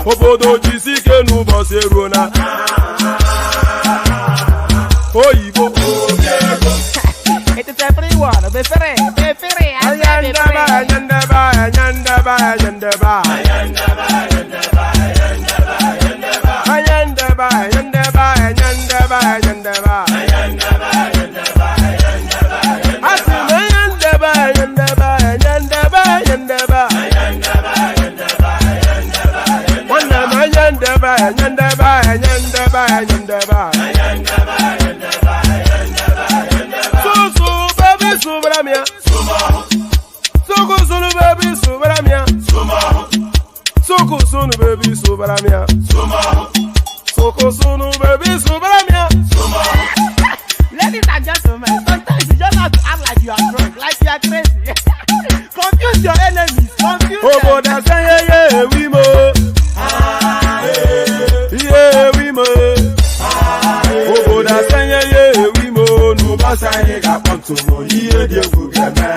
Obodo jisike n'ụbọchị erona oyibo It is a free one. Be free. Ladies and gentlemen, sometimes you just have to act like you are drunk, like you are crazy. Confuse your enemies. Confuse them. We mo. Yeah, we mo. Obodo sanye we mo. Nuba sanye kapanto mo. Iye die kugeme.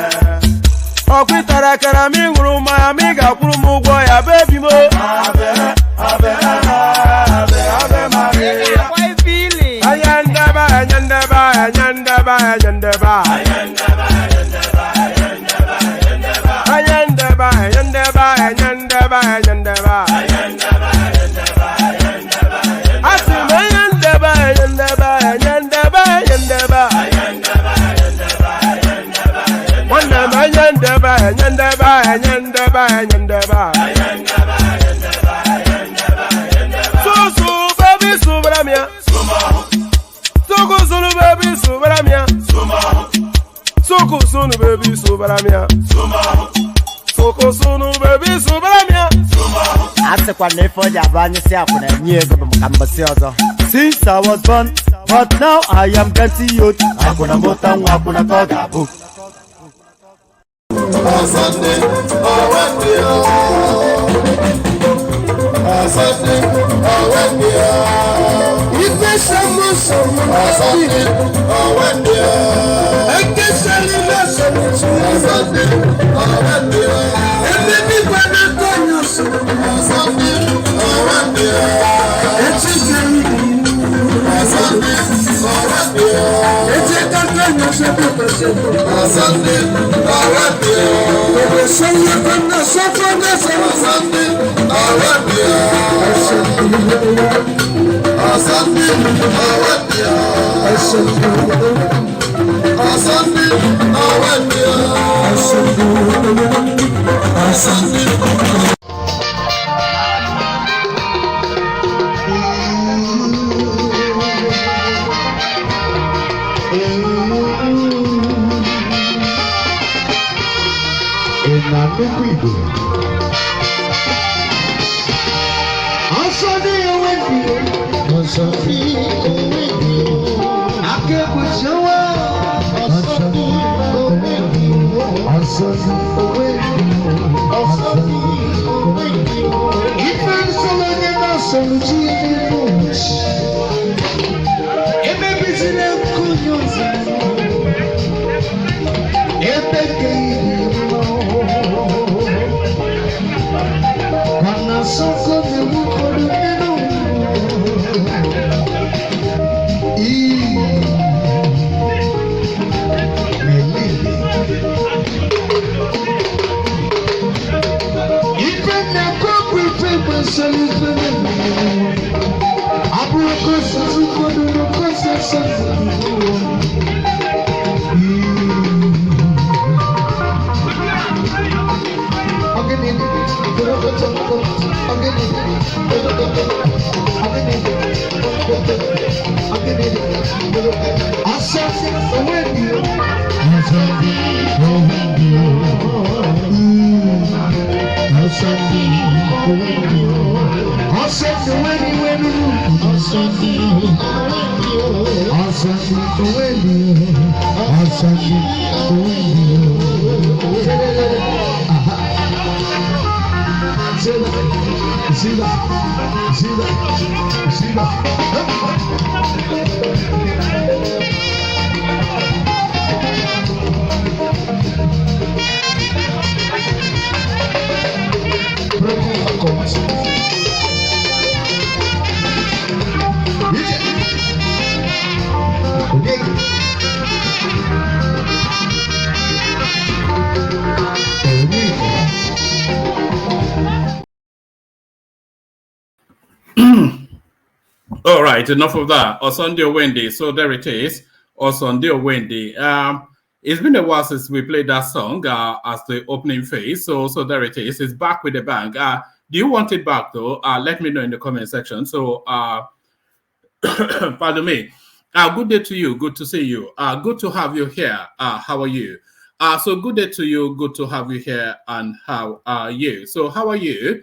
Okwitara kara mi nguru ma mi ga kwuru mu gwo ya baby mo. Abe Maria. Why feeling? Ayandaba. Since I was born, but now I am getting youth. Hakuna motang, hakuna toga book. Sunday, All right, enough of that. Osundio Wendy. So there it is. Osundio Wendy. It's been a while since we played that song as the opening phase. So there it is. It's back with the bang. Do you want it back though? Let me know in the comment section. So pardon me. Good day to you. Good to see you. Good to have you here. How are you? So good day to you. Good to have you here. And how are you? So how are you?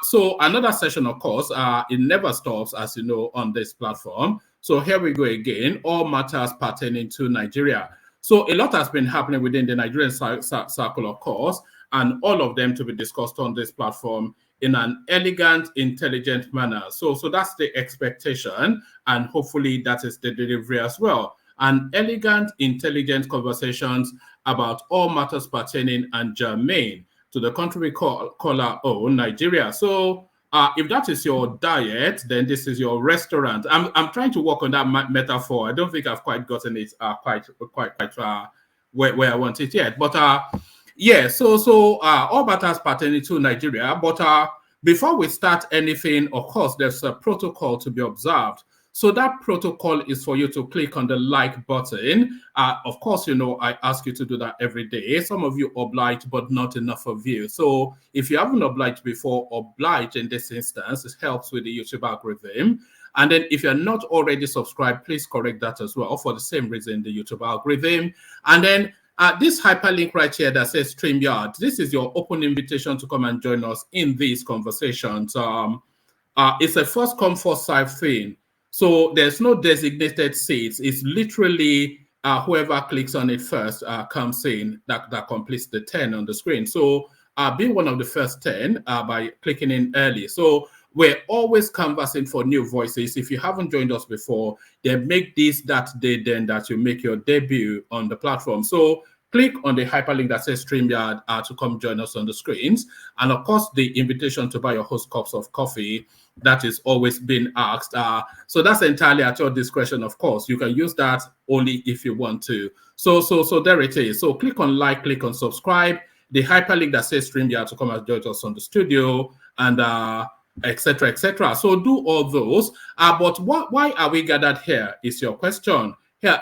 So another session, of course, it never stops, as you know, on this platform. So here we go again, all matters pertaining to Nigeria. So a lot has been happening within the Nigerian circle, of course, and all of them to be discussed on this platform in an elegant, intelligent manner. So that's the expectation, and hopefully that is the delivery as well. An elegant, intelligent conversations about all matters pertaining and germane to the country we call our own, Nigeria. So if that is your diet, then this is your restaurant. I'm trying to work on that metaphor. I don't think I've quite gotten it quite where I want it yet. But yeah, so all matters pertaining to Nigeria. But before we start anything, of course, there's a protocol to be observed. So that protocol is for you to click on the like button. Of course, you know, I ask you to do that every day. Some of you oblige, but not enough of you. So if you haven't obliged before, oblige in this instance. It helps with the YouTube algorithm. And then if you're not already subscribed, please correct that as well for the same reason, the YouTube algorithm. And then this hyperlink right here that says StreamYard, this is your open invitation to come and join us in these conversations. It's a first come, first serve thing. So there's no designated seats. It's literally whoever clicks on it first comes in that completes the 10 on the screen. So be one of the first 10 by clicking in early. So we're always canvassing for new voices. If you haven't joined us before, then make this that day then that you make your debut on the platform. So click on the hyperlink that says StreamYard to come join us on the screens. And of course, the invitation to buy your host cups of coffee, that is always being asked. So that's entirely at your discretion, of course. You can use that only if you want to. So there it is. So click on like, click on subscribe, the hyperlink that says StreamYard to come and join us on the studio, and etc., etc. So do all those. But why are we gathered here is your question.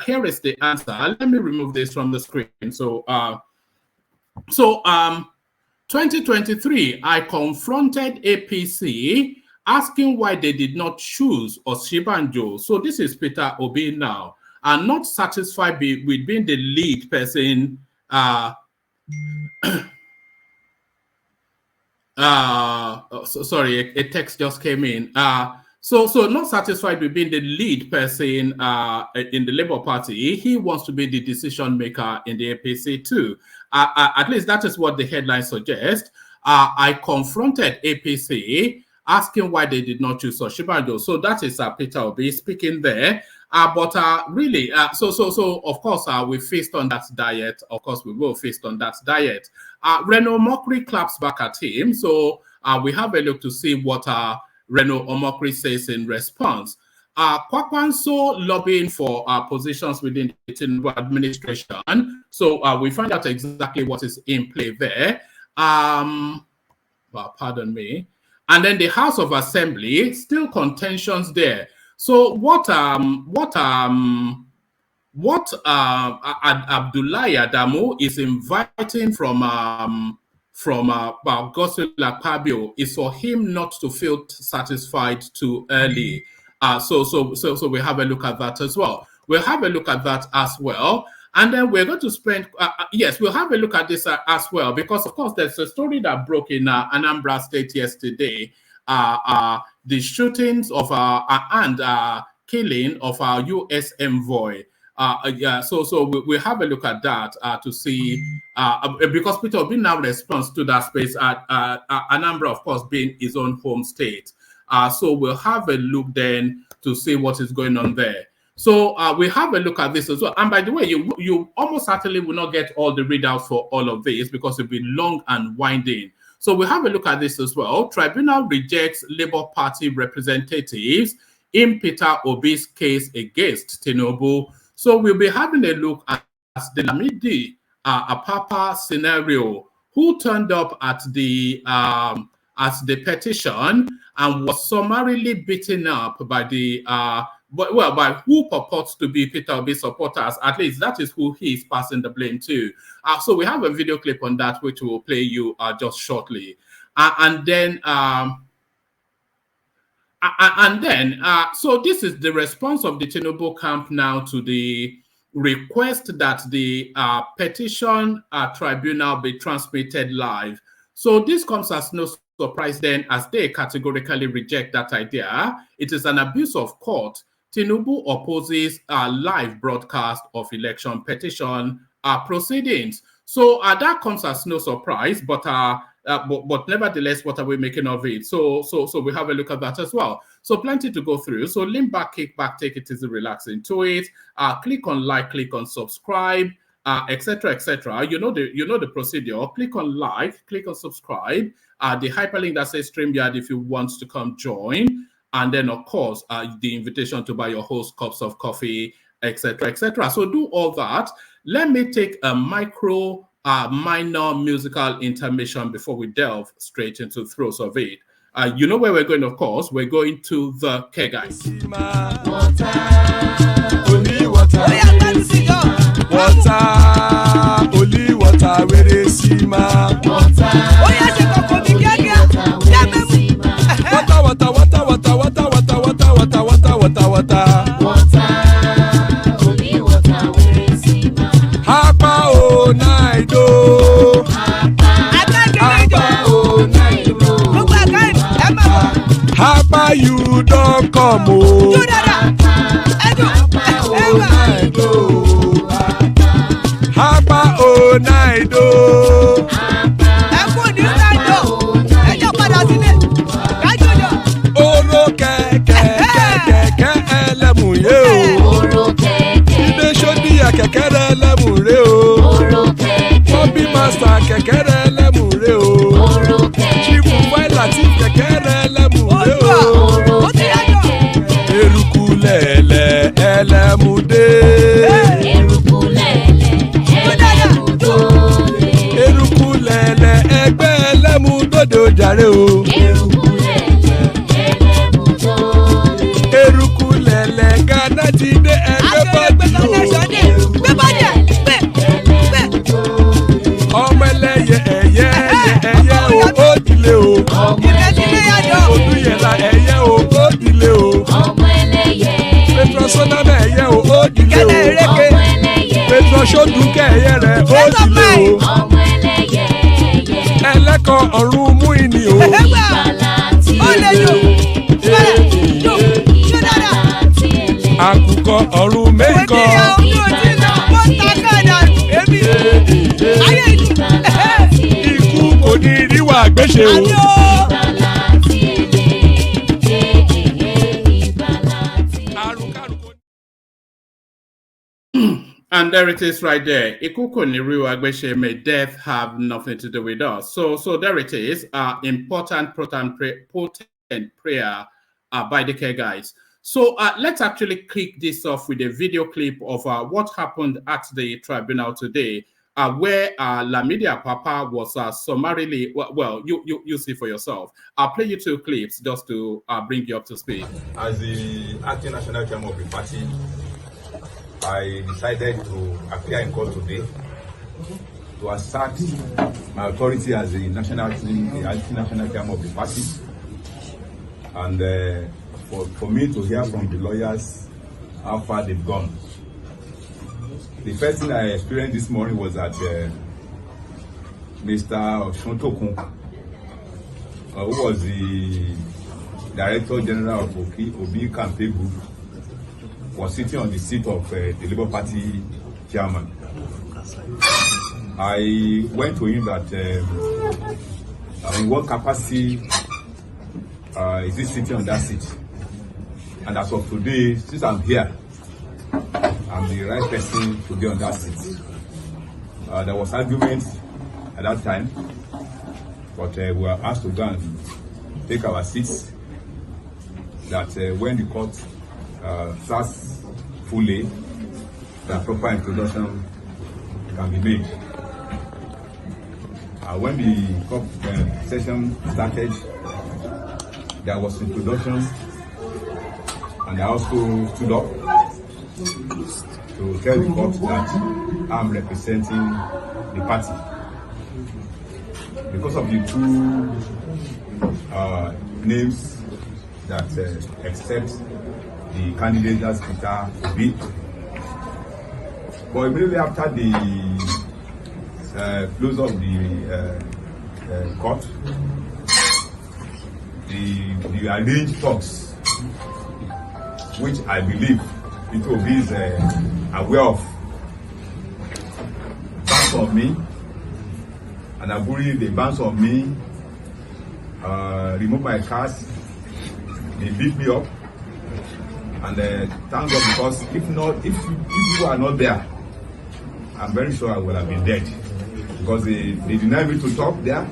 Here is the answer. Let me remove this from the screen. So 2023, I confronted APC asking why they did not choose Osibanjo. So this is Peter Obi now. And not satisfied with being the lead person. Sorry, a text just came in. So not satisfied with being the lead person in the Labour Party, he wants to be the decision maker in the APC too. At least that is what the headline suggests. I confronted APC asking why they did not choose Oshibanjo. So that is Peter Obi speaking there. But really, so of course, we feast on that diet. Of course, we will feast on that diet. Reno Omokri claps back at him. So we have a look to see what Reno Omokri says in response. Kwakwanso lobbying for positions within the Tinubu administration. So we find out exactly what is in play there. Well, pardon me. And then the House of Assembly, still contentions there. So what Abdullahi Adamu is inviting from Godswill Akpabio is for him not to feel satisfied too early. So we have a look at that as well. We'll have a look at that as well. And then we're going to spend, yes, we'll have a look at this as well, because of course there's a story that broke in Anambra State yesterday. The shootings of and killing of our U.S. envoy. So we have a look at that to see, because Peter Obi now responds to that space at Anambra, of course, being his own home state. So we'll have a look then to see what is going on there. So we have a look at this as well. And by the way, you almost certainly will not get all the readouts for all of this because it'll be long and winding. So we have a look at this as well. Tribunal rejects Labour Party representatives in Peter Obi's case against Tinubu. So we'll be having a look at the Lamidi Apapa scenario, who turned up at the petition and was summarily beaten up by the by who purports to be Peter Obi supporters. At least that is who he is passing the blame to. So we have a video clip on that, which we'll play you just shortly. So this is the response of the Tinubu camp now to the request that the petition tribunal be transmitted live. So this comes as no surprise then, as they categorically reject that idea. It is an abuse of court. Tinubu opposes a live broadcast of election petition proceedings. So that comes as no surprise, but nevertheless, what are we making of it? So we have a look at that as well. So plenty to go through. So lean back, kick back, take it easy, relax into it. Click on like, click on subscribe, etc., etc. You know the procedure. Click on like, click on subscribe. The hyperlink that says StreamYard if you want to come join. And then, of course, the invitation to buy your host cups of coffee, etc., etc. So do all that. Let me take a minor musical intermission before we delve straight into the throes of it. You know where we're going, of course. We're going to the Kegai. Only water, only water, where they see my water. Hapa you don't come oh. Hapa oh night oh. Oro keke elemu ye o. Ide shodi ya keke elemu re o. Bobby master keke elemu re o. Chifu Wailati keke elemu re o. Erukulele elemude. Erukulele egbe elemudodo jare o. Erukulele Ghana ti de ọmọ ẹlẹ́yẹ ẹ̀yẹ o ó dilé o. Odúyẹ̀lá ẹ̀yẹ o ó dilé o. Petrosoname ẹ̀yẹ o ó dilé o. Petrosodunke ẹ̀yẹ rẹ̀ ó dilé o. Ẹlẹ́kọ̀ ọ̀run mú ìní o. Àkùkọ ọ̀run mẹ́kọ̀. Ikú kò ní ríwà gbéṣe o. And there it is right there. Ikuko Niru Agbeshe, may death have nothing to do with us. So there it is. Important prayer by the care guys. So let's actually kick this off with a video clip of what happened at the tribunal today, where Lamidi Apapa was summarily, well, you see for yourself. I'll play you two clips just to bring you up to speed. As the acting national chairman of the party, I decided to appear in court today to assert my authority as the national chairman of the party, and for me to hear from the lawyers how far they've gone. The first thing I experienced this morning was that Mr. Shontokun, who was the Director General of Obi Campaign Group, was sitting on the seat of the Labour Party chairman. I went to him that in what capacity is he sitting on that seat? And as of today, since I'm here, I'm the right person to be on that seat. There was argument at that time, but we were asked to go and take our seats. That when the court starts fully, the proper introduction can be made. When the court session started, there was introduction, and I also stood up to tell the court that I'm representing the party. Because of the two names that accept the candidate as Peter Obi, but immediately after the close of the court, the arranged talks, which I believe Peter Obi is aware of, bounce on me, and Aburi, they bounce on me, remove my cards, they beat me up, and thank God, because if you are not there, I'm very sure I would have been dead, because they deny me to talk there,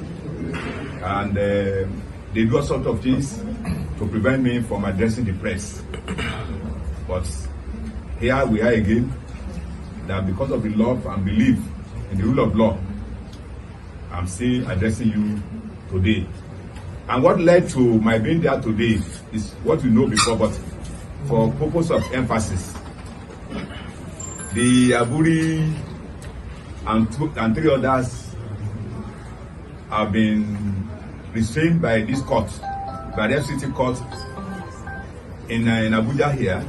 and they do all sorts of things to prevent me from addressing the press. But here we are again, that because of the love and belief in the rule of law, I'm still addressing you today. And what led to my being there today is what you know before, but for purpose of emphasis, the Aburi and three others have been restrained by this court, by the FCT court in Abuja here,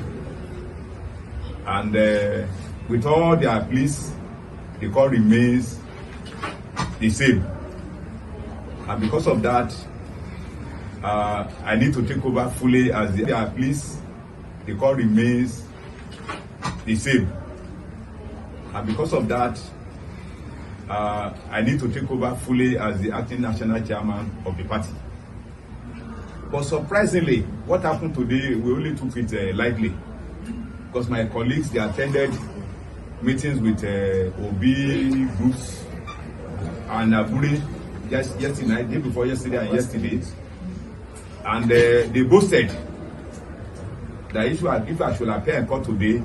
and with all their pleas, the court remains the same. And because of that, I need to take over fully as their pleas, the court remains the same. And because of that, I need to take over fully as the acting national chairman of the party. But surprisingly, what happened today, we only took it lightly, because my colleagues, they attended meetings with Obi groups and Aburi yesterday, day before yesterday and yesterday, and they boasted that if I should appear in court today,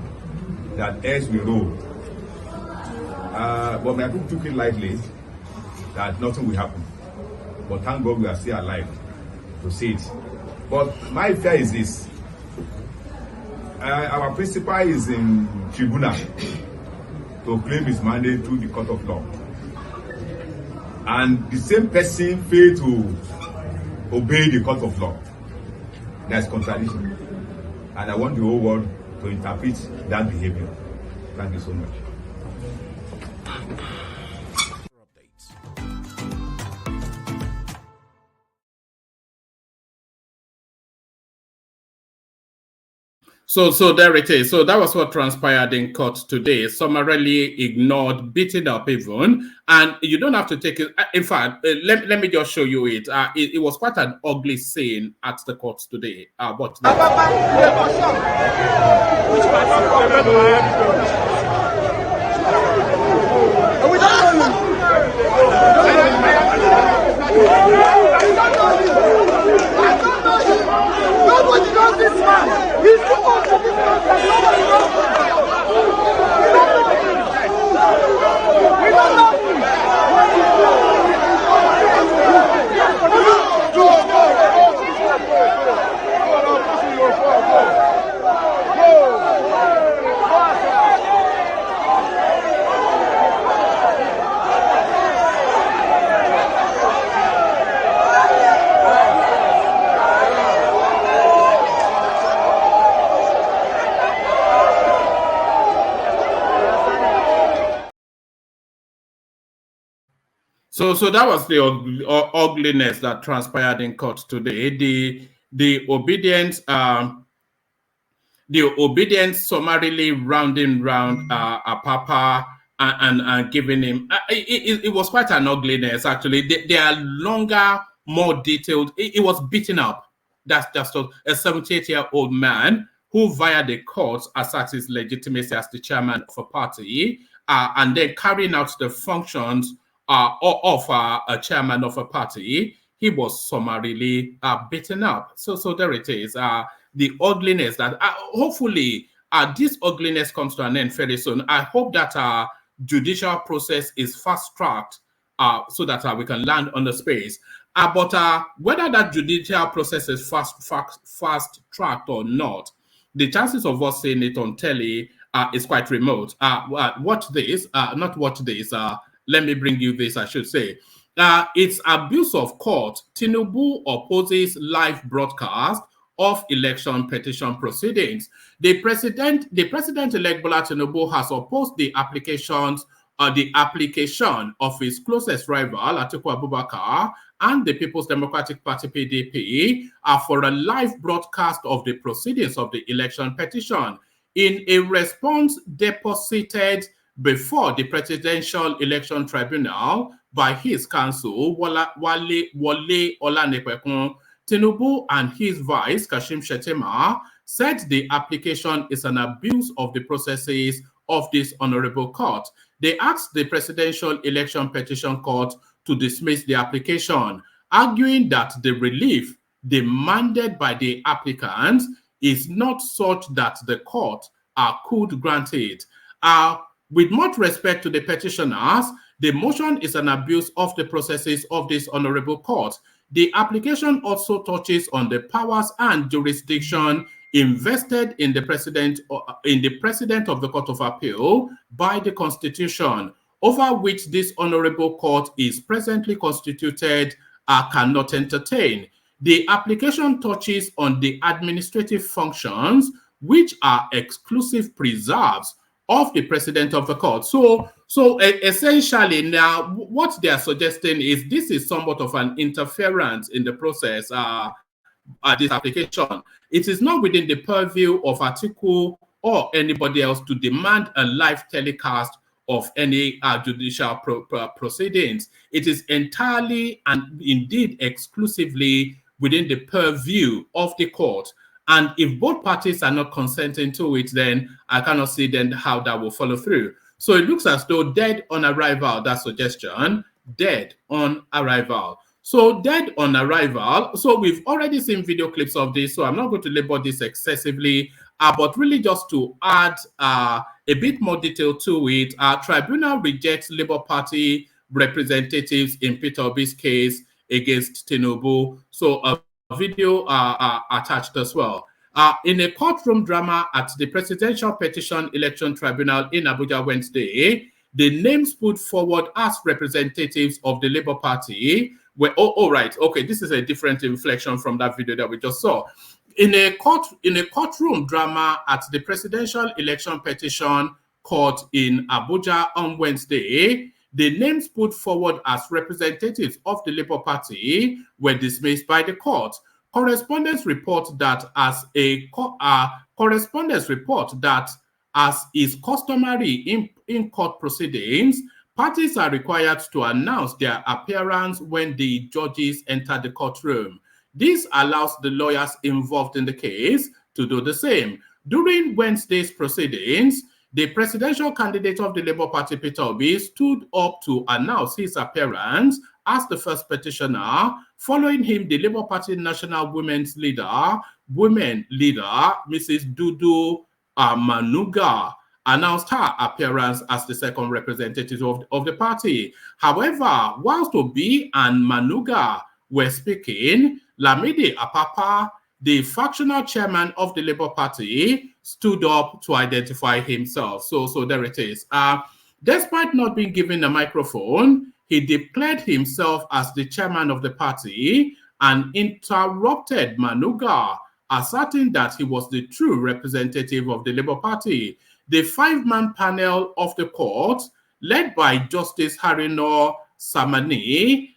that heirs will roll. But my people took it lightly, that nothing will happen. But thank God we are still alive to see it. But my fear is this. Our principal is in Tribunal to claim his mandate through the court of law. And the same person failed to obey the court of law. That's contradiction. And I want the whole world to interpret that behavior. Thank you so much. So there it is. So that was what transpired in court today. Summarily ignored, beaten up even. And you don't have to take it. In fact, let me just show you it. It was quite an ugly scene at the court today. But Nobody knows this man. He's too old for this man. Nobody knows him. We don't know him. Go. So that was the ugliness that transpired in court today. The obedience summarily rounding round Apapa and giving him it was quite an ugliness actually. They are longer, more detailed. It was beaten up. That's just a 78-year-old man who via the courts asserts his legitimacy as the chairman of a party and then carrying out the functions of a chairman of a party. He was summarily beaten up. So there it is. The ugliness that hopefully this ugliness comes to an end very soon. I hope that our judicial process is fast-tracked so that we can land on the space. But whether that judicial process is fast-tracked or not, the chances of us seeing it on telly is quite remote. Watch this, not watch this. Let me bring you this, I should say. It's abuse of court. Tinubu opposes live broadcast of election petition proceedings. The president-elect Bola Tinubu has opposed the application of his closest rival, Atiku Abubakar, and the People's Democratic Party (PDP) for a live broadcast of the proceedings of the election petition. In a response deposited before the Presidential Election Tribunal by his counsel, Wale Olanipekun, Tinubu and his vice, Kashim Shettima, said the application is an abuse of the processes of this honorable court. They asked the Presidential Election Petition Court to dismiss the application, arguing that the relief demanded by the applicants is not such that the court could grant it. With much respect to the petitioners, the motion is an abuse of the processes of this honorable court. The application also touches on the powers and jurisdiction invested in the president of the Court of Appeal by the Constitution, over which this honorable court is presently constituted, cannot entertain. The application touches on the administrative functions which are exclusive preserves of the president of the court. So essentially now what they are suggesting is this is somewhat of an interference in the process, this application. It is not within the purview of Atiku or anybody else to demand a live telecast of any judicial proceedings. It is entirely and indeed exclusively within the purview of the court. And if both parties are not consenting to it, then I cannot see then how that will follow through. So it looks as though dead on arrival, that suggestion, dead on arrival. So dead on arrival. So we've already seen video clips of this, so I'm not going to label this excessively, but really just to add a bit more detail to it, Tribunal rejects Labour Party representatives in Peter Obi's case against Tinubu. So a video attached as well. In a courtroom drama at the Presidential Petition Election Tribunal in Abuja Wednesday, the names put forward as representatives of the Labour Party were, right, okay, this is a different inflection from that video that we just saw. In a courtroom drama at the Presidential Election Petition Court in Abuja on Wednesday, the names put forward as representatives of the Labour Party were dismissed by the court. Correspondents report that as is customary in court proceedings, parties are required to announce their appearance when the judges enter the courtroom. This allows the lawyers involved in the case to do the same. During Wednesday's proceedings, the presidential candidate of the Labour Party, Peter Obi, stood up to announce his appearance as the first petitioner. Following him, the Labour Party National Women Leader, Mrs. Dudu Manuga, announced her appearance as the second representative of the party. However, whilst Obi and Manuga were speaking, Lamidi Apapa, the factional chairman of the Labour Party, stood up to identify himself. So there it is. Despite not being given a microphone, he declared himself as the chairman of the party and interrupted Manuga, asserting that he was the true representative of the Labour Party. The five-man panel of the court, led by Justice Reno Samani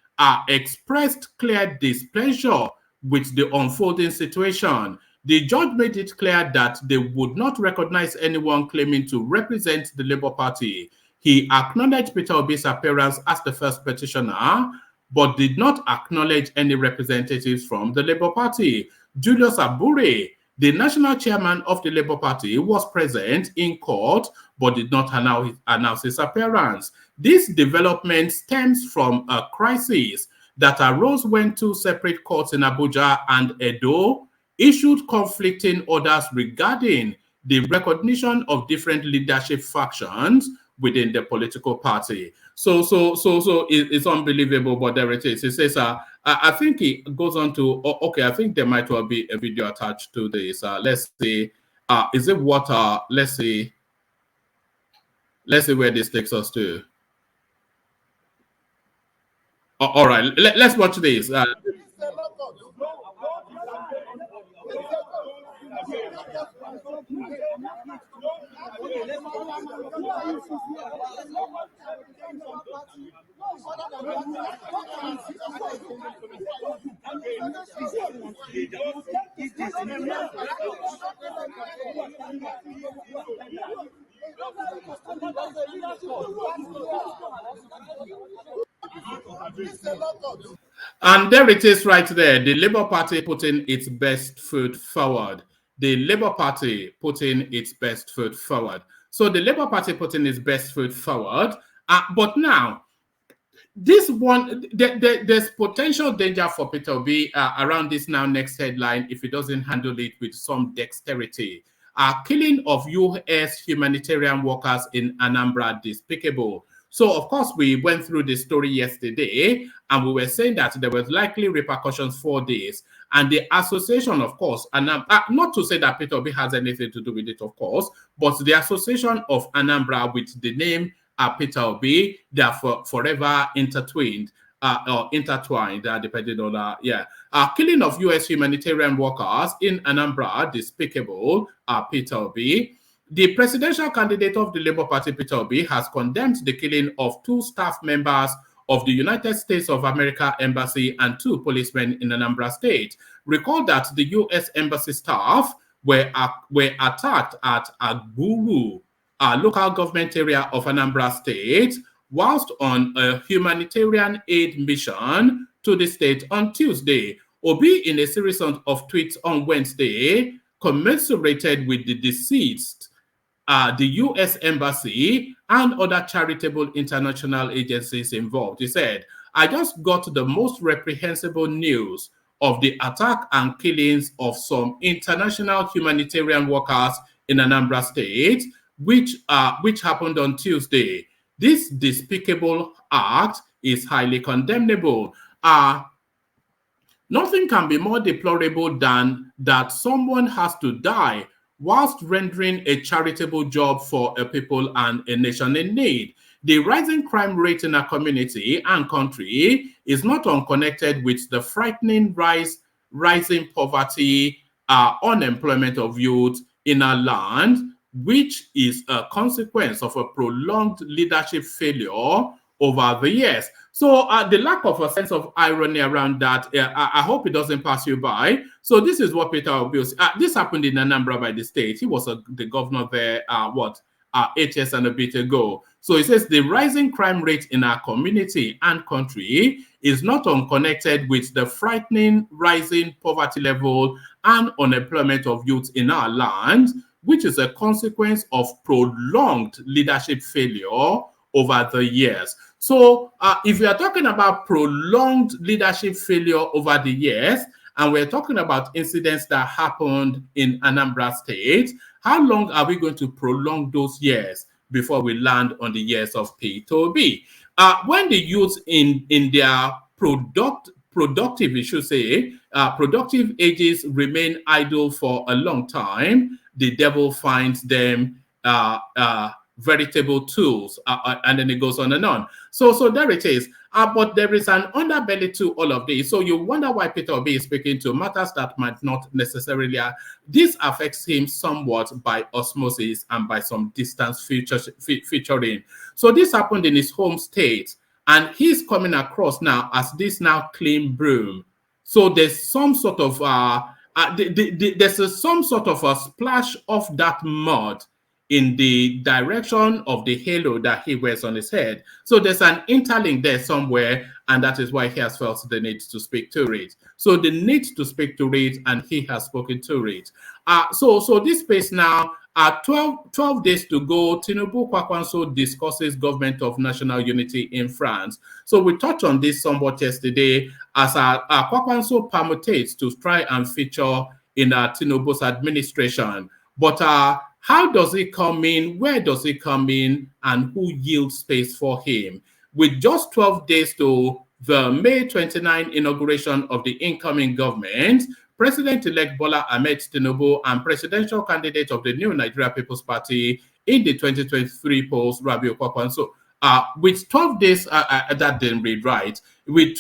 expressed clear displeasure with the unfolding situation. The judge made it clear that they would not recognize anyone claiming to represent the Labour Party. He acknowledged Peter Obi's appearance as the first petitioner, but did not acknowledge any representatives from the Labour Party. Julius Abure, the national chairman of the Labour Party, was present in court but did not announce his appearance. This development stems from a crisis that arose when two separate courts in Abuja and Edo issued conflicting orders regarding the recognition of different leadership factions within the political party. So it's unbelievable, but there it is. It says, I think it goes on to, okay, I think there might well be a video attached to this. Let's see, is it water? Let's see where this takes us to. All right, let's watch this. And there it is right there. The Labour Party putting its best foot forward. The Labour Party putting its best foot forward. So the Labour Party putting its best foot forward. But now, this one, there's potential danger for Peter Obi around this now next headline if he doesn't handle it with some dexterity. Killing of U.S. humanitarian workers in Anambra despicable. So, of course, we went through the story yesterday, and we were saying that there was likely repercussions for this. And the association, of course, and not to say that Peter Obi has anything to do with it, of course, but the association of Anambra with the name Peter Obi, they are forever intertwined. Or intertwined, depending on killing of U.S. humanitarian workers in Anambra, despicable, Peter Obi. The presidential candidate of the Labour Party, Peter Obi, has condemned the killing of 2 staff members of the United States of America Embassy and 2 policemen in Anambra State. Recall that the U.S. Embassy staff were attacked at Agburu, a local government area of Anambra State, whilst on a humanitarian aid mission to the state on Tuesday. Obi, in a series of tweets on Wednesday, commiserated with the deceased, the U.S. Embassy and other charitable international agencies involved. He said, I just got the most reprehensible news of the attack and killings of some international humanitarian workers in Anambra State, which happened on Tuesday. This despicable act is highly condemnable. Nothing can be more deplorable than that someone has to die whilst rendering a charitable job for a people and a nation in need. The rising crime rate in our community and country is not unconnected with the frightening rising poverty, unemployment of youth in our land, which is a consequence of a prolonged leadership failure over the years. So the lack of a sense of irony around that, I hope it doesn't pass you by. So this is what Peter Obi was. This happened in Anambra by the state. He was the governor there, 8 years and a bit ago. So he says the rising crime rate in our community and country is not unconnected with the frightening rising poverty level and unemployment of youth in our land, which is a consequence of prolonged leadership failure over the years. So if we are talking about prolonged leadership failure over the years, and we're talking about incidents that happened in Anambra State, how long are we going to prolong those years before we land on the years of Peter Obi? When the youth in their productive, we should say, productive ages remain idle for a long time, the devil finds them veritable tools, and then it goes on and on. So there it is. But there is an underbelly to all of this. So you wonder why Peter Obi is speaking to matters that might not necessarily. This affects him somewhat by osmosis and by some distance featuring. So this happened in his home state. and he's coming across now as this now clean broom. So there's some sort of some sort of a splash of that mud in the direction of the halo that he wears on his head. So there's an interlink there somewhere, and that is why he has felt the need to speak to it. So the need to speak to it, and he has spoken to it. So this space now, 12 days to go, Tinubu Kwakwanso discusses government of national unity in France. So we touched on this somewhat yesterday as Kwakwanso permutates to try and feature in Tinubu's administration. But how does it come in? Where does it come in? And who yields space for him? With just 12 days to the May 29 inauguration of the incoming government, President-elect Bola Ahmed Tinubu and presidential candidate of the New Nigeria People's Party in the 2023 polls, Rabiu Kwakwanso, with 12 days, that didn't read right, with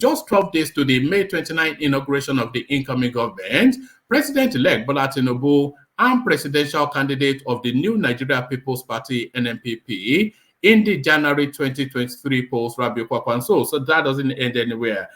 just 12 days to the May 29 inauguration of the incoming government, President-elect Bola Tinubu and presidential candidate of the New Nigeria People's Party, NNPP, in the January 2023 polls, Rabiu Kwakwanso. So that doesn't end anywhere.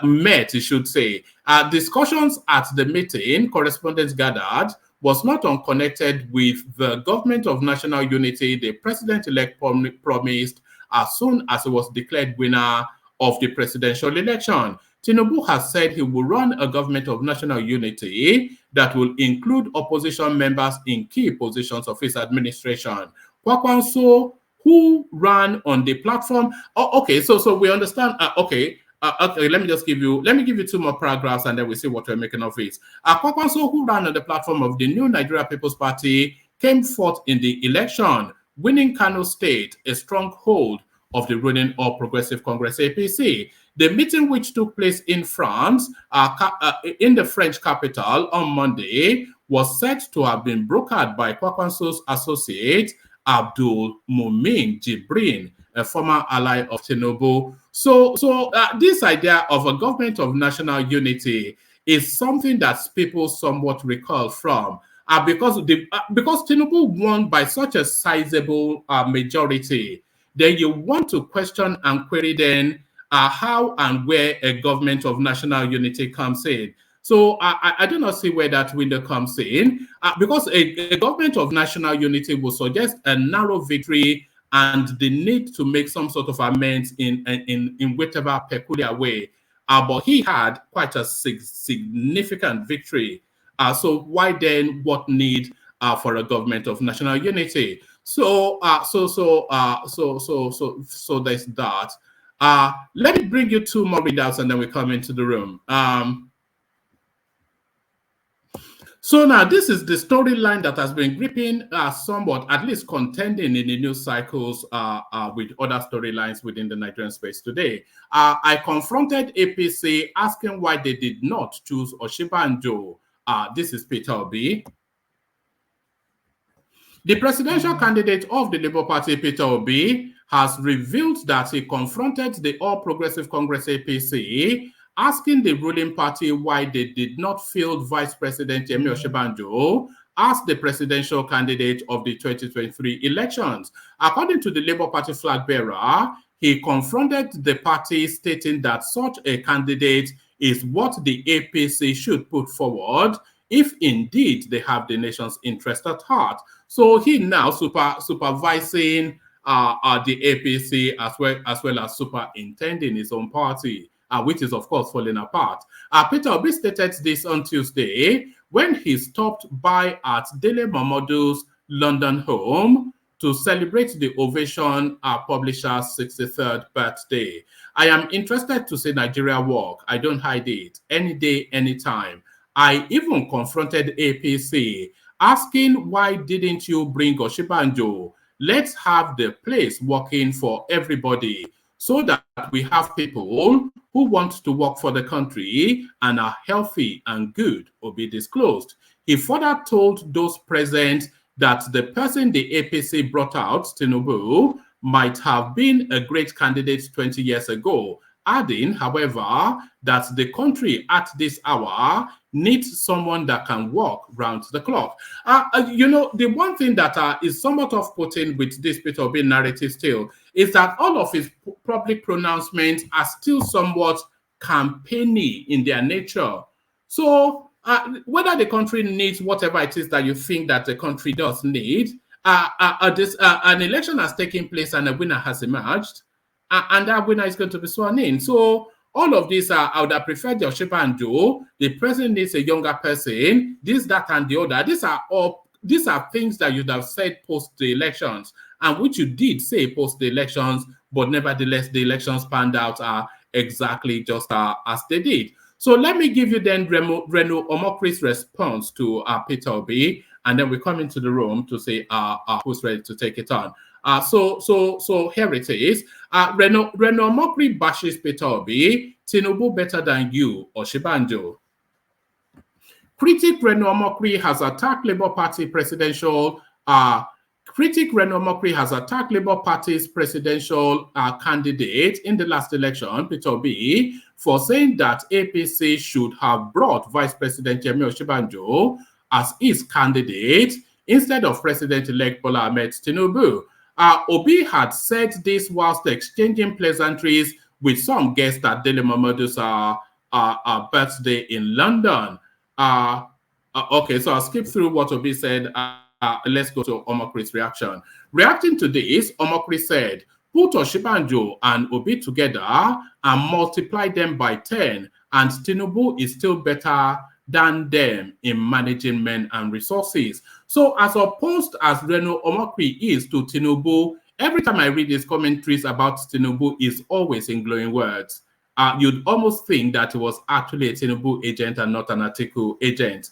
Met, you should say. Discussions at the meeting, correspondents gathered, was not unconnected with the government of national unity the president-elect promised as soon as he was declared winner of the presidential election. Tinubu has said he will run a government of national unity that will include opposition members in key positions of his administration. Kwakwanso, who ran on the platform? Oh, okay, so we understand. Okay, let me give you two more paragraphs, and then we see what we're making of it. Kwakwanso, who ran on the platform of the New Nigeria People's Party, came forth in the election, winning Kano State, a stronghold of the ruling All Progressive Congress (APC). The meeting, which took place in France, in the French capital on Monday, was said to have been brokered by Kwakwanso's associate, Abdul Mumin Jibrin, a former ally of Tinubu. So this idea of a government of national unity is something that people somewhat recall from, because Tinubu won by such a sizable majority. Then you want to question and query then how and where a government of national unity comes in. So I do not see where that window comes in, because a government of national unity will suggest a narrow victory and the need to make some sort of amends in whatever peculiar way. But he had quite a significant victory. So why then what need for a government of national unity? So there's that. Let me bring you two more readouts and then we come into the room. So now this is the storyline that has been gripping somewhat, at least contending in the news cycles with other storylines within the Nigerian space today. I confronted APC asking why they did not choose Oshibanjo. This is Peter Obi. The presidential candidate of the Labour Party, Peter Obi, has revealed that he confronted the All Progressive Congress APC, asking the ruling party why they did not field Vice President Yemi Oshibanjo as the presidential candidate of the 2023 elections. According to the Labour Party flag bearer, he confronted the party, stating that such a candidate is what the APC should put forward if indeed they have the nation's interest at heart. So he now supervising the APC as well as superintending his own party, which is of course falling apart. Peter Obi stated this on Tuesday when he stopped by at Dele Momodu's London home to celebrate the Ovation publisher's 63rd birthday. I am interested to see Nigeria work. I don't hide it. Any day, anytime. I even confronted APC, asking why didn't you bring Oshibanjo? Let's have the place working for everybody so that we have people who want to work for the country and are healthy and good, Obi disclosed. He further told those present that the person the APC brought out, Tinubu, might have been a great candidate 20 years ago, adding, however, that the country at this hour needs someone that can work round the clock. The one thing that is somewhat off-putting with this Peter Obi narrative still is that all of his public pronouncements are still somewhat campaigny in their nature. So whether the country needs whatever it is that you think that the country does need, an election has taken place and a winner has emerged, and that winner is going to be sworn in. So all of these I would have preferred the Oshibanjo. The president needs a younger person, this, that, and the other. These are things that you'd have said post the elections, and which you did say post the elections, but nevertheless, the elections panned out exactly just as they did. So let me give you then Reno Omokri's response to Peter Obi, and then we come into the room to say who's ready to take it on. So here it is. Reno Omokri bashes Peter Obi. Tinubu better than you, Oshibanjo. Critic Reno Omokri has attacked Labour Party presidential. Critic Reno Omokri has attacked Labour Party's presidential candidate in the last election, Peter Obi, for saying that APC should have brought Vice President Yemi Oshibanjo as his candidate instead of President-elect Bola Ahmed Tinubu. Obi had said this whilst exchanging pleasantries with some guests at Dele Momodu's birthday in London. Okay, so I'll skip through what Obi said. Let's go to Omokri's reaction. Reacting to this, Omokri said, put Oshibanjo and Obi together and multiply them by 10, and Tinubu is still better than them in managing men and resources. So as opposed as Reno Omokri is to Tinubu, every time I read his commentaries about Tinubu is always in glowing words. You'd almost think that it was actually a Tinubu agent and not an Atiku agent.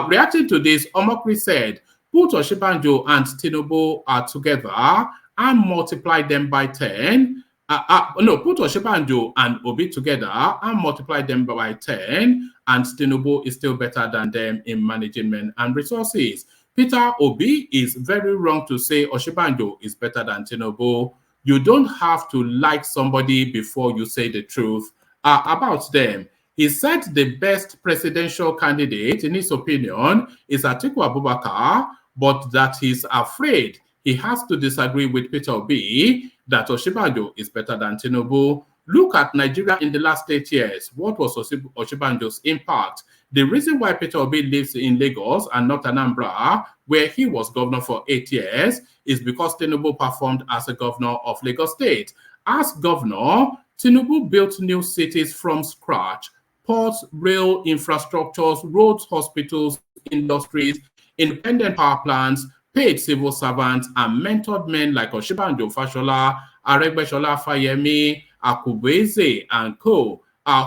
Reacting to this, Omokri said, put Oshibanjo and Tinubu together and multiply them by 10. Put Oshibanjo and Obi together and multiply them by 10, and Tinubu is still better than them in managing men and resources. Peter Obi is very wrong to say Oshibanjo is better than Tinubu. You don't have to like somebody before you say the truth about them. He said the best presidential candidate, in his opinion, is Atiku Abubakar, but that he's afraid he has to disagree with Peter Obi that Oshibanjo is better than Tinubu. Look at Nigeria in the last 8 years. What was Oshibanjo's impact? The reason why Peter Obi lives in Lagos and not Anambra, where he was governor for 8 years, is because Tinubu performed as a governor of Lagos State. As governor, Tinubu built new cities from scratch: ports, rail infrastructures, roads, hospitals, industries, independent power plants, paid civil servants, and mentored men like Oshibanjo, Fashola, Aregbesola, Fayemi, Akubeze, and co.,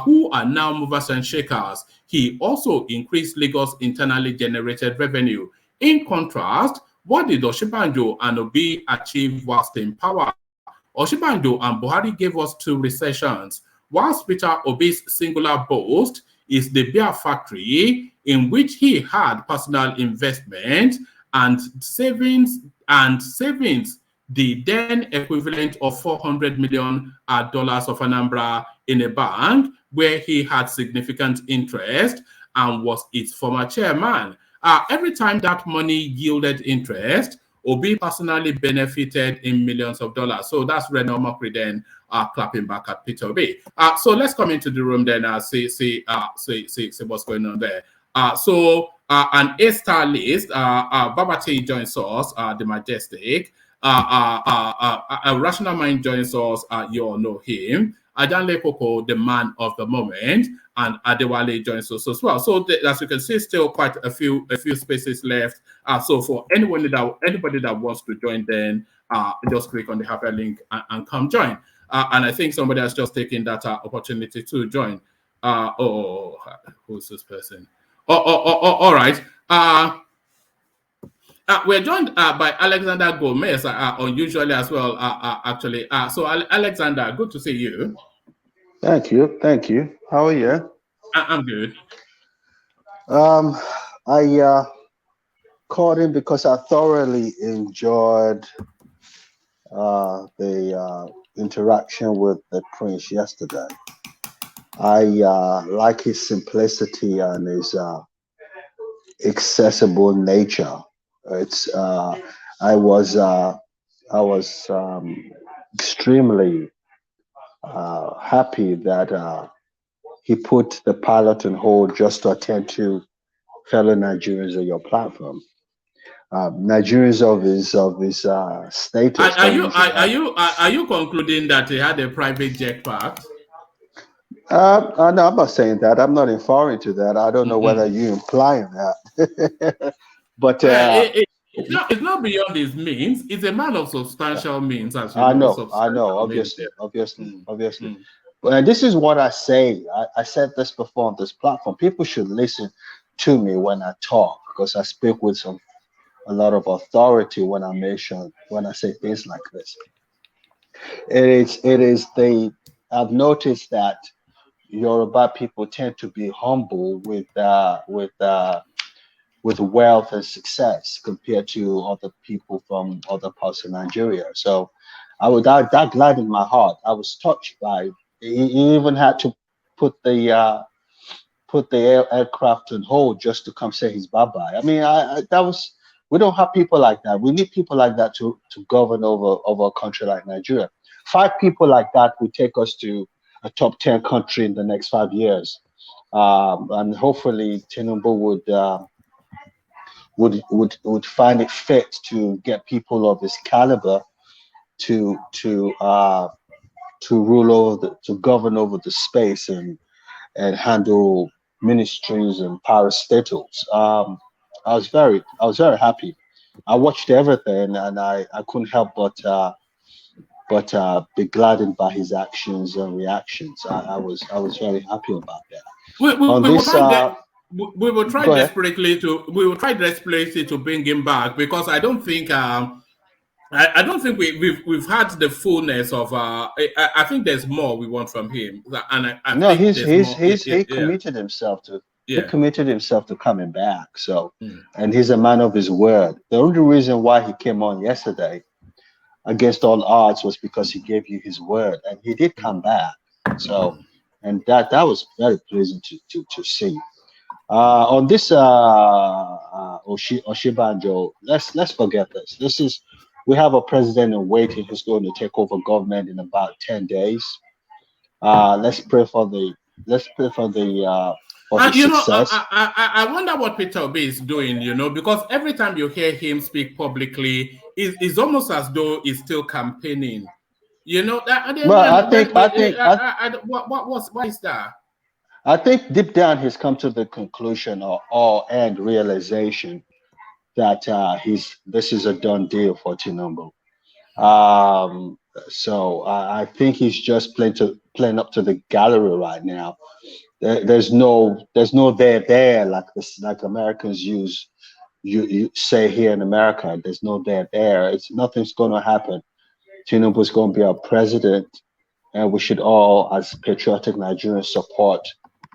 who are now movers and shakers. He also increased Lagos' internally generated revenue. In contrast, what did Oshibanjo and Obi achieve whilst in power? Oshibanjo and Buhari gave us 2 recessions, whilst Peter Obi's singular boast is the beer factory, in which he had personal investment and savings, the then equivalent of $400 million of Anambra in a bank where he had significant interest and was its former chairman. Every time that money yielded interest, Obi personally benefited in millions of dollars. So that's Reno Omokri then clapping back at Peter Obi. So let's come into the room then and see what's going on there. An A-star list, Babati joins us, the Majestic. A Rational Mind joins us, you all know him. Adanle Koko, the man of the moment, and Adewale joins us as well. So as you can see, still quite a few spaces left. So for anybody that wants to join, then just click on the hyperlink and come join. And I think somebody has just taken that opportunity to join. Who's this person? All right. We're joined by Alexander Gomez, unusually as well, actually. So, Alexander, good to see you. Thank you. How are you? I'm good. I called in because I thoroughly enjoyed the interaction with the Prince yesterday. I like his simplicity and his accessible nature. It's I was extremely happy that he put the pilot on hold just to attend to fellow Nigerians on your platform. Nigerians of his status. Are you concluding that he had a private jet parked? No, I'm not saying that. I'm not inferring to that. I don't know whether you're implying that. But it's not beyond his means. It's a man of substantial means, as you I know. know. Obviously. And this is what I say. I said this before on this platform. People should listen to me when I talk, because I speak with a lot of authority when I say things like this. I've noticed that Yoruba people tend to be humble with wealth and success compared to other people from other parts of Nigeria. So that gladdened my heart. I was touched by. He even had to put the aircraft on hold just to come say his bye-bye. I mean, we don't have people like that. We need people like that to govern over a country like Nigeria. 5 people like that would take us to a top 10 country in the next 5 years. And hopefully Tinubu would find it fit to get people of his caliber to rule over to govern over the space and handle ministries and parastatals. I was very happy. I watched everything and I couldn't help but be gladdened by his actions and reactions. I was very happy about that. We will try desperately to bring him back, because I don't think I don't think we've had the fullness of I think there's more we want from him, and he committed himself to he committed himself to coming back. So and he's a man of his word. The only reason why he came on yesterday against all odds was because he gave you his word, and he did come back. So and that was very pleasant to see. On this Oshibanjo, let's forget this. We have a president in waiting who's going to take over government in about 10 days. Let's pray for the success. I wonder what Peter Obi is doing, because every time you hear him speak publicly, it's almost as though he's still campaigning. Why is that? I think deep down he's come to the conclusion or realization that this is a done deal for Tinubu. So I think he's just playing up to the gallery right now. There's no there like Americans use. You say here in America, there's no there. Nothing's going to happen. Tinubu's going to be our president, and we should all, as patriotic Nigerians, support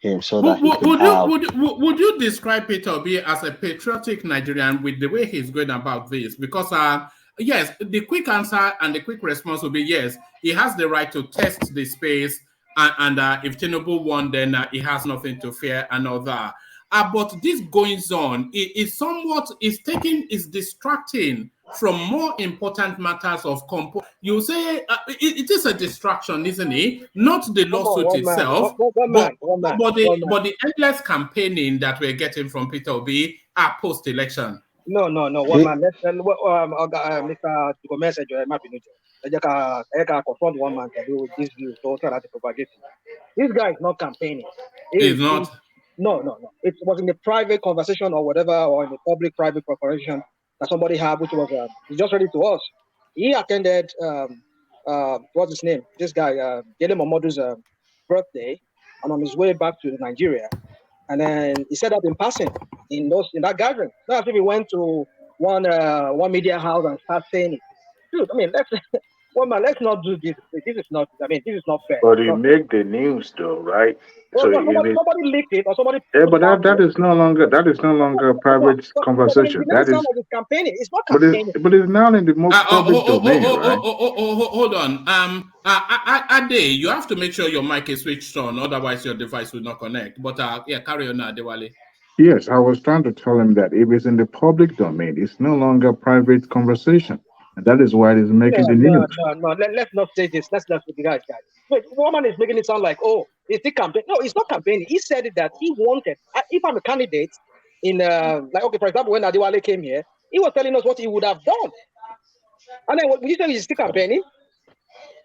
him so that would you describe Peter Obi as a patriotic Nigerian with the way he's going about this? Because yes, the quick answer and the quick response will be yes, he has the right to test the space, and if Tinubu won, then he has nothing to fear and all that. But this goings on is distracting from more important matters of You say it is a distraction, isn't it? Not the lawsuit itself, but the endless campaigning that we're getting from Peter Obi post-election. No. One man. Mr. Gomez said, I can confront one man to do this view, so try to propagate it. This guy is not campaigning. He's not. No. It was in the private conversation or whatever, or in the public-private cooperation that somebody had, which was just ready to us. He attended what's his name? This guy, Dele Momodu's birthday, and on his way back to Nigeria. And then he said that in passing in that gathering. So I think he went to one media house and started saying it. Dude, I mean, let's not do this. This is not fair. But he made the news though, right? Well, so somebody leaked it, or somebody. Yeah, but that is no longer a private conversation. That is campaigning. It's not campaigning. But it's now in the most public domain, right? Hold on. Ade, you have to make sure your mic is switched on, otherwise your device will not connect. But carry on, Adewale. Yes, I was trying to tell him that if it's in the public domain, it's no longer a private conversation. And that is why it is making the news. No. Let's not say this. Let's not guys. Wait, the woman is making it sound like, oh, it's the campaign. No, it's not campaigning. He said it that he wanted. If I'm a candidate in, like, okay, for example, when Adewale came here, he was telling us what he would have done. And then what you say he's still campaigning?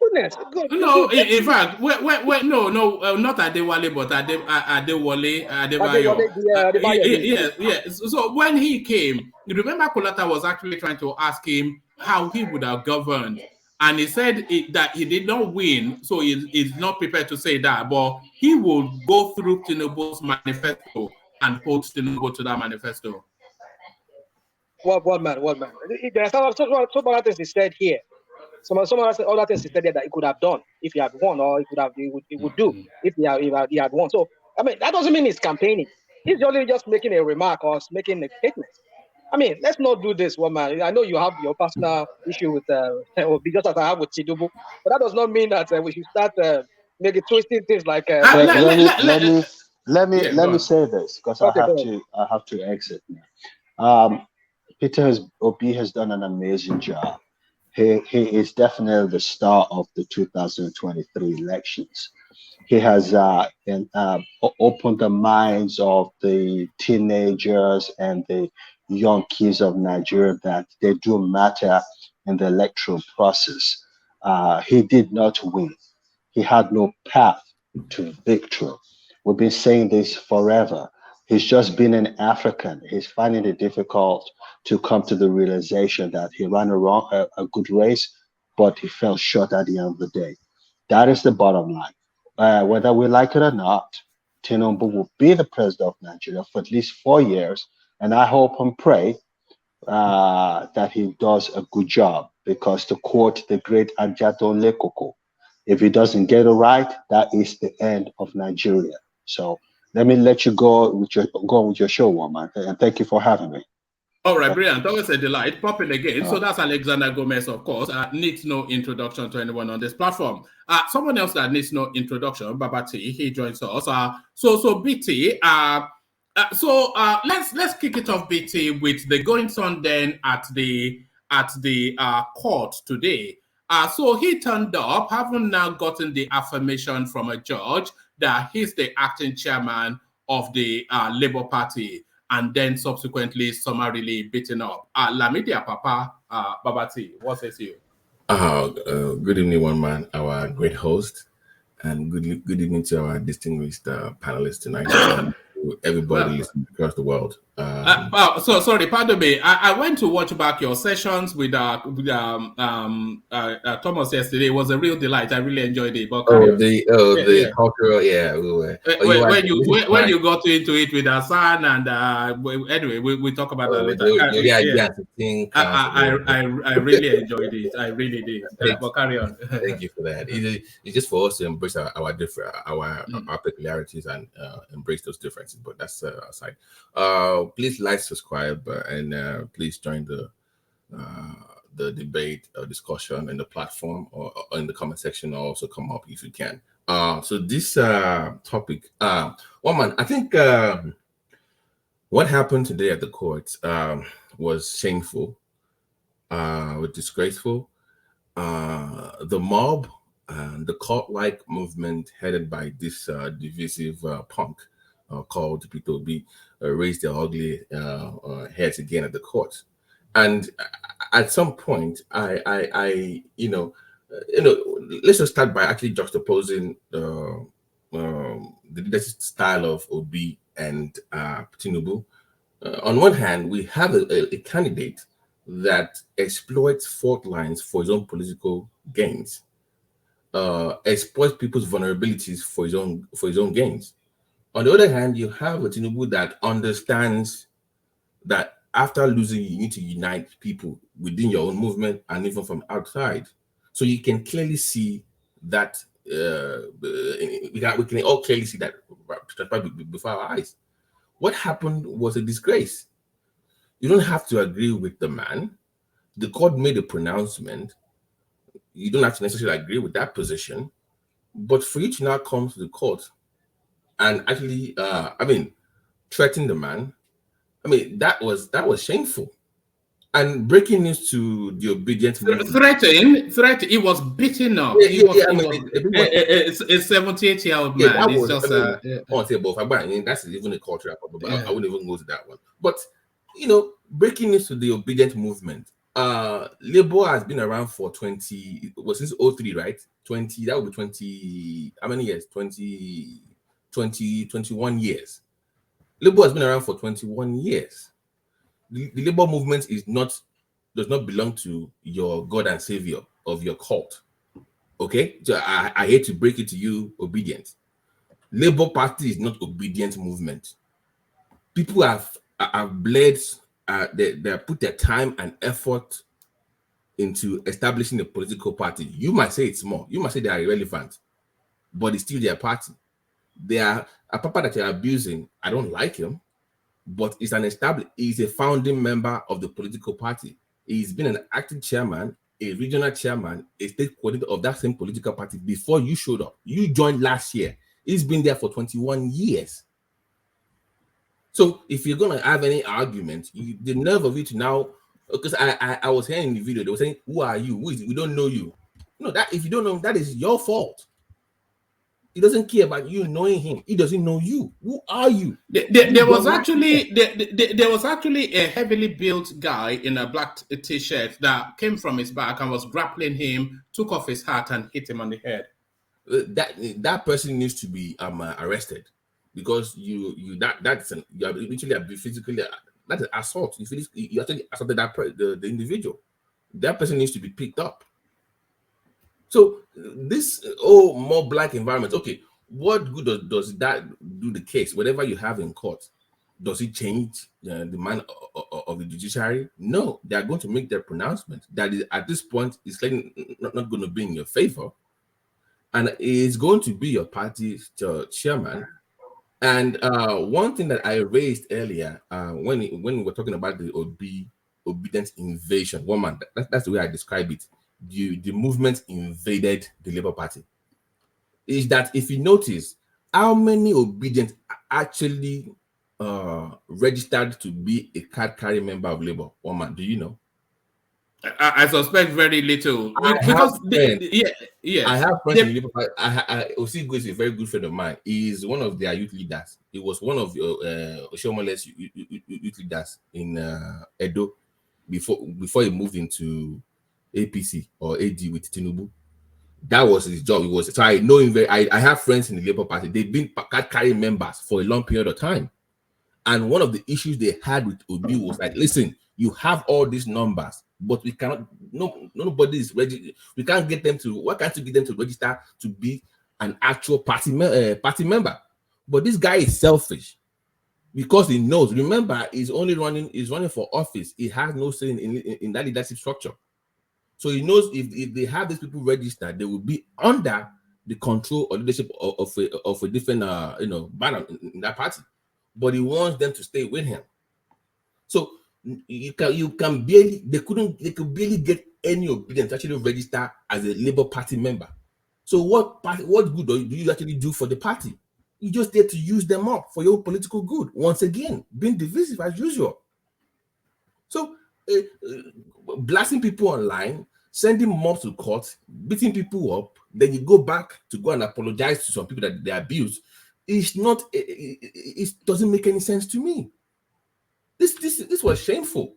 Goodness. No, in fact, wait, no, not Adewale, but Adewale. Yes. So when he came, you remember Kolata was actually trying to ask him how he would have governed. And he said that he did not win, so he's not prepared to say that, but he will go through Tinubu's manifesto and hold Tinubu to that manifesto. What man? There are some other things he said here. Some other things he said there that he could have done if he had won, or he would do if he had won. So I mean, that doesn't mean he's campaigning. He's only just making a remark or making a statement. I mean, let's not do this, woman. I know you have your personal issue with just as I have with Chidubu, but that does not mean that we should start making twisting things like. Let me say this, because I have to exit now. Obi has done an amazing job. He is definitely the star of the 2023 elections. He has opened the minds of the teenagers and the young kids of Nigeria that they do matter in the electoral process. He did not win. He had no path to victory. We've been saying this forever. He's just been an African. He's finding it difficult to come to the realization that he ran a good race, but he fell short at the end of the day. That is the bottom line. Whether we like it or not, Tinubu will be the president of Nigeria for at least 4 years, and I hope and pray that he does a good job, because to quote the great Ajato Lekoko, if he doesn't get it right, that is the end of Nigeria. So let me let you go with your show, woman, and thank you for having me. All right, brilliant. Always a delight. Popping again. So that's Alexander Gomez, of course. Needs no introduction to anyone on this platform. Someone else that needs no introduction, Babati, he joins us. So BT. Let's kick it off, BT, with the goings on then at the court today. So he turned up, having now gotten the affirmation from a judge that he's the acting chairman of the Labour Party, and then subsequently summarily beaten up. Lamidi Apapa, Babati, what says you? Good evening, one man, our great host, and good evening to our distinguished panelists tonight, and to everybody listening across the world. So sorry, pardon me. I went to watch back your sessions with Thomas yesterday. It was a real delight. I really enjoyed it. But the cultural, when you got into it with Hassan, and anyway, we talk about that later. I really enjoyed it. I really did. But carry on. Thank you for that. It's just for us to embrace our peculiarities and embrace those differences. But that's aside. Please like, subscribe, and please join the debate or discussion in the platform or in the comment section, or also come up if you can. So this topic, one man, I think what happened today at the court was shameful, was disgraceful. The mob and the cult-like movement headed by this divisive punk called P2B raised their ugly heads again at the court. And at some point, I let's just start by actually juxtaposing the leadership style of Obi and Tinubu. On one hand, we have a candidate that exploits fault lines for his own political gains, exploits people's vulnerabilities for his own gains. On the other hand, you have a Tinubu that understands that after losing, you need to unite people within your own movement and even from outside. So you can clearly see that, we can all clearly see that before our eyes. What happened was a disgrace. You don't have to agree with the man. The court made a pronouncement. You don't have to necessarily agree with that position. But for you to now come to the court and actually, threaten the man, that was shameful. And breaking news to the Obidients movement. Threaten. He was beaten up. It's a 78-year-old man. That it's was just that's even a cultural problem, but I wouldn't even go to that one. But breaking news to the Obedient movement. Labour has been around for 20. It was since 03, right? 20. That would be 20. How many years? 21 years. Labour has been around for 21 years. The Labour movement does not belong to your God and Savior of your cult. Okay, so I hate to break it to you, Obedient. Labour Party is not Obedient movement. People have bled. They put their time and effort into establishing a political party. You might say it's small. You might say they are irrelevant, but it's still their party. They are Apapa that you're abusing. I don't like him, but he's a founding member of the political party. He's been an acting chairman, a regional chairman, a state coordinator of that same political party before you showed up. You joined last year. He's been there for 21 years. So if you're going to have any argument, the nerve of it now, because I was hearing in the video, they were saying, who are you? We don't know you. No, that if you don't know him, that is your fault. He doesn't care about you knowing him. He doesn't know you. Who are you? There was actually a heavily built guy in a black t-shirt that came from his back and was grappling him, took off his hat and hit him on the head. That person needs to be arrested, because you are literally physically, that's an assault. You actually assaulted the individual. That person needs to be picked up. So this more black environment. Okay, what good does that do the case? Whatever you have in court, does it change the mind of the judiciary? No, they are going to make their pronouncement. That is, at this point, it's not going to be in your favor, and it's going to be your party's chairman. And one thing that I raised earlier, when we were talking about the Obedience invasion, woman, that's the way I describe it. The movement invaded the Labour Party. Is that if you notice how many Obedients actually registered to be a card-carrying member of Labour? Woman, do you know? I suspect very little. I have friends in Labour Party. Osigwe is a very good friend of mine. He is one of their youth leaders. He was one of Oshomole's youth leaders in Edo before he moved into APC or AD with Tinubu. That was his job. So I know him I have friends in the Labour Party. They've been card-carrying members for a long period of time. And one of the issues they had with Obi was like, listen, you have all these numbers, but we cannot, nobody is ready. We can't get them to, why can't you get them to register to be an actual party member? But this guy is selfish because he knows, remember, he's running for office. He has no say in that leadership structure. So he knows if they have these people registered, they will be under the control or leadership of a different banner in that party. But he wants them to stay with him. So they could barely get any Obedience to actually register as a Labour Party member. So what good do you actually do for the party? You just there to use them up for your political good. Once again, being divisive as usual. So blasting people online, sending mobs to court, beating people up, then you go back to go and apologize to some people that they abuse. It doesn't make any sense to me. This was shameful.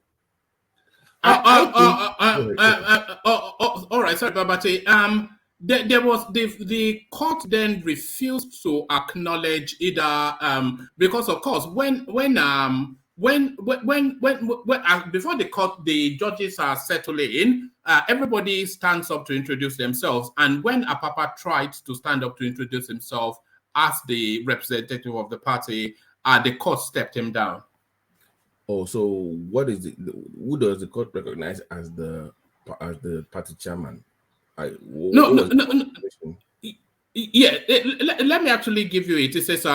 All right, sorry, Babate. There was the court then refused to acknowledge either because of course when before the court the judges are settling, everybody stands up to introduce themselves, and when Apapa tried to stand up to introduce himself as the representative of the party, the court stepped him down. Oh, so what is it? Who does the court recognize as the party chairman? No. Yeah, let me actually give you it. It says,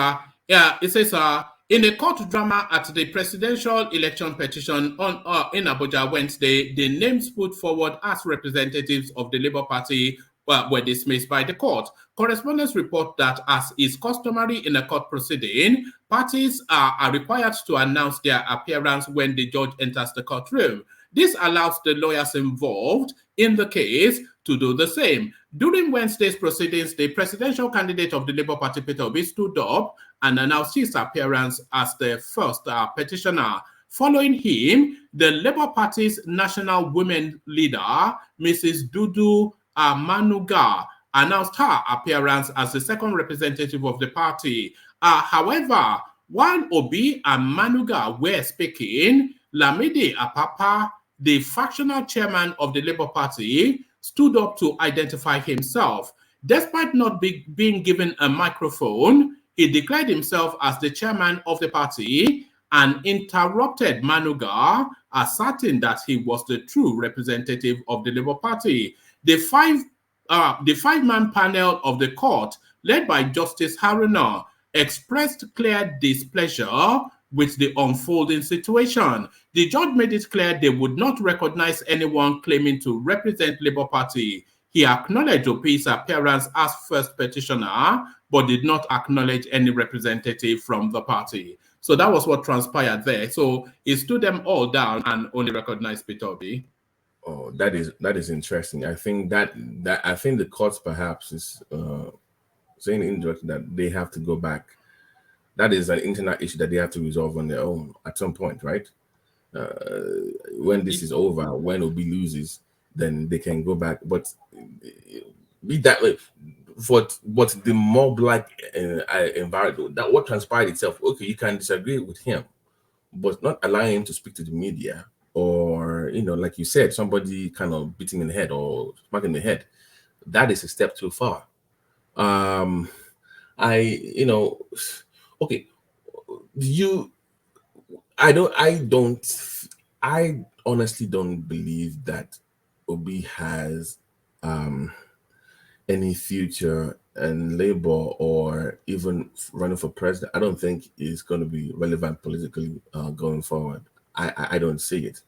in a court drama at the presidential election petition in Abuja Wednesday, the names put forward as representatives of the Labour Party were dismissed by the court. Correspondents report that, as is customary in a court proceeding, parties are required to announce their appearance when the judge enters the courtroom. This allows the lawyers involved in the case to do the same. During Wednesday's proceedings, the presidential candidate of the Labour Party, Peter Obi, stood up and announced his appearance as the first petitioner. Following him, the Labour Party's national women leader, Mrs. Dudu Manuga, announced her appearance as the second representative of the party. However, while Obi and Manuga were speaking, Lamidi Apapa, the factional chairman of the Labour Party, stood up to identify himself. Despite not being given a microphone, he declared himself as the chairman of the party and interrupted Manuga, asserting that he was the true representative of the Labour Party. The five-man panel of the court, led by Justice Haruna, expressed clear displeasure with the unfolding situation. The judge made it clear they would not recognize anyone claiming to represent Labour Party. He acknowledged Opi's appearance as first petitioner, but did not acknowledge any representative from the party. So that was what transpired there. So he stood them all down and only recognized Peter Obi. Oh, that is interesting. I think that I think the courts perhaps is saying indirectly that they have to go back. That is an internal issue that they have to resolve on their own at some point, right? When this is over, when Obi loses, then they can go back. But be that way, what the mob-like environment, that what transpired itself. Okay, you can disagree with him, but not allowing him to speak to the media, or like you said, somebody kind of beating in the head or smacking the head. That is a step too far. Okay, I honestly don't believe that Obi has any future in Labour or even running for president. I don't think it's going to be relevant politically going forward. I don't see it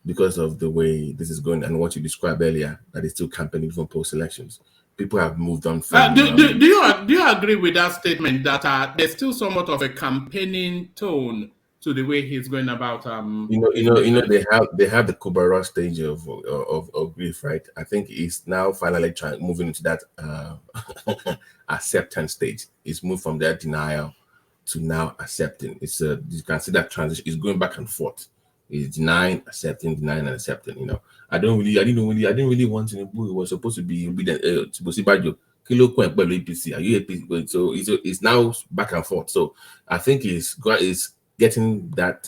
because of the way this is going and what you described earlier, that is still campaigning for post-elections. People have moved on from... do you agree with that statement that there's still somewhat of a campaigning tone to the way he's going about? They have the Kubara stage of grief, right? I think he's now finally moving into that acceptance stage. He's moved from that denial to now accepting. You can see that transition. It's going back and forth. He's denying, accepting, denying, and accepting. I didn't really want to. It was supposed to be Obidient. Supposed to be Kilo APC. Are you APC? So it's now back and forth. So I think he's getting that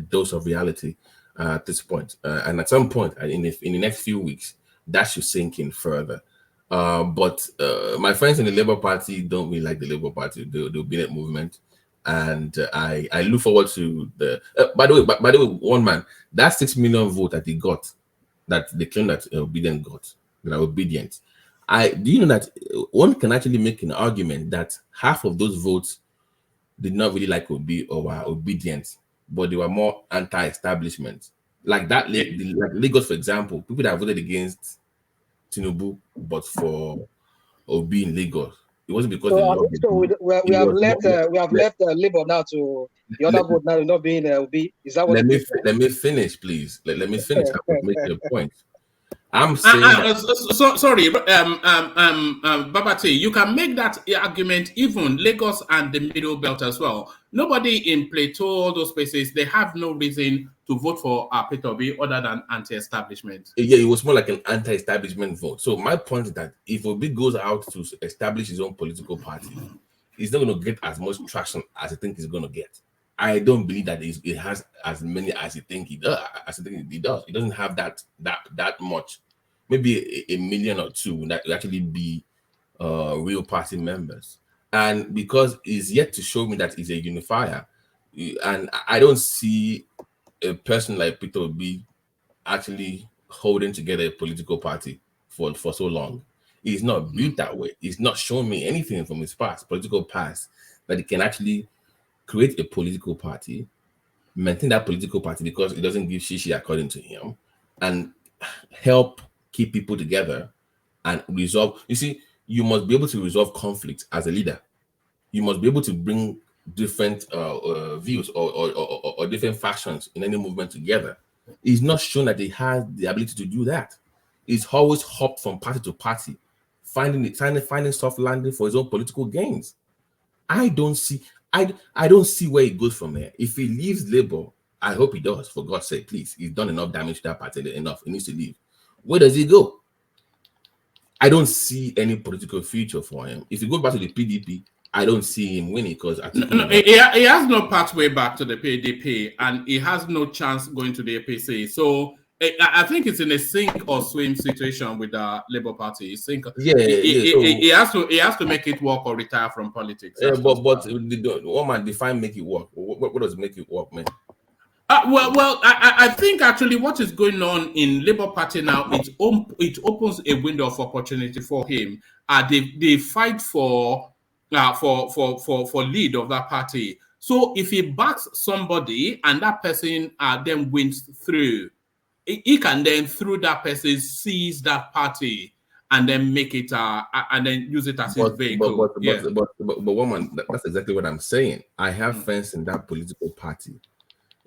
dose of reality at this point. And at some point in the next few weeks, that should sink in further. But my friends in the Labour Party don't really like the Labour Party, the Obidients movement. And I look forward to the. By the way, one man, that 6 million vote that he got, that they claim that Obidients got, that are Obidients. Do you know that one can actually make an argument that half of those votes did not really like Obi or were Obidients, but they were more anti-establishment. Like that, like Lagos, for example, people that voted against Tinubu, but for Obi in Lagos. It wasn't because we have left Labour now to the other vote now not being Obi. Is that what? Let me finish, please. Let me finish. I will make a point. I'm saying sorry, Babati, you can make that argument even Lagos and the Middle Belt as well. Nobody in Plateau, all those places, they have no reason to vote for Peter Obi other than anti-establishment. Yeah, it was more like an anti-establishment vote. So my point is that if Obi goes out to establish his own political party, he's not going to get as much traction as I think he's going to get. I don't believe that it has as many as you think it does. It doesn't have that much. Maybe a million or two that will actually be real party members. And because he's yet to show me that he's a unifier, and I don't see a person like Peter Obi actually holding together a political party for so long. He's not built that way. He's not shown me anything from his political past, that he can actually create a political party, maintain that political party because it doesn't give shishi according to him, and help keep people together and resolve. You see, you must be able to resolve conflict as a leader. You must be able to bring different views or different factions in any movement together. He's not shown that he has the ability to do that. He's always hopped from party to party, finding soft landing for his own political gains. I don't see where he goes from here. If he leaves Labour, I hope he does, for God's sake, please. He's done enough damage to that party, enough. He needs to leave. Where does he go? I don't see any political future for him. If he goes back to the PDP, I don't see him winning because he has no pathway back to the PDP and he has no chance going to the APC. So I think it's in a sink or swim situation with the Labour Party. He has to make it work or retire from politics. But one man define make it work. What does make it work, man? I think actually what is going on in Labour Party now, it opens a window of opportunity for him. They fight for lead of that party. So if he backs somebody and that person then wins through, he can then through that person seize that party and then make it and then use it as his vehicle. But woman, that's exactly what I'm saying. I have friends in that political party.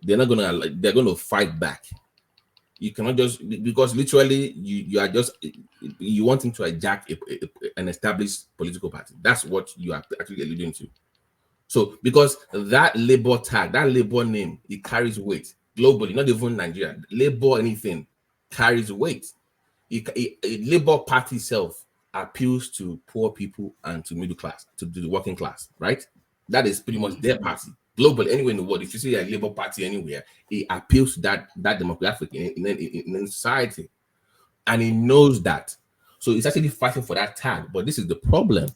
They're gonna fight back. You cannot just, because literally you want him to hijack an established political party. That's what you are actually alluding to. So because that Labour tag, that Labour name, it carries weight globally, not even Nigeria. Labour anything carries weight. Labour Party itself appeals to poor people and to middle class, to the working class, right? That is pretty much their party. Globally, anywhere in the world, if you see a Labour Party anywhere, it appeals to that demographic in society, and he knows that. So he's actually fighting for that tag. But this is the problem: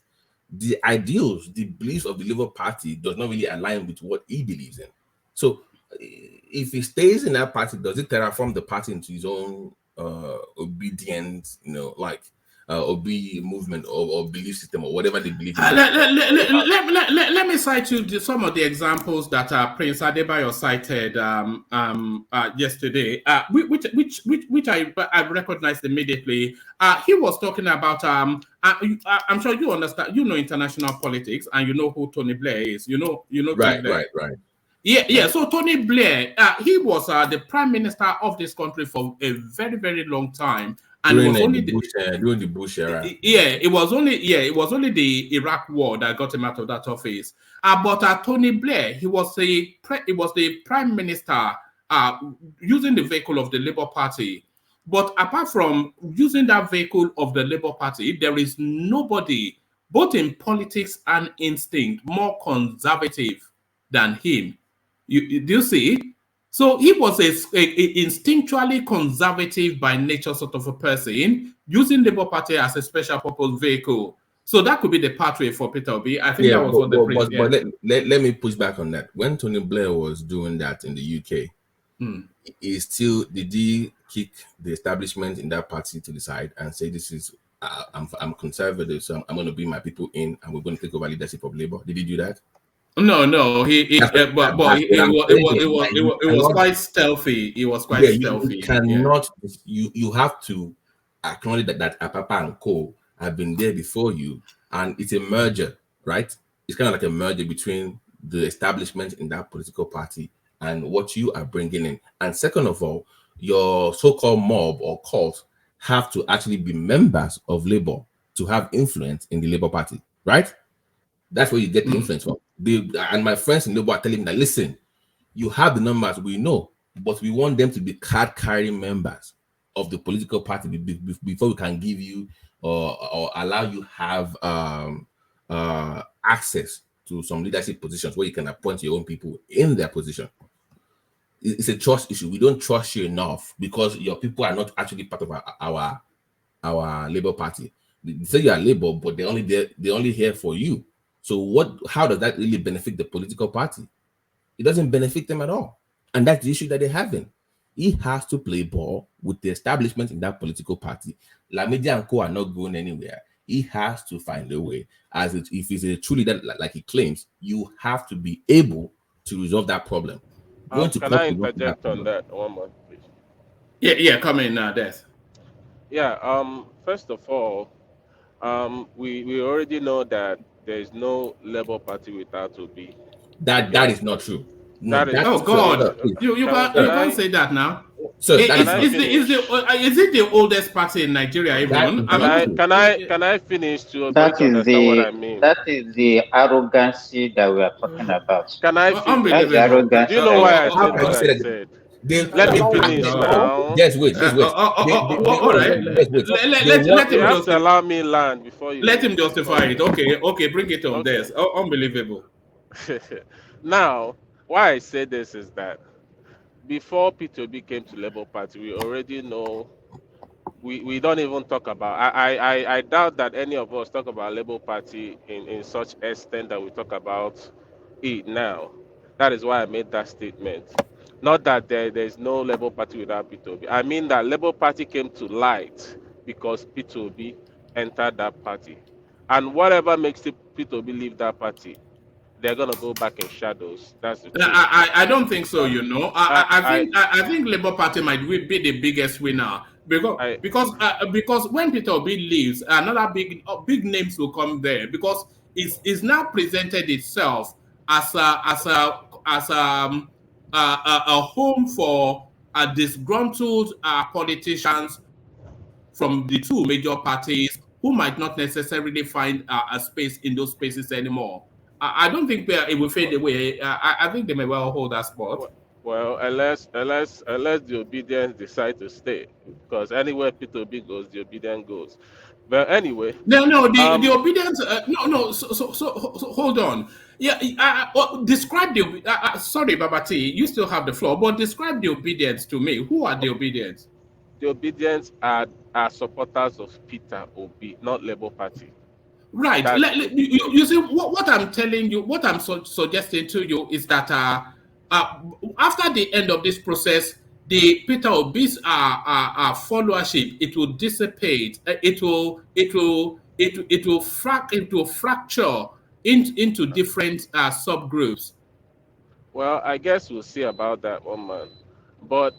the ideals, the beliefs of the Labour Party does not really align with what he believes in. So if he stays in that party, does it terraform the party into his own obedience? Obi movement or belief system or whatever they believe in. Let me cite you some of the examples that Prince Adebayo cited yesterday, which I recognized immediately. He was talking about I'm sure you understand, you know, international politics, and you know who Tony Blair is. You know Right. Yeah. So Tony Blair, he was the prime minister of this country for a very, very long time. And during it was only during the Bush era. It was only the Iraq war that got him out of that office. But Tony Blair, he was the prime minister using the vehicle of the Labour Party. But apart from using that vehicle of the Labour Party, there is nobody, both in politics and instinct, more conservative than him. Do you see? So he was a instinctually conservative by nature sort of a person, using Labour Party as a special purpose vehicle. So that could be the pathway for Peter Obi. I think that was what the president. But let me push back on that. When Tony Blair was doing that in the UK, did he kick the establishment in that party to the side and say, "This is I'm conservative, so I'm going to bring my people in, and we're going to take over leadership of Labour"? Did he do that? No. It was quite stealthy. It was quite stealthy. You cannot. You have to acknowledge that Apapa and Co have been there before you, and it's a merger, right? It's kind of like a merger between the establishment in that political party and what you are bringing in. And second of all, your so-called mob or cult have to actually be members of Labour to have influence in the Labour Party, right? That's where you get the influence from. And my friends in Labour are telling me that, listen, you have the numbers, we know, but we want them to be card-carrying members of the political party before we can give you or allow you have access to some leadership positions where you can appoint your own people in their position. It's a trust issue. We don't trust you enough because your people are not actually part of our Labour Party. They say you are Labour, but they're only here for you. So how does that really benefit the political party? It doesn't benefit them at all. And that's the issue that they're having. He has to play ball with the establishment in that political party. Lamidi and Co are not going anywhere. He has to find a way. If he's a true leader like he claims, you have to be able to resolve that problem. Can I interject on that one more, please? Yeah, come in now, Des. Yeah, first of all, we already know that there is no Labour Party without Obi. That is not true. God, you can't say that now. So that Is, is not is it the oldest party in Nigeria even? Can I finish to understand what I mean? That is the arrogancy that we are talking about. Can I finish? That's the Unbelievable. Do you know arrogancy why I that we are how said talking can you what about. say I that said? they Let me they finish now. just wait, Let You him have to justify. allow me land before Let you him justify it. Okay, bring it on. Okay. This unbelievable. Now, why I say this is that before P2B came to Labour Party, we already know. We don't even talk about. I doubt that any of us talk about Labour Party in such extent that we talk about it now. That is why I made that statement. Not that there's no Labour Party without P2B. I mean that Labour Party came to light because P2B entered that party, and whatever makes the P2B leave that party, they're gonna go back in shadows. That's the truth. I don't think so. You know, I I think Labour Party might be the biggest winner I because when Peter Obi leaves, another big names will come there because it's now presented itself as a home for disgruntled politicians from the two major parties who might not necessarily find a space in those spaces anymore. I don't think it will fade away. I think they may well hold that spot. well, unless the obedience decide to stay, because anywhere P2B goes, the obedience goes. But anyway, No, the obedience. No. So hold on. Yeah, describe the. Sorry, Babati, you still have the floor, but describe the obedience to me. Who are the obedience? the obedience are supporters of Peter Obi, not Labour Party. Right. That's You see, what I'm telling you, what I'm suggesting to you is that after the end of this process, the Peter Obi's followership, it will dissipate. It will fracture into different subgroups. well, I guess we'll see about that one, man. But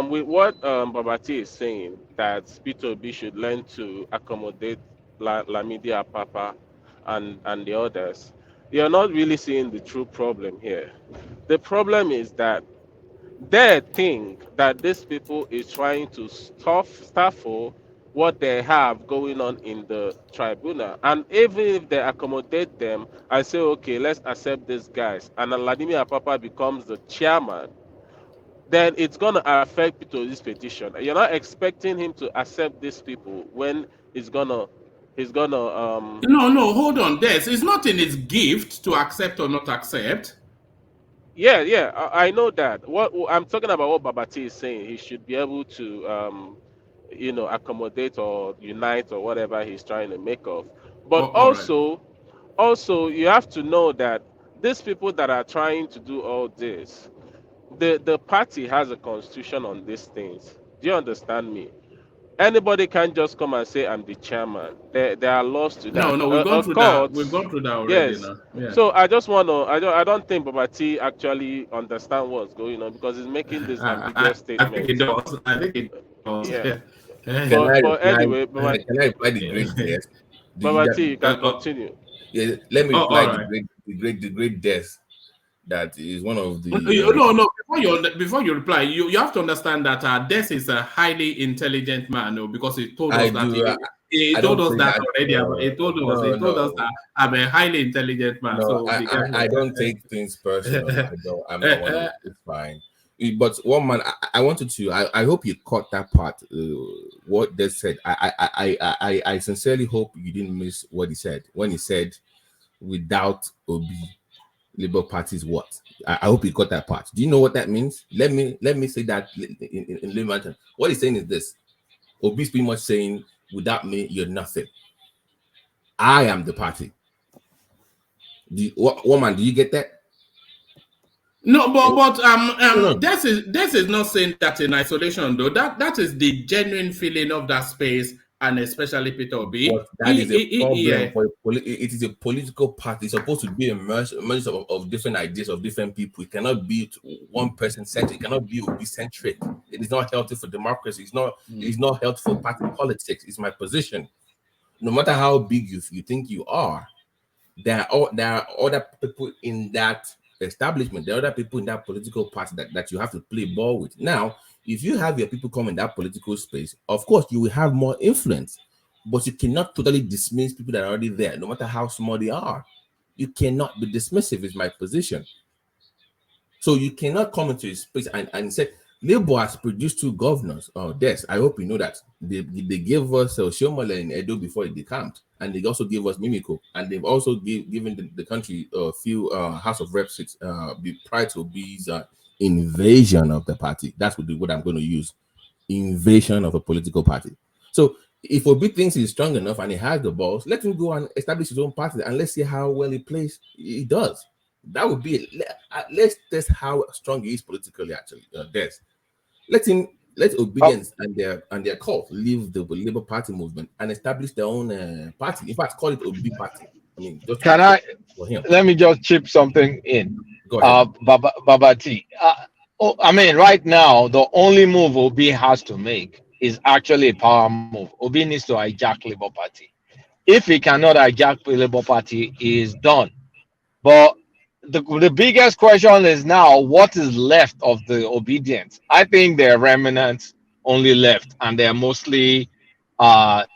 with what Babati is saying, that P2B should learn to accommodate Lamidi Apapa and the others, you're not really seeing the true problem here. The problem is that they think that these people is trying to stifle what they have going on in the tribunal. And even if they accommodate them and say, okay, let's accept these guys, and Vladimir Apapa becomes the chairman, then it's going to affect people this petition. You're not expecting him to accept these people when he's gonna No, hold on. It's not in his gift to accept or not accept. Yeah, I know that. What I'm talking about, what Babati is saying, he should be able to, accommodate or unite or whatever he's trying to make of. But All right. also, you have to know that these people that are trying to do all this, the party has a constitution on these things. Do you understand me? Anybody can just come and say I'm the chairman. There are laws to that. No, we've gone A through that. court, We've gone through that already yes. now. Yeah. So I just want to. I don't think Babati actually understand what's going on because he's making this ambiguous I think it statement. does. I think it does. Yeah. Can Anyway, I reply the great death? Babati, you can continue. Yeah, let me reply all right. the great death. That is one of the No. Before you reply, you have to understand that Des is a highly intelligent man, because he told us he told us that already. He told us that I'm a highly intelligent man. No, So I don't take things personal. I don't. I'm not one of it's fine. But one man, I wanted to. I hope you caught that part. What they said. I sincerely hope you didn't miss what he said when he said, "Without Obi, Labour Party is what?" I hope you got that part. Do you know what that means? Let me say that in layman. What he's saying is this: Obi's pretty much saying, "Without me, you're nothing. I am the party." Woman, do you get that? No, but this is not saying that in isolation though. That is the genuine feeling of that space, and especially Peter Obi. But that is a problem for it is a political party. It's supposed to be a merge of different ideas of different people. It cannot be one person centric. It cannot be Obi centric. It is not healthy for democracy. It is not healthy for party politics. It's my position. No matter how big you think you are, there are other people in that establishment. There are other people in that political party that you have to play ball with. Now, if you have your people come in that political space, of course, you will have more influence, but you cannot totally dismiss people that are already there, no matter how small they are. You cannot be dismissive, is my position. So you cannot come into a space and say, Labour has produced 2 governors. Oh, yes, I hope you know that. They gave us Shomole in Edo before it decamped, and they also gave us Mimiko, and they've also given the country a few House of Reps seats prior to Obi's invasion of the party. That's what I'm going to use. Invasion of a political party. So if Obi thinks he's strong enough and he has the balls, let him go and establish his own party, and let's see how well he plays. He does. That would be let's test how strong he is politically. Actually, let Obidients and their cult leave the Labour Party movement and establish their own party. In fact, call it Obi Party. I mean, just for him. Let me just chip something in. Go ahead. Baba T. I mean, right now, the only move Obi has to make is actually a power move. Obi needs to hijack Labour Party. If he cannot hijack the Labour Party, he is done. But the biggest question is now, what is left of the Obidients? I think their remnants only left, and they're mostly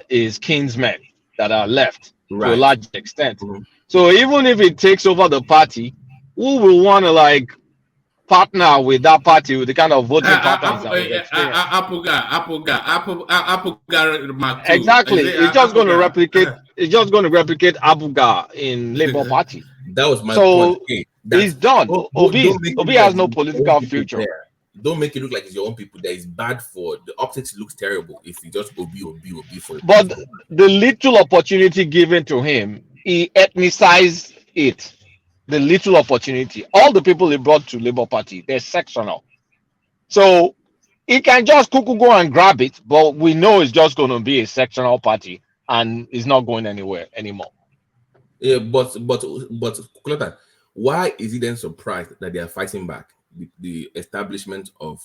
is kinsmen that are left to a large extent. Mm-hmm. So even if it takes over the party, who will want to like partner with that party with the kind of voting patterns that we've experienced? Exactly. It's just going to replicate. It's just going to replicate Abuga in Labour Party. That was my point. Okay, he's done. Obi has no political future. Don't make it look like it's your own people. That is bad for the optics. Looks terrible if you just Obi for it. But the little opportunity given to him, he ethnicized it. The little opportunity. All the people he brought to Labour Party, they're sectional. So he can just go and grab it, but we know it's just going to be a sectional party and it's not going anywhere anymore. Yeah, but Kulota, why is he then surprised that they are fighting back the establishment of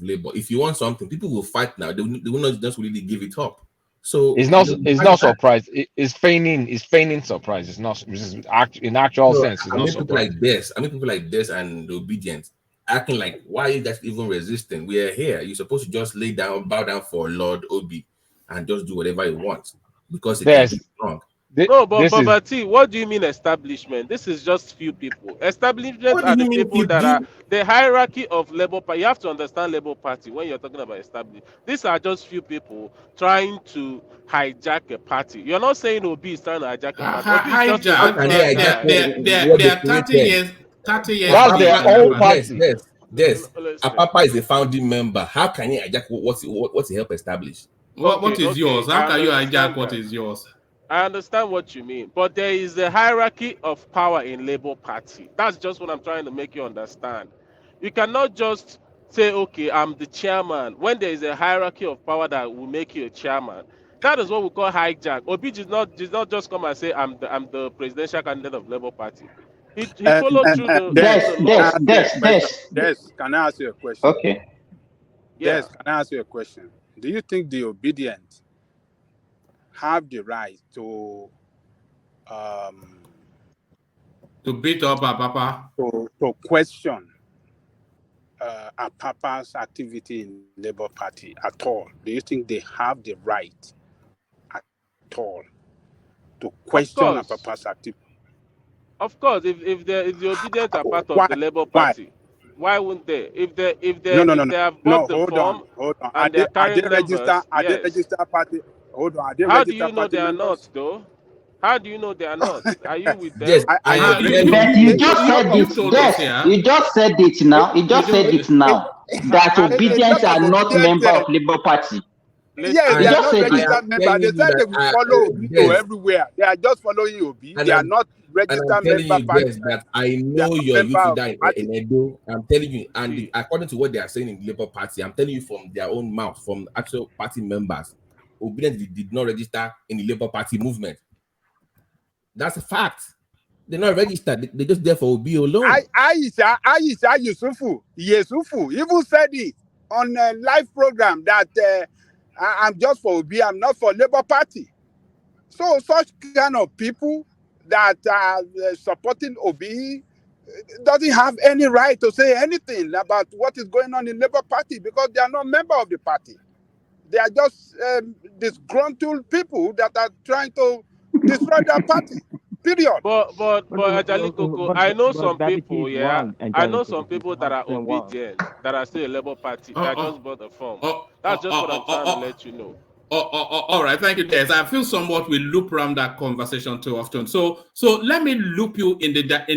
Labour? If you want something, people will fight now. They will not just really give it up. So it's not surprise. It's feigning surprise. It's not in actual sense. It's not surprise. People like this and the Obidients acting like, why are you guys even resisting? We are here. You're supposed to just bow down for Lord Obi and just do whatever you want because it is wrong. No, but T, what do you mean establishment? This is just few people. Establishment are the people that are the hierarchy of Labour Party. You have to understand Labour Party when you're talking about establishment. These are just few people trying to hijack a party. You're not saying Obi is trying to hijack a party. They're 30 years. That's their own party. Yes. Apapa is a founding member. How can he hijack what's he help establish? What is yours? How can you hijack what is yours? I understand what you mean, but there is a hierarchy of power in Labour Party. That's just what I'm trying to make you understand. You cannot just say, okay, I'm the chairman, when there is a hierarchy of power that will make you a chairman. That is what we call hijack. Obi did not just come and say, I'm the presidential candidate of Labour Party. He followed through the... Yes, can I ask you a question? Okay. Yes, can I ask you a question? Do you think the Obidients have the right to beat up Apapa? To question Apapa's activity in Labour Party at all? Do you think they have the right at all to question Apapa's activity? Of course, if the Obidients are part of the Labour Party, why wouldn't they? If they have bought the form, hold on. And they're carrying numbers, they registered party? Hold on. How do you know they are not, though? How do you know they are not? Are you with them? Yes, you just said it. Yes, you just said it now. You just said it now. That Obidients are not member of Labour Party. Yes, they are not registered members. They said they will follow Obi everywhere. They are just following Obi. They are not registered members. That I know your youth in Edo. I'm telling you, and according to what they are saying in the Labour Party, I'm telling you from their own mouth, from actual party members, Obidients did not register in the Labour Party movement. That's a fact. They're not registered. They're just there for Obi alone. Aisha Yusufu even said it on a live program that I'm just for Obi, I'm not for Labour Party. So such kind of people that are supporting Obi doesn't have any right to say anything about what is going on in Labour Party because they are not member of the party. They are just disgruntled people that are trying to destroy their party. Period. But Ajali Koko, I know some people, yeah. I know some people that are obedient, that are still a Labour Party, that just bought a form. That's just what I'm trying to let you know. All right, thank you, Des. I feel somewhat we loop around that conversation too often. So let me loop you in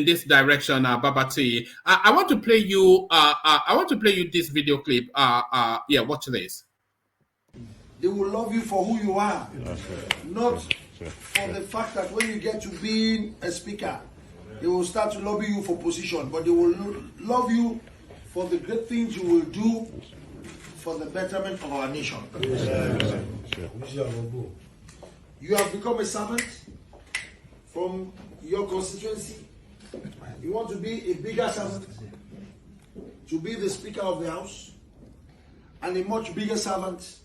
this direction, Babati. I want to play you. I want to play you this video clip. Yeah, watch this. They will love you for who you are, not for the fact that when you get to being a speaker, they will start to lobby you for position, but they will love you for the great things you will do for the betterment of our nation. You have become a servant from your constituency. You want to be a bigger servant, to be the Speaker of the House, and a much bigger servant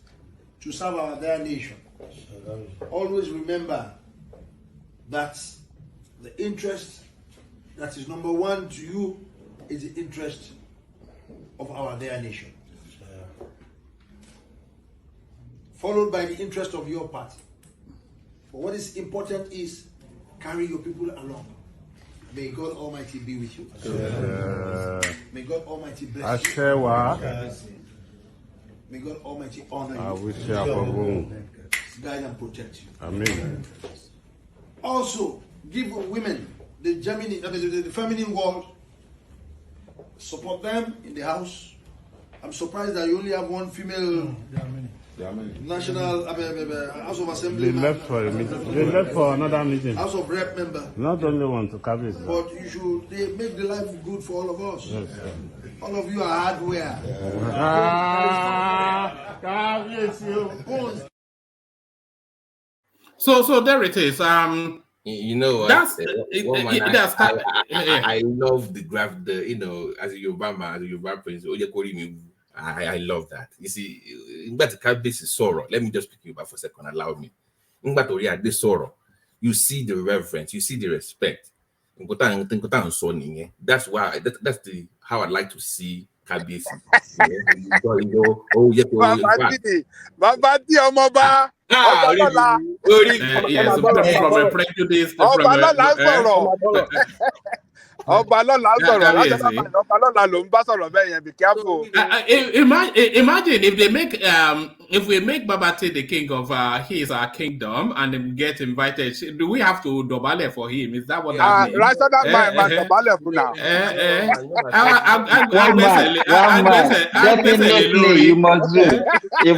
to serve our dear nation. Always remember that the interest that is number one to you is the interest of our dear nation, followed by the interest of your party. But what is important is carry your people along. May God Almighty be with you. May God Almighty bless you. May God Almighty honor you. Guide and protect you. Amen. Also, give women the feminine world. Support them in the house. I'm surprised that you only have one female national House of Assembly. They left for a meeting. They left for another meeting. House of Rep member. Not only one to carry it. But they make the life good for all of us. Yes, all of you are hardware. So there it is. You know what? That's I love the graph. As a Yoruba prince, I love that. You see, but this is sorrow. Let me just pick you back for a second. Allow me. This sorrow. You see the reverence. You see the respect. That's why. That's how I like to see Kabisi. Babati Omoba. Yes, from a prejudice. Be careful. Imagine if we make Babati the king of our kingdom and then get invited, do we have to dobale for him? Is that what that means? Definitely, you must do. You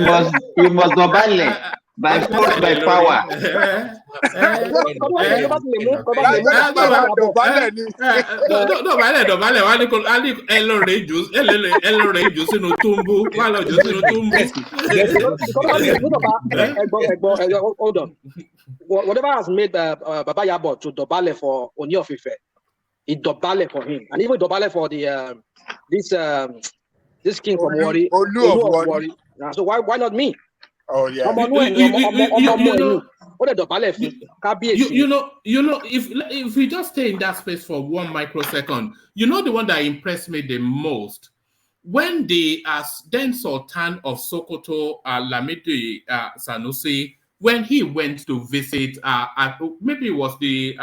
must dobale. By force, by power. Hold on. Whatever has made Baba Yabo to dobale for Oni of Ife, he dobale for him, and even dobale for the this king from Wari. So why not me? Oh yeah. If we just stay in that space for 1 microsecond, the one that impressed me the most when the then Sultan of Sokoto, Lamidi Sanusi, when he went to visit, maybe it was the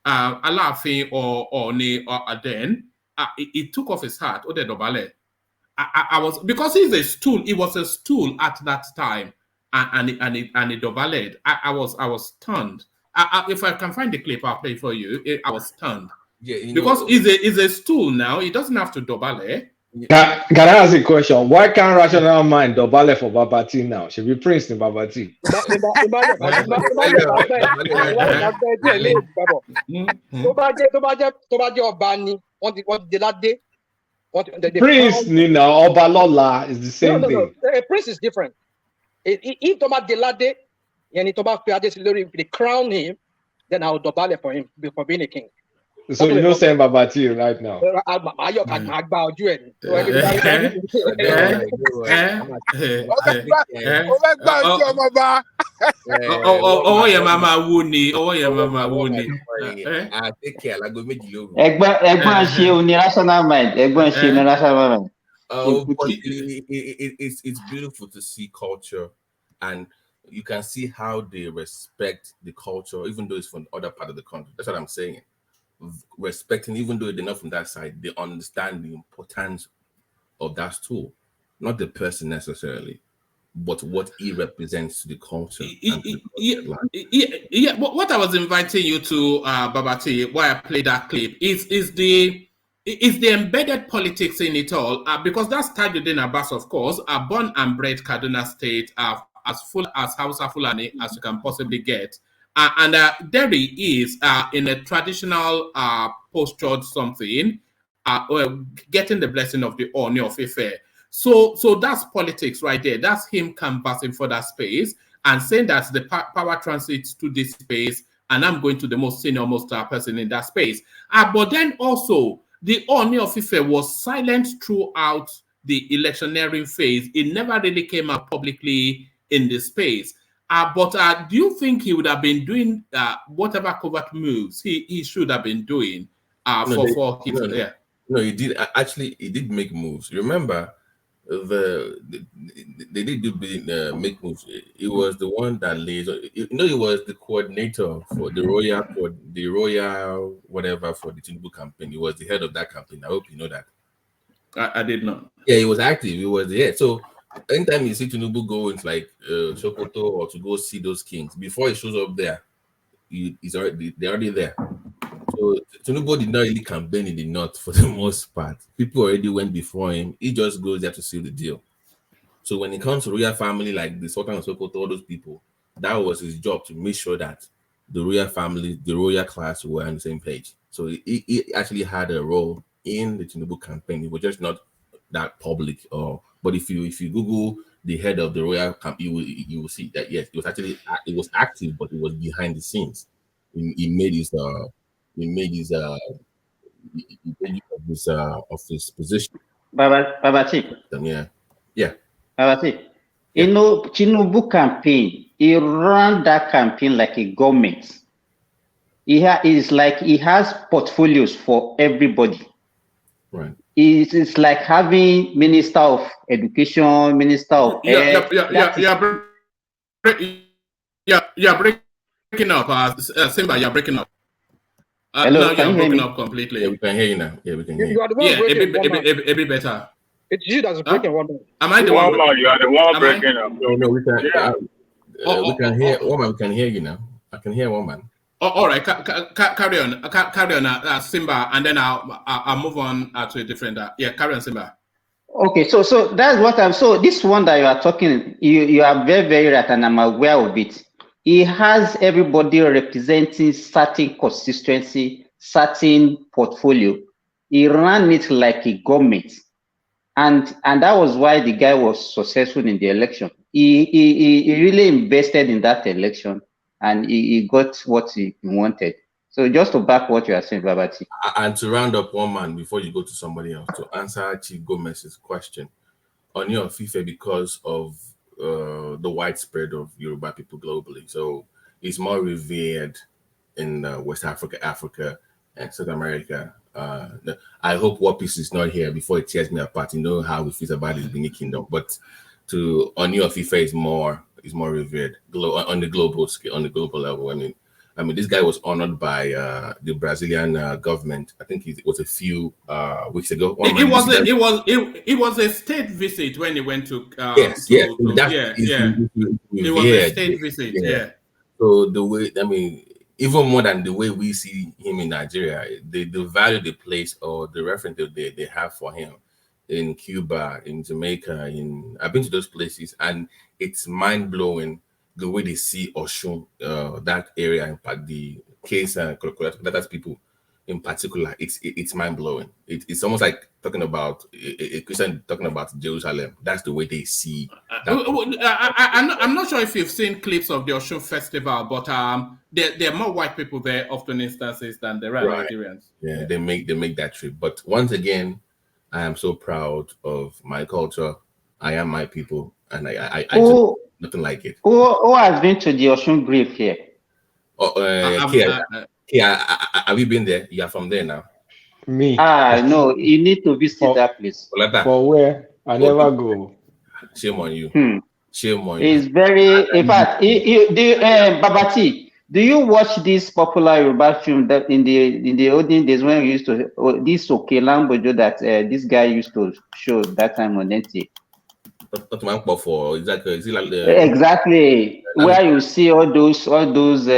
Alafin or Aden, he took off his hat. I was, because he's a stool. He was a stool at that time, and it dobaled. I was stunned. If I can find the clip, I'll play for you. I was stunned. Yeah, because he's a stool now. He doesn't have to dobale. Can I ask a question? Why can't rational mind dobale for Babati now? Should be Prince in Babati. Prince Nina Obalola is the same thing. A prince is different. If Toba Delade and Toba they crown him, then I'll dobale for him for being a king. So you know saying Babati right now. Oh, yeah, Mama Wooni. Oh, yeah, Mama Wooni. I take care. I go make you. Ẹ̀gbọ́n ṣe oní rational mind. Ẹ̀gbọ́n ṣe oní rational mind. But it's beautiful to see culture, and you can see how they respect the culture, even though it's from the other part of the country. That's what I'm saying. Respecting, even though they're not from that side, they understand the importance of that tool, not the person necessarily, but what he represents to the culture. Yeah. What I was inviting you to, Babati, why I played that clip is the embedded politics in it all, because that's Tajuddin Abbas, of course, born and bred Kaduna State, as full as Hausa Fulani as you can possibly get. And there he is in a traditional postured something, getting the blessing of the Oni of Ife. So that's politics right there. That's him canvassing for that space and saying that the power transits to this space, and I'm going to the most senior, most person in that space. But then also, the Oni of Ife was silent throughout the electioneering phase. It never really came out publicly in the space. But do you think he would have been doing whatever covert moves he should have been doing No, he did. Actually, he did make moves. Remember, they did make moves. He was the one that lays. He was the coordinator for the royal whatever for the Tinubu campaign. He was the head of that campaign. I hope you know that. I did not. Yeah, he was active. He was the head. So anytime you see Tinubu go into like Sokoto or to go see those kings, before he shows up there, they're already there. So Tinubu did not really campaign in the north for the most part. People already went before him. He just goes there to seal the deal. So when it comes to royal family, like the Sultan of Sokoto, all those people, that was his job to make sure that the royal family, the royal class were on the same page. So he actually had a role in the Tinubu campaign. It was just not that public. But if you Google the head of the royal camp, you will see that yes, it was active, but it was behind the scenes. He made his of his position. Babati. Yeah. Babati. You know, Tinubu campaign, he ran that campaign like a government. It's like he has portfolios for everybody. Right. It's like having Minister of Education, Minister of Health. You're breaking up. Simba, you're breaking up. Hello, now you're broken up completely. Yeah, we can hear you now. Yeah, we can hear you. You are the one breaking a bit better. It's you that's breaking one man. Am I the one? You are the one breaking up. No, we can. We can hear one man. We can hear you now. I can hear one man. All right, carry on, Simba, and then I'll move on to a different. Carry on, Simba. Okay, so that's what I'm. So this one that you are talking, you are very, very right, and I'm aware of it. He has everybody representing certain consistency, certain portfolio. He ran it like a government, and that was why the guy was successful in the election. He really invested in that election, and he got what he wanted. So just to back what you are saying, Babati. And to round up one man before you go to somebody else, to answer Chief Gomez's question on your FIFA, because of the widespread of Yoruba people globally. So it's more revered in West Africa, and South America. I hope War Peace is not here before it tears me apart. You know how we feel about the Benin Kingdom, but to Oni of Ife is more revered on the global scale, on the global level. I mean, this guy was honored by the Brazilian government. I think it was a few weeks ago. It was a state visit when he went to. It was a state visit. Yeah. So the way, even more than the way we see him in Nigeria, the value they place or the reference they have for him in Cuba, in Jamaica, I've been to those places, and it's mind blowing the way they see Oshun, that area, in fact, the case and that's people. in particular, it's mind blowing. It's almost like talking about a Christian talking about Jerusalem. That's the way they see. I'm not sure if you've seen clips of the Oshun Festival, but there are more white people there often instances than there are Nigerians. Yeah, they make that trip. But once again, I am so proud of my culture. I am my people, and I just nothing like it. Who has been to the Oshun grave here? Have you been there? You are from there now. Me. No, you need to visit that place. For where? I never go. Shame on you. Shame on you. It's very, in fact, Babati, do you watch this popular Yoruba film that in the olden days when we used to this Okelambojo that this guy used to show that time on NTA? Exactly, where you see all those it was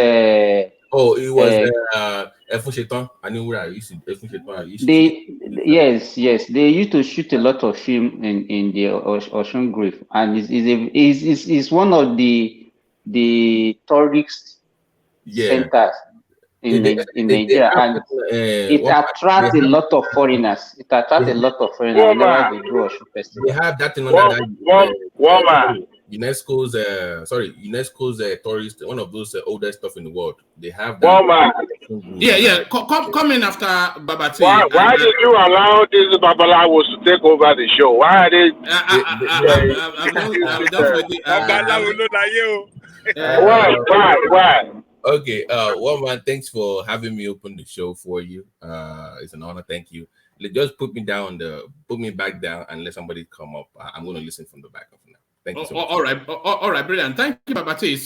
yes, they used to shoot a lot of film in the Ocean Grove, and it's one of the tourist centers in Nigeria, and it attracts a lot of foreigners. It attracts a lot of foreigners whenever they do Ocean Festival. They have that in UNESCO's tourist, one of those oldest stuff in the world. They have that. Come in after Babati. Why did you allow these Babalawos to take over the show? Why are they? Why? Okay, man, thanks for having me open the show for you. It's an honor. Thank you. Just put me back down and let somebody come up. I'm going to listen from the back of now. Thank you so much. All right, brilliant. Thank you, Babati.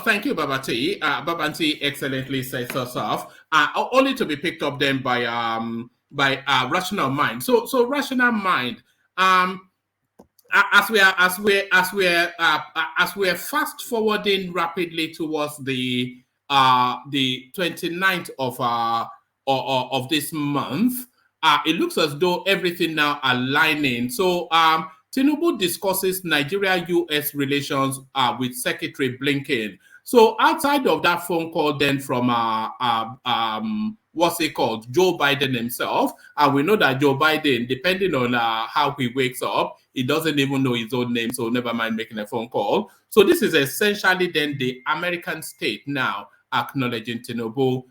Thank you, Babati. Babati excellently sets us off. Only to be picked up then by Rational Mind. So Rational Mind. As we're fast forwarding rapidly towards the 29th of this month, it looks as though everything now aligning. So Tinubu discusses Nigeria-US relations with Secretary Blinken. So outside of that phone call then from what's it called, Joe Biden himself, and we know that Joe Biden, depending on how he wakes up, he doesn't even know his own name, so never mind making a phone call. So this is essentially then the American state now acknowledging Tinubu.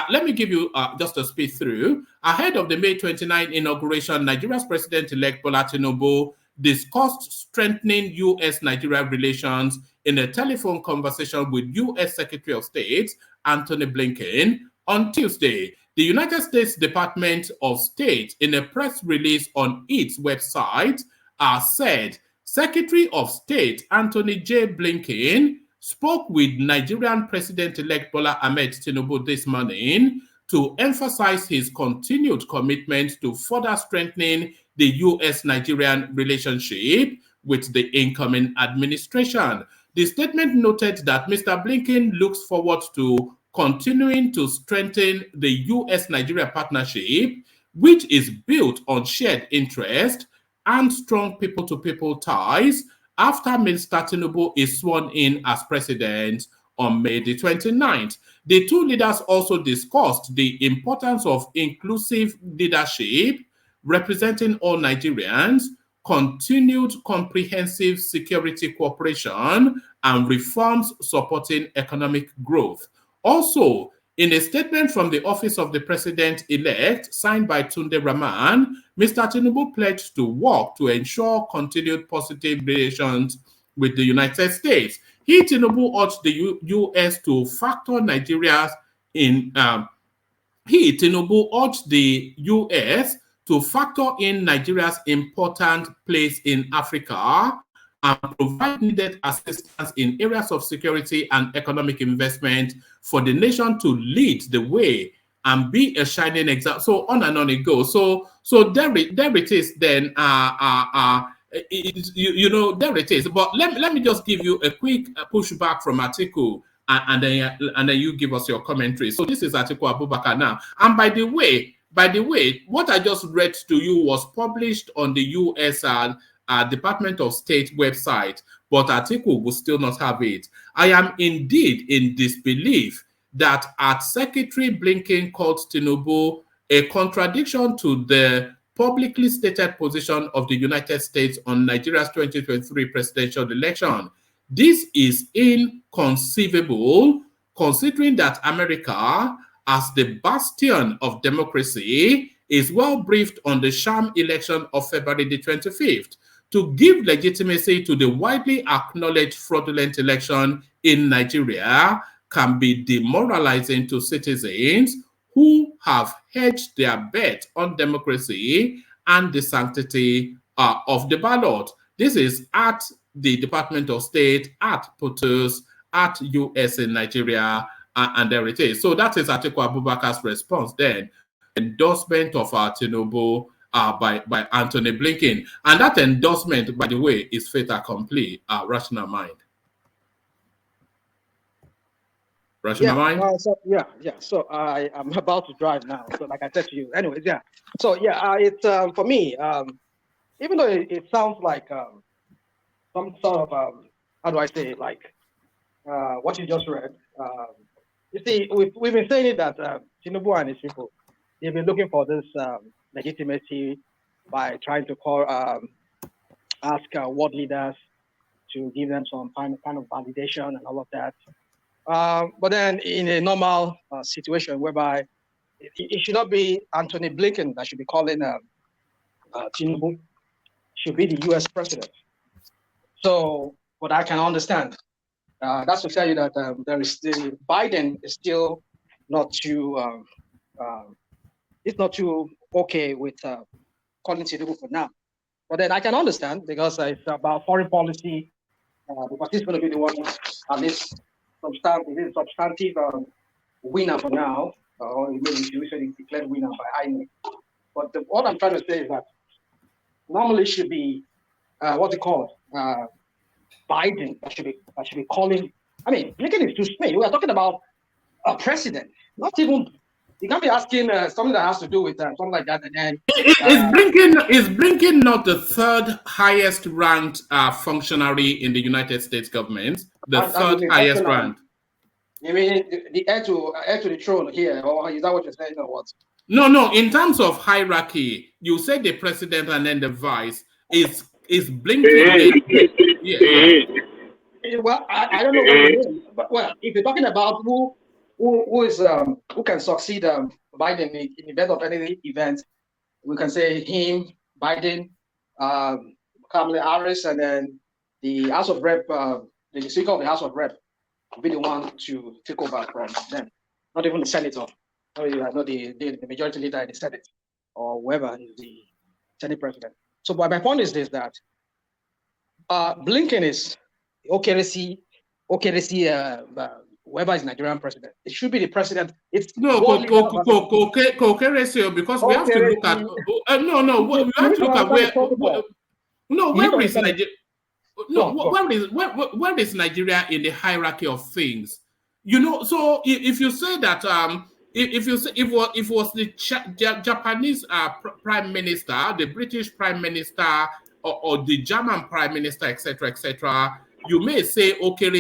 Let me give you just a speed through. Ahead of the May 29 inauguration, Nigeria's President-elect Bola Tinubu discussed strengthening U.S.-Nigeria relations in a telephone conversation with U.S. Secretary of State Antony Blinken on Tuesday. The United States Department of State, in a press release on its website, said Secretary of State Antony J. Blinken spoke with Nigerian President-elect Bola Ahmed Tinubu this morning to emphasize his continued commitment to further strengthening the U.S.-Nigerian relationship with the incoming administration. The statement noted that Mr. Blinken looks forward to continuing to strengthen the U.S.-Nigeria partnership, which is built on shared interest and strong people-to-people ties after Mr. Tinubu is sworn in as president on May the 29th. The two leaders also discussed the importance of inclusive leadership, representing all Nigerians, continued comprehensive security cooperation, and reforms supporting economic growth. Also, in a statement from the office of the president-elect signed by Tunde Rahman, Mr. Tinubu pledged to work to ensure continued positive relations with the United States. Tinubu urged the U.S. to factor Nigeria's Tinubu urged the U.S. to factor in Nigeria's important place in Africa and provide needed assistance in areas of security and economic investment for the nation to lead the way and be a shining example. So on and on it goes. So there it is then. There it is. But let me just give you a quick pushback from Atiku, and then you give us your commentary. So this is Atiku Abubakar now. And by the way, what I just read to you was published on the U.S. Department of State website, but Atiku will still not have it. I am indeed in disbelief that as Secretary Blinken called Tinubu a contradiction to the publicly stated position of the United States on Nigeria's 2023 presidential election. This is inconceivable, considering that America, as the bastion of democracy, is well briefed on the sham election of February the 25th. To give legitimacy to the widely acknowledged fraudulent election in Nigeria can be demoralizing to citizens who have hedged their bet on democracy and the sanctity of the ballot. This is at the Department of State, at POTUS, at US in Nigeria, and there it is. So that is Atiku Abubakar's response then. Endorsement of Tinubu by Anthony Blinken. And that endorsement, by the way, is fait accompli, rational mind. Rational mind? So I am about to drive now. So like I said to you, anyways, yeah. So yeah, it's for me, even though it sounds like some sort of how do I say it, like what you just read. You see, we've been saying it that Tinubu and his people, they've been looking for this legitimacy by trying to call, ask world leaders to give them some kind of validation and all of that. But then in a normal situation whereby it should not be Anthony Blinken that should be calling Tinubu, should be the US president. So, but I can understand. That's to tell you that Biden is still not too, it's not too okay with calling Tinubu for now. But then I can understand because it's about foreign policy, because he's going to be the one, at least substantive winner for now, or maybe you usually declared winner by INEC. But what I'm trying to say is that normally it should be what's it called? Biden that should be calling. I mean, Blinken is too small. We are talking about a president, not even. You can't be asking something that has to do with something like that. And then is Blinken not the third highest ranked functionary in the United States government? The third highest ranked. You mean the heir to the throne here, or is that what you're saying, or what? No. In terms of hierarchy, you said the president and then the vice. Is Blinken? Well, I don't know what it is, but well, if you're talking about who can succeed Biden in the event of any event, we can say him, Biden, Kamala Harris, and then the House of Rep, the Speaker of the House of Rep, will be the one to take over from them. Not even the senator, not the majority leader in the Senate, or whoever is the Senate president. So, but my point is this: that Blinken is OKC, whoever is Nigerian president. It should be the president. It's no ratio, because we have to look at we have to look at where is Nigeria? Where is Nigeria in the hierarchy of things? You know, so if you say that if it was the Japanese prime minister, the British prime minister, or the German prime minister, etc., you may say okay,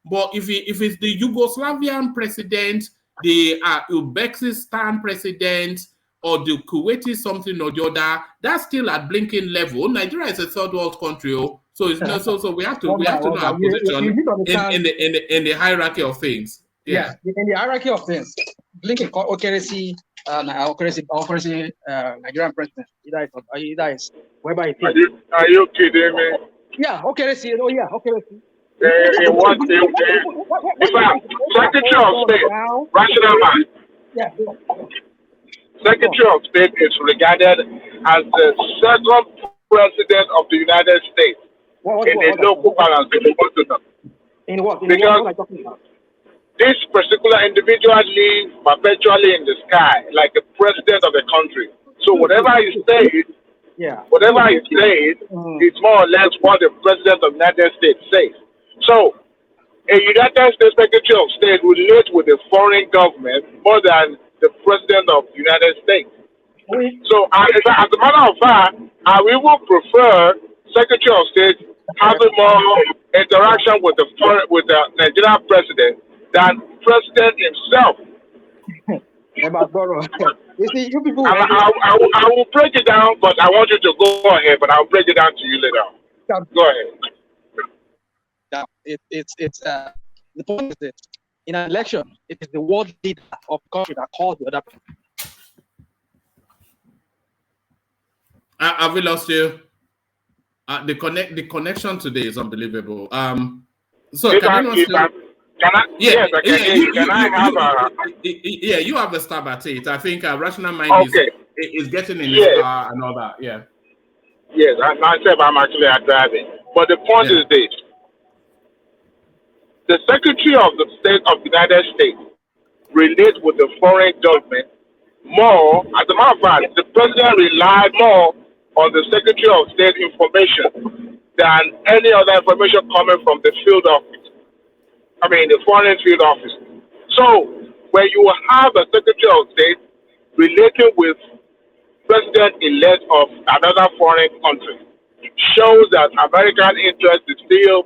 but if it's the Yugoslavian president, the Uzbekistan president, or the Kuwaiti something or the other, that's still at Blinken level. Nigeria is a third world country, so it's not so we have to know our position in the hierarchy of things. Yeah, in the hierarchy of things, Blinken OKC, Nigerian president. Either is whoever it is. Are you kidding me? Yeah, OKC. Oh yeah, OKC. In what in fact, Secretary of State, rational man. Yeah. Secretary of State is regarded as the second president of the United States in a local balance in Washington. In what? Because what am I talking about? This particular individual lives perpetually in the sky, like the president of the country. So whatever he says, it's more or less what the president of the United States says. So a United States Secretary of State will relate with the foreign government more than the president of the United States. So as a matter of fact, I will prefer Secretary of State having more interaction with the Nigerian president than president himself. You see, you people. I will break it down, but I want you to go ahead. But I'll break it down to you later. Go ahead. The point is that in an election, it is the world leader of the country that calls the other. Have we lost you? The connection today is unbelievable. So can I have you have a stab at it. I think rational mind is getting in his car and all that. Yeah. Yes, myself, I'm actually driving. But the point is this. The Secretary of the State of the United States relates with the foreign government more. As a matter of fact, the President relied more on the Secretary of State information than any other information coming from the field office. I mean, the foreign field office. So, when you have a Secretary of State relating with President-elect of another foreign country, shows that American interest is still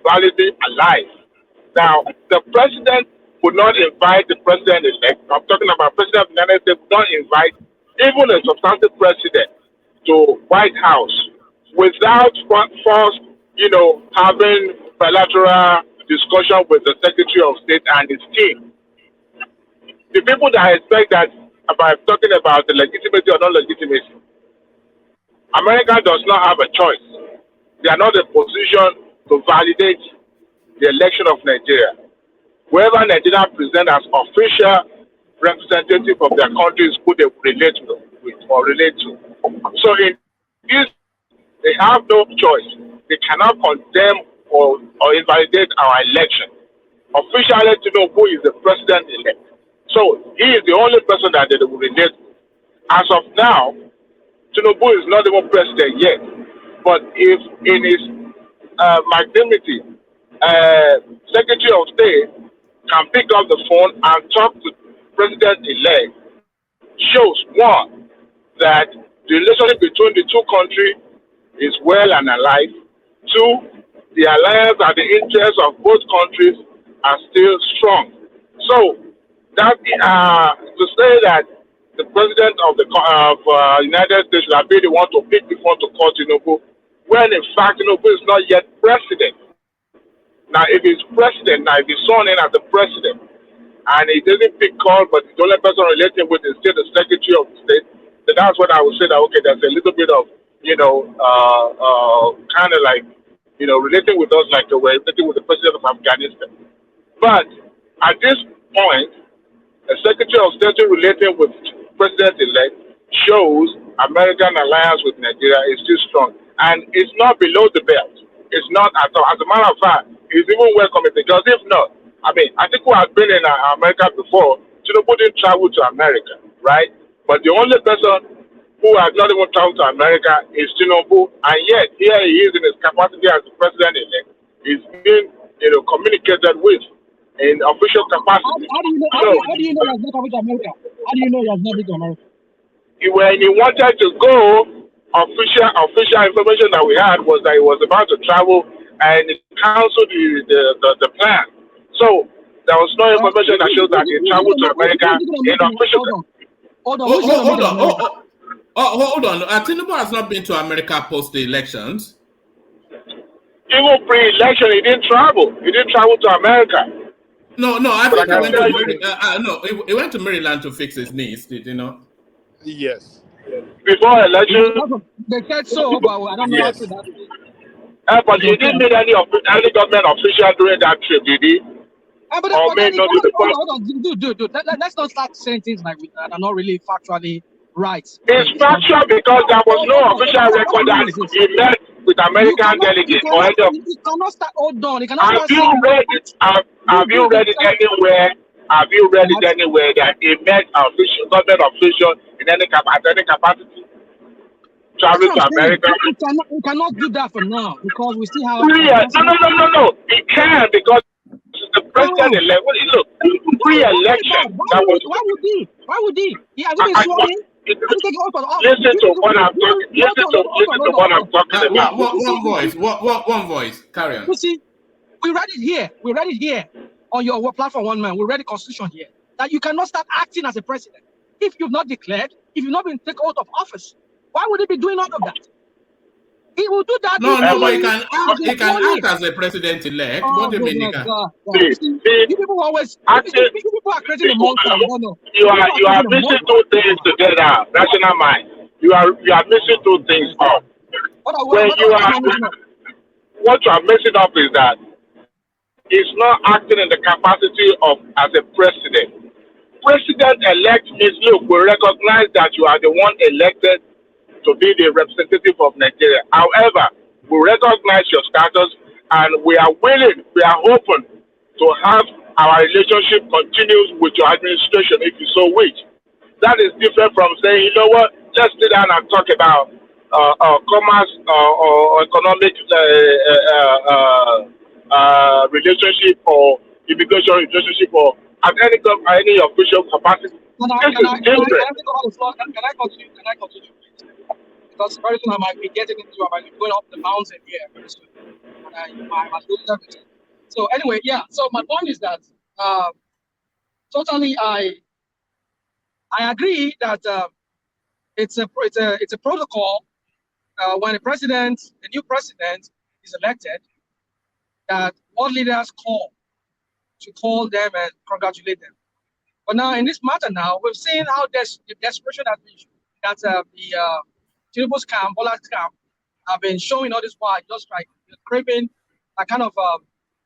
validly alive. Now, the President would not invite the President-elect. I'm talking about President of the United States would not invite even a substantive president to White House without first, having bilateral discussion with the Secretary of State and his team. The people that expect that by talking about the legitimacy or non-legitimacy, America does not have a choice. They are not in a position to validate the election of Nigeria. Whoever Nigeria presents as official representative of their country is who they relate with or relate to. So in this, they have no choice. They cannot condemn or invalidate our election. Officially, to know who is the president-elect. So he is the only person that they will relate to. As of now, Tinubu is not even president yet. But if in his magnanimity, Secretary of State can pick up the phone and talk to President-elect, shows one, that the relationship between the two countries is well and alive. Two, the alliance and the interests of both countries are still strong. So that to say that the president of the United States should be the one to pick the phone to call Tinubu, when in fact Tinubu is not yet president. Now, if he's president, if he's sworn in as the president, and he doesn't pick call, but the only person relating with is still the Secretary of State, then that's when I would say that okay, there's a little bit of kind of like relating with us like we're relating with the president of Afghanistan. But at this point, the Secretary of State relating with President-elect shows American alliance with Nigeria is still strong, and it's not below the belt. It's not at all. As a matter of fact, it's even welcome because if not, I mean, I think who has been in America before, Tinubu didn't travel to America, right? But the only person who has not even traveled to America is Tinubu, and yet here he is in his capacity as the president-elect. He's being, communicated with in official capacity. How do you know he has not come to America? How do you know he has not been to America? When he wanted to go, official information that we had was that he was about to travel and he canceled the plan. So there was no information that shows that he traveled to America in official. Hold on. Tinubu has not been to America post the elections. Even pre-election, he didn't travel. He didn't travel to America. No. I think he went to Maryland. He went to Maryland to fix his knees. Did you know? Yes. Before election. They said so, but I don't know yes. after that. But he didn't meet any government official during that trip, did he? Hold on, dude. Let's not start saying things like that are not really factually right. It's factual because there was no official record that he met with American delegates or any of. You cannot start. Hold on. Have you read it? Have you read it anywhere? Have you read it anywhere that he met official government official in any capacity? Traveling to America. We cannot do that for now because we still have. No. He can because the president-elect. Look, pre-election. Why would he? He has been sworn in. Listen to what I'm talking. Listen to what I'm talking about. One voice. Carry on. You see, we read it here. On your platform, one man. We read the Constitution here. that you cannot start acting as a president if you've not declared, if you've not been taken out of office. Why would he be doing all of that? He will do that. No, but he can act as a president-elect. Oh, What do you mean he can? You people always, you people are creating a monster. You are missing two things together. Rational mind. You are missing two things up. What you are messing up is that he's not acting in the capacity of as a president. President-elect means, look, we recognize that you are the one elected to be the representative of Nigeria. However, we recognize your status and we are willing, we are open to have our relationship continues with your administration if you so wish. That is different from saying, you know what, let's sit down and talk about commerce or economic relationship or immigration relationship or at any official capacity. This is different. Can I continue? Because very soon I might be getting into, I might be going up the mountain here very soon. And I must lose everything. So anyway, yeah. So my point is that totally I agree that it's a protocol when a new president is elected, that world leaders call them and congratulate them. But now in this matter now, we've seen how the desperation that the Tinubu's camp, Bola's camp, have been showing all this while, just like craving a kind of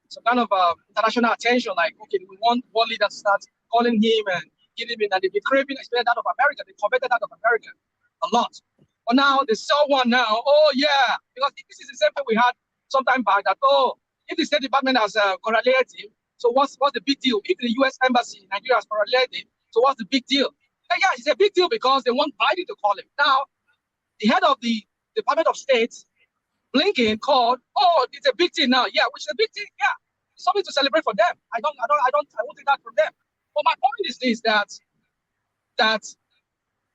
some kind of international attention. Like, okay, we want world leaders to start calling him and giving him, and they've been craving, especially that of America. They coveted that of America a lot. But now they saw one now. Oh yeah, because this is the same thing we had some time back. That if the State Department has correlated, so what's the big deal? If the U.S. Embassy in Nigeria has correlated, so what's the big deal? And yeah, it's a big deal because they want Biden to call him now. The head of the Department of State, Blinken, called. Oh, it's a big deal now. Yeah, which is a big deal. Yeah, it's something to celebrate for them. I won't take that from them. But my point is this: that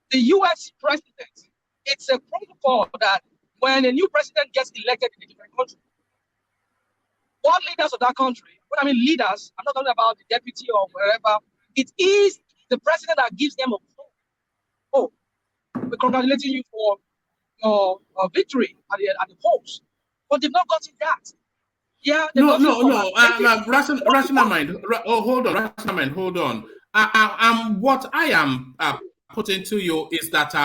the U.S. president, it's a protocol that when a new president gets elected in a different country, what leaders of that country? When I mean leaders, I'm not talking about the deputy or wherever. It is the president that gives them a phone. Oh, we're congratulating you for your victory at the polls, but they've not gotten that. Yeah. No. Rational mind. Hold on, rational mind. Hold on. What I am putting to you is that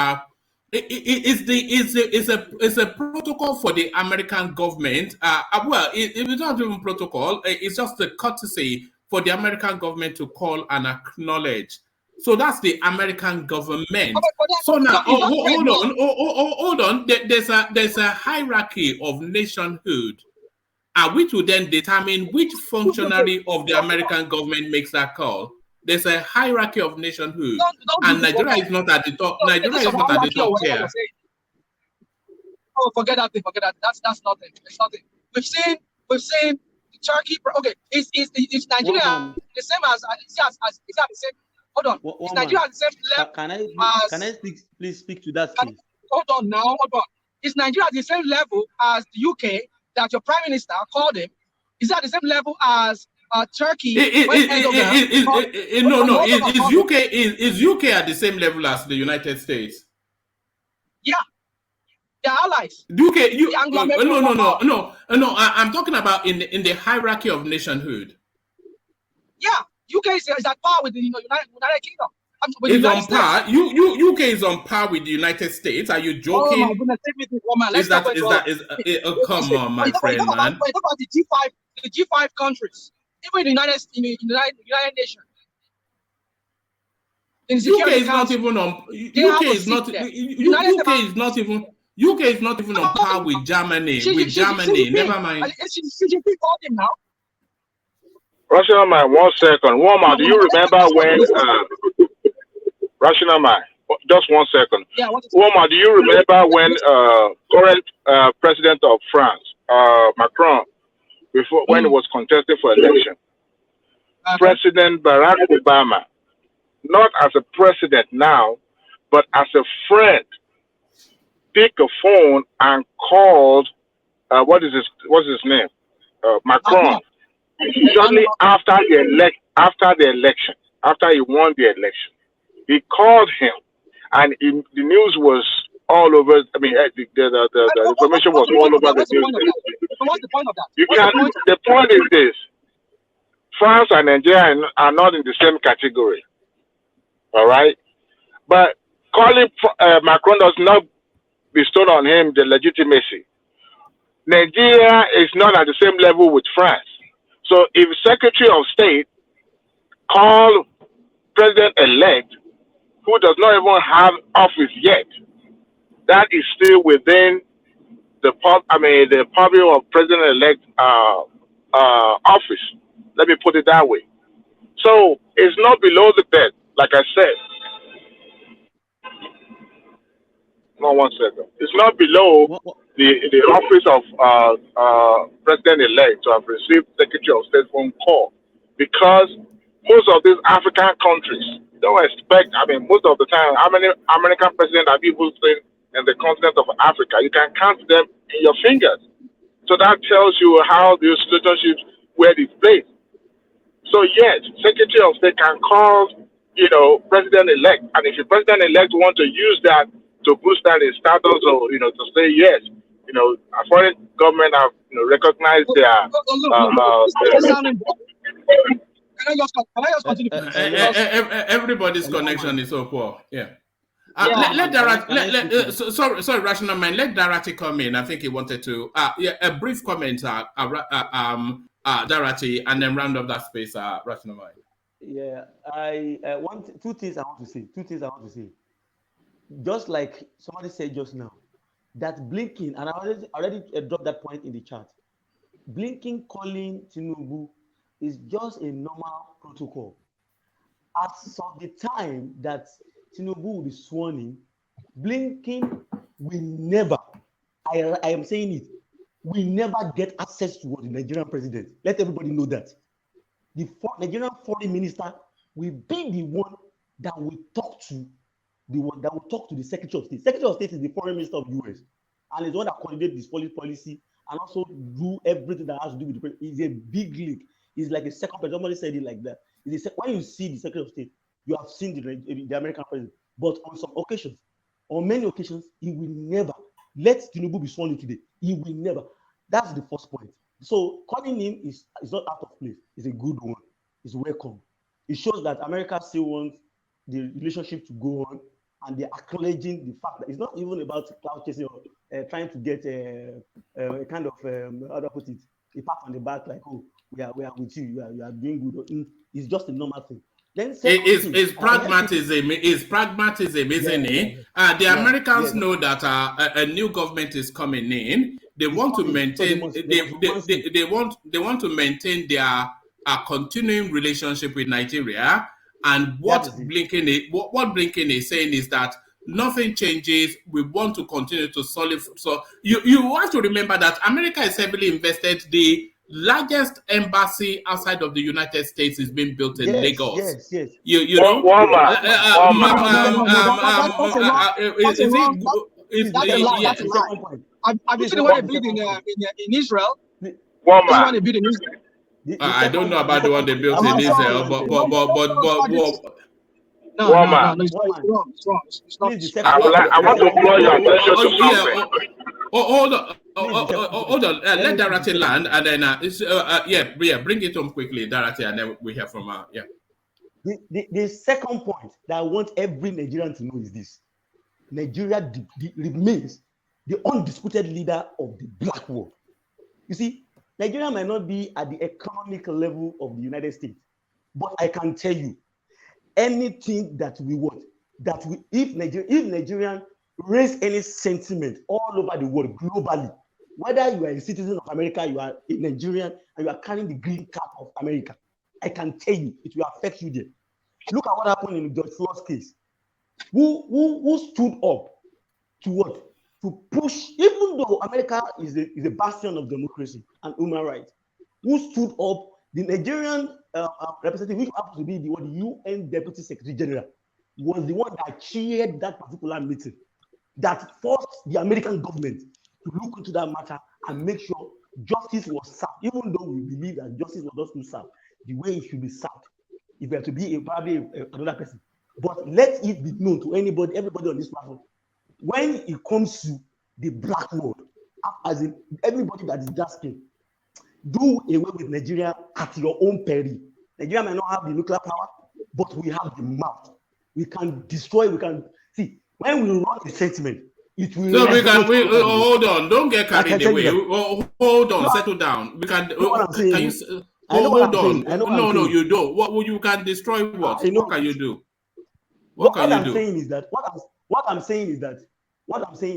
it's a protocol for the American government. Well, it's not even protocol. It's just a courtesy for the American government to call and acknowledge. So that's the American government. So now, hold on. There's a hierarchy of nationhood, which will then determine which functionary of the American government makes that call. There's a hierarchy of nationhood, and Nigeria is not at the top. Nigeria is not at the top tier. Oh, forget that thing. Forget that. That's nothing. It's nothing. We've seen Turkey. Okay, is Nigeria the same as the same? Hold on. Is Nigeria the same level? Can I please speak to that? Hold on. Is Nigeria the same level as the UK that your prime minister called him? Is that the same level as Turkey? No. Is UK at the same level as the United States? Yeah. They're allies. UK, no. I'm talking about in the hierarchy of nationhood. Yeah. UK is at par with the United Kingdom. It's on par. UK is on par with the United States. Are you joking? Oh my goodness, take me to woman. Come on, my friend, man. Talk about the G5 countries, even the United Nations. UK is not even on. UK is not even on par with Germany. Never mind. Called him now. Rational mind, 1 second. Walmart, do you remember when Rational mind, just 1 second. Yeah, Walmart, do you remember when current president of France, Macron, when he was contesting for election, President Barack Obama, not as a president now, but as a friend, picked a phone and called what's his name? Macron. Shortly after the election, after he won the election. He called him, and the news was all over. I mean, the information was all over the news. What's the point of that? You can. The point is this: France and Nigeria are not in the same category. All right, but calling Macron does not bestow on him the legitimacy. Nigeria is not at the same level with France. So if Secretary of State call President-elect who does not even have office yet, that is still within the purview of President-elect office. Let me put it that way. So it's not below the bed, like I said. No, 1 second. It's not below the office of President-elect to have received Secretary of State phone call, because most of these African countries don't expect. I mean, most of the time, how many American presidents have people seen in the continent of Africa? You can count them in your fingers. So that tells you how these relationships were displayed. So yes, Secretary of State can call, President-elect, and if the President-elect want to use that to boost that in status, or to say yes, a foreign government have recognized their. Can I just continue? Everybody's connection is so poor. Yeah. Let Darati. Sorry, Rational Mind. Let Darati come in. I think he wanted to. A brief comment. Darati, and then round up that space. Rational Mind. Yeah, I want two things I want to say. Just like somebody said just now, that Blinken, and I already dropped that point in the chat. Blinken calling Tinubu is just a normal protocol. As of the time that Tinubu will be sworn in, Blinken will never, I am saying it, will never get access to the Nigerian president. Let everybody know that. The Nigerian foreign minister will be the one that will talk to the Secretary of State. Secretary of State is the foreign minister of the US, and is the one that coordinates this policy and also do everything that has to do with the president. It's a big league. It's like a second president. Somebody said it like that. When you see the Secretary of State, you have seen the American president. But on some occasions, on many occasions, he will never let Tinubu be sworn in today. He will never. That's the first point. So calling him is not out of place. It's a good one. It's welcome. It shows that America still wants the relationship to go on, and they're acknowledging the fact that it's not even about cloud chasing or trying to get a kind of how do I put it, a pat on the back like, oh, we are with you, you are doing good. It's just a normal thing. Then it's pragmatism. It's pragmatism, isn't it? The Americans know that a new government is coming in. They want to maintain. They want to maintain their continuing relationship with Nigeria. And what Blinken is saying is that nothing changes. We want to continue to solidify. So you have to remember that America is heavily invested. The largest embassy outside of the United States is being built in Lagos. Yes. You know. That's a lie. Have you seen what they built in Israel? I don't know about the one they built in Israel, but No, it's wrong. It's not. I want to draw your attention to something. Hold on. Let Darati land, and then bring it home quickly, Darati, and then we hear from her. The second point that I want every Nigerian to know is this: Nigeria remains the undisputed leader of the Black world. You see, Nigeria might not be at the economic level of the United States, but I can tell you, anything that we want, if Nigerian raise any sentiment all over the world globally, whether you are a citizen of America, you are a Nigerian, and you are carrying the green card of America, I can tell you it will affect you there. Look at what happened in George Floyd's case. Who stood up to what? To push, even though America is a bastion of democracy and human rights, who stood up? The Nigerian representative, which happens to be the UN Deputy Secretary General, was the one that chaired that particular meeting, that forced the American government to look into that matter and make sure justice was served, even though we believe that justice was not served the way it should be served. if we are to be probably another person. But let it be known to everybody on this platform, when it comes to the black world, as in everybody that is dark skinned, do away with Nigeria at your own peril. Nigeria may not have the nuclear power, but we have the mouth. We can destroy. We can see when we run a sentiment. It will. So we can. Hold on. Don't get carried away. Hold on. No, Settle down. We can. what I'm saying. Can you? Hold on. No, you don't. What you can destroy? What? What can you do? What can you do? What I'm saying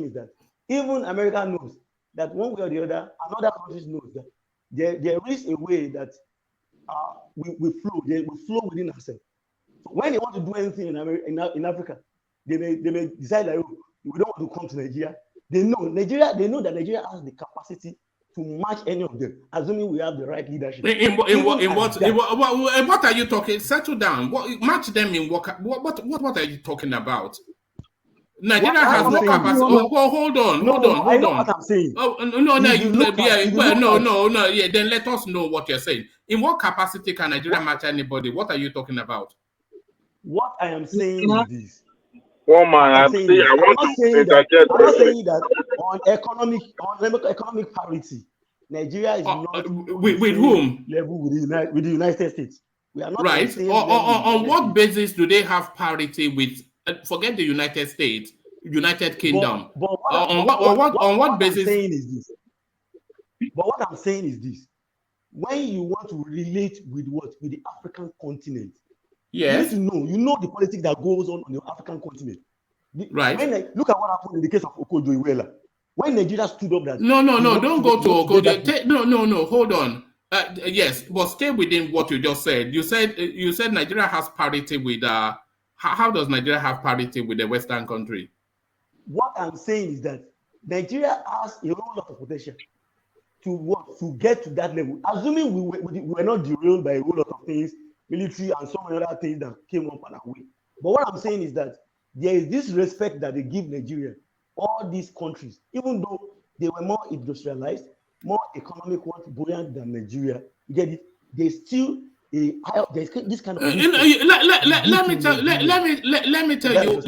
is that even America knows that one way or the other, and other countries knows that there is a way that we flow. We flow within ourselves. So when they want to do anything in Africa, they may decide that we don't want to come to Nigeria. They know that Nigeria has the capacity to match any of them, assuming we have the right leadership. What are you talking? Settle down. Match them in what are you talking about? Nigeria has no capacity. Hold on. I know what I'm saying. Then let us know what you're saying. In what capacity can Nigeria match anybody? What are you talking about? What I am saying is this. I'm not saying that on economic parity, Nigeria is not with whom level with the United States. We are not right. On what basis do they have parity with? Forget the United States, United Kingdom. On what basis? But what I'm saying is this: when you want to relate with the African continent. Yes. You know the politics that goes on the African continent. Right. Look at what happened in the case of Okojo-Iweala. When Nigeria stood up that... No, don't go to Okojo. No, hold on. Yes, but stay within what you just said. You said Nigeria has parity with... how does Nigeria have parity with the Western country? What I'm saying is that Nigeria has a whole lot of potential to get to that level. Assuming we were not derailed by a whole lot of things, military and so many other things that came up and away. But what I'm saying is that there is this respect that they give Nigeria, all these countries, even though they were more industrialized, more economic, buoyant than Nigeria. You get it? There's still there's this kind of. Let me tell you.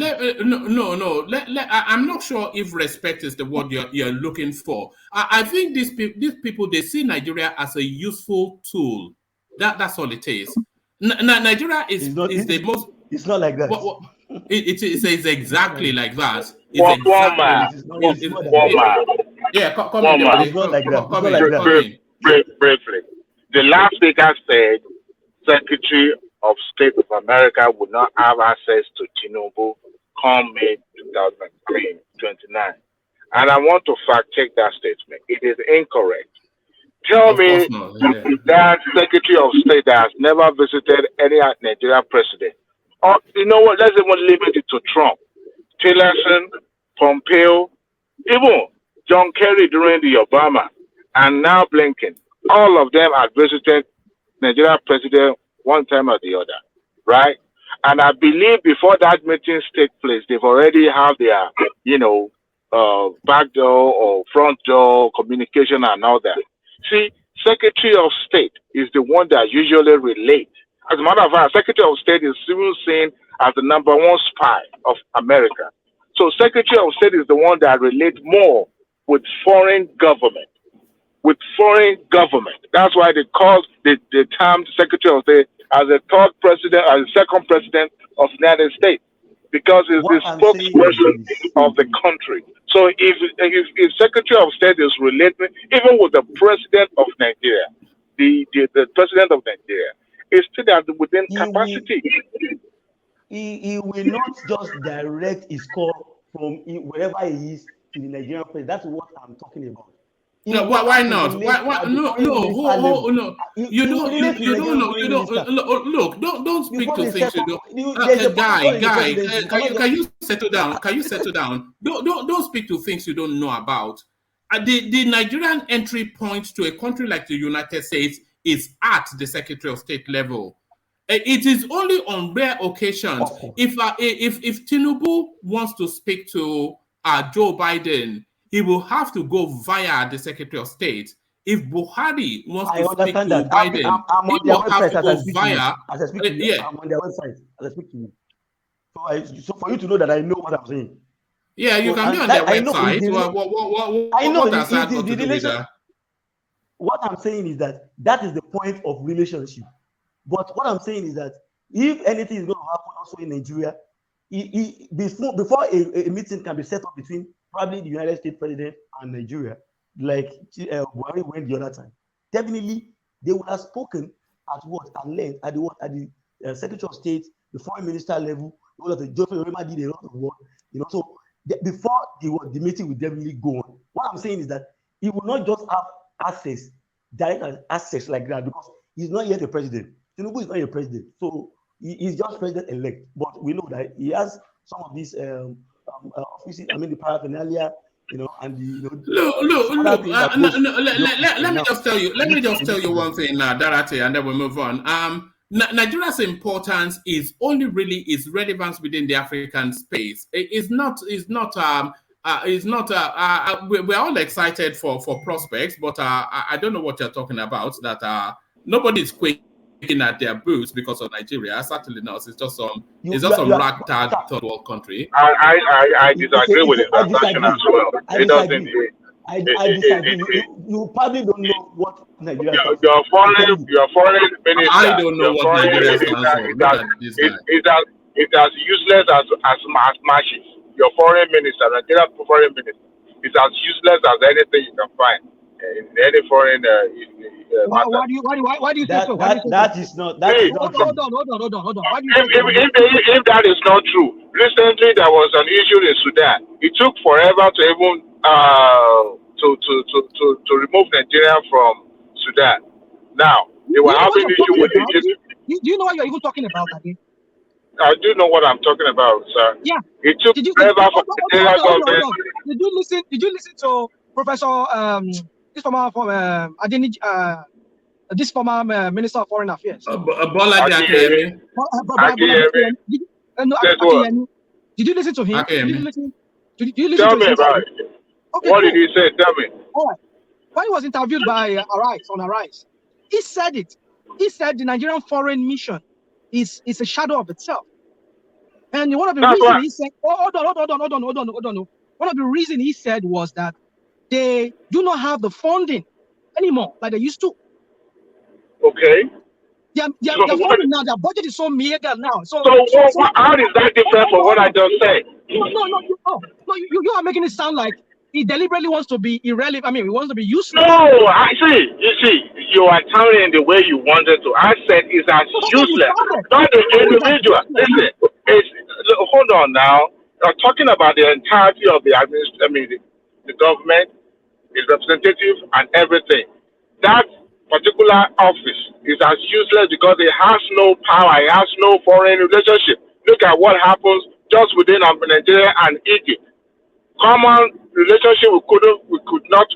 I'm not sure if respect is the word you're looking for. I think these people they see Nigeria as a useful tool. That's all it is. Nigeria is the most. It's not like that. It is exactly like that. Yeah, come in. It's not like that. Briefly, the last speaker said Secretary of State of America would not have access to Tinubu come May 2029. And I want to fact check that statement. It is incorrect. Tell me that Secretary of State that has never visited any Nigerian president. Or, you know what, let's even limit it to Trump, Tillerson, Pompeo, even John Kerry during the Obama, and now Blinken. All of them have visited Nigerian president one time or the other, right? And I believe before that meetings take place, they've already have their, back door or front door communication and all that. See, Secretary of State is the one that usually relates. As a matter of fact, Secretary of State is still seen as the number one spy of America. So Secretary of State is the one that relates more with foreign government. That's why they call the term Secretary of State as a third president, as a second president of the United States, because it's the spokesperson of the country. So if Secretary of State is related, even with the president of Nigeria, the president of Nigeria, is still within capacity. He will not just direct his call from wherever he is to the Nigerian president. That's what I'm talking about. No, why not? Why? No. You don't. Look. Don't speak to things you don't. Guy, can you settle down? Don't speak to things you don't know about. The Nigerian entry point to a country like the United States is at the Secretary of State level. It is only on rare occasions. If Tinubu wants to speak to Joe Biden, he will have to go via the Secretary of State. if Buhari wants I to speak understand to that. Biden, I'm he on their will have website to as I go speak to you. via. As I speak to you, Yeah. I'm on their website as I speak to you. So for you to know that I know what I'm saying. Yeah, you So, can be and on that their I know is website. the I know What has that it is got the to do with relation. that? What I'm saying is that is the point of relationship. But what I'm saying is that if anything is going to happen also in Nigeria, before a meeting can be set up between probably the United States president and Nigeria, like Buhari went the other time, definitely they would have spoken at what at length at the Secretary of State, the Foreign Minister level, all of the Geopolitical did a lot of work, so before the meeting will definitely go on. What I'm saying is that he will not just have access, direct access like that, because he's not yet a president. Tinubu is not a president, so he's just president-elect. But we know that he has some of these offices. I mean, the paraphernalia, and the Look. Let me just tell you. Let me just tell you one thing, Darate, and then we move on. Nigeria's importance is only really its relevance within the African space. We're all excited for prospects, but I don't know what you're talking about. That nobody's quaking at their boots because of Nigeria. Certainly not. It's just some ragtag third world country. I disagree with his assertion as well. It doesn't. I disagree. You probably don't know what Nigeria stands for. Your foreign minister. I don't know what Nigeria stands for. Look at this guy. It's as useless as matches. Your foreign minister, Nigerian foreign minister, is as useless as anything you can find in any foreign why do you say so? That is not true. Hold on. Why do you say so? If that is not true, recently there was an issue in Sudan. It took forever to even to remove Nigeria from Sudan. Now they were having issue with Egypt. Do you know what you're even talking about, Adi? I do know what I'm talking about, sir. Yeah. It took forever for the Nigerian government. Did you listen to Professor this former Minister of Foreign Affairs? Bola Akeyemi. Did you listen to him? Did you listen Tell to me about it. Okay, what did he say? Tell me. All right. When he was interviewed by Arise, he said it. He said the Nigerian foreign mission is a shadow of itself. And one of the reasons he said, hold on. One of the reasons he said was that they do not have the funding anymore like they used to. Okay. Their funding now, their budget is so meager now. So how is that different from what I just said? No, you are making it sound like he deliberately wants to be irrelevant. I mean, he wants to be useless. No, you see, you are telling in the way you wanted to. I said it's as useless, not the individual. Listen, hold on now. You're talking about the entirety of the administration. I mean, the government, its representative, and everything. That particular office is as useless because it has no power. It has no foreign relationship. Look at what happens just within Nigeria and Egypt. Common relationship we could not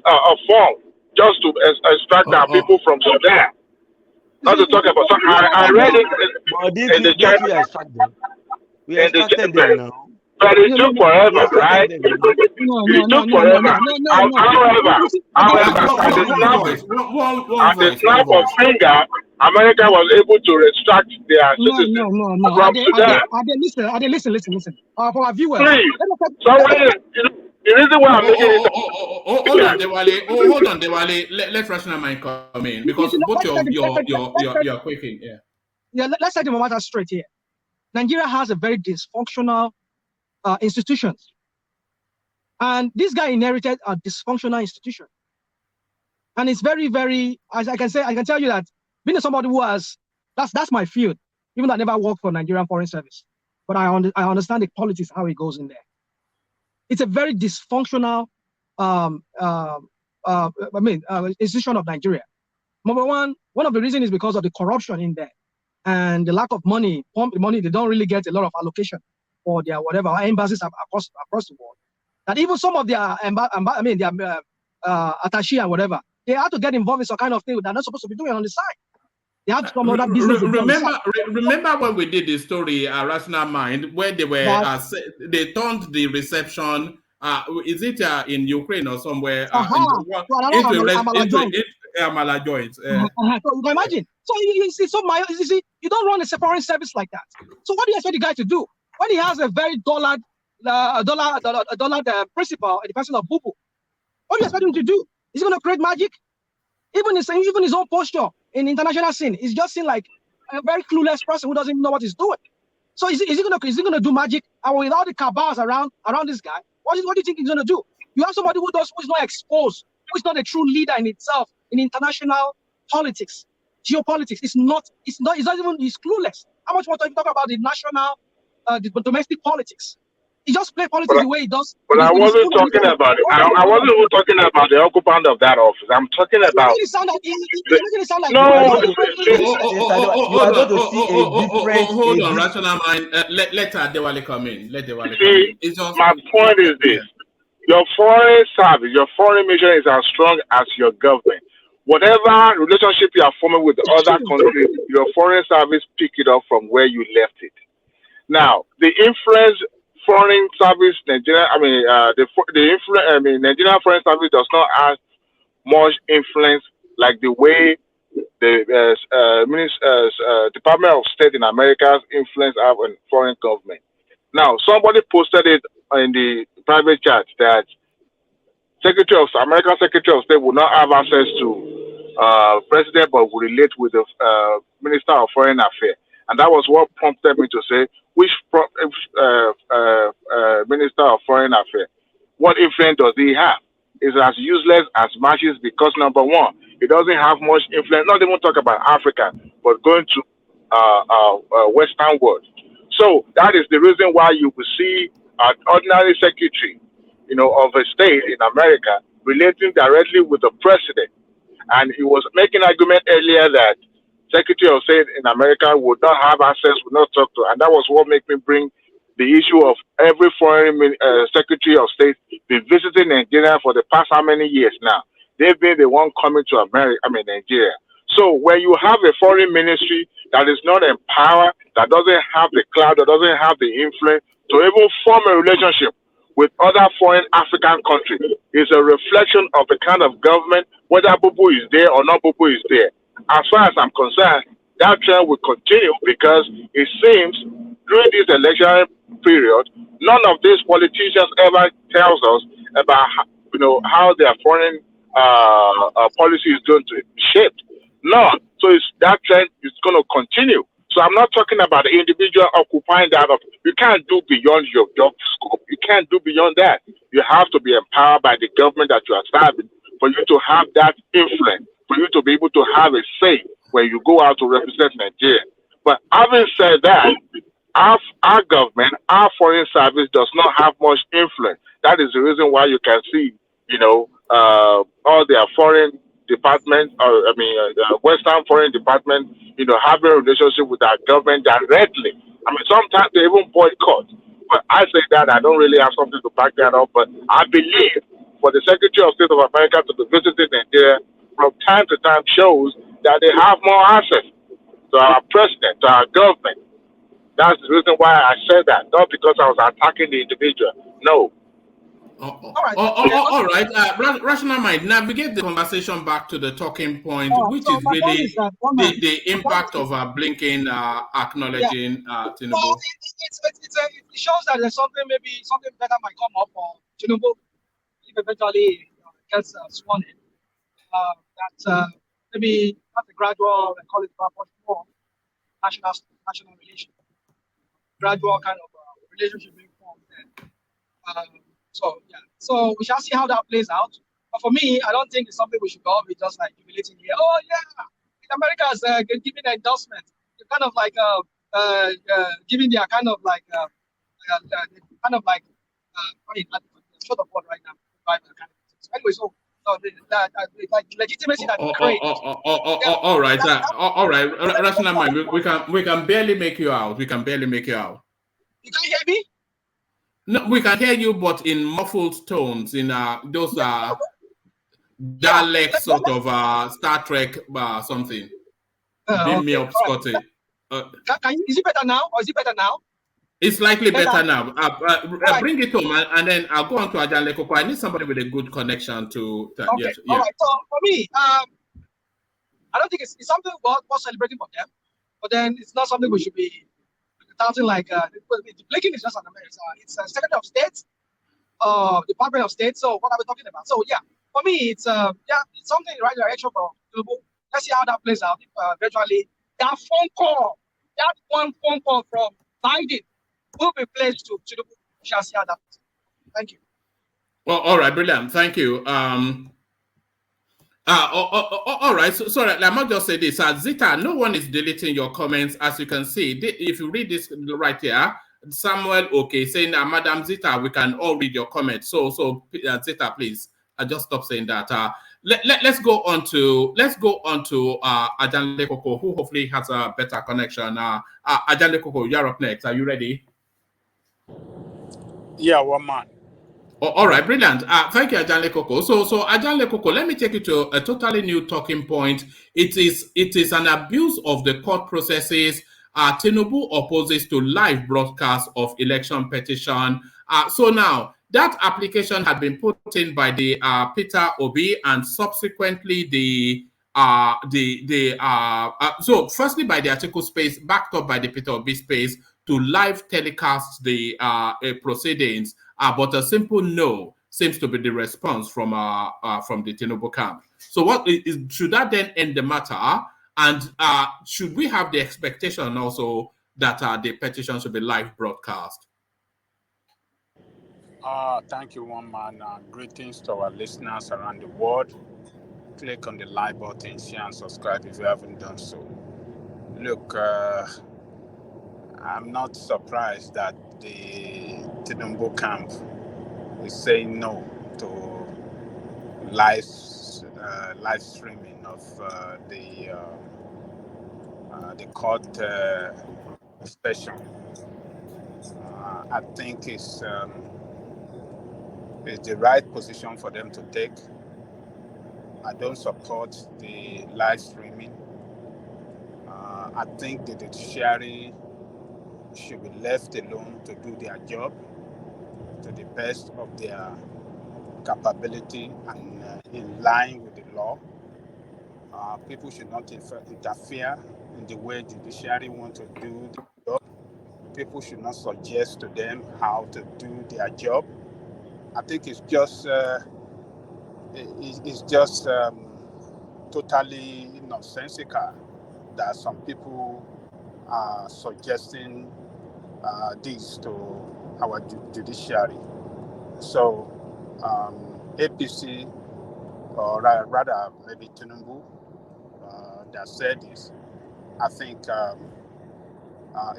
form just to extract our people from Sudan. Not to talk about. So I read it in the China. We extracted them now. But it took forever, right? It took forever. However, at the snap of finger, America was able to extract their citizens from Sudan. Listen. For our viewers, please, the reason why I'm making it. Hold on, Dewale. Let Rational Mind come in because both of you're quaking. Yeah. Let's set the matter straight here. Nigeria has a very dysfunctional institutions, and this guy inherited a dysfunctional institution. And it's very, very. As I can tell you that being somebody who has that's my field. Even though I never worked for Nigerian Foreign Service, but I understand the politics, how it goes in there. It's a very dysfunctional institution of Nigeria. Number one of the reasons is because of the corruption in there and the lack of money. They don't really get a lot of allocation for their whatever embassies across the world. That even some of their attaché and whatever, they have to get involved in some kind of thing they're not supposed to be doing on the side. They have some other business. Remember when we did the story, Rational Mind, where they were they turned the reception Is it in Ukraine or somewhere? Amala joint. So you can imagine. So you see, you don't run a foreign service like that. So what do you expect the guy to do when he has a very dollar principle in the person of Bubu? What do you expect him to do? Is he going to create magic? Even his own posture in international scene is just seen like a very clueless person who doesn't even know what he's doing. So is he gonna do magic? And with all the cabals around this guy, what do you think he's gonna do? You have somebody who is not exposed, who is not a true leader in itself in international politics, geopolitics. He's clueless. How much more do you talk about the national, the domestic politics? He just plays politics the way he does. But I wasn't talking about it. I wasn't even talking about the occupant of that office. I'm talking about. You're making it sound like no. You are going to see a different. Hold on, rational mind. Let Dewale come in. My point is this: your foreign service, your foreign mission is as strong as your government. Whatever relationship you are forming with the other countries, your foreign service pick it up from where you left it. Now, the influence. Foreign service, Nigeria. Nigerian foreign service does not have much influence like the way the Department of State in America's influence have on foreign government. Now, somebody posted it in the private chat that American Secretary of State will not have access to president, but will relate with the Minister of Foreign Affairs, and that was what prompted me to say. Which Minister of Foreign Affairs? What influence does he have? It's as useless as matches because number one, it doesn't have much influence. Not even talk about Africa, but going to Western world. So that is the reason why you will see an ordinary secretary, of a state in America relating directly with the president, and he was making an argument earlier that. Secretary of State in America would not have access, would not talk to, and that was what made me bring the issue of every foreign Secretary of State been visiting Nigeria for the past how many years now. They've been the one coming to Nigeria. So when you have a foreign ministry that is not empowered, that doesn't have the clout, that doesn't have the influence to even form a relationship with other foreign African countries, is a reflection of the kind of government, whether Bubu is there or not Bubu is there. As far as I'm concerned, that trend will continue because it seems during this election period, none of these politicians ever tells us about how their foreign policy is going to be shaped. None. So that trend is going to continue. So I'm not talking about the individual occupying that. You can't do beyond your job scope. You can't do beyond that. You have to be empowered by the government that you are serving for you to have that influence, for you to be able to have a say when you go out to represent Nigeria. But having said that, our government, our foreign service does not have much influence. That is the reason why you can see, all their foreign departments, Western foreign department, having a relationship with our government directly. Sometimes they even boycott. But I say that I don't really have something to back that up. But I believe for the Secretary of State of America to be visiting Nigeria from time to time shows that they have more access to our president, to our government. That's the reason why I said that, not because I was attacking the individual. No. All right. Rational mind, navigate the conversation back to the talking point, which is really the impact of Blinken acknowledging Tinubu. Well, it shows that there's something better might come up for Tinubu if eventually gets sworn in. That maybe not a gradual, call it more national relation, gradual kind of relationship being formed there. So we shall see how that plays out. But for me, I don't think it's something we should all be just like jubilating here. Oh yeah, America's giving an endorsement. They're kind of like giving their kind of like short of word right now. So anyway, so like legitimacy that create. All right, rational mind. We can barely make you out. You can't hear me? No, we can hear you, but in muffled tones, in those dialect sort of Star Trek something. Beam me up, Scotty. Is it better now? Or is it better now? It's slightly Then better now. right. Bring it home, and then I'll go on to Ajan Lekoko. I need somebody with a good connection to. Okay. Yes, All yeah. right. So for me, I don't think it's something worth celebrating for them, but then it's not something we should be touting like. The blinking is just an American. It's a Secretary of State, Department of State. So what are we talking about? So yeah, for me, it's it's something in the right direction for global. Let's see how that plays out. Eventually, that one phone call from Biden will be placed to the. We shall see how that plays. Thank you. Well, all right, brilliant. Thank you. All right. So, sorry, I might just say this. Zita, no one is deleting your comments, as you can see. If you read this right here, Samuel, okay, saying, Madam Zita, we can all read your comments. So Zita, please, just stop saying that. Let's go on to Ajan Lekoko, who hopefully has a better connection. Ajan Lekoko, you're up next. Are you ready? Yeah, one man. All right, brilliant. Thank you, Ajan Lekoko. So Ajan Lekoko, let me take you to a totally new talking point. It is an abuse of the court processes. Tinubu opposes to live broadcast of election petition. So now that application had been put in by the Peter Obi, and subsequently so firstly by the article space, backed up by the Peter Obi space, to live telecast the proceedings. But a simple no seems to be the response from the Tinubu camp. So what should that then end the matter? And should we have the expectation also that the petition should be live broadcast? Thank you, one man. Greetings to our listeners around the world. Click on the like button, share, and subscribe if you haven't done so. Look, I'm not surprised that the Tinubu camp is saying no to live streaming of the court session. I think it's the right position for them to take. I don't support the live streaming. I think the judiciary should be left alone to do their job to the best of their capability and in line with the law. People should not interfere in the way judiciary want to do the job. People should not suggest to them how to do their job. I think it's just totally nonsensical that some people are suggesting this to our judiciary. So APC, or rather maybe Tinubu, that said this, I think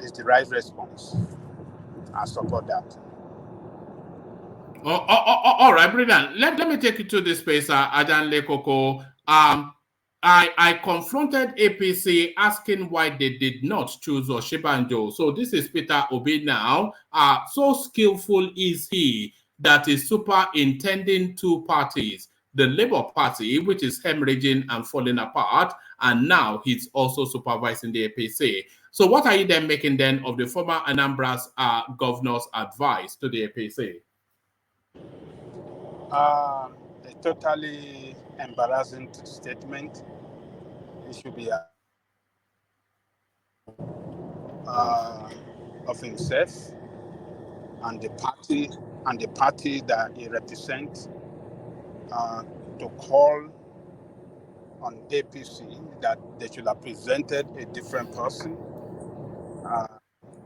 is the right response. I support that. All right, brilliant. Let me take you to this space, Ajan Lekoko. I confronted APC asking why they did not choose Oshibanjo. So this is Peter Obi now. So skillful is he that is superintending two parties, the Labour Party, which is hemorrhaging and falling apart, and now he's also supervising the APC. So what are you then making then of the former Anambra's governor's advice to the APC? A totally embarrassing statement. It should be of himself and the party that he represents to call on APC that they should have presented a different person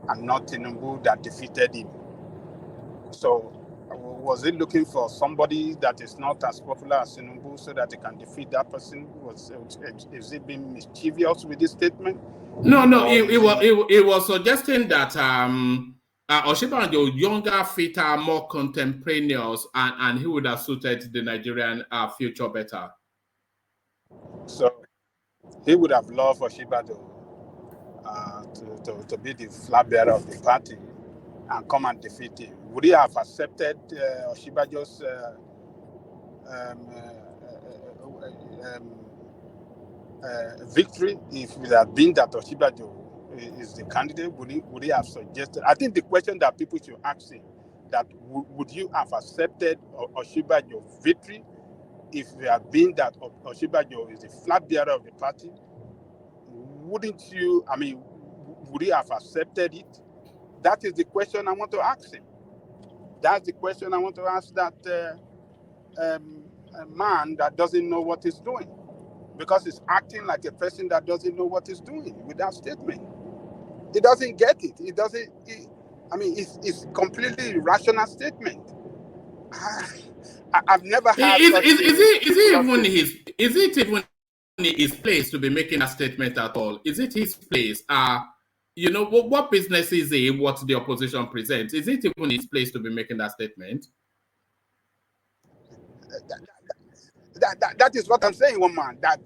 and not Tinubu that defeated him. So was he looking for somebody that is not as popular as Tinubu so that he can defeat that person? Is he being mischievous with this statement? No, he was suggesting that Oshibanjo, younger, fitter, more contemporaneous, and he would have suited the Nigerian future better. So he would have loved Oshibanjo to be the flag bearer of the party and come and defeat him. Would he have accepted Oshibanjo's victory if it had been that Oshibanjo is the candidate, would he have suggested? I think the question that people should ask him, that would you have accepted Oshibajo's victory if it had been that Oshibajo is the flag bearer of the party? Wouldn't you, I mean, would he have accepted it? That is the question I want to ask him. That's the question I want to ask that a man that doesn't know what he's doing, because he's acting like a person that doesn't know what he's doing with that statement. He doesn't get it. He doesn't. It's completely irrational statement. I've never had. Is it even his place to be making a statement at all? Is it his place? What business is it? What the opposition presents? Is it even his place to be making that statement? That is what I'm saying, one man. That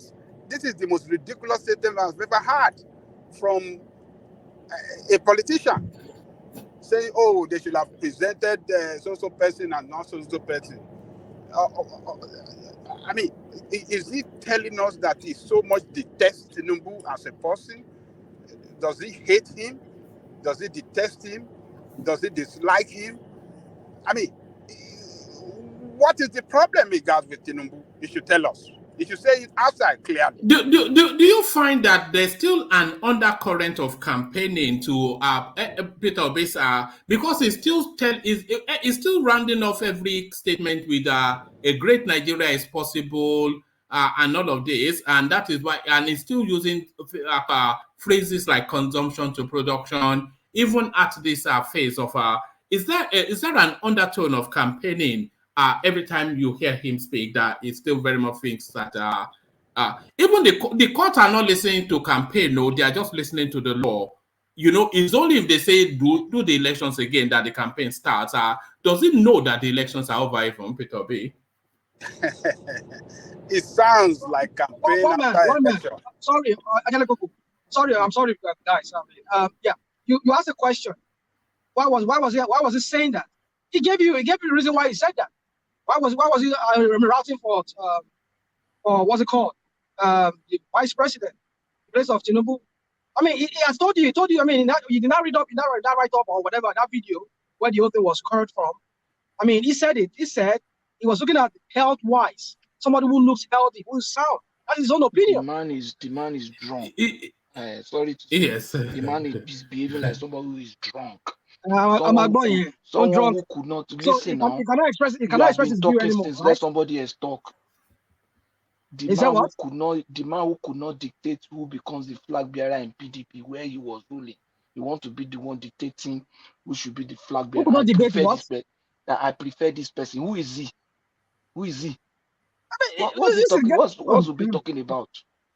this is the most ridiculous statement I've ever had from a politician, saying, "Oh, they should have presented so-so person and not so-so person." Is he telling us that he so much detests Tinubu as a person? Does he hate him? Does he detest him? Does he dislike him? What is the problem he got with Tinubu? He should tell us. He should say it outside clearly. Do you find that there's still an undercurrent of campaigning to Peter Obi, because he's still rounding off every statement with a great Nigeria is possible and all of this, and that is why, and he's still using phrases like consumption to production, even at this phase of is there an undertone of campaigning? Every time you hear him speak, that it still very much thinks that even the court are not listening to campaign. No, they are just listening to the law. It's only if they say do the elections again that the campaign starts. Does it know that the elections are over even, Peter B? It sounds like campaign. One man. Sorry, I'm sorry, guys. You asked a question. Why was he saying that? He gave you the reason why he said that. Why was he routing for what's it called? The vice president, in place of Tinubu. He has told you. You did not read up in that write-up or whatever, that video where the whole thing was curved from. He said it. He said he was looking at health-wise, somebody who looks healthy, who is sound. That's his own opinion. The man is drunk. Sorry to say. Yes. The man is behaving like somebody who is drunk. Someone who could not listen now. He cannot express his view anymore. Right? Let somebody else talk. The man who could not dictate who becomes the flag bearer in PDP where he was ruling. You want to be the one dictating who should be the flag bearer. I prefer this person. Who is he? What's he talking? What's Obi talking about?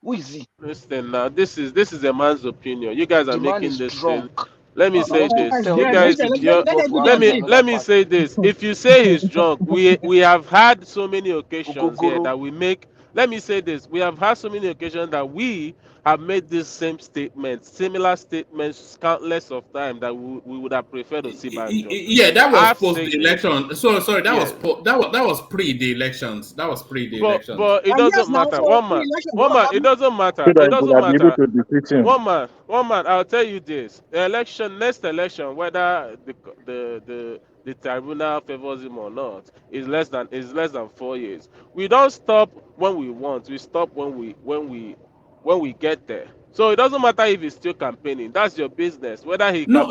Who is he? Listen, now this is a man's opinion. You guys are making this drunk. Let me say this. You guys, let me say this. If you say he's drunk, we have had so many occasions here that we make. Let me say this. We have had so many occasions that we have made this same statement, similar statements, countless of time that we would have preferred to see Banjo. Yeah, that was post the election. Sorry, that was pre the elections. That was pre the elections. But it doesn't matter. One man. It doesn't matter. It doesn't matter. One man. I'll tell you this: next election, whether the tribunal favors him or not, is less than 4 years. We don't stop when we want. We stop when we get there. So it doesn't matter if he's still campaigning. That's your business. Whether he but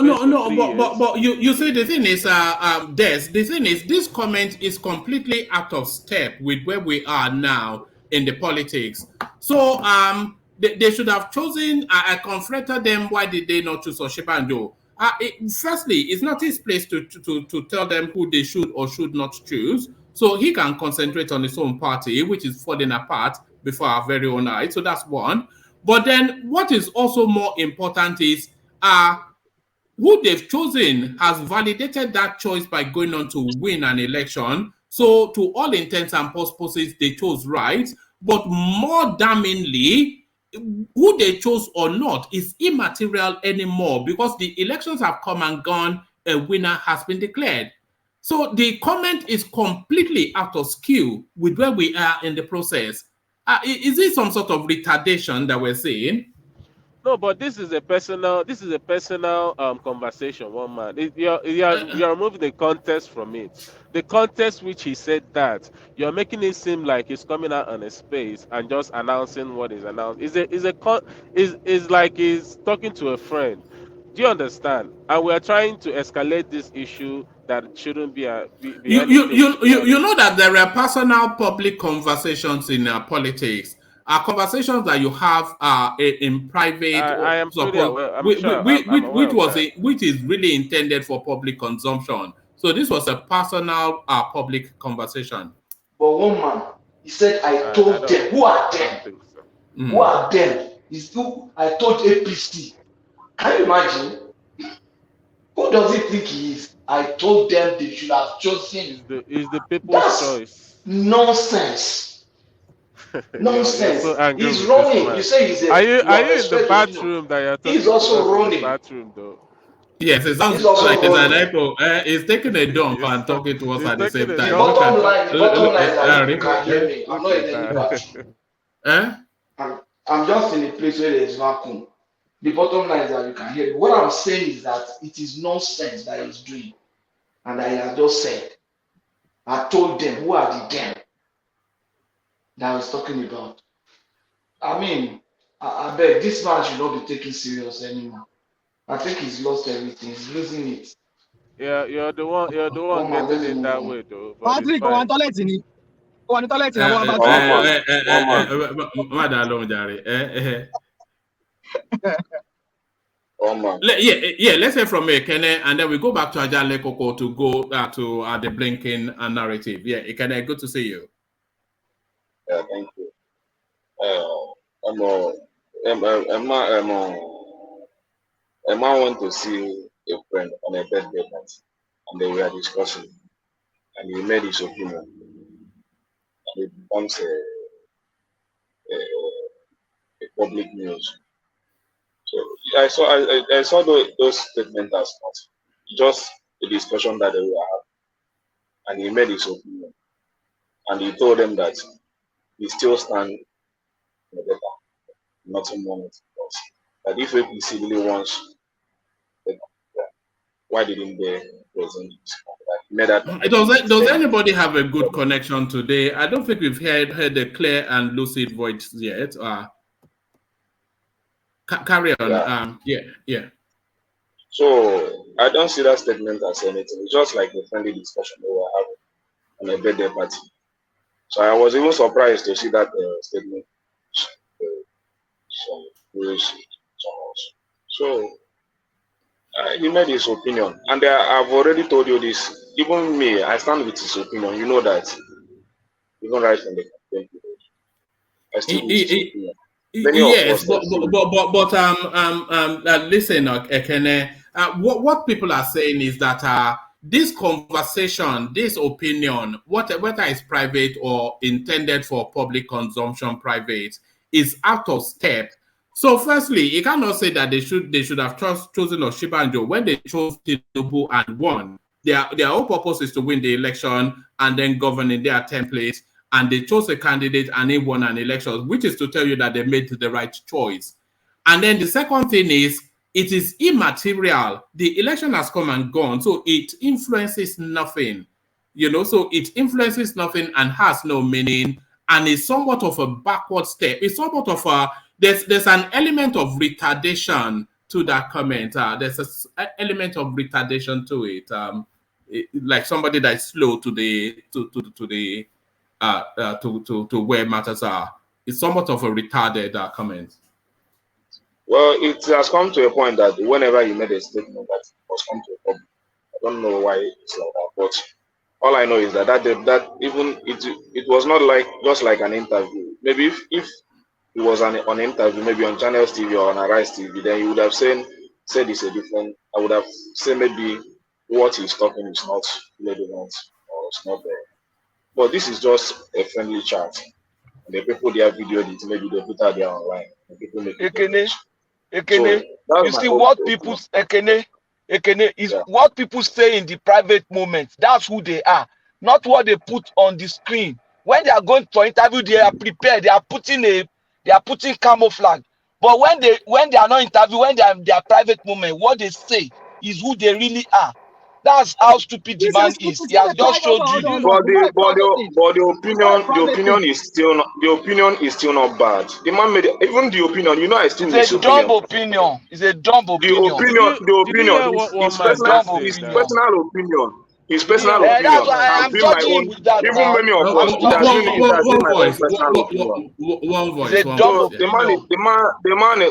you see, the thing is, the thing is, this comment is completely out of step with where we are now in the politics. So they should have chosen. I confronted them. Why did they not choose Oshibanjo? Firstly, it's not his place to tell them who they should or should not choose. So he can concentrate on his own party, which is falling apart before our very own eyes. So that's one. But then what is also more important is who they've chosen has validated that choice by going on to win an election. So to all intents and purposes, they chose right. But more damningly, who they chose or not is immaterial anymore because the elections have come and gone. A winner has been declared. So the comment is completely out of skew with where we are in the process. Is it some sort of retardation that we're seeing? No, but this is a personal conversation, one man. You're removing the context from it. The context which he said that you're making it seem like he's coming out on a space and just announcing what is announced. Is like he's talking to a friend. Do you understand? And we are trying to escalate this issue that shouldn't be anything, to be You honest. know that there are personal public conversations in politics. Are conversations that you have in private, I or am fully suppose aware. I'm sure I'm aware of that. which is really intended for public consumption. So this was a personal public conversation. But one man, he said, I I told don't them. Who are I them? don't think so. Who are them? Is who I told APC. Can you imagine? Who does he think he is? I told them they should have chosen. Is the people's That's choice. nonsense. You're so Nonsense. angry He's with this running. You man. say he's Are a you you are have you in the expressed your opinion. bathroom that you're He's talking to us also in the running. bathroom though? Yes, it sounds He's also like it's an running. echo. He's taking a dump He's, and talking to us he's at the taking same a The time. dump Look and bottom at line, the bottom line is that you can hear me. I'm not in okay, any bathroom. eh? I'm just in a place where there's vacuum. The bottom line is that you can hear me. What I'm saying is that it is nonsense that he's doing. And I have just said, I told them, who are the them that I was talking about? I mean, I beg, this man should not be taken serious anymore. I think he's lost everything. He's losing it. yeah, you're the one One man, getting let's it move that on. way though, but it's Patrick, fine. go on toilet ni àwọn abati. Má dá lóhùn jàre. Oman. Yeah. Let's hear from Ekene, and then we go back to Ajale Koko to go to the blinking narrative. Yeah, Ekene, good to see you. Yeah, thank you. Emma went to see a friend on a birthday party, and they were discussing, and he made his opinion, and it becomes a public news. So I saw those statements as not just a discussion that they were having, and he made his opinion, and he told them that he still stands in the better, nothing more, nothing else. That if APC really wants better, why didn't they present this? He made that Does anybody have a good connection today? I don't think we've heard a clear and lucid voice yet. Carry on. Yeah. So I don't see that statement as anything. It's just like a friendly discussion they were having on a birthday party. So I was even surprised to see that statement. So he made his opinion, and I've already told you this. Even me, I stand with his opinion. You know that. Even right from the campaign, I still with his opinion. Yes, but listen, Ekene. What people are saying is that this conversation, this opinion, whether it's private or intended for public consumption, private, is out of step. So, firstly, you cannot say that they should have chosen Oshibanjo when they chose Tinubu and won. Their whole purpose is to win the election and then govern in their template. And they chose a candidate and they won an election, which is to tell you that they made the right choice. And then the second thing is, it is immaterial. The election has come and gone, so it influences nothing. So it influences nothing and has no meaning, and is somewhat of a backward step. It's somewhat of there's an element of retardation to that comment. There's an element of retardation to it, like somebody that is slow to where matters are. It's somewhat of a retarded comment. Well, it has come to a point that whenever you made a statement that was come to a problem, I don't know why it's like that, but all I know is that even it was not like just like an interview. Maybe if it was on an interview, maybe on Channels TV or on Arise TV, then you would have said it's a different. I would have said maybe what he's talking is not relevant or it's not there. But this is just a friendly chat. The people they have videoed it, maybe they put out there online. The people make Ekene, you see what people is what people say in the private moments. That's who they are, not what they put on the screen. When they are going for interview, they are prepared. They are putting camouflage. But when they are not interviewed, when they are in their private moment, what they say is who they really are. That's how stupid the man is. He has just showed you. But the opinion is still not bad. The man made even the opinion. You know, I still It's miss a dumb opinion. opinion. It's a dumb opinion. Did you hear what one It's a man dumb just said? His opinion. personal opinion. His Did you hear personal what That's opinion. why I I've am been my judging own. him with that Even now. many of us, I'm it has judging been him. my own voice, personal opinion. one It's voice, a one dumb voice. So Yeah. opinion.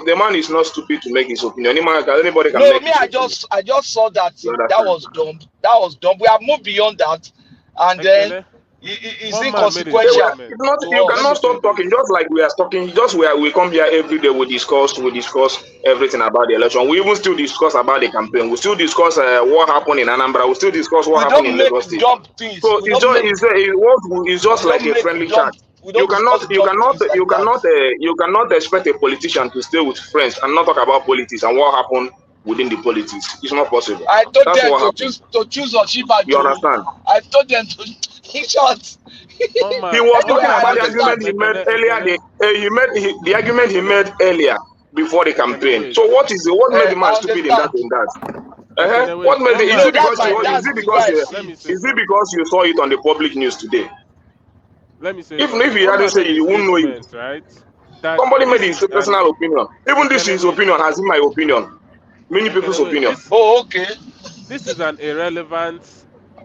the man is not stupid to make his opinion. Anybody can No, make me, his I opinion. just saw that You that understand? was dumb. That was dumb. We have moved beyond that, and then Ekene? it's One man made a inconsequential statement. It's not, to you Let me cannot us. say stop talking. this. Just like we are talking, just where we come here every day, we discuss everything about the election. We even still discuss about the campaign. We still discuss what happened in Anambra. We still discuss what We happened don't in make Lagos State. dumb things. So We don't make it's just we like don't a make friendly chat. dumb. We don't discuss dumb things like that. You cannot expect a politician to stay with friends and not talk about politics and what happened within the politics. It's not possible. I told That's them what to happened. choose Oshiba You Joe. understand? I told them to in short. One He man. was Anyway, talking One I man about made the a argument he statement. made Ekene, earlier. Ekene, The argument he Ekene, made earlier before the Ekene, campaign. wait. So what made the man I stupid in that? understand. Ekene, What wait. made One it? No, man made a statement. that's the way I see Let me it. say Is it something. because you saw it on the public news today? Let me say Even if something. he One hadn't man said made it, a you wouldn't know it. statement, right? That Somebody made this his is an personal opinion. Even this Ekene, his wait. opinion has been my opinion. Many people's Ekene, wait. opinion. Oh, okay. This is an irrelevant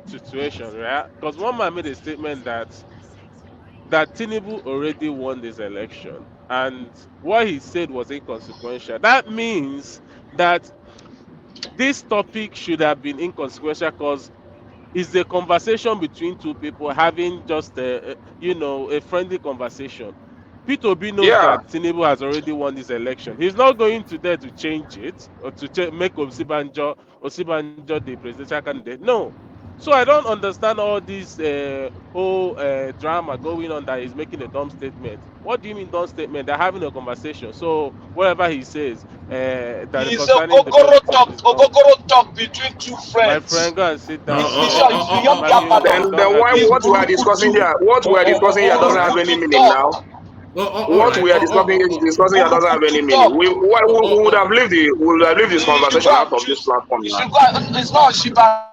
situation, right? Because one man made a statement that Tinubu already won this election, and what he said was inconsequential. That means that this topic should have been inconsequential because it's a conversation between two people having just a friendly conversation. Peter Obi knows Yeah. that Tinubu has already won this election. He's not going to there to change it or to make Osibanjo the presidential candidate. No. So I don't understand all this whole drama going on that he's making a dumb statement. What do you mean dumb statement? They're having a conversation. So whatever he says that It's concerning the politics is dumb. Ogogoro talk between two My friends. friend, go and sit down. It's short. It's beyond beer Arguing parlor. now. Then Don't why argue It's with what we are me. discussing burukutu. here? What we are discussing here doesn't have any Burukutu meaning now. talk. All What right. we are discussing here doesn't have any Burukutu meaning. talk. We would have left this You should conversation go out and of this choose. platform You now. should go. It's not Shiba.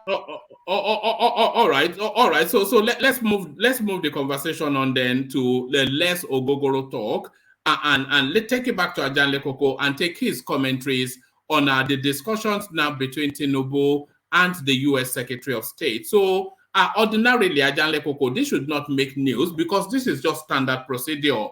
All right, all right. So let's move the conversation on then to the less Ogogoro talk, and let's take it back to Ajanle Koko and take his commentaries on the discussions now between Tinubu and the U.S. Secretary of State. So ordinarily, Ajanle Koko, this should not make news because this is just standard procedure.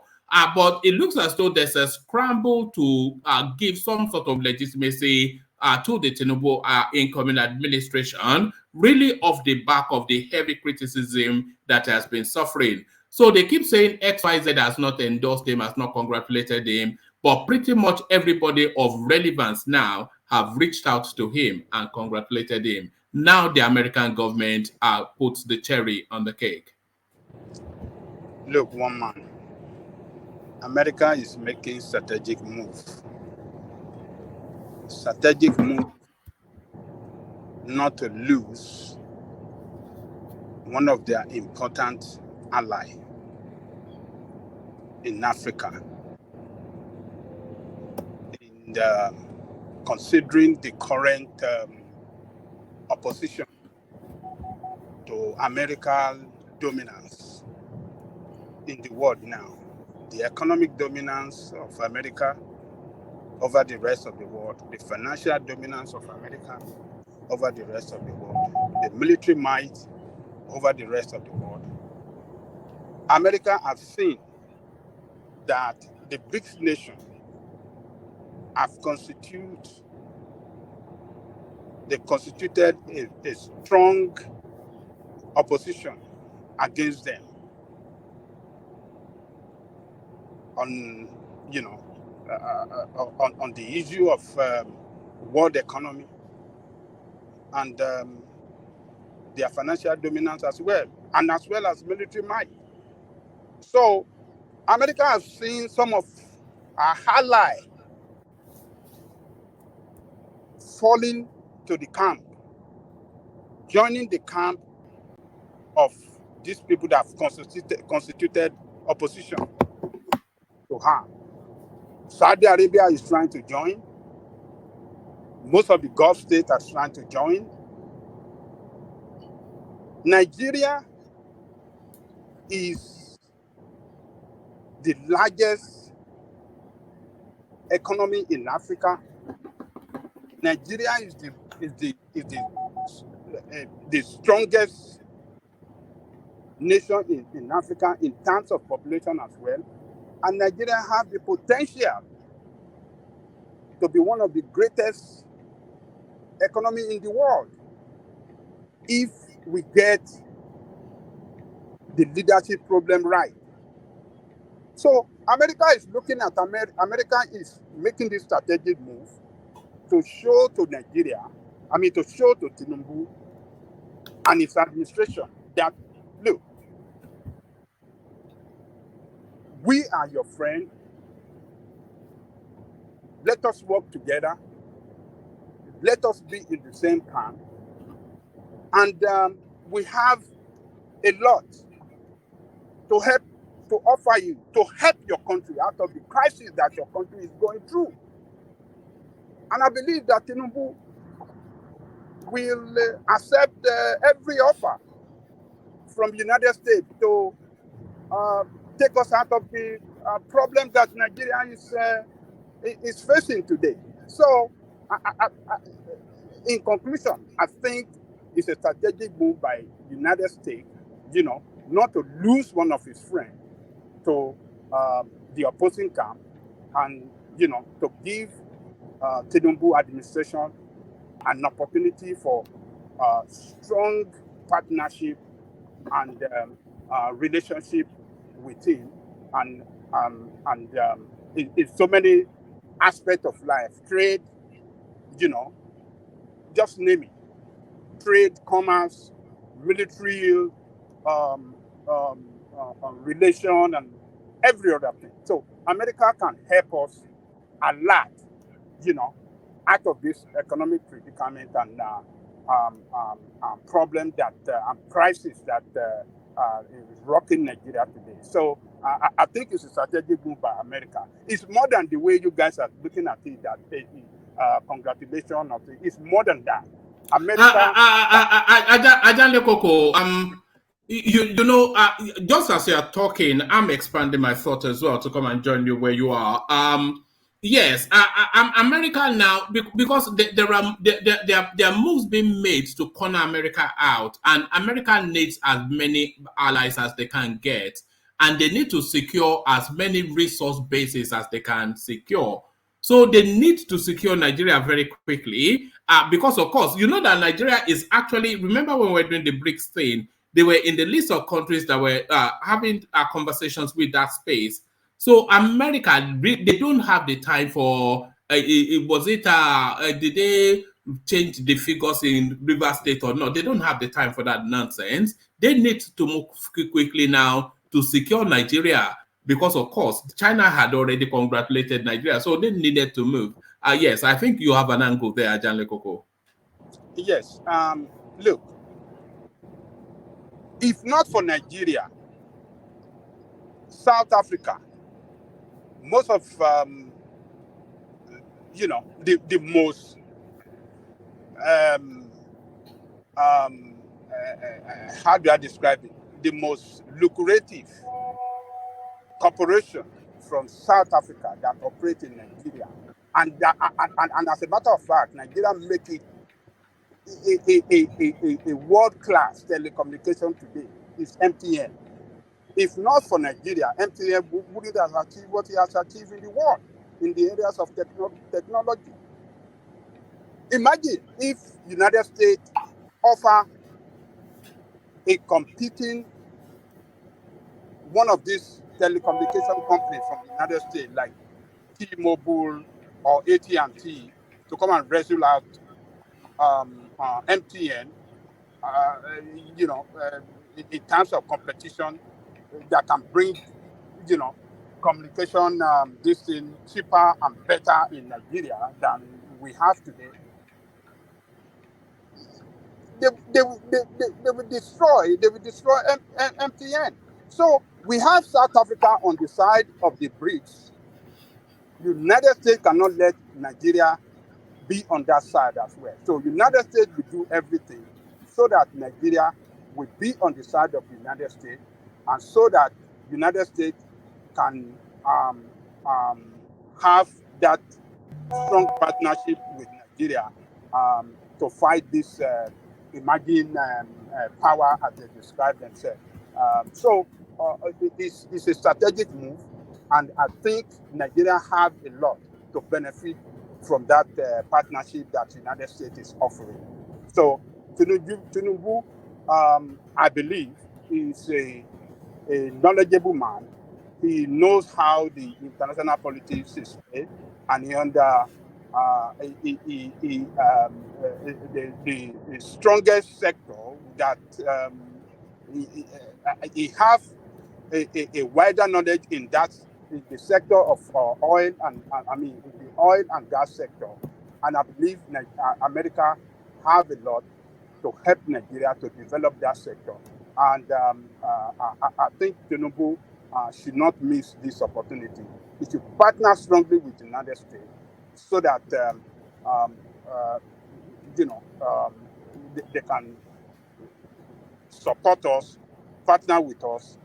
But it looks as though there's a scramble to give some sort of legitimacy to the Tinubu incoming administration, really off the back of the heavy criticism that has been suffering. So they keep saying XYZ has not endorsed him, has not congratulated him, but pretty much everybody of relevance now have reached out to him and congratulated him. Now the American government puts the cherry on the cake. Look, one man. America is making strategic move. Strategic move not to lose one of their important ally in Africa. And considering the current opposition to American dominance in the world now, the economic dominance of America over the rest of the world, the financial dominance of America over the rest of the world, the military might over the rest of the world. America has seen that the BRICS nation have constituted a strong opposition against them on, on the issue of world economy and their financial dominance as well, and as well as military might. So America has seen some of our allies falling to the camp, joining the camp of these people that have constituted opposition to her. Saudi Arabia is trying to join. Most of the Gulf states are trying to join. Nigeria is the largest economy in Africa. Nigeria is the strongest nation in Africa in terms of population as well. And Nigeria has the potential to be one of the greatest economy in the world if we get the leadership problem right. So America is looking at America is making this strategic move to show to Nigeria, to show to Tinubu and its administration that, look, we are your friend. Let us work together. Let us be in the same camp. And we have a lot to help, to offer you, to help your country out of the crisis that your country is going through. And I believe that Tinubu will accept every offer from the United States to take us out of the problem that Nigeria is facing today. So, in conclusion, I think it's a strategic move by the United States, not to lose one of his friends to the opposing camp, and to give Tinubu administration an opportunity for strong partnership and relationship with him, and in so many aspects of life, trade, just name it, trade, commerce, military relation, and every other thing. So America can help us a lot, out of this economic predicament and problem that and crisis that is rocking Nigeria today. So I think it's a strategic move by America. It's more than the way you guys are looking at it. That congratulations, it's more than that. America. Ajahn Lekoko, just as you are talking, I'm expanding my thought as well to come and join you where you are. Yes, America now, because there are moves being made to corner America out, and America needs as many allies as they can get, and they need to secure as many resource bases as they can secure. So they need to secure Nigeria very quickly, because of course, you know that Nigeria is actually, remember when we were doing the BRICS thing, they were in the list of countries that were having conversations with that space. So America, they don't have the time for, did they change the figures in River State or not? They don't have the time for that nonsense. They need to move quickly now to secure Nigeria, because of course, China had already congratulated Nigeria, so they needed to move. Yes, I think you have an angle there, Ajahn Lekoko. Yes, look, if not for Nigeria, South Africa, most of the most how do I describe it? The most lucrative corporation from South Africa that operate in Nigeria, and as a matter of fact, Nigeria make it a world-class telecommunication today is MTN. If not for Nigeria, MTN wouldn't have achieved what it has achieved in the world in the areas of technology. Imagine if United States offer a competing one of these telecommunication companies from the United States, like T-Mobile or AT&T, to come and wrestle out MTN, in terms of competition that can bring, communication this thing cheaper and better in Nigeria than we have today. They will destroy MTN. So we have South Africa on the side of the BRICS United States cannot let Nigeria be on that side as well. So United States will do everything so that Nigeria will be on the side of the United States, and so that United States can have that strong partnership with Nigeria to fight this emerging power as they describe themselves. It's a strategic move, and I think Nigeria have a lot to benefit from that partnership that the United States is offering. So Tinubu, I believe, is a knowledgeable man. He knows how the international politics is played, and the strongest sector that he have a wider knowledge in that in the sector of oil and in the oil and gas sector, and I believe America have a lot to help Nigeria to develop that sector. And I think Tinubu should not miss this opportunity. He should partner strongly with the United States so that they can support us, partner with us,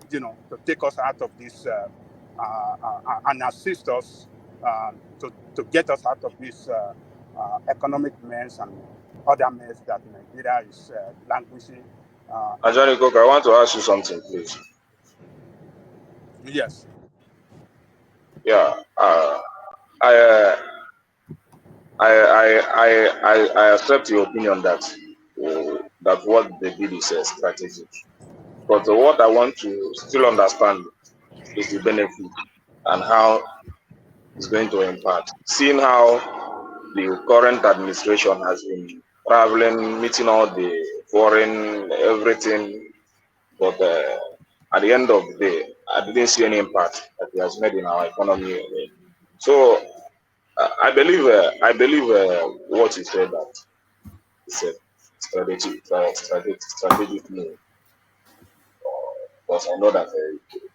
to take us out of this and assist us to get us out of this economic mess and other mess that Nigeria is languishing. Ajani Cook, I want to ask you something, please. Yes. Yeah. I accept your opinion that that what they did is strategic. But what I want to still understand is the benefit and how it's going to impact. Seeing how the current administration has been traveling, meeting all the foreign everything, but at the end of the day, I didn't see any impact that it has made in our economy. So I believe what he said, that it's a strategic move. Because I know that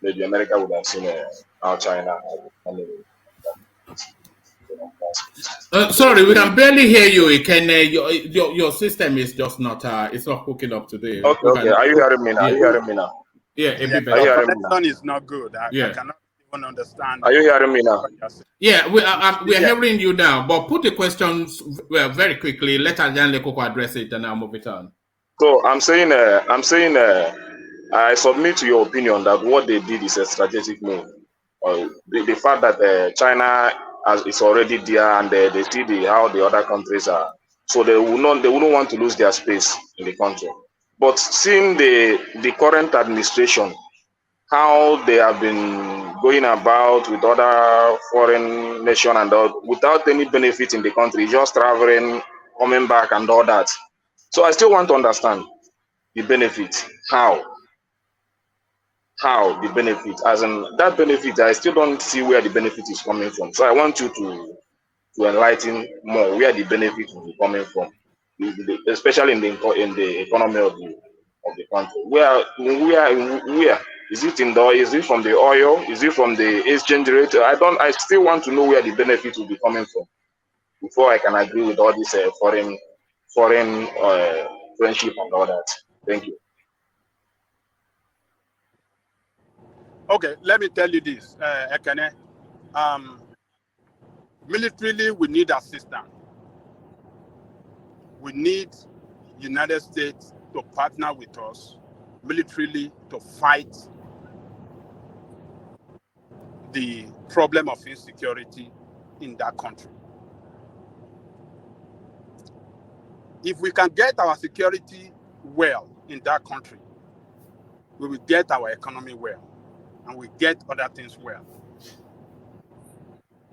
maybe America would have seen how China Sorry, we can barely hear you. It can your system is just not it's not hooking up today. Okay. Are you hearing me now? Are you hearing me now? Yeah, a bit Your better. connection is not good. I cannot even understand. Are you hearing me now? Yeah, we are hearing you now. But put the questions very quickly. Let Ajan Lekoko address it, and I'll move it on. So I'm saying I submit to your opinion that what they did is a strategic move. The fact that China is already there, and they see how the other countries are, so they wouldn't want to lose their space in the country. But seeing the current administration, how they have been going about with other foreign nation and all, without any benefit in the country, just traveling, coming back and all that. So I still want to understand the benefit. How the benefit, as in that benefit, I still don't see where the benefit is coming from. So I want you to enlighten more where the benefit will be coming from, especially in the economy of the country. Where is it is it from the oil? Is it from the exchange rate? I still want to know where the benefit will be coming from before I can agree with all this foreign friendship and all that. Thank you. Okay, let me tell you this, Ekene. Militarily, we need assistance. We need United States to partner with us militarily to fight the problem of insecurity in that country. If we can get our security well in that country, we will get our economy well, and we get other things well.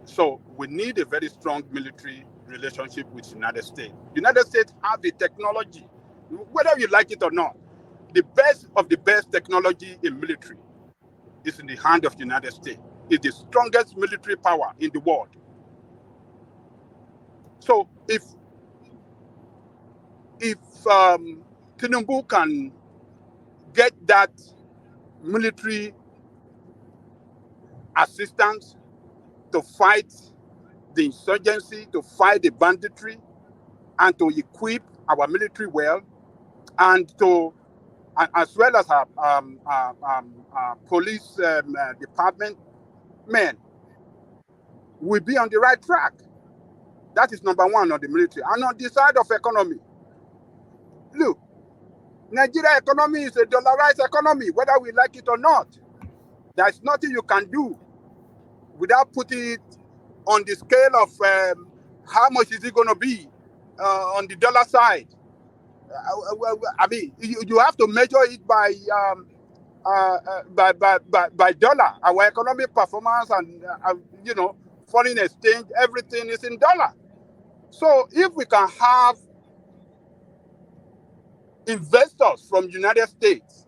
So we need a very strong military relationship with the United States. The United States have the technology, whether you like it or not. The best of the best technology in military is in the hand of the United States. It's the strongest military power in the world. So if Tinubu can get that military assistance to fight the insurgency, to fight the banditry, and to equip our military well, and to as well as our police department men, will be on the right track. That is number one on the military. And on the side of economy, look, Nigeria economy is a dollarized economy, whether we like it or not. There's nothing you can do without putting it on the scale of how much is it going to be on the dollar side. I mean, you have to measure it by dollar. Our economic performance and foreign exchange, everything is in dollar. So if we can have investors from United States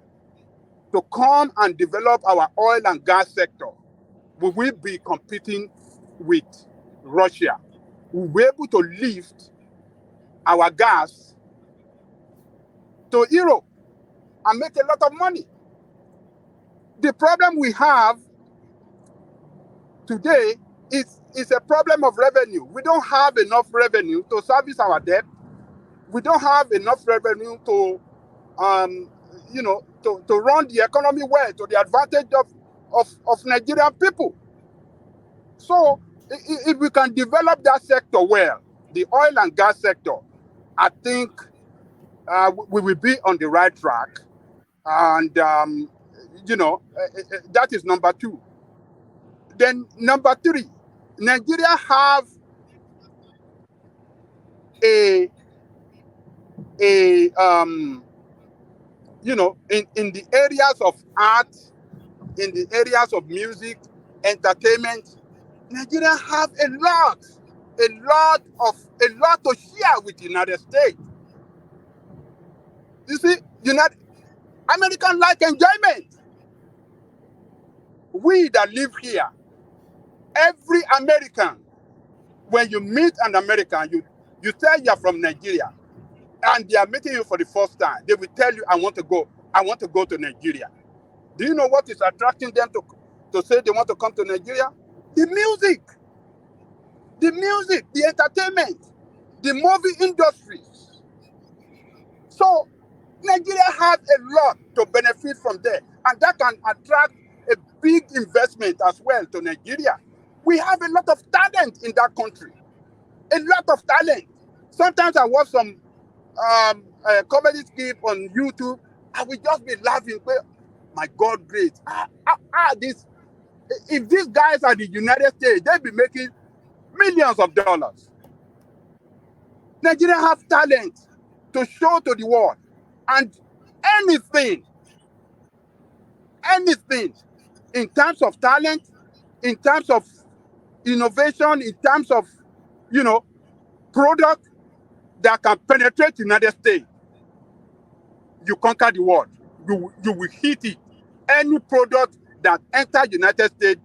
to come and develop our oil and gas sector, we will be competing with Russia. We'll be able to lift our gas to Europe and make a lot of money. The problem we have today is a problem of revenue. We don't have enough revenue to service our debt. We don't have enough revenue to run the economy well to the advantage of Nigerian people. So if we can develop that sector well, the oil and gas sector, I think we will be on the right track. And, that is number two. Then number three, Nigeria have in the areas of art, in the areas of music, entertainment, Nigeria have a lot to share with the United States. You see, American like enjoyment. We that live here, every American, when you meet an American, you tell you're from Nigeria, and they are meeting you for the first time. They will tell you, I want to go to Nigeria. Do you know what is attracting them to say they want to come to Nigeria? The music, the entertainment, the movie industries. So Nigeria has a lot to benefit from there, and that can attract a big investment as well to Nigeria. We have a lot of talent in that country, a lot of talent. Sometimes I watch some comedy skit on YouTube, I will just be laughing. My God, great! If these guys are the United States, they'll be making millions of dollars. Nigeria have talent to show to the world, and anything in terms of talent, in terms of innovation, in terms of product that can penetrate the United States, you conquer the world. You will hit it. Any product that enters United States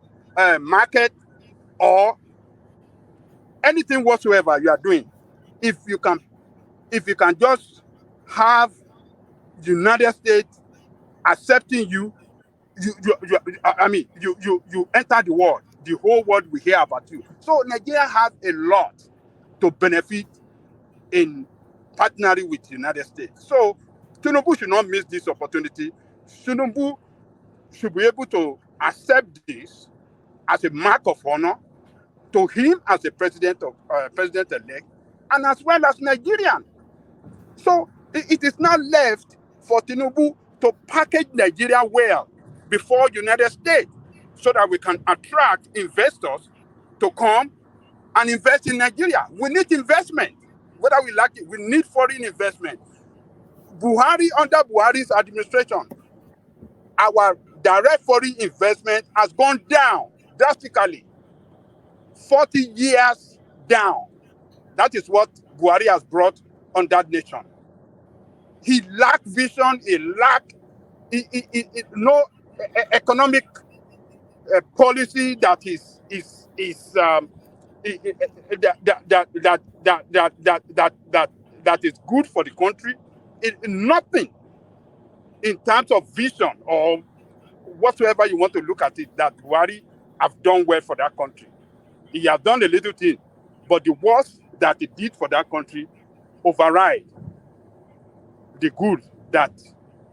market or anything whatsoever you are doing, if you can just have United States accepting you enter the world. The whole world will hear about you. So Nigeria has a lot to benefit in partnering with the United States. So Tinubu should not miss this opportunity. Tinubu should be able to accept this as a mark of honor to him as a president-elect, and as well as Nigerian. So it is now left for Tinubu to package Nigeria well before United States, so that we can attract investors to come and invest in Nigeria. We need investment, whether we like it. We need foreign investment. Under Buhari's administration, our direct foreign investment has gone down drastically. 40 years down. That is what Buhari has brought on that nation. He lacked vision. He lacked no economic policy that is good for the country. Nothing in terms of vision or whatsoever you want to look at it that Buhari have done well for that country. He has done a little thing, but the worst that he did for that country override the good that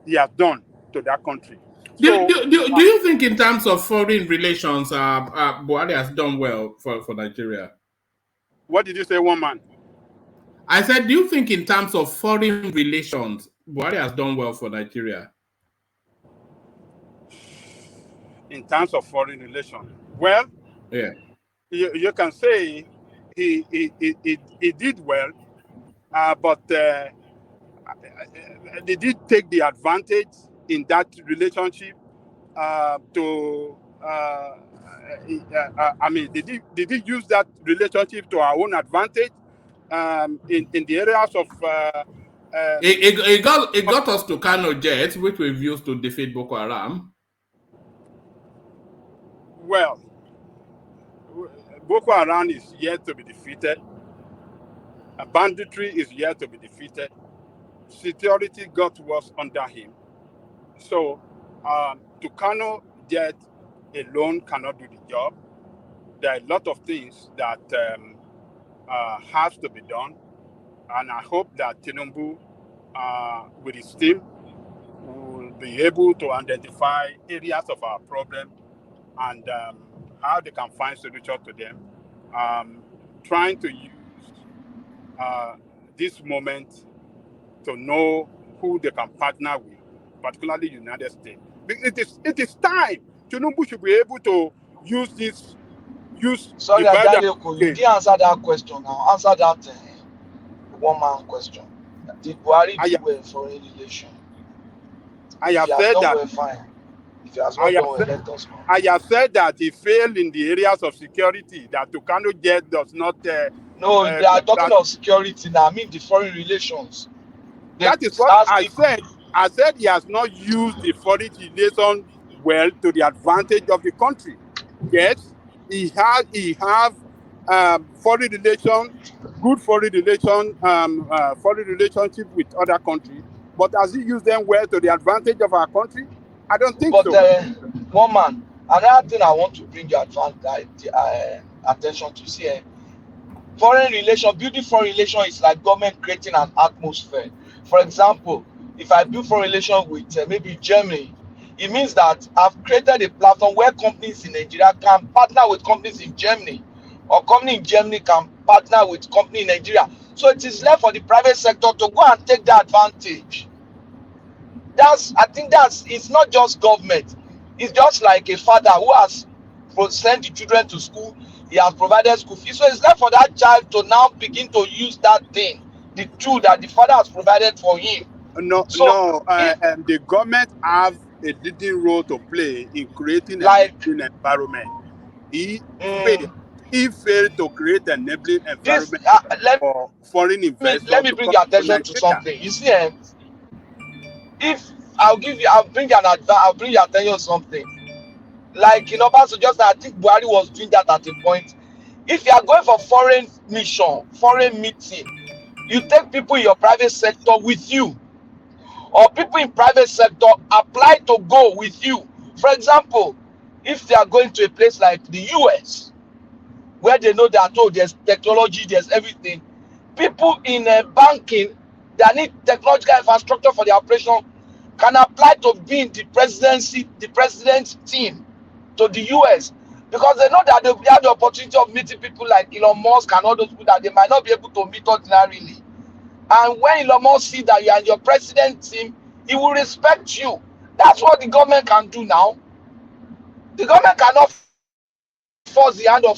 he has done to that country. Do, So, do you think in terms of foreign relations, Buhari has done well for Nigeria? what did you say, one man? I said, do you think in terms of foreign relations, Buhari has done well for Nigeria? In terms of foreign relations, well, Yeah. you can say he did well, but did he take the advantage in that relationship to? I mean, did he use that relationship to our own advantage in the areas of? It got us to Kano jets, which we've used to defeat Boko Haram. Well, Boko Haram is yet to be defeated. Banditry is yet to be defeated. Security got worse under him. So, Tucano jet alone cannot do the job. There are a lot of things that has to be done, and I hope that Tinubu, with his team, will be able to identify areas of our problem and how they can find solutions to them. Trying to use this moment to know who they can partner with, particularly United States. It is time. Tinubu should be able to use this. Sorry, Ajaleko, you didn't answer that question now. Answer that one-man question. Did Buhari do well in foreign relations? I have said that. Well, fine. If he has not done well, let us know. I have said that he failed in the areas of security, that Tucano jet does not... no, they are talking of security now. I mean the foreign relations. That is what I said. I said he has not used the foreign relations well to the advantage of the country. Yes, he have foreign relations, good foreign relationship with other countries. But has he used them well to the advantage of our country? I don't think so. But one man, another thing I want to bring your attention to see. Foreign relation, building foreign relation is like government creating an atmosphere. For example, if I build foreign relation with maybe Germany, it means that I've created a platform where companies in Nigeria can partner with companies in Germany, or company in Germany can partner with company in Nigeria. So it is left for the private sector to go and take that advantage. It's not just government. It's just like a father who has sent the children to school. He has provided school fees. So it's left for that child to now begin to use that thing, the tool that the father has provided for him. The government have a leading role to play in creating an enabling environment. He failed to create an enabling environment for foreign investors. Let me bring your attention to something. You see, I'll bring your attention to something. Like in Obasanjo, just I think Buhari was doing that at a point. If you are going for foreign mission, foreign meeting, you take people in your private sector with you, or people in private sector apply to go with you. For example, if they are going to a place like the US, where they know that there's technology, there's everything, people in banking that need technological infrastructure for their operation can apply to be in the president's team to the US, because they know that they have the opportunity of meeting people like Elon Musk and all those people that they might not be able to meet ordinarily. And when Elon Musk sees that you are in your president team, he will respect you. That's what the government can do now. The government cannot force the hand of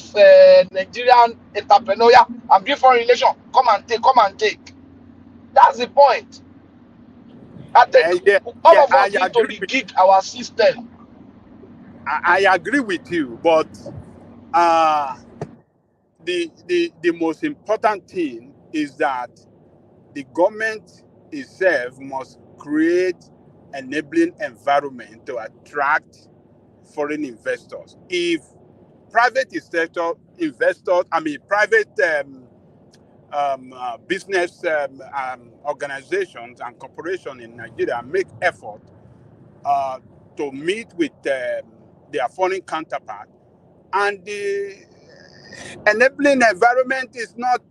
Nigerian entrepreneur and build foreign relation. Come and take. That's the point. I think all of us need to re-gig our system. I agree with you, but the most important thing is that the government itself must create enabling environment to attract foreign investors. If private sector investors, private business organizations and corporations in Nigeria make effort to meet with their foreign counterpart, and enabling environment is not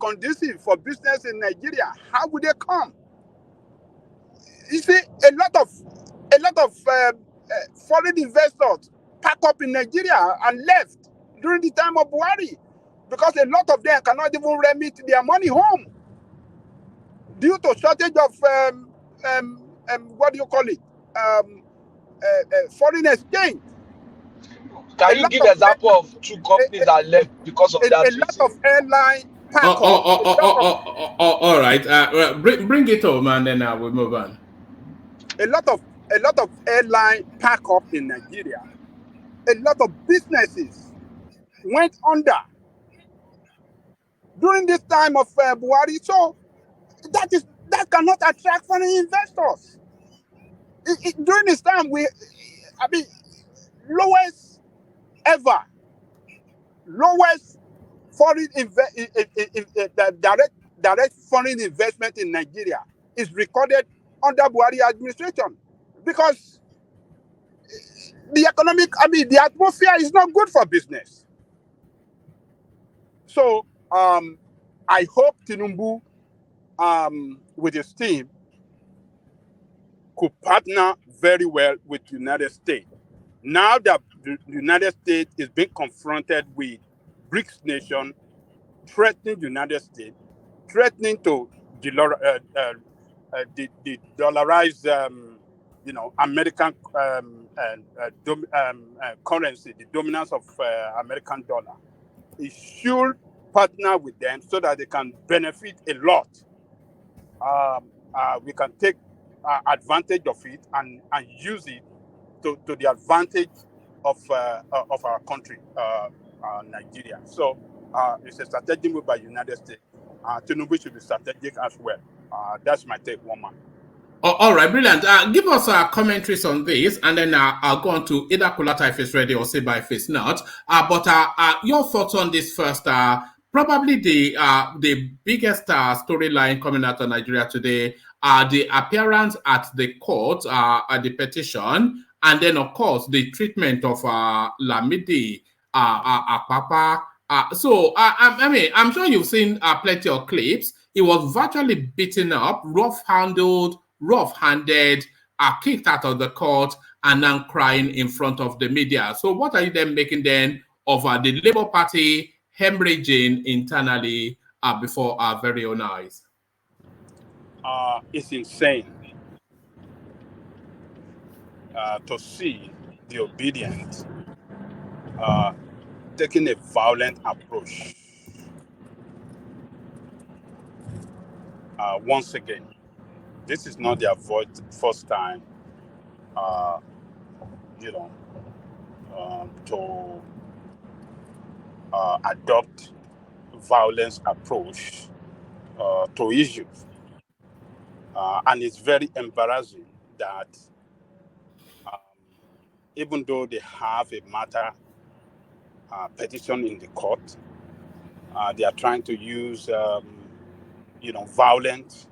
conducive for business in Nigeria, how would they come? You see, a lot of foreign investors pack up in Nigeria and left during the time of Buhari because a lot of them cannot even remit their money home due to shortage of what do you call it? Foreign exchange. Can you give example of two companies that left because of that A reason? lot of airline pack up. All right. Bring it home and then we'll move on. A lot of airline pack up in Nigeria. A lot of businesses went under during this time of Buhari. So that cannot attract foreign investors. During this time, lowest foreign direct foreign investment in Nigeria is recorded under Buhari administration because the atmosphere is not good for business. So I hope Tinubu with his team could partner very well with the United States. Now that the United States is being confronted with BRICS nation threatening the United States, threatening to dollarize, American currency, the dominance of American dollar. It should partner with them so that they can benefit a lot. We can take advantage of it and use it to the advantage of our country, Nigeria. So it's a strategic move by the United States. Tinubu should be strategic as well. That's my take, woman. All right, brilliant. Give us commentaries on this, and then I'll go on to either Kulata if it's ready or Seba if it's not. But your thoughts on this first? Probably the biggest storyline coming out of Nigeria today are the appearance at the court, at the petition, and then of course the treatment of Lamidi Apapa. So I'm sure you've seen plenty of clips. He was virtually beaten up, rough-handed, kicked out of the court, and now crying in front of the media. So what are you then making then of the Labour Party hemorrhaging internally before our very own eyes? It's insane to see the Obidients taking a violent approach. Once again, this is not their first time, to adopt violence approach to issues. And it's very embarrassing that even though they have a matter petition in the court, they are trying to use violence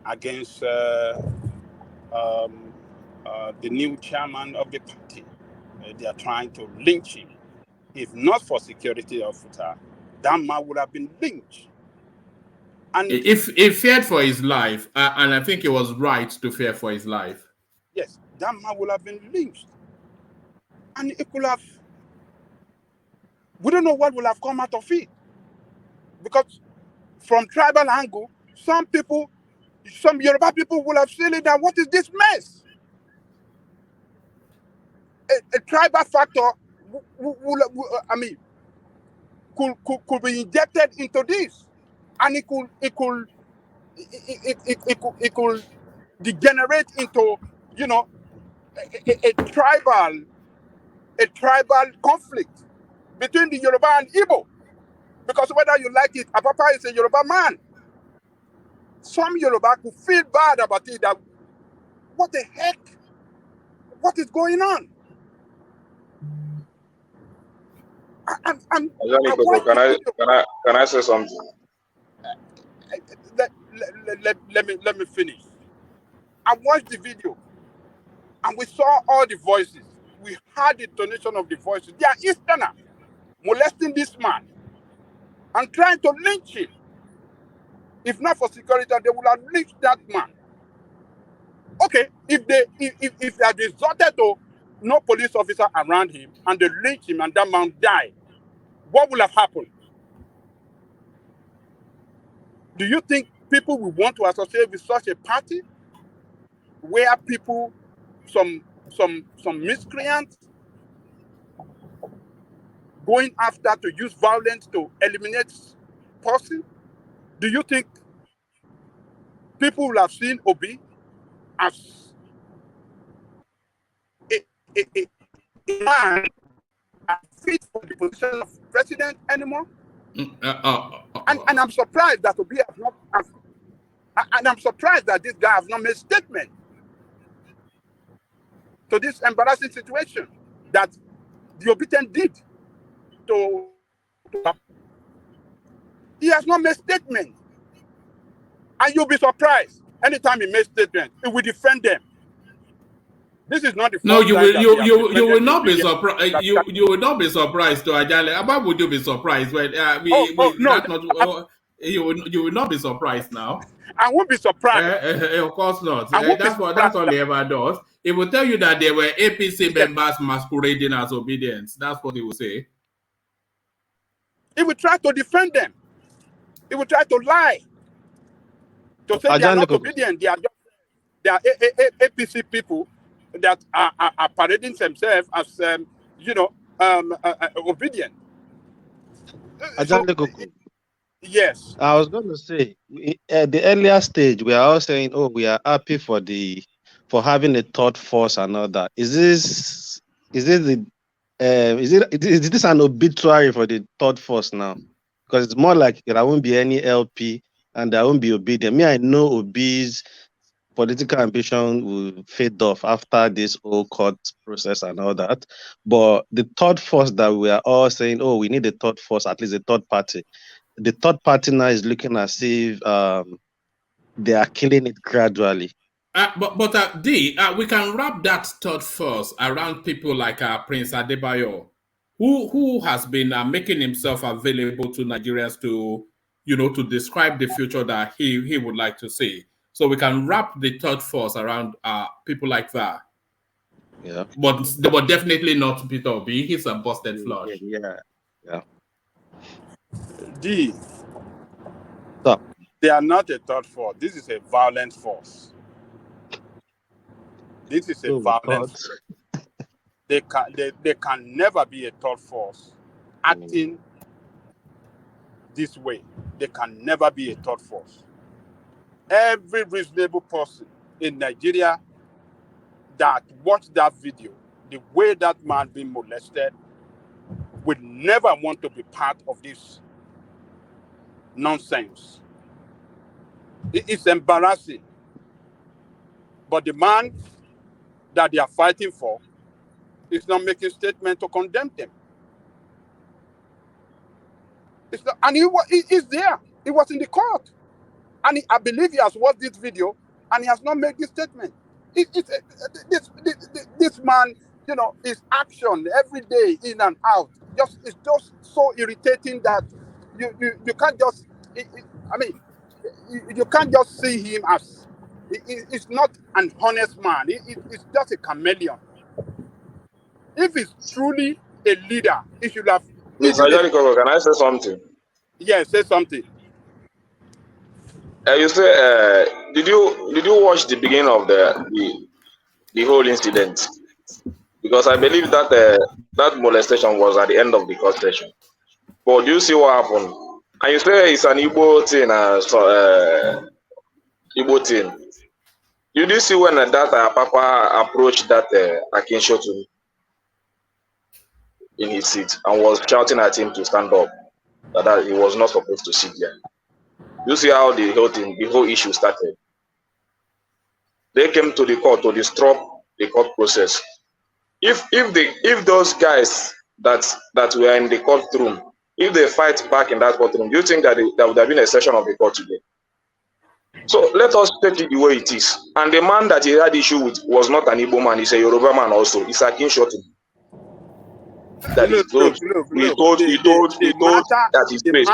against the new chairman of the party. They are trying to lynch him. If not for security officer, that man would have been lynched. And if he feared for his life, and I think he was right to fear for his life. Yes, that man would have been lynched. And it could have, we don't know what will have come out of it. Because from tribal angle, some Yoruba people will have seen it that what is this mess? A tribal factor could be injected into this, and it could degenerate into a tribal conflict between the Yoruba and Igbo. Because whether you like it, Apapa is a Yoruba man. Some Yoruba could feel bad about it. That what the heck? What is going on? Can I say something? Let me finish. I watched the video, and we saw all the voices. We heard the intonation of the voices. They are Easterners molesting this man and trying to lynch him. If not for security, they would have lynched that man. Okay, if they had resorted to no police officer around him and they lynch him and that man died, what will have happened? Do you think people will want to associate with such a party where people, some miscreants going after to use violence to eliminate person? Do you think people will have seen Obi as a man fit for the position of president anymore? And I'm surprised that Obi has not. And I'm surprised that this guy has not made statement to this embarrassing situation that the Obidients did to. He has not made statement, and you'll be surprised anytime he makes statement. He will defend them. This is not the first no, you time will that you will not be surprised. You will not be surprised to Ajale. Why would you be surprised when you will not be surprised now. I won't be surprised. Of course not. That's what he ever does. He will tell you that there were APC members masquerading as Obidients. That's what he will say. He will try to defend them. He will try to lie. To say they are not obedient. They are APC people that are parading themselves as obedient. Yes. I was going to say, at the earlier stage, we are all saying, "Oh, we are happy for having a third force and all that." Is this an obituary for the third force now? Because it's more like there won't be any LP and there won't be Obidient. Me, I know Obi's political ambition will fade off after this whole court process and all that. But the third force that we are all saying, "Oh, we need a third force, at least a third party." The third party now is looking as if they are killing it gradually. But we can wrap that third force around people like Prince Adebayo, who has been making himself available to Nigerians to describe the future that he would like to see. So we can wrap the third force around people like that. Yeah. But definitely not Peter Obi. He's a busted flush. Yeah. They are not a third force. This is a violent force. This is a violent force. They can never be a third force acting this way. They can never be a third force. Every reasonable person in Nigeria that watched that video, the way that man being molested, would never want to be part of this nonsense. It's embarrassing. But the man that they are fighting for is not making statement to condemn them. It's not, and he's there. He was in the court. And I believe he has watched this video and he has not made this statement. This man, his action every day in and out, it's just so irritating that you can't just, you can't just see him as, he's not an honest man. He's just a chameleon. If he's truly a leader, he should have. Mr. Geopolitical, can I say something? Yes, say something. You say, did you watch the beginning of the whole incident? Because I believe that that molestation was at the end of the court session. But do you see what happened? And you say it's an Igbo thing, Igbo thing. You do see when that Apapa approached that Akinshotu in his seat and was shouting at him to stand up, that he was not supposed to sit there. You see how the whole issue started. They came to the court to disrupt the court process. If those guys that were in the courtroom, if they fight back in that courtroom, do you think that there would have been a session of the court today? So let us take it the way it is. And the man that he had issue with was not an Igbo man, he's a Yoruba man also. It's Akinshotu. that he told that his face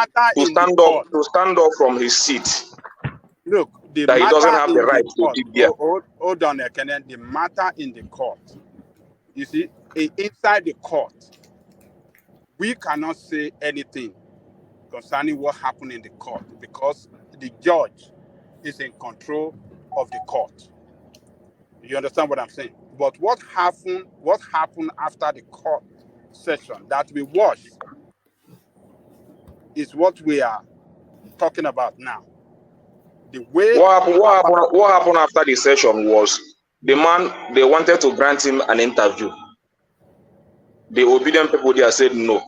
to stand up from his seat. Look, the That he matter doesn't have the in right the to court. sit there. Hold on, Ekene. The matter in the court. You see, inside the court, we cannot say anything concerning what happened in the court because the judge is in control of the court. You understand what I'm saying? But what happened after the court session that we watched is what we are talking about now. The way What happened after the session was the man, they wanted to grant him an interview. The obedient people there said no.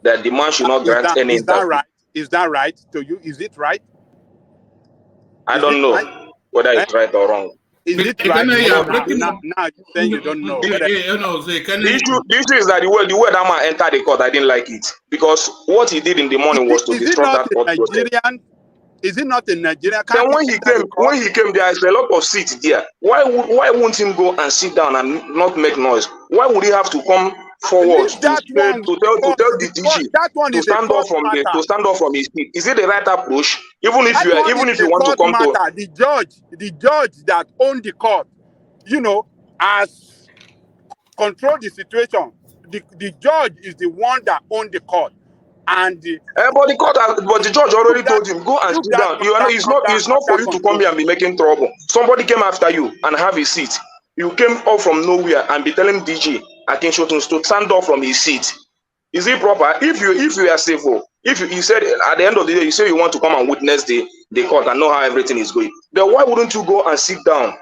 That the man should not grant any interview. Is that right to you? Is it right? I don't know whether it's right or wrong. Is it right? Now you're saying you don't know. The issue is that the way that man entered the court, I didn't like it. Because what he did in the morning was to disrupt that court process. Is it not in Nigeria? Then when he came, there is a lot of seats there. Why won't him go and sit down and not make noise? Why would he have to come forward to tell the DG to stand up from his seat? Is it the right approach? Even if you want to come to the judge that owned the court, has controlled the situation. The judge is the one that owned the court. And but the judge already told him, go and sit down. It's not for you to come here and be making trouble. Somebody came after you and have a seat. You came up from nowhere and be telling DG Akinshotun to stand up from his seat. Is it proper? If you are civil, if you said at the end of the day, you say you want to come and witness the court and know how everything is going, then why wouldn't you go and sit down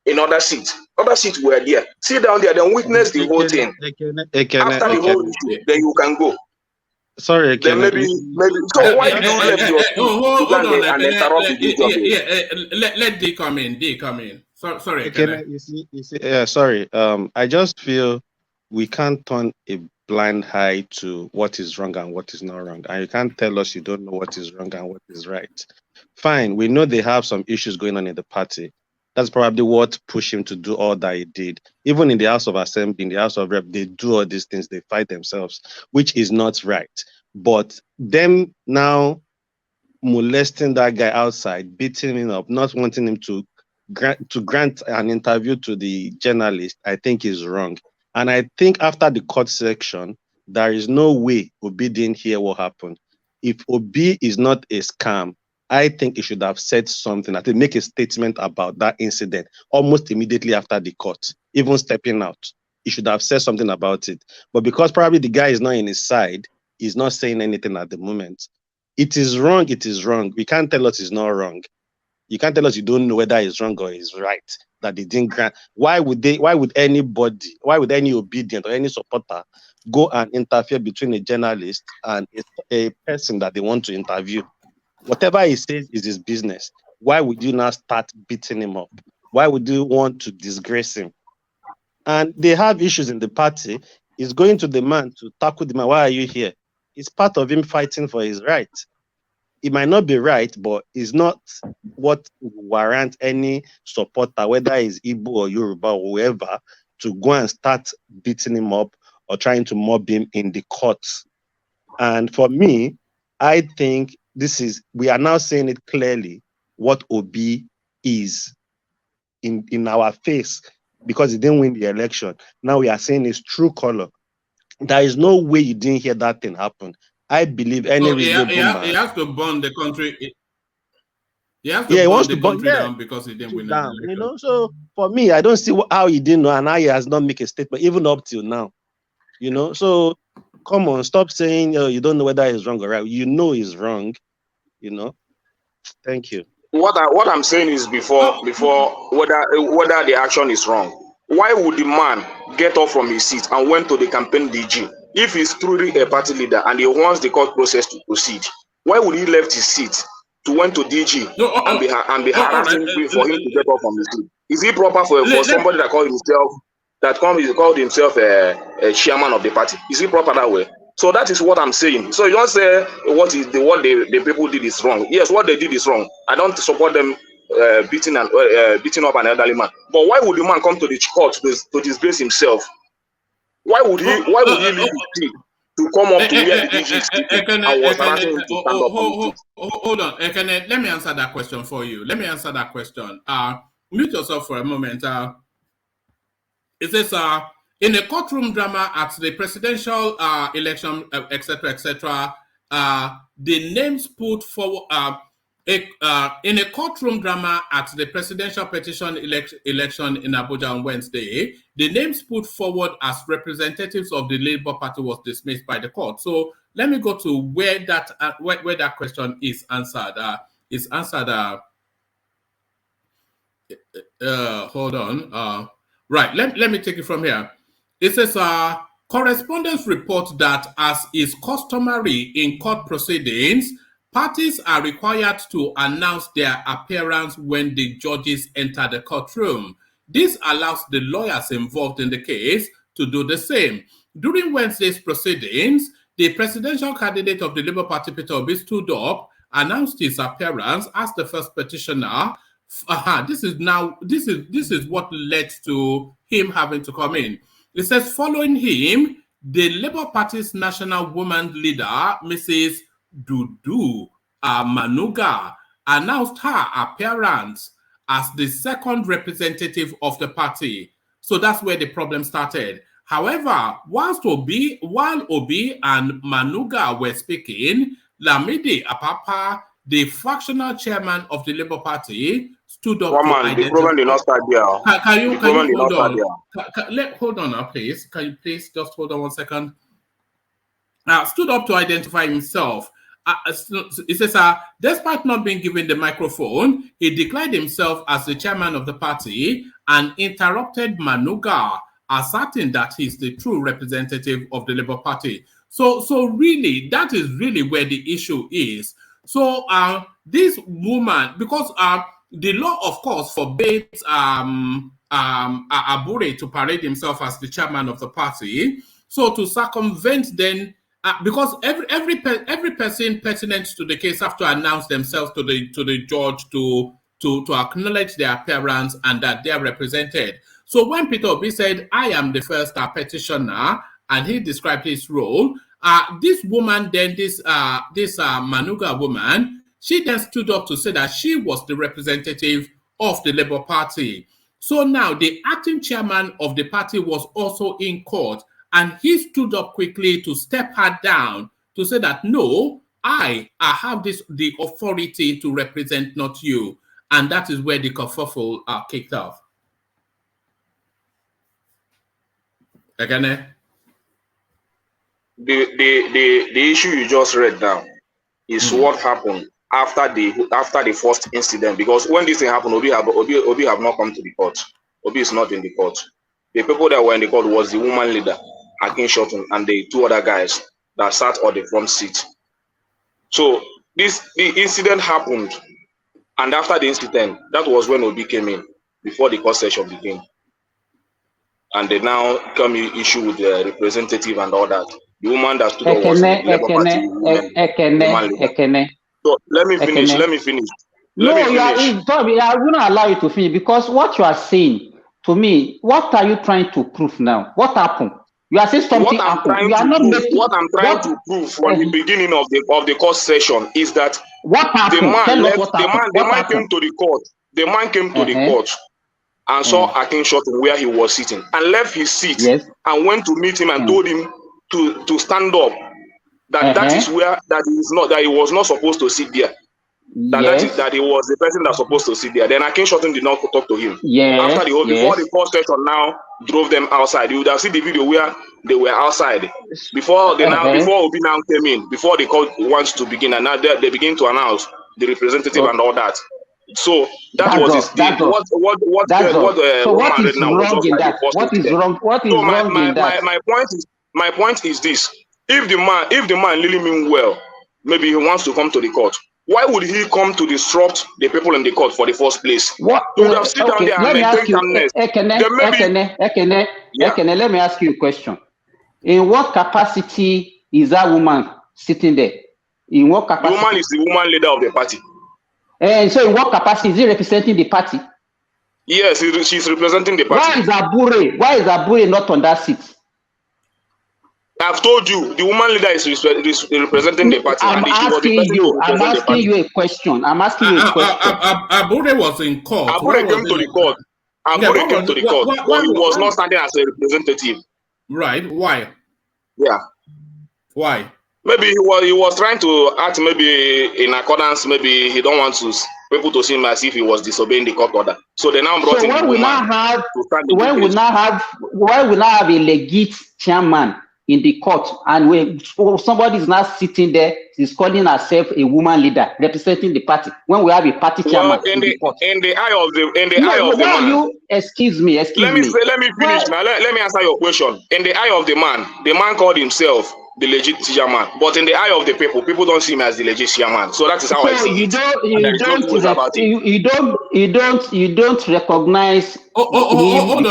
in other seats? Other seats were there. Sit down there, then witness the whole thing. After the whole issue, then you can go. Sorry, then maybe. So why did you let your hold on, and interrupt the let D come in. Sorry. You see, sorry. I just feel we can't turn a blind eye to what is wrong and what is not wrong, and you can't tell us you don't know what is wrong and what is right. Fine, we know they have some issues going on in the party. That's probably what pushed him to do all that he did. Even in the House of Assembly, in the House of Rep, they do all these things. They fight themselves, which is not right. But them now molesting that guy outside, beating him up, not wanting him to grant an interview to the journalist, I think is wrong. And I think after the court section, there is no way Obi didn't hear what happened. If Obi is not a scam, I think he should have said something, I think make a statement about that incident almost immediately after the court, even stepping out. He should have said something about it. But because probably the guy is not in his side, he's not saying anything at the moment. It is wrong, it is wrong. We can't tell us it's not wrong. You can't tell us you don't know whether it's wrong or it's right, that they didn't grant. Why would any obedient or any supporter go and interfere between a journalist and a person that they want to interview? Whatever he says is his business. Why would you now start beating him up? Why would you want to disgrace him? And they have issues in the party. He's going to the man to tackle the man. Why are you here? It's part of him fighting for his right. It might not be right, but it's not what warrant any supporter, whether it's Igbo or Yoruba or whoever, to go and start beating him up or trying to mob him in the courts. And for me, I think we are now saying it clearly what Obi is in our face, because he didn't win the election. Now we are saying his true color. There is no way you didn't hear that thing happen. I believe any reasonable man. He has to burn the country. He has to burn the country down because he didn't win the election. So for me, I don't see how he didn't know, and how he has not made a statement, even up till now. So come on, stop saying you don't know whether it's wrong or right. You know it's wrong. Thank you. What I'm saying is before whether the action is wrong, why would the man get up from his seat and went to the campaign DG if he's truly a party leader and he wants the court process to proceed? Why would he left his seat to went to DG and be harassing for him to get up from his seat? Is it proper for somebody that called himself a chairman of the party? Is it proper that way? So that is what I'm saying. So you don't say what the people did is wrong. Yes, what they did is wrong. I don't support them beating up an elderly man. But why would the man come to the court to disgrace himself? Why would he leave his seat to come up to where the DG is sitting and was asking him to stand up on his seat? Hold on, Ekene, let me answer that question for you. Mute yourself for a moment. It says, in a courtroom drama at the presidential election, etc., the names put forward in a courtroom drama at the presidential petition election in Abuja on Wednesday, the names put forward as representatives of the Labour Party was dismissed by the court. So let me go to where that question is answered. Hold on. Right, let me take it from here. It says, correspondence report that as is customary in court proceedings, parties are required to announce their appearance when the judges enter the courtroom. This allows the lawyers involved in the case to do the same. During Wednesday's proceedings, the presidential candidate of the Labour Party, Peter Obi, stood up, announced his appearance as the first petitioner. This is what led to him having to come in. It says, following him, the Labour Party's national woman leader, Mrs. Dudu Manuga, announced her appearance as the second representative of the party. So that's where the problem started. However, while Obi and Manuga were speaking, Lamidi Apapa, the fractional chairman of the Labour Party, stood up to identify. The problem did not start there. Can you hold on? Hold on now, please. Can you please just hold on 1 second? Stood up to identify himself. It says, despite not being given the microphone, he declared himself as the chairman of the party and interrupted Manuga, asserting that he's the true representative of the Labour Party. So really, that is really where the issue is. So this woman, because the law, of course, forbids Abure to parade himself as the chairman of the party. So to circumvent then, because every person pertinent to the case have to announce themselves to the judge to acknowledge their appearance and that they are represented. So when Peter Obi said, "I am the first petitioner," and he described his role, this woman then, this Manuga woman, she then stood up to say that she was the representative of the Labour Party. So now the acting chairman of the party was also in court, and he stood up quickly to step her down to say that, no, I have the authority to represent, not you. And that is where the kerfuffle kicked off. Again, the issue you just read down is what happened after the first incident. Because when this thing happened, Obi have not come to the court. Obi is not in the court. The people that were in the court was the woman leader, Akin Shotun, and the two other guys that sat on the front seat. So the incident happened, and after the incident, that was when Obi came in, before the court session began. And they now come issue with the representative and all that. The woman that stood up was the Labour Party woman leader. So let me finish. I will not allow you to finish, because what you are saying to me, what are you trying to prove now? What happened? You are saying something happened. What I'm trying to prove from the beginning of the court session is that what happened? The man came to the court. The man came to the court and saw Akin Shotun where he was sitting, and left his seat and went to meet him and told him to stand up. That is where that he was not supposed to sit there. That he was the person that's supposed to sit there. Then Akin Shotun did not talk to him. After before the court session now drove them outside. You would have seen the video where they were outside before Obi now came in, before the court wants to begin, and now they begin to announce the representative and all that. So that was his thing. What is wrong in that? What is wrong in that? My point is this: if the man really mean well, maybe he wants to come to the court. Why would he come to disrupt the people in the court for the first place? He would have sit down there and maintain calmness. Let me ask you a question. In what capacity is that woman sitting there? In what capacity? The woman is the woman leader of the party. And so in what capacity is he representing the party? Yes, she's representing the party. Why is Abure not on that seat? I've told you the woman leader is representing the party. I'm And she was the asking person you. to I'm represent the asking party. you a question. I'm asking you a question. Abure was in court. Abure came to the court. Abure came to the court, but he was not standing as a representative. Right? Why? Yeah. Why? Maybe he was trying to act maybe in accordance. Maybe he don't want to people to see him as if he was disobeying the court order. So they now brought So in the when we now woman have to stand in when the we case. now have a legit chairman in the court, and when somebody is now sitting there, is calling herself a woman leader representing the party. When we have a party chairman Well, in the court, in the eye of the why are man. you? Excuse me. Let me finish now. Let me answer your question. In the eye of the man called himself the legit chairman. But in the eye of the people don't see him as the legit chairman. So that is how I So see you it. don't And there is no two ways about it. you don't recognize him because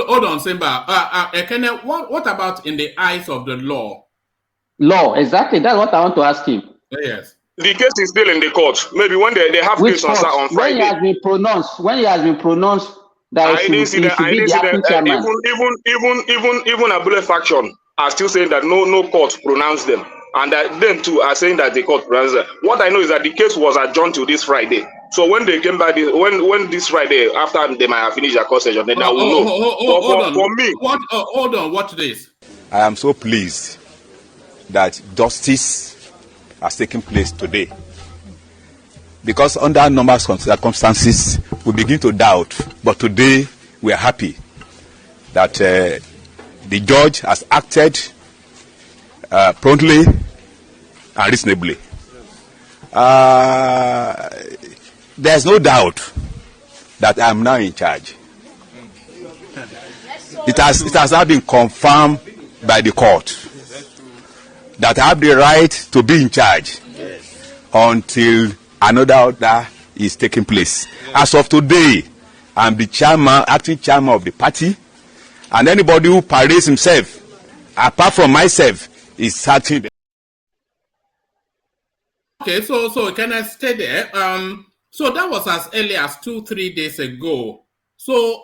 Hold on, Simba. Ekene, what about in the eyes of the law? Law, exactly. That's what I want to ask him. Yes. The case is still in the court. Maybe when they have Which case on court? Friday. When he has been pronounced that he should be the acting chairman. Even Abule faction are still saying that no court pronounced them, and that them too are saying that the court pronounced them. What I know is that the case was adjourned to this Friday. So when they came back, when this Friday after they might have finished their court session, then I will know. For me, hold on, watch this. I am so pleased that justice has taken place today. Because under normal circumstances, we begin to doubt. But today, we are happy that the judge has acted promptly and reasonably. There's no doubt that I am now in charge. It has now been confirmed by the court that I have the right to be in charge until another order is taking place. As of today, I'm the acting chairman of the party, and anybody who parades himself, apart from myself, is acting. Okay, so can I stay there? So that was as early as 2-3 days ago. So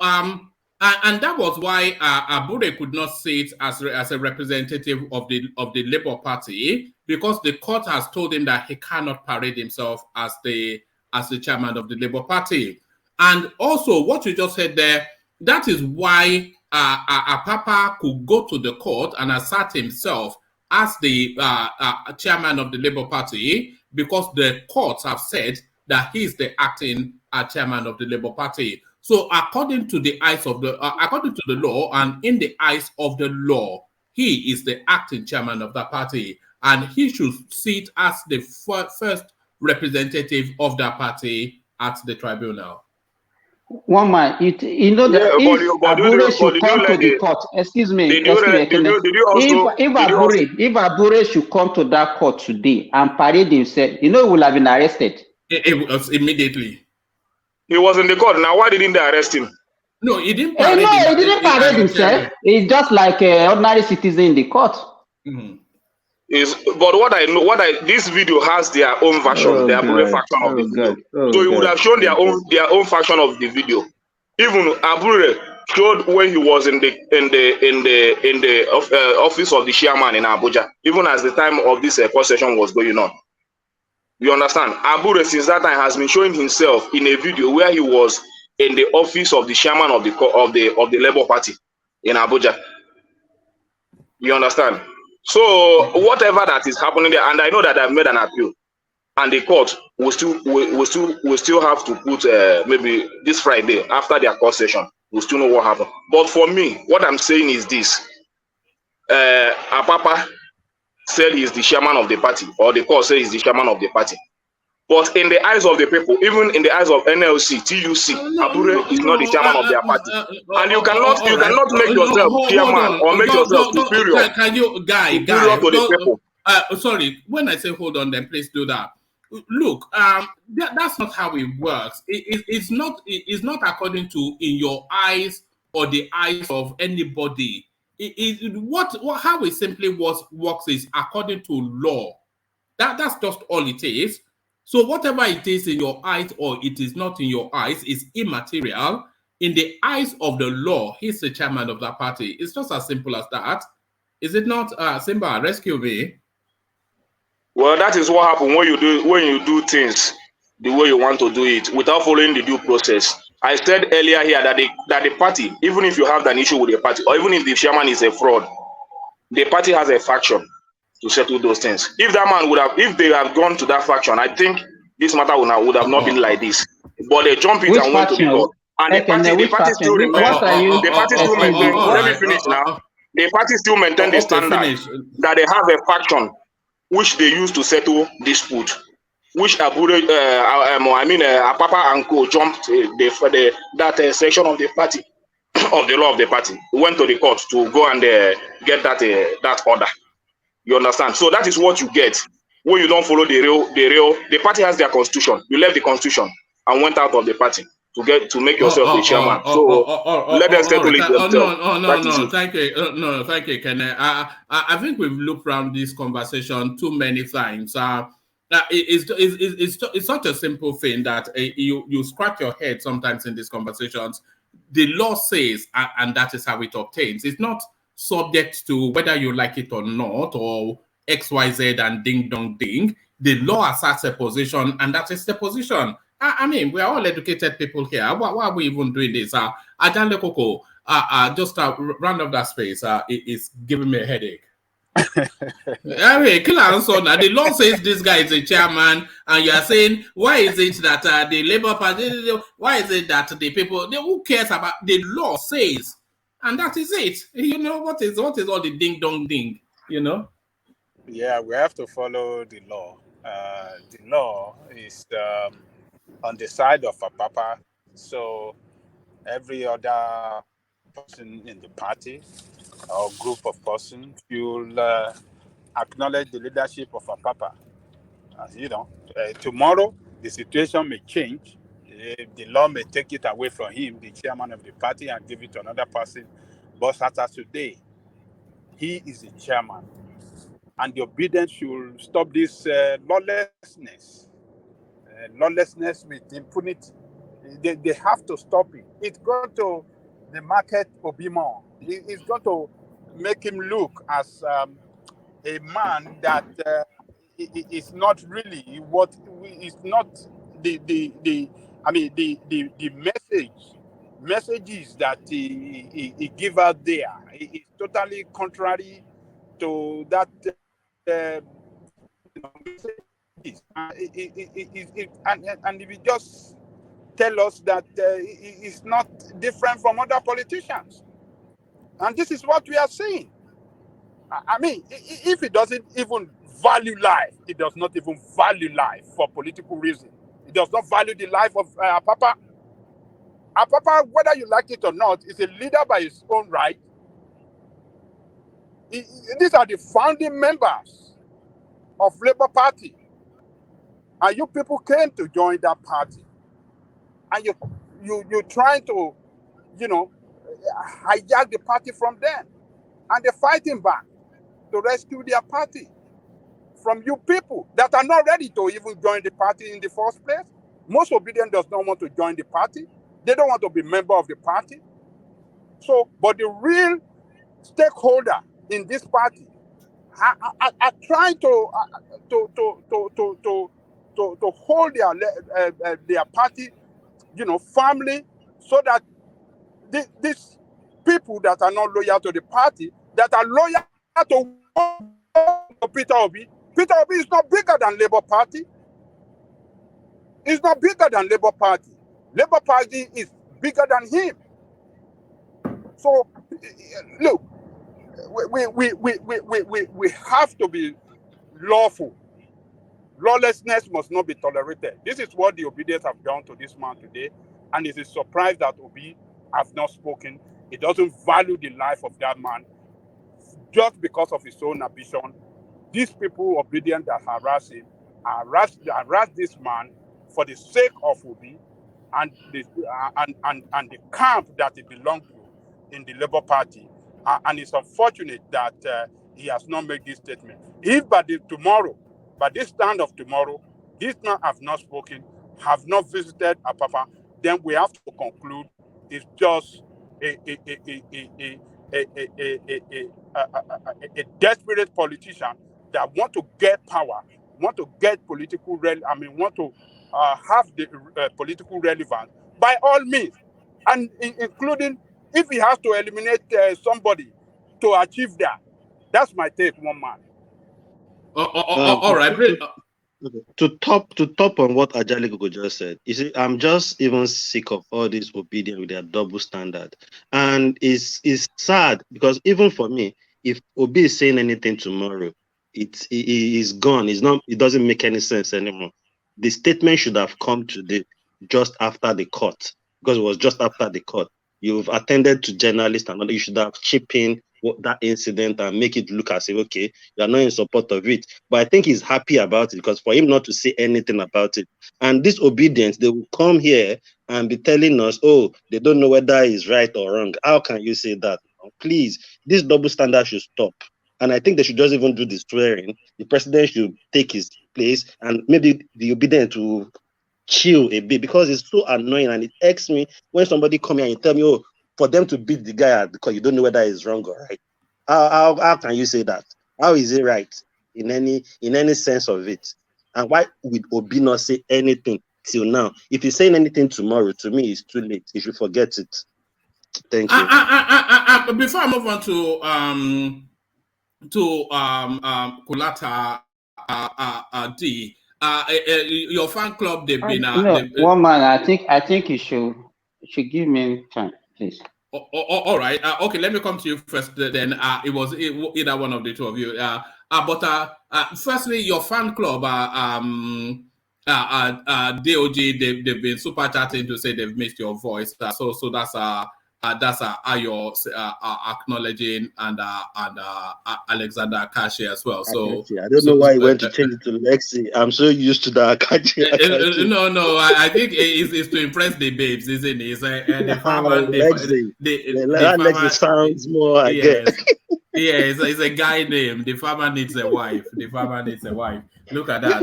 and that was why Abure could not sit as a representative of the Labour Party, because the court has told him that he cannot parade himself as the chairman of the Labour Party. And also, what you just said there, that is why Apapa could go to the court and assert himself as the chairman of the Labour Party, because the courts have said that he is the acting chairman of the Labour Party. So according to the law and in the eyes of the law, he is the acting chairman of the party, and he should sit as the first representative of that party at the tribunal. One man, you know that if Abure should come to the court, excuse me, if Abure should come to that court today and parade himself, he would have been arrested. It was immediately. He was in the court. Now, why didn't they arrest him? No, he didn't parade himself. He didn't parade himself. He's just like an ordinary citizen in the court. Mm-hmm. But this video has their own version, their own faction of the video. So he would have shown their own faction of the video. Even Abure showed when he was in the office of the chairman in Abuja, even as the time of this court session was going on. You understand? Abure since that time has been showing himself in a video where he was in the office of the chairman of the Labour Party in Abuja. You understand? So whatever that is happening there, and I know that I've made an appeal, and the court will still have to put maybe this Friday after their court session, we'll still know what happened. But for me, what I'm saying is this: Apapa said he's the chairman of the party, or the court says he's the chairman of the party. But in the eyes of the people, even in the eyes of NLC, TUC, Abure is not the chairman of their party. And you cannot make yourself chairman or make yourself superior. Can you, guy, to the people. Sorry, when I say hold on, then please do that. Look, that's not how it works. It's not according to in your eyes or the eyes of anybody. How it simply works is according to law. That's just all it is. So whatever it is in your eyes or it is not in your eyes is immaterial. In the eyes of the law, he's the chairman of that party. It's just as simple as that. Is it not? Simba, rescue me. Well, that is what happens when you do things the way you want to do it without following the due process. I said earlier here that the party, even if you have an issue with the party, or even if the chairman is a fraud, the party has a faction to settle those things. If that man if they have gone to that faction, I think this matter would have not been like this. But they jumped it Which and went to the faction? court. And the party still remains. What are you The party still maintain. Let me finish now. The party still maintain the standard that they have a faction which they use to settle dispute. Which Apapa and co jumped that section of the party of the law of the party. Went to the court to go and get that order. You understand? So that is what you get when you don't follow the party has their constitution. You left the constitution and went out of the party to make yourself the chairman. Let them settle it themselves. No. Thank you. No, thank you, Ken. I think we've looked around this conversation too many times. It's such a simple thing that you scratch your head sometimes in these conversations. The law says, and that is how it obtains. It's not subject to whether you like it or not, or XYZ and ding dong ding. The law asserts a position, and that is the position. I mean, we are all educated people here. Why are we even doing this? Ajan Lekoko, just round up that space. It's giving me a headache. The law says this guy is a chairman, and you are saying, why is it that the Labour Party, why is it that the people, who cares about the law says, and that is it. You know, what is all the ding dong ding, you know? Yeah, we have to follow the law. The law is on the side of Apapa, so every other person in the party or group of persons will acknowledge the leadership of Apapa. You know, tomorrow the situation may change. The law may take it away from him, the chairman of the party, and give it to another person. But as of today, he is the chairman. And the Obidients should stop this lawlessness with impunity. They have to stop it. It's going to the market Obimo. It's going to make him look as a man that is not really what is not the messages that he give out there. It's totally contrary to that. And if you just tell us that it's not different from other politicians, and this is what we are seeing. I mean, if it doesn't even value life, it does not even value life for political reasons. It does not value the life of Apapa. Apapa, whether you like it or not, is a leader by his own right. These are the founding members of Labour Party. And you people came to join that party. And you're trying to, hijack the party from them. And they're fighting back to rescue their party from you people that are not ready to even join the party in the first place. Most Obidients does not want to join the party. They don't want to be member of the party. So, but the real stakeholder in this party are trying to hold their party, firmly, so that these people that are not loyal to the party, that are loyal to Peter Obi. Peter Obi is not bigger than Labour Party. He's not bigger than Labour Party. Labour Party is bigger than him. So, look, we have to be lawful. Lawlessness must not be tolerated. This is what the Obidients have done to this man today, and it is a surprise that Obi has not spoken. He doesn't value the life of that man just because of his own ambition. These people, Obidients that harass him, harass this man for the sake of Obi and the camp that he belonged to in the Labour Party. And it's unfortunate that he has not made this statement. If by this stand of tomorrow, this man have not spoken, have not visited Apapa, then we have to conclude it's just a desperate politician that want to get power, want to get political, want to have the political relevance by all means, and including if he has to eliminate somebody to achieve that. That's my take, one man. All right. To top on what Ajali just said, you see, I'm just even sick of all this obedience with their double standard, and it's sad because even for me, if Obi is saying anything tomorrow, it is gone. It's not. It doesn't make any sense anymore. The statement should have come today, just after the court, because it was just after the court. You've attended to journalists and all. You should have chipped in that incident and make it look as if, okay, you are not in support of it. But I think he's happy about it because for him not to say anything about it, and this obedience, they will come here and be telling us, oh, they don't know whether it's right or wrong. How can you say that? Please, this double standard should stop. And I think they should just even do the swearing. The president should take his place, and maybe the obedience will chill a bit, because it's so annoying and it irks me when somebody come here and tell me, oh, for them to beat the guy because you don't know whether it's wrong or right. How can you say that? How is it right in any sense of it? And why would Obi not say anything till now? If he's saying anything tomorrow, to me, it's too late. You should forget it. Thank you. Before I move on to Kulata D, your fan club, they've been one man. I think you should give me time, please. All right. Okay, let me come to you first. Then it was either one of the two of you. But firstly, your fan club, DOG, they've been super chatting to say they've missed your voice. So that's how you're acknowledging and Alexander Akashi as well. So I don't know why he went to change it to Lexi. I'm so used to the Akashi. No, I think it's to impress the babes, isn't it? The farmer, Lexi sounds more, I guess. Yeah, it's a guy name. The farmer needs a wife. Look at that.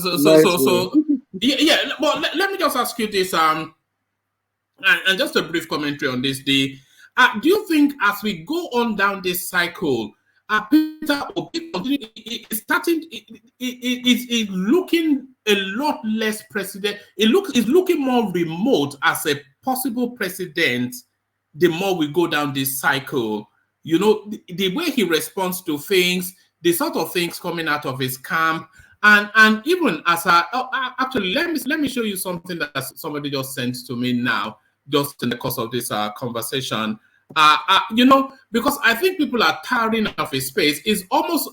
So yeah. Well, let me just ask you this. And just a brief commentary on this. Do you think as we go on down this cycle, Peter Obi is looking a lot less president? It's looking more remote as a possible president the more we go down this cycle. You know, the way he responds to things, the sort of things coming out of his camp, and even as actually, let me show you something that somebody just sent to me now, just in the course of this conversation. You know, because I think people are tiring of his space. It's almost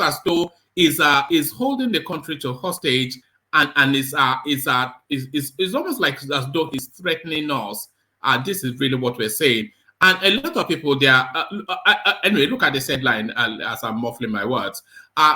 as though is holding the country to hostage, and is almost like as though he's threatening us. This is really what we're saying. And a lot of people, they are anyway. Look at this headline as I'm muffling my words.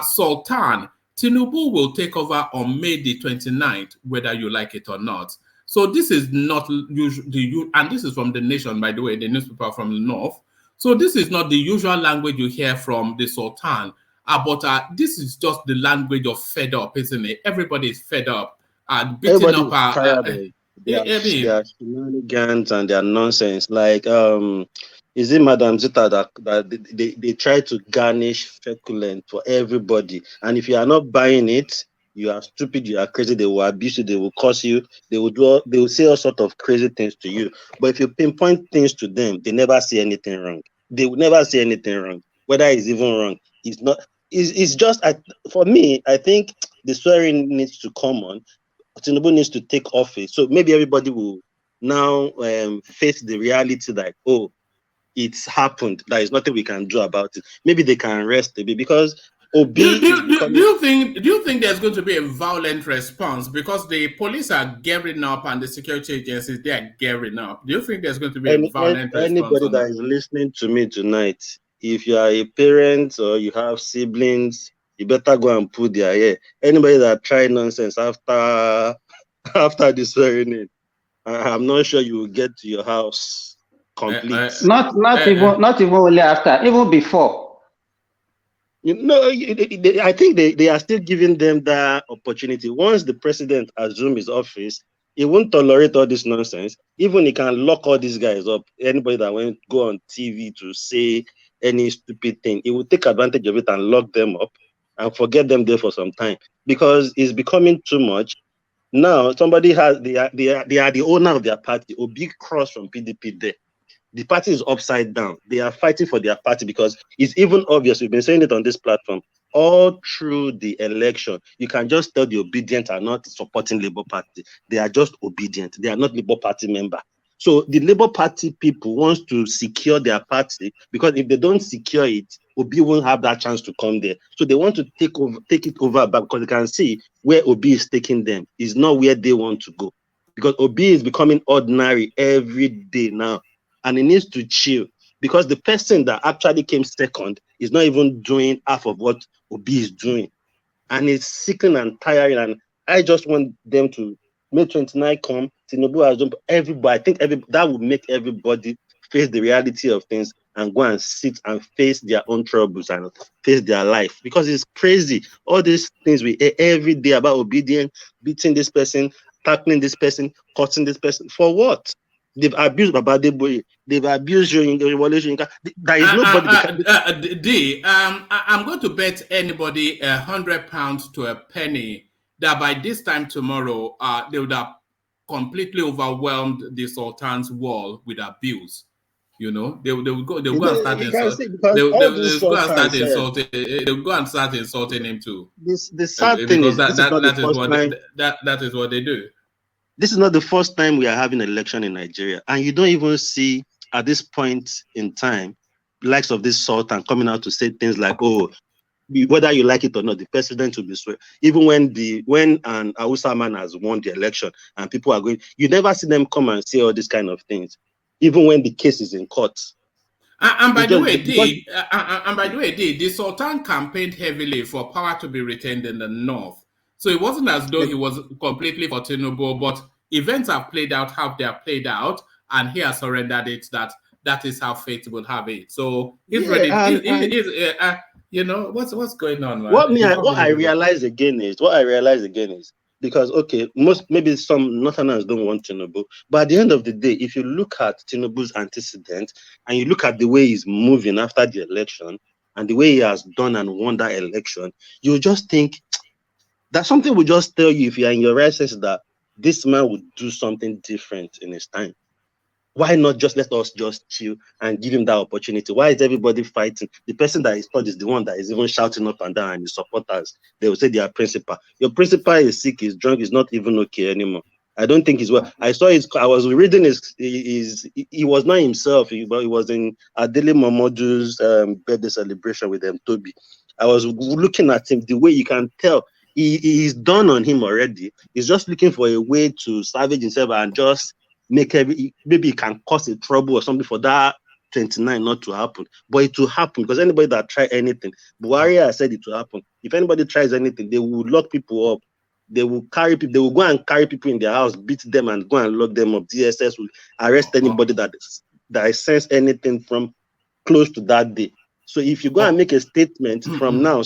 Sultan Tinubu will take over on May the 29th, whether you like it or not. So this is not usual, and this is from The Nation, by the way, the newspaper from the north. So this is not the usual language you hear from the Sultan, but this is just the language of fed up, isn't it? Everybody is fed up, beating up. Their shenanigans and their nonsense. Like, is it Madam Zita that they try to garnish feculent for everybody? And if you are not buying it, you are stupid, you are crazy, they will abuse you, they will curse you, they will say all sorts of crazy things to you. But if you pinpoint things to them, they never see anything wrong. They will never see anything wrong. Whether it's even wrong, it's not. It's just, for me, I think the swearing needs to come on. Tinubu needs to take office. So maybe everybody will now face the reality that, oh, it's happened. There is nothing we can do about it. Maybe they can rest a bit, because do you think there's going to be a violent response because the police are gearing up and the security agencies, they are gearing up? Do you think there's going to be a violent response? Anybody that is listening to me tonight, if you are a parent or you have siblings, you better go and put their hair. Anybody that tried nonsense after the swearing in, I'm not sure you will get to your house complete. Not even only after, even before. You know, I think they are still giving them that opportunity. Once the president assumes his office, he won't tolerate all this nonsense. Even he can lock all these guys up. Anybody that won't go on TV to say any stupid thing, he will take advantage of it and lock them up and forget them there for some time because it's becoming too much. Now somebody has they are the owner of their party. A big cross from PDP there. The party is upside down. They are fighting for their party because it's even obvious. We've been saying it on this platform all through the election. You can just tell the Obidients are not supporting Labour Party. They are just obedient. They are not Labour Party member. So the Labour Party people wants to secure their party because if they don't secure it, Obi won't have that chance to come there. So they want to take it over back because they can see where Obi is taking them is not where they want to go. Because Obi is becoming ordinary every day now. And he needs to chill because the person that actually came second is not even doing half of what Obi is doing. And it's sickening and tiring. And I just want them to May 29 come. Tinubu has done everybody. I think that would make everybody face the reality of things and go and sit and face their own troubles and face their life. Because it's crazy. All these things we hear every day about Obedience, beating this person, tackling this person, cutting this person. For what? They've abused Baba Deboye. They've abused you in the relation. There is nobody. I'm going to bet anybody £100 to a penny that by this time tomorrow, they would have completely overwhelmed the Sultan's wall with abuse. You know, they will go and start insulting. They'll go and start insulting him too. The sad thing is that is what they do. This is not the first time we are having an election in Nigeria, and you don't even see at this point in time likes of this Sultan coming out to say things like, "Oh, whether you like it or not, the president will be swear." Even when an Hausa man has won the election and people are going, you never see them come and say all these kind of things, even when the case is in court. And by the way, the Sultan campaigned heavily for power to be retained in the north. So it wasn't as though he was completely for Tinubu, but events have played out how they have played out, and he has surrendered it. That is how fate will have it. So he's ready. You know what's going on, man? What I realize again is because maybe some Northerners don't want Tinubu, but at the end of the day, if you look at Tinubu's antecedent and you look at the way he's moving after the election and the way he has done and won that election, you just think that something will just tell you, if you're in your right sense, that this man would do something different in his time. Why not just let us just chill and give him that opportunity? Why is everybody fighting? The person that is taught is the one that is even shouting up and down, and his supporters, they will say they are principal. Your principal is sick, is drunk, is not even okay anymore. I don't think he's well. I was reading he was not himself, but he was in Adele Momodu's birthday celebration with Toby. I was looking at him, the way you can tell, he's done on him already. He's just looking for a way to salvage himself and just make maybe he can cause a trouble or something for that 29 not to happen. But it will happen because anybody that try anything, Buhari has said it will happen. If anybody tries anything, they will lock people up. They will go and carry people in their house, beat them and go and lock them up. DSS will arrest anybody that sense anything from close to that day. So if you go and make a statement from now,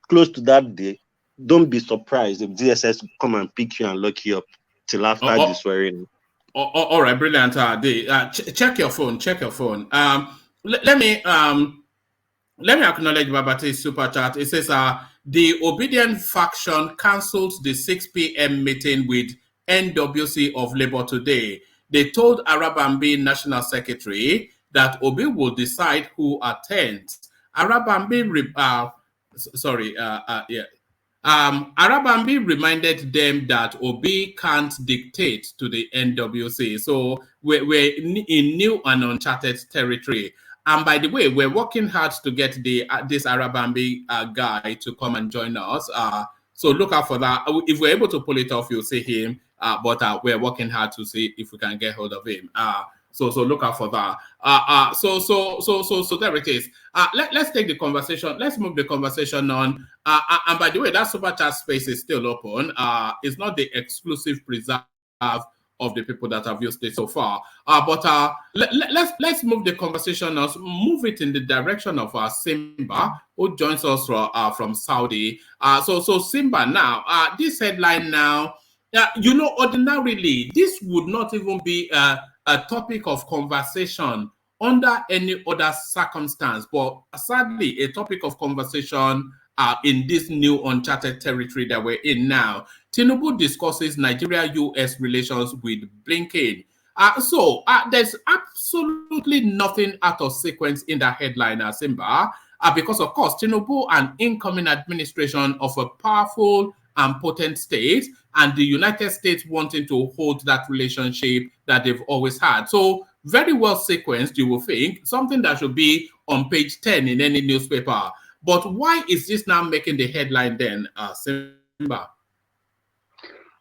close to that day, don't be surprised if DSS come and pick you and lock you up till after the swearing. All right, brilliant. Check your phone. Let me acknowledge Babati's super chat. It says the Obedient faction cancelled the 6 p.m. meeting with NWC of Labour today. They told Arabambi National Secretary that Obi will decide who attends. Arabambi reminded them that Obi can't dictate to the NWC. So we're in new and uncharted territory. And by the way, we're working hard to get this Arabambi guy to come and join us. So look out for that. If we're able to pull it off, you'll see him. But we're working hard to see if we can get hold of him. So look out for that. So there it is. Let's take the conversation. Let's move the conversation on. And by the way, that super chat space is still open. It's not the exclusive preserve of the people that have used it so far. But let's move the conversation on. Move it in the direction of Simba, who joins us from Saudi. So Simba now. This headline now. Ordinarily this would not even be a topic of conversation under any other circumstance. But sadly, a topic of conversation in this new uncharted territory that we're in now. Tinubu discusses Nigeria-US relations with Blinken. So there's absolutely nothing out of sequence in that headline, Simba, because of course Tinubu, an incoming administration of a powerful and potent state, and the United States wanting to hold that relationship that they've always had. So very well sequenced, you will think, something that should be on page 10 in any newspaper. But why is this now making the headline then, Simba?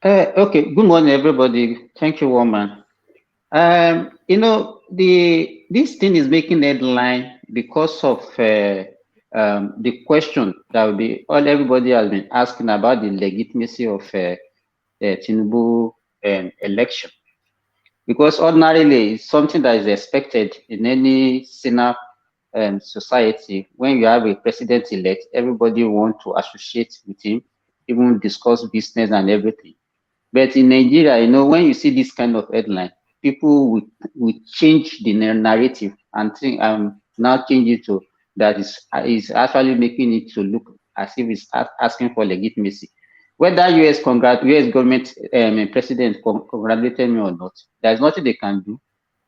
Okay, good morning, everybody. Thank you, Woman. You know, this thing is making headline because of the question that everybody has been asking about the legitimacy of Tinubu election. Because ordinarily, it's something that is expected in any sinner society. When you have a president-elect, everybody want to associate with him, even discuss business and everything. But in Nigeria, you know, when you see this kind of headline, people will change the narrative and think now change it to that is actually making it to look as if it's asking for legitimacy. Whether US government president congratulated me or not, there's nothing they can do.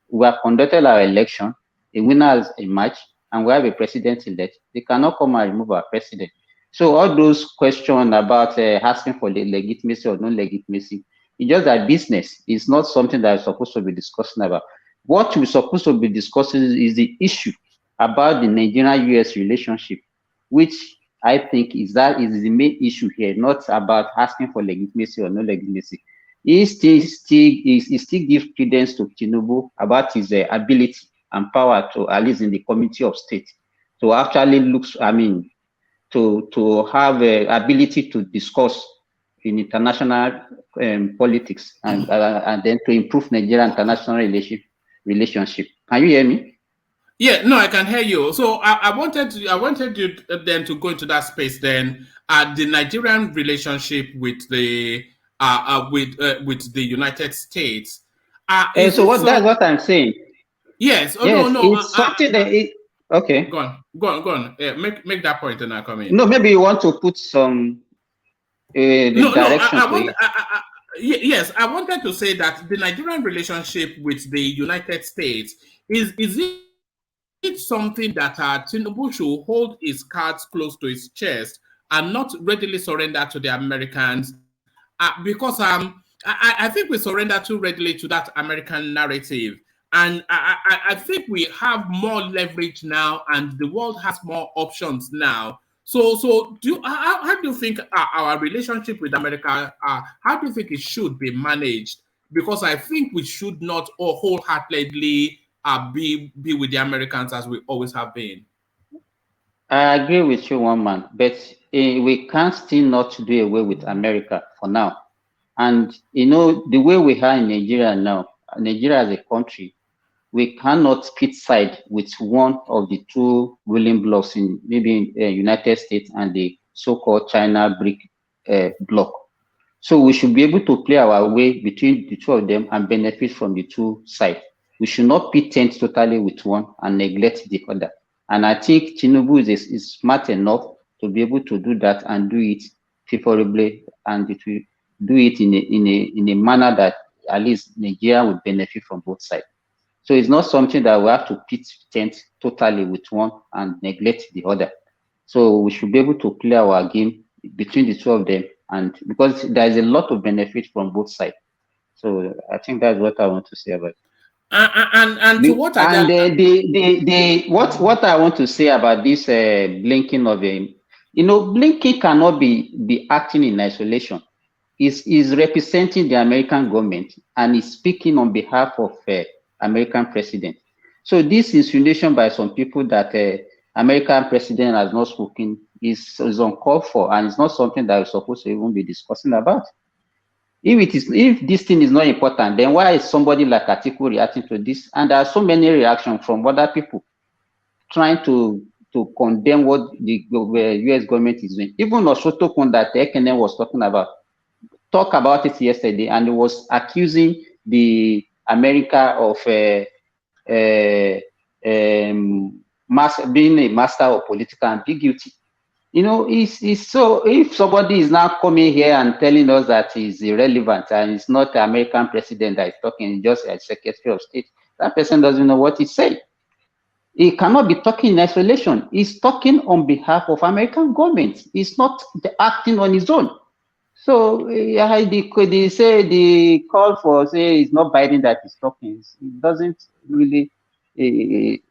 We have conducted our election, a winner has emerged, and we have a president-elect. They cannot come and remove our president. So all those questions about asking for the legitimacy or non-legitimacy, it's just that business is not something that is supposed to be discussing about. What we're supposed to be discussing is the issue about the Nigerian-US relationship, which I think is the main issue here, not about asking for legitimacy or no legitimacy. He still gives credence to Tinubu about his ability and power to, at least in the Committee of State, to actually to have ability to discuss in international politics and then to improve Nigeria international relationship. Can you hear me? Yeah, no, I can hear you. So I wanted you then to go into that space then. The Nigerian relationship with the United States. That's what I'm saying. Yes. Oh, yes, no. It's something that okay. Go on. Yeah, make that point and I'll come in. No, maybe you want to put some direction to it. Yes, I wanted to say that the Nigerian relationship with the United States is it something that Tinubu should hold his cards close to his chest and not readily surrender to the Americans, because I think we surrender too readily to that American narrative, and I think we have more leverage now, and the world has more options now. So how do you think our relationship with America? How do you think it should be managed? Because I think we should not wholeheartedly be with the Americans as we always have been. I agree with you, Woman, but we can't still not do away with America for now. And you know, the way we are in Nigeria now, Nigeria as a country, we cannot split side with one of the two ruling blocs in maybe United States and the so-called China BRIC bloc. So we should be able to play our way between the two of them and benefit from the two sides. We should not pitch totally with one and neglect the other. And I think Tinubu is smart enough to be able to do that and do it favorably, and it will do it in a manner that at least Nigeria would benefit from both sides. So it's not something that we have to pitch tent totally with one and neglect the other. So we should be able to play our game between the two of them, and because there is a lot of benefit from both sides. So I think that's what I want to say about it. What I want to say about this blinking of Blinken cannot be acting in isolation. Is representing the American government and is speaking on behalf of American president. So this insinuation by some people that American president has not spoken is uncalled for, and it's not something that we're supposed to even be discussing about. If this thing is not important, then why is somebody like Atiku reacting to this? And there are so many reactions from other people trying to condemn what the US government is doing. Even Osotokun that Ekene was talking about, talked about it yesterday, and he was accusing the America of being a master of political ambiguity. You know, it's so if somebody is now coming here and telling us that he's irrelevant and it's not the American president that is talking, just a Secretary of State, that person doesn't know what he's saying. He cannot be talking in isolation. He's talking on behalf of American government. He's not acting on his own. So they say the call for say it's not Biden that is talking. It doesn't really. And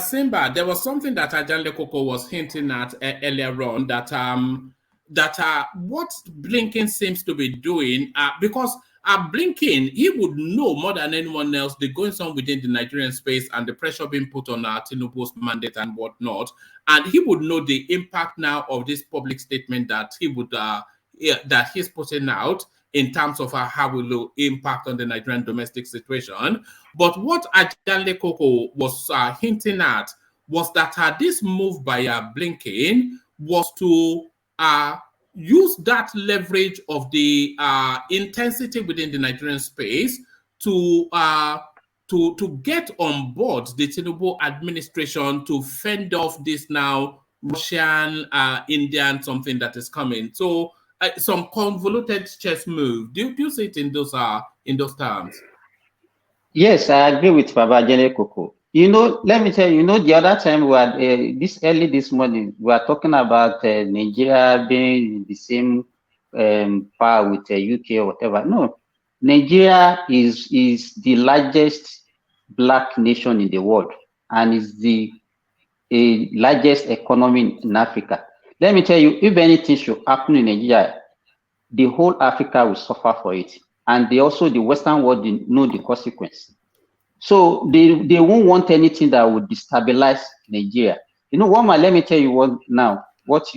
Simba, there was something that Ajanle Koko was hinting at earlier on that what Blinken seems to be doing, because Blinken, he would know more than anyone else the goings on within the Nigerian space and the pressure being put on Tinubu's mandate and whatnot, and he would know the impact now of this public statement that he would that he's putting out in terms of how it will impact on the Nigerian domestic situation. But what Ajanle Koko was hinting at was that this move by Blinken was to use that leverage of the intensity within the Nigerian space to get on board the Tinubu administration to fend off this now Russian, Indian something that is coming. So some convoluted chess move. Do you see it in those terms? Yes, I agree with Baba Jene Koko. You know, let me tell you, the other time we had this morning, we were talking about Nigeria being in the same power with the UK or whatever. No, Nigeria is the largest black nation in the world and is the largest economy in Africa. Let me tell you, if anything should happen in Nigeria, the whole Africa will suffer for it. And the Western world know the consequence. So they won't want anything that would destabilize Nigeria. You know, let me tell you what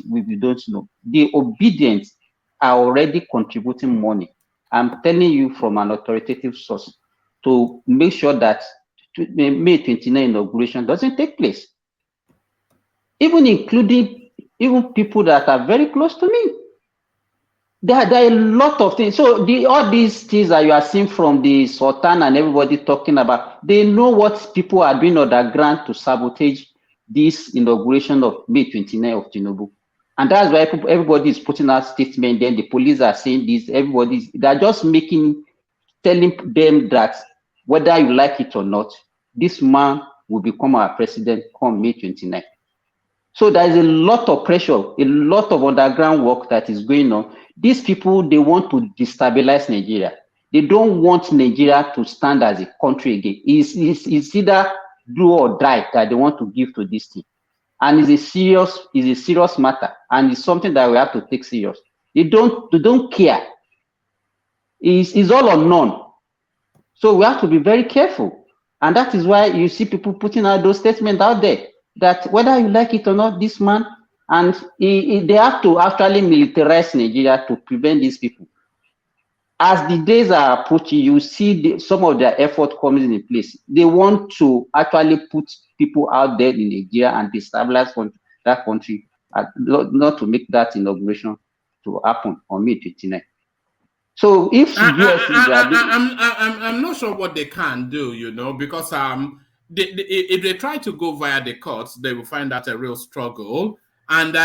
we don't know. The Obidients are already contributing money. I'm telling you from an authoritative source to make sure that May 29 inauguration doesn't take place. Including people that are very close to me. There are a lot of things. So all these things that you are seeing from the Sultan and everybody talking about, they know what people are doing underground to sabotage this inauguration of May 29 of Tinubu. And that's why everybody is putting out statements. Then the police are saying this. They're just telling them that whether you like it or not, this man will become our president come May 29. So there is a lot of pressure, a lot of underground work that is going on. These people, they want to destabilize Nigeria. They don't want Nigeria to stand as a country again. It's either do or die that they want to give to this thing. And it's a serious matter. And it's something that we have to take serious. They don't care. It's all or none. So we have to be very careful. And that is why you see people putting out those statements out there that whether you like it or not, this man, and they have to actually militarize Nigeria to prevent these people. As the days are approaching, you see some of their effort coming in place. They want to actually put people out there in Nigeria and destabilize that country, not to make that inauguration to happen on May 29. So if I'm not sure what they can do, because if they try to go via the courts, they will find that a real struggle. And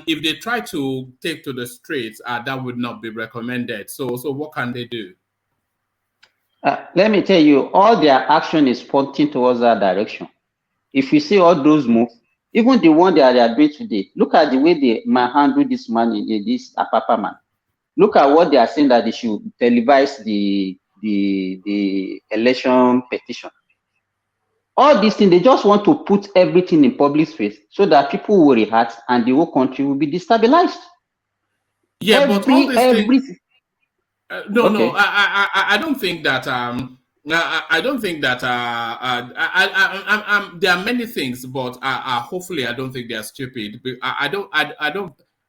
if they try to take to the streets, that would not be recommended. So what can they do? Let me tell you, all their action is pointing towards that direction. If you see all those moves, even the one that they are doing today, look at the way they handle this man, this Apapa man. Look at what they are saying, that they should televise the election petition. All these things, they just want to put everything in public space so that people will react and the whole country will be destabilized. Yeah, but all these things. No, I don't think that. I don't think that. There are many things, but hopefully, I don't think they are stupid. I don't.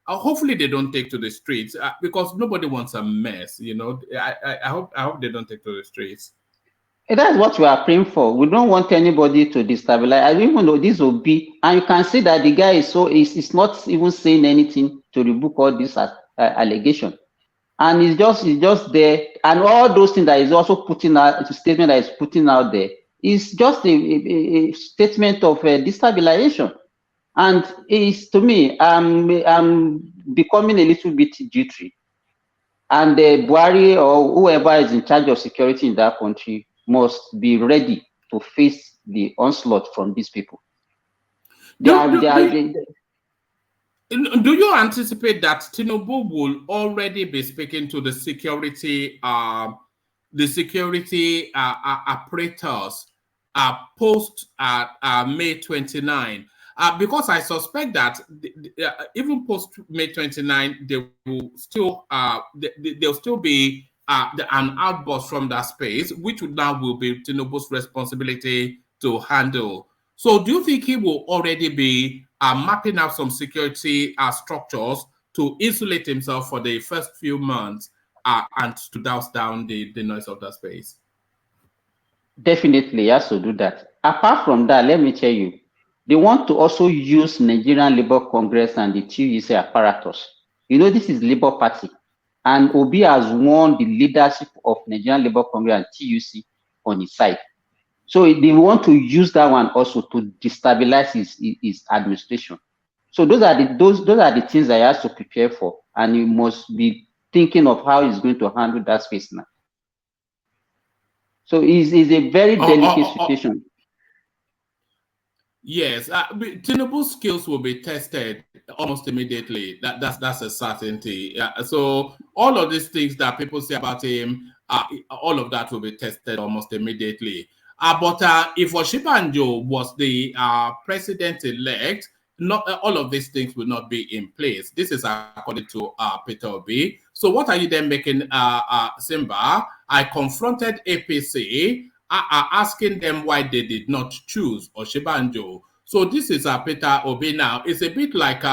Hopefully, they don't take to the streets because nobody wants a mess. I hope they don't take to the streets. And that's what we are praying for. We don't want anybody to destabilize. I don't even know this will be, and you can see that the guy is not even saying anything to rebuke all this allegation. and it's just there, and all those things that is also putting out, the statement that is putting out there is just a statement of destabilization. And it's, to me, I'm becoming a little bit jittery. And Buhari or whoever is in charge of security in that country must be ready to face the onslaught from these people. Do you anticipate that Tinubu will already be speaking to the security apparatus post May 29? Because I suspect that even post May 29, there will still there'll still be an outburst from that space, which now will be Tinubu's responsibility to handle. So, do you think he will already be mapping out some security structures to insulate himself for the first few months and to douse down the noise of that space? Definitely, he has to do that. Apart from that, let me tell you, they want to also use Nigerian Labour Congress and the TUC apparatus. You know, this is Labour Party, and Obi has won the leadership of Nigerian Labour Congress and TUC on his side. So they want to use that one also to destabilize his administration. So those are the things that he has to prepare for, and he must be thinking of how he's going to handle that space now. So it's a very delicate situation. Yes, Tinubu's skills will be tested almost immediately. That's a certainty. So all of these things that people say about him, all of that will be tested almost immediately. But if Oshibanjo was the president-elect, not all of these things will not be in place. This is according to Peter Obi. So what are you then making, Simba? I confronted APC, asking them why they did not choose Oshibanjo. So this is Peter Obi now. It's a bit like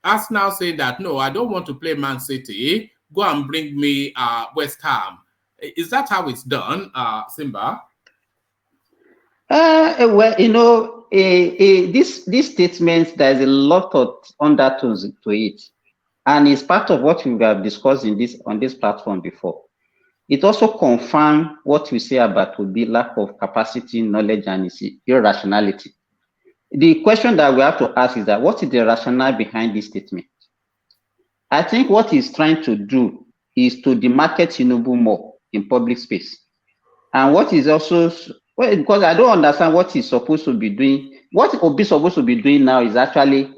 Arsenal saying that, no, I don't want to play Man City. Go and bring me West Ham. Is that how it's done, Simba? Well, you know, this statement, there's a lot of undertones to it, and it's part of what we have discussed on this platform before. It also confirms what we say about Obi, lack of capacity, knowledge, and irrationality. The question that we have to ask is that what is the rationale behind this statement? I think what he's trying to do is to demarket Tinubu more in public space, and what is also, well, because I don't understand what he's supposed to be doing. What Obi is supposed to be doing now is actually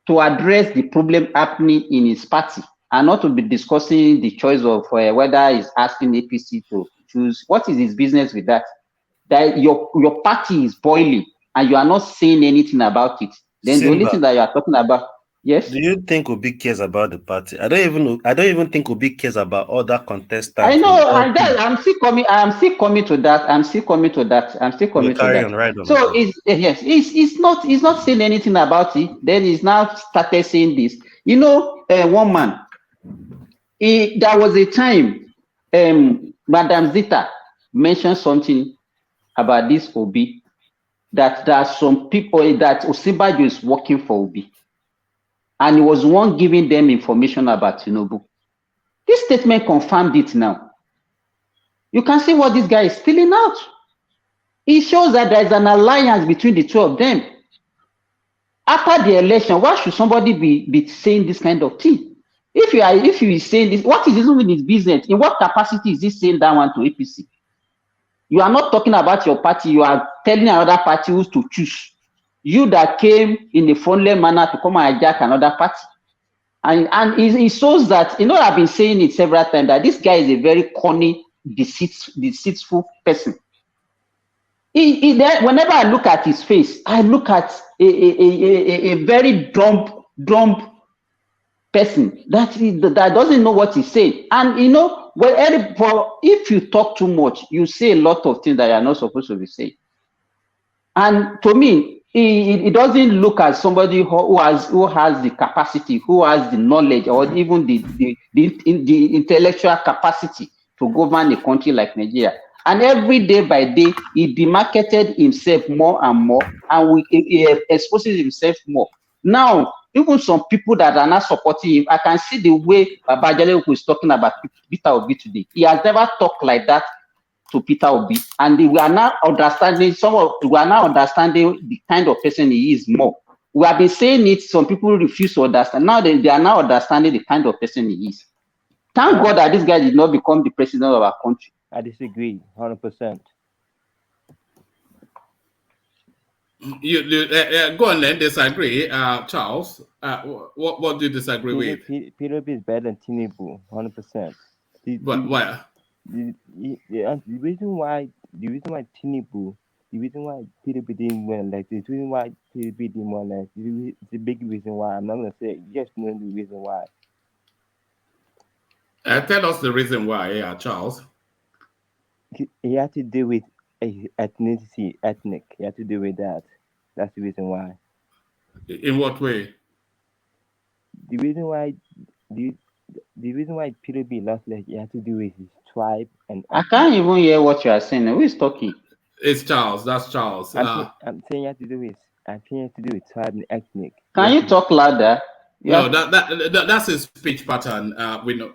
to address the problem happening in his party, and not to be discussing the choice of whether he's asking APC to choose. What is his business with that? That your party is boiling and you are not saying anything about it. Then the only thing that you are talking about, yes. Do you think Obi cares about the party? I don't even think Obi cares about other contestants. I know, and I'm still coming to that. Right, so he's not saying anything about it. Then he's now started saying this. You know, one man. There was a time Madam Zita mentioned something about this Obi, that there are some people that Osinbajo is working for Obi, and he was one giving them information about Tinubu. This statement confirmed it now. You can see what this guy is spilling out. It shows that there is an alliance between the two of them. After the election, why should somebody be saying this kind of thing? If you are saying this, what is this in his business? In what capacity is he saying that one to APC? You are not talking about your party. You are telling another party who to choose. You that came in a friendly manner to come and hijack another party. And it shows that, you know, I've been saying it several times, that this guy is a very corny, deceitful person. Whenever I look at his face, I look at a very dumb person that doesn't know what he's saying. And you know, if you talk too much, you say a lot of things that you're not supposed to be saying. And to me, it doesn't look at somebody who has the capacity, who has the knowledge, or even the intellectual capacity to govern a country like Nigeria. And every day by day, he demarketed himself more and more, and he exposes himself more. Now, even some people that are not supporting him, I can see the way Babajale is talking about Peter Obi today. He has never talked like that to Peter Obi, and we are now understanding the kind of person he is more. We have been saying it, some people refuse to understand. Now they are now understanding the kind of person he is. Thank God that this guy did not become the president of our country. I disagree, 100%. You go on then, disagree. Charles, what do you disagree with? Peter Obi is better than Tinubu, 100%. Why? The reason why Tinubu, the reason why Peter Obi didn't win elected, the reason why Peter Obi didn't win elected, it's a big reason why. I'm not gonna say just know the reason why. Tell us the reason why, Charles. He had to do with ethnicity, ethnic. He had to do with that. That's the reason why. In what way? The reason why Peter B lost, like, he had to do with his tribe and. I can't even hear what you are saying. Who is talking? It's Charles. That's Charles. I'm saying you have to do with. I'm saying you have to do with tribe and ethnic. Can you talk louder? No, that's his speech pattern. We know.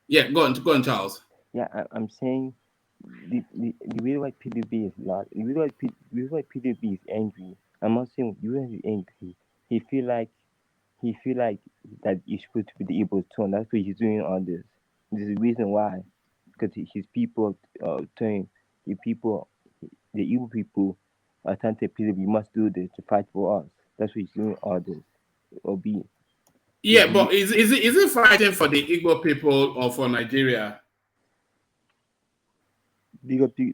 Yeah. Go on, Charles. Yeah, I'm saying the reason why PDB is lost. The reason why PDB is angry. I'm not saying the reason he's angry. He feel like that he's supposed to be the Igbo tone. That's why he's doing all this. There's a reason why, because his people turn the Igbo people are telling PDB, you must do this to fight for us. That's why he's doing all this. Obi. Yeah, but is he fighting for the Igbo people or for Nigeria? Because he's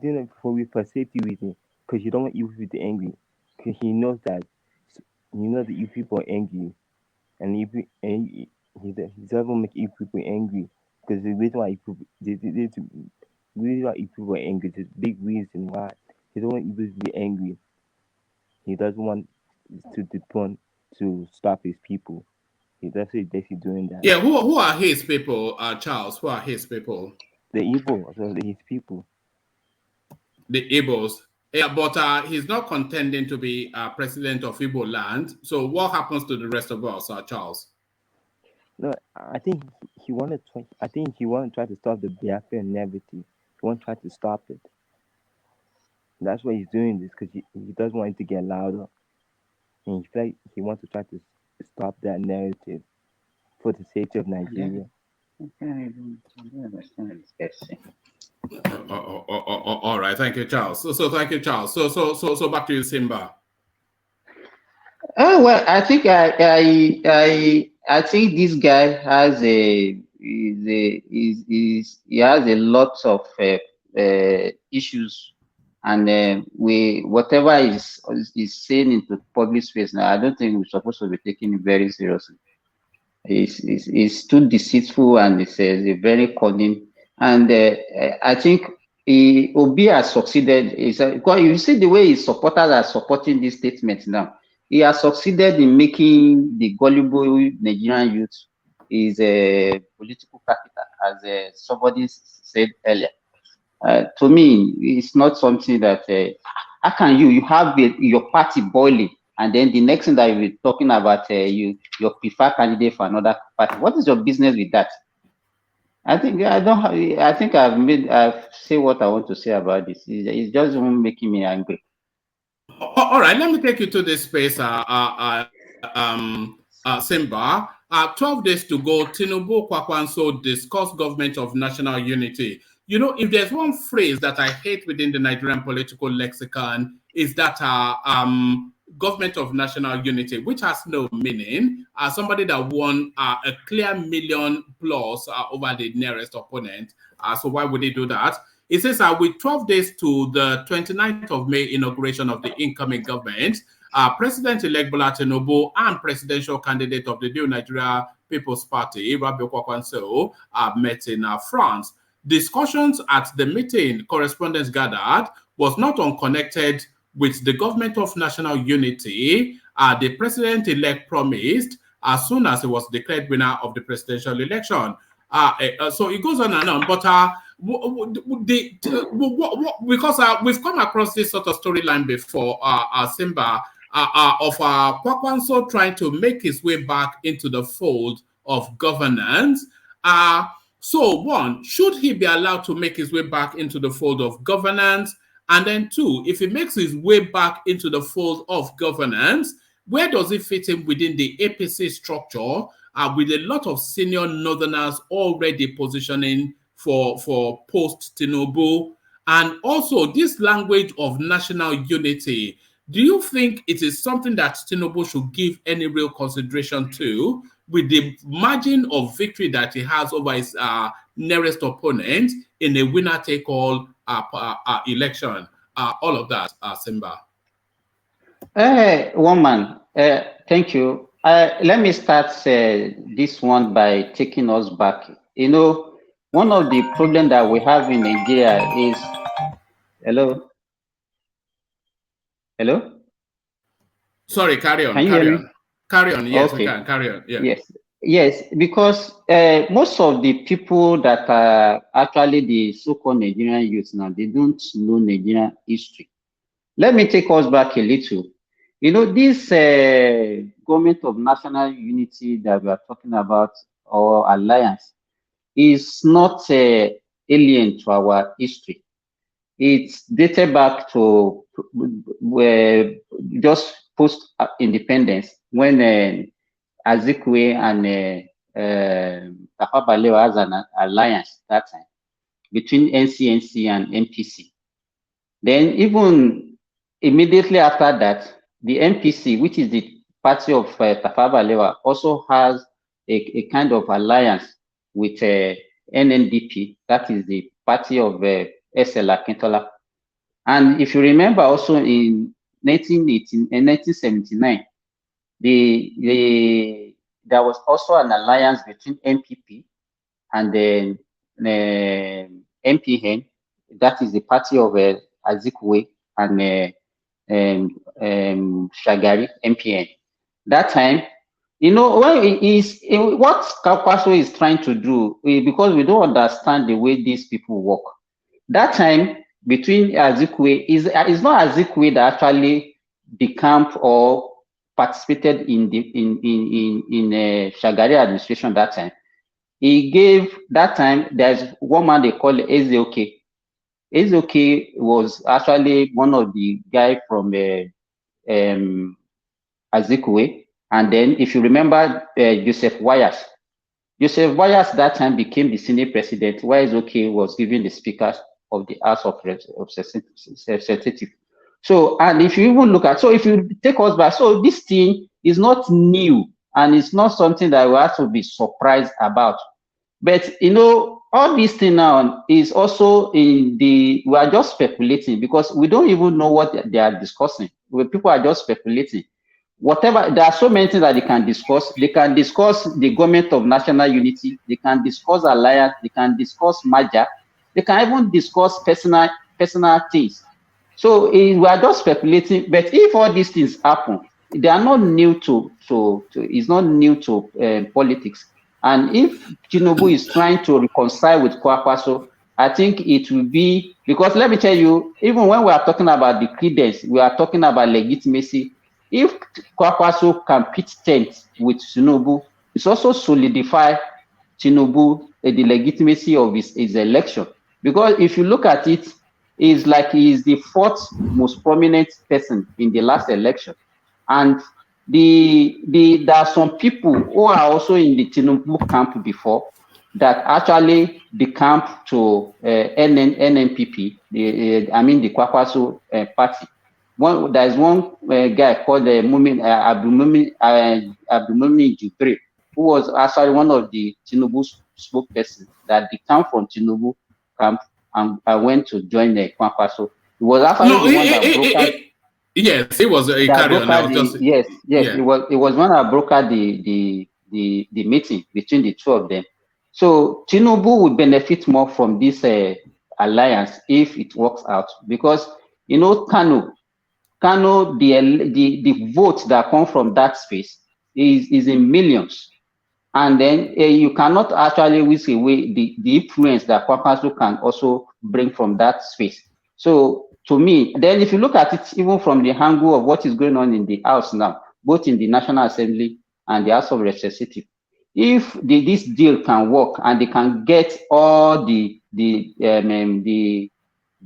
doing it for safety reasons. Because you don't want Igbo people to be angry. Because he knows that Igbo people are angry, and he doesn't make Igbo people angry. Because the reason why Igbo people are angry, there's a big reason why. He doesn't want Igbo people to be angry. He doesn't want to stop his people. He's basically doing that. Yeah, who are his people, Charles? Who are his people? The Igbo, so his people. The Igbos. Yeah, but he's not contending to be president of Igbo land. So what happens to the rest of us, Charles? No, I think he wanted to. I think he wanted to try to stop the Biafra and everything. He wanted to try to stop it. That's why he's doing this, because he doesn't want it to get louder, and he feel like he wants to try to stop that narrative for the safety of Nigeria. I don't understand this guy. All right, thank you, Charles. So thank you, Charles. So back to you, Simba. Oh well, I think I think this guy has he has a lot of issues, and whatever is saying into public space now, I don't think we're supposed to be taking it very seriously. It's too deceitful, and it's a very cunning. And I think Obi has succeeded. Because you see the way his supporters are supporting this statement now. He has succeeded in making the gullible Nigerian youth his political capital, as somebody said earlier. To me, it's not something that how can you have your party boiling, and then the next thing that you'll be talking about your preferred candidate for another party. What is your business with that? I think I've said what I want to say about this. It's just making me angry. All right, let me take you to this space, Simba. 12 days to go. Tinubu Kwakwanso discuss government of national unity. You know, if there's one phrase that I hate within the Nigerian political lexicon, is that government of national unity, which has no meaning. Somebody that won a clear million plus over the nearest opponent. So why would they do that? It says with 12 days to the 29th of May inauguration of the incoming government, President-elect Bola Tinubu and presidential candidate of the New Nigeria People's Party, Rabiu Kwakwanso, met in France. Discussions at the meeting, correspondence gathered, was not unconnected with the government of national unity the president-elect promised as soon as he was declared winner of the presidential election. So it goes on and on, but because we've come across this sort of storyline before, Simba, Kwakwanso trying to make his way back into the fold of governance. So one, should he be allowed to make his way back into the fold of governance? And then two, if he makes his way back into the fold of governance, where does it fit in within the APC structure with a lot of senior northerners already positioning for post-Tinubu? And also this language of national unity, do you think it is something that Tinubu should give any real consideration to with the margin of victory that he has over his nearest opponent in a winner-take-all election? All of that, Simba. Woman, thank you. Let me start this one by taking us back. You know, one of the problems that we have in Nigeria is, hello? Sorry, carry on. Can you carry hear on. me? Carry on. Yes, Okay. we can. Carry on. Yeah. Yes, because most of the people that are actually the so-called Nigerian youth now, they don't know Nigerian history. Let me take us back a little. You know, this government of national unity that we are talking about, or alliance, is not alien to our history. It's dated back to just post-independence when Azikwe and Tafawa Balewa has an alliance that time between NCNC and MPC. Then even immediately after that, the MPC, which is the party of Tafawa Balewa, also has a kind of alliance with NNDP, that is the party of SL Akintola. And if you remember also in 1979, there was also an alliance between MPP and then MPN, that is the party of Azikwe and Shagari, MPN. That time, you know, what Kakwaso is trying to do, because we don't understand the way these people work. That time, between Azikwe, is not Azikwe that actually decamped or participated in Shagari administration that time. He gave, that time, there's one man they call Ezeoke. Ezeoke was actually one of the guy from Azikwe. And then, if you remember, Joseph Wayas that time became the Senate president, while Ezeoke was given the Speaker of the House of Representatives. So, and if you even look at, so if you take us back, so this thing is not new and it's not something that we have to be surprised about. But, you know, all this thing now is also we are just speculating because we don't even know what they are discussing. People are just speculating. Whatever, there are so many things that they can discuss. They can discuss the government of national unity. They can discuss alliance. They can discuss merger. They can even discuss personal things. So we are just speculating. But if all these things happen, they are not new it's not new to politics. And if Tinubu is trying to reconcile with Kwakwaso, I think it will be, because let me tell you, even when we are talking about the credence, we are talking about legitimacy. If Kwakwaso can pitch tent with Tinubu, it's also solidify Tinubu the legitimacy of his election. Because if you look at it, it's like he is the fourth most prominent person in the last election. And there are some people who are also in the Tinubu camp before that actually decamp to NNPP, the Kwakwaso party. There is one guy called Abdulmumin Jubre, who was actually one of the Tinubu spokespersons that decamped from Tinubu camp and went to join the Kwakwaso. It was actually the one that brokered. Yes, it was a carry-on. Yes. It was one that brokered the meeting between the two of them. So Tinubu would benefit more from this alliance if it works out, because you know Kano, the votes that come from that space is in millions, and then you cannot actually whisk away the influence that Kwakwaso can also bring from that space. So to me. Then if you look at it even from the angle of what is going on in the House now, both in the National Assembly and the House of Representatives, if this deal can work and they can get all the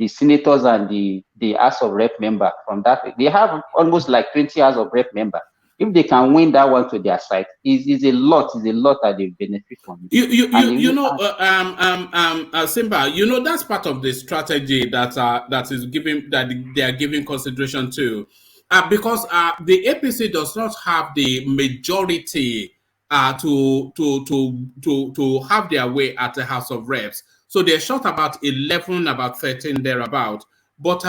senators and the House of Rep member from that, they have almost like 20 House of Rep member. If they can win that one to their side, is a lot that they benefit from. Simba, that's part of the strategy that is giving, that they are giving consideration to, because the APC does not have the majority to have their way at the House of Reps. So they're short about 11, about 13 thereabout. But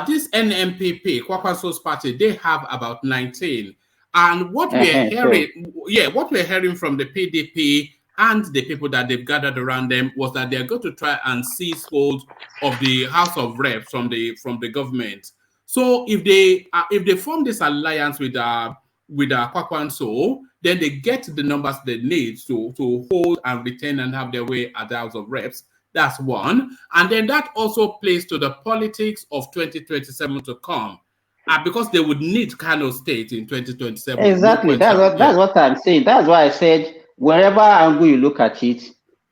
this NMPP, Kwakwanso's party, they have about 19. And what we're hearing from the PDP and the people that they've gathered around them was that they're going to try and seize hold of the House of Reps from the government. So if they form this alliance with Kwakwanso, then they get the numbers they need to hold and retain and have their way at the House of Reps. That's one. And then that also plays to the politics of 2027 to come. Because they would need Kano State in 2027. Exactly. That's what I'm saying. That's why I said wherever angle you look at it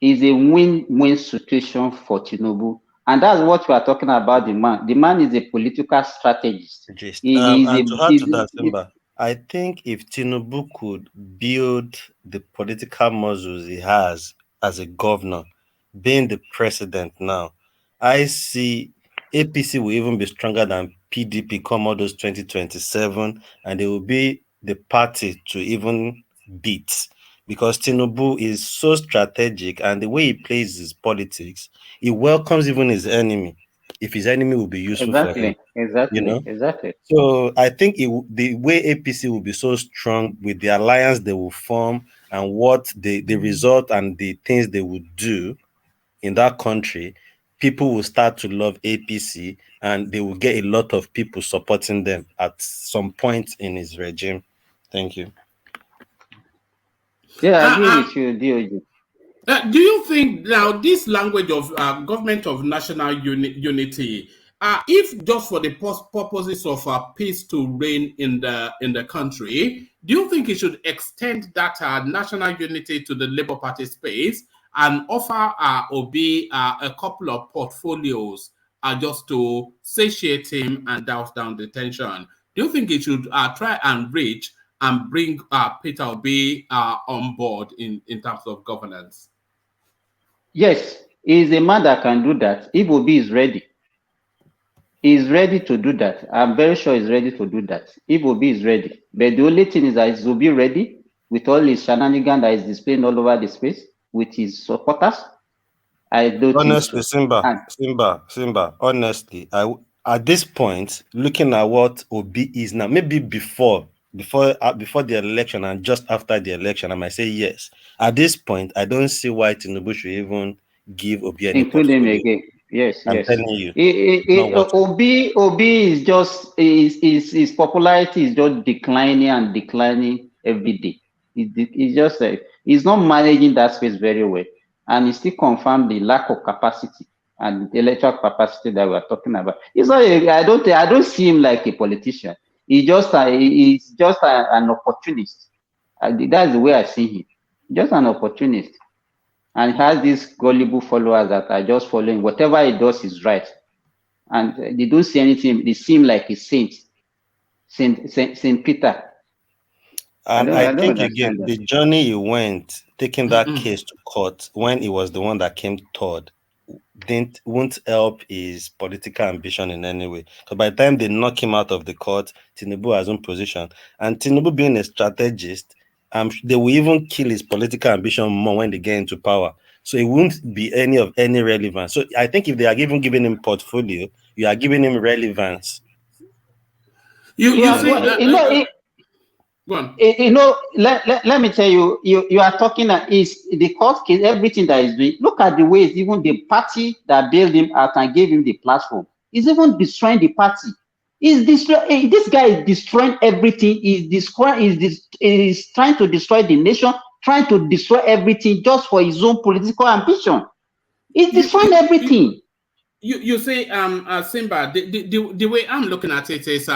is a win-win situation for Tinubu. And that's what we are talking about. The man is a political strategist. I think if Tinubu could build the political muscles he has as a governor, being the president now, I see APC will even be stronger than PDP come all those 2027, and they will be the party to even beat, because Tinubu is so strategic, and the way he plays his politics, he welcomes even his enemy if his enemy will be useful for him. Exactly. So I think the way APC will be so strong with the alliance they will form and what the result and the things they would do in that country, people will start to love APC and they will get a lot of people supporting them at some point in his regime. Thank you. Yeah, I agree with you, DOJ. Do you think now this language of government of national unity, if just for the purposes of peace to reign in the country, do you think it should extend that national unity to the Labour Party space and offer Obi a couple of portfolios just to satiate him and douse down the tension? Do you think it should try and reach and bring Peter Obi on board in terms of governance? Yes, he is a man that can do that. If Obi is ready, he's ready to do that. I'm very sure he's ready to do that. If Obi is ready. But the only thing is that is Obi ready with all his shenanigans that is displaying all over the space with his supporters? I don't honestly, think so. Simba, honestly, at this point, looking at what Obi is now, maybe before the election and just after the election, I might say yes. At this point, I don't see why Tinubu should even give Obi any include him again. Yes, I'm yes. telling you. Obi is just his popularity is just declining every day. It's just he's not managing that space very well, and he still confirmed the lack of capacity and the electoral capacity that we're talking about. It's not. I don't see him like a politician. He's just an opportunist. That's the way I see him. Just an opportunist. And he has these gullible followers that are just following whatever he does is right. And they don't see anything. They seem like a saint. Saint Peter. And I think again, the journey he went, taking that case to court when he was the one that came third, won't help his political ambition in any way. So by the time they knock him out of the court, Tinubu has own position. And Tinubu being a strategist, they will even kill his political ambition more when they get into power. So it won't be any relevance. So I think if they are even giving him portfolio, you are giving him relevance. Let me tell you, you are talking is the court case, everything that is doing. Look at the ways even the party that bailed him out and gave him the platform is even destroying the party. This guy is destroying everything. He's trying to destroy the nation, trying to destroy everything just for his own political ambition. He's destroying everything. you say Simba, the way I'm looking at it is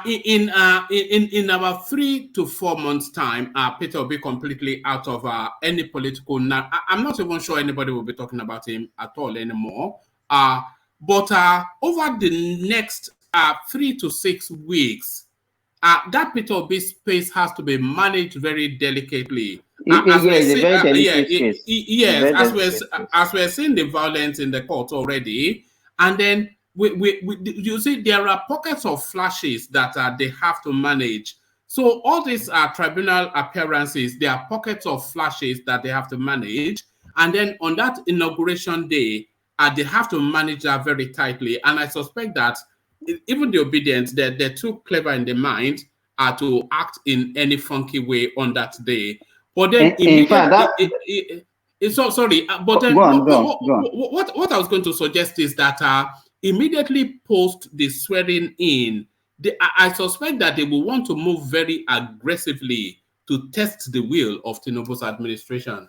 in about 3 to 4 months time, Peter will be completely out of any political. I'm not even sure anybody will be talking about him at all anymore. But over the next 3 to 6 weeks, that Peter Obi space has to be managed very delicately. Yes, a very delicate space. Yes, as we're seeing the violence in the court already, and then you see there are pockets of flashes that they have to manage. So all these tribunal appearances, there are pockets of flashes that they have to manage, and then on that inauguration day, they have to manage that very tightly. And I suspect that even the Obidients, they're too clever in their mind to act in any funky way on that day. But then immediately, so sorry, but then what I was going to suggest is that immediately post the swearing in, I suspect that they will want to move very aggressively to test the will of Tinubu's administration.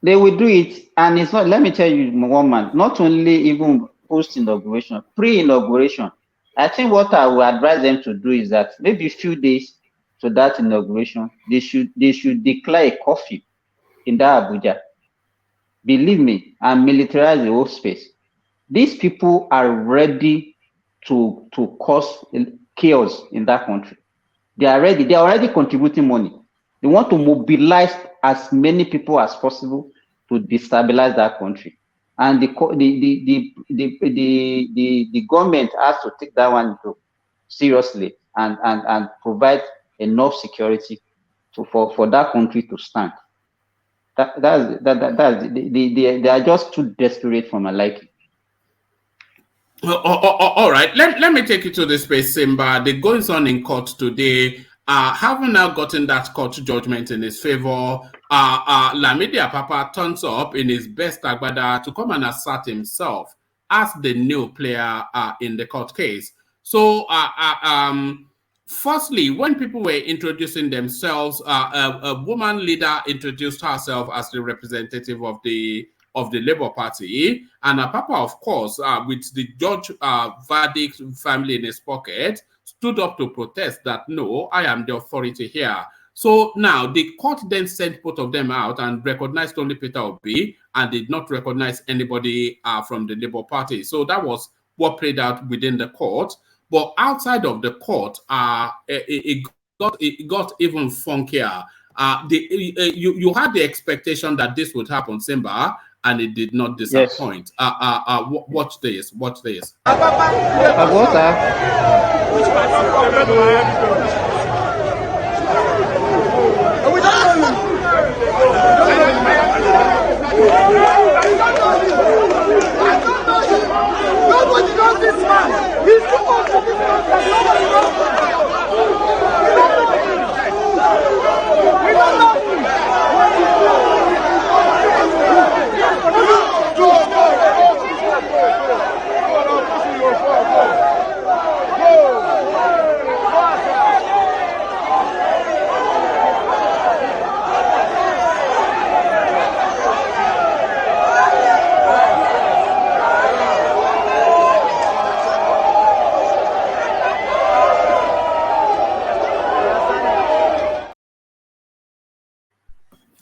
They will do it, and it's not. Let me tell you, one man. Not only even post inauguration, pre-inauguration. I think what I would advise them to do is that maybe a few days to that inauguration, they should declare a curfew in that Abuja. Believe me, and militarize the whole space. These people are ready to cause chaos in that country. They are ready. They are already contributing money. They want to mobilize as many people as possible to destabilize that country, and the government has to take that one seriously and provide enough security for that country to stand. They are just too desperate for my liking. All right, let me take you to the space, Simba. The goings on in court today, having now gotten that court judgment in his favor, Lamidi Apapa turns up in his best agbada to come and assert himself as the new player in the court case. So, firstly, when people were introducing themselves, a woman leader introduced herself as the representative of the Labour Party, and Apapa, of course, with the judge verdict family in his pocket, stood up to protest that, no, I am the authority here. So now the court then sent both of them out and recognized only Peter Obi and did not recognize anybody from the Labour Party. So that was what played out within the court. But outside of the court, it got even funkier. You had the expectation that this would happen, Simba, and it did not disappoint. Yes. Watch this. Watch this. Nobody knows this man. He's too old to be known that nobody knows him. We don't know him.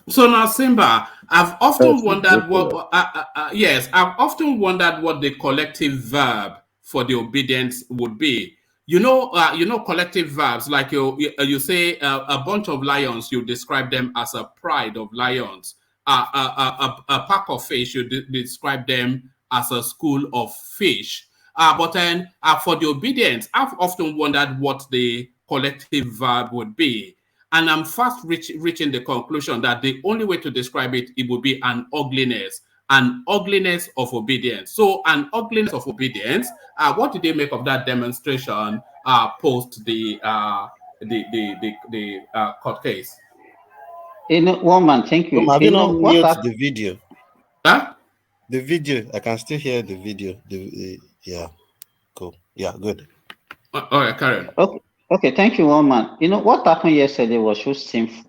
So now, Simba, I've often wondered what. Yes, I've often wondered what the collective verb for the Obidients would be. You know, collective verbs like you say a bunch of lions. You describe them as a pride of lions. A pack of fish. You describe them as a school of fish. But then for the Obidients, I've often wondered what the collective verb would be. And I'm fast reaching the conclusion that the only way to describe it would be an ugliness of obedience. So an ugliness of obedience. What did they make of that demonstration post the court case? One man, thank you. Have you not mute the video? Huh? The video. I can still hear the video. Yeah, cool. Yeah, good. All right, Karen. Okay, thank you, one man. You know what happened yesterday was so sinful.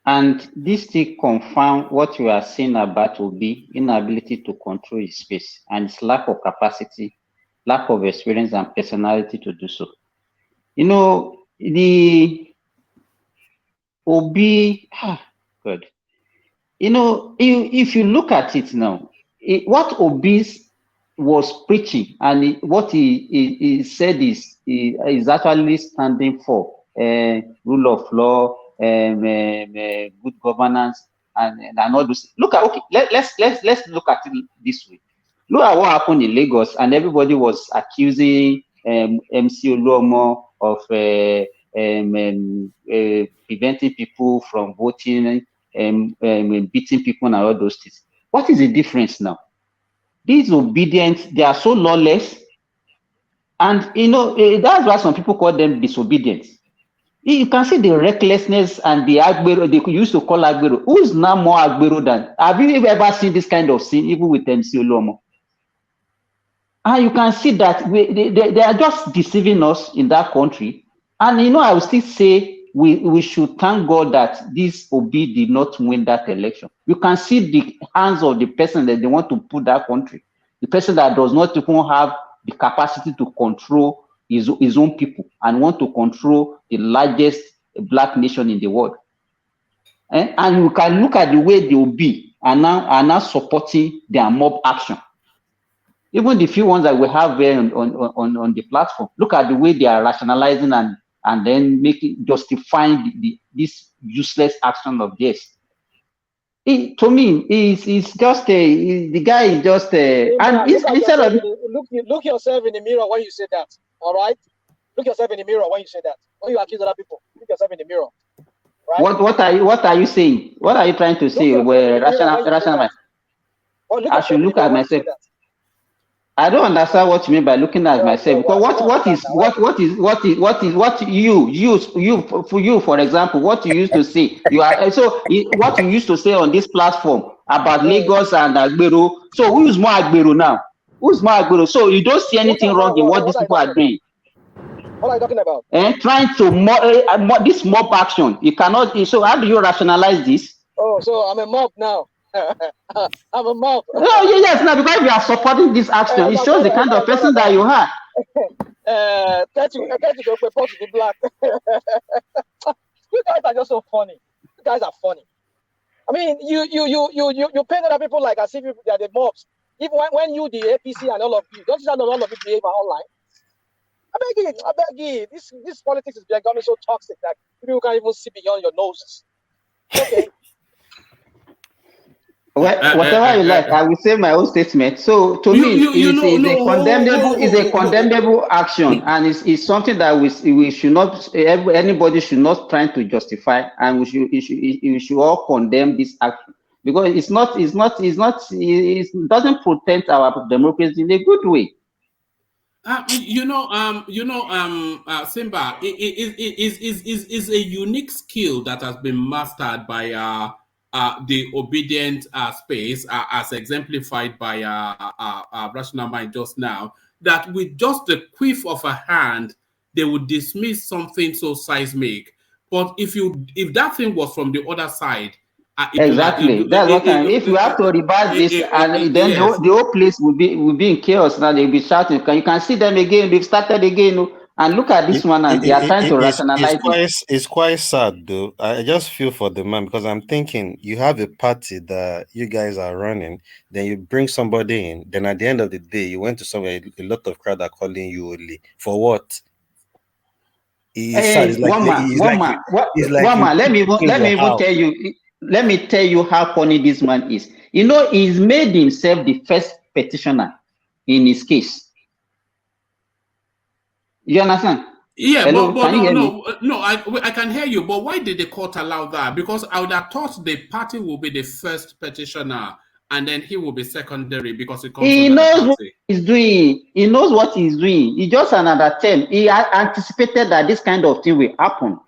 And this thing confirm what you are saying about Obi, inability to control his space and his lack of capacity, lack of experience and personality to do so. You know, the Obi, good. You know, if you look at it now, what Obi was preaching and what he said is actually standing for rule of law, good governance, and all those. Look at let's look at it this way. Look at what happened in Lagos, and everybody was accusing MC Oluomo of preventing people from voting, beating people and all those things. What is the difference now? These Obidients, they are so lawless, and you know that's why some people call them disobedient. You can see the recklessness and the Agbero they used to call Agbero. Who is now more Agbero than? Have you ever seen this kind of scene, even with MC Oluomo? And you can see that they are just deceiving us in that country. And you know, I will still say we should thank God that this Obi did not win that election. You can see the hands of the person that they want to put that country. The person that does not even have the capacity to control his own people and want to control the largest black nation in the world. And you can look at the way the Obi are now supporting their mob action. Even the few ones that we have there on the platform, look at the way they are rationalizing and then justifying this useless action of theirs. To me, it's just the guy is just and instead of look yourself in the mirror when you say that. All right, look yourself in the mirror when you say that. When you accuse other people, look yourself in the mirror. Right? What are you saying? What are you trying to say? Where rational? I should look at myself. I don't understand what you mean by looking at myself, because you for example, what you used to say, what you used to say on this platform about Lagos and Agbero. So who's more Agbero now? Who's more Agbero? So you don't see anything wrong in what these people are doing. What are you talking about? And trying to this mob action, you cannot. So how do you rationalize this? Oh, so I'm a mob now. I'm a mob. No, yes, now because you are supporting this action, it shows the kind of person that you are. Black. You guys are just so funny. You guys are funny. I mean, you paint other people like as if they are the mobs. Even when you, the APC and all of you, don't you know all of you behave online? I beg you. This politics is becoming so toxic that people can't even see beyond your noses. Okay. Whatever you like, I will say my own statement. So to me, it's a condemnable action, and it's something that we should not, anybody should not try to justify, and we should all condemn this action, because it doesn't protect our democracy in a good way. Simba is a unique skill that has been mastered by the obedient space, as exemplified by Rational Mind just now, that with just the quiff of a hand, they would dismiss something so seismic. But if that thing was from the other side, exactly, that's what I mean. If you have to reverse this, and then yes, the whole place will be in chaos. Now they'll be shouting. You can see them again. They've started again. And look at this one, and they are trying to rationalize it. It's quite sad, though. I just feel for the man, because I'm thinking you have a party that you guys are running, then you bring somebody in, then at the end of the day, you went to somewhere, a lot of crowd are calling you only. For what? It's sad. It's like let me tell you how funny this man is. You know, he's made himself the first petitioner in his case. You understand? Yeah, hello, no, I can hear you, but why did the court allow that? Because I would have thought the party will be the first petitioner, and then he will be secondary because he knows what he's doing. He knows what he's doing. He just another term. He anticipated that this kind of thing will happen,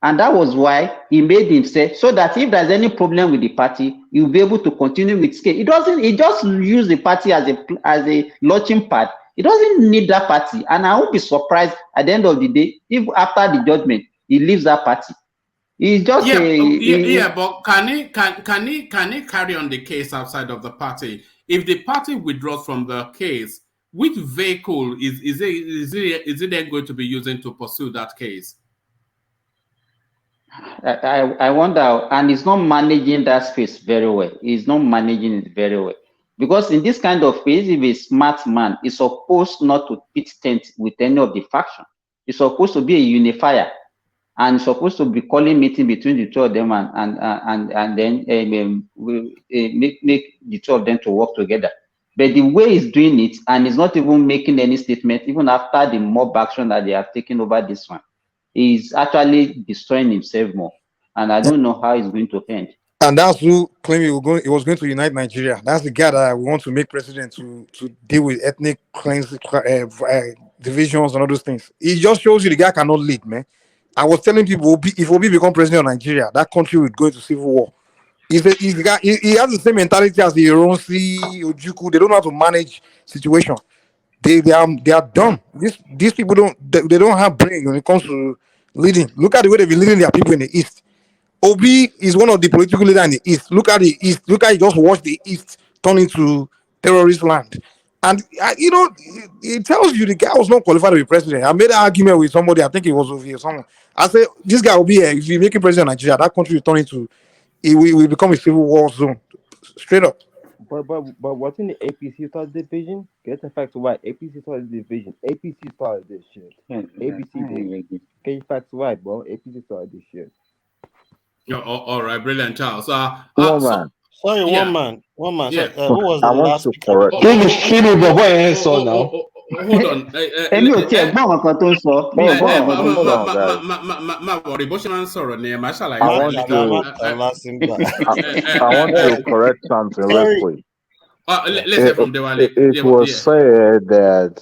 and that was why he made himself so that if there's any problem with the party, he'll be able to continue with scale. He just use the party as a launching pad. He doesn't need that party, and I won't be surprised at the end of the day if after the judgment he leaves that party. He's just but can he carry on the case outside of the party? If the party withdraws from the case, which vehicle is it then going to be using to pursue that case? I wonder, and he's not managing that space very well. He's not managing it very well. Because in this kind of case, if a smart man is supposed not to pit tent with any of the faction. He's supposed to be a unifier and supposed to be calling meeting between the two of them and then make the two of them to work together. But the way he's doing it, and he's not even making any statement, even after the mob action that they have taken over this one, he's actually destroying himself more. And I don't know how it's going to end. And that's who claimed he was going to unite Nigeria. That's the guy that we want to make president to deal with ethnic divisions and all those things. It just shows you the guy cannot lead, man. I was telling people, if Obi become president of Nigeria, that country would go into civil war. He has the same mentality as the Ironsi, Ojuku. They don't know how to manage situation. They are dumb. These people don't have brain when it comes to leading. Look at the way they've been leading their people in the East. Obi is one of the political leaders in the East. Look at the East. Look at, he just watched the East turn into terrorist land. And, it tells you the guy was not qualified to be president. I made an argument with somebody, I think it was over here, someone. I said, this guy will be here. If you make him president of Nigeria, that country will turn into, it will become a civil war zone. Straight up. But what's in the APC started division? Get the facts right. APC started division. APC started this shit. APC did. Get your facts right, bro. APC started this shit. All right, brilliant, Charles. One man. Yeah. Who was the last speaker? Hold on. I want to correct something real quick. Let's hear from Dewale. It was said that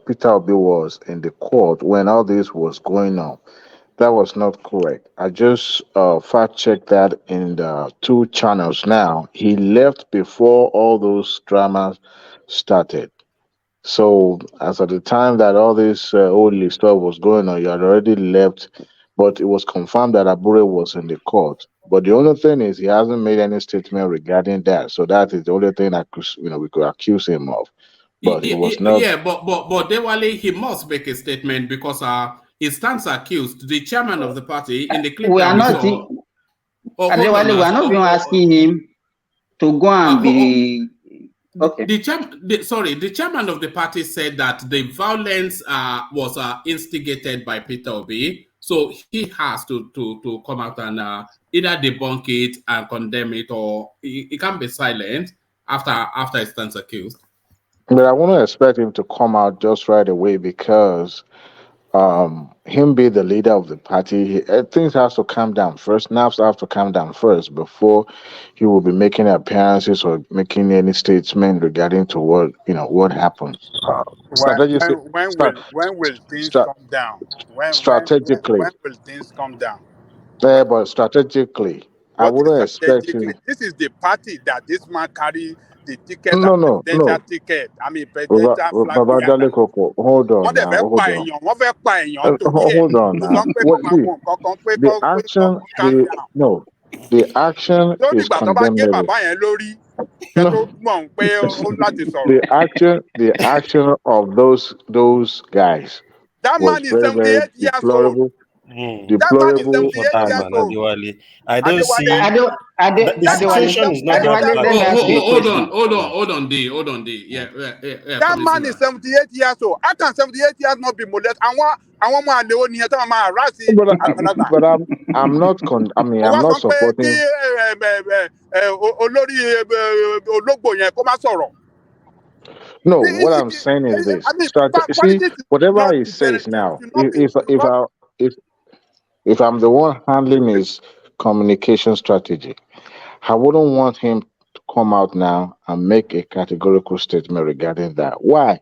Peter Obi was in the court when all this was going on. That was not correct. I just fact checked that in the 2 channels now. He left before all those dramas started. So as at the time that all this holy stuff was going on, you had already left, but it was confirmed that Abure was in the court. But the only thing is he hasn't made any statement regarding that. So that is the only thing that we could accuse him of. But it was not. Yeah, but Dewale, he must make a statement because he stands accused. The chairman of the party in the clip. We are not. We are not even asking him to go and be. Okay. The chairman of the party said that the violence was instigated by Peter Obi, so he has to come out and either debunk it and condemn it, or he can't be silent after he stands accused. But I wouldn't expect him to come out just right away because him being the leader of the party, things have to calm down first. Nerves have to calm down first before he will be making appearances or making any statement regarding to what happened. When will things come down? Strategically. When will things come down? Yeah, but strategically, I wouldn't expect him. This is the party that this man carry the ticket, presidential ticket. I mean, presidential flag. Hold on now. Hold on now. The action is condemnable. The action of those guys. That man is 78 years old. Deplorable. I don't see. The situation is not that. Hold on, D. Yeah. That man is 78 years old. How can 78 years not be molested? I want my Leon here to my harassing. But I'm not supporting. No, what I'm saying is this. See, whatever he says now, if I'm the one handling his communication strategy, I wouldn't want him to come out now and make a categorical statement regarding that. Why?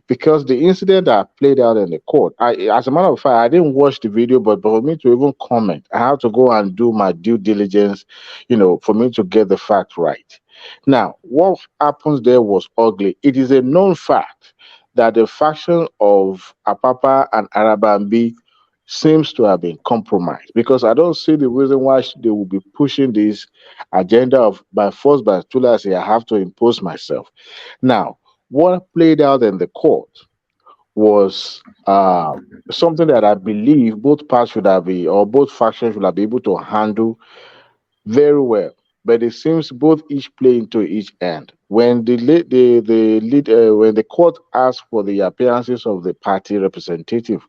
Because the incident that played out in the court, as a matter of fact, I didn't watch the video, but for me to even comment, I have to go and do my due diligence, for me to get the fact right. Now, what happens there was ugly. It is a known fact that the faction of Apapa and Arabambi seems to have been compromised, because I don't see the reason why they will be pushing this agenda of by force by Tulasi. I have to impose myself. Now, what played out in the court was something that I believe both parts should have been, or both factions should have been able to handle very well. But it seems both each play into each end. When when the court asked for the appearances of the party representative,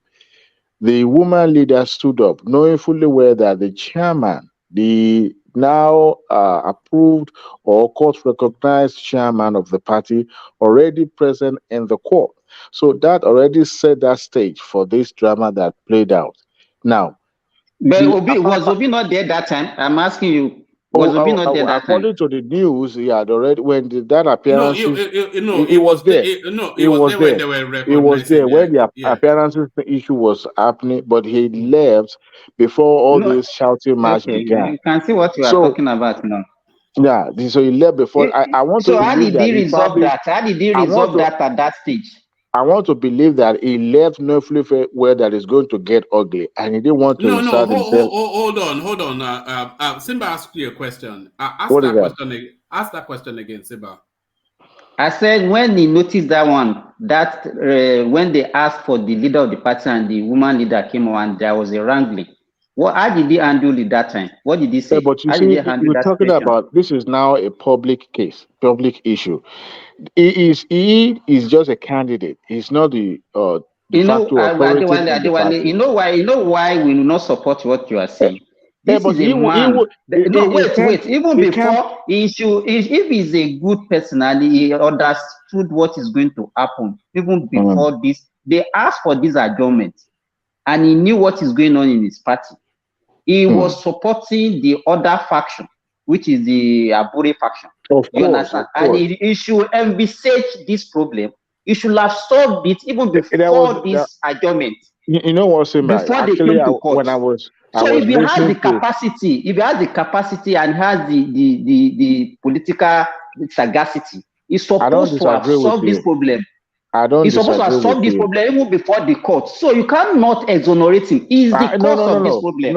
the woman leader stood up, knowing fully well that the chairman, the now approved or court recognized chairman of the party, already present in the court. So that already set that stage for this drama that played out. Now, But the was Obi not there that time? I'm asking you, was Obi not there that time? according to the news, he had already that No, appearances. it Was was there. no, It it was was there when there. they were It was recognizing. there when the appearances issue was happening, but he left before all No. this shouting match Okay, began. you can see what you are So talking about now. yeah, so he left before. I want to So how believe did that he he resolve probably. that? How did he I want resolve to. that at that stage? I want to believe that he left no flip where that is going to get ugly, and he didn't want to No, insert himself. hold on. Simba asked you a question. Ask What is that that? question. Ask that question again, Simba. I said when he noticed that one, that when they asked for the leader of the party and the woman leader came on, there was a wrangling. How did he handle it that time? What did he say? But you How did he see, handle we're that talking situation? about this is now a public case, public issue. He is just a candidate. He's not the de facto authority in the Adewale, party. you know why we will not support what you are saying? This But is a man. No, he can't. wait. Even He can't. before he should, if he's a good person and he understood what is going to happen, even before this, they asked for this adjournment, and he knew what is going on in his party. He was supporting the other faction, which is the Abure faction. Of You course, understand? of course. And he should envisage this problem. He should have solved it even before this adjournment. You know what, Simba? Before they Actually, came to court. when I was If he has listening the to. capacity, and has the political sagacity, he's supposed to have solved this problem. He's supposed to have solved this problem even before the court. So you cannot exonerate him. He's the cause of this problem.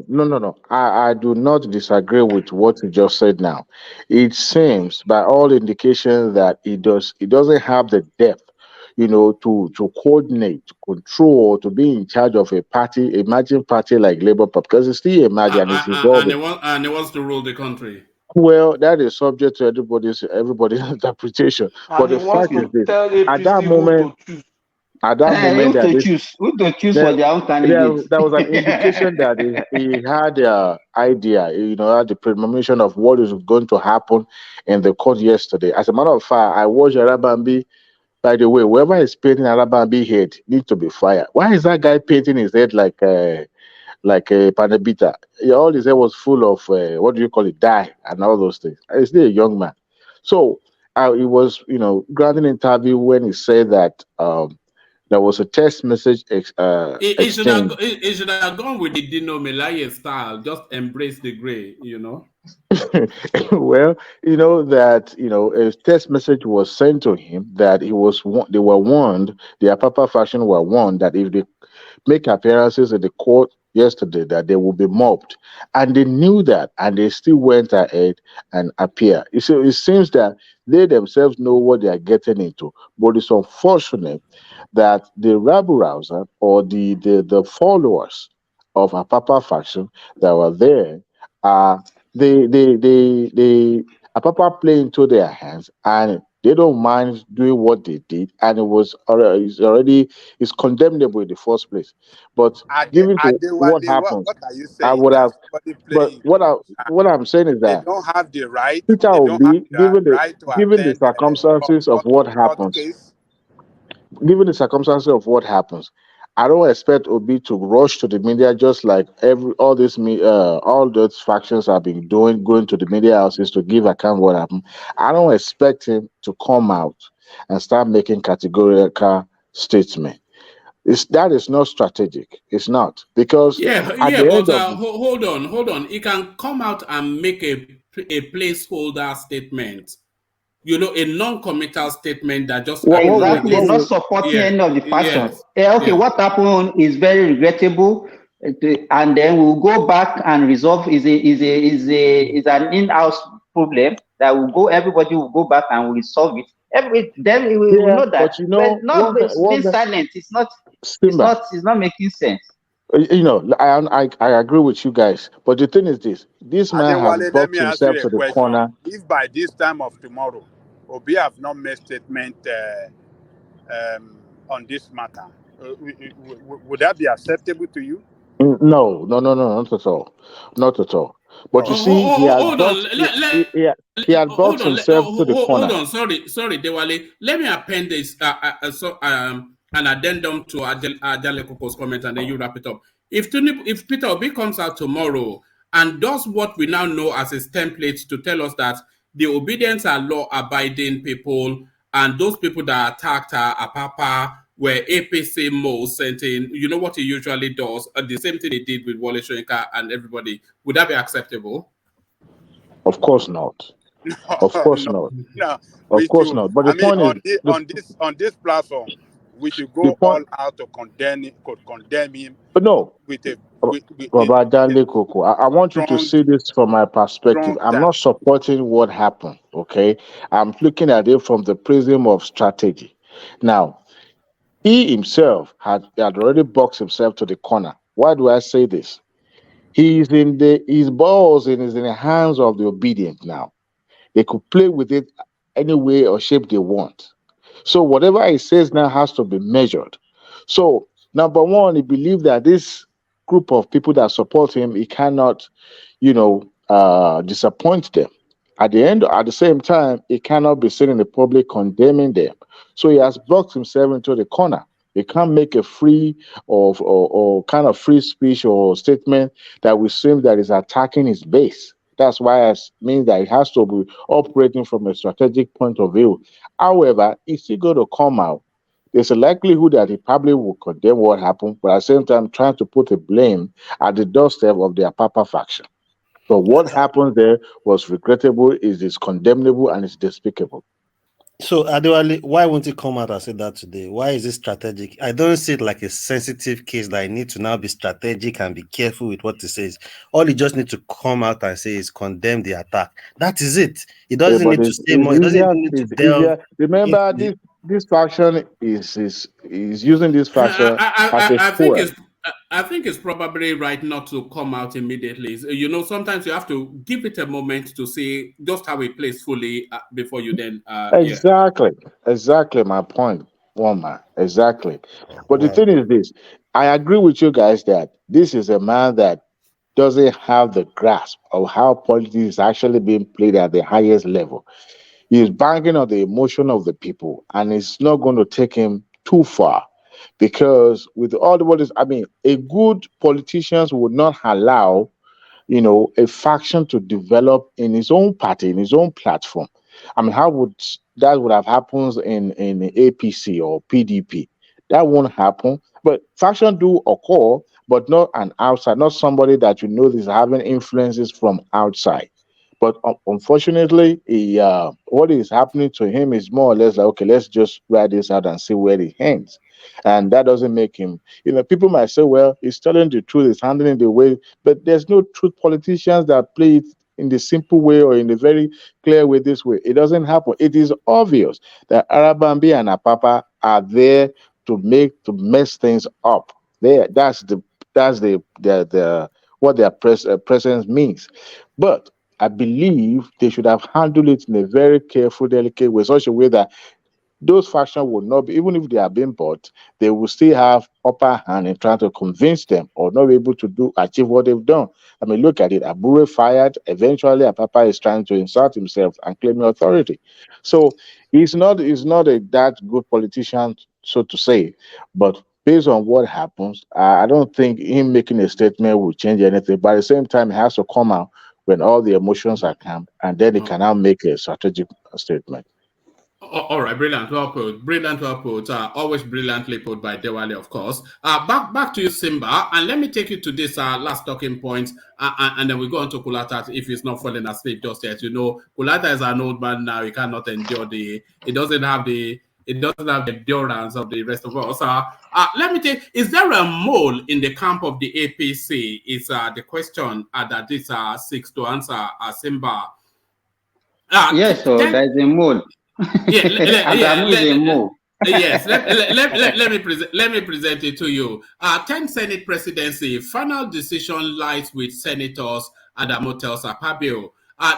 No. I do not disagree with what you just said now. It seems by all indications that he doesn't have the depth, to coordinate, to control, to be in charge of a party, emerging party like Labour Party, because it's still emerging and it's evolving. And he wants to rule the country. Well, that is subject to everybody's interpretation. And But he the wants fact is to this: tell at that APC moment, who to choose. Who to choose for their own candidates. there was an indication that he had the idea, had the premonition of what is going to happen in the court yesterday. As a matter of fact, I watched Arabambi. By the way, whoever is painting Arabambi head needs to be fired. Why is that guy painting his head like a panabita? All his hair was full of what do you call it, dye and all those things. He's still a young man. So he was, granting an interview when he said that there was a text message It exchange. should have gone with the Dino Melaye style. Just embrace the gray, Well, a text message was sent to him that they were warned, the Apapa faction were warned that if they make appearances in the court yesterday, that they will be mobbed. And they knew that, and they still went ahead and appear. So it seems that they themselves know what they are getting into. But it's unfortunate that the rabble rouser or the followers of Apapa faction that were there they Apapa play into their hands, and they don't mind doing what they did, and it's condemnable in the first place. But given to what happens, what are you I saying? would That have. somebody But playing what I'm saying is they that don't have the right, Peter they don't have Obi, the right to given the attend circumstances of what court happens, case. given the circumstances of what happens, I don't expect Obi to rush to the media just like all those factions have been doing, going to the media houses to give account what happened. I don't expect him to come out and start making categorical statement. That is not strategic. It's not, because at the but end of hold on. He can come out and make a placeholder statement. a non-committal statement that just Exactly, not acknowledges. supporting any of the faction. Yes. Okay, what happened is very regrettable, and then we'll go back and resolve. Is an in-house problem that will go. Everybody will go back and will solve it. Then we will Yeah, know that. but you But know, not being silent. It's not. Simba, It's not making sense. I agree with you guys, but the thing is this man has Adewale, let boxed me ask himself you a to the question. corner. If by this time of tomorrow, Obi have not made statement on this matter, would that be acceptable to you? No, not at all, not at all. But you Oh, see, he has hold on. boxed, he had boxed Hold on. himself to the Hold corner. on. Sorry, Dewale. Let me append this an addendum to Ajale Koko's comment, and then you wrap it up. If Peter Obi comes out tomorrow and does what we now know as his template to tell us that the Obedients are law-abiding people, and those people that attacked Apapa were APC Mo sent in, you know what he usually does, the same thing he did with Wale Soyinka and everybody, would that be acceptable? Of course not. Of course not. No, Of we course should. not. But the I mean, point is, on this platform, we should the go point. all out to condemn him But no, with a Baba Dale Koko, I want you to strong see this from my perspective. I'm stand. not supporting what happened, okay? I'm looking at it from the prism of strategy. Now, he himself had already boxed himself to the corner. Why do I say this? His balls is in the hands of the obedient now. They could play with it any way or shape they want. So whatever he says now has to be measured. So number one, he believed that this group of people that support him, he cannot, disappoint them. At the same time, he cannot be seen in the public condemning them. So he has boxed himself into the corner. He can't make a free or kind of free speech or statement that will seem that is attacking his base. That's why it means that it has to be operating from a strategic point of view. However, if he going to come out, there's a likelihood that he probably will condemn what happened, but at the same time trying to put the blame at the doorstep of the Apapa faction. So what happened there was regrettable, is condemnable, and it's despicable. So, Adewale, why won't he come out and say that today? Why is it strategic? I don't see it like a sensitive case that I need to now be strategic and be careful with what he says. All he just need to come out and say is condemn the attack. That is it. He doesn't need to say more. He doesn't even need to delve. Remember, this faction is using this faction as a fuel. I think it's probably right not to come out immediately. Sometimes you have to give it a moment to see just how it plays fully before you then. Exactly my point, woman. Exactly. But the thing is this: I agree with you guys that this is a man that doesn't have the grasp of how politics is actually being played at the highest level. He's banking on the emotion of the people, and it's not going to take him too far. Because with all the what is, a good politicians would not allow, a faction to develop in his own party, in his own platform. How would that would have happened in APC or PDP? That won't happen. But faction do occur, but not an outside, not somebody that is having influences from outside. But unfortunately, what is happening to him is more or less like, okay, let's just ride this out and see where it ends. And that doesn't make him, people might say, well, he's telling the truth, he's handling the way, but there's no truth politicians that play it in the simple way or in the very clear way this way. It doesn't happen. It is obvious that Arabambi and Apapa are there to mess things up. That's what their presence means. But I believe they should have handled it in a very careful, delicate way, such a way that those factions will not be, even if they are being bought, they will still have upper hand in trying to convince them or not be able to achieve what they've done. Look at it. Abure fired. Eventually, Apapa is trying to insert himself and claim authority. So he's not that good politician, so to say. But based on what happens, I don't think him making a statement will change anything. But at the same time, he has to come out when all the emotions are calm, and then he can now make a strategic statement. All right, brilliant, well put, brilliant, well put. Always brilliantly put by Dewale, of course. Back to you, Simba, and let me take you to this last talking point, and then we go on to Kulata if he's not falling asleep just yet. You know, Kulata is an old man now; he cannot endure he doesn't have the endurance of the rest of us. Let me take, is there a mole in the camp of the APC? Is the question that this seeks to answer, Simba. Yes, so there's a mole. Adamu is a mole. Yes, let me present it to you. 10th Senate presidency, final decision lies with Senators, Adamu tells Akpabio.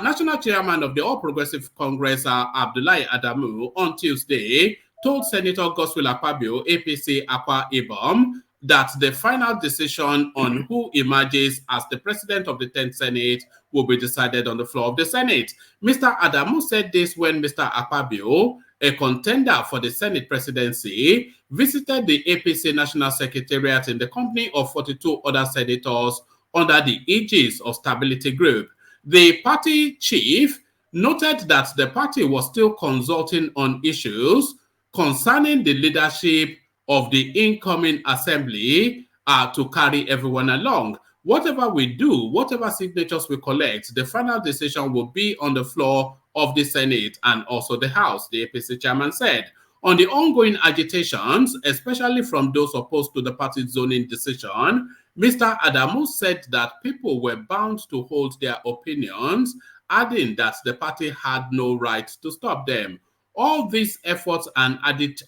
National chairman of the All Progressive Congress, Abdullahi Adamu, on Tuesday, told Senator Godswill Akpabio, APC Akwa Ibom, that the final decision on who emerges as the president of the 10th Senate will be decided on the floor of the Senate. Mr. Adamu said this when Mr. Akpabio, a contender for the Senate presidency, visited the APC National Secretariat in the company of 42 other senators under the aegis of Stability Group. The party chief noted that the party was still consulting on issues concerning the leadership of the incoming assembly to carry everyone along. Whatever we do, whatever signatures we collect, the final decision will be on the floor of the Senate and also the House, the APC chairman said. On the ongoing agitations, especially from those opposed to the party's zoning decision, Mr. Adamu said that people were bound to hold their opinions, adding that the party had no right to stop them. All these efforts and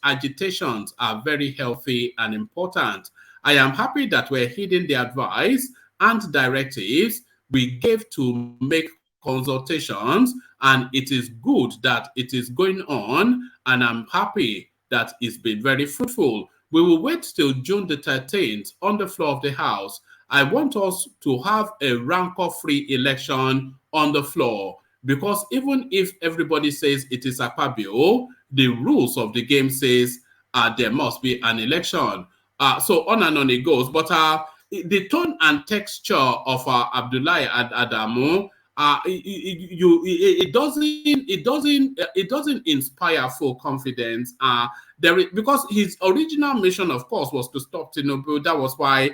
agitations are very healthy and important. I am happy that we're heeding the advice and directives we gave to make consultations, and it is good that it is going on, and I'm happy that it's been very fruitful. We will wait till June the 13th on the floor of the House. I want us to have a rancor-free election on the floor, because even if everybody says it is Akpabio, the rules of the game says there must be an election. So on and on it goes. But the tone and texture of Abdullahi Adamu, it doesn't inspire full confidence. Because his original mission, of course, was to stop Tinubu. That was why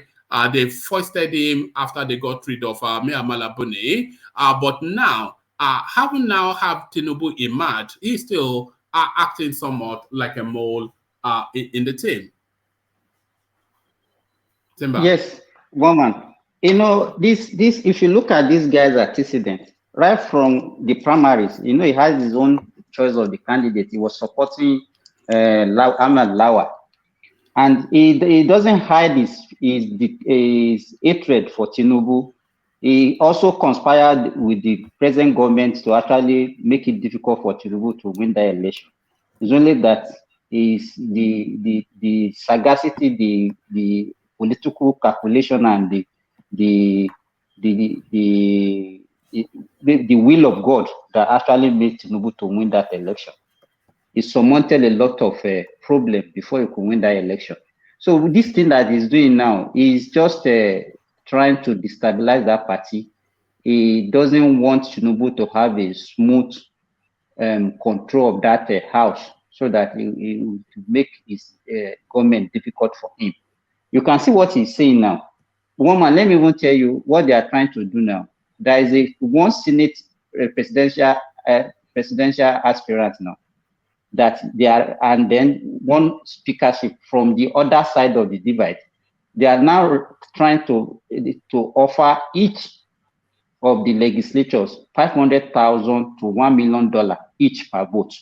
they foisted him after they got rid of Mia Malabuni. But now, having now have Tinubu emerge, he's still acting somewhat like a mole in the team. Simba. Yes, woman. You know, this if you look at this guy's antecedent, right from the primaries, you know, he has his own choice of the candidate. He was supporting Ahmed Lawa. And he doesn't hide his hatred for Tinubu. He also conspired with the present government to actually make it difficult for Tinubu to win the election. It's only that is the sagacity, the political calculation, and the will of God that actually made Tinubu to win that election. He surmounted a lot of problems before he could win that election. So this thing that he's doing now is just trying to destabilize that party. He doesn't want Tinubu to have a smooth control of that house, so that he will make his government difficult for him. You can see what he's saying now. Woman, let me even tell you what they are trying to do now. There is one Senate presidential aspirant now that they are, and then one speakership from the other side of the divide. They are now trying to offer each of the legislatures $500,000 to $1 million each per vote.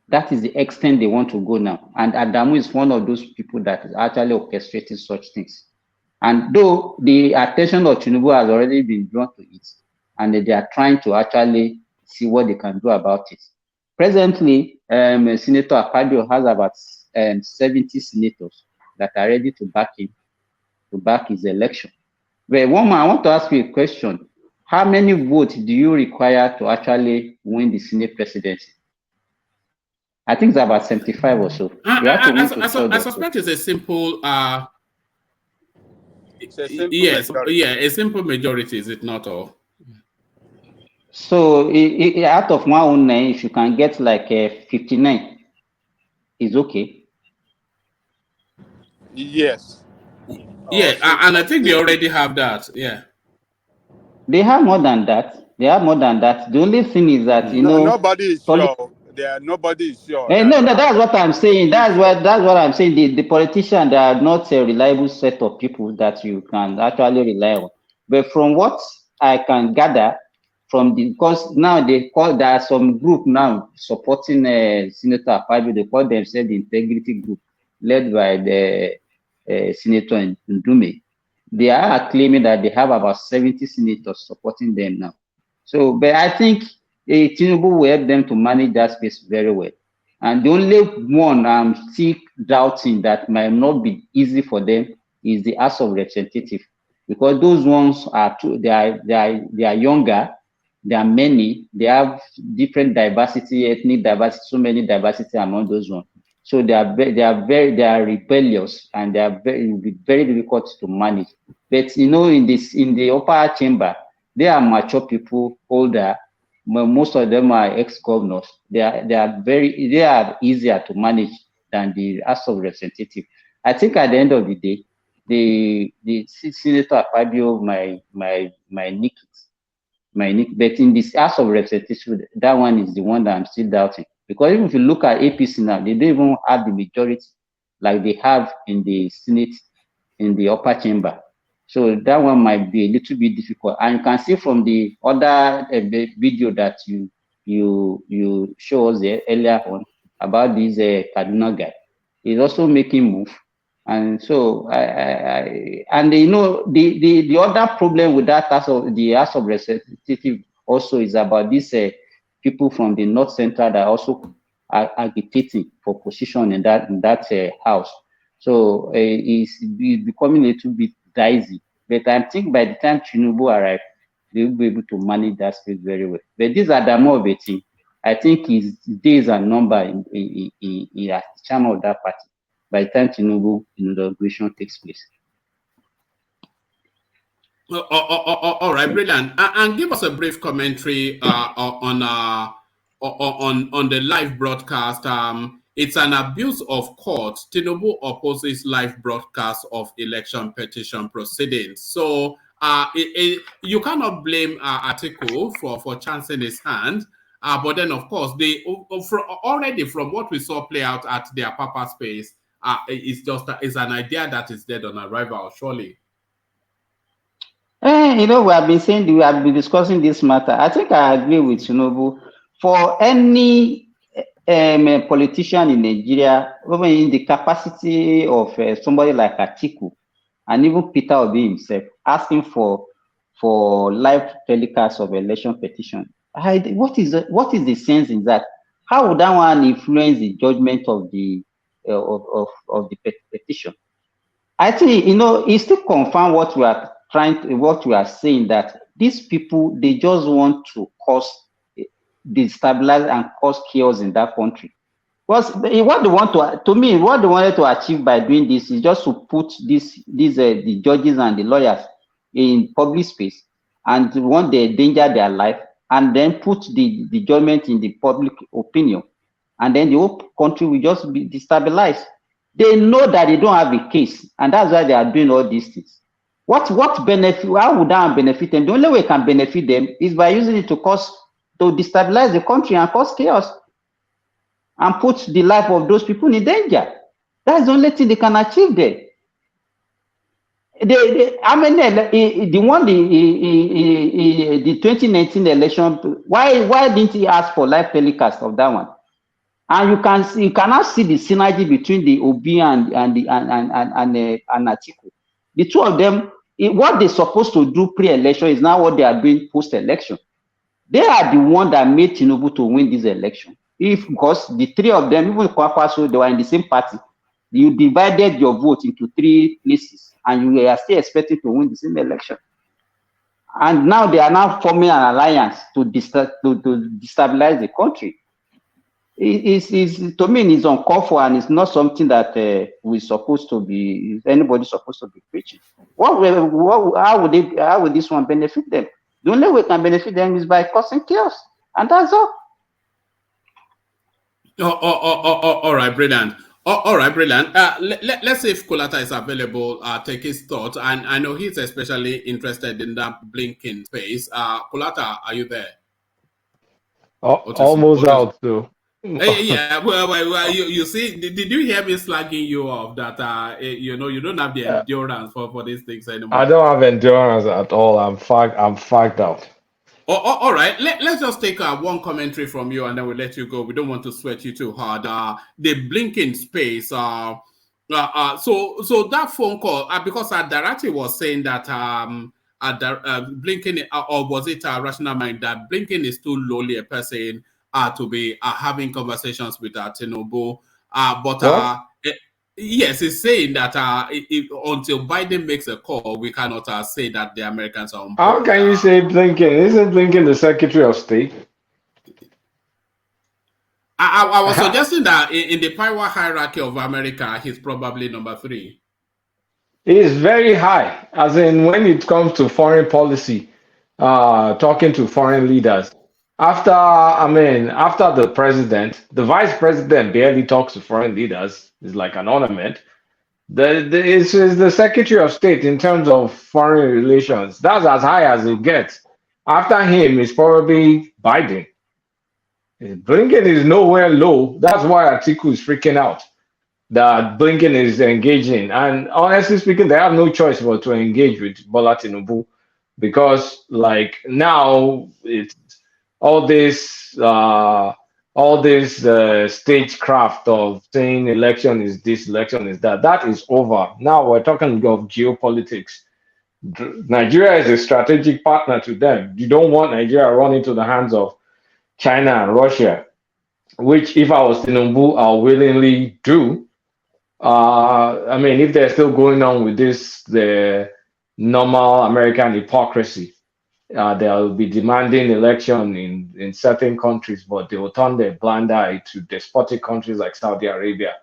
That is the extent they want to go now. And Adamu is one of those people that is actually orchestrating such things. And though the attention of Tinubu has already been drawn to it, and they are trying to actually see what they can do about it. Presently, Senator Akpabio has about 70 senators that are ready to back him, to back his election. But woman, I want to ask you a question. How many votes do you require to actually win the Senate presidency? I think it's about 75 or so. I suspect it's a simple it's a simple yes, majority. yeah, a simple majority, is it not all? So out of 109, if you can get like 59, is okay. Yes. Yeah, Or and I think they 60. already have that. Yeah. They have more than that. They have more than that. The only thing is that, No, nobody is sure. Nobody is sure that No, that's what I'm saying. nobody is sure. That's what I'm saying. The politicians, they are not a reliable set of people that you can actually rely on. But from what I can gather from because now there are some group now supporting Senator Akpabio. They call themselves the Integrity Group, led by the Senator Ndume. They are claiming that they have about 70 senators supporting them now. So, but I think Tinubu will help them to manage that space very well. And the only one I'm still doubting that might not be easy for them is the House of Representatives, because those ones are they are younger, there are many, they have different diversity, ethnic diversity, so many diversity among those ones. So they are rebellious, and it will be very difficult to manage. But in the upper chamber, they are mature people, older. Most of them are ex-governors. They are easier to manage than the House of Representatives. I think at the end of the day, the Senator Akpabio my nick, but in this House of Representatives, that one is the one that I'm still doubting. Because even if you look at APC now, they don't even have the majority like they have in the Senate, in the upper chamber. So that one might be a little bit difficult. And you can see from the other video that you show us earlier on about this Kaduna guy, he's also making move. And so the other problem with that the House of Representatives also is about these people from the North Central that also are agitating for position in that house. So it's becoming a little bit dicey. But I think by the time Tinubu arrives, they will be able to manage that space very well. But these are the more of a team. I think his days are numbered in the chairman of that party by the time Tinubu inauguration takes place. All right, brilliant. And give us a brief commentary on the live broadcast. It's an abuse of court. Tinubu opposes live broadcast of election petition proceedings. So you cannot blame Atiku for chancing his hand. But then, of course, already from what we saw play out at the Apapa space, it's an idea that is dead on arrival, surely. We have been discussing this matter. I think I agree with Tinubu. For any politician in Nigeria, even in the capacity of somebody like Atiku, and even Peter Obi himself, asking for live telecast of election petition, what is the sense in that? How would that one influence the judgment of the petition? I think it still confirm what we are saying, that these people, they just want to destabilize and cause chaos in that country. Because what they wanted to achieve by doing this is just to put the judges and the lawyers in public space, and want to endanger their life, and then put the judgment in the public opinion, and then the whole country will just be destabilized. They know that they don't have a case, and that's why they are doing all these things. What benefit? How would that benefit them? The only way it can benefit them is by using it to destabilize the country and cause chaos, and put the life of those people in danger. That's the only thing they can achieve there. The 2019 election, why didn't he ask for live telecast of that one? And you cannot see the synergy between the Obi and Atiku. The two of them, what they're supposed to do pre-election is now what they are doing post-election. They are the one that made Tinubu to win this election. Because the three of them, even Kwakwaso, they were in the same party. You divided your vote into 3 places, and you are still expecting to win the same election. And now they are now forming an alliance to destabilize the country. To me, it's uncalled for, and it's not something that anybody supposed to be preaching. How would this one benefit them? The only way we can benefit them is by causing chaos, and that's all. All right, brilliant. All right, brilliant. Let's see if Kulata is available. Take his thought, and I know he's especially interested in that blinking space. Kulata, are you there? Almost out though. Yeah, well, you see, did you hear me slagging you off that you know you don't have the endurance for these things anymore? I don't have endurance at all. I'm fagged out. All right, let's just take one commentary from you and then we'll let you go. We don't want to sweat you too hard. The blinking space. So that phone call, because Darati was saying that Blinken, or was it Rational Mind, that Blinken is too lowly a person to be having conversations with Tinubu. Yes, he's saying that until Biden makes a call, we cannot say that the Americans are on board. How can you say Blinken? Isn't Blinken the Secretary of State? I was suggesting that in the power hierarchy of America, he's probably number 3. He is very high, as in when it comes to foreign policy, talking to foreign leaders. After the president, the vice president barely talks to foreign leaders. It's like an ornament. It's the Secretary of State in terms of foreign relations. That's as high as it gets. After him is probably Biden. Blinken is nowhere low. That's why Atiku is freaking out that Blinken is engaging. And honestly speaking, they have no choice but to engage with Bola Tinubu because, like, now it's all this stagecraft of saying election is this, election is that. That is over. Now we're talking of geopolitics. Nigeria is a strategic partner to them. You don't want Nigeria running into the hands of China and Russia, which if I was Tinubu, I'll willingly do. If they're still going on with this, the normal American hypocrisy, they'll be demanding election in certain countries, but they will turn their blind eye to despotic countries like Saudi Arabia,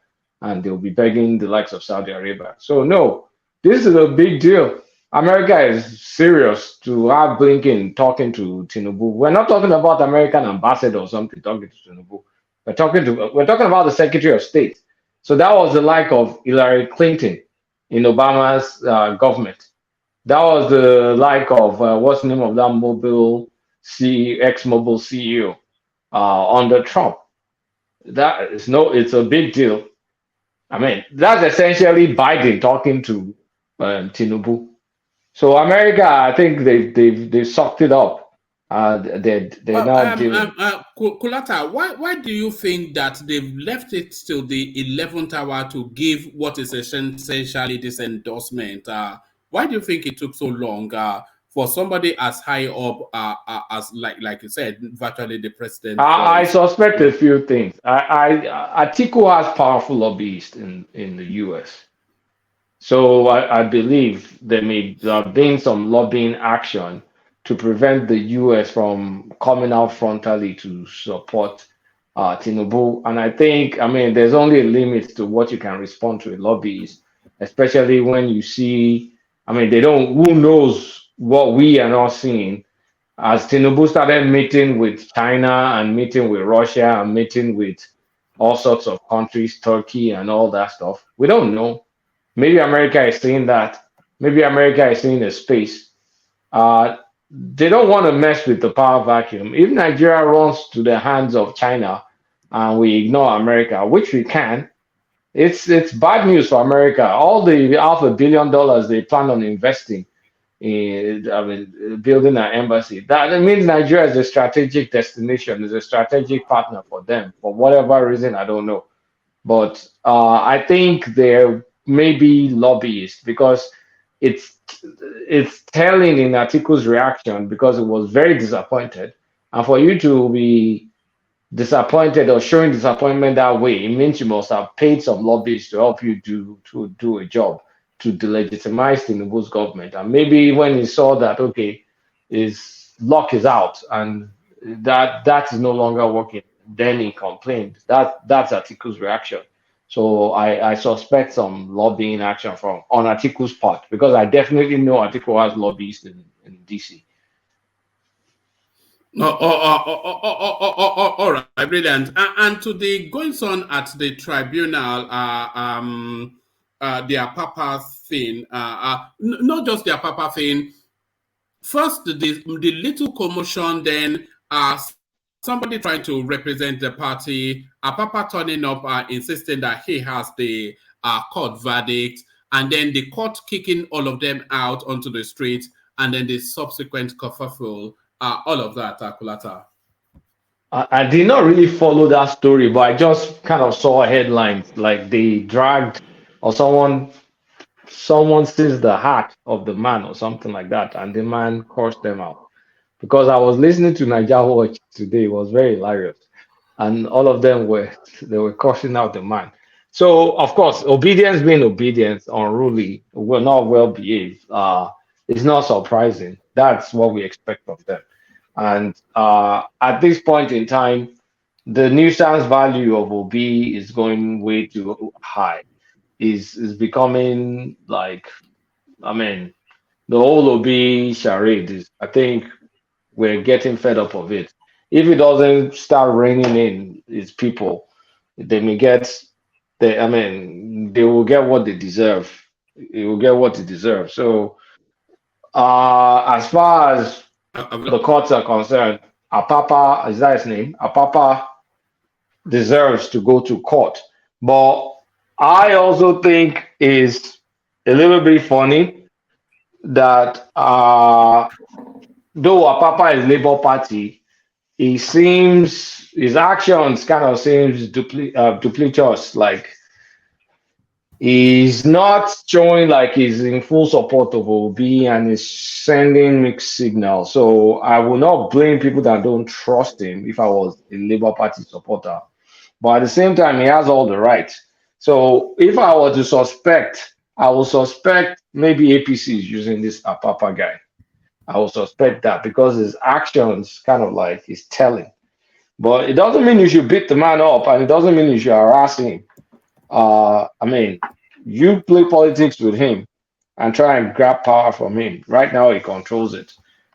and they'll be begging the likes of Saudi Arabia. So no, this is a big deal. America is serious to have Blinken talking to Tinubu. We're not talking about American ambassador or something talking to Tinubu. We're talking about the Secretary of State. So that was the like of Hillary Clinton in Obama's government. That was the like of what's the name of that ex-mobile CEO under Trump. It's a big deal. That's essentially Biden talking to Tinubu. So America, I think they sucked it up. They're now dealing. Kulata, why do you think that they've left it till the 11th hour to give what is essentially this endorsement? Why do you think it took so long for somebody as high up as like you said, virtually the president? I suspect a few things. Atiku has powerful lobbyists in the US. So I believe there may have been some lobbying action to prevent the US from coming out frontally to support Tinubu. And I think, there's only a limit to what you can respond to a lobbyist, especially when you see, who knows what we are not seeing. As Tinubu started meeting with China and meeting with Russia and meeting with all sorts of countries, Turkey and all that stuff, we don't know. Maybe America is seeing that. Maybe America is seeing a space. They don't want to mess with the power vacuum. If Nigeria runs to the hands of China and we ignore America, which we can, it's bad news for America. All the $500 million they plan on investing in building an embassy, that means Nigeria is a strategic destination, is a strategic partner for them for whatever reason, I don't know. But I think there may be lobbyists because it's telling in Atiku's reaction because it was very disappointed. And for you to be disappointed or showing disappointment that way, it means you must have paid some lobbyists to help you do a job to delegitimize Tinubu's government. And maybe when he saw that, okay, his luck is out and that is no longer working, then he complained. That's Atiku's reaction. So I suspect some lobbying action on Atiku's part because I definitely know Atiku has lobbyists in DC. All right, brilliant. And to the goings on at the tribunal, the Apapa thing, not just the Apapa thing. First, the little commotion, then somebody trying to represent the party, Apapa turning up, insisting that he has the court verdict, and then the court kicking all of them out onto the street, and then the subsequent kerfuffle, all of that, Kulata. I did not really follow that story, but I just kind of saw headlines like they dragged or someone seized the hat of the man or something like that, and the man cursed them out. Because I was listening to Niger Watch today, it was very hilarious, and all of them were cursing out the man. So of course, obedience being obedience, unruly, will not well behaved. It's not surprising. That's what we expect of them. And at this point in time, the nuisance value of OB is going way too high. Is becoming like, I mean, the whole OB charade is, I think we're getting fed up of it. If it doesn't start reining in its people, they may get I mean, they will get what they deserve. It will get what it deserves. So as far as the courts are concerned, Apapa, is that his name? Apapa deserves to go to court. But I also think is a little bit funny that though Apapa is Labour Party, his actions kind of seems duplicitous. Like he's not showing like he's in full support of OB and is sending mixed signals. So I will not blame people that don't trust him if I was a Labour Party supporter. But at the same time, he has all the rights. So if I were to suspect, I will suspect maybe APC is using this Apapa guy. I will suspect that because his actions kind of like is telling. But it doesn't mean you should beat the man up, and it doesn't mean you should harass him. I mean, you play politics with him and try and grab power from him. Right now, he controls it.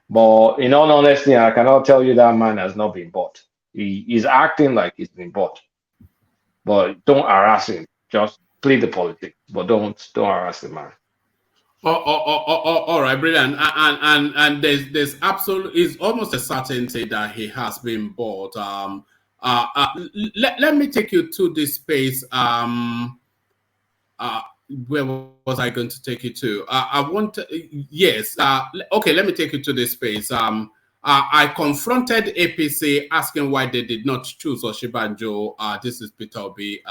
But in all honesty, I cannot tell you that man has not been bought. He's acting like he's been bought. But don't harass him. Just play the politics, but don't harass the man. All right, brilliant. And there's absolutely, it's almost a certainty that he has been bought. Let me take you to this space. Where was I going to take you to? Yes. Okay, let me take you to this space. I confronted APC asking why they did not choose Oshibanjo. This is Peter Obi.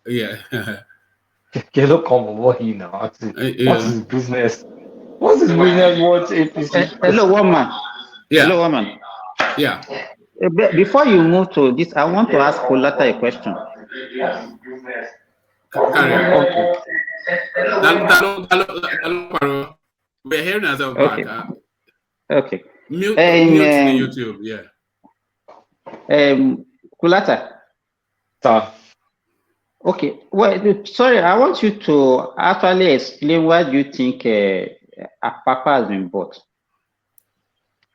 Yeah. Look over here now. What's his business? What's his business? What's APC? Hello, woman. Yeah. Hello, woman. Yeah. Before you move to this, I want to ask Kolata a question. We're hearing ourselves back. Okay. Mute the YouTube, yeah. Kulata. Sir. Okay. Well, sorry, I want you to actually explain why you think Apapa has been bought.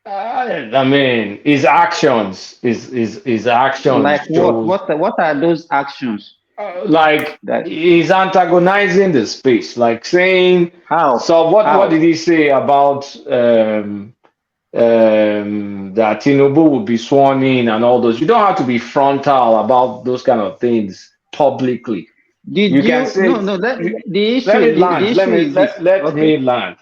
I mean, his actions, his actions. Like what are those actions? Like that he's antagonizing the space, like saying how. So what did he say about that Tinubu would be sworn in and all those? You don't have to be frontal about those kind of things publicly. Let me land.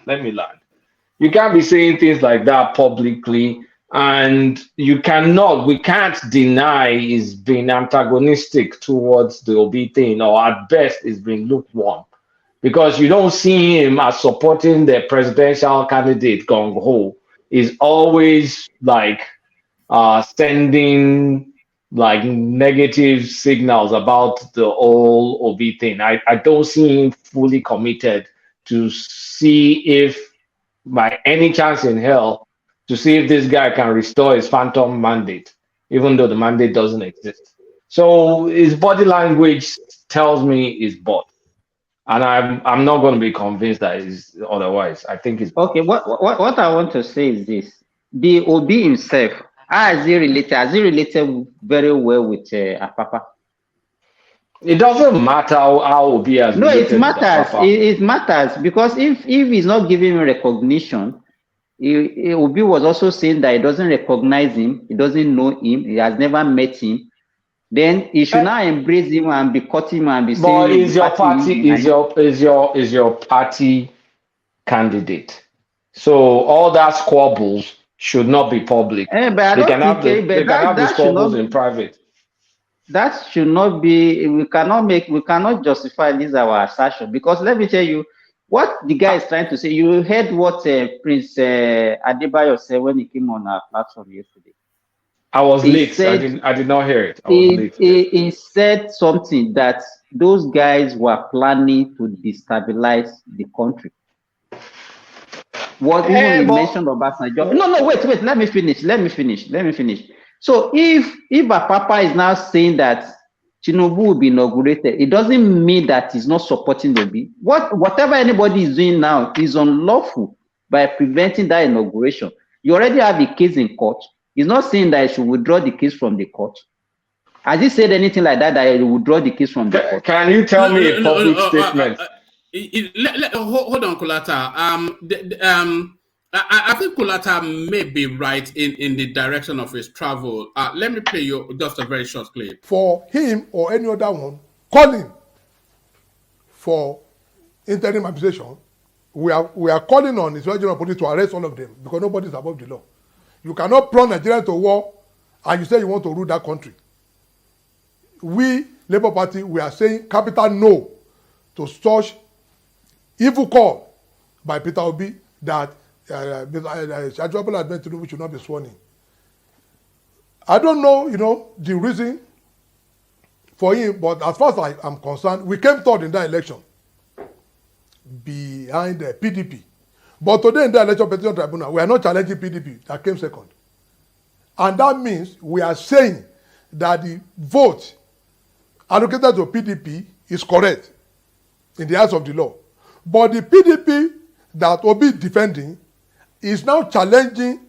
You can't be saying things like that publicly, and we can't deny he's been antagonistic towards the Obi thing, or at best he's been lukewarm, because you don't see him as supporting the presidential candidate Gong Ho. He's always like sending like negative signals about the whole Obi thing. I don't see him fully committed to see if by any chance in hell to see if this guy can restore his phantom mandate, even though the mandate doesn't exist. So his body language tells me he's bought, and I'm not going to be convinced that he's otherwise. I think it's okay. What I want to say is this: the Obi himself, how is he related? Has he related very well with Apapa? It doesn't matter how Obi has No, it related with matters. Apapa. It matters because if he's not giving him recognition, Obi was also saying that he doesn't recognize him, he doesn't know him, he has never met him. Then he should now embrace him and be cutting him and be saying. But is your party candidate? So all that squabbles should not be public. But I they don't can have think the squabbles in private. That should not be. We cannot justify this our assertion because let me tell you what the guy is trying to say. You heard what Prince Adebayo said when he came on our platform yesterday. I was late. Said, I did not hear it. I was late. He said something that those guys were planning to destabilize the country. What even he mentioned Obasanjo. No, wait. Let me finish. So if Apapa is now saying that Tinubu will be inaugurated, it doesn't mean that he's not supporting Obi. Whatever anybody is doing now is unlawful by preventing that inauguration. You already have a case in court. He's not saying that he should withdraw the case from the court. Has he said anything like that he will withdraw the case from the court? Can you tell me a public statement? Hold on, Kulata. I think Kulata may be right in the direction of his travel. Let me play you just a very short clip. For him or any other one calling for interim administration, we are calling on the General Police to arrest all of them because nobody is above the law. You cannot plunge Nigeria to war and you say you want to rule that country. We, Labour Party, we are saying capital no to such evil call by Peter Obi that Geopolitical admit to should not be sworn in. I don't know, the reason for him, but as far as I am concerned, we came third in that election behind the PDP. But today in the election petition tribunal, we are not challenging PDP that came second. And that means we are saying that the vote allocated to PDP is correct in the eyes of the law. But the PDP that Obi is defending is now challenging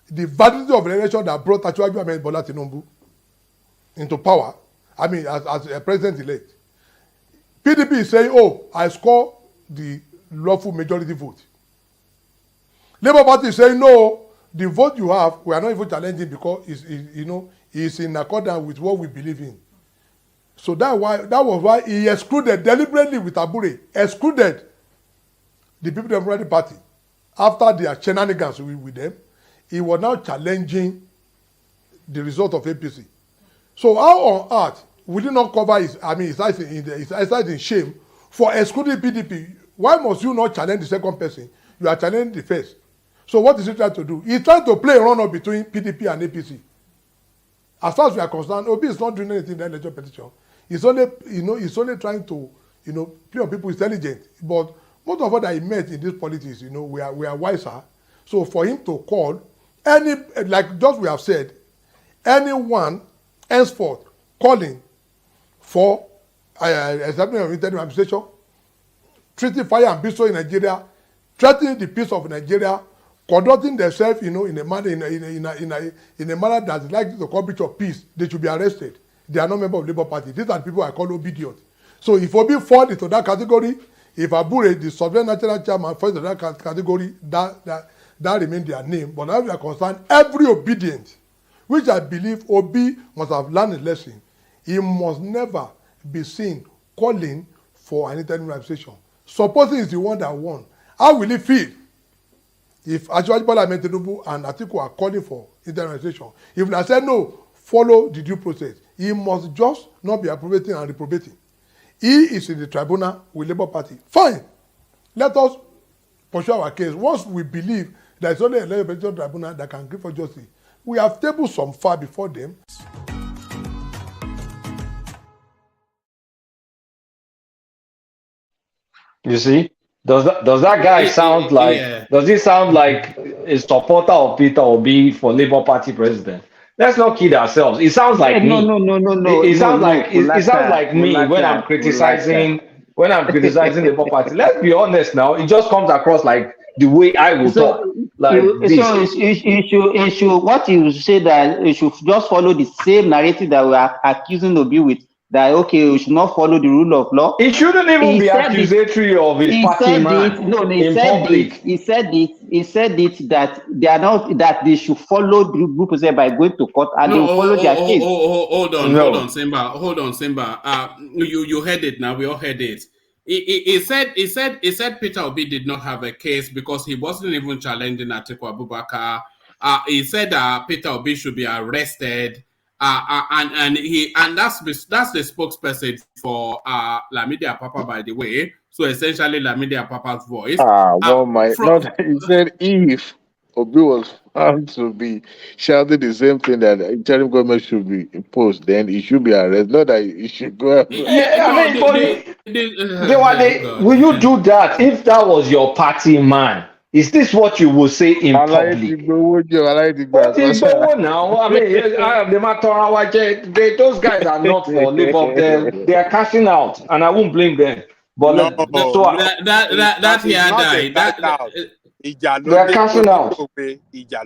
the validity of the election that brought Asiwaju Ahmed Bola Tinubu into power, as a president-elect. PDP is saying, I score the lawful majority vote. Labour Party is saying, no, the vote you have, we are not even challenging because it's in accordance with what we believe in. So that was why he excluded deliberately with Abure, excluded the People Democratic Party after their shenanigans with them. He was now challenging the result of APC. So how on earth would he not cover his eyes in shame for excluding PDP? Why must you not challenge the second person? You are challenging the first. So what is he trying to do? He's trying to play a run-up between PDP and APC. As far as we are concerned, Obi is not doing anything in that election petition. He's only trying to, play on people's intelligence. But most of what I met in this politics, we are wiser. So for him to call we have said, anyone henceforth calling for establishment of interim administration, treating fire and peace in Nigeria, threatening the peace of Nigeria, conducting themselves, in a manner that is likely to call breach of peace, they should be arrested. They are not members of the Labour Party. These are the people I call Obidients. So if Obi fall into that category, if Abure, the Sovereign National Chairman, falls into that category, that remains their name. But as we are concerned, every Obidient, which I believe Obi must have learned a lesson, he must never be seen calling for an interim administration. Supposing he's the one that won, how will he feel if Asiwaju Bola Ahmed Tinubu and Atiku are calling for interim administration? If they say no, follow the due process. He must just not be appropriating and reprobating. He is in the tribunal with Labour Party. Fine. Let us pursue our case. Once we believe there is only a legislative tribunal that can give us justice, we have tabled some far before them. You see? Does that guy sound like? Yeah. Does he sound like a supporter of Peter Obi for Labour Party president? Let's not kid ourselves. It sounds like me. No. It sounds like me when I'm criticizing Labour Party. Let's be honest now. It just comes across like the way I will So, talk like this. you should what you say that you should just follow the same narrative that we are accusing Obi with. That okay, we should not follow the rule of law. It shouldn't even He be said it. accusatory of his He party said man it. No, he in said public. it. He said it. He said it that they are not that they should follow the rule process by going to court and they No, will follow their case. hold No. on, Simba. You heard it now. We all heard it. He said Peter Obi did not have a case because he wasn't even challenging Atiku Abubakar. He said Peter Obi should be arrested. And that's the spokesperson for Lamidi Apapa, by the way. So essentially, Lamidi Apapa's voice. He said if Obi was found to be shouting the same thing that the interim government should be imposed, then he should be arrested. Not that he should go. Will you do that if that was your party man? Is this what you will say in public? But it's now. I mean, those guys are not for labor. They are cashing out, and I won't blame them. But that here died. They are cashing out.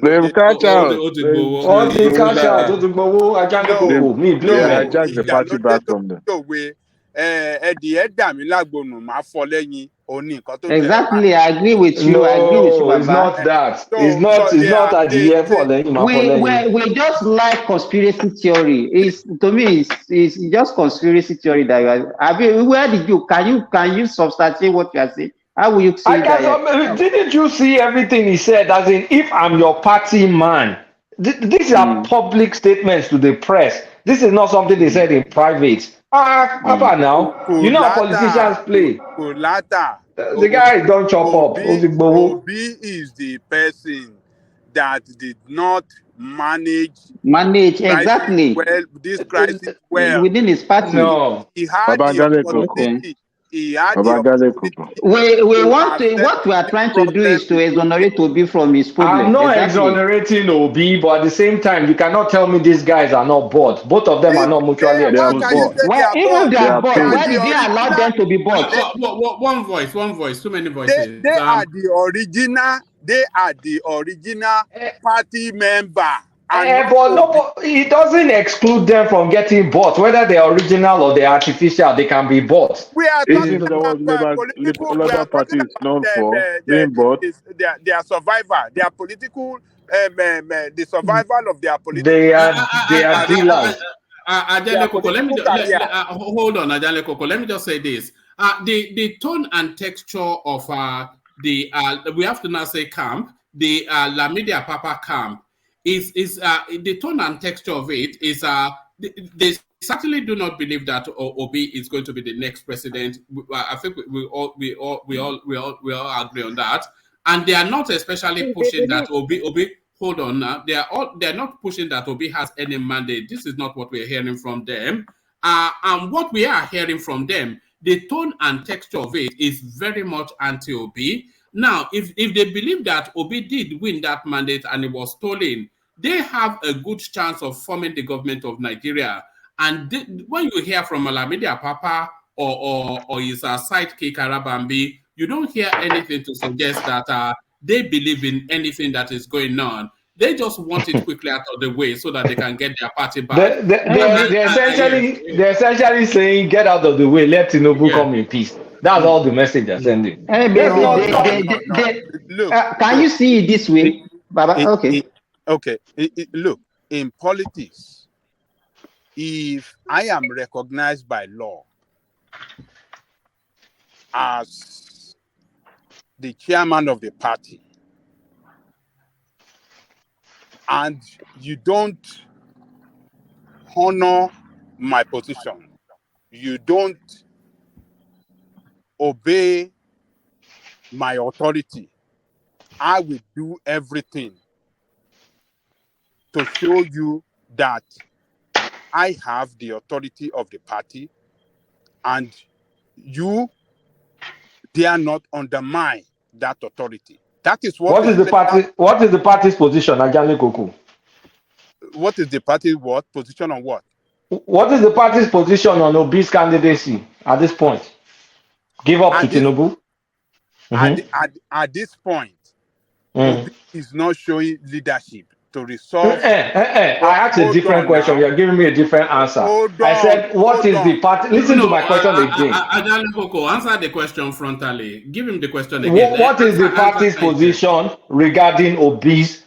They cash out. They cash out. Me blame them. Hijack the party back from them. Exactly, I agree with you. I agree with you, it's not that. It's not at the air for them. We just like conspiracy theory. To me, it's just conspiracy theory that you are. I mean, where did you can you substantiate what you are saying? How will you say that? Didn't you see everything he said? As in, if I'm your party man, these are public statements to the press. This is not something they said in private. Papa, now you know how politicians play. The guy don't chop up. Obi is the person that did not manage exactly this crisis well within his party. No, he had the opportunity. What we are trying to do is to exonerate Obi from his problem. I'm not exonerating Obi, but at the same time, you cannot tell me these guys are not bought. Both of them are not mutually exclusive. Even they are bought, why did you allow them to be bought? One voice, too many voices. They are the original party member. But it doesn't exclude them from getting bought. Whether they're original or they're artificial, they can be bought. We are talking about Labour Party is known for being bought. Their survivor, their political, the survival of their political. They are dealers. Hold on, Ajale Koko. Let me just say this: the tone and texture of we have to now say camp, the Lamidi Apapa camp. Is the tone and texture of it is they certainly do not believe that Obi is going to be the next president. I think we all agree on that, and they are not especially pushing that Obi. Hold on now, they're not pushing that Obi has any mandate. This is not what we're hearing from them. And what we are hearing from them, the tone and texture of it is very much anti-Obi. Now, if they believe that Obi did win that mandate and it was stolen, they have a good chance of forming the government of Nigeria. And when you hear from Lamidi Apapa or his sidekick Arabambi, you don't hear anything to suggest that they believe in anything that is going on. They just want it quickly out of the way so that they can get their party back. They're essentially saying, get out of the way, let Tinubu come in peace. That's all the message they're sending. Can you see it this way, Baba? Okay. Look, in politics, if I am recognized by law as the chairman of the party, and you don't honor my position, you don't obey my authority, I will do everything to show you that I have the authority of the party and you dare not undermine that authority. That is what is the party. What is the party's position, Ajale Koko? What is the party's position on what? What is the party's position on Obi's candidacy at this point? Give up to Tinubu? At this point, Obi is not showing leadership to resolve. I asked a different question. You're giving me a different answer. I said, what is the party? Listen to my question again. Ajale Koko, answer the question frontally. Give him the question again. What is the party's position regarding Obi's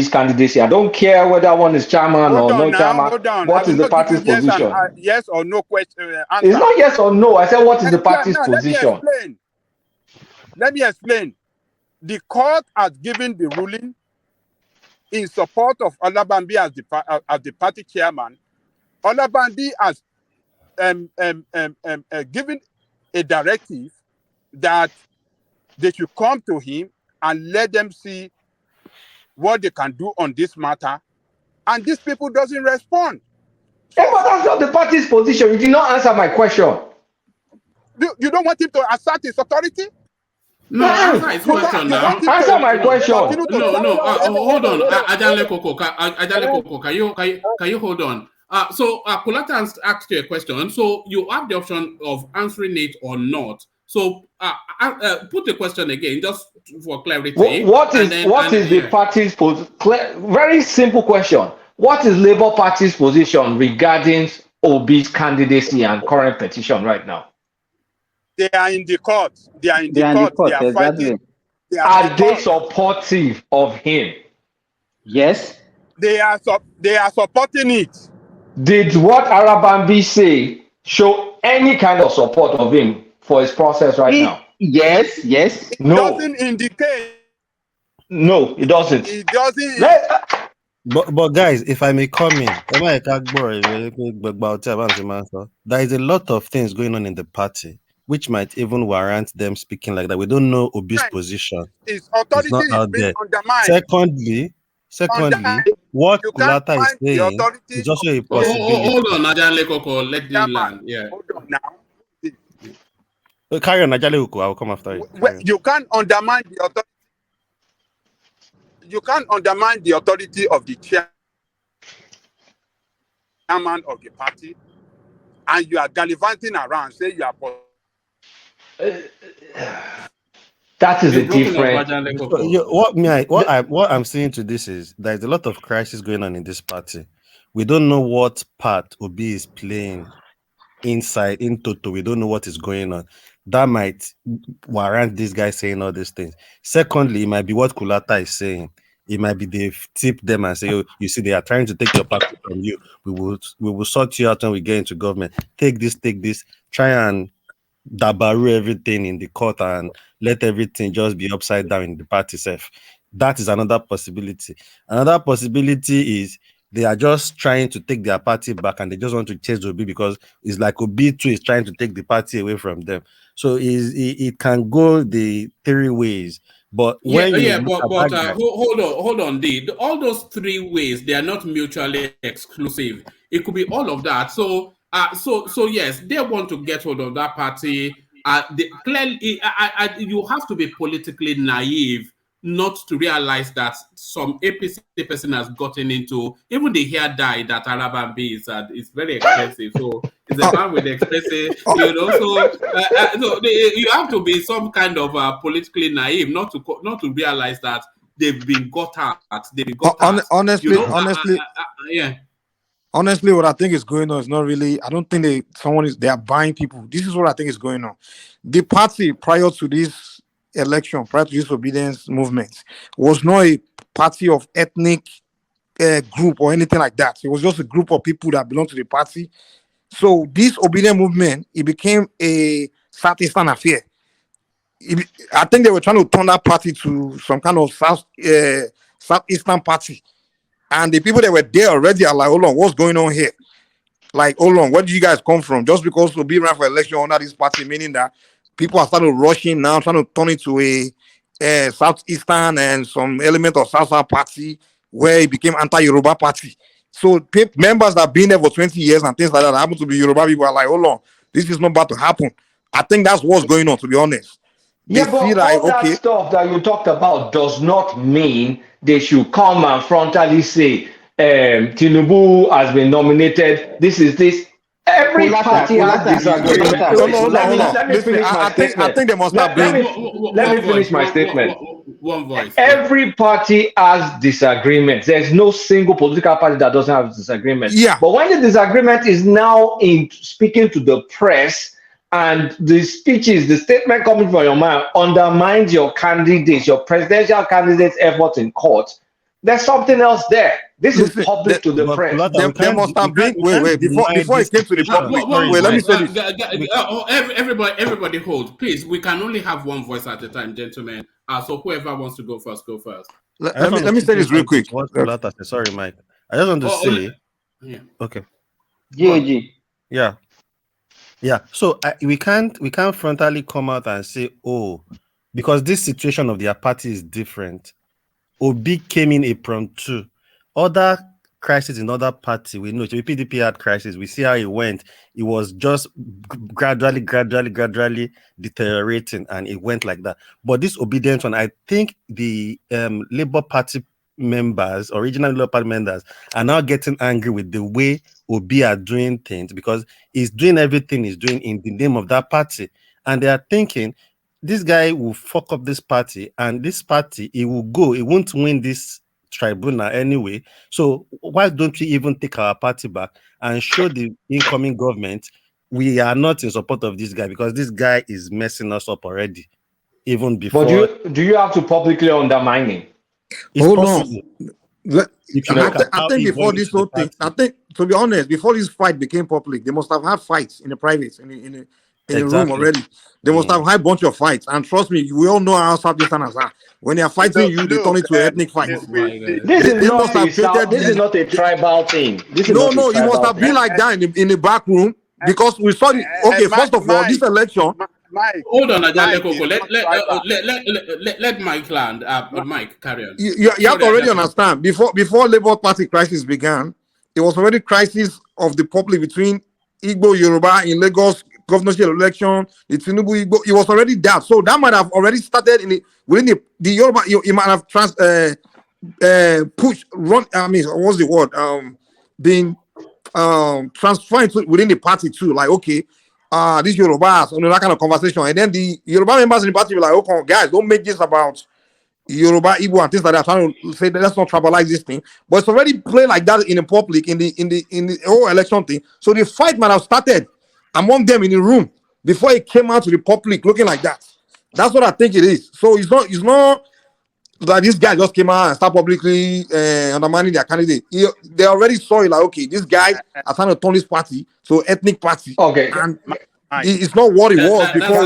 candidacy? I don't care whether one is chairman or no chairman. Hold on. What is the party's position? Yes or no question. Answer. It's not yes or no. I said, what is the party's position? Let me explain. The court has given the ruling in support of Olabambi as the party chairman. Olabambi has given a directive that they should come to him and let them see what they can do on this matter. And these people doesn't respond. But that's not the party's position. You did not answer my question. You don't want him to assert his authority? No, answer his question now. Answer my question. No. Hold on, Ajale Koko. Can you hold on? So Kulata asked you a question. So you have the option of answering it or not. So put the question again, just for clarity. What is the party's position? Very simple question. What is Labour Party's position regarding Obi's candidacy and current petition right now? They are in the court. They are fighting. Are they supportive of him? Yes. They are supporting it. Did what Arabambi say show any kind of support of him for his process right now? Yes. It doesn't indicate. No, it doesn't. It doesn't. But guys, if I may come in, there is a lot of things going on in the party which might even warrant them speaking like that. We don't know Obi's position. His authority it's not out is being there. undermined. Secondly, what Kulata is saying is also a possibility. Hold on, Ajale Koko, let the land. Yeah. Hold on now. Carry on, Ajale Koko. I will come after you. You can't undermine the authority. You can't undermine the authority of the chairman of the party, and you are gallivanting around, say you are. That is a different. What I'm saying to this is there's a lot of crisis going on in this party. We don't know what part Obi is playing inside in Toto. We don't know what is going on. That might warrant this guy saying all these things. Secondly, it might be what Kulata is saying. It might be they tip them and say, "Oh, you see, they are trying to take your party from you. We will sort you out when we get into government. Take this. Try and dabaru everything in the court and let everything just be upside down in the party self." That is another possibility. Another possibility is they are just trying to take their party back and they just want to chase Obi because it's like Obi too is trying to take the party away from them. So it can go the three ways. But when hold on. All those three ways, they are not mutually exclusive. It could be all of that. So yes, they want to get hold of that party. Clearly, you have to be politically naive not to realize that some APC person has gotten into even the hair dye that Arabambi is very expensive. So it's a man with expensive, So you have to be some kind of politically naive not to realize that they've been got at. Honestly, yeah. Honestly, what I think is going on is not really. I don't think they are buying people. This is what I think is going on. The party prior to this election, prior to this obedience movement, was not a party of ethnic group or anything like that. It was just a group of people that belong to the party. So this obedience movement, it became a Southeastern affair. I think they were trying to turn that party to some kind of Southeastern party. And the people that were there already are like, hold on, what's going on here? Like, hold on, where do you guys come from? Just because Obi ran for election under this party, meaning that people are starting to rushing now, trying to turn it to a Southeastern and some element of Southern party where it became anti-Yoruba party. So members that have been there for 20 years and things like that happen to be Yoruba people are like, hold on, this is not about to happen. I think that's what's going on, to be honest. But all that stuff that you talked about does not mean they should come and frontally say, Tinubu has been nominated, this is this. Every party has disagreement. Hold on. Let me Listen, finish my I statement. think they must have Let been. me finish my statement. One voice. Every party has disagreements. There's no single political party that doesn't have disagreement. Yeah. But when the disagreement is now in speaking to the press and the speeches, the statement coming from your mouth undermines your candidates, your presidential candidates' efforts in court, there's something else there. This is public to the press. There must have been. Wait. Before it came to the public. Wait, let me say this. Everybody hold, please. We can only have one voice at a time, gentlemen. So whoever wants to go first, go first. Let me say this real quick. Sorry, Mike. I just want to say. Yeah. Okay. GOG. Yeah. So we can't frontally come out and say, oh, because this situation of their party is different. Obi came in April 2. Other crises in other party, we know PDP had crisis. We see how it went. It was just gradually deteriorating, and it went like that. But this Obidients one, I think the Labour Party members, original Labour Party members, are now getting angry with the way Obi are doing things, because he's doing everything he's doing in the name of that party, and they are thinking, this guy will fuck up this party, and this party, he won't win this tribunal anyway. So why don't we even take our party back and show the incoming government we are not in support of this guy, because this guy is messing us up already, even before. But do you have to publicly undermine him? Hold on. I think before this whole thing, to be honest, before this fight became public, they must have had fights in the private, in the room already. They must have had a bunch of fights. And trust me, we all know how Southeasterners are. When they are fighting you, they turn it to an ethnic fight. This is not a tribal thing. No, it must have been like that in the back room, because we saw it. Okay, first of all, this election. Mike, hold on, let Mike land. Mike, carry on. You have to already understand. Before Labour Party crisis began, it was already crisis of the public between Igbo Yoruba in Lagos governorship election, the Tinubu Igbo. It was already that, so that might have already started within the Yoruba. It might have what's the word? Being transferred within the party too. Like, okay, these Yorubas, that kind of conversation, and then the Yoruba members in the party were like, okay, guys, don't make this about Yoruba, Igbo, and things like that. Trying to say that let's not tribalize this thing, but it's already played like that in the public in the whole election thing. So the fight might have started among them in the room before it came out to the public looking like that. That's what I think it is. So it's not that this guy just came out and started publicly undermining their candidate. They already saw it like, okay, this guy are trying to turn this party to ethnic party. Okay, and it's not what it was before.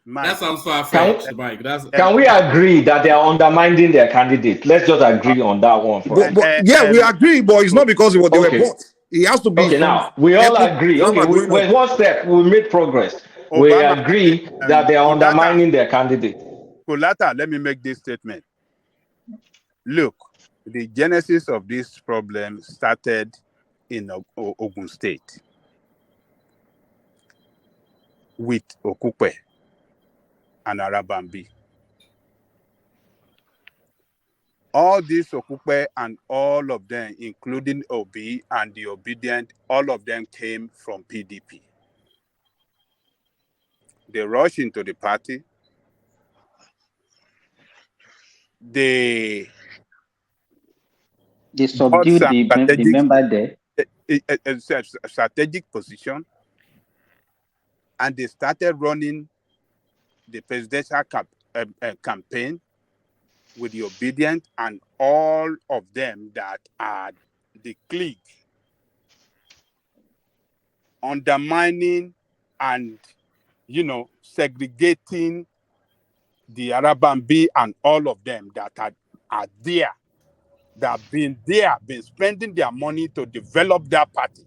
That sounds far-fetched, Mike. Can we agree that they are undermining their candidate? Let's just agree on that one. Yeah, we agree, but it's not because they were bought. It has to be. Okay, now we all agree. Okay, we're one step. We made progress. We agree that they are undermining their candidate. Kolata, let me make this statement. Look, the genesis of this problem started in Ogun State with Okupe and Arabambi. All these Okupe and all of them, including Obi and the Obidient, all of them came from PDP. They rushed into the party. They subdued the member there. A strategic position, and they started running the presidential campaign with the Obidient and all of them that are the clique, undermining and segregating the Arabambi and all of them that are there, that have been spending their money to develop their party.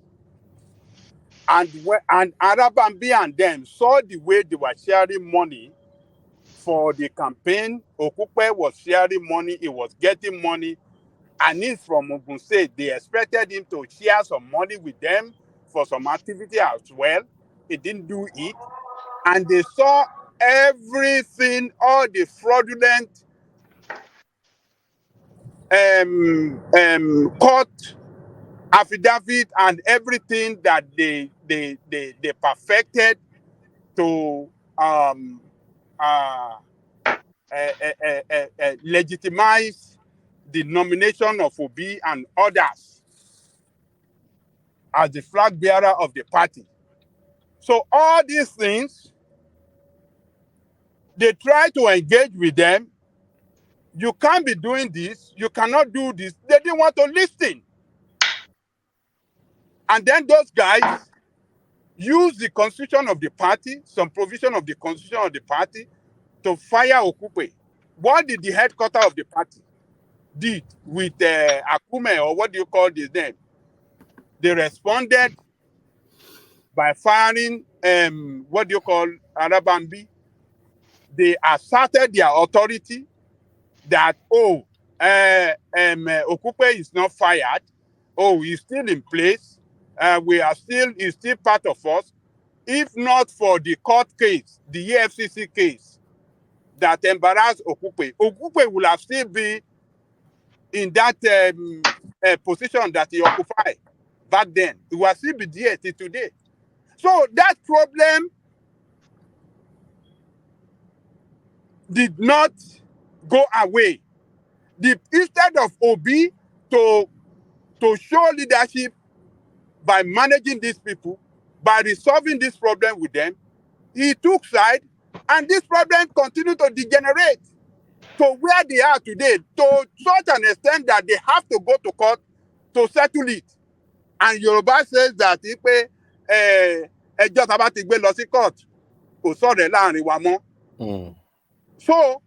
And Arabambi and them saw the way they were sharing money for the campaign. Okupe was sharing money, he was getting money, and he's from Ogun State. They expected him to share some money with them for some activity as well. He didn't do it. And they saw everything, all the fraudulent court affidavit and everything that they perfected to uh, legitimize the nomination of Obi and others as the flag bearer of the party. So all these things, they try to engage with them. You can't be doing this. You cannot do this. They didn't want to listen. And then those guys use the constitution of the party, some provision of the constitution of the party, to fire Okupe. What did the headquarters of the party did with Akume, or what do you call his name? They responded by firing what do you call Arabambi. They asserted their authority that Okupe is not fired. Oh, he's still in place. He's still part of us. If not for the court case, the EFCC case that embarrassed Okupe, Okupe will have still been in that position that he occupied back then. He will still be there till today. So that problem did not go away. Instead of Obi to show leadership by managing these people, by resolving this problem with them, he took side, and this problem continued to degenerate to where they are today, to such an extent that they have to go to court to settle it. And Yoruba says that if ẹjọ́ tá bá ti gbé lọ sí court, kò sọ̀rọ̀ láàrin wa mọ́. So,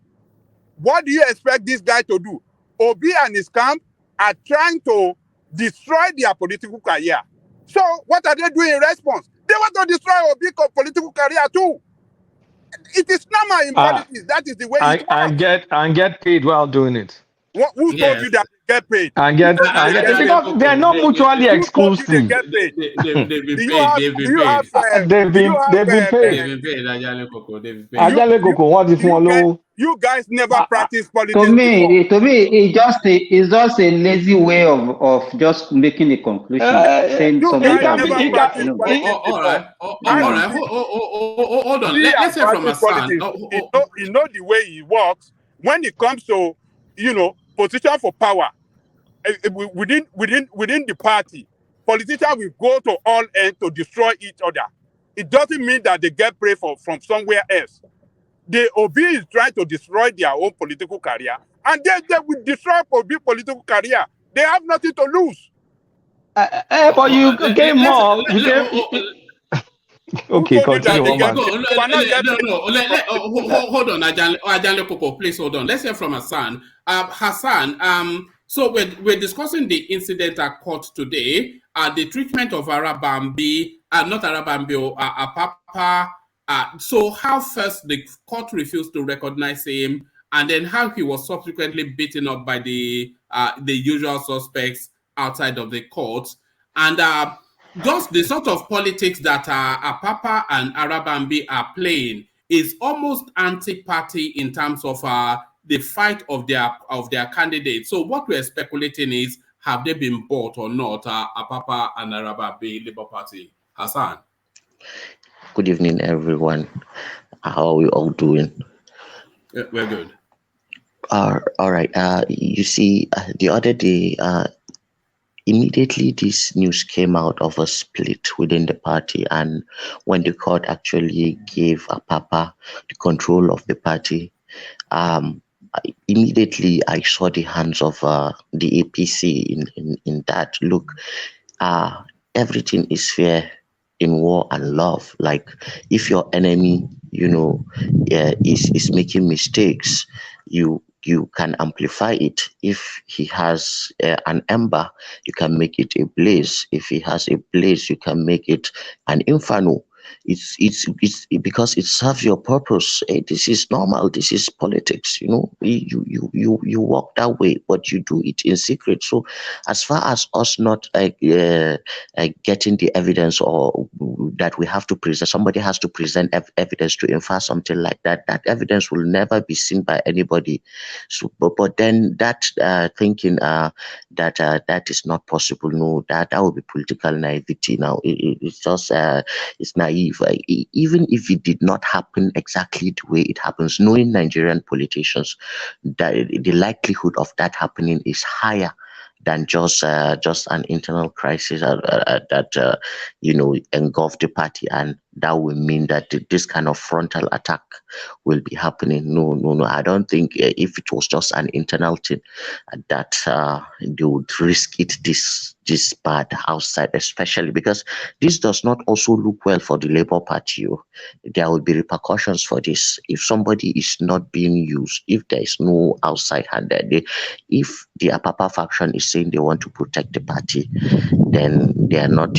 what do you expect this guy to do? Obi and his camp are trying to destroy their political career. So, what are they doing in response? They want to destroy Obi's political career too. It is normal in politics. That is the way it works. And get paid while doing it. Who told you that they get paid? Because they're not mutually exclusive. They get paid. They've been paid. You guys never practice politics. To me, it's just a lazy way of just making a conclusion. Saying something all right. Hold on. Let's hear from Hassan. You know the way he works when it comes to, position for power within the party. Politicians will go to all ends to destroy each other. It doesn't mean that they get prey from somewhere else. The Obi is trying to destroy their own political career, and they will destroy Obi's political career. They have nothing to lose. But you gain more. Okay, continue. Hold on, Ajanle Koko, please hold on. Let's hear from Hassan. Hassan, so we're discussing the incident at court today, the treatment of Arabambi, not Arabambi, Apapa. So how first the court refused to recognize him, and then how he was subsequently beaten up by the usual suspects outside of the court, and just the sort of politics that Apapa and Arabambi are playing is almost anti-party in terms of the fight of their candidates. So what we're speculating is, have they been bought or not, Apapa and Arabambi Labour Party? Hassan. Good evening, everyone. How are we all doing? Yeah, we're good. All right. You see, the other day, immediately this news came out of a split within the party, and when the court actually gave Apapa the control of the party, immediately I saw the hands of the APC in that. Look, everything is fair in war and love. Like, if your enemy, is making mistakes, you can amplify it. If he has an ember, you can make it a blaze. If he has a blaze, you can make it an inferno. it's because it serves your purpose. This is normal. This is politics. You walk that way, but you do it in secret. So, as far as us not getting the evidence, or that we have to present, somebody has to present evidence to infer something like that. That evidence will never be seen by anybody. So, but then that thinking that is not possible. No, that would be political naivety. Now it's just it's naive. Even if it did not happen exactly the way it happens, knowing Nigerian politicians, that the likelihood of that happening is higher than just an internal crisis that engulf the party, and that will mean that this kind of frontal attack will be happening. No. I don't think if it was just an internal thing, that they would risk it this bad outside, especially because this does not also look well for the Labour Party. There will be repercussions for this if somebody is not being used, if there is no outside hand there. If the Apapa faction is saying they want to protect the party, then they are not,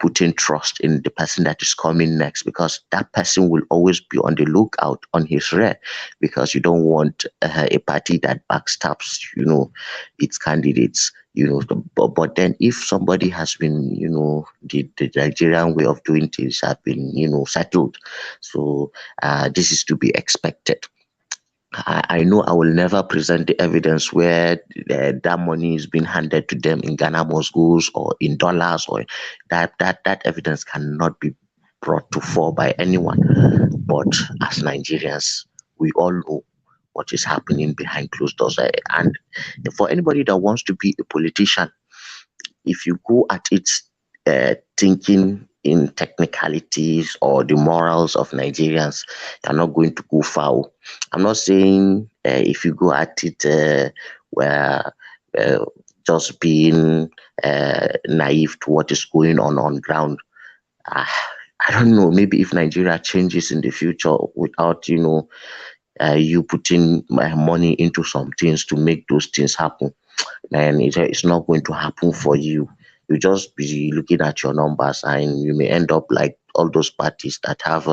putting trust in the person that is coming next, because that person will always be on the lookout on his rear, because you don't want a party that backstabs, its candidates. But then if somebody has been, the Nigerian way of doing things have been, settled, so this is to be expected. I know I will never present the evidence where that money is being handed to them in Ghana Moscows or in dollars, or that evidence cannot be brought to fore by anyone. But as Nigerians, we all know what is happening behind closed doors. And for anybody that wants to be a politician, if you go at it thinking in technicalities or the morals of Nigerians, you're not going to go far. I'm not saying if you go at it where just being naive to what is going on ground. I don't know, maybe if Nigeria changes in the future without, you putting money into some things to make those things happen, and it's not going to happen for you. You just be looking at your numbers, and you may end up like all those parties that have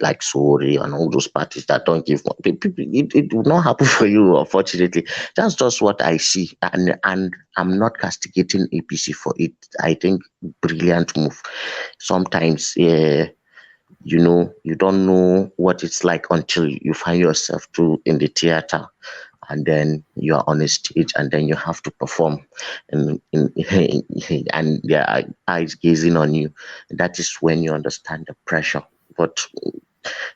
like Sori and all those parties that don't give money. It will not happen for you, unfortunately. That's just what I see, and I'm not castigating APC for it. I think brilliant move. Sometimes, you don't know what it's like until you find yourself in the theater, and then you are on a stage, and then you have to perform, and there are eyes gazing on you. That is when you understand the pressure. But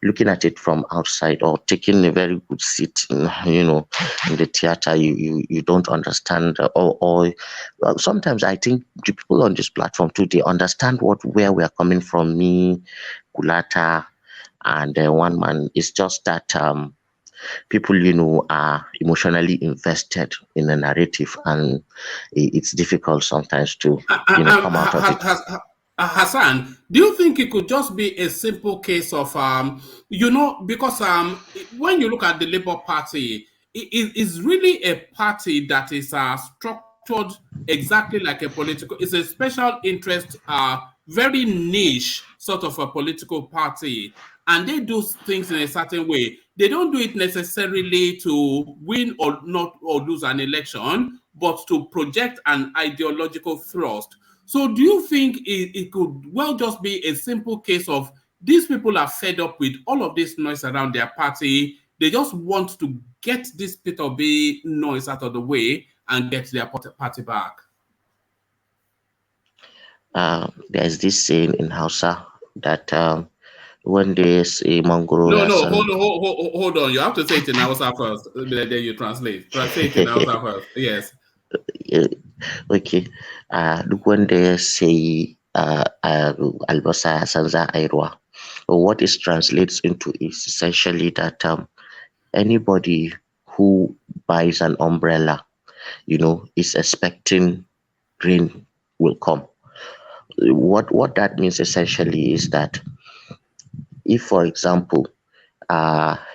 looking at it from outside, or taking a very good seat in the theater, you don't understand. Or sometimes I think the people on this platform too, they understand where we are coming from. Me, Kulata, and one man. It's just that people, are emotionally invested in a narrative, and it's difficult sometimes to, come out of it. Hassan, do you think it could just be a simple case of, because when you look at the Labour Party, it is really a party that is structured exactly like a political, it's a special interest, very niche sort of a political party, and they do things in a certain way. They don't do it necessarily to win or not or lose an election, but to project an ideological thrust. So do you think it could well just be a simple case of these people are fed up with all of this noise around their party? They just want to get this bit of the noise out of the way and get their party back? There's this saying in Hausa that when there's a Mongoro No, lesson. hold on. You have to say it in Hausa first. Then you translate. Say it in Hausa first. Yes. Okay. Duk wanda ya sayi albasa ya san za a yi ruwa. What this translates into is essentially that anybody who buys an umbrella, is expecting rain will come. What that means essentially is that if, for example,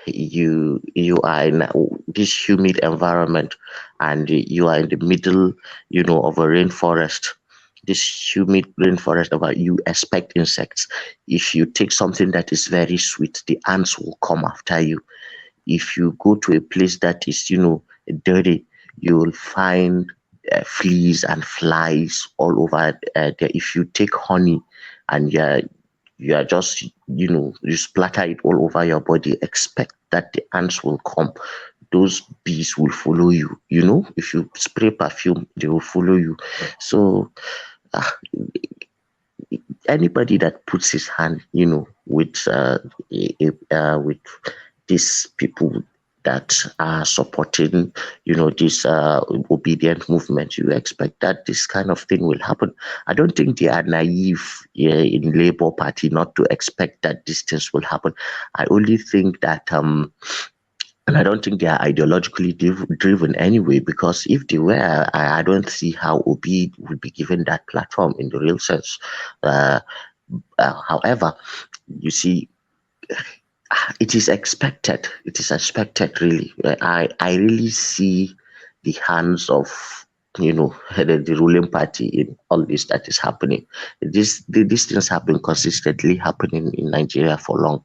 you are in this humid environment, and you are in the middle, of a rainforest, this humid rainforest about you expect insects. If you take something that is very sweet, the ants will come after you. If you go to a place that is, dirty, you will find fleas and flies all over there. If you take honey and you are just, you splatter it all over your body, expect that the ants will come. Those bees will follow you. If you spray perfume, they will follow you. So uh, anybody that puts his hand, with these people that are supporting, this obedient movement, you expect that this kind of thing will happen. I don't think they are naive in Labour Party not to expect that these things will happen. I only think that and I don't think they are ideologically driven anyway, because if they were, I don't see how Obi would be given that platform in the real sense. However, you see, it is expected. It is expected, really. I really see the hands of the ruling party in all this that is happening. These things have been consistently happening in Nigeria for long.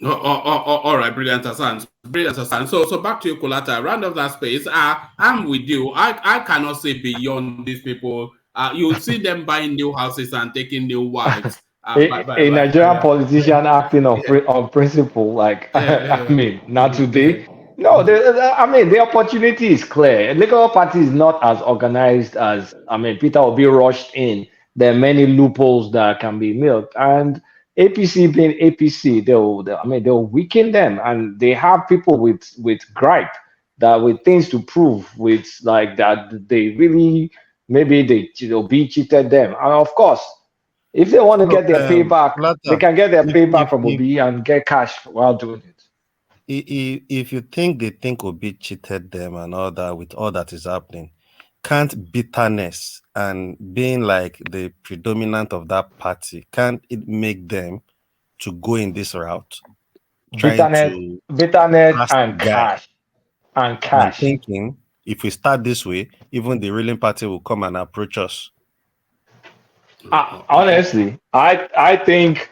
All right, brilliant, Hassan. Brilliant, Hassan. So back to you, Kolata. Round of that space. I'm with you. I cannot say beyond these people. You see them buying new houses and taking new wives. A Nigerian politician acting on principle, like I mean, not today. No, the opportunity is clear. Electoral party is not as organized as, Peter will be rushed in. There are many loopholes that can be milked, and APC being APC, they'll weaken them, and they have people with gripe, that with things to prove, with like that they really maybe be cheated them, and of course, if they want to get their payback, they Lata, can get their if payback from Obi and get cash while doing it. if you think they think Obi cheated them and all that with all that is happening, can't bitterness and being like the predominant of that party, can't it make them to go in this route, trying to Bitterness pass the and guy cash and and cash. thinking if we start this way, even the ruling party will come and approach us? Honestly, I think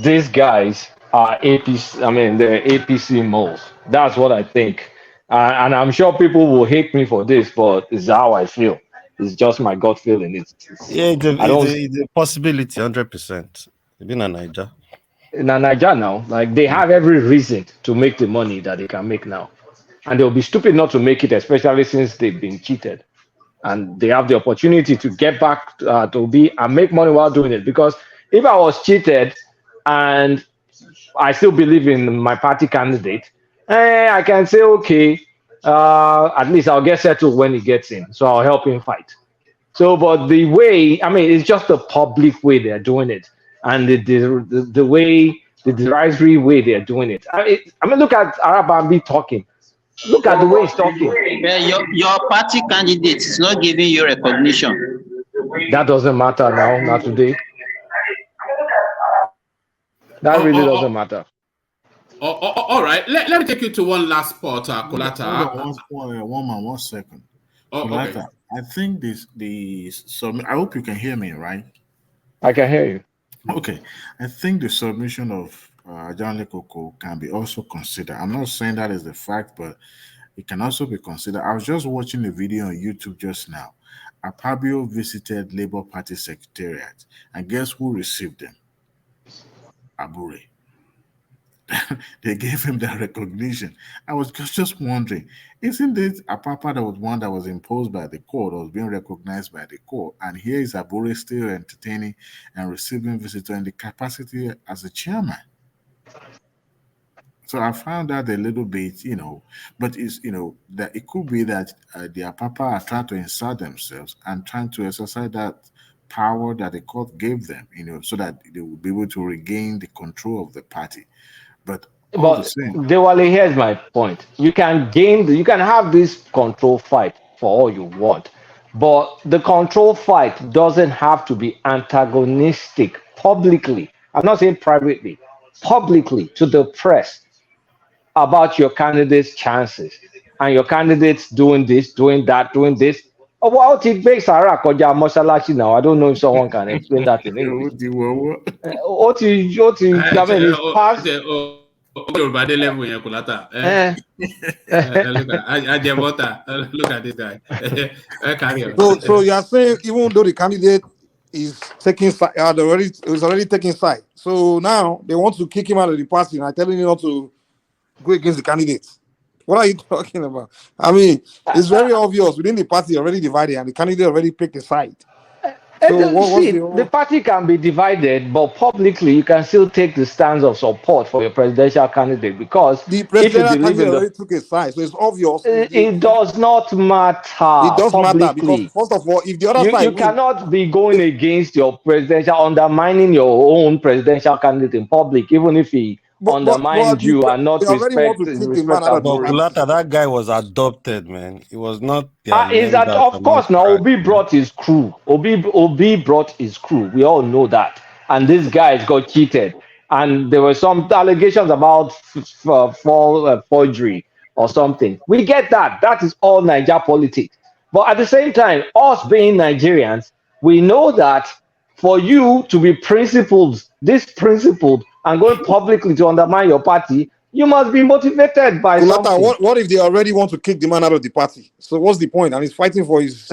these guys are APC. They're APC moles. That's what I think, and I'm sure people will hate me for this, but it's how I feel. It's just my gut feeling. Yeah, I don't. it's a possibility, 100%. Being a Niger. In Nigeria now, like they have every reason to make the money that they can make now, and they'll be stupid not to make it, especially since they've been cheated, and they have the opportunity to get back to be and make money while doing it. Because if I was cheated and I still believe in my party candidate, I can say, okay, at least I'll get settled when he gets in, so I'll help him fight. So, but the way, it's just the public way they're doing it, and the way, the derisory way they're doing it. Look at Arabambi talking. Look at the way he's talking. Your party candidate is not giving you recognition. That doesn't matter now, not today. That really doesn't matter. All right. Let me take you to one last spot, Kolata. One second. Okay. Kolata, I think I hope you can hear me, right? I can hear you. Okay. I think the submission of John Lekoko can be also considered. I'm not saying that is the fact, but it can also be considered. I was just watching a video on YouTube just now. Apabio visited Labour Party Secretariat, and guess who received him? Abure. They gave him that recognition. I was just wondering, isn't it Apapa that was one that was imposed by the court or was being recognized by the court? And here is Abure still entertaining and receiving visitors in the capacity as a chairman. So I found that a little bit, but it's, that it could be that the Apapa are trying to insert themselves and trying to exercise that power that the court gave them, so that they will be able to regain the control of the party. But Dewale, here's my point. You can have this control fight for all you want, but the control fight doesn't have to be antagonistic publicly. I'm not saying privately, publicly to the press about your candidate's chances and your candidates doing this, doing that, doing this. Oh, what it makes Sarah Koja Moshalachi now? I don't know if someone can explain that in English. What you, I mean, it's past. By the level in Kulata. Look at this guy. Carry on. So you are saying even though the candidate is taking side, is already taking side. So now they want to kick him out of the party and are telling him not to go against the candidates. What are you talking about? I mean, it's very obvious within the party already divided and the candidate already picked a side. So what's the party can be divided, but publicly you can still take the stance of support for your presidential candidate because the presidential candidate already took a side, so it's obvious. It does not matter. It does publicly. matter because first of all, if the other side you cannot be going against your presidential, undermining your own presidential candidate in public, even if he undermines you and not respect. But Kulata, that guy was adopted, man. He was not. Is that of course now? Obi brought his crew. Obi brought his crew. We all know that. And this guy got cheated. And there were some allegations about forgery or something. We get that. That is all Niger politics. But at the same time, us being Nigerians, we know that for you to be principled, and going publicly to undermine your party, you must be motivated by something. What if they already want to kick the man out of the party? So what's the point? And he's fighting for his...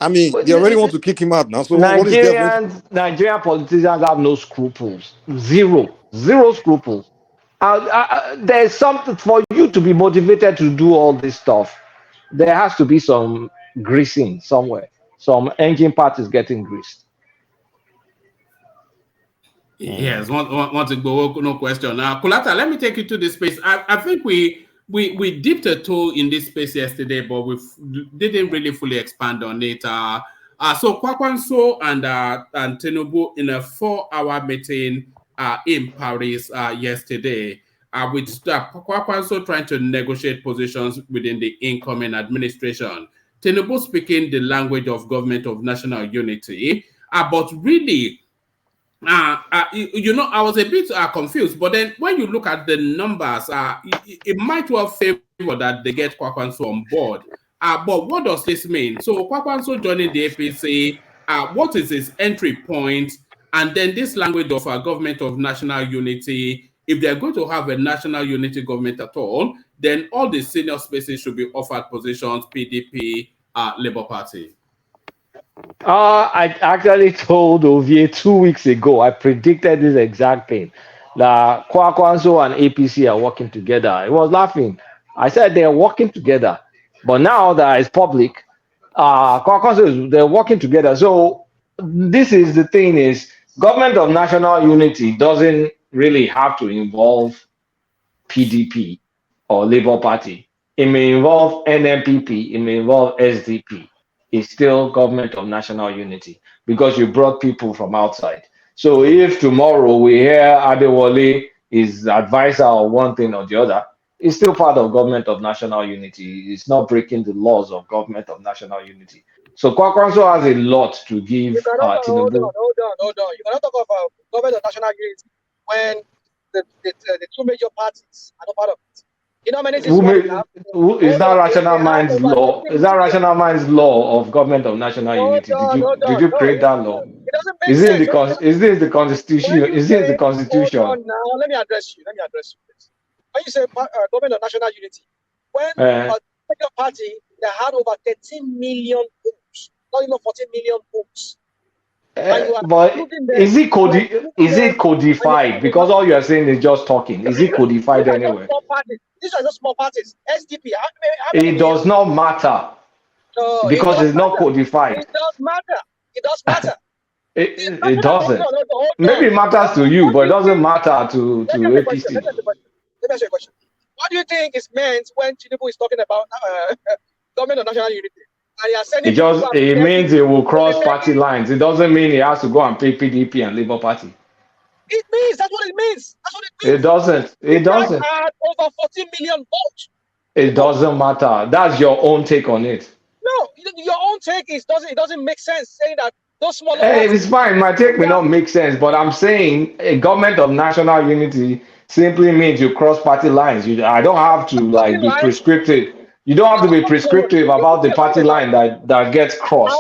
I mean, they already want to kick him out now. So Nigerian politicians have no scruples. Zero scruples. There's something for you to be motivated to do all this stuff. There has to be some greasing somewhere. Some engine part is getting greased. Yes, want to go, no question. Now, Kulata, let me take you to this space. I think we dipped a toe in this space yesterday, but we didn't really fully expand on it. So Kwakwanso and Tinubu in a 4-hour meeting in Paris yesterday, with Kwakwanso trying to negotiate positions within the incoming administration. Tinubu speaking the language of government of national unity, but really, I was a bit confused, but then when you look at the numbers, it might well favor that they get Kwakwanso on board. But what does this mean? So Kwakwanso joining the APC, what is his entry point? And then this language of government of national unity, if they're going to have a national unity government at all, then all the senior spaces should be offered positions, PDP, Labour Party. I actually told Ovie 2 weeks ago, I predicted this exact thing, that Kwakwanso and APC are working together. He was laughing. I said they're working together. But now that it's public, Kwakwanso, they're working together. So this is the thing is, government of national unity doesn't really have to involve PDP or Labour Party. It may involve NMPP, it may involve SDP. It's still government of national unity because you brought people from outside. So if tomorrow we hear Adewale is advisor or one thing or the other, it's still part of government of national unity. It's not breaking the laws of government of national unity. So Kwakwanso has a lot to give. Hold on. You cannot talk about government of national unity when the two major parties are not part of it. You know, many is that rational mind's law? Is that rational mind's law of government of national unity? Did you create that law? Is it the constitution? Is it the constitution? Now, let me address you. When you say government of national unity, when a party that had over 13 million votes, not even 14 million votes. But is it codified? Because all you are saying is just talking. Is it codified anywhere? These are just small parties. SDP. It does not matter because it's not codified. It does matter. It doesn't. Maybe it matters to you, but it doesn't matter to APC. Let me ask you a question. What do you think is meant when Tinubu is talking about government of national unity? It means it will cross party lines. It doesn't mean he has to go and pay PDP and Labour Party. It means that's what it means. It doesn't. It doesn't. Had over 14 million votes. It doesn't matter. That's your own take on it. No, your own take is it doesn't make sense saying that those small. It's fine. My take may not make sense, but I'm saying a government of national unity simply means you cross party lines. I don't have to be prescriptive. You don't have to be prescriptive about the party line that gets crossed.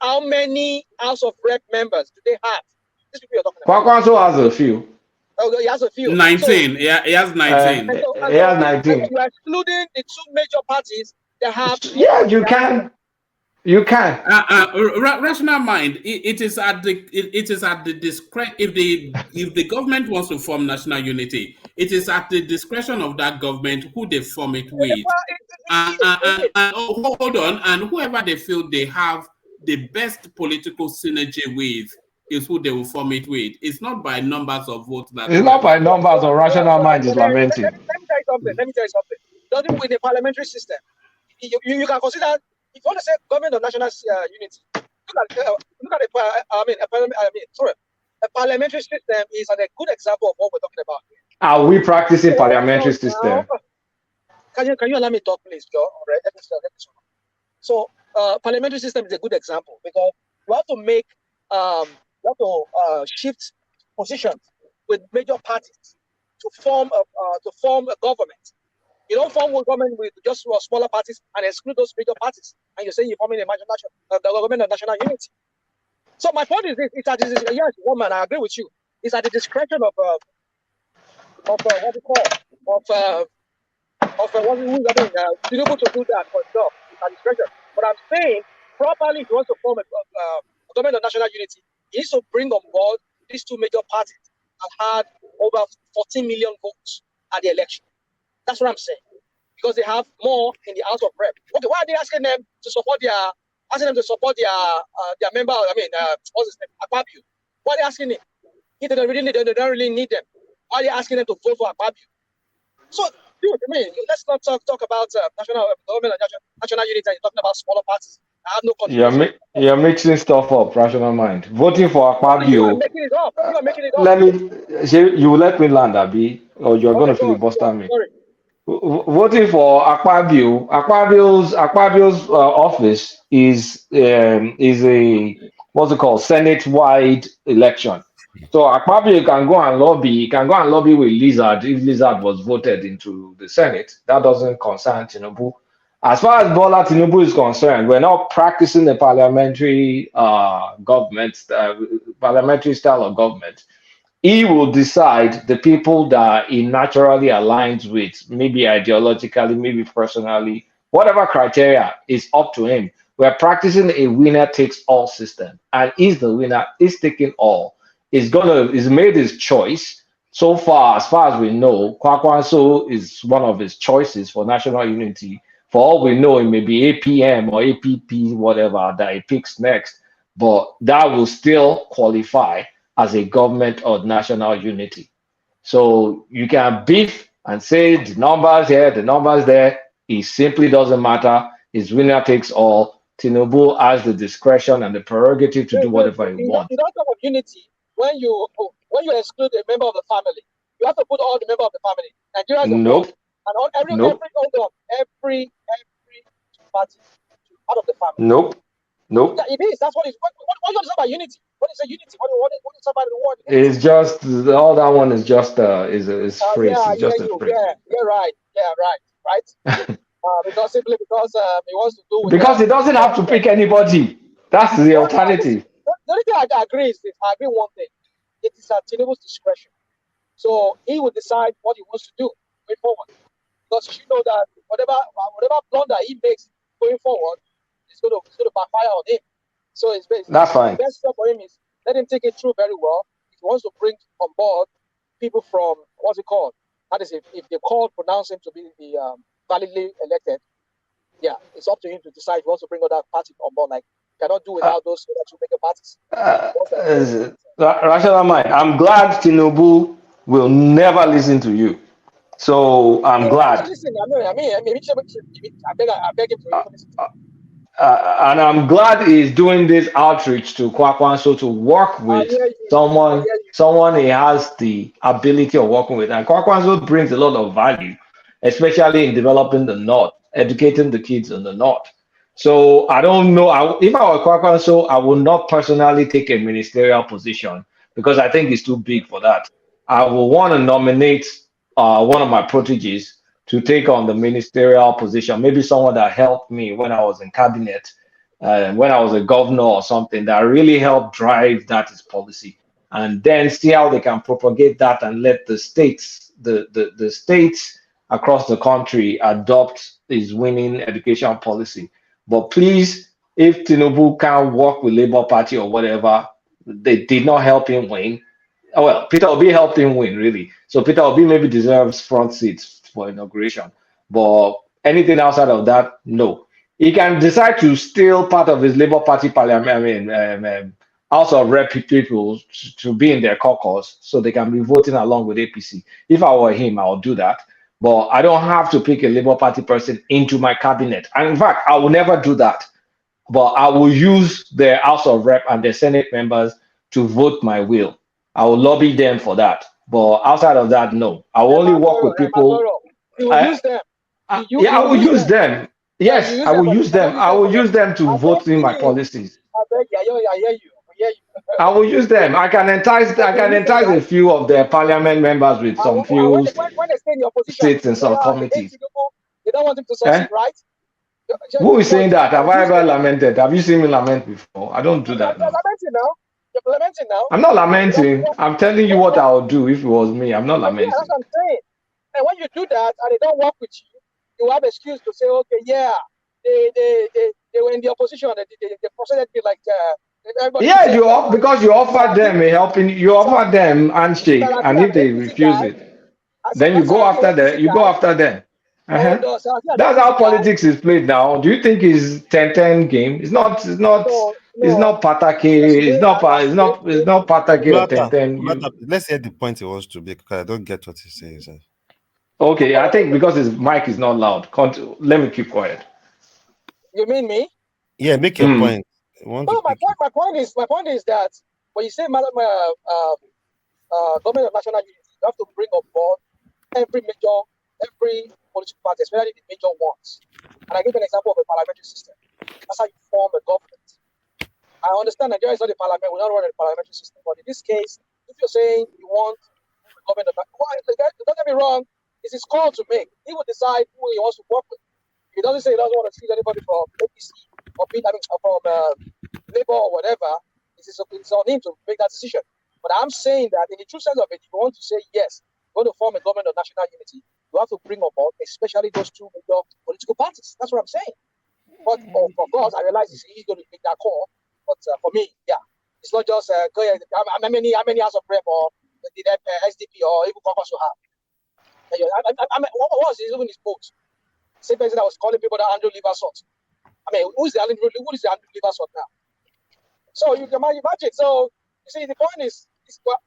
How many House of Rep members do they have? These people you're talking about. Kwakwanso has a few. Oh, he has a few. 19. Yeah, he has 19. He has 19. You're excluding the two major parties that have. Yeah, you can. You can. Rational mind. It is at the discretion. If the government wants to form national unity, it is at the discretion of that government who they form it with. Hold on, and whoever they feel they have the best political synergy with is who they will form it with. It's not by numbers of votes. It's not by numbers or rational mind is lamenting. Let me tell you something. Doesn't with the parliamentary system, you can consider. If you want to say government of national unity, look at a parliamentary system is a good example of what we're talking about. Are we practicing parliamentary system? Can you allow me to talk, please, Joe? All right. So, parliamentary system is a good example because you have to make, shift positions with major parties to form a government. You don't form a government with just smaller parties and exclude those major parties, and you're saying you're forming the government of national unity. So my point is this: it's at the yes, woman. I agree with you. It's at the discretion of Tinubu to do that for himself. It's at discretion. But I'm saying properly, if you want to form a government of national unity, he needs to bring on board these two major parties that had over 14 million votes at the election. That's what I'm saying. Because they have more in the House of Rep. Okay, why are they asking them to support their member? What's his name? Akpabio. Why are they asking him? They don't really need them. Why are they asking them to vote for Akpabio? So, let's not talk about national government and national unity. You're talking about smaller parties. I have no confidence. You're mixing stuff up, rational mind. Voting for Akpabio. You are making it up. You will let me land, Abi, or you're going to filibuster me. Sorry. Voting for Akpabio's office is a what's it called, Senate-wide election. So Akpabio can go and lobby with Lizard if Lizard was voted into the Senate. That doesn't concern Tinubu. As far as Bola Tinubu is concerned, we're not practicing the parliamentary parliamentary style of government. He will decide the people that he naturally aligns with, maybe ideologically, maybe personally, whatever criteria is up to him. We're practicing a winner takes all system, and he's the winner. He's taking all. He's made his choice. So far as we know, Kwakwanso is one of his choices for national unity. For all we know, it may be APM or APP, whatever that he picks next, but that will still qualify as a government of national unity. So you can beef and say the numbers here, the numbers there. It simply doesn't matter. It's winner takes all. Tinubu has the discretion and the prerogative to do whatever he wants. In that type of unity, when you exclude a member of the family, you have to put all the members of the family. Nigeria is nope. And every party out of the family. Nope. Yeah, it is. That's what it's. What do you understand by unity? What is a unity? What is about the word? It's just all that one is just is phrase. Yeah, it's just a phrase. Yeah, right. Because he wants to do. Because he doesn't have to pick anybody. That's the alternative. The only thing I agree is this. I agree one thing. It is at Tinubu's discretion. So he will decide what he wants to do going forward. Because you know that whatever blunder he makes going forward, it's going to backfire on him. So that's fine. The best step for him is let him take it through very well. If he wants to bring on board people from what's it called? That is, if the court pronounce him to be the validly elected, yeah, it's up to him to decide if he wants to bring other parties on board. Like, cannot do without those two major parties. Rational mind. I'm glad Tinubu will never listen to you. So I'm glad. Listen, I beg him to listen. And I'm glad he's doing this outreach to Kwakwanso to work with someone he has the ability of working with. And Kwakwanso brings a lot of value, especially in developing the North, educating the kids in the North. So I don't know. If I were Kwakwanso, I would not personally take a ministerial position because I think it's too big for that. I will want to nominate one of my proteges to take on the ministerial position. Maybe someone that helped me when I was in cabinet, when I was a governor or something, that really helped drive that is policy. And then see how they can propagate that and let the states, the states across the country adopt his winning education policy. But please, if Tinubu can work with Labour Party or whatever, they did not help him win. Oh, well, Peter Obi helped him win, really. So Peter Obi maybe deserves front seats for inauguration. But anything outside of that, no. He can decide to steal part of his Labour Party parliament, House of Rep people to be in their caucus so they can be voting along with APC. If I were him, I would do that. But I don't have to pick a Labour Party person into my cabinet. And in fact, I will never do that. But I will use their House of Rep and their Senate members to vote my will. I will lobby them for that. But outside of that, no. I will only work with people. You will use them. I will use them. Yes, I will use them. I will use them to vote in my policies. I hear you. I will use them. I can entice a few of their parliament members with some few when they stay in your position, seats in some committees. They don't want him to succeed, right? Who is saying that? Have I ever lamented? Have you seen me lament before? I don't do that now. You're lamenting now. I'm not lamenting. I'm telling you what I would do if it was me. I'm not lamenting. Yeah, that's what I'm saying. And when you do that and they don't work with you, you have excuse to say, okay, yeah, they were in the opposition. They processed me like. Yeah, because you offer them a helping. You offer them handshake, and if they refuse it, then you go after them. You go after them. That's how politics is played now. Do you think it's 10-10 game? It's not. It's not. It's not patake. It's not patake or 10-10. Let's hear the point he wants to make because I don't get what he's saying. Okay, I think because his mic is not loud. Let me keep quiet. You mean me? Yeah, make your point. No, my point is that when you say government of national unity, you have to bring on board every political party, especially the major ones. And I give an example of a parliamentary system. That's how you form a government. I understand Nigeria is not a parliament, we don't run a parliamentary system, but in this case, if you're saying you want a government of don't get me wrong, it's his call to make. He will decide who he wants to work with. He doesn't say he doesn't want to see anybody from APC or from Labour or whatever. It's on him to make that decision. But I'm saying that in the true sense of it, if you want to say yes, you want to form a government of national unity, you have to bring on board, especially those two major political parties. That's what I'm saying. But of course, I realize he's going to make that call. But for me, yeah, it's not just how many House of Rep or the SDP or even Caucus you have. What was even his post? Same person that was calling people that Andrew Liversalt. I mean, who is the Andrew Liversalt now? So you can imagine. So you see, the point is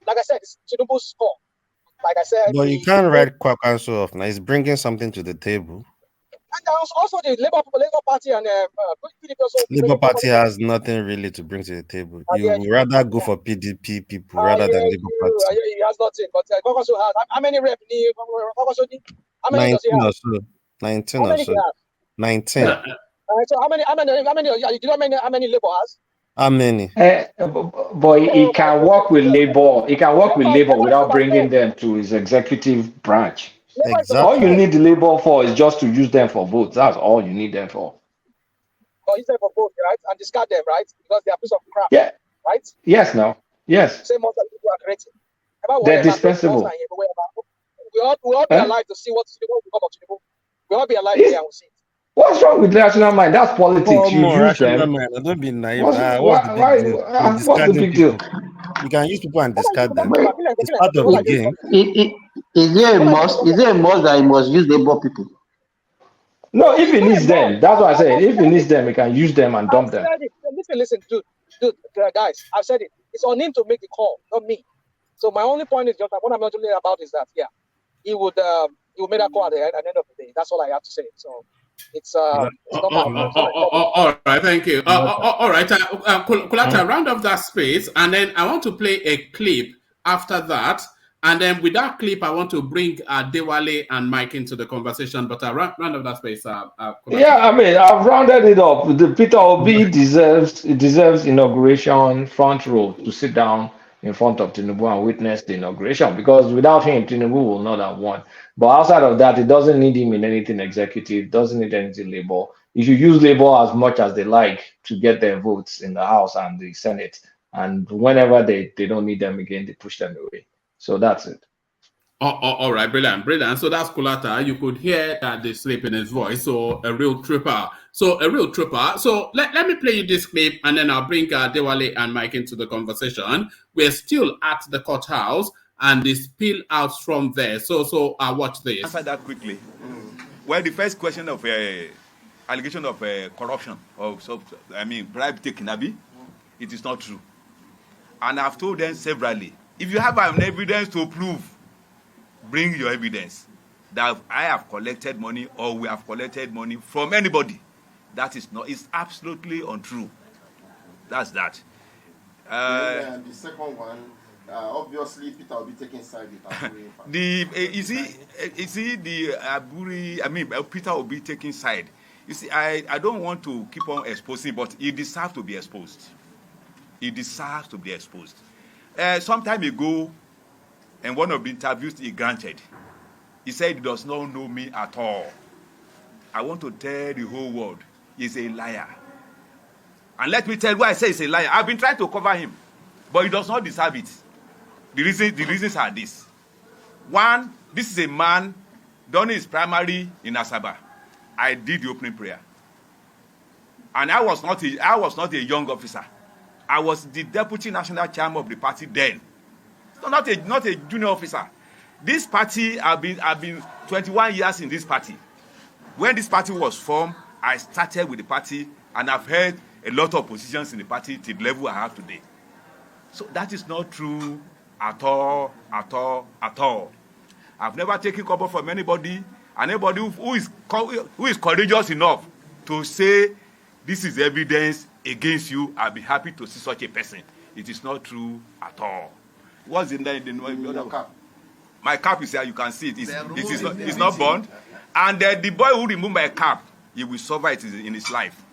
like I said, it's Tinubu's score. Like I said, but you can't write Kwakanso off now. He's bringing something to the table. And also the Labour Party and PDP also. Labour Party has nothing really to bring to the table. You would rather go for PDP people rather than Labour Party. He has nothing, but Kwakanso has how many rep? How many does he have? 19 or so. 19. So how many? Do you know how many Labour has? How many? But he can work with Labour. He can work with Labour without bringing them to his executive branch. Exactly. All you need the Labour for is just to use them for votes. That's all you need them for. Or use them for votes, right? And discard them, right? Because they are a piece of crap. Yeah. Right? Yes, no. Yes. Same ones that people are creating. They're dispensable. We all be alive to see what will become of Tinubu. We all be alive here and we'll see it. What's wrong with rational mind? That's politics. You use them. Man, don't be naive. What's the big deal? You can use people and discard them. It's part of the game. Is there a must? Is there a must that he must use Labour people? No, if he needs them, that's what I said. If he needs them, he can use them and dump them. Listen, dude, guys, I've said it. It's on him to make the call, not me. So my only point is just what I'm not talking about is that he would make that call at the end of the day. That's all I have to say. So. It's all right, thank you. All right, Kulata, round up that space, and then I want to play a clip after that, and then with that clip, I want to bring Dewale and Mike into the conversation. But round up that space. Yeah, I mean, I've rounded it up. The Peter Obi deserves inauguration front row to sit down in front of Tinubu and witness the inauguration, because without him, Tinubu will not have won. But outside of that, it doesn't need him in anything executive, doesn't need anything labor. You should use labor as much as they like to get their votes in the House and the Senate. And whenever they don't need them again, they push them away. So that's it. All right, brilliant. So that's Kulata. You could hear that they sleep in his voice. So a real trooper. So let me play you this clip, and then I'll bring Dewale and Mike into the conversation. We're still at the courthouse, and they spill out from there. So watch this. Answer that quickly. Well, the first question of allegation of corruption bribe taking, it is not true. And I've told them severally, if you have an evidence to prove, bring your evidence that I have collected money or we have collected money from anybody. That is not, it's absolutely untrue. That's that. The second one, obviously Peter will be taking side with Aburi. Peter will be taking side. You see, I don't want to keep on exposing, but he deserves to be exposed. He deserves to be exposed. Some time ago, and one of the interviews he granted, he said he does not know me at all. I want to tell the whole world, he's a liar. And let me tell you why I say he's a liar. I've been trying to cover him, but he does not deserve it. The reasons are this. One, this is a man done his primary in Asaba. I did the opening prayer. And I was not a young officer. I was the deputy national chairman of the party then. So not a junior officer. This party, I've been 21 years in this party. When this party was formed, I started with the party, and I've held a lot of positions in the party to the level I have today. So that is not true at all. I've never taken cover from anybody, and anybody who is courageous enough to say this is evidence against you, I'll be happy to see such a person. It is not true at all. What's in there? The cap. My cap is here. You can see it. It's not burned. And the boy who removed my cap, he will suffer it in his life.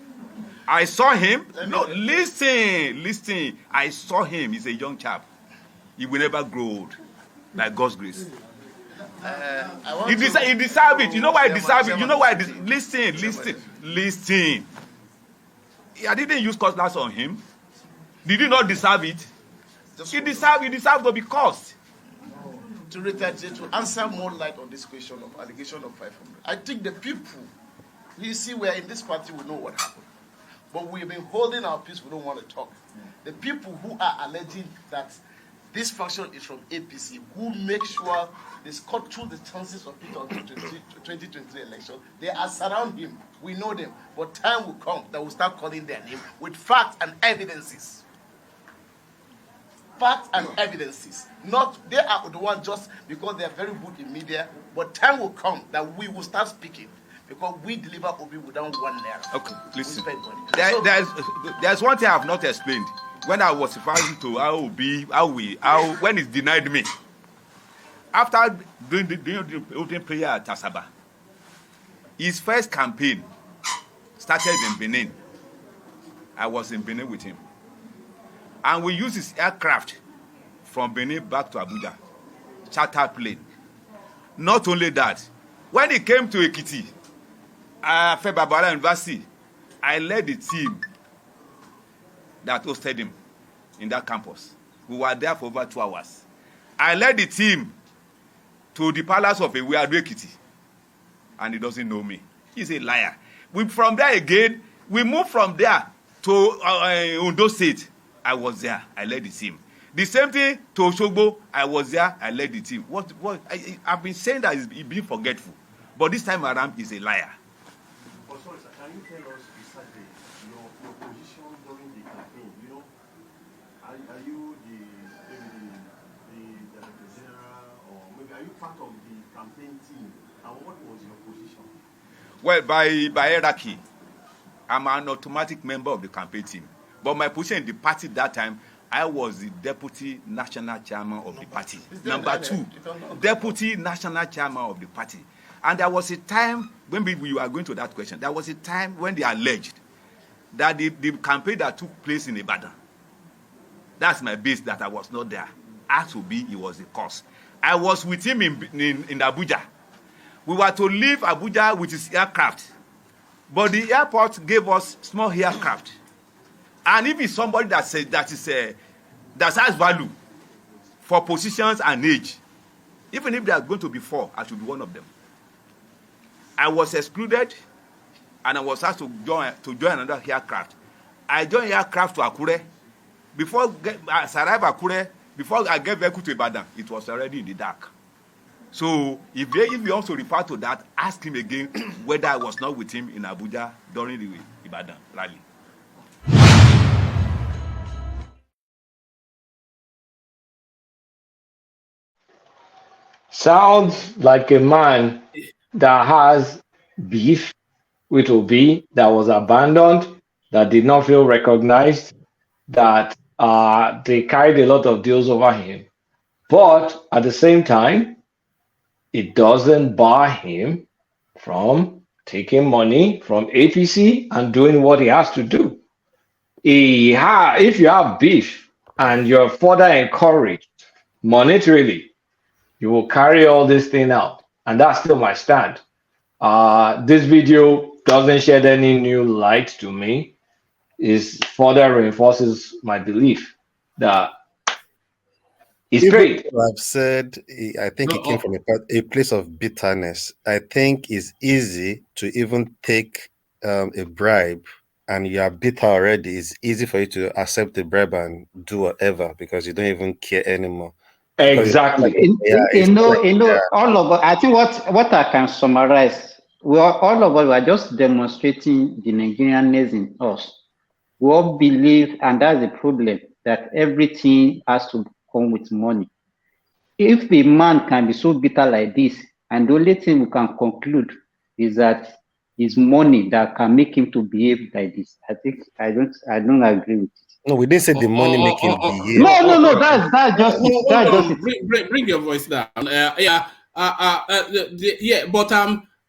I saw him. No, listen. I saw him. He's a young chap. He will never grow old, by God's grace. He deserves it. You know why he deserves it? You know why? Listen. I didn't use cutlass on him. Did he not deserve it? He deserves to be cursed. To answer more light on this question of allegation of 500, I think the people, you see, we're in this party, we know what happened. But we've been holding our peace, we don't want to talk. The people who are alleging that this faction is from APC, who make sure they cut through the chances of Peter on the 2023 election, they are surrounding him. We know them. But time will come that we'll start calling their name with facts and evidences. Facts and evidences. Not they are the ones just because they are very good in media, but time will come that we will start speaking because we deliver Obi without one naira. Okay, listen. There's one thing I have not explained. When I was referring to when he denied me, after doing the opening prayer at Asaba, his first campaign started in Benin. I was in Benin with him. And we used his aircraft from Benin back to Abuja, charter plane. Not only that, when he came to Ekiti, Febabara University, I led the team that hosted him in that campus. We were there for over 2 hours. I led the team to the palace of Eweadu Ekiti, and he doesn't know me. He's a liar. From there again, we moved from there to Ondo State. I was there. I led the team. The same thing to Oshogbo. I was there. I led the team. I've been saying that he's being forgetful, but this time around, he's a liar. Oh, sorry, sir. Can you tell us exactly your position during the campaign? You know, are you the director general, or maybe are you part of the campaign team? And what was your position? Well, by hierarchy, I'm an automatic member of the campaign team. But my position in the party that time, I was the deputy national chairman of the party. Number 2, deputy national chairman of the party. And there was a time, when we were going to that question, there was a time when they alleged that the campaign that took place in Ibadan, That's my base that I was not there. As to be, he was the cause. I was with him in Abuja. We were to leave Abuja with his aircraft, but the airport gave us small aircraft. And if it's somebody that has value for positions and age, even if there are going to be 4, I should be one of them. I was excluded, and I was asked to join another aircraft. I joined aircraft to Akure. Before I arrived at Akure, before I get vehicle to Ibadan, it was already in the dark. So if you also refer to that, ask him again whether I was not with him in Abuja during the Ibadan rally. Sounds like a man that has beef with Obi, that was abandoned, that did not feel recognized, that they carried a lot of deals over him. But at the same time, it doesn't bar him from taking money from APC and doing what he has to do. If you have beef and you're further encouraged monetarily, you will carry all this thing out. And that's still my stand. This video doesn't shed any new light to me. It further reinforces my belief that it's great. I've said, I think it came from a place of bitterness. I think it's easy to even take a bribe, and you are bitter already. It's easy for you to accept the bribe and do whatever because you don't even care anymore. Exactly. All of us, I think what I can summarize, all of us were just demonstrating the Nigerianness in us. We all believe, and that's the problem, that everything has to come with money. If a man can be so bitter like this, and the only thing we can conclude is that it's money that can make him to behave like this, I think I don't agree with it. No, we didn't say the money making behave. No, that's just it. Bring your voice down. But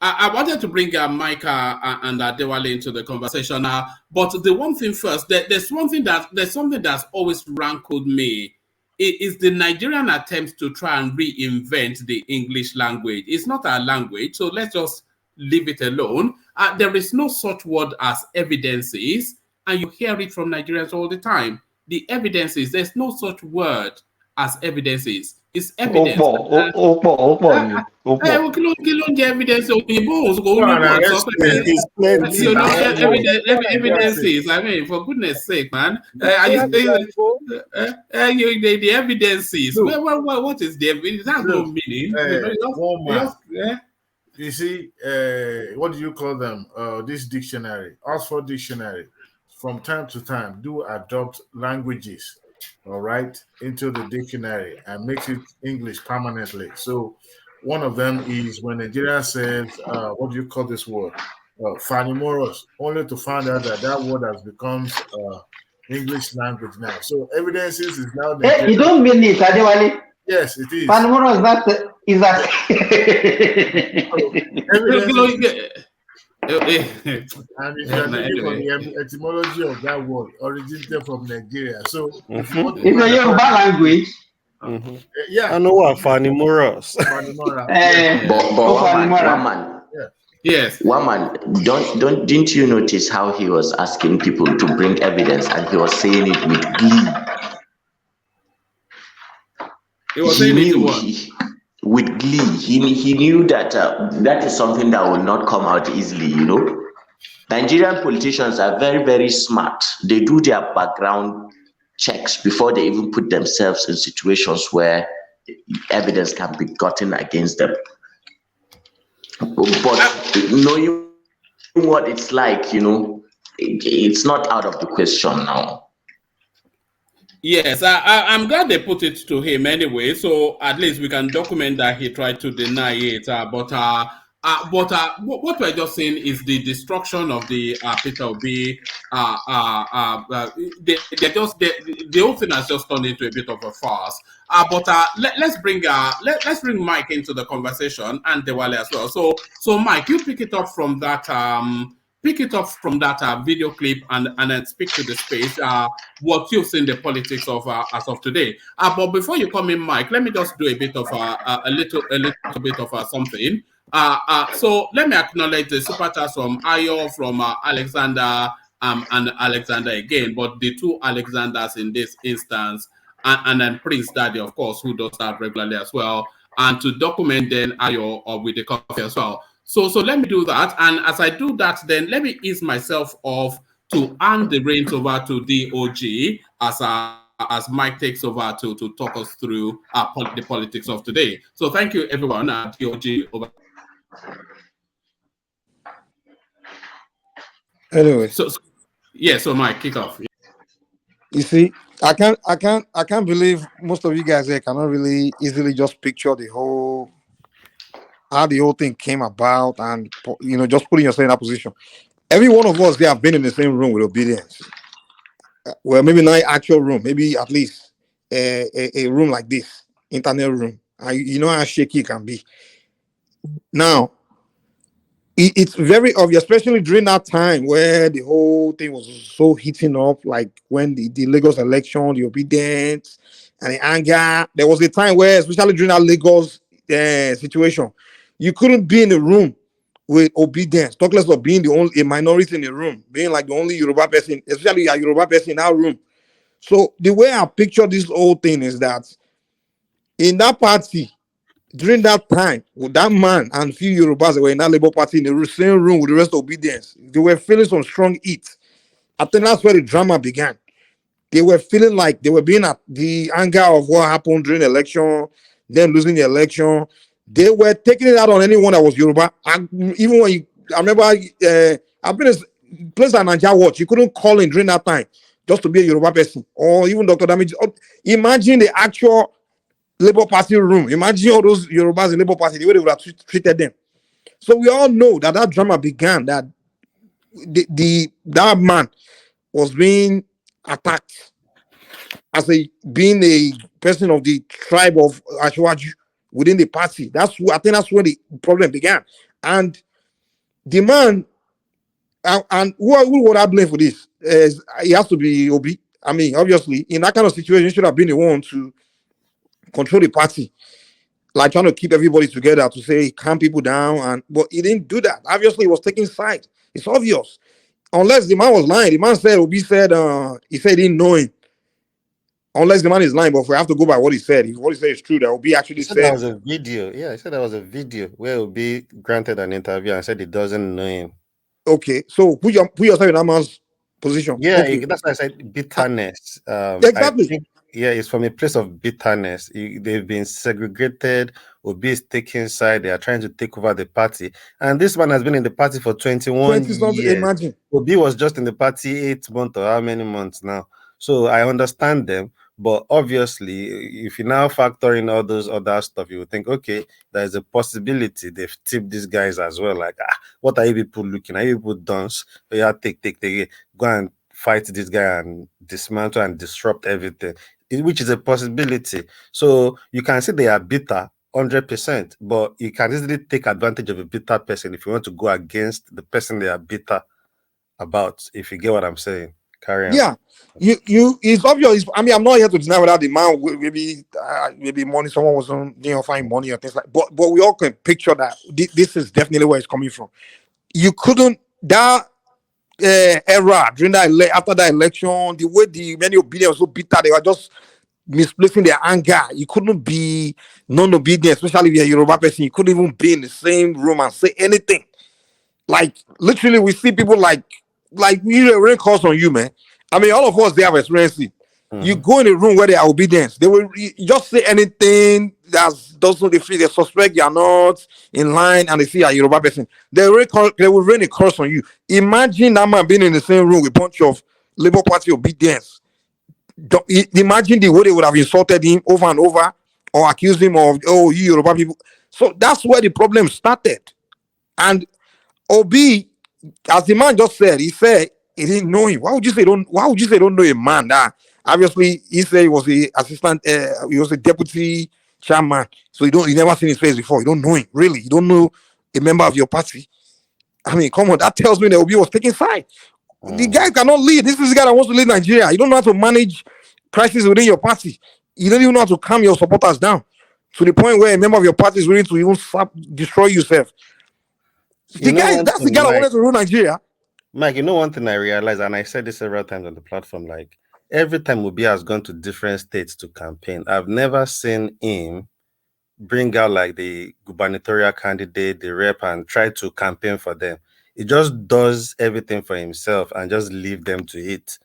I wanted to bring Micah and Adewale into the conversation. But the one thing first, there's something that's always rankled me. It is the Nigerian attempt to try and reinvent the English language. It's not our language, so let's just leave it alone. There is no such word as evidences, and you hear it from Nigerians all the time. The evidences, there's no such word as evidences. It's evidence. Evidences. I mean, for goodness sake, man. The evidences. What is the evidence? That's no meaning. You see, what do you call them? This dictionary, Oxford Dictionary, from time to time, do adopt languages, all right, into the dictionary and makes it English permanently. So one of them is when Nigeria says, what do you call this word? Fanimoros, only to find out that word has become English language now. So evidences is now Nigerian. You don't mean it, Adewale? Yes, it is. Fanimoros, is that? And if you are looking for the etymology of that word, originated from Nigeria. So if you want to it's a Yoruba language. Yeah. I know what Fanimoros. Yes. Woman, didn't you notice how he was asking people to bring evidence and he was saying it with glee? With glee. He knew that that is something that will not come out easily, you know. Nigerian politicians are very, very smart. They do their background checks before they even put themselves in situations where evidence can be gotten against them. But knowing what it's like, you know, it's not out of the question now. Yes, I'm glad they put it to him anyway, so at least we can document that he tried to deny it. But what we're just saying is the destruction of the Peter Obi. The whole thing has just turned into a bit of a farce. But let's bring Mike into the conversation and Dewale as well. So Mike, you pick it up from that pick it up from that video clip and then speak to the space. What you've seen the politics of as of today. But before you come in, Mike, let me just do a bit of a little bit of something. So let me acknowledge the super chats from Ayo, from Alexander, and Alexander again, but the two Alexanders in this instance, and then Prince Daddy, of course, who does that regularly as well, and to document then Ayo with the coffee as well. So let me do that, and as I do that, then let me ease myself off to hand the reins over to DOG as Mike takes over to talk us through the politics of today. So thank you, everyone. DOG over. Anyway, so Mike, kick off. You see, I can't believe most of you guys here cannot really easily just picture how the whole thing came about, and just putting yourself in that position. Every one of us there have been in the same room with Obidients. Well, maybe not actual room, maybe at least a room like this, internet room. You know how shaky it can be. Now, it's very obvious, especially during that time where the whole thing was so heating up, like when the Lagos election, the Obidients, and the anger. There was a time where, especially during that Lagos situation, you couldn't be in a room with Obidients, talk less of being a minority in the room, being like the only Yoruba person, especially a Yoruba person in that room. So the way I picture this whole thing is that in that party, during that time, with that man and few Yorubas that were in that Labour Party in the same room with the rest of Obedience, they were feeling some strong heat. I think that's where the drama began. They were feeling like they were being at the anger of what happened during the election, them losing the election. They were taking it out on anyone that was Yoruba. And even when I remember, I've been in a place like Nigeria Watch, you couldn't call in during that time just to be a Yoruba person, or even Dr. Damage. Imagine the actual Labour Party room. Imagine all those Yorubas in Labour Party, the way they would have treated them. So we all know that drama began, that that man was being attacked as being a person of the tribe of Ashwaju within the party. I think that's where the problem began. And the man, and who would I blame for this? It has to be Obi. I mean, obviously, in that kind of situation, he should have been the one to control the party, like trying to keep everybody together, to say calm people down, but he didn't do that. Obviously, he was taking sides. It's obvious. Unless the man was lying. The man said, Obi said, he said he didn't know him. Unless the man is lying, but if we have to go by what he said, if what he said is true, that Obi actually said that was a video. Yeah, he said that was a video where Obi granted an interview and said he doesn't know him. Okay, so put yourself in that man's position. Yeah, okay. That's why I said bitterness. Exactly. It's from a place of bitterness. They've been segregated. Obi is taking side. They are trying to take over the party. And this man has been in the party for 21 years. Imagine. Obi was just in the party 8 months or how many months now. So I understand them. But obviously, if you now factor in all those other stuff, you would think, okay, there's a possibility they've tipped these guys as well. Like, what are you people looking? Are you people dance? Yeah, take. Go and fight this guy and dismantle and disrupt everything, which is a possibility. So you can say they are bitter, 100%, but you can easily take advantage of a bitter person if you want to go against the person they are bitter about, if you get what I'm saying. Carry on. Yeah, it's obvious. I mean, I'm not here to deny whether the man maybe money, someone was on, find money or things like. But we all can picture that this is definitely where it's coming from. You couldn't that era during that after that election, the way the many Obidients were so bitter, they were just misplacing their anger. You couldn't be non-obedient, especially if you're a Yoruba person. You couldn't even be in the same room and say anything. Like literally, we see people like rain calls on you, man. I mean, all of us they have experienced it. Mm-hmm. You go in a room where they are Obidients, they will just say anything that doesn't they feel they suspect you are not in line, and they see a Yoruba person. They will rain a curse on you. Imagine that man being in the same room with a bunch of Labour Party Obidients. Imagine the way they would have insulted him over and over, or accused him of, you Yoruba people. So that's where the problem started. And Obi, as the man just said, he said he didn't know him. Why would you say don't know a man that obviously he said he was the assistant, he was a deputy chairman, so you never seen his face before. You don't know him, really. You don't know a member of your party. I mean, come on, that tells me that Obi was taking side. The guy cannot lead. This is the guy that wants to lead Nigeria. You don't know how to manage crisis within your party. You don't even know how to calm your supporters down to the point where a member of your party is willing to even destroy yourself. That's the guy that wanted to rule Nigeria. Mike, you know one thing I realized, and I said this several times on the platform, like every time Obi has gone to different states to campaign, I've never seen him bring out like the gubernatorial candidate, the rep, and try to campaign for them. He just does everything for himself and just leave them to it.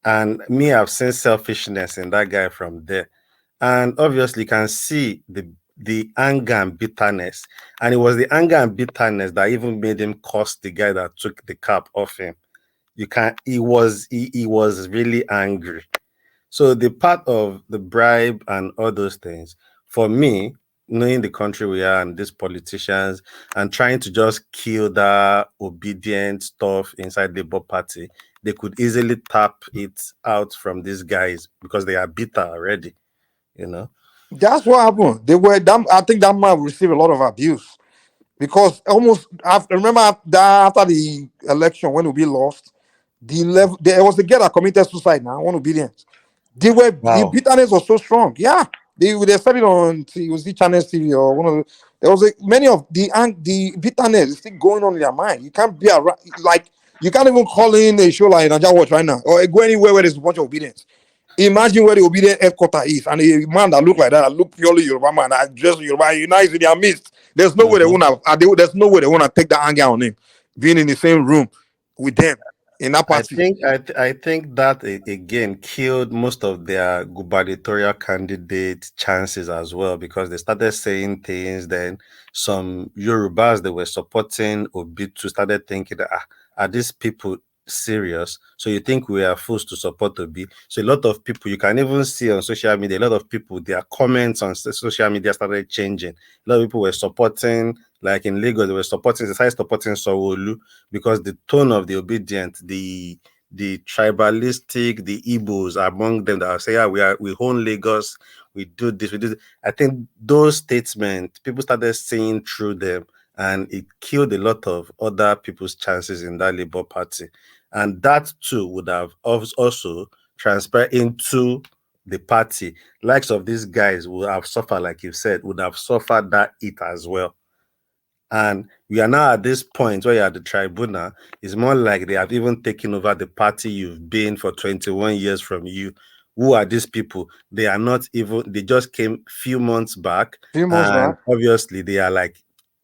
And me, I've seen selfishness in that guy from there. And obviously you can see the anger and bitterness. And it was the anger and bitterness that even made him curse the guy that took the cap off him. He was really angry. So the part of the bribe and all those things, for me, knowing the country we are and these politicians and trying to just kill that obedient stuff inside the Labour Party, they could easily tap it out from these guys because they are bitter already, you know. That's what happened. I think that man received a lot of abuse because remember after the election when Obi lost, there was a girl that committed suicide now, one Obidients. The bitterness was so strong. Yeah. They said it on it was the Channels TV or one of the, there was many of the bitterness is still going on in their mind. You can't be around, like you can't even call in a show like Naija Watch right now or go anywhere where there's a bunch of Obedience. Imagine where the Obedient headquarters is and a man that look like that look purely Yoruba man that dress Yoruba, you know, is in their midst. There's no way they wanna take that anger on him being in the same room with them in that party. I think that again killed most of their gubernatorial candidate chances as well because they started saying things. Then some Yorubas they were supporting Obitu started thinking that are these people serious? So you think we are forced to support Obi? So a lot of people you can even see on social media, a lot of people their comments on social media started changing. A lot of people were supporting. Like in Lagos, they started supporting Sowolu because the tone of the Obedient, the tribalistic, the Igbos among them that are saying, we own Lagos, we do this, we do this. I think those statements, people started seeing through them and it killed a lot of other people's chances in that Labour Party. And that too would have also transpired into the party. Likes of these guys would have suffered, like you said, would have suffered that hit as well. And we are now at this point where you're at the tribunal. It's more like they have even taken over the party you've been for 21 years from you. Who are these people? They are not even, they just came few months back. Obviously they are like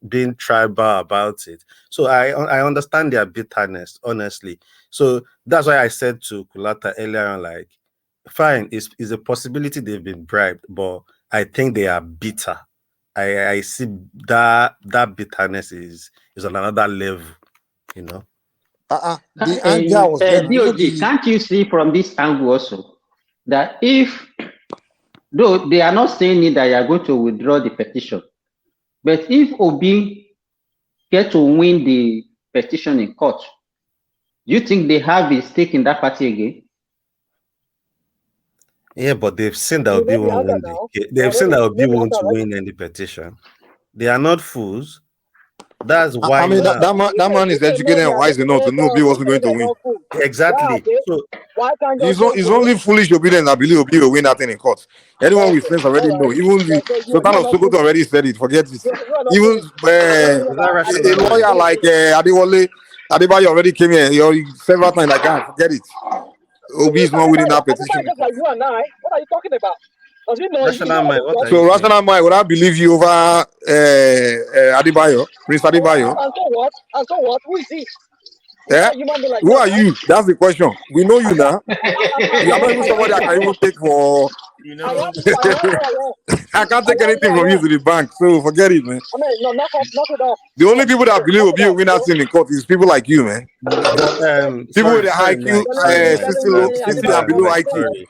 being tribal about it. So I understand their bitterness, honestly. So that's why I said to Kulata earlier on, like, fine, it's a possibility they've been bribed, but I think they are bitter. I see that bitterness is on another level, you know. The anger was there. DOG, can't you see from this angle also that though they are not saying it that you are going to withdraw the petition, but if Obi get to win the petition in court, do you think they have a stake in that party again? Yeah, but they've seen that Obi won't win. They've seen that Obi won't win any petition. They are not fools. That's why. I mean, that man is educated and wise enough to know Obi wasn't going to win. Exactly. So he's only foolish obedient that believe Obi will win that thing in court. Anyone with sense already know. Even the Sultan of Sokoto already said it. Forget it. Even a lawyer like Adebayo already came here several times. Like, God, forget it. Obi is not winning that petition. Like you and I, what are you talking about? So rational mind, would I believe you over Adebayo, Prince Adebayo? And so what? And so what? Who is he? Yeah? Who are you? That's the question. We know you now. You are not even somebody I can even take for. You know, I can't take anything from you to the bank, so forget it, man. I mean, no, knock it off. The only people that believe will be a winner in the court is people like you, man. People with the IQ, 60 and below IQ.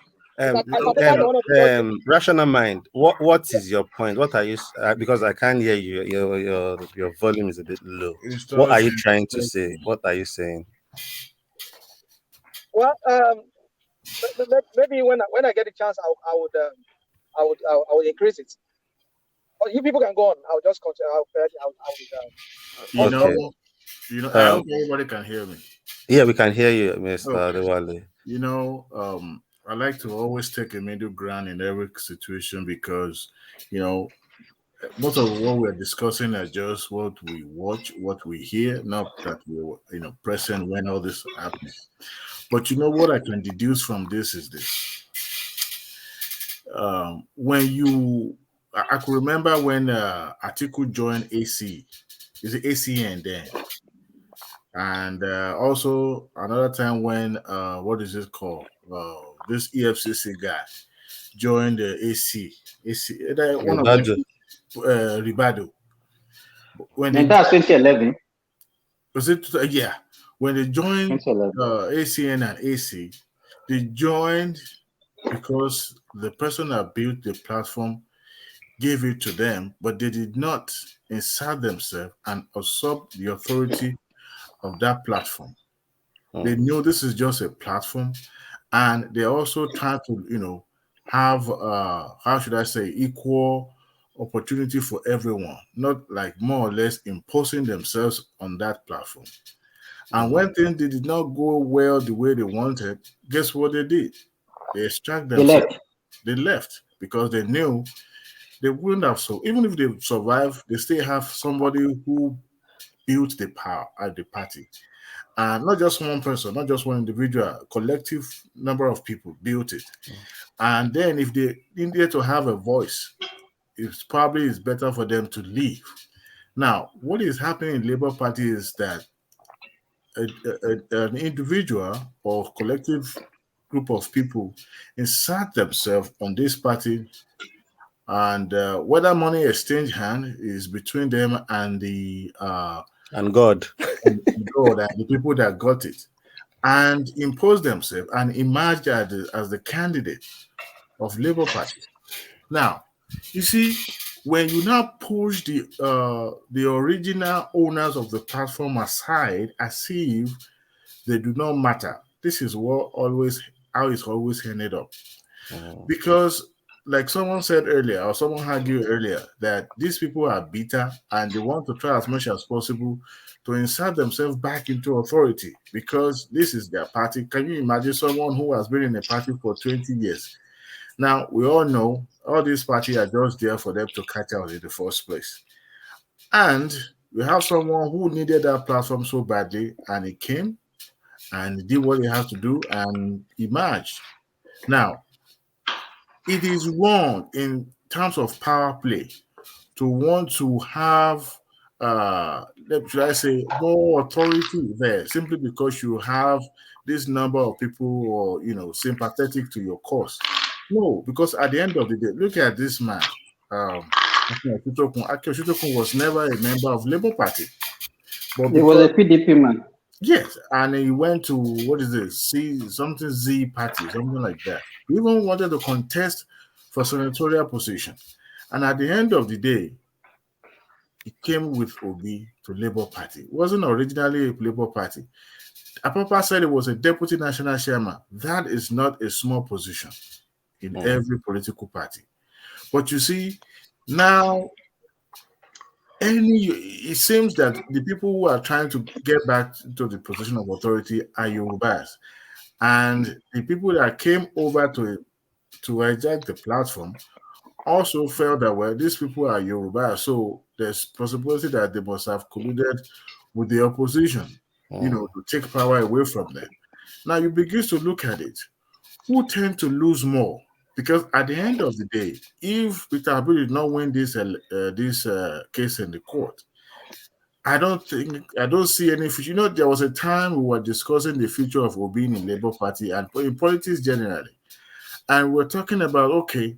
Rational mind. What is your point? What are you? Because I can't hear you. Your volume is a bit low. What are you trying to say? What are you saying? Well, maybe when I get a chance, I would increase it. But you people can go on. I'll just continue. You know, You know, I hope everybody can hear me. Yeah, we can hear you, Mr. Okay. Adewale. You know, I like to always take a middle ground in every situation because, you know, most of what we're discussing are just what we watch, what we hear, not that we were, you know, present when all this happened. But you know what I can deduce from this is this. When you, I could remember when Atiku joined AC, is it ACN then? And also another time when, what is it called? This EFCC guy joined the one of them, Ribadu. Ribado. When they And that's 2011. was it yeah, when they joined 2011. ACN and AC, they joined because the person that built the platform gave it to them, but they did not insert themselves and usurp the authority of that platform. They knew this is just a platform, and they also try to, you know, have how should I say, equal opportunity for everyone, not like more or less imposing themselves on that platform. And when things did not go well the way they wanted, guess what they did? They extract They themselves. left. They left because they knew they wouldn't have, so even if they survive, they still have somebody who built the power at the party. And not just one person, not just one individual, collective number of people built it. And then if they needed to have a voice, it's probably is better for them to leave. Now, what is happening in Labour Party is that an individual or collective group of people insert themselves on this party, and whether money exchange hand is between them and the and God. and God and the people that got it, and impose themselves and emerge as the candidate of Labour Party. Now, you see, when you now push the original owners of the platform aside as if they do not matter, this is what always how it's always ended up. Because, like someone said earlier, or someone argued earlier, that these people are bitter and they want to try as much as possible to insert themselves back into authority because this is their party. Can you imagine someone who has been in a party for 20 years? Now, we all know all these parties are just there for them to catch out in the first place. And we have someone who needed that platform so badly, and he came and did what he has to do and emerged. Now, it is wrong in terms of power play to want to have should I say more authority there simply because you have this number of people or sympathetic to your cause. No, because at the end of the day, look at this man. Akio was never a member of Labour Party, but He was because a PDP man. yes, and he went to what is this? Z party, something like that. He even wanted to contest for senatorial position. And at the end of the day, he came with Obi to Labour Party. It wasn't originally a Labour Party. Apapa said it was a deputy national chairman. That is not a small position in every political party. But you see, now it seems that the people who are trying to get back to the position of authority are Yorubas. And the people that came over to hijack the platform also felt that, well, these people are Yoruba, so there's possibility that they must have colluded with the opposition, to take power away from them. Now you begin to look at it. Who tend to lose more? Because at the end of the day, if Peter Obi did not win this case in the court, I don't see any future. There was a time we were discussing the future of Obi in Labour Party and in politics generally, and we're talking about, okay,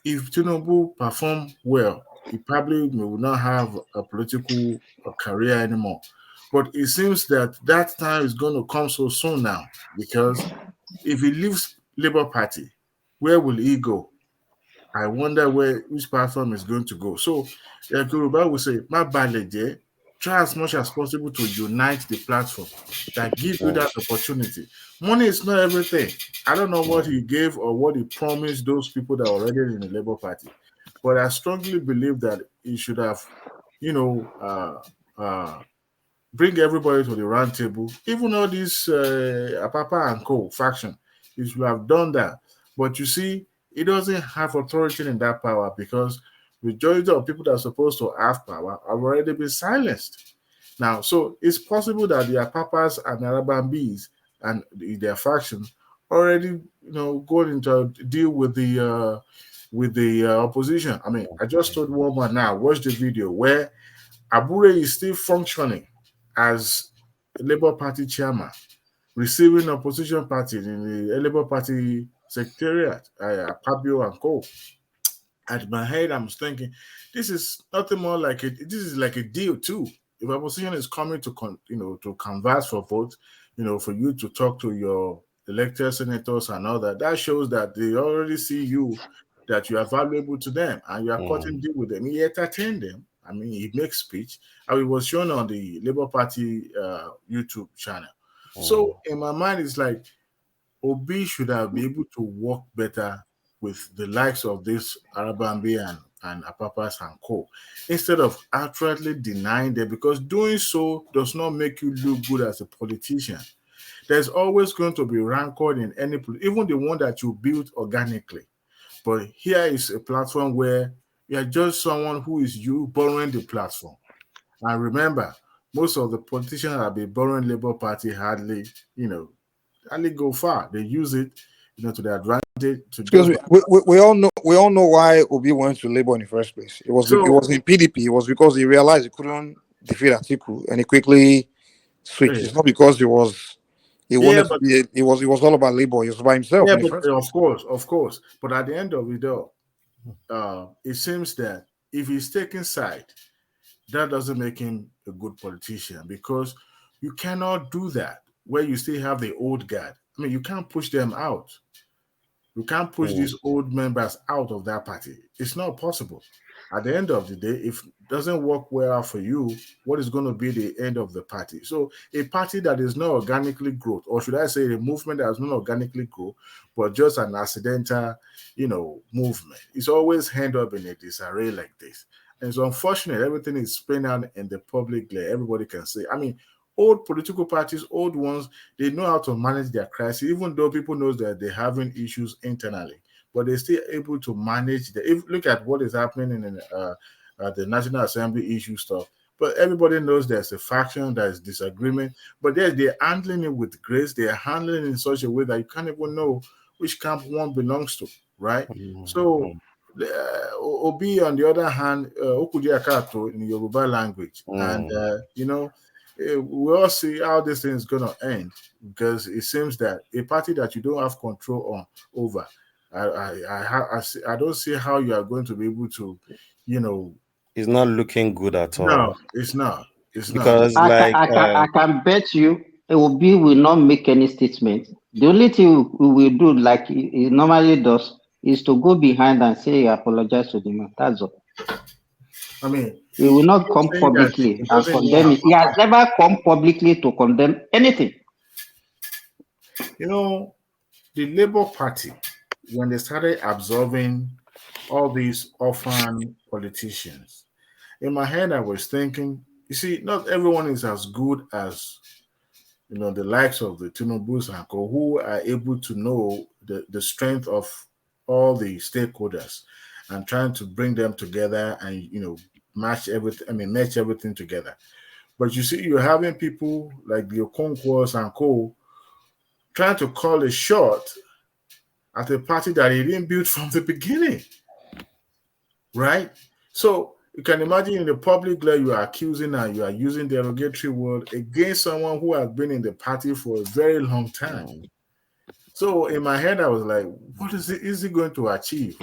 if Tinubu perform well, he probably will not have a political career anymore. But it seems that time is going to come so soon now, because if he leaves Labour Party, where will he go? I wonder which platform is going to go. So, Yoruba will say, "My bad, try as much as possible to unite the platform that give you that opportunity." Money is not everything. I don't know what he gave or what he promised those people that are already in the Labour Party, but I strongly believe that he should have, bring everybody to the round table. Even all these Apapa and Co. faction, you should have done that. But you see, it doesn't have authority in that power because majority of people that are supposed to have power have already been silenced. Now, so it's possible that the Apapas and Arabambis and their faction already, going into deal with the opposition. I mean, I just told one man now, watch the video where Abure is still functioning as a Labour Party chairman, receiving opposition parties in the Labour Party secretariat, Pabio and Co. At my head, I'm thinking, this is nothing more like it. This is like a deal too. If opposition is coming to to converse for votes, for you to talk to your elected senators and all that, that shows that they already see you, that you are valuable to them, and you are cutting deal with them. He entertained them. I mean, he makes speech. And it was shown on the Labour Party YouTube channel. So in my mind, it's like Obi should have been able to work better with the likes of this Arabambi and Apapas and Co. instead of outrightly denying them, because doing so does not make you look good as a politician. There's always going to be rancor in any, even the one that you built organically. But here is a platform where you're just someone who is you borrowing the platform. And remember, most of the politicians that have been borrowing Labour Party hardly go far. They use it, to their advantage. Excuse me. We all know why Obi went to Labour in the first place. It was in PDP. It was because he realized he couldn't defeat Atiku, and he quickly switched. Yeah. It's not because he wanted to be. It was all about Labour. He was by himself. Yeah, in the but first place. of course. But at the end of it all, it seems that if he's taking side, that doesn't make him a good politician, because you cannot do that where you still have the old guard. I mean, you can't push them out. You can't push these old members out of that party. It's not possible. At the end of the day, if it doesn't work well for you, what is going to be the end of the party? So a party that is not organically growth, or should I say a movement that has not organically grow, but just an accidental, movement, it's always end up in a disarray like this. And it's unfortunate everything is spinning out in the public glare. Everybody can say, I mean, old political parties, old ones, they know how to manage their crisis, even though people know that they're having issues internally, but they're still able to manage look at what is happening in the National Assembly issue stuff. But everybody knows there's a faction, there's disagreement, but they're handling it with grace. They're handling it in such a way that you can't even know which camp one belongs to, right? So Obi, on the other hand, Okudiakato in Yoruba language, and we all see how this thing is going to end, because it seems that a party that you don't have control over, I don't see how you are going to be able to, It's not looking good at all. No, it's not. It's because not. I can bet you Obi will not make any statement. The only thing we will do, like he normally does, is to go behind and say he apologize to the man. That's all. I mean, he will not come publicly and condemn it. He has never come publicly to condemn anything. The Labour Party, when they started absorbing all these orphan politicians, in my head I was thinking, you see, not everyone is as good as the likes of the Tinubus and Co, who are able to know the strength of all the stakeholders and trying to bring them together and match everything together. But you see, you're having people like the Okonkwo's and Co trying to call a shot at a party that he didn't build from the beginning, right? So you can imagine in the public glare you are accusing and you are using derogatory word against someone who has been in the party for a very long time. So in my head, I was like, what is he going to achieve?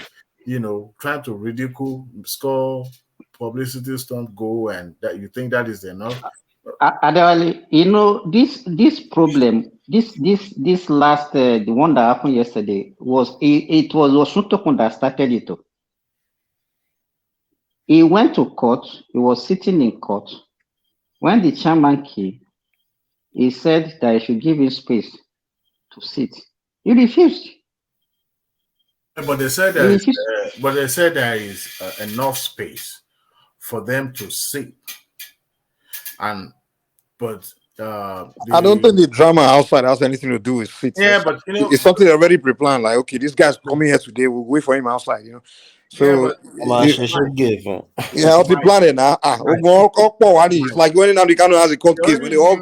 Trying to ridicule, score, publicity stunt go, and that you think that is enough? Adewale, this problem, this last, the one that happened yesterday, was Osuntokun that started it. He went to court. He was sitting in court. When the chairman came, he said that he should give him space to sit. He refused. But they said there is enough space for them to sit. And But I don't think the drama outside has anything to do with fit. Yeah, but you know, it's something already pre-planned. Like, okay, this guy's coming here today. We'll wait for him outside. You know, so yeah, I'll be planning now. It's like when now the Kano has a court case when they all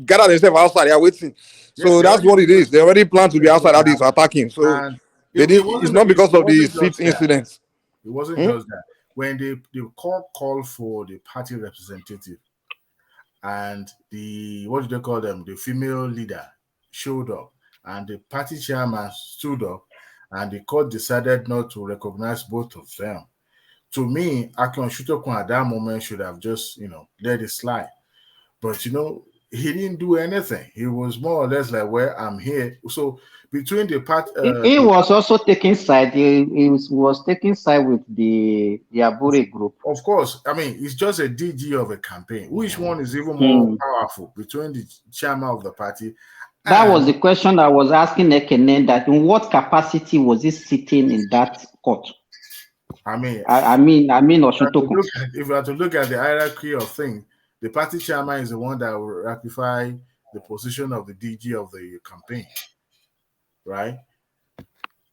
gather themselves outside. They are waiting. So that's what it is. They already plan to be outside at this attacking. So they did. It's not because of the seat incidents. It wasn't just that. When the court called for the party representative and the, what do they call them, the female leader showed up and the party chairman stood up and the court decided not to recognize both of them. To me, Akin Shutokun at that moment should have just, let it slide. But, he didn't do anything. He was more or less like, well, I'm here. So between the part, he was also taking side. He was taking side with the Abure group. Of course, I mean it's just a DG of a campaign. Which one is even more powerful between the chairman of the party? That was the question I was asking Ekene. That in what capacity was he sitting in that court? I mean, Oshutokun. If you have to look at the hierarchy of things, the party chairman is the one that will ratify the position of the DG of the campaign, right?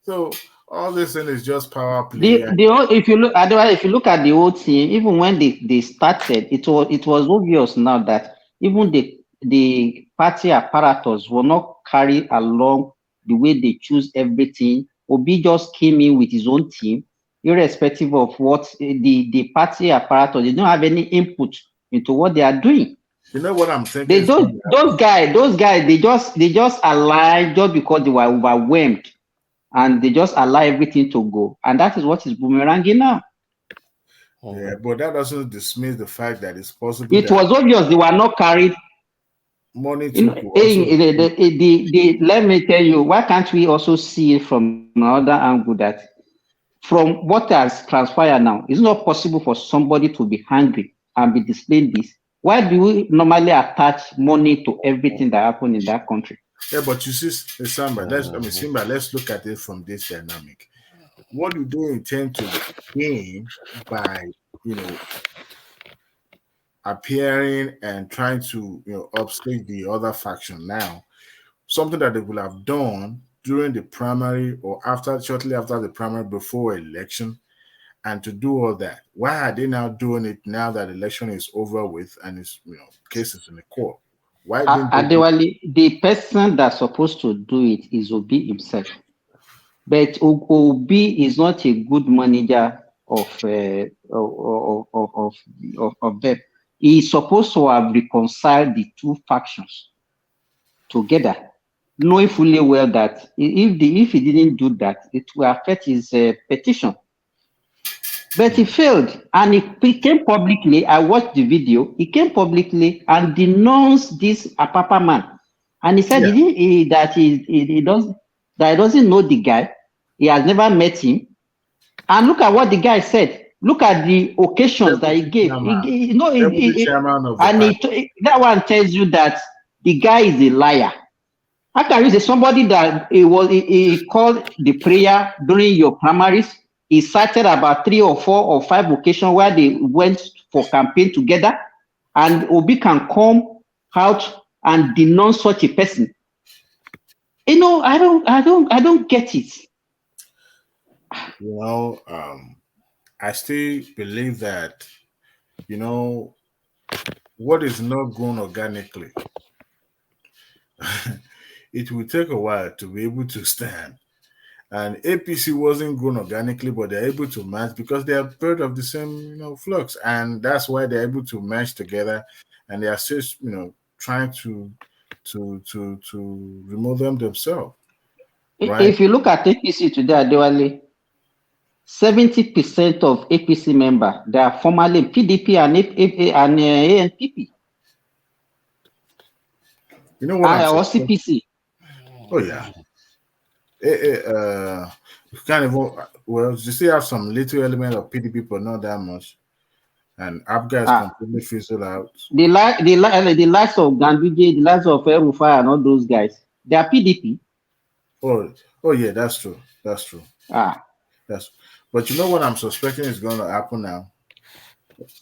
So all this thing is just power play. If you look at the whole thing, even when they started, it was obvious now that even the party apparatus will not carry along the way they choose everything. Obi just came in with his own team, irrespective of what the party apparatus. They don't have any input into what they are doing. You know what I'm thinking? Those guys, they just aligned just because they were overwhelmed, and they just allow everything to go, and that is what is boomeranging now. Yeah, but that doesn't dismiss the fact that it's possible. It was obvious they were not carried money. Let me tell you, why can't we also see it from another angle that from what has transpired now, it's not possible for somebody to be hungry and be displaying this. Why do we normally attach money to everything that happened in that country? Yeah, but you see, Simba, let's look at it from this dynamic. What do they intend to gain by, appearing and trying to, upstage the other faction now? Something that they would have done during the primary or shortly after the primary before election, and to do all that. Why are they now doing it now that election is over with and it's, cases in the court? Why Adewale, the person that's supposed to do it is Obi himself. But Obi is not a good manager of them. He's supposed to have reconciled the two factions together, knowing fully well that if he didn't do that, it will affect his petition. But he failed, and he came publicly. I watched the video. He came publicly and denounced this Apapa man, and he said that he doesn't know the guy. He has never met him. And look at what the guy said. Look at the occasions that he gave. That one tells you that the guy is a liar. How can you say somebody that he called the prayer during your primaries? He cited about 3 or 4 or 5 occasions where they went for campaign together, and Obi can come out and denounce such a person. I don't get it. I still believe that, what is not grown organically, it will take a while to be able to stand. And APC wasn't grown organically, but they're able to match because they are part of the same, flux, and that's why they're able to match together. And they are still, trying to remove them themselves. Right? If you look at APC today, Adewale, 70% of APC members they are formerly PDP and ANPP. You know what? Or CPC. Oh yeah. Kind of you still have some little element of PDP, but not that much. And APGA is completely fizzled out. The likes of Ganduje, the likes of Rufai, and all those guys, they are PDP. Oh yeah, that's true. But you know what I'm suspecting is going to happen now?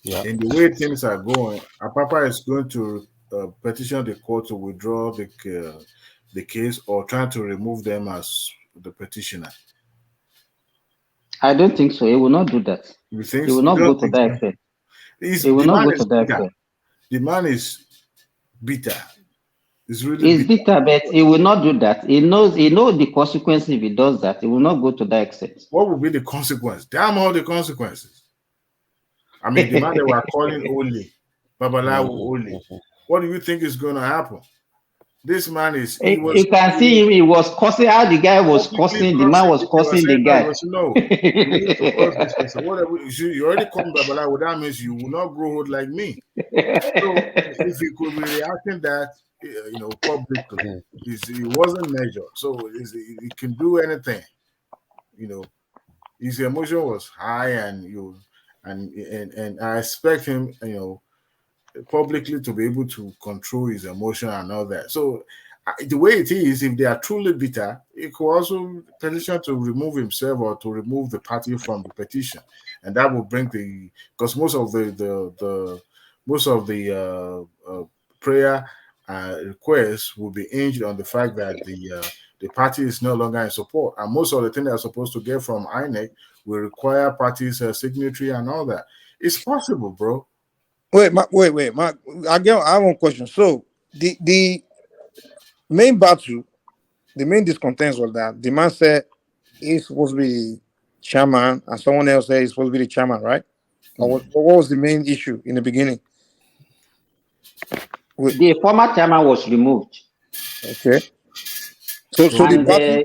In the way things are going, Apapa is going to petition the court to withdraw the case or try to remove them as the petitioner. I don't think so. He will not do that. You think He will so? not go to that extent. He will not go to that extent. The man is bitter. He's really He's bitter, but he will not do that. He knows the consequences if he does that. He will not go to that extent. What will be the consequence? Damn all the consequences. I mean, the man they were calling Oli, Babalawo Oli. What do you think is going to happen? This man is. You can see him. He was cursing. How the guy was cursing. The man was cursing the guy. No, you need to curse this person. Whatever you already come Babalawo, that means you will not grow old like me. So if he could be reacting that, publicly, it wasn't measured. So he can do anything. His emotion was high, and I expect him, publicly to be able to control his emotion and all that. So the way it is, if they are truly bitter, he could also petition to remove himself or to remove the party from the petition, and that will bring because most of the prayer requests will be hinged on the fact that the party is no longer in support, and most of the things they are supposed to get from INEC will require parties' signatory and all that. It's possible, bro. Wait. I have one question. So the main battle, the main discontent was that the man said he's supposed to be chairman, and someone else said he's supposed to be the chairman, right? Or what was the main issue in the beginning? The former chairman was removed. Okay. So the battle,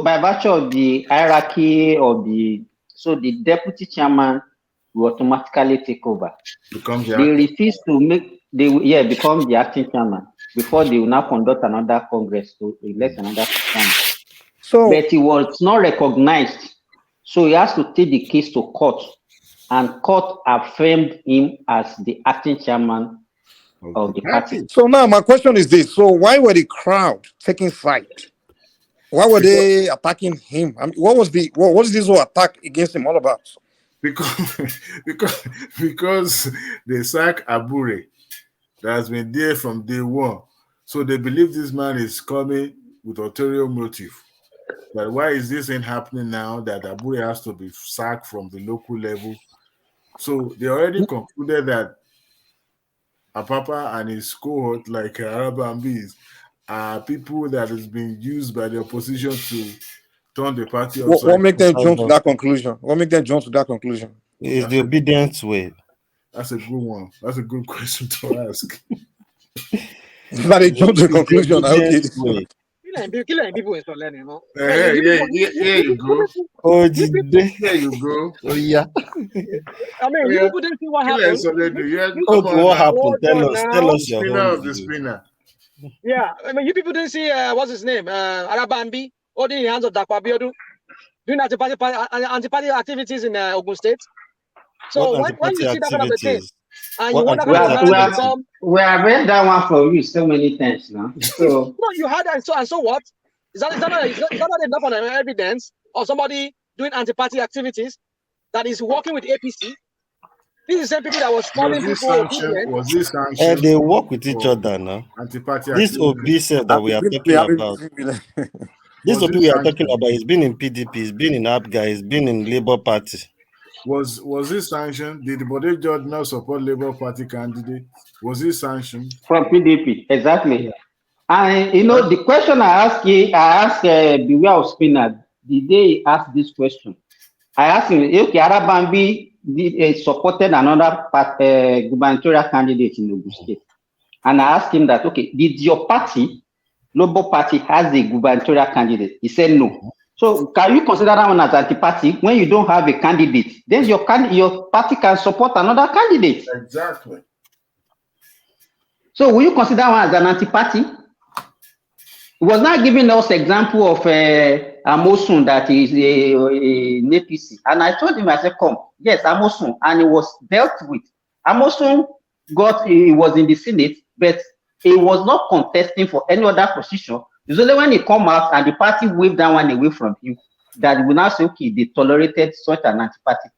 by virtue of the hierarchy of the deputy chairman will automatically take over. They refuse to become the acting chairman before they will now conduct another congress to elect another chairman. But he was not recognized, so he has to take the case to court, and court affirmed him as the acting chairman of the party. So now my question is this: so why were the crowd taking side? Why were they attacking him? I mean, what was this whole attack against him all about? Because they sack Abure that has been there from day one. So they believe this man is coming with ulterior motive. But why is this thing happening now that Abure has to be sacked from the local level? So they already concluded that Apapa and his cohort, like Arabambis, are people that has been used by the opposition to turn the party upside. What make them jump to that conclusion? Is the Obidients way. That's a good one. That's a good question to ask. But they jump to the conclusion. Okay. Killing people is not learning, you know. Here you go. Oh, there you go. Oh, yeah. I mean, you people didn't see what happened. What happened? Tell us your spinner of the spinner. Yeah, I mean, you people didn't see what's his name, Arabambi, holding the hands of Dakwa doing anti-party activities in Ogun State. So when you see that kind of a thing, and you wonder we have read that one for you so many times now. So no, you had that, and so what? Is that not enough on evidence of somebody doing anti-party activities that is working with APC? This is the same people that was calling people. Was this sanctioned? They work with each other now. Anti-party this Obi that we are talking about. This Obi we are talking about. He's been in PDP. He's been in APGA. He's been in Labour Party. Was this sanctioned? Did the body judge not support Labour Party candidate? Was this sanctioned? From PDP, exactly. Yeah. And the question I asked Beware of Spinner the day he asked this question. I asked him, okay, Arabambi supported another gubernatorial candidate in Ogun State. And I asked him that, okay, did your party, Labour Party, has a gubernatorial candidate? He said no. So can you consider that one as anti-party when you don't have a candidate? Then your party can support another candidate. Exactly. So will you consider one as an anti-party? He was not giving us example of Amosun that is an APC. And I told him, I said, come, yes, Amosun. And it was dealt with. Amosun he was in the Senate, but he was not contesting for any other position. It's only when he come out and the party waved that one away from him that we now say, okay, they tolerated such an anti-party.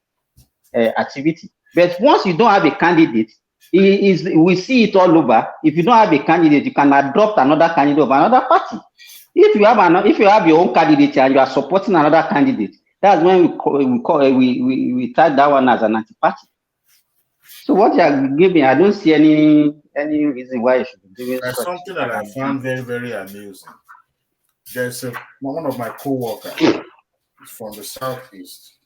activity. But once you don't have a candidate, we see it all over. If you don't have a candidate, you can adopt another candidate of another party. If you have your own candidate and you are supporting another candidate, that's when we tag that one as an anti-party. So what you are giving, I don't see any reason why you should be doing There's such. something that I found very, very amusing. There's one of my co-workers from the southeast.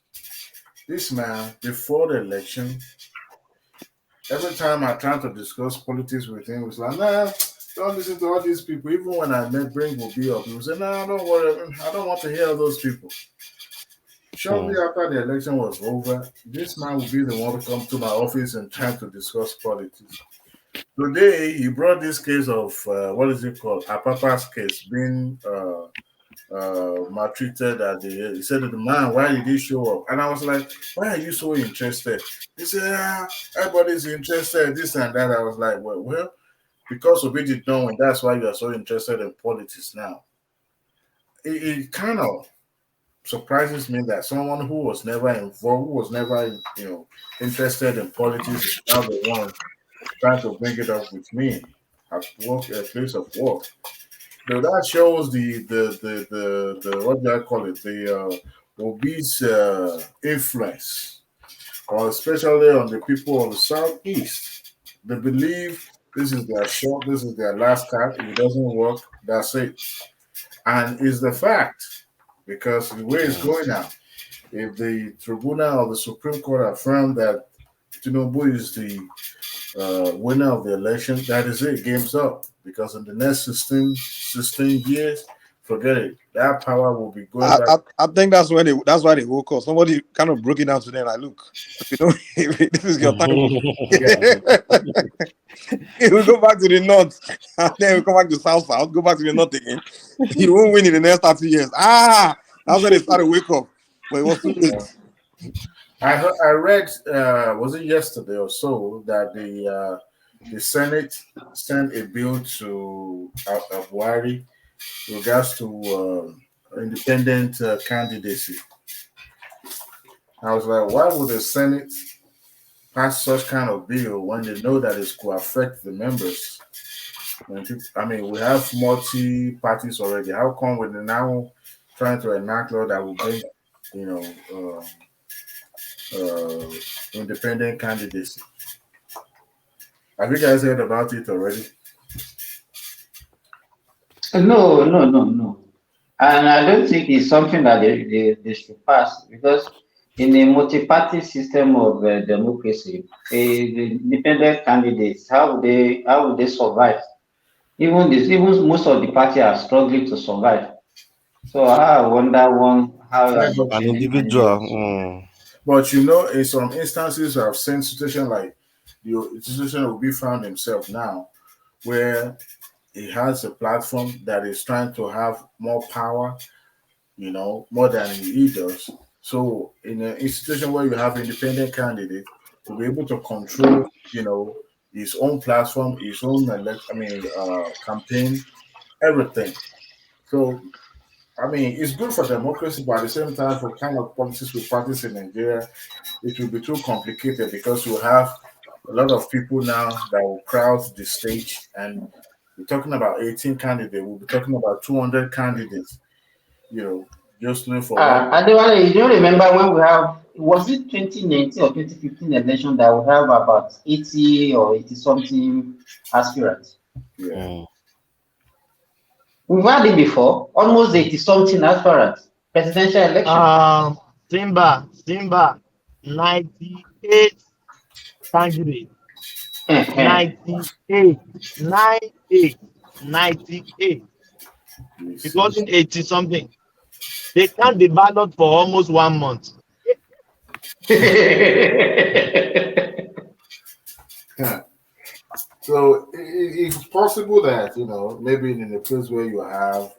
This man, before the election, every time I tried to discuss politics with him, he was like, nah, don't listen to all these people. Even when I bring Obi up, he was saying, nah, don't worry, I don't want to hear those people. Shortly after the election was over, this man will be the one to come to my office and try to discuss politics. Today, he brought this case of, what is it called? Apapa's case, being maltreated at the, he said to the man, why did he show up? And I was like, why are you so interested? He said, everybody's interested, this and that. I was like, well, because Obidients knowing, that's why you are so interested in politics now. It kind of surprises me that someone who was never involved, who was never, interested in politics, is now the one trying to bring it up with me at work, a place of work. So that shows the what do I call it? The obese influence, or especially on the people of the southeast. They believe this is their shot, this is their last card. If it doesn't work, that's it. And it's the fact, because the way it's going now, if the Tribunal or the Supreme Court affirm that Tinubu is the winner of the election, that is it, game's up. Because in the next 16 years, forget it. That power will be going back. I think that's why they woke up. Somebody kind of broke it down to them. Like, look, this is your time. We'll go back to the north, and then we'll come back to south, go back to the north again. You won't win in the next 30 years. That's when they started to wake up. But it was too late. I read, was it yesterday or so, that the Senate sent a bill to Buhari in regards to independent candidacy. I was like, why would the Senate pass such kind of bill when they know that it could affect the members? I mean, we have multi-parties already. How come we're now trying to enact law that will bring, independent candidacy? Have you guys heard about it already? No. And I don't think it's something that they should pass, because in a multi-party system of democracy, the independent candidates, how would they survive? Even most of the parties are struggling to survive. So I wonder how an individual. But in some instances, I've seen situation like the situation will be found himself now, where he has a platform that is trying to have more power, more than he does. So in an institution where you have independent candidate, to be able to control, his own platform, his own campaign, everything. So it's good for democracy, but at the same time, for kind of politics we practice in Nigeria, it will be too complicated, because you have a lot of people now that will crowd the stage, and we're talking about 18 candidates. We'll be talking about 200 candidates. Just look for. Adewale, you don't remember when we have, was it 2019 or 2015 election that we have about 80 or 80 something aspirants? Yeah. We've had it before, almost 80 something aspirants, presidential election. Simba, 98 candidates. 98. It wasn't 80 something. They count the ballot for almost 1 month. So it's possible that maybe in a place where you have.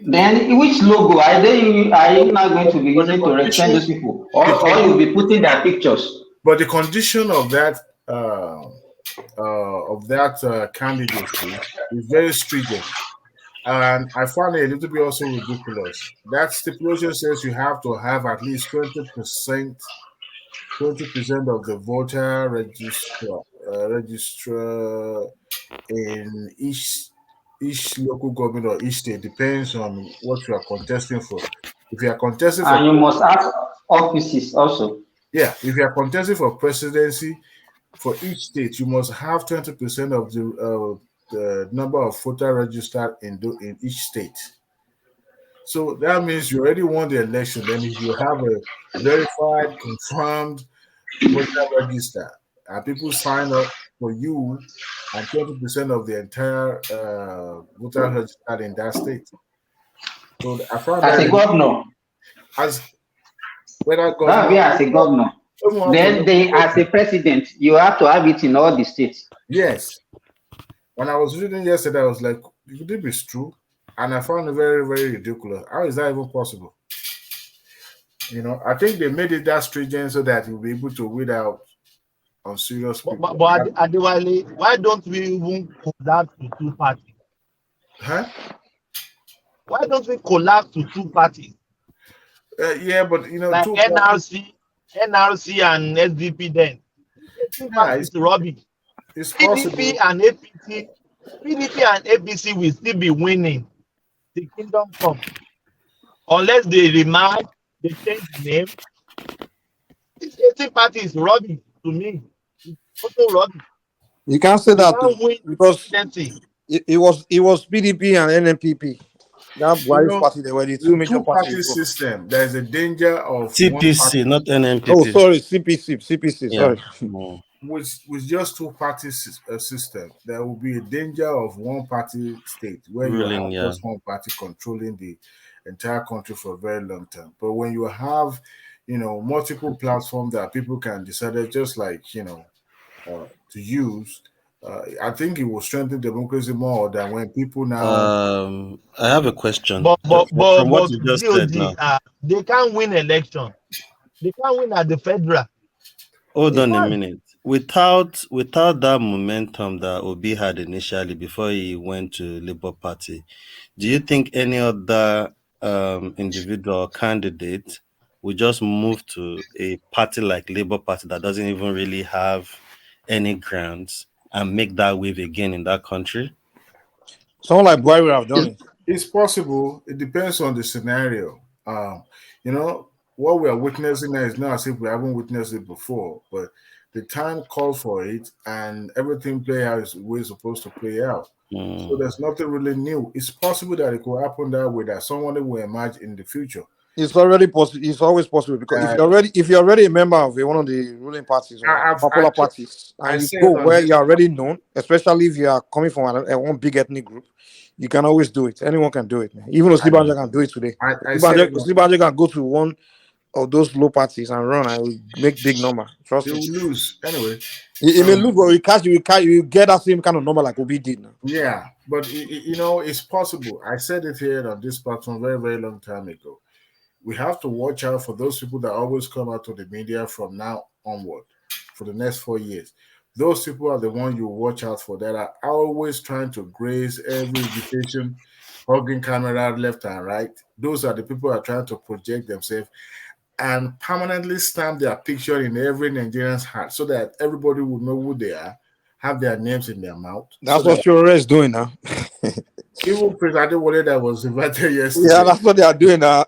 Then which logo are you now going to be using to represent those people, or you'll be putting their pictures? But the condition of that candidacy is very stringent. And I found it a little bit also ridiculous. That stipulation says you have to have at least 20% of the voter register in each local government or each state, depends on what you are contesting for. If you are contesting for, And you must have offices also. yeah, if you are contesting for presidency for each state, you must have 20% of the number of voter registered in each state. So that means you already won the election. Then if you have a verified, confirmed voter register, and people sign up for you, and 20% of the entire voter registered in that state. So I found As that a governor. as whether That governor, would be as a governor. Then they, as a president, you have to have it in all the states. yes. When I was reading yesterday, I was like, could it be true? And I found it very, very ridiculous. How is that even possible? You know, I think they made it that stringent so that you'll be able to weed out on serious people. But Adewale, why don't we even collapse to two parties? Huh? Why don't we collapse to two parties? Yeah, but you know, like two NRC and SDP then. Two parties rubbish. It's PDP and APC will still be winning the kingdom come. Unless they remark, they change the name. This 18 party is rubbish to me. It's also rubbish. You can't say that because it was PDP and NNPP. That Buhari's party, they were the two major parties. System. There's a danger of CPC, not NNPP. Oh, sorry, CPC. Yeah. Sorry. With just two party system, there will be a danger of one party state where Ruling, you have just one party controlling the entire country for a very long time. But when you have, you know, multiple platforms that people can decide, just like, you know, to use, I think it will strengthen democracy more than when people now. I have a question. But from what you just said now. They can't win election. They can't win at the federal. Hold on a minute. Without that momentum that Obi had initially before he went to Labour Party, do you think any other individual candidate will just move to a party like Labour Party that doesn't even really have any grounds and make that wave again in that country? Someone like Buhari would have done it. It's possible. It depends on the scenario. You know, what we are witnessing now is not as if we haven't witnessed it before, but the time called for it and everything play out is we're supposed to play out. So there's nothing really new. It's possible that it could happen that way, that someone will emerge in the future. It's already possible. It's always possible because if you're already a member of one of the ruling parties or popular parties, and you go where you're already known, especially if you are coming from one big ethnic group, you can always do it. Anyone can do it, man. Even Osibanja can do it today. Osibanja can go to one of those low parties and run and will make big number. Trust me. They will lose anyway. He may lose, but you get that same kind of number like Obi did now. Yeah, but you know, it's possible. I said it here on this platform very, very long time ago. We have to watch out for those people that always come out to the media from now onward for the next 4 years. Those people are the ones you watch out for that are always trying to graze every invitation, hugging camera left and right. Those are the people who are trying to project themselves and permanently stamp their picture in every Nigerian's heart so that everybody will know who they are, have their names in their mouth. That's what Shure is doing now. Even President Wale that was invited yesterday. Yeah, that's what they are doing now.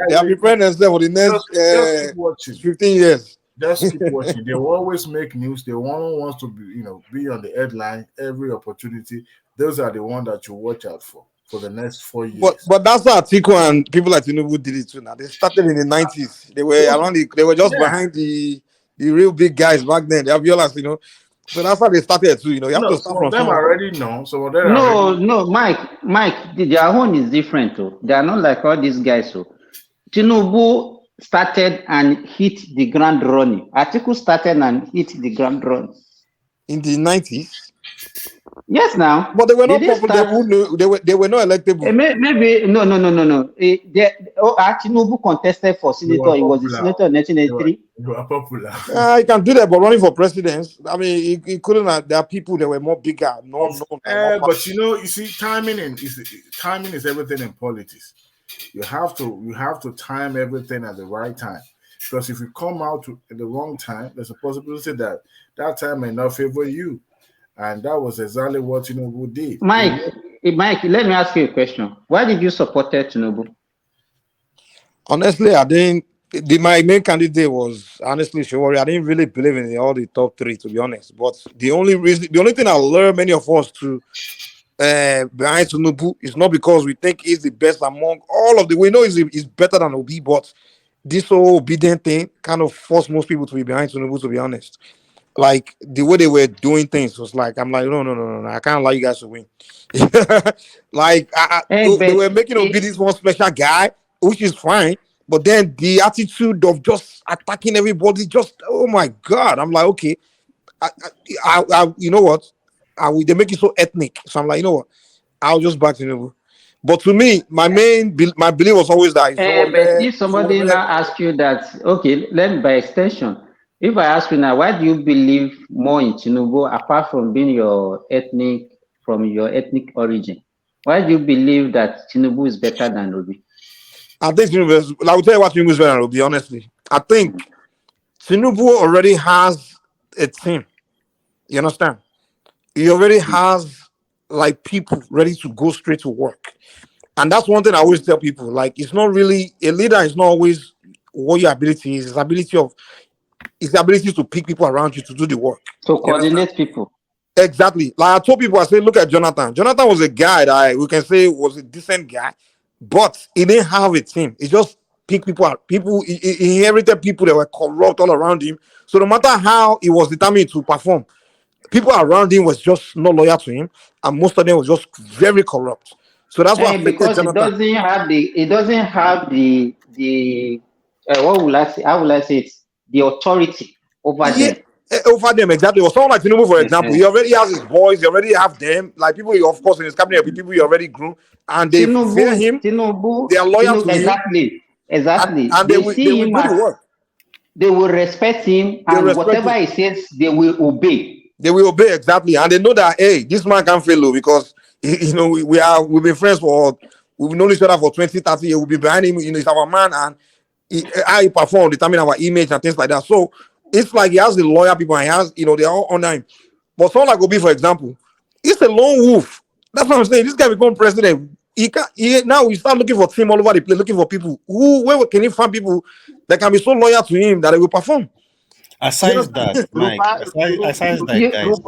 They are preparing themselves for the next 15 years. Just keep watching. They will always make news. The one who wants to be on the headline every opportunity. Those are the ones that you watch out for the next 4 years. But that's what Atiku and people like Tinubu did it too. Now they started in the 90s. They were around. They were just behind the real big guys back then. The Abiolas, you know. So that's how they started too. You know, you have to start from them already know. So no, Mike, their own is different too. They are not like all these guys. So Tinubu started and hit the ground running. Atiku started and hit the ground running in the 90s. Yes, now. But they were They not didn't popular. start. They were not electable. Maybe no. Tinubu contested for They were senator. He was the popular. senator in They were, 1983. they were popular. He can do that, but running for president, I mean, he couldn't. There are people that were more bigger, more known, and more popular. But you see, timing is everything in politics. You have to time everything at the right time. Because if you come out at the wrong time, there's a possibility that that time may not favor you. And that was exactly what Tinubu did. Mike, let me ask you a question. Why did you support Tinubu? Honestly, I didn't. My main candidate was honestly Shawari. I didn't really believe in all the top three, to be honest. But the only thing I learned many of us to behind Tinubu is not because we think he's the best among all of the. We know he's better than Obi, but this whole obedient thing kind of forced most people to be behind Tinubu, to be honest. Like the way they were doing things was like, I'm like, no. I can't allow you guys to win. Like they were making Obi this one special guy, which is fine. But then the attitude of just attacking everybody, just oh my god! I'm like, okay, you know what? They make it so ethnic. So I'm like, you know what? I'll just back to Tinubu. But to me, my belief was always that But if somebody now asks you that, okay, by extension, if I ask you now, why do you believe more in Tinubu apart from being your ethnic origin? Why do you believe that Tinubu is better than Obi? I think Tinubu, I will tell you what Tinubu is better than Obi, honestly. I think Tinubu already has a team. You understand? He already has like people ready to go straight to work. And that's one thing I always tell people. Like, it's not really a leader is not always what your ability is. It's the ability to pick people around you to do the work. To coordinate people. Exactly. Like I told people, I said, look at Jonathan. Jonathan was a guy that we can say was a decent guy, but he didn't have a team. He just picked people out. He inherited people that were corrupt all around him. So no matter how he was determined to perform, people around him was just not loyal to him, and most of them was just very corrupt. So that's why because it doesn't have the what will I say? How will I say it? The authority over them. Over them, exactly. Or someone like Tinubu, for example, he already has his boys, he already have them, like people, of course, in his cabinet, people he already grew, and they fear him. They are loyal to him. Exactly. And they will do the work. They will respect him, and whatever he says, they will obey. They will obey, exactly, and they know that hey, this man can't fail because we've been friends we've known each other for 20, 30 years. We'll be behind him, he's our man, and how he perform determine our image and things like that. So it's like he has the loyal people and he has, they're all under him. But someone like Obi, for example, he's a lone wolf. That's what I'm saying. This guy become president. Now we start looking for team all over the place, looking for people where can he find people that can be so loyal to him that they will perform. Aside that, Mike, aside that, guys,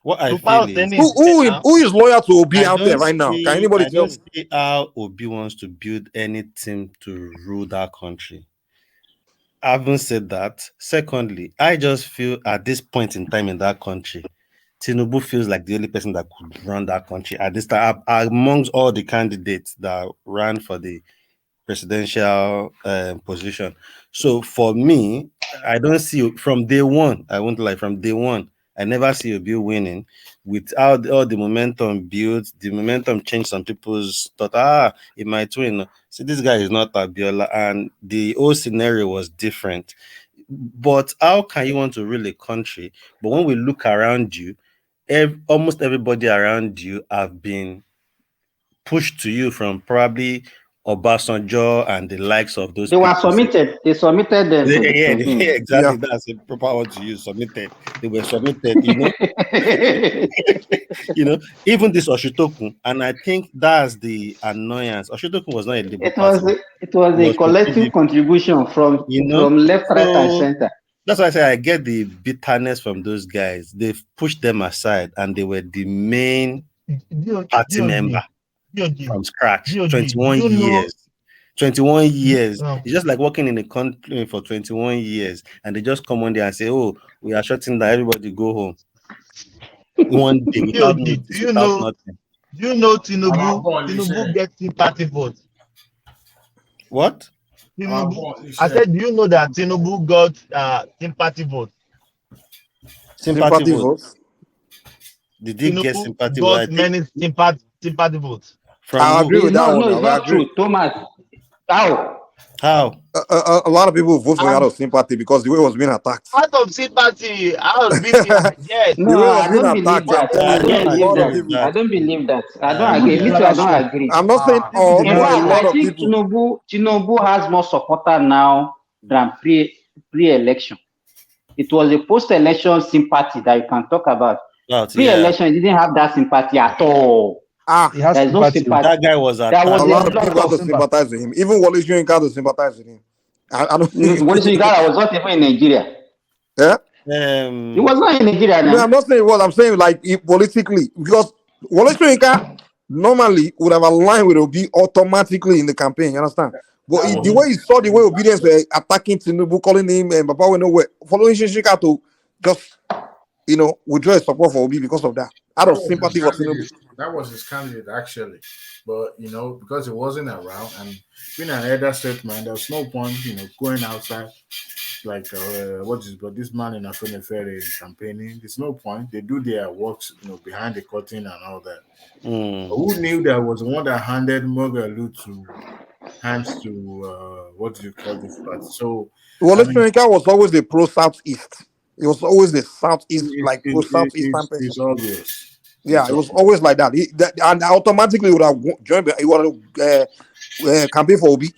what I feel is who is loyal to Obi out there right now? Can anybody tell me? See how Obi wants to build any team to rule that country. Having said that, secondly, I just feel at this point in time in that country, Tinubu feels like the only person that could run that country at this time amongst all the candidates that ran for the presidential position. So for me, I don't see from day one. I won't lie, from day one, I never see Obi winning without all the momentum built. The momentum changed some people's thought. It might win. See, this guy is not Abiola, and the whole scenario was different. But how can you want to rule a country? But when we look around you, almost everybody around you have been pushed to you from probably Obasanjo and the likes of those. They were submitted. They submitted them. Exactly. That's a proper word to use. Submitted. They were submitted. Even this Oshitokun, and I think that's the annoyance. Oshitokun was not a Labour Party. It was a collective contribution from left, right, and center. That's why I say I get the bitterness from those guys. They've pushed them aside, and they were the main party member. From scratch, 21 years. 21 years. It's just like working in a country for 21 years, and they just come on there and say, "Oh, we are shutting down. Everybody go home." One day without nothing. Do you know Tinubu gets sympathy votes? What? I said, do you know that Tinubu got sympathy votes? Sympathy votes. votes. Did he get Tinubu sympathy got votes? many sympathy votes. From I who? agree with that No, one. no, it's I not agree. true, Thomas. How? How? A lot of people vote for him out Um, of sympathy because the way he was being attacked. out of sympathy, out of being yes. The No, way he was I being don't believe attacked, I'm that. telling I you, don't don't a believe lot agree of that. with people. I that. don't believe that. I don't Tinubu agree. Me did too, not I have don't so. agree. I'm not saying Tinubu all, did In not but have a fact, so. lot I of think people. Tinubu has more supporter now than pre-election. It was a post-election sympathy that you can talk about. But yeah, Pre-election, he didn't have that sympathy at all. Ah, He has There is no sympathy. sympathy. that guy was There was a attacked. a lot of He lot people have has to of sympathy. sympathize with him. Even Wale Soyinka have to sympathize with him. I don't Wale Soyinka was not even in Nigeria. yeah? He was not in Nigeria No, now. I'm not saying what I'm saying, like politically, because Wale Soyinka normally would have aligned with Obi automatically in the campaign. You understand? But the way he saw the way Obedience were attacking Tinubu, calling him and Papa went nowhere, following Shishika to just withdraw his support for Obi because of that, out That of was his sympathy for Tinubu. candidate. That was his candidate actually, but because he wasn't around and being an elder statesman, there was no point going outside like but this man in Afenifere campaigning. There's no point. They do their works behind the curtain and all that. Who knew there was one that handed Mogalu to hands to what do you call this part? So Wale I mean, Soyinka was always a pro Southeast. He was always the Southeast, like pro Southeastern person. it's obvious. Yeah, it was always like that. And automatically would have joined. He would have campaigned for Obi.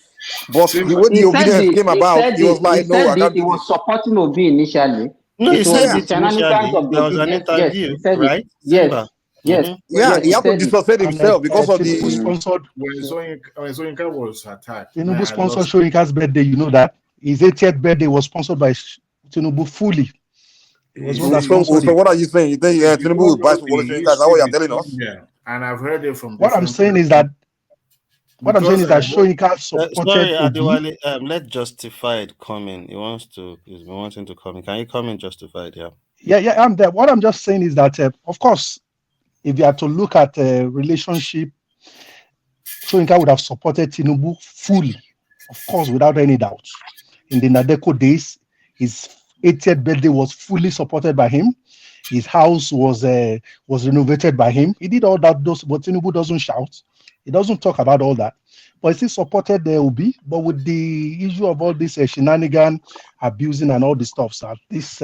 But Same, the way He the said obedience it. came He about, said he was it. He like, "No, I said it. can't He do was this." supporting Obi initially. No, he It was said Yeah, the it shenanigans initially. of the There was an obedience. Yes, interview, he said it. right? Yes, Simba. yes, yeah. yes. He He had to said it. dissociate And himself because of Tinubu the. sponsored when Soyinka was attacked, man, Tinubu I sponsored lost. Soyinka's birthday. You know that his 80th birthday was sponsored by Tinubu fully. It was one that See, So sponsored it. what are you saying? You think if you Tinubu will don't buy know for Wale the Soyinka? Is that what history you're telling us? between them, and I've heard it from What I'm different saying is places, that because supported Sorry, Obi. Adewale. Let Justified come in. He's been wanting to come in. Can you come in, Justified? Yeah. Yeah, I'm there. What I'm just saying is that, of course, if you are to look at a relationship, Soyinka would have supported Tinubu fully, of course, without any doubt. In the Nadeko days, his 80th birthday was fully supported by him. His house was renovated by him. He did all that, but Tinubu doesn't shout. He doesn't talk about all that. But he still supported the Obi. But with the issue of all this shenanigan, abusing, and all this stuff, so this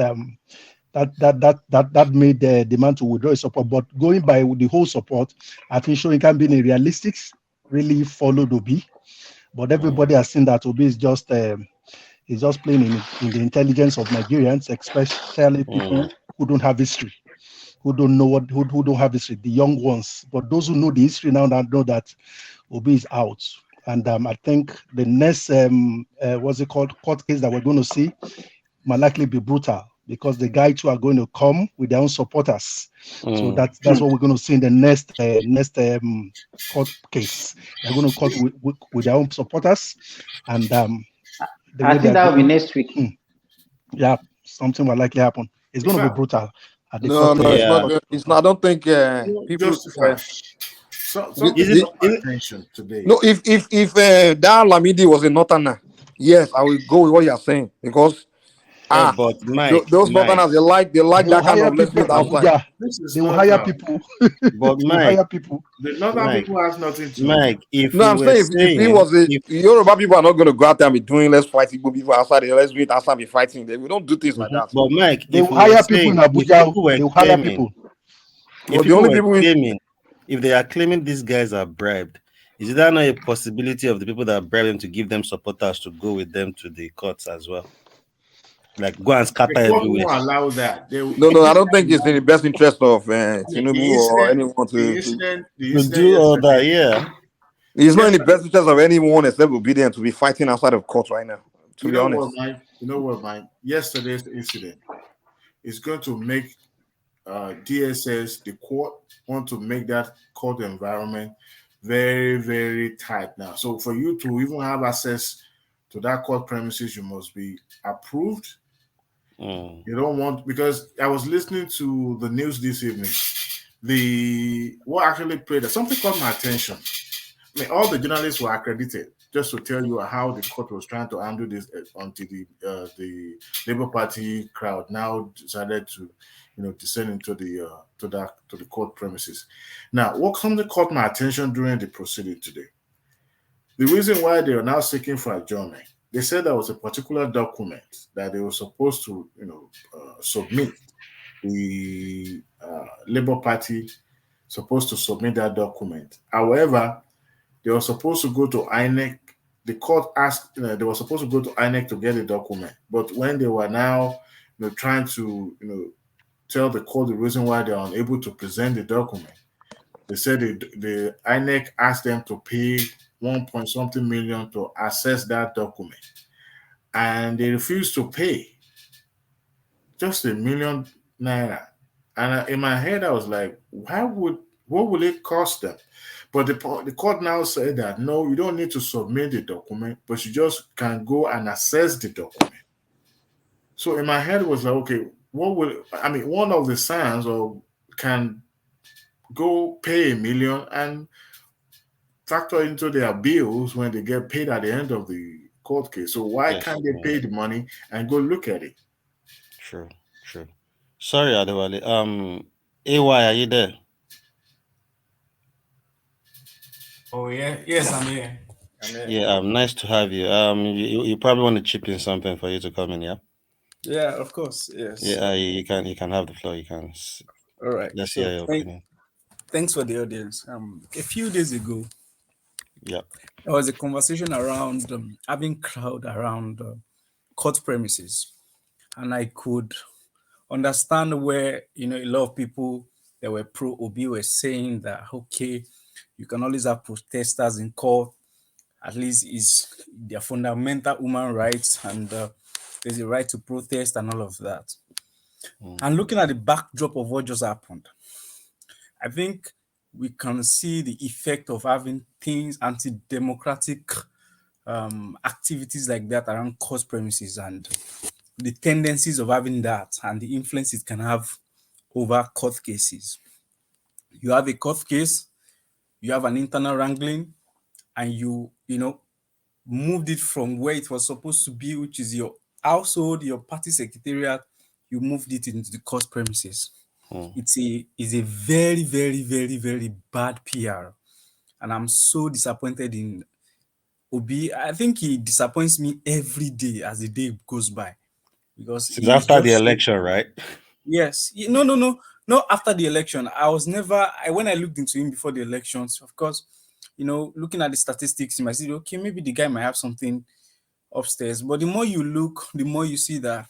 that made the demand to withdraw his support. But going by the whole support, I think Soyinka being a realistic really followed Obi. But everybody has seen that Obi is just playing in the intelligence of Nigerians, especially people who don't have history, who don't know who don't have history, the young ones. But those who know the history now know that Obi is out. And I think the next court case that we're going to see might likely be brutal because the guys who are going to come with their own supporters. So that's what we're going to see in the next court case. They're going to court with their own supporters, and the I way they think are that will be going, next week. yeah, something will likely happen. It's going to be brutal at the No, court. no, it's not. Court. It's not. I don't think people. Justified. Something The- caught my attention today. no, if that Lamidi was a Northerner, yes, I will go with what you're saying because But Mike, those Northerners they like They will that kind hire of let's people meet in outside. Abuja. This is They will not hire people. but They will Mike, hire people. the northern Mike, people has nothing to. Mike, if No, we I'm were saying if he saying, was a Yoruba people are not going to go out there and be doing let's fight Igbo people outside. Let's meet outside and be fighting. We don't do things like that. but Mike, They if will we were hire people in saying, if Abuja. people were They will hire claiming, people. Well, the only people if they are claiming these guys are bribed, is there not a possibility of the people that bribe them to give them supporters to go with them to the courts as well? Like go and scatter The court everywhere. won't allow that. No, I don't think it's in the best interest of Tinubu or incident, anyone the to incident do all that, yeah. It's not in the best interest of anyone except Obedient to be fighting outside of court right now. To You be know honest, what, Mike? Yesterday's incident is going to make DSS, the court, want to make that court environment very, very tight now. So for you to even have access to that court premises, you must be approved. You don't want, because I was listening to the news this evening. What actually played, something caught my attention. I mean, all the journalists were accredited. just to tell you how the court was trying to handle this until the Labour Party crowd now decided to, descend into the court premises. Now, what something caught my attention during the proceeding today. The reason why they are now seeking for adjournment, they said there was a particular document that they were supposed to, submit. The Labour Party supposed to submit that document. However, they were supposed to go to INEC. The court asked, they were supposed to go to INEC to get the document. But when they were now, trying to, tell the court the reason why they are unable to present the document, they said the INEC asked them to pay 1 point something million to access that document, and they refused to pay just ₦1 million. And in my head, I was like, what will it cost them? But the court now said that no, you don't need to submit the document, but you just can go and access the document. So in my head, it was like, okay, one of the sons can go pay $1 million and factor into their bills when they get paid at the end of the court case. So why can't they pay the money and go look at it? True. Sorry, Adewale. AY, are you there? Oh yeah, yes, I'm here. Yeah, nice to have you. You probably want to chip in something for you to come in, yeah? Yeah, of course, yes. Yeah, you can have the floor. You can. All right. Let's hear your opinion. Thanks for the audience. A few days ago, yeah, there was a conversation around having crowd around court premises, and I could understand where a lot of people that were pro Obi were saying that okay, you can always have protesters in court. At least is their fundamental human rights, and there's a right to protest and all of that. And looking at the backdrop of what just happened, I think we can see the effect of having things, anti-democratic activities like that around court premises, and the tendencies of having that and the influence it can have over court cases. You have a court case, you have an internal wrangling, and you moved it from where it was supposed to be, which is your household, your party secretariat, you moved it into the court premises. It's a very, very, very, very bad PR. And I'm so disappointed in Obi. I think he disappoints me every day as the day goes by. Because it's after the election, right? Yes. No, after the election. When I looked into him before the elections, of course, looking at the statistics, you might say, okay, maybe the guy might have something upstairs. But the more you look, the more you see that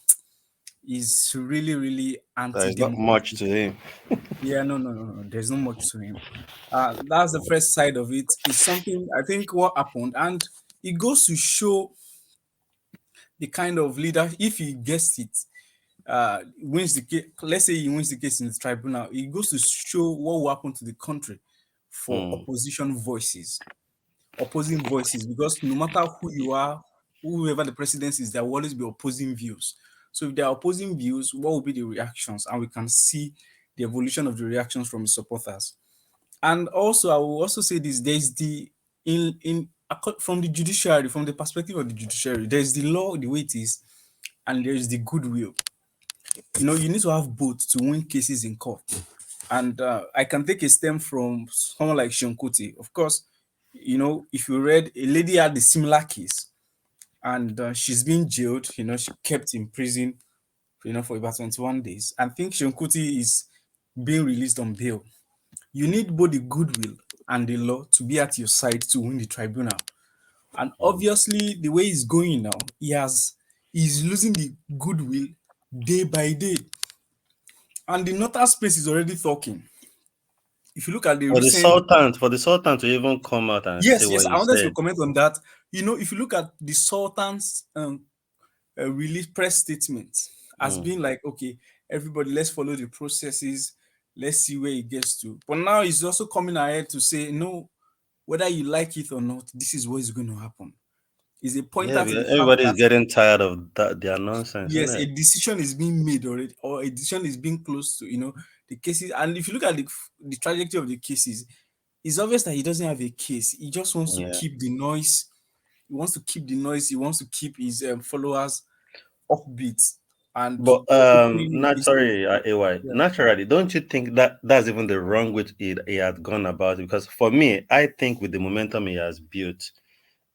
he's really, really anti-democratic. There's not much to him. Yeah, no. There's not much to him. That's the first side of it. It's something, I think, what happened. And it goes to show the kind of leader, if he gets it, wins the case, let's say he wins the case in the tribunal, it goes to show what will happen to the country for opposition voices, opposing voices, because no matter who you are, whoever the president is, there will always be opposing views. So if there are opposing views, what will be the reactions? And we can see the evolution of the reactions from the supporters. And also, I will also say this, there's from the judiciary, from the perspective of the judiciary, there's the law, the way it is, and there's the goodwill. You need to have both to win cases in court. And I can take a stem from someone like Seun Kuti. Of course, if you read, a lady had a similar case, and she's been jailed. She kept in prison, for about 21 days. I think Seun Kuti is being released on bail. You need both the goodwill and the law to be at your side to win the tribunal. And obviously, the way he's going now, he's losing the goodwill day by day. And the northern space is already talking. If you look at for the Sultan to even come out and say what I wanted to comment on that. If you look at the Sultan's release press statement as being like, okay, everybody, let's follow the processes, let's see where it gets to. But now he's also coming ahead to say, no, whether you like it or not, this is what is going to happen. Is a point that everybody's getting tired of their nonsense. Yes, a decision is being made already, or a decision is being close to the cases. And if you look at the trajectory of the cases, it's obvious that he doesn't have a case. He just wants to keep the noise He wants to keep the noise. He wants to keep his followers upbeat and But opening this. naturally, AY, Yeah. naturally, don't you think that that's even the wrong way he had gone about it? Because for me, I think with the momentum he has built,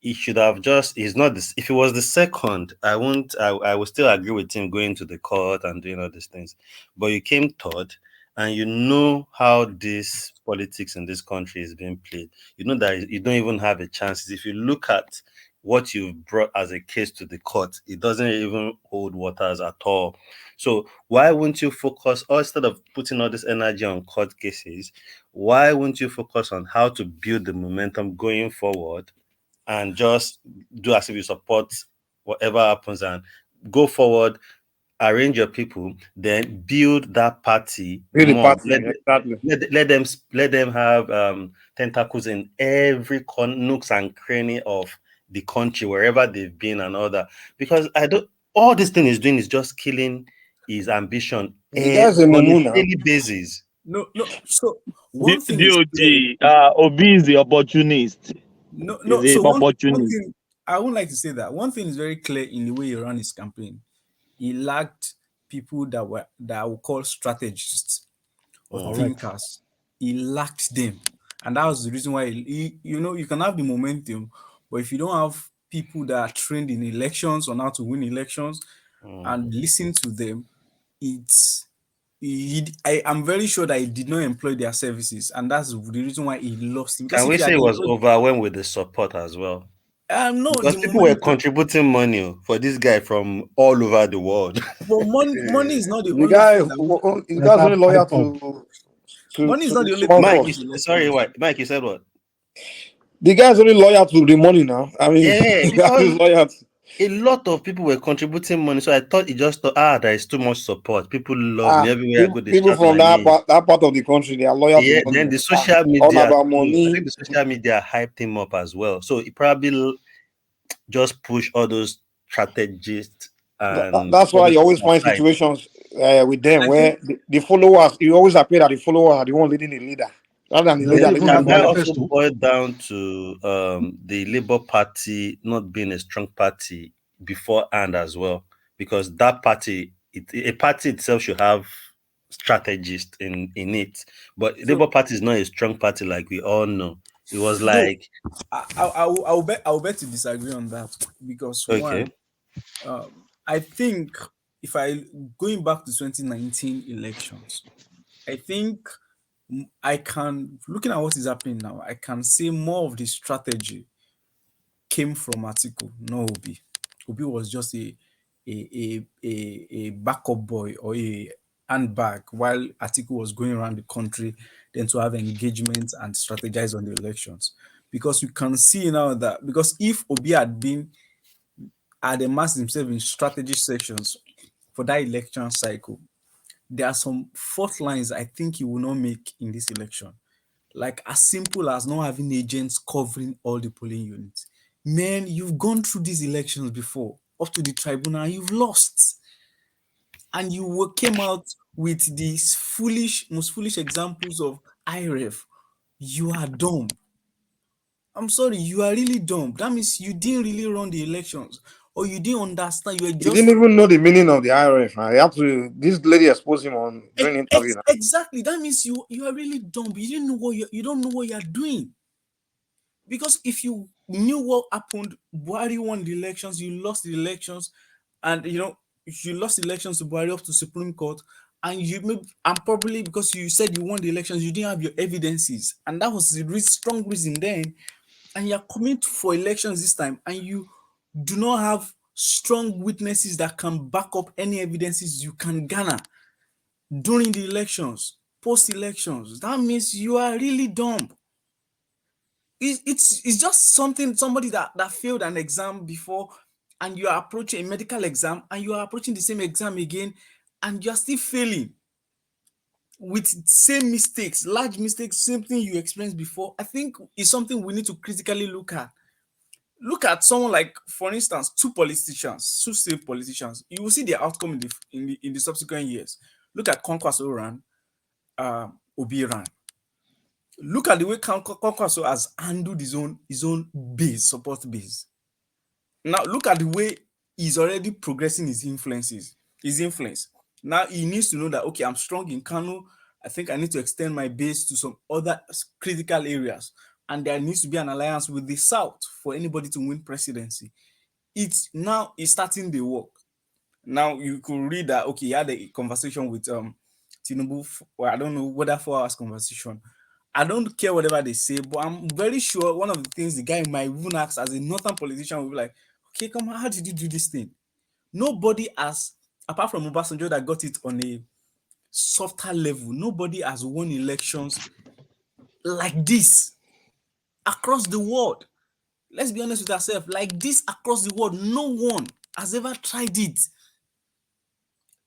he should have just. He's not this. If he was the second, I won't. I would still agree with him going to the court and doing all these things. But you came third, and you know how this politics in this country is being played. You know that you don't even have a chance. If you look at what you've brought as a case to the court, it doesn't even hold waters at all. So why wouldn't you focus, or instead of putting all this energy on court cases, why wouldn't you focus on how to build the momentum going forward and just do as if you support whatever happens and go forward, arrange your people, then build that party Build the more. party, exactly. Let them have tentacles in every nooks and cranny of the country, wherever they've been and all that. Because I don't. All this thing is doing is just killing his ambition The guy's a on a mumu now. daily basis. No. So The one thing is clear. Obi is the opportunist. No. Is So the one opportunist. thing I would like to say that one thing is very clear in the way he ran his campaign. He lacked people that I would call strategists or thinkers. He lacked them, and that was the reason why you can have the momentum, but if you don't have people that are trained in elections on how to win elections and listen to them, I am very sure that he did not employ their services, and that's the reason why he lost him. Because Can if we he say had it was employed, overwhelmed with the support as well? no, Because the people were momentum. contributing money for this guy from all over the world. But money is not the The only guy, thing that will, the guy's only loyal money is not to the only thing small that Mike, wins force. elections. Mike, you said what? The guy's only loyal to the money now. I mean, Yeah, the guy is because loyal. a lot of people were contributing money. So I thought he just thought, there is too much support. People love me. Everywhere I go, they People shout from my name. that part of the country, they are loyal to Yeah, money. then the social All media about too. I money. think the social media hyped him up as well. So he probably just push all those strategists and That's all why those you always people find aside. situations with them I where think the followers, you always appear that the followers are the one leading the leader, rather than the They leader don't leading even the have Can that followers. also manifesto. boil down to the Labour Party not being a strong party beforehand as well? Because that party, a party itself should have strategists in it. But so. Labour Party is not a strong party like we all know. It was No, like, I'll bet to disagree on that because okay, one, I think if I going back to 2019 elections, I think I can looking at what is happening now, I can say more of the strategy came from Atiku, no Obi. Obi was just a backup boy or a handbag while Atiku was going around the country then to have engagement and strategize on the elections. Because you can see now that because if Obi had amassed himself in strategy sections for that election cycle, there are some fault lines I think he will not make in this election. Like as simple as not having agents covering all the polling units. Man, you've gone through these elections before, up to the tribunal, and you've lost. And came out with these most foolish examples of IREF. You are dumb. I'm sorry, you are really dumb. That means you didn't really run the elections, or you didn't understand. You were He didn't just even know the meaning of the IRF. Man. He had to. This lady exposed him on during interview. Now. exactly. That means you are really dumb. You didn't know you don't know what you are doing. Because if you knew what happened, Buhari won the elections, you lost the elections, and you lost the elections to Buhari up to Supreme Court, and probably because you said you won the elections, you didn't have your evidences, and that was the strong reason then. And you're coming for elections this time, and you do not have strong witnesses that can back up any evidences you can garner during the elections, post elections. That means you are really dumb. It's just somebody that failed an exam before, and you are approaching a medical exam and you are approaching the same exam again, and you are still failing with same mistakes, large mistakes, same thing you experienced before. I think it's something we need to critically look at. Look at someone like, for instance, two state politicians. You will see their outcome in the subsequent years. Look at Kwankwaso ran, Obi ran. Look at the way Kwankwaso has handled his own base, support base. Now look at the way he's already progressing his influence. Now he needs to know that, okay, I'm strong in Kano. I think I need to extend my base to some other critical areas. And there needs to be an alliance with the South for anybody to win presidency. It's now is starting the work. Now you could read that, okay, he had a conversation with Tinubu, or I don't know whether 4 hours conversation. I don't care whatever they say, but I'm very sure one of the things the guy might even ask as a northern politician will be like, okay, come on, how did you do this thing? Nobody has, apart from Obasanjo that got it on a softer level, nobody has won elections like this across the world. Let's be honest with ourselves, like this across the world, no one has ever tried it.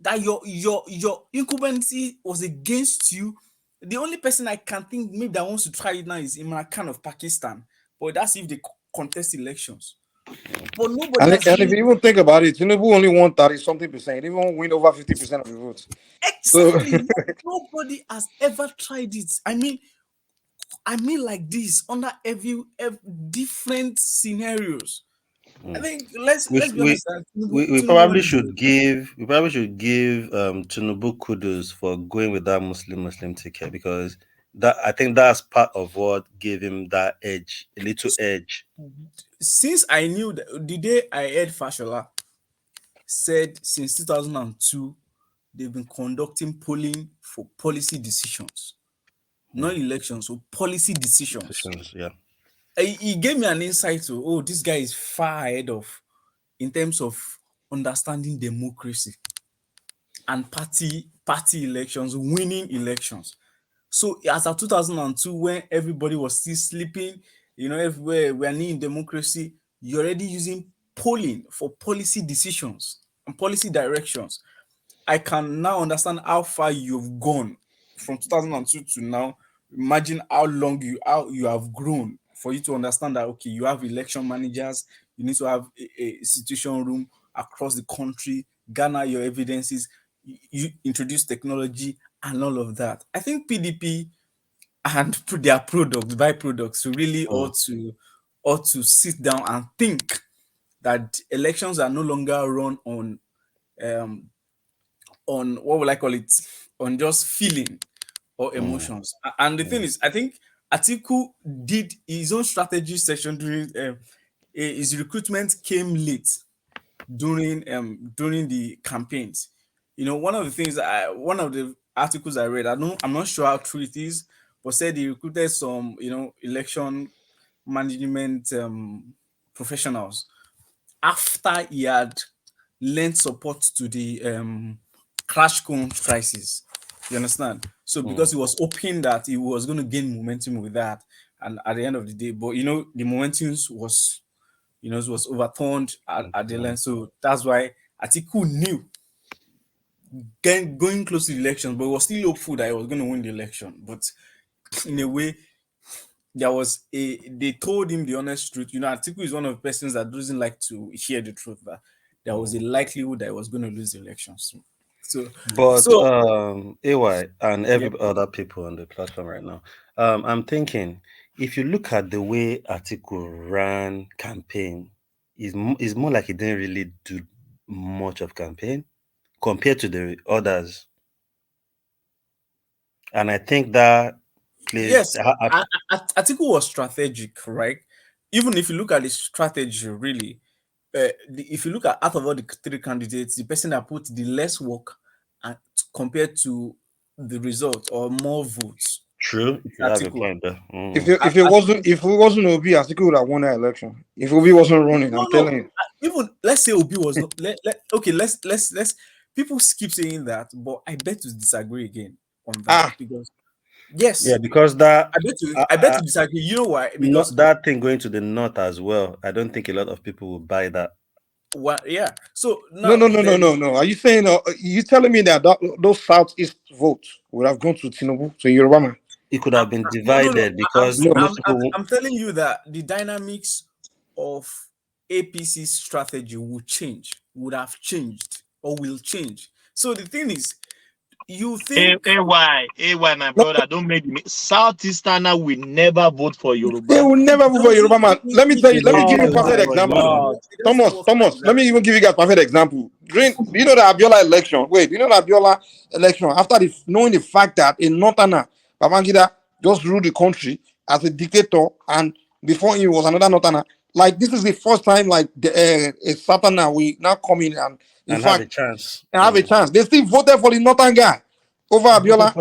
That your incumbency was against you. The only person I can think maybe that wants to try it now is Imran Khan of Pakistan, but that's if they contest elections. But nobody And has if really you even think about it, Tinubu only won 30-something%. He won't win over 50% of the votes. exactly nobody has ever tried it. I mean like this under every different scenarios. I think let's be honest. We Tinubu probably won should give Tinubu kudos for going with that Muslim ticket, because that, I think that's part of what gave him that edge, a little edge. Since I knew that the day I heard Fashola said since 2002 they've been conducting polling for policy decisions, not elections, so policy decisions. Yeah. He gave me an insight to, oh, this guy is far ahead of in terms of understanding democracy and party elections, winning elections. So as of 2002, when everybody was still sleeping, everywhere we are in democracy, you're already using polling for policy decisions and policy directions. I can now understand how far you've gone from 2002 to now. Imagine how you have grown for you to understand that, okay, you have election managers, you need to have a situation room across the country, gather your evidences, you introduce technology and all of that. I think PDP and their byproducts really ought to sit down and think that elections are no longer run on what will I call it, on just feeling or emotions. And the thing is, I think Atiku did his own strategy session during his recruitment came late during the campaigns. One of the things one of the articles I read, I'm not sure how true it is, but said he recruited some election management professionals after he had lent support to the crash cone crisis. You understand? So because he was hoping that he was going to gain momentum with that, and at the end of the day, but the momentum was was overturned at the end. So that's why Atiku knew going close to the election, but was still hopeful that he was going to win the election. But in a way, they told him the honest truth. Atiku is one of the persons that doesn't like to hear the truth, that there was a likelihood that he was going to lose the elections. But So AY and yeah. every other people on the platform right now, I'm thinking, if you look at the way Atiku ran campaign, is more like he didn't really do much of campaign compared to the others. And I think that plays. Yes, Atiku was strategic, right? Even if you look at the strategy, really, if you look at out of all the 3 candidates, the person that put the less work compared to the result or more votes, True, you have a Atiku. point there. If it wasn't Obi, Atiku would have won that election. If Obi wasn't running, I'm telling you. Even let's say Obi was not. Okay, let's. People keep saying that, but I bet to disagree again on that because yes, Yeah, because that I bet to disagree. You know why? Because not that thing going to the north as well. I don't think a lot of people will buy that. Yeah. So No. now Are you saying? You telling me that those Southeast votes would have gone to Tinubu, to Yoruba man? It could have been divided because most people. I'm telling you that the dynamics of APC's strategy would have changed or will change. So the thing is, you think AY, my brother, don't make me. Southeasterner will never vote for Yoruba. They will never vote for Yoruba man. Let me tell you. Let me give you a perfect Oh, example. Lord. Thomas. Let me even give you guys a perfect example. Do you know the Abiola election? Wait, do you know the Abiola election? After knowing the fact that a Northerner, Babangida, just ruled the country as a dictator, and before him was another Northerner. Like this is the first time, like a Southerner we now come in and in And have fact a chance. have a chance. They still voted for the Northern guy over Abiola.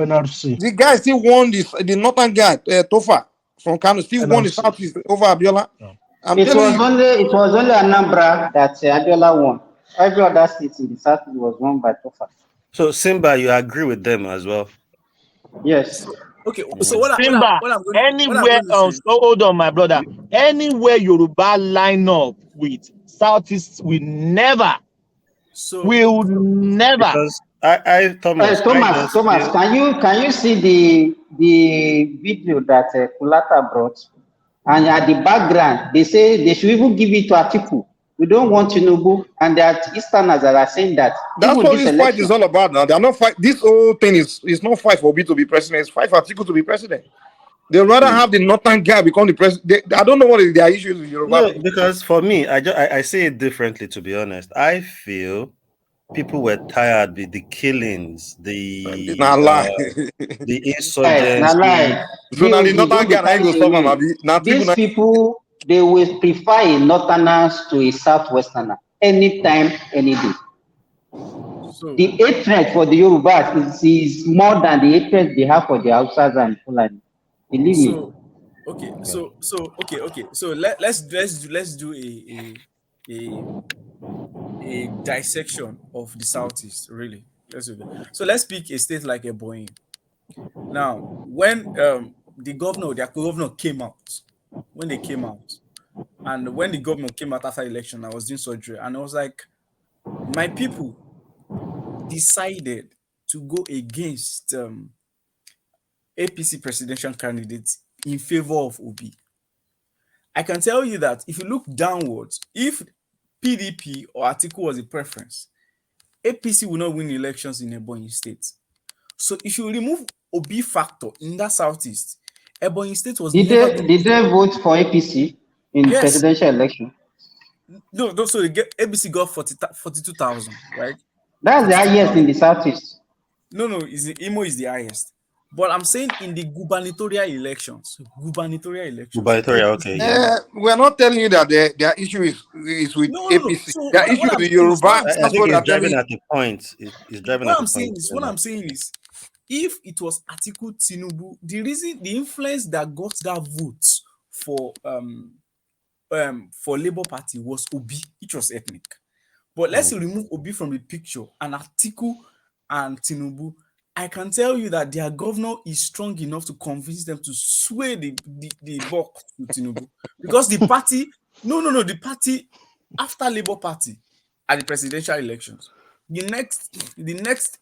The guy still won the Northern guy, Tofa from Kano, still won the Southeast over Abiola. I'm It telling was you. only Anambra that Abiola won. Every other state in the south was won by Tofa. So Simba, you agree with them as well? Yes. Okay, so what I'm Anywhere going to say. hold on, my brother. Anywhere Yoruba line up with Southeast will never. Because Thomas, can you see the video that Kulata brought? And at the background, they say they should even give it to Atiku. We don't want Tinubu, and that Easterners that are saying that. That's even what this this fight is all about now. They are not fight. This whole thing is not fight for Obi to be president. It's fight for Atiku to be president. They rather have the Northern guy become the president. I don't know what is their issues with Yoruba. No, because for me, I say it differently. To be honest, I feel people were tired with the killings, the insurgency. These people, they will prefer a Northerners to a Southwesterner anytime, any day. The hatred for the Yorubas is more than the hatred they have for the Hausas and Fulani. Believe me. Okay, so let's do a dissection of the Southeast, really. So let's pick a state like Ebonyi. Now, when their governor came out, and when the governor came out after election, I was doing surgery, and I was like, my people decided to go against APC presidential candidates in favor of Obi. I can tell you that if you look downwards, if PDP or Atiku was a preference, APC will not win elections in Ebonyi State. So if you remove Obi factor in that Southeast, Ebonyi State was Did they vote for APC in the presidential election? No, so APC got 42,000, right? That's the highest in the Southeast. No, Imo is the highest. But I'm saying in the gubernatorial elections. Okay. We're not telling you that their issue is with APC. So their issue with the Yoruba. I think it's driving at the point. What I'm saying is, if it was Atiku Tinubu, the influence that got that vote for Labour Party was Obi, which was ethnic. But let's remove Obi from the picture and Atiku and Tinubu. I can tell you that their governor is strong enough to convince them to sway the buck to Tinubu, because the party, the party after Labour Party at the presidential elections, the next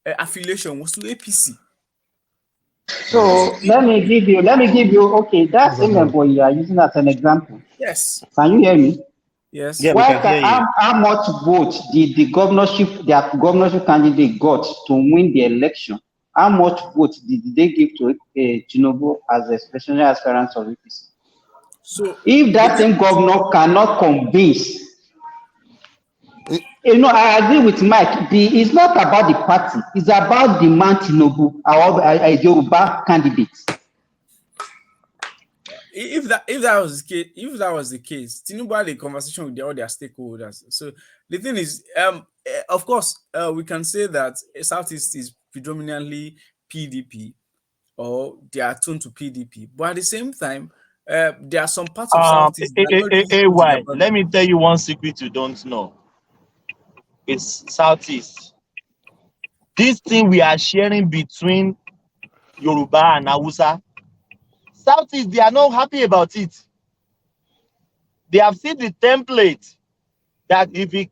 affiliation was to APC. So let me give you. Okay, that's Emebo you are using as an example. Yes. Can you hear me? Yes. Yeah, how much vote did their governorship candidate got to win the election? How much vote did they give to Tinubu as a special aspirant of APC? So if that same governor cannot convince, I agree with Mike. It's not about the party; it's about the man Tinubu, our Yoruba candidate. If that was the case, Tinubu had a conversation with all their stakeholders. So the thing is, of course, we can say that Southeast is predominantly PDP, or they are tuned to PDP. But at the same time, there are some parts of Southeast. Let me tell you one secret you don't know. It's Southeast. This thing we are sharing between Yoruba and Hausa, Southeast, they are not happy about it. They have seen the template that if we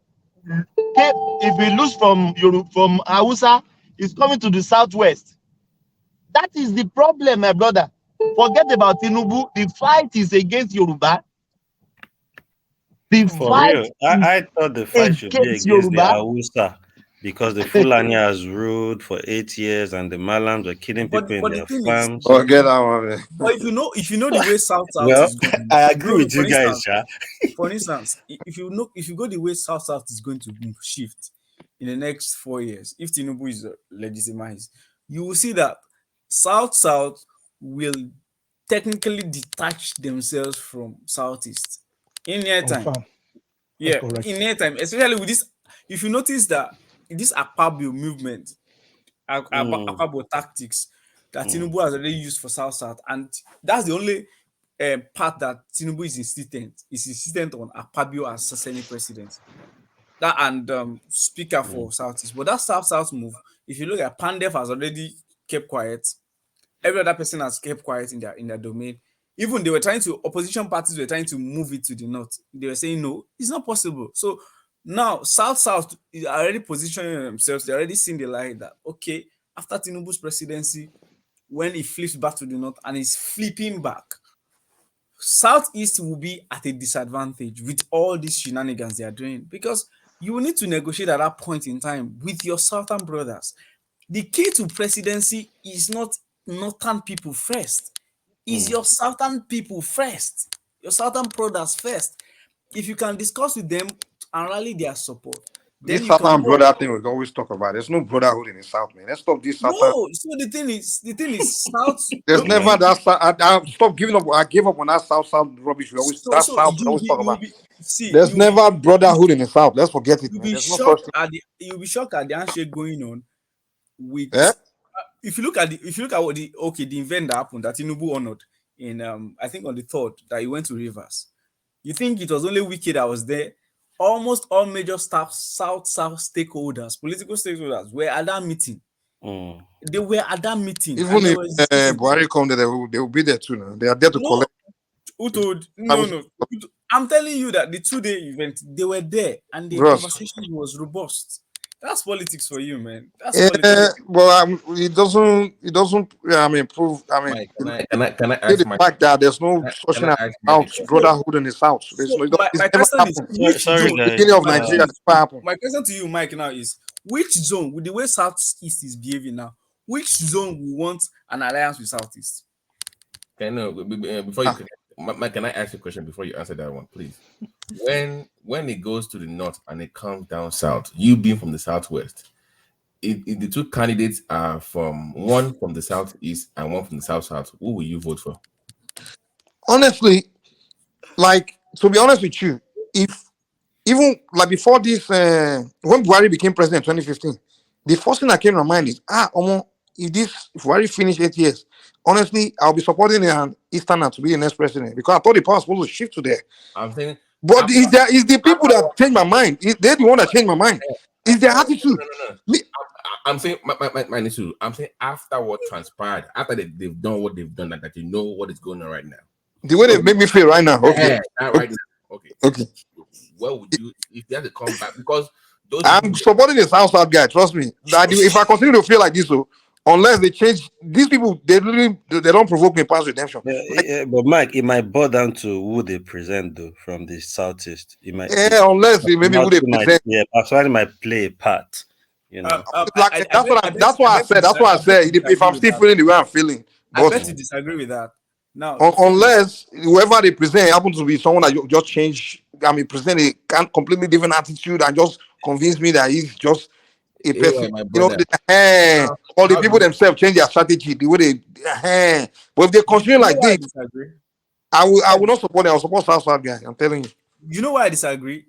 lose from Hausa, it's coming to the Southwest. That is the problem, my brother. Forget about Tinubu. The fight is against Yoruba. For real, I thought the fight should be against the Hausa. because the Fulani has ruled for 8 years and the Malams were killing people in but the their thing is, farms. Oh, get that one, man. but if you know the way South Well, is going, I agree no, with you guys, Sha. for instance, if you go the way South is going to shift in the next 4 years, if Tinubu is legitimized, you will see that South will technically detach themselves from Southeast in near time. Confirm. Yeah, correct. in near time, especially with this. If you notice that this Akpabio movement, Akpabio tactics that Tinubu has already used for South, and that's the only part that Tinubu is insistent on Akpabio as Senate president. That and speaker for Southeast. But that South move, if you look at Pandef has already kept quiet. Every other person has kept quiet in their domain. Even they were opposition parties were trying to move it to the north. They were saying no, it's not possible. So now South is already positioning themselves. They already seen the light that okay, after Tinubu's presidency, when he flips back to the north and he's flipping back, Southeast will be at a disadvantage with all these shenanigans they are doing, because you will need to negotiate at that point in time with your southern brothers. The key to presidency is not northern people first. Is your southern people first. Your southern brothers first. If you can discuss with them and rally their support, then This you can Southern go. brother thing we always talk about. There's no brotherhood in the South, man. Let's stop this Southern. No, so the thing is South. There's never that. I stop giving up. I gave up on that South rubbish. We always South we always talk about. There's never brotherhood in the South. Let's forget it. You'll Man. be shocked at the handshake going on with. If you look at what the event that happened that Tinubu honored in I think on the 3rd that he went to Rivers. You think it was only Wiki that was there? Almost all major South stakeholders, political stakeholders, were at that meeting. They were at that meeting. Even if Buhari come there, they will be there too. Now. They are there to collect. Who told? No. I'm telling you that the 2-day event, they were there and the conversation was robust. That's politics for you, man. That's politics. Well, it doesn't. I mean, prove. I mean, Mike, can I ask the fact that there's no social brotherhood in the South. There's so no. My question is, sorry, guys. Beginning of Nigeria, my question to you, Mike, now is which zone, with the way Southeast is behaving now, which zone we want an alliance with Southeast? Okay, no. Before you, Mike, can I ask you a question before you answer that one, please? When it goes to the north and it comes down south, you being from the southwest, if the two candidates are one from the southeast and one from the south, who will you vote for? Honestly, like, to be honest with you, even like before this, when Buhari became president in 2015, the first thing that came to my mind is, if Buhari finished 8 years, honestly, I'll be supporting an Easterner to be the next president, because I thought the power was supposed to shift to there. I'm saying, but it's the people that changed my mind. They're the one that changed my mind. It's their attitude. No. I'm saying, my issue. I'm saying after what transpired, after they've done what they've done, that you know what is going on right now. The way they make me feel right now. Okay. Right now. Okay. What would you, if they had to come back? Because I'm supporting the South guy. Trust me. That if I continue to feel like this, unless they change, these people, they don't provoke me past redemption. But Mike, it might boil down to who they present though from the Southeast. It might. Unless maybe who they present. Personality might play a part. You know. That's why I said. If I'm still feeling the way I'm feeling, I bet you disagree with that. Now, unless whoever they present happens to be someone that just change. I mean, present a completely different attitude and just convince me that he's just a person. Or the people themselves change their strategy the way they. But if they continue like this, I will not support them. I will support South guy. I'm telling you. You know why I disagree?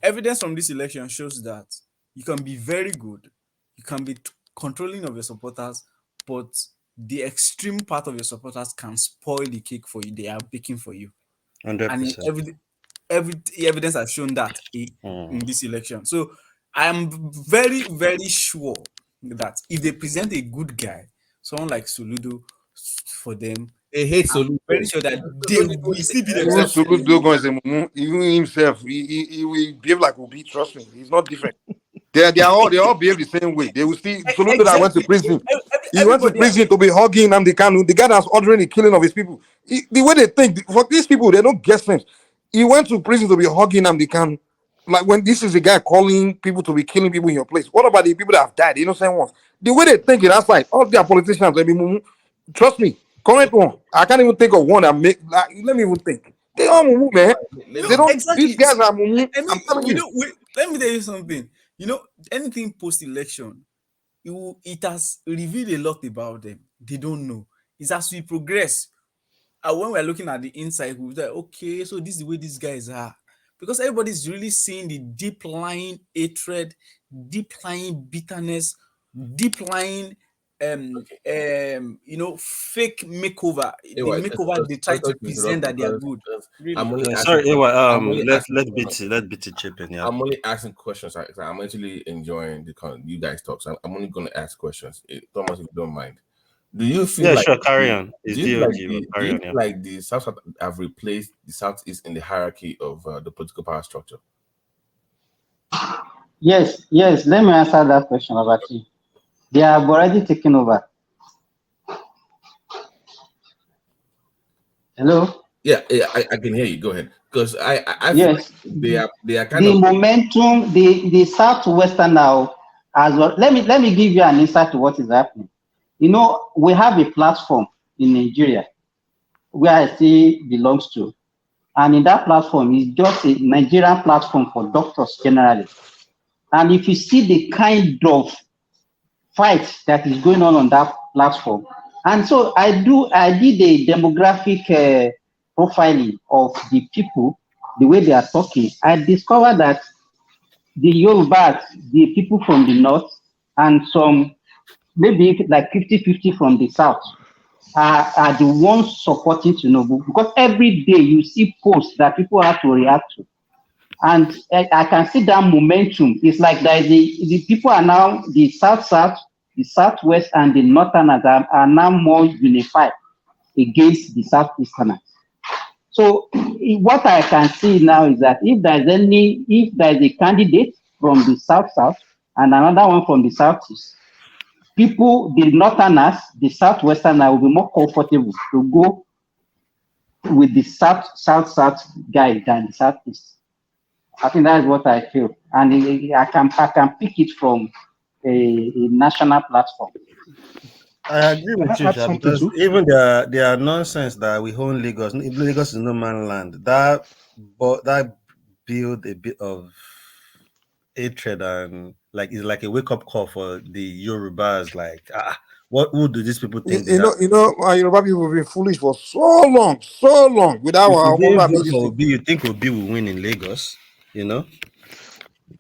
Evidence from this election shows that you can be very good, you can be controlling of your supporters, but the extreme part of your supporters can spoil the cake for you. They are baking for you. 100%. And every evidence has shown that in this election. So I am very, very sure that if they present a good guy, someone like Soludo for them, they hate Soludo. I'm very sure that they will still be themselves. Soludo even himself, he will behave like Obi. Trust me, he's not different. They all behave the same way. They will still. Soludo that went to prison. He went to prison to be hugging Nnamdi Kanu, the guy that's ordering the killing of his people. The way they think, for these people, they don't get sense. He went to prison to be hugging Nnamdi Kanu. Like when this is a guy calling people to be killing people in your place. What about the people that have died, the innocent ones? The way they think it outside, all their politicians, they be mumu. Trust me, current one. I can't even think of one that make like, let me even think. They all mumu, man. They don't these Exactly. guys are mumu. I mean, I'm telling you. let me tell you something. Anything post-election, it has revealed a lot about them. They don't know. It's as we progress. When we're looking at the inside, we're like, okay, so this is the way these guys are. Because everybody's really seeing the deep lying hatred, deep lying bitterness, deep lying fake makeover. The makeover they try to present that they are good. Really. I'm only Sorry, asking, Ewa, I'm only asking let questions. BT chip in, yeah. I'm only asking questions. I'm actually enjoying you guys talk. So I'm only going to ask questions. Thomas, if you don't mind. Do you feel like sure, carry on. It's DOG, do you feel like the South have replaced the Southeast in the hierarchy of the political power structure? Yes. Let me answer that question about you. They have already taken over. Hello. Yeah, I can hear you. Go ahead. Because I feel Yes. like they are kind The of momentum, the Southwestern now as well. Let me give you an insight to what is happening. We have a platform in Nigeria where I say belongs to, and in that platform is just a Nigerian platform for doctors generally. And if you see the kind of fight that is going on that platform, and so I did a demographic profiling of the people, the way they are talking. I discovered that the Yorubas, the people from the north, and some maybe like 50-50 from the south are the ones supporting Tinubu, because every day you see posts that people have to react to. And I can see that momentum. It's like the people are now, the south, the southwest, and the northerners are now more unified against the southeasterners. So what I can see now is that if there's a candidate from the south and another one from the southeast, people, the northerners, the southwesterners will be more comfortable to go with the south guy than the southeast. I think that's what I feel, and I can pick it from a national platform. I agree with you, Sha, because even their nonsense that we own Lagos. Lagos is no man land. That build a bit of hatred, and it's like a wake up call for the Yorubas. Like, who do these people think they are? Yoruba people have been foolish for so long without our Obi, you think Obi will win in Lagos?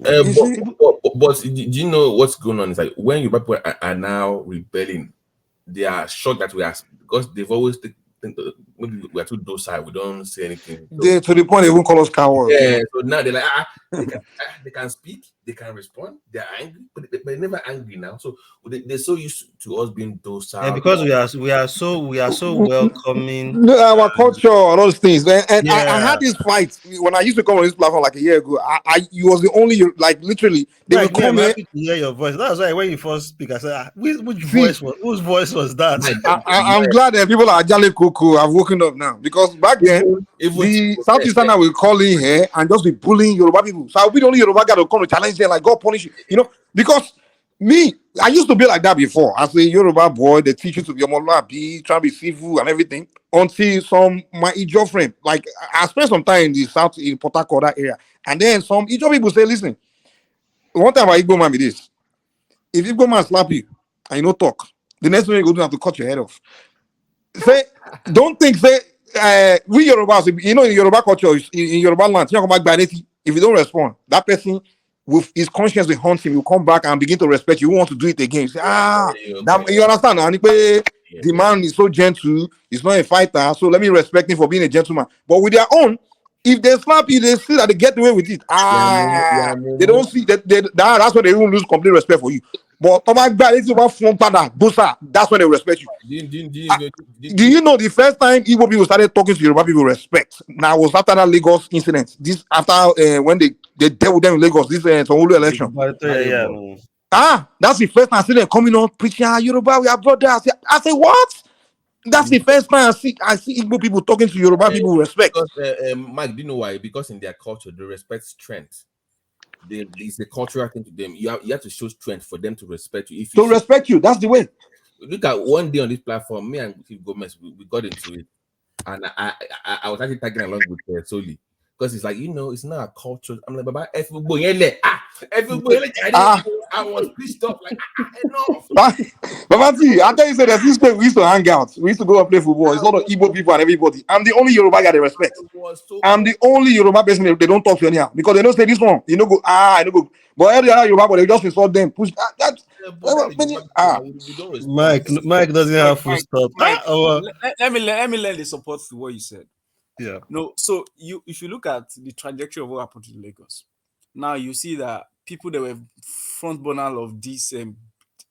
but do you know what's going on? It's like when Yoruba people are now rebelling, they are shocked that we are, because they've always think that maybe we are too docile, we don't say anything. So, to the point they won't call us cowards. Yeah, so now they're like, they can speak, they can respond, they're angry, but they're never angry now. So they're so used to us being docile. Yeah, because we are so welcoming. Our culture and all those things, man. And I had this fight when I used to come on this platform like a year ago. You was the only, like, literally they would come I'm here. happy to hear your voice. That's why when you first speak, I said, whose voice was that? I'm glad that people like Jale Koko have woken up now, because back then the Southeasterner will call in here and just be bullying Yoruba people. So I'll be the only Yoruba guy to come to challenge them, like, God punish you, because I used to be like that before. As a Yoruba boy, they teach you to be Omoluabi, try to be civil and everything. Until my Ijo friend, like, I spent some time in the south, in Port Harcourt, that area, and then some Ijo people say, listen, one time I Igbo man be this: if Igbo man slap you and you no talk, the next thing you go do have to cut your head off. Don't think we Yorubas, in Yoruba culture, in Yoruba land, you come back by anything. If you don't respond, that person with his conscience will haunt him. Will come back and begin to respect you. You want to do it again. You say, you understand? And the man is so gentle. He's not a fighter, so let me respect him for being a gentleman. But with their own, if they slap you, they see that they get away with it. They don't see that. That's when they even lose complete respect for you. But that's when they respect you. Do you know the first time Igbo people started talking to Yoruba people respect? Now it was after that Lagos incident. This after when they dealt with them in Lagos, this Sanwo-Olu election. That's the first time I see them coming on preaching, Yoruba, we are brothers. I say what? That's the first time I see Igbo people talking to Yoruba people with respect. Because, Mike, do you know why? Because in their culture, they respect strength. it's a cultural thing to them. You have to show strength for them to respect you. If to respect you, that's the way. Look at one day on this platform, me and Chief Gomez, we got into it, and I was actually tagging along with Soli, because it's like, it's not a culture. I'm like, Baba, I was pissed off, like, enough. Baba, see, I tell you, there's this place we used to hang out. We used to go and play football. It's a lot of Igbo people and everybody. I'm the only Yoruba guy they respect. I'm the only Yoruba person they don't talk to anyhow, because they don't say this one. You know, go I know go. But every other Yoruba, they just insult them. Push that. Mike doesn't have full stop. Let me lend the support to what you said. Yeah. No, so if you look at the trajectory of what happened to Lagos, now you see that people that were front burner of these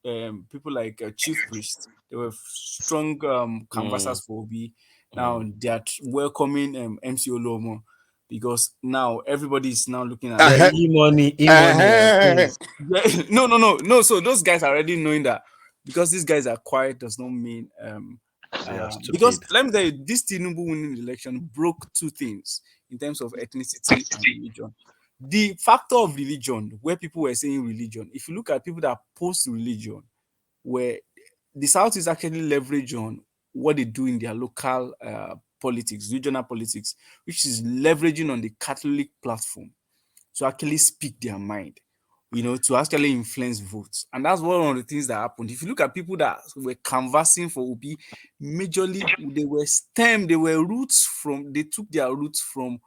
people like Chief Priest, they were strong canvassers for Obi. Now they are welcoming MC Olomo, because now everybody is now looking at e-money. No. So those guys are already knowing that because these guys are quiet does not mean because let me tell you, this Tinubu winning the election broke two things in terms of ethnicity and religion. The factor of religion, where people were saying religion, if you look at people that post religion, where the South is actually leverage on what they do in their local politics, regional politics, which is leveraging on the Catholic platform to actually speak their mind, to actually influence votes. And that's one of the things that happened. If you look at people that were canvassing for Obi, majorly they were stemmed, they took their roots from,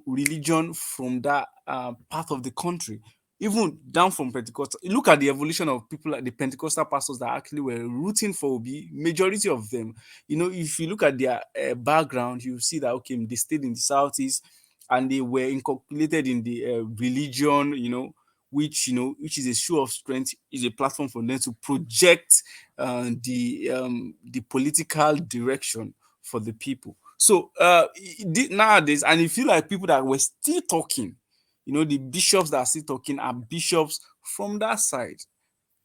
religion from that part of the country, even down from Pentecostal. Look at the evolution of people like the Pentecostal pastors that actually were rooting for Obi, majority of them. If you look at their background, you see that, okay, they stayed in the Southeast and they were inculcated in the religion, which is a show of strength, is a platform for them to project the political direction for the people. So nowadays, and you feel like people that were still talking, the bishops that are still talking are bishops from that side.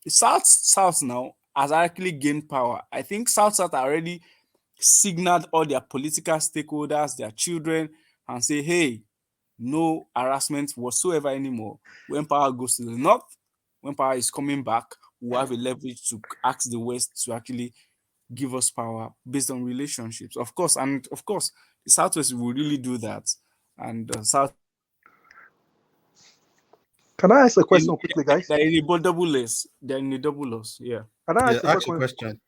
The South now has actually gained power. I think South already signaled all their political stakeholders, their children, and say, hey, no harassment whatsoever anymore. When power goes to the North, when power is coming back, we'll have a leverage to ask the West to actually give us power based on relationships. Of course, the Southwest will really do that. And South. Can I ask a question quickly, guys? They're in a double loss. Yeah. Can I ask a question?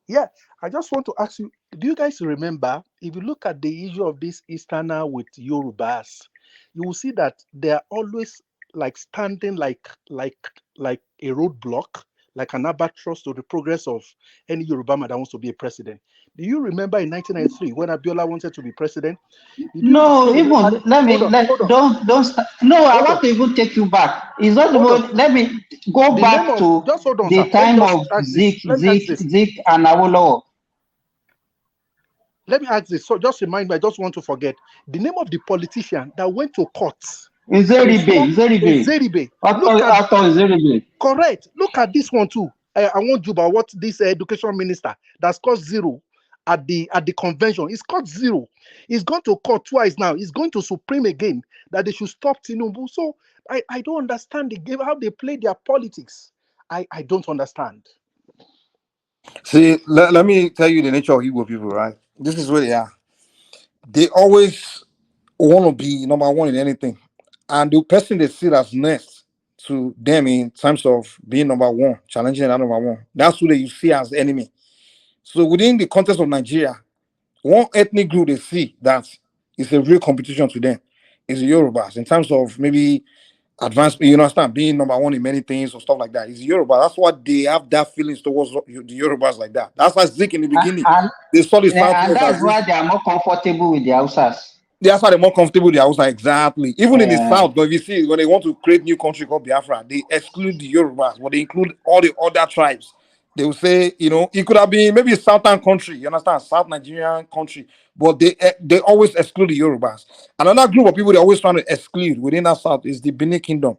Yeah, I just want to ask you, do you guys remember, if you look at the issue of this Easterner with Yorubas, you will see that they are always like standing like a roadblock, like an albatross to the progress of any Yoruba man that wants to be a president. Do you remember in 1993 when Abiola wanted to be president? No, even don't start. No, I want to even take you back. It's not about, let me go back to the time of Zik and Awolowo. Let me ask this. So just remind me, I just want to forget. The name of the politician that went to court. Zeribe. Correct. Look at this one too. I want you about what this education minister that scored 0 at the convention. He scored 0. He's gone to court twice now. He's going to Supreme again that they should stop Tinubu. So I don't understand the game, how they play their politics. I don't understand. See, let me tell you the nature of Igbo people, right? This is where they are. They always want to be number one in anything. And the person they see as next to them in terms of being number one, challenging that number one, that's who they see as enemy. So within the context of Nigeria, one ethnic group they see that is a real competition to them is the Yorubas in terms of maybe advanced, being number one in many things or stuff like that. Is Yoruba. That's what they have that feelings towards the Yorubas like that. That's why Zik in the beginning. They saw the and that's why they are more comfortable with the Hausas. That's why they're more comfortable with the Hausa, exactly. Even in the South, but if you see, when they want to create new country called Biafra, they exclude the Yorubas, but they include all the other tribes. They will say, it could have been maybe a southern country, you understand, South Nigerian country, but they always exclude the Yorubas. Another group of people they're always trying to exclude within that South is the Benin Kingdom.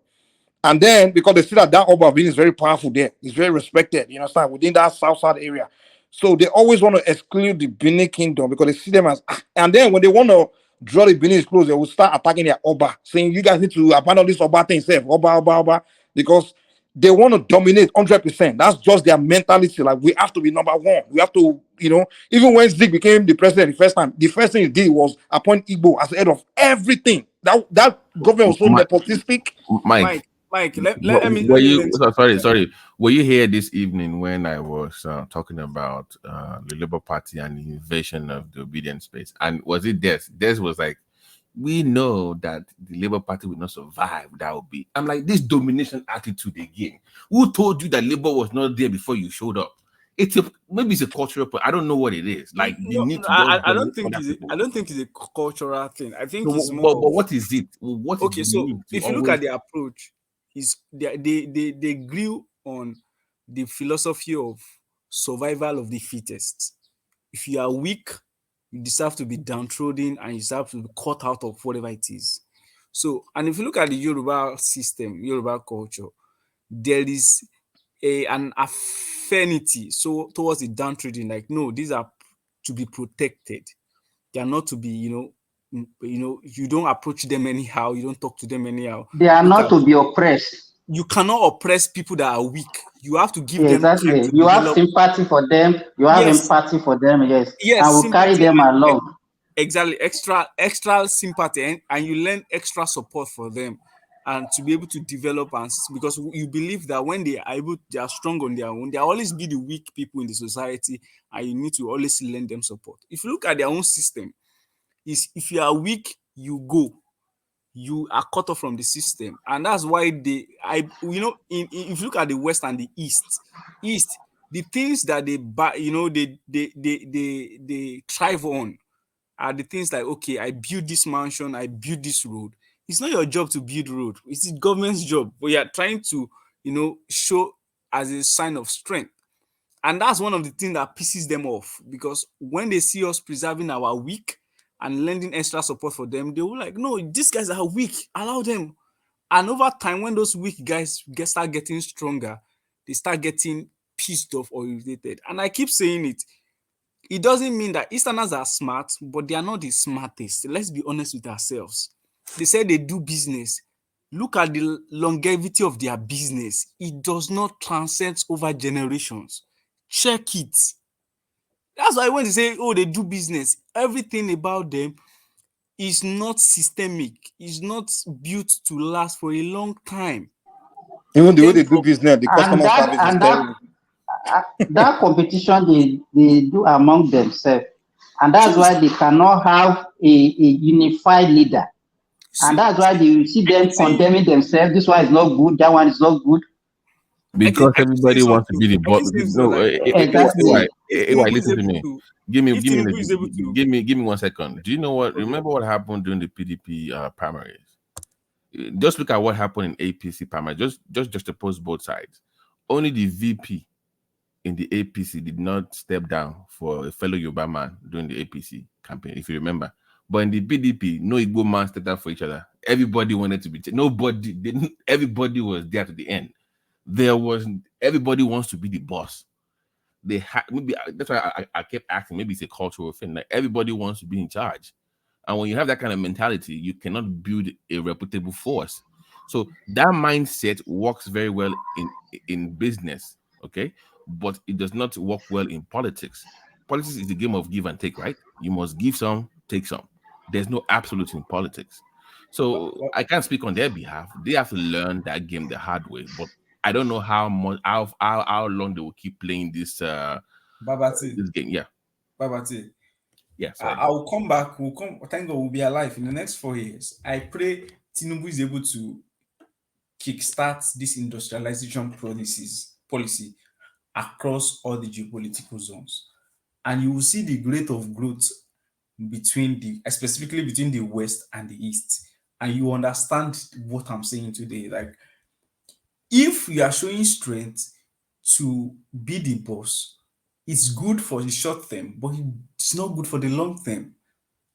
And then, because they see that Oba Benin is very powerful there, it's very respected, you understand, within that South area. So they always want to exclude the Benin Kingdom because they see them as, and then when they want to draw the Benin close, they will start attacking their Oba, saying you guys need to abandon this Oba thing, self, Oba, because they want to dominate 100%. That's just their mentality. Like, we have to be number one. We have to, even when Zig became the president the first time, the first thing he did was appoint Igbo as the head of everything. That government was so nepotistic. Mike, let me sorry. Were you here this evening when I was talking about the Labour Party and the invasion of the Obedient space? And was it Des? Des was like, we know that the Labour Party will not survive. That will be. I'm like, this domination attitude again. Who told you that Labour was not there before you showed up? Maybe it's a cultural point. I don't know what it is. Like, you need to. I don't think it's a cultural thing. I think it's more. But what is it? What okay, is so if you look at the approach, is they grew on the philosophy of survival of the fittest. If you are weak, you deserve to be downtrodden and you deserve to be cut out of whatever it is. So, and if you look at the Yoruba system, Yoruba culture, there is an affinity towards the downtrodden. Like, no, these are to be protected. They are not to be, you don't approach them anyhow. You don't talk to them anyhow. They are not to be oppressed. You cannot oppress people that are weak. You have to give them exactly. time to you develop. Have sympathy for them. You have empathy for them. Yes. Yes. And will carry them along. Exactly. Extra sympathy, and you learn extra support for them, and to be able to develop, and because you believe that when they are strong on their own, they always be the weak people in the society, and you need to always lend them support. If you look at their own system, if you are weak, you are cut off from the system, and that's why if you look at the West and the East, the things that they thrive on are the things like, okay, I build this mansion, I build this road. It's not your job to build road; it's the government's job. But you are trying to, show as a sign of strength, and that's one of the things that pisses them off, because when they see us preserving our weak and lending extra support for them, they will like, no, these guys are weak, allow them. And over time, when those weak guys start getting stronger, they start getting pissed off or irritated. And I keep saying it doesn't mean that Easterners are smart, but they are not the smartest. Let's be honest with ourselves. They say they do business. Look at the longevity of their business. It does not transcend over generations. Check it. That's why when they say, oh, they do business, everything about them is not systemic. It's not built to last for a long time. Even the way they do business, the customer service is terrible. That competition they do among themselves, and that's why they cannot have a unified leader. And that's why you see them condemning themselves. This one is not good. That one is not good. Because everybody wants to be the boss. No, exactly. Listen to me. Give me 1 second. Do you know what? Remember what happened during the PDP primaries? Just look at what happened in APC primary. Just juxtapose both sides. Only the VP in the APC did not step down for a fellow Yoruba man during the APC campaign, if you remember. But in the PDP, no Igbo man stepped out for each other. Everybody wanted to be. Everybody was there to the end. Everybody wants to be the boss. Maybe that's why I kept asking. Maybe it's a cultural thing. Like, everybody wants to be in charge, and when you have that kind of mentality, you cannot build a reputable force. So that mindset works very well in business, okay, but it does not work well in politics. Politics is a game of give and take, right? You must give some, take some. There's no absolute in politics. So I can't speak on their behalf. They have to learn that game the hard way. But I don't know how long they will keep playing this this game. Yeah. Babati. Yeah. I will come back. Thank God we'll be alive in the next 4 years. I pray Tinubu is able to kickstart this industrialization policy across all the geopolitical zones. And you will see the rate of growth specifically between the West and the East. And you understand what I'm saying today. Like, if you are showing strength to be the boss, it's good for the short term, but it's not good for the long term.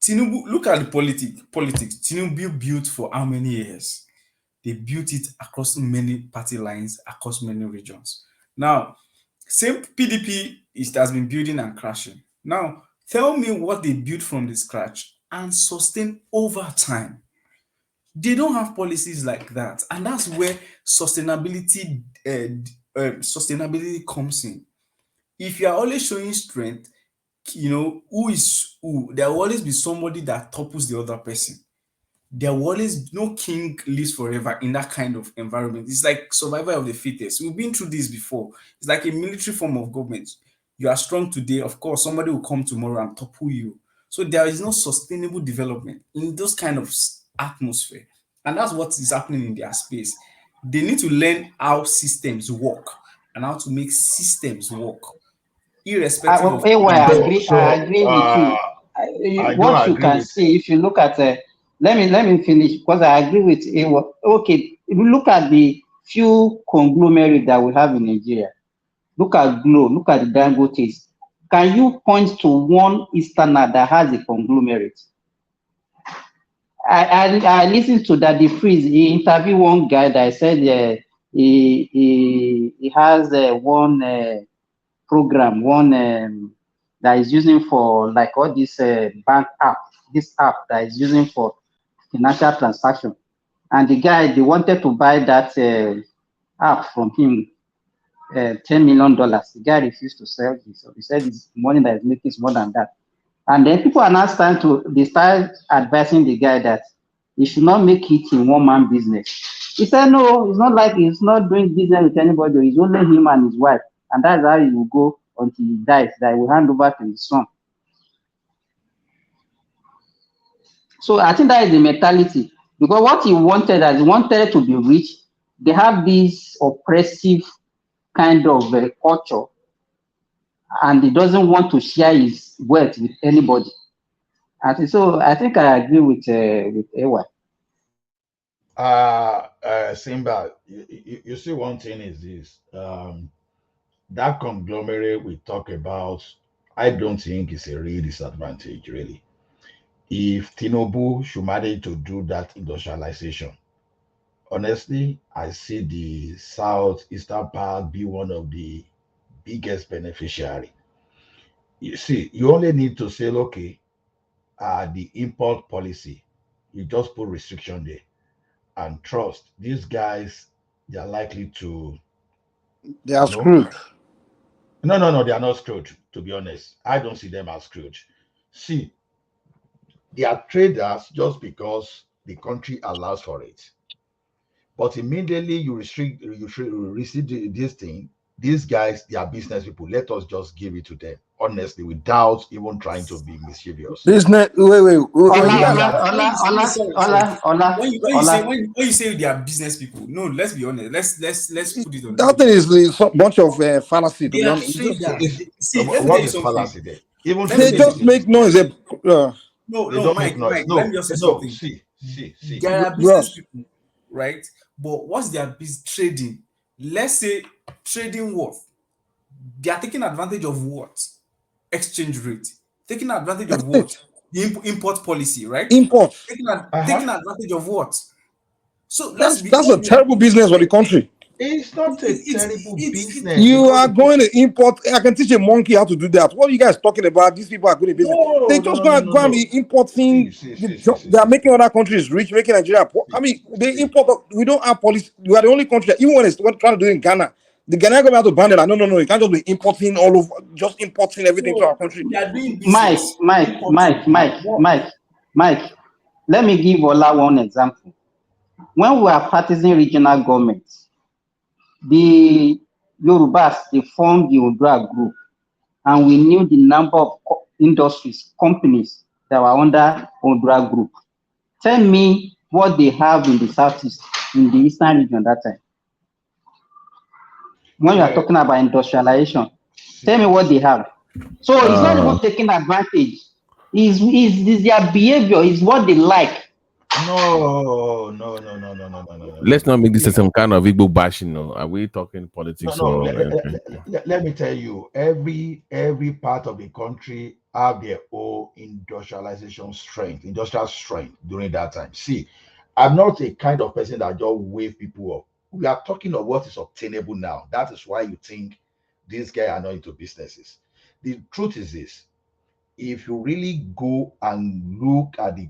Tinubu, look at the politics. Tinubu built for how many years? They built it across many party lines, across many regions. Now, same PDP has been building and crashing. Now, tell me what they built from the scratch and sustain over time. They don't have policies like that, and that's where sustainability comes in. If you are always showing strength, who is who, there will always be somebody that topples the other person. There will always no king lives forever in that kind of environment. It's like survival of the fittest. We've been through this before. It's like a military form of government. You are strong today, of course, somebody will come tomorrow and topple you. So there is no sustainable development in those kind of atmosphere. And that's what is happening in their space. They need to learn how systems work and how to make systems work, irrespective of. I agree with you. What you can see, if you look at, let me finish, because I agree with Ewa. Okay, if you look at the few conglomerates that we have in Nigeria, look at Glo, look at the Dangotes. Can you point to one Easterner that has a conglomerate? I listened to that. The Freeze, he interviewed one guy that said he has one program, one that is using for like all this bank app, this app that is using for financial transaction. And the guy, they wanted to buy that app from him, $10 million. The guy refused to sell it. So he said his money that is making is more than that. And then people are now they start advising the guy that he should not make it in one-man business. He said, no, it's not like he's not doing business with anybody. It's only him and his wife. And that's how he will go until he dies, that he will hand over to his son. So I think that is the mentality. Because what he wanted, as he wanted to be rich, they have this oppressive kind of culture, and he doesn't want to share his wealth with anybody. And so I think I agree with Ewa. Simba, you see, one thing is this: that conglomerate we talk about, I don't think it's a real disadvantage, really. If Tinubu should manage to do that industrialization, honestly, I see the southeastern part be one of the biggest beneficiary. You see, you only need to say, okay, the import policy, you just put restriction there and trust these guys, they are likely to. They are screwed. No, they are not screwed, to be honest. I don't see them as screwed. See, they are traders just because the country allows for it. But immediately you restrict this thing, these guys, they are business people. Let us just give it to them, honestly, without even trying to be mischievous. Wait. When you say they are business people, no, let's be honest. Let's put it on. That thing is a bunch of fallacy, to be honest. What is fallacy there? Even they just make noise. No, Mike, let me just say something. See. There are business people, right? But what's their business? Trading. Let's say trading what? They are taking advantage of what? Exchange rate. Taking advantage of what? The import policy, right? Import. Taking advantage of what? So that's a terrible business for the country. It's not a terrible business. You are going to import. I can teach a monkey how to do that. What are you guys talking about? These people are good in business. They just go and be importing. They are making other countries rich, making Nigeria poor. I mean, they import. We don't have policy. We are the only country. Even when it's trying to do it in Ghana, the Ghanaian government have to ban it. No. You can't just be importing all over. Just importing everything to our country. Mike. Let me give Ola one example. When we are practicing regional governments, the Yorubas, they formed the Odua group, and we knew the number of industries, companies that were under Odua group. Tell me what they have in the southeast, in the eastern region that time. When you are talking about industrialization, tell me what they have. So it's not even taking advantage. Is their behavior, is what they like. No. Let's not make this some kind of Igbo bashing. No, are we talking politics? Let me tell you, every part of the country have their own industrial strength during that time. See, I'm not a kind of person that just wave people up. We are talking of what is obtainable now. That is why you think these guys are not into businesses. The truth is this: if you really go and look at the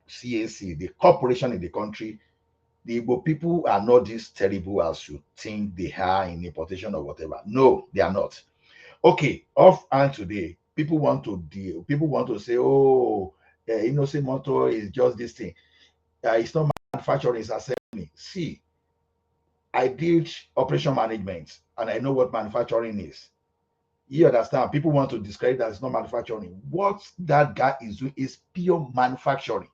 CAC, the corporation in the country, the Igbo people are not this terrible as you think they are in importation or whatever. No, they are not. Okay, off and today, people want to deal. People want to say, oh, innocent motor is just this thing. It's not manufacturing, it's assembly. See, I did operation management and I know what manufacturing is. You understand? People want to discredit that it's not manufacturing. What that guy is doing is pure manufacturing.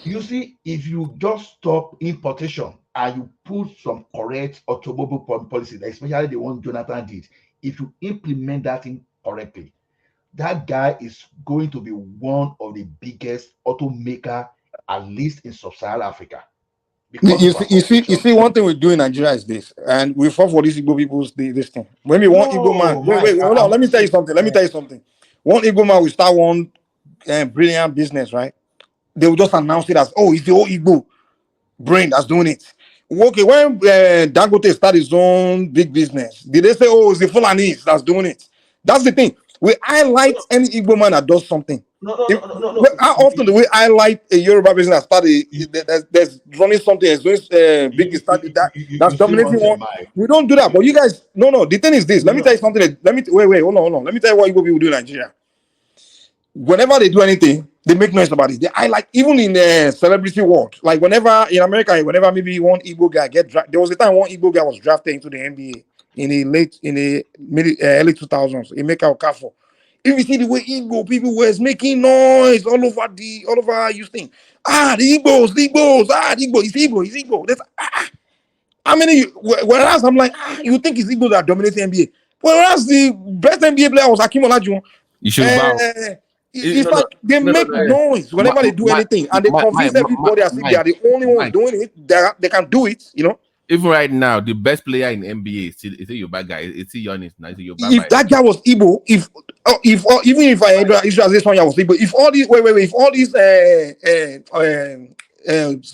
You see, if you just stop importation and you put some correct automobile policies, especially the one Jonathan did, if you implement that thing correctly, that guy is going to be one of the biggest automaker, at least in sub-Saharan Africa. You see, one thing we do in Nigeria is this, and we fought for these Igbo people's this thing. When we want Igbo man, wait, hold on. Let me tell you something. One Igbo man will start one brilliant business, right? They will just announce it as, oh, it's the old Igbo brain that's doing it. Okay, when Dangote started his own big business, did they say, oh, it's the Fulanese that's doing it? That's the thing. We highlight any Igbo man that does something. No. How often do we highlight a Yoruba business that started, that's running something, that's doing big started that's dominating one? We don't do that. But you guys, no. The thing is this. Let me tell you something. Wait, hold on. Let me tell you what Igbo people do in Nigeria. Whenever they do anything, they make noise about it. They highlight, even in the celebrity world. Like whenever in America, whenever maybe one Igbo guy there was a time one Igbo guy was drafted into the NBA in the early 2000s. Emeka Okafor. If you see the way Igbo people were making noise all over Houston, the Igbos, the Igbo, it's Igbo. That's, how many? Whereas I'm like, you think it's Igbo that dominates the NBA? Whereas the best NBA player was Hakeem Olajuwon. You should bow. It's like they make noise whenever they do anything, and they convince everybody as if they are the only ones doing it. They can do it, you know. Even right now, the best player in the NBA is a Yoruba guy. It's a Giannis. If that guy was Igbo, even if Israel was Igbo, if all these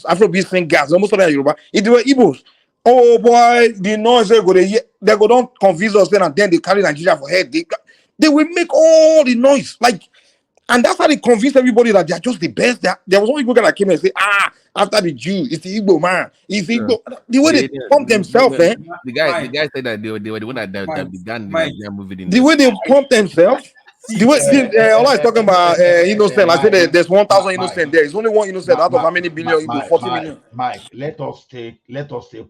Afrobeat singers, almost all Yoruba, if they were Igbos, oh boy, the noise they go don't convince us then, and then they carry Nigeria for head. They will make all the noise, like. And that's how they convince everybody that they're just the best. There was one Igbo guy that came and said, after the Jew, it's the Igbo man. It's Igbo. The way they pump themselves, The guy said that they were the one that began the movie. The way they pump themselves. The way Allah is talking about innocent. I said there's 1,000 innocent there. It's only one innocent out of how many billion? Igbo? 40 million. Mike, let us take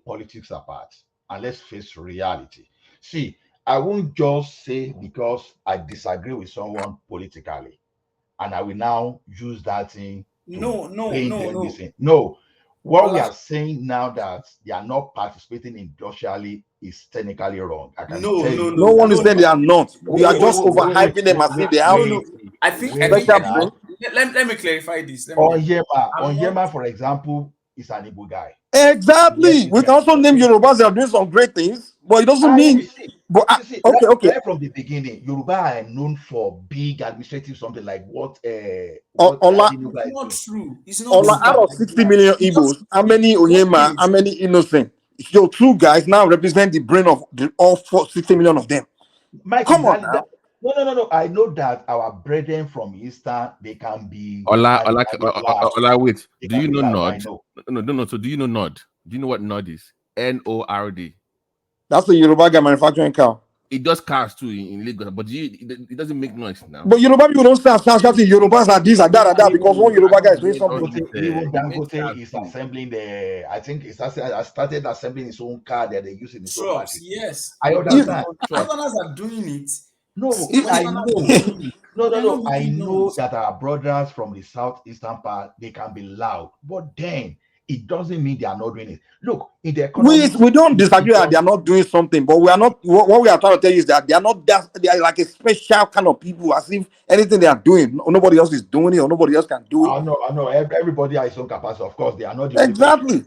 politics apart and let's face reality. See, I won't just say because I disagree with someone politically, and I will now use that thing to No. What we are saying now that they are not participating industrially is technically wrong. I can tell you. No one is saying they are not. We are just overhyping them as if they have. I think let me clarify this. Onyema, for example, is an Igbo guy. Exactly. We can also name Yorubas that are doing some great things, but it doesn't mean. Okay. Right from the beginning, Yoruba are known for big administrative something like what It's not true. It's not true. Out of 60 million Igbos, how many Onyema, how many innocent? Your two guys now represent the brain of all 60 million of them. Mike, come on now. No. I know that our brethren from Eastern, they can be. Wait. Do you know Nod? No. So do you know Nod? Do you know what Nod is? NORD. That's the Yoruba guy manufacturing car. It does cars too in Lagos, but it doesn't make noise now. But Yoruba people don't start shouting Yorubas are this, are that, because one Yoruba guy is doing something. Dangote is assembling I think it started assembling his own car that they use in the trucks. Yes, I understand. Others are doing it. No, I know. No. I know that our brothers from the southeastern part, they can be loud, but then it doesn't mean they are not doing it. Look, in the economy, we don't disagree that they are not doing something, but we are not. What we are trying to tell you is that they are not that. They are like a special kind of people, as if anything they are doing, nobody else is doing it, or nobody else can do it. I know. Everybody has his own capacity. Of course, they are not the exactly.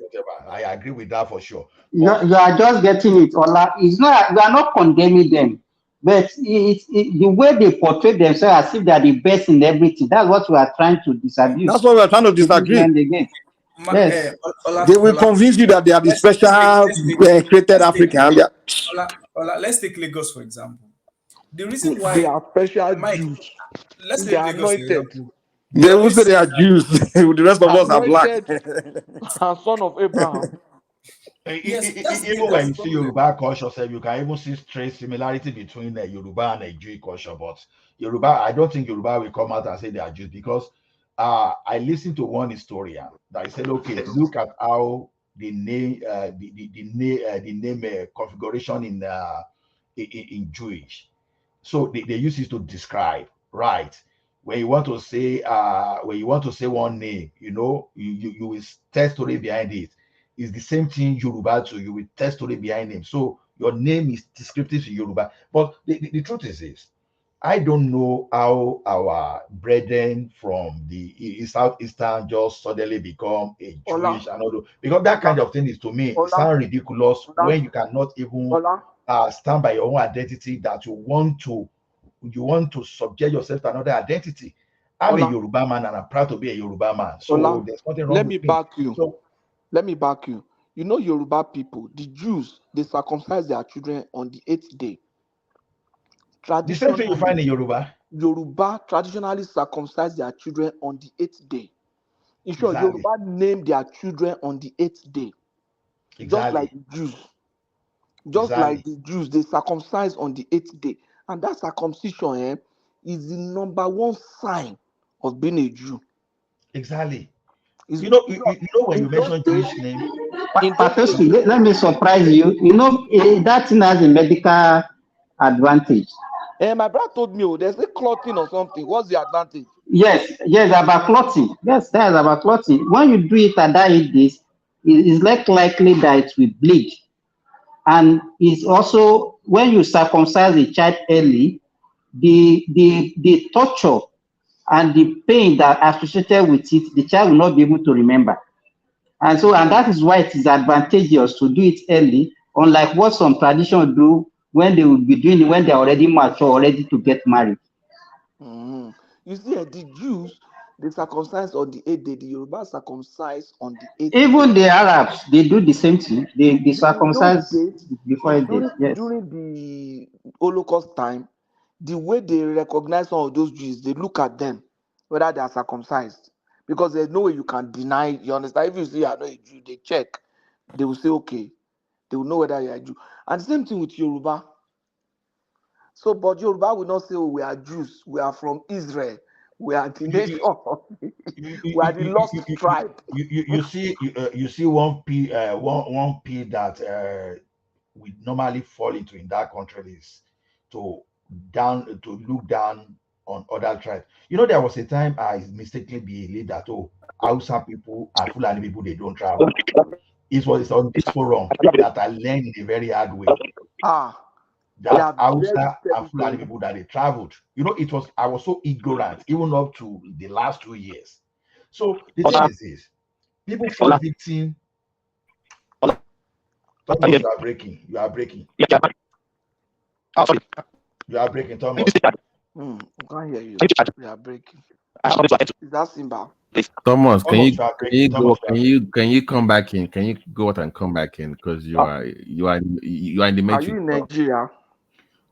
I agree with that for sure. You are just getting it, Ola. It's not. We are not condemning them. But the way they portray themselves as if they are the best in everything, that's what we are trying to disagree. That's what we are trying to disagree. Yes. They will convince you that they are the special created African. Let's take Lagos, for example. The reason They why, are special Mike, Jews. let's They take are Lagos for anointed. example. They will say they are Jews. The rest of us are black. Anointed and son of Abraham. Yes, that's the thing. Even That's when the you see problem. Yoruba culture, you can even see trace similarity between Yoruba and Jewish culture. But Yoruba, I don't think Yoruba will come out and say they are Jews because I listened to one historian that said, okay, look at how the name, the name configuration in Jewish. So they use it to describe, right? When you want to say one name, you will tell story behind it. It's the same thing Yoruba too. You will tell story behind name. So your name is descriptive to Yoruba. But the truth is this. I don't know how our brethren from the southeastern just suddenly become a Ola, Jewish and all because that kind Ola, of thing is to me Ola, sound ridiculous Ola, when you cannot even Ola. stand by your own identity that you want to subject yourself to another identity. I'm a Ola, Yoruba man and I'm proud to be a Yoruba man. So Ola, there's nothing wrong let me with me. back you. So Let me back you. You know Yoruba people, the Jews, they circumcise their children on the 8th day. the same thing you find in Yoruba. Yoruba traditionally circumcise their children on the 8th day. In short, Exactly. Yoruba name their children on the 8th day. Just like Exactly. the Jews. Just like Exactly. the Jews, they circumcise on the 8th day. And that circumcision is the number one sign of being a Jew. Exactly. It's, You know when in you those mention days, Jewish name, in those Pastor, days, let me surprise you. That thing has a medical advantage. my brother told me, there's a clothing or something. What's the advantage? Yes, about clotting. Yes, that is about clotting. When you do it at that age, this it is less likely that it will bleed. And it's also when you circumcise a child early, the torture and the pain that associated with it, the child will not be able to remember. And that is why it is advantageous to do it early, unlike what some traditions do when they will be doing it when they are already mature, ready to get married. Mm. You see, the Jews, they circumcise on the 8th day. The Yoruba circumcise on the 8th day. Even the Arabs, they do the same thing. They In those circumcise days, before a date. Yes. during the Holocaust time, the way they recognize some of those Jews, they look at them, whether they are circumcised. Because there's no way you can deny, you understand? If you say you're not a Jew, they check. They will say, okay. They will know whether you're a Jew. And the same thing with Yoruba. So, but Yoruba will not say, oh, we are Jews. We are from Israel. We are the nation. We are the lost tribe. you see one P that we normally fall into in that country is to look down on other tribes. There was a time I mistakenly believed that Hausa people and Fulani people they don't travel. It was on this forum that I learned in a very hard way They that are very Hausa and Fulani terrible. people that they traveled. I was so ignorant even up to the last 2 years. So the thing is this: people fall victim. Thomas, you are breaking. You are breaking. You are breaking, Thomas. I can't hear you. We are breaking. Is that Simba? Thomas, can Thomas, you you are can breaking. you Thomas, go can you come back in? Can you go out and come back in because you are in the Are you matrix, in bro. Nigeria?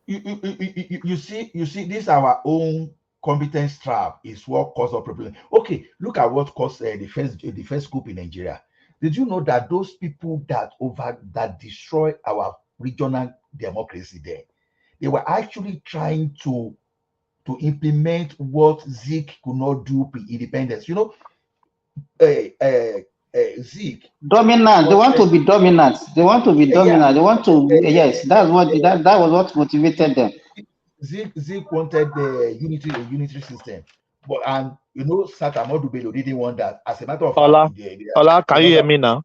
You see, this our own competence trap is what caused our problem. Okay, look at what caused the first coup in Nigeria. Did you know that those people that destroy our regional democracy there, they were actually trying to implement what Zeke could not do pre-independence. Zeke Dominant. They want to wanted, be dominant. They want to be yeah, dominant. They want to. Yes, that was what motivated them. Zeke wanted the unitary system, but Sata Modu Bello didn't want that. As a matter of fact, Ola, Ola, can you hear me now?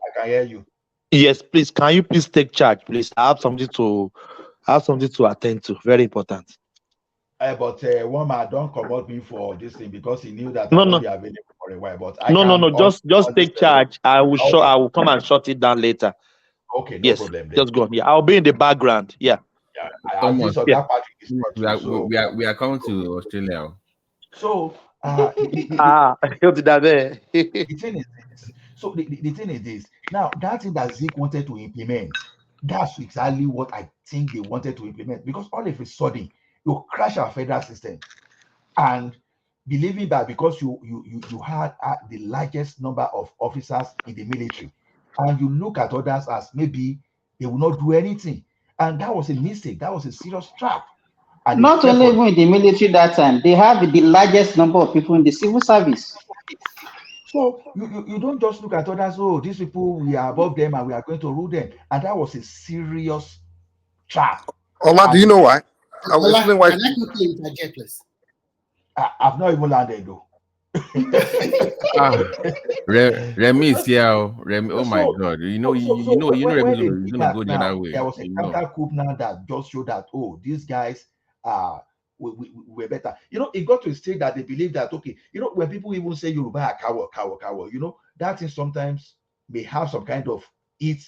I can hear you. Yes, please. Can you please take charge, please? I have something to attend to. Very important. But one man don't come out me for this thing because he knew that I No, won't no, be available for a while. But I no. can Just take charge. I will Okay. I will come and shut it down later. Okay, no Yes, problem then. just go on. Yeah, I'll be in the background. Yeah. At least on that part is we are coming to Australia. So the thing is this. So the thing is this. Now that thing that Zeke wanted to implement, That's exactly what I think they wanted to implement, because all of a sudden you crash our federal system and believing that because you had the largest number of officers in the military, and you look at others as maybe they will not do anything, and that was a mistake. That was a serious trap. And not only even in the military that time, they have the largest number of people in the civil service. So you don't just look at others, oh, these people, we are above them and we are going to rule them. And that was a serious trap. Ola, do you know why? I'll Ola, explain why. can I quickly interject, please? I've not even landed though. Remy is here. Remy, oh my God! When Remy's they going did to go that the other now, way. there was a counter coup now that just showed that, oh, these guys were better. It got to a stage that they believe that, okay, when people even say Yoruba are coward, that thing sometimes may have some kind of it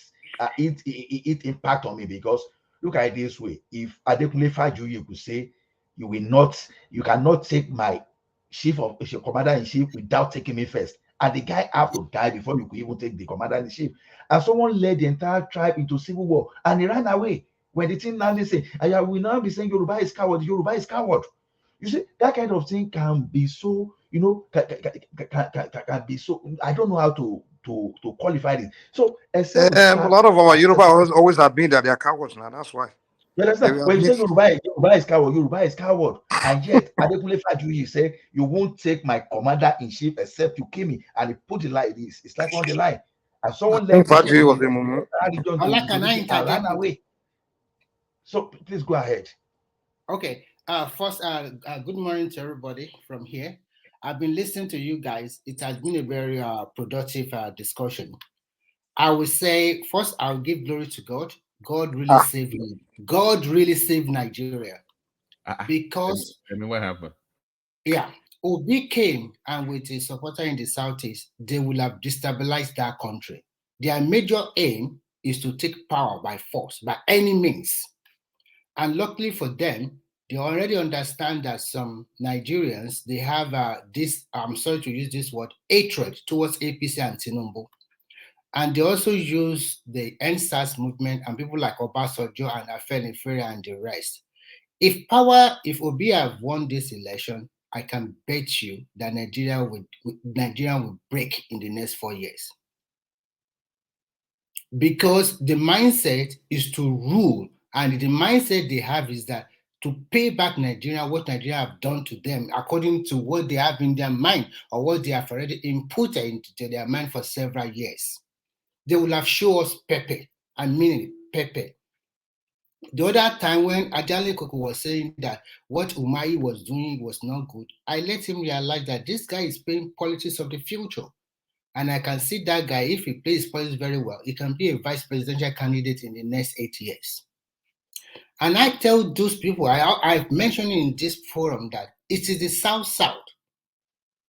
impact on me, because look at it this way: if Adekunle Fajuyi could say, you cannot take my commander-in-chief without taking me first, and the guy have to die before you could even take the commander-in-chief, and someone led the entire tribe into civil war and he ran away. When the thing now they say, I will now be saying Yoruba is coward, Yoruba is coward. You see, that kind of thing can be so, can be so, I don't know how to qualify it. So except A lot of our Yoruba always admit that they are cowards now. That's why. you understand? When you say Yoruba is coward, and yet Adekunle Fajuyi say you won't take my commander-in-chief except you kill me, and he put it like this. It's like on the line. And someone led Fajuyi was a mumu. Ola, can I interject? ran away. So please go ahead. Okay. First, good morning to everybody from here. I've been listening to you guys. It has been a very productive discussion. I will say, first, I'll give glory to God. God really saved me. God really saved Nigeria. Because what happened? Yeah, Obi came, and with his supporter in the southeast, they will have destabilized that country. Their major aim is to take power by force, by any means. And luckily for them, they already understand that some Nigerians, they have this, I'm sorry to use this word, hatred towards APC and Tinubu. And they also use the NSAS movement and people like Obasanjo and Afenifere and the rest. If Obi have won this election, I can bet you that Nigeria will break in the next 4 years. Because the mindset is to rule, and the mindset they have is that to pay back Nigeria what Nigeria have done to them according to what they have in their mind or what they have already inputted into their mind for several years. They will have shown us Pepe, and meaning Pepe. The other time when Ajale Koko was saying that what Umahi was doing was not good, I let him realize that this guy is playing politics of the future. And I can see that guy, if he plays politics very well, he can be a vice presidential candidate in the next 8 years. And I tell those people, I've mentioned in this forum that it is the South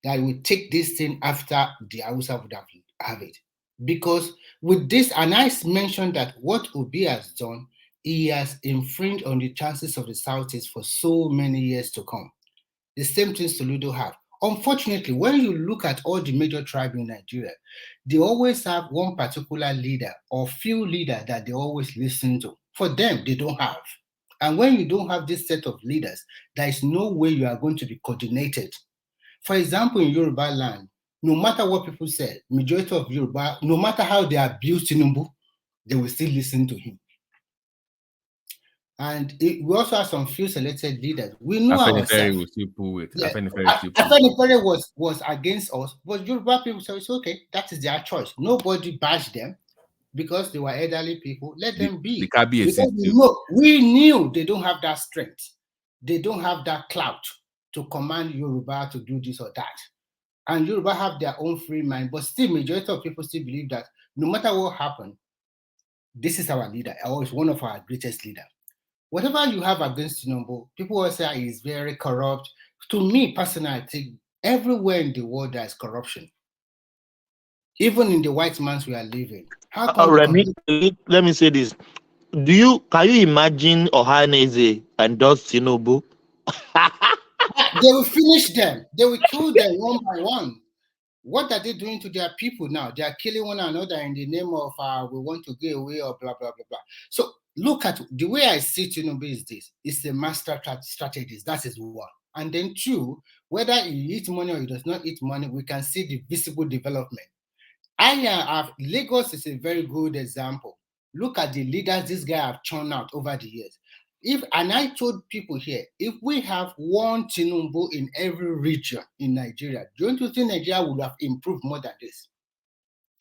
that will take this thing after the Hausa would have it. Because with this, and I mentioned that what Obi has done, he has infringed on the chances of the Southeast for so many years to come. The same thing Soludo have. Unfortunately, when you look at all the major tribes in Nigeria, they always have one particular leader or few leaders that they always listen to. For them, they don't have. And when you don't have this set of leaders, there is no way you are going to be coordinated. For example, in Yoruba land, no matter what people say, majority of Yoruba, no matter how they abuse Tinubu, they will still listen to him. And we also have some few selected leaders. We know ourselves. Afenifere was against us, but Yoruba people say it's okay. That is their choice. Nobody bashed them because they were elderly people. Let them be. Because we knew they don't have that strength. They don't have that clout to command Yoruba to do this or that. And Yoruba have their own free mind, but still majority of people still believe that no matter what happened, this is our leader, or is one of our greatest leaders. Whatever you have against Tinubu, people will say he's very corrupt. To me personally, I think everywhere in the world there is corruption. Even in the white man's we are living. How come let me say this. Can you imagine Ohaneze endorse Tinubu? They will finish them. They will kill them one by one. What are they doing to their people now? They are killing one another in the name of we want to get away or blah, blah, blah, blah. So look at the way I see Tinubu is this. It's a master strategist. That is one. And then two, whether he eats money or he does not eat money, we can see the visible development. Lagos is a very good example. Look at the leaders this guy have churned out over the years. And I told people here, if we have one Tinubu in every region in Nigeria, don't you think Nigeria would have improved more than this?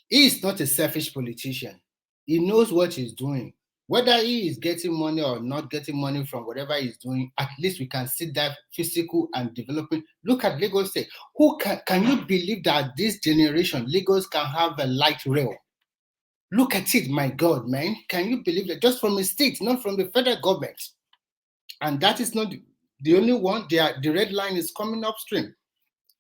He is not a selfish politician. He knows what he's doing. Whether he is getting money or not getting money from whatever he's doing, at least we can see that physical and development. Look at Lagos State. Can you believe that this generation, Lagos can have a light rail? Look at it, my God, man. Can you believe that? Just from the state, not from the federal government. And that is not the only one. The red line is coming upstream.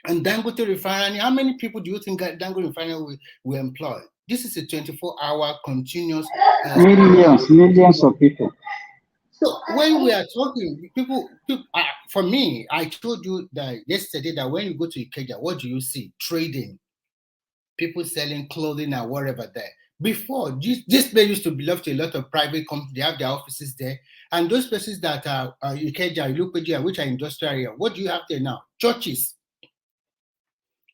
And Dangote Refinery, how many people do you think Dangote Refinery will employ? This is a 24-hour continuous... millions of people. So when we are talking, people for me, I told you that yesterday that when you go to Ikeja, what do you see? Trading. People selling clothing and whatever there. Before, this place used to belong to a lot of private companies. They have their offices there. And those places that are Ikeja, Ilupeja, which are industrial area, what do you have there now? Churches.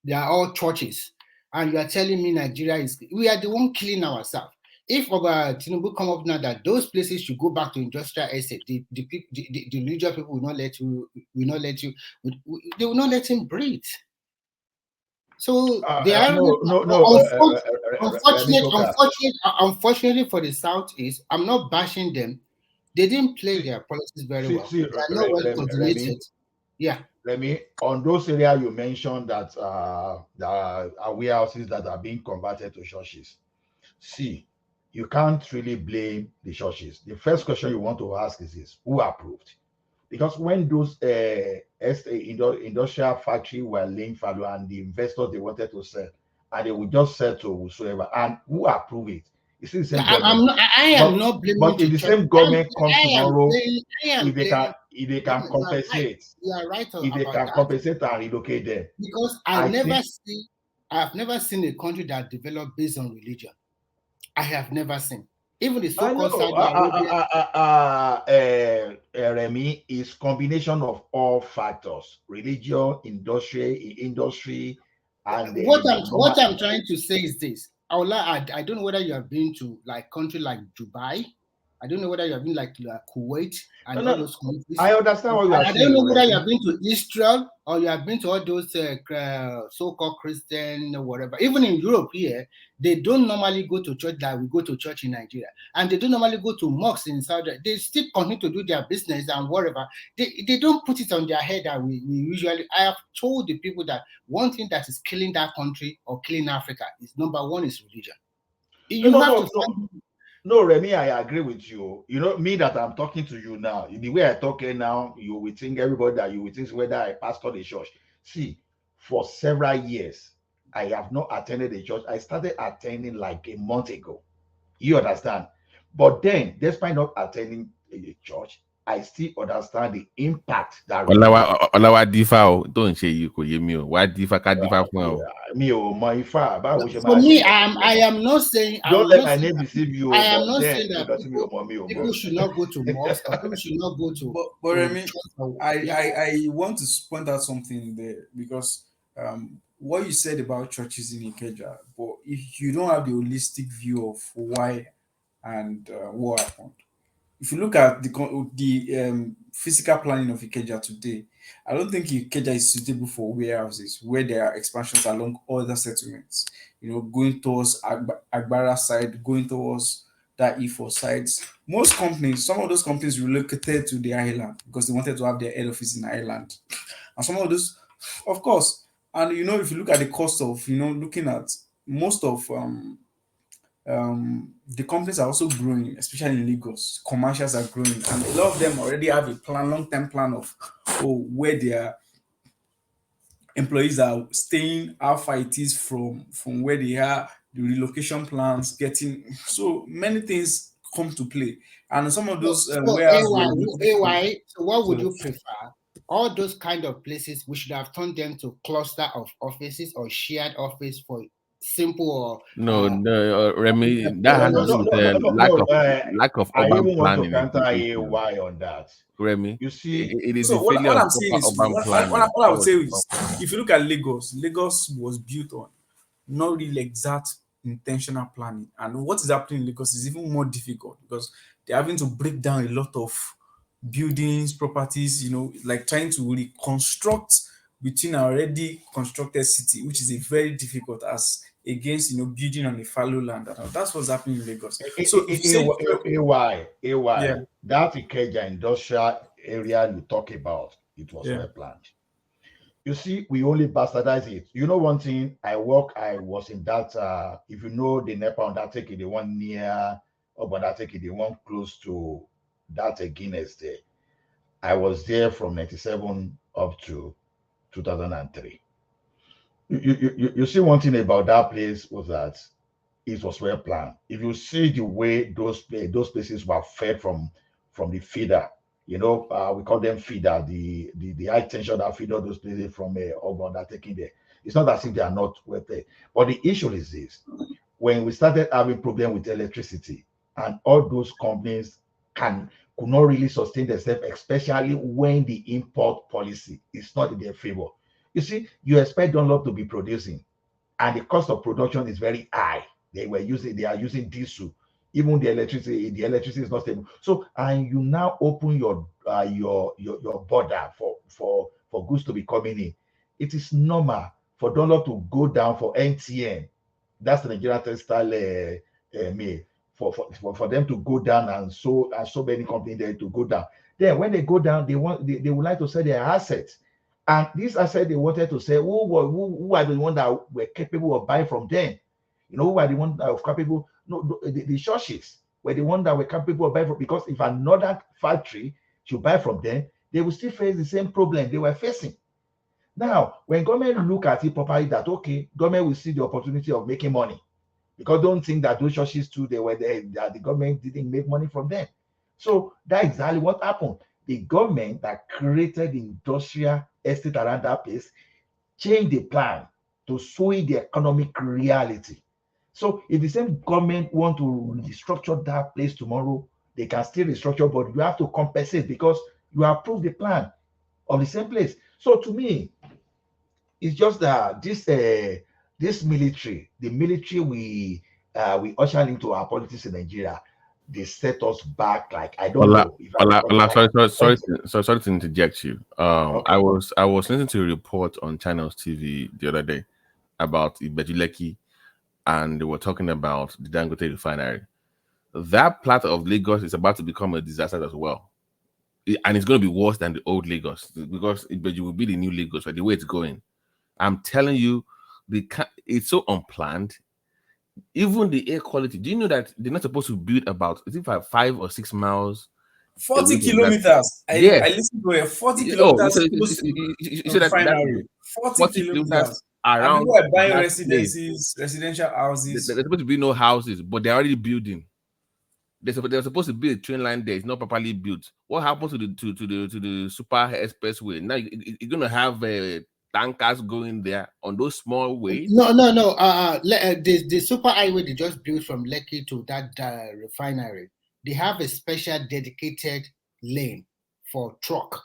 They are all churches. And you are telling me Nigeria we are the one killing ourselves. If Tinubu come up now that those places should go back to industrial estate, the religious people will not let you, they will not let him breathe. So they are unfortunately for the Southeast, I'm not bashing them. They didn't play their policies very well. They are not well coordinated. Yeah. Let me, on those areas you mentioned that there are warehouses that are being converted to churches. See, you can't really blame the churches. The first question you want to ask is this: who approved? Because when those industrial factory were laying fallow and the investors they wanted to sell, and they would just sell to whosoever, and who approved it? It's the same government. I am not blaming. But if the same government comes tomorrow, if they can compensate, you are right. If they can compensate and relocate them, because I have never seen a country that developed based on religion. I have never seen. Even the so-called Remy is combination of all factors: religion, industry, and what I'm trying to say is this. I don't know whether you have been to like country like Dubai. I don't know whether you have been like Kuwait and all those countries. I understand what you are saying. I don't know whether you have been to Israel or you have been to all those so-called Christian or whatever. Even in Europe here, they don't normally go to church like we go to church in Nigeria. And they don't normally go to mosques in Saudi. They still continue to do their business and whatever. They don't put it on their head that we usually... I have told the people that one thing that is killing that country or killing Africa is number one is religion. No, Remy, I agree with you. You know, me that I'm talking to you now, the way I talk now, you will think everybody that you will think whether I pastor the church. See, for several years, I have not attended a church. I started attending like a month ago. You understand? But then, despite not attending a church, I still understand the impact that Olawa difa don't say you could me. Why difa ka difa for me my fa. For me, I am not saying. Don't let my name deceive you. I am not saying that people should not go to mosque or people should not go to. But Remy, I want to point out something there because what you said about churches in Ikeja, but if you don't have the holistic view of why and what happened. If you look at the physical planning of Ikeja today, I don't think Ikeja is suitable for warehouses where there are expansions along other settlements. You know, going towards Agbara side, going towards that E4 sides. Some of those companies relocated to the island because they wanted to have their head office in Ireland. And some of those, of course, and you know, if you look at the cost of, you know, looking at most of the companies are also growing, especially in Lagos. Commercials are growing, and a lot of them already have a plan, long-term plan of where their employees are staying, how far it is from where they are, the relocation plans, getting so many things come to play. And some of those so what would you prefer? all those kind of places, we should have turned them to cluster of offices or shared office for simple or Remy, that has to do with the lack of I urban even want to planning. counter AY on that. Remy, You see, it is So the failure what of I'm saying is, urban planning. what I would say is, if you look at Lagos, Lagos was built on not really exact intentional planning, and what is happening in Lagos is even more difficult because they're having to break down a lot of buildings, properties, like trying to reconstruct between an already constructed city, which is a very difficult as against building on a fallow land. And that's what's happening in Lagos. So if you say AY, that Ikeja industrial area you talk about, it was well planned. You see, we only bastardize it. You know one thing, I was in that, if you know the NEPA undertaking, the one near, undertaking, the one close to that Guinness there. I was there from 97 up to 2003. You see one thing about that place was that it was well planned. If you see the way those places were fed from the feeder, we call them feeder, the high tension that feed all those places from urban undertaking there. It's not as if they are not well fed. But the issue is this: when we started having problem with electricity, and all those companies could not really sustain themselves, especially when the import policy is not in their favor. You see, you expect Dunlop to be producing, and the cost of production is very high. They are using diesel. Even the electricity is not stable. So, and you now open your border for goods to be coming in. It is normal for Dunlop to go down for NTN. That's the Nigerian textile mill. For them to go down, and so many companies there to go down. Then when they go down, they would like to sell their assets. And this asset they wanted to say, who are the ones that were capable of buying from them? Who are the ones that were capable? No, the churches were the ones that were capable of buying from, because if another factory should buy from them, they will still face the same problem they were facing. Now, when government look at it properly, that okay, government will see the opportunity of making money, because don't think that those churches too, they were there, that the government didn't make money from them. So that's exactly what happened. The government that created the industrial estate around that place changed the plan to suit the economic reality. So if the same government want to restructure that place tomorrow, they can still restructure, but you have to compensate because you approve the plan of the same place. So to me, it's just that this military, the military we usher into our politics in Nigeria, they set us back. Like I don't know. Sorry to interject you. Okay. I was listening to a report on Channels TV the other day about Ibejuleki, and they were talking about the Dangote refinery. That part of Lagos is about to become a disaster as well, and it's going to be worse than the old Lagos, because Ibeju will be the new Lagos, right? The way it's going. I'm telling you, it's so unplanned. Even the air quality. Do you know that they're not supposed to build about 5 or 6 miles? 40 kilometers. Yes. I listened to it. 40 kilometers. You said that 40 kilometers around. And people are buying residential houses. There's supposed to be no houses, but they're already building. There's supposed to be a train line there. It's not properly built. What happens to the super expressway? Now you're gonna have tankers going there on those small ways. No. The super highway they just built from Lekki to that refinery, they have a special dedicated lane for truck.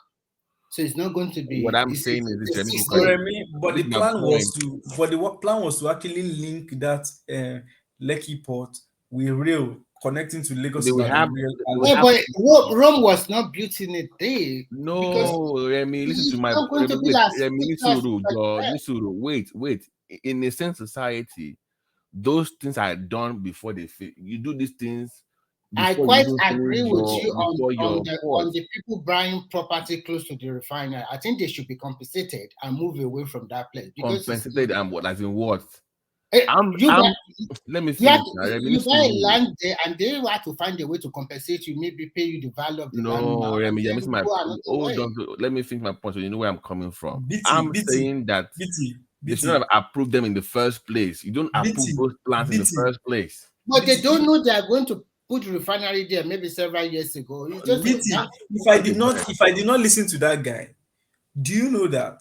So it's not going to be. What I'm saying is this, but the plan was to actually link that Lekki port with rail connecting to Lagos. But Rome was not built in a day. No, Remy, listen to my wait. In a sense, society, those things are done before they fit. You do these things. I quite agree with you on the people buying property close to the refinery. I think they should be compensated and move away from that place. Compensated and what? As in what? Let me see. You buy land there, and they have to find a way to compensate you. Maybe pay you the value of the land. No, Remy, you're missing my point. Hold on. Let me think my point, so you know where I'm coming from. Saying that they should not have approved them in the first place. You don't approve those plans in the first place. But they don't know they are going to put refinery there maybe several years ago. If I did not listen to that guy, Do you know that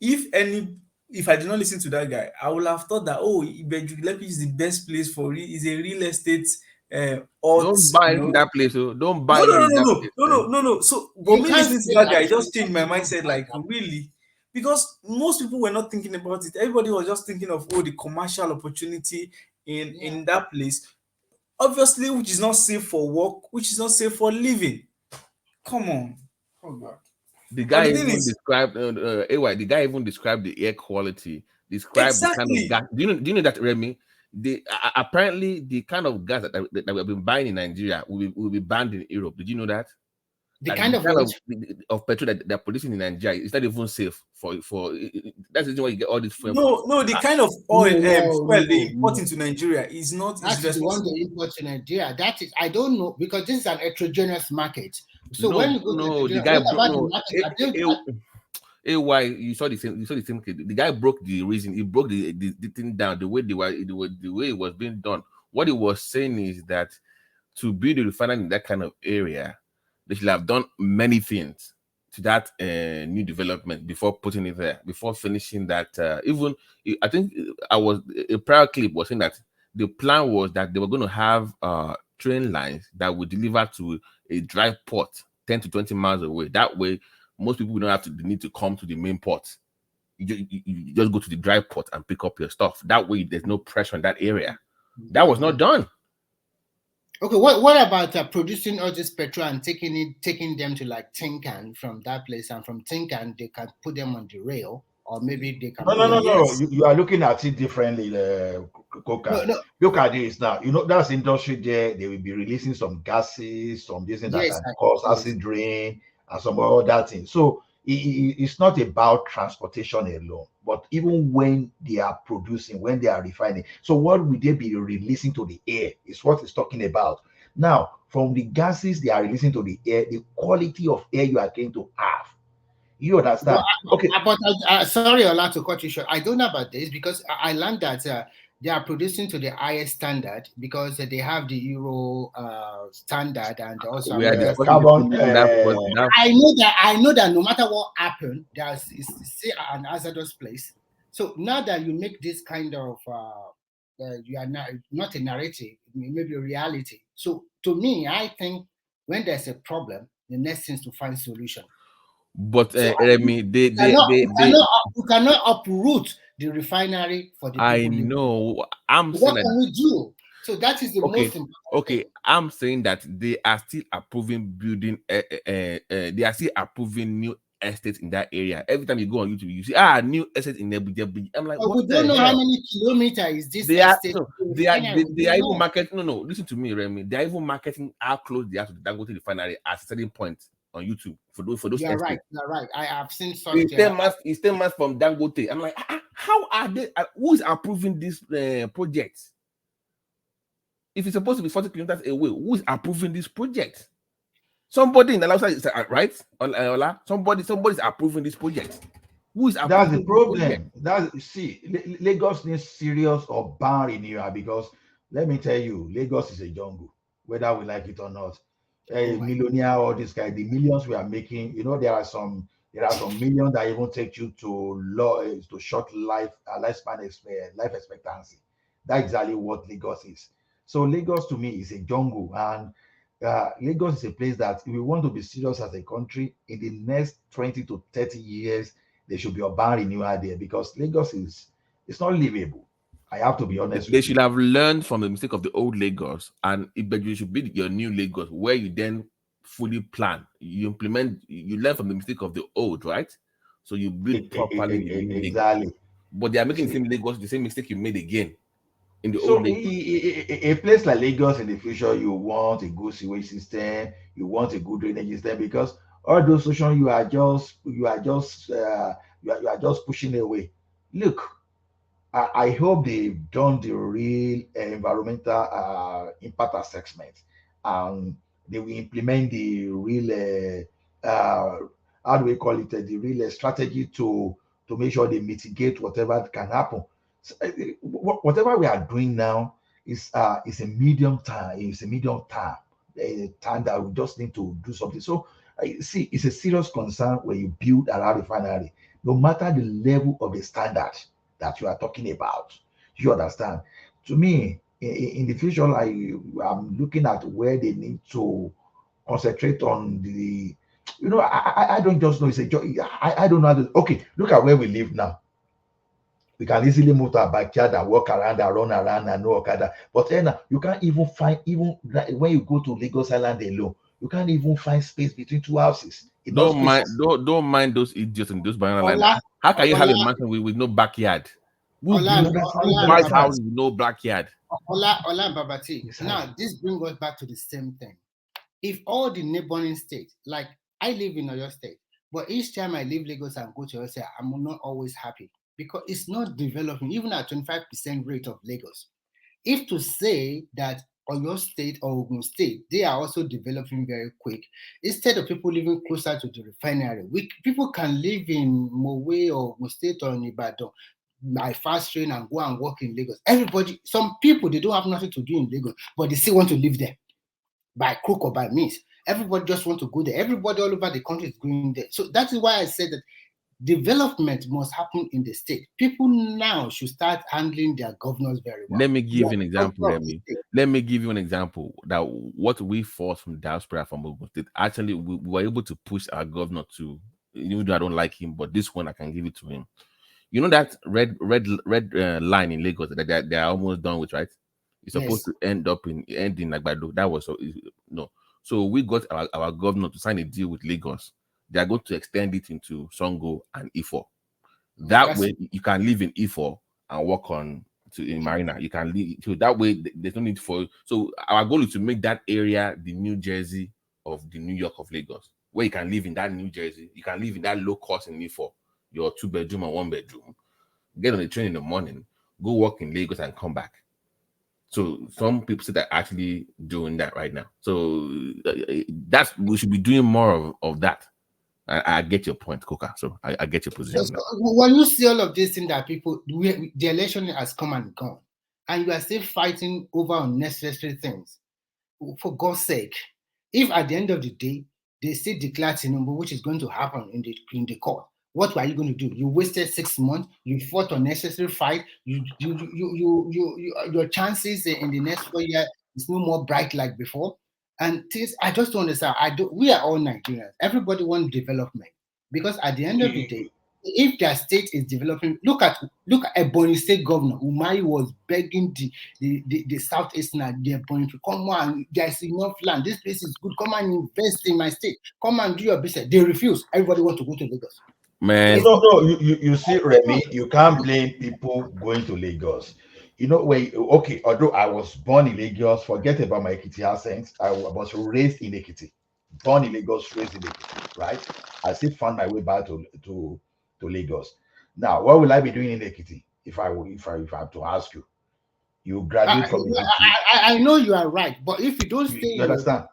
if I did not listen to that guy, I would have thought that Ibeju is the best place for is a real estate Don't buy into that place. So don't buy no, no, in no, that no, place. no, no, no, no. So, but You me can't listening say to that that. guy it just changed my mindset. Like, really, because most people were not thinking about it. Everybody was just thinking of the commercial opportunity in that place. Obviously, which is not safe for work, which is not safe for living. Come on, oh God. The But guy the thing even is, described AY. The guy even described the air quality. Described the kind of exactly. gas. Do you know that, Remy? Apparently the kind of gas that we have been buying in Nigeria will be banned in Europe. Did you know that? The Like kind the of kind what? of petrol that they're producing in Nigeria is not even safe for that's the reason why you get all this fuel. No, the kind of oil fuel they import into Nigeria is not That is is the one responsible. they import to Nigeria. That is, I don't know, because this is an heterogeneous market. So No, when you go to no, the heterogeneous, guy what about the no. market? AY, you saw the same case. The guy broke the reason. He broke the thing down the way the way it was being done. What he was saying is that to build a refinery in that kind of area, they should have done many things to that new development before putting it there, before finishing that. I think I was a prior clip was saying that the plan was that they were going to have train lines that would deliver to a dry port 10 to 20 miles away. That way, most people don't have to need to come to the main port. You just go to the dry port and pick up your stuff. That way, there's no pressure in that area. That was not done. Okay, what about producing all this petrol and taking them to like Tinkan from that place, and from Tinkan they can put them on the rail, or maybe they can put them. No. You are looking at it differently, Coca. No. Look at this now. You know that's industry there. They will be releasing some gases, some things that Yes, can cause acid rain and some other things. So it's not about transportation alone, but even when they are producing, when they are refining. So what will they be releasing to the air is what it's talking about. Now, from the gases they are releasing to the air, the quality of air you are going to have. You understand? But sorry, Ola, to cut you short. I don't know about this because I learned that they are producing to the highest standard because they have the Euro standard and also we are discussing carbon. I know that no matter what happened, there's still an hazardous place. So now that you make this kind of you are not a narrative, maybe a reality. So to me, I think when there's a problem, the next thing is to find solution. But So Remy, you cannot uproot the refinery for the people. I know. I'm so saying what can we do? So that is the most important. Okay, I'm saying that they are still approving building. They are still approving new estates in that area. Every time you go on YouTube, you see new estate in Abuja. I'm like, but what we don't know hell? how many kilometers is this They are estate. they are even marketing. No, listen to me, Remy. They are even marketing how close they are to the Dangote refinery at a certain point on YouTube for those You're estates. right. You're right. I have seen such. It's 10 miles from Dangote. I'm like, how are they? Who is approving this project? If it's supposed to be 40 kilometers away, who is approving this project? Somebody in the outside is right, Ola. Somebody's approving this project. Who is approving? That's the problem. Lagos needs serious urban renewal because let me tell you, Lagos is a jungle, whether we like it or not. Millionaire, all this guy, the millions we are making. You know, there are some millions that even take you to short lifespan life expectancy. That's exactly what Lagos is. So Lagos to me is a jungle, and Lagos is a place that if we want to be serious as a country in the next 20 to 30 years, there should be a urban renewal there because Lagos it's not livable. I have to be honest. They should have learned from the mistake of the old Lagos, and you should build your new Lagos where you then fully plan. You implement. You learn from the mistake of the old, right? So you build properly. Exactly. But they are making the same Lagos, the same mistake you made again in the So old Lagos. a place like Lagos in the future, you want a good sewage system, you want a good drainage system because all those solutions you are just pushing away. Look, I hope they've done the real environmental impact assessment and they will implement the real how do we call it the real strategy to make sure they mitigate whatever can happen. So, whatever we are doing now is a medium term. It's a medium term standard. We just need to do something. So see, it's a serious concern when you build a refinery, no matter the level of the standard that you are talking about. You understand? To me, in the future, I'm looking at where they need to concentrate on the. I don't just know. It's a job. I don't know. Okay, look at where we live now. We can easily move to our backyard and walk around and run around and no Okada. But then you can't even find, even when you go to Lagos Island alone, you can't even find space between two houses. Don't mind those idiots in those banana land. How can you have a mansion with no backyard? Who buys houses with no backyard? Ola Babati. Now this brings us back to the same thing. If all the neighboring states, like I live in Oyo State, but each time I leave Lagos and go to Oyo State, I'm not always happy because it's not developing, even at 25% rate of Lagos. If to say that Oyo State or Ogun State, they are also developing very quick, instead of people living closer to the refinery, people can live in Mowe or Ogun State or in Ibadan by fast train and go and work in Lagos. Everybody, some people, they don't have nothing to do in Lagos, but they still want to live there by crook or by means. Everybody just want to go there. Everybody all over the country is going there. So that is why I said that development must happen in the state. People now should start handling their governors very well. Let me give you an example. Let me give you an example that what we fought from diaspora from Ogun State, actually we were able to push our governor to, even though I don't like him, but this one I can give it to him. You know that red line in Lagos that they are almost done with, right? It's supposed to end in Agbado. That was no. So we got our governor to sign a deal with Lagos. They are going to extend it into Songo and Ifo. That way you can live in Ifo and work in Marina. You can live, so that way there's no need for. So our goal is to make that area the New Jersey of the New York of Lagos, where you can live in that New Jersey. You can live in that low cost in Ifo, your 2-bedroom and 1-bedroom. Get on the train in the morning, go work in Lagos and come back. So some people say they're actually doing that right now. So we should be doing more of that. I get your point, Coca. So I get your position. So when you see all of these things that people, the election has come and gone, and you are still fighting over unnecessary things, for God's sake, if at the end of the day they still declare Tinubu, which is going to happen in the court, what are you going to do? You wasted 6 months. You fought unnecessary fight. Your chances in the next 4 years is no more bright like before. And things, I just don't understand. We are all Nigerians. Everybody wants development because at the end of the day, if their state is developing, look at Ebonyi State Governor Umari was begging the Southeastern, the Ebonyi to come on. There's enough land. This place is good. Come and invest in my state. Come and do your business. They refuse. Everybody wants to go to Lagos. Man, no, you see, Remy, you can't blame people going to Lagos. Although I was born in Lagos, forget about my Ekiti accent. I was raised in Ekiti, born in Lagos, raised in Ekiti, right? I still found my way back to Lagos. Now, what will I be doing in Ekiti if I have to ask you? You graduate from Ekiti. I know you are right, but if you don't stay, you understand?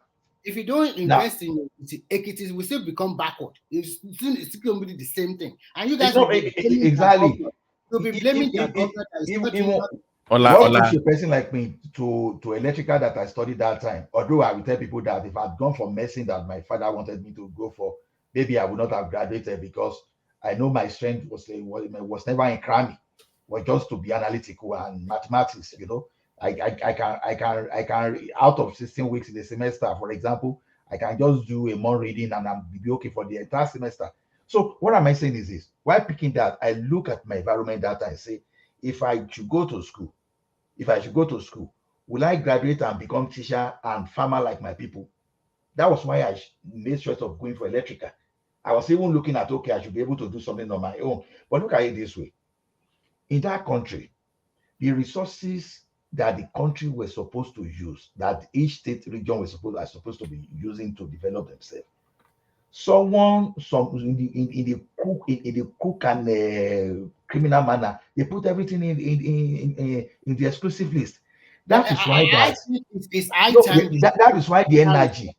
If you don't invest in Ekiti, will still become backward. It's still going to be the same thing, and you guys will be exactly. You'll be blaming the government. What push a person like me to electrical that I studied that time? Although I will tell people that if I'd gone for medicine that my father wanted me to go for, maybe I would not have graduated because I know my strength was never in cramming, was just to be analytical and mathematics. I can out of 16 weeks in the semester, for example, I can just do a month reading and I'll be okay for the entire semester. So what am I saying is this? While picking that, I look at my environment data and say, if I should go to school, will I graduate and become teacher and farmer like my people? That was why I made choice of going for electrical. I was even looking at, I should be able to do something on my own. But look at it this way. In that country, the resources that the country was supposed to use, that each state region are supposed to be using to develop themselves. In the cook and criminal manner, they put everything in the exclusive list. That is why that is why the energy.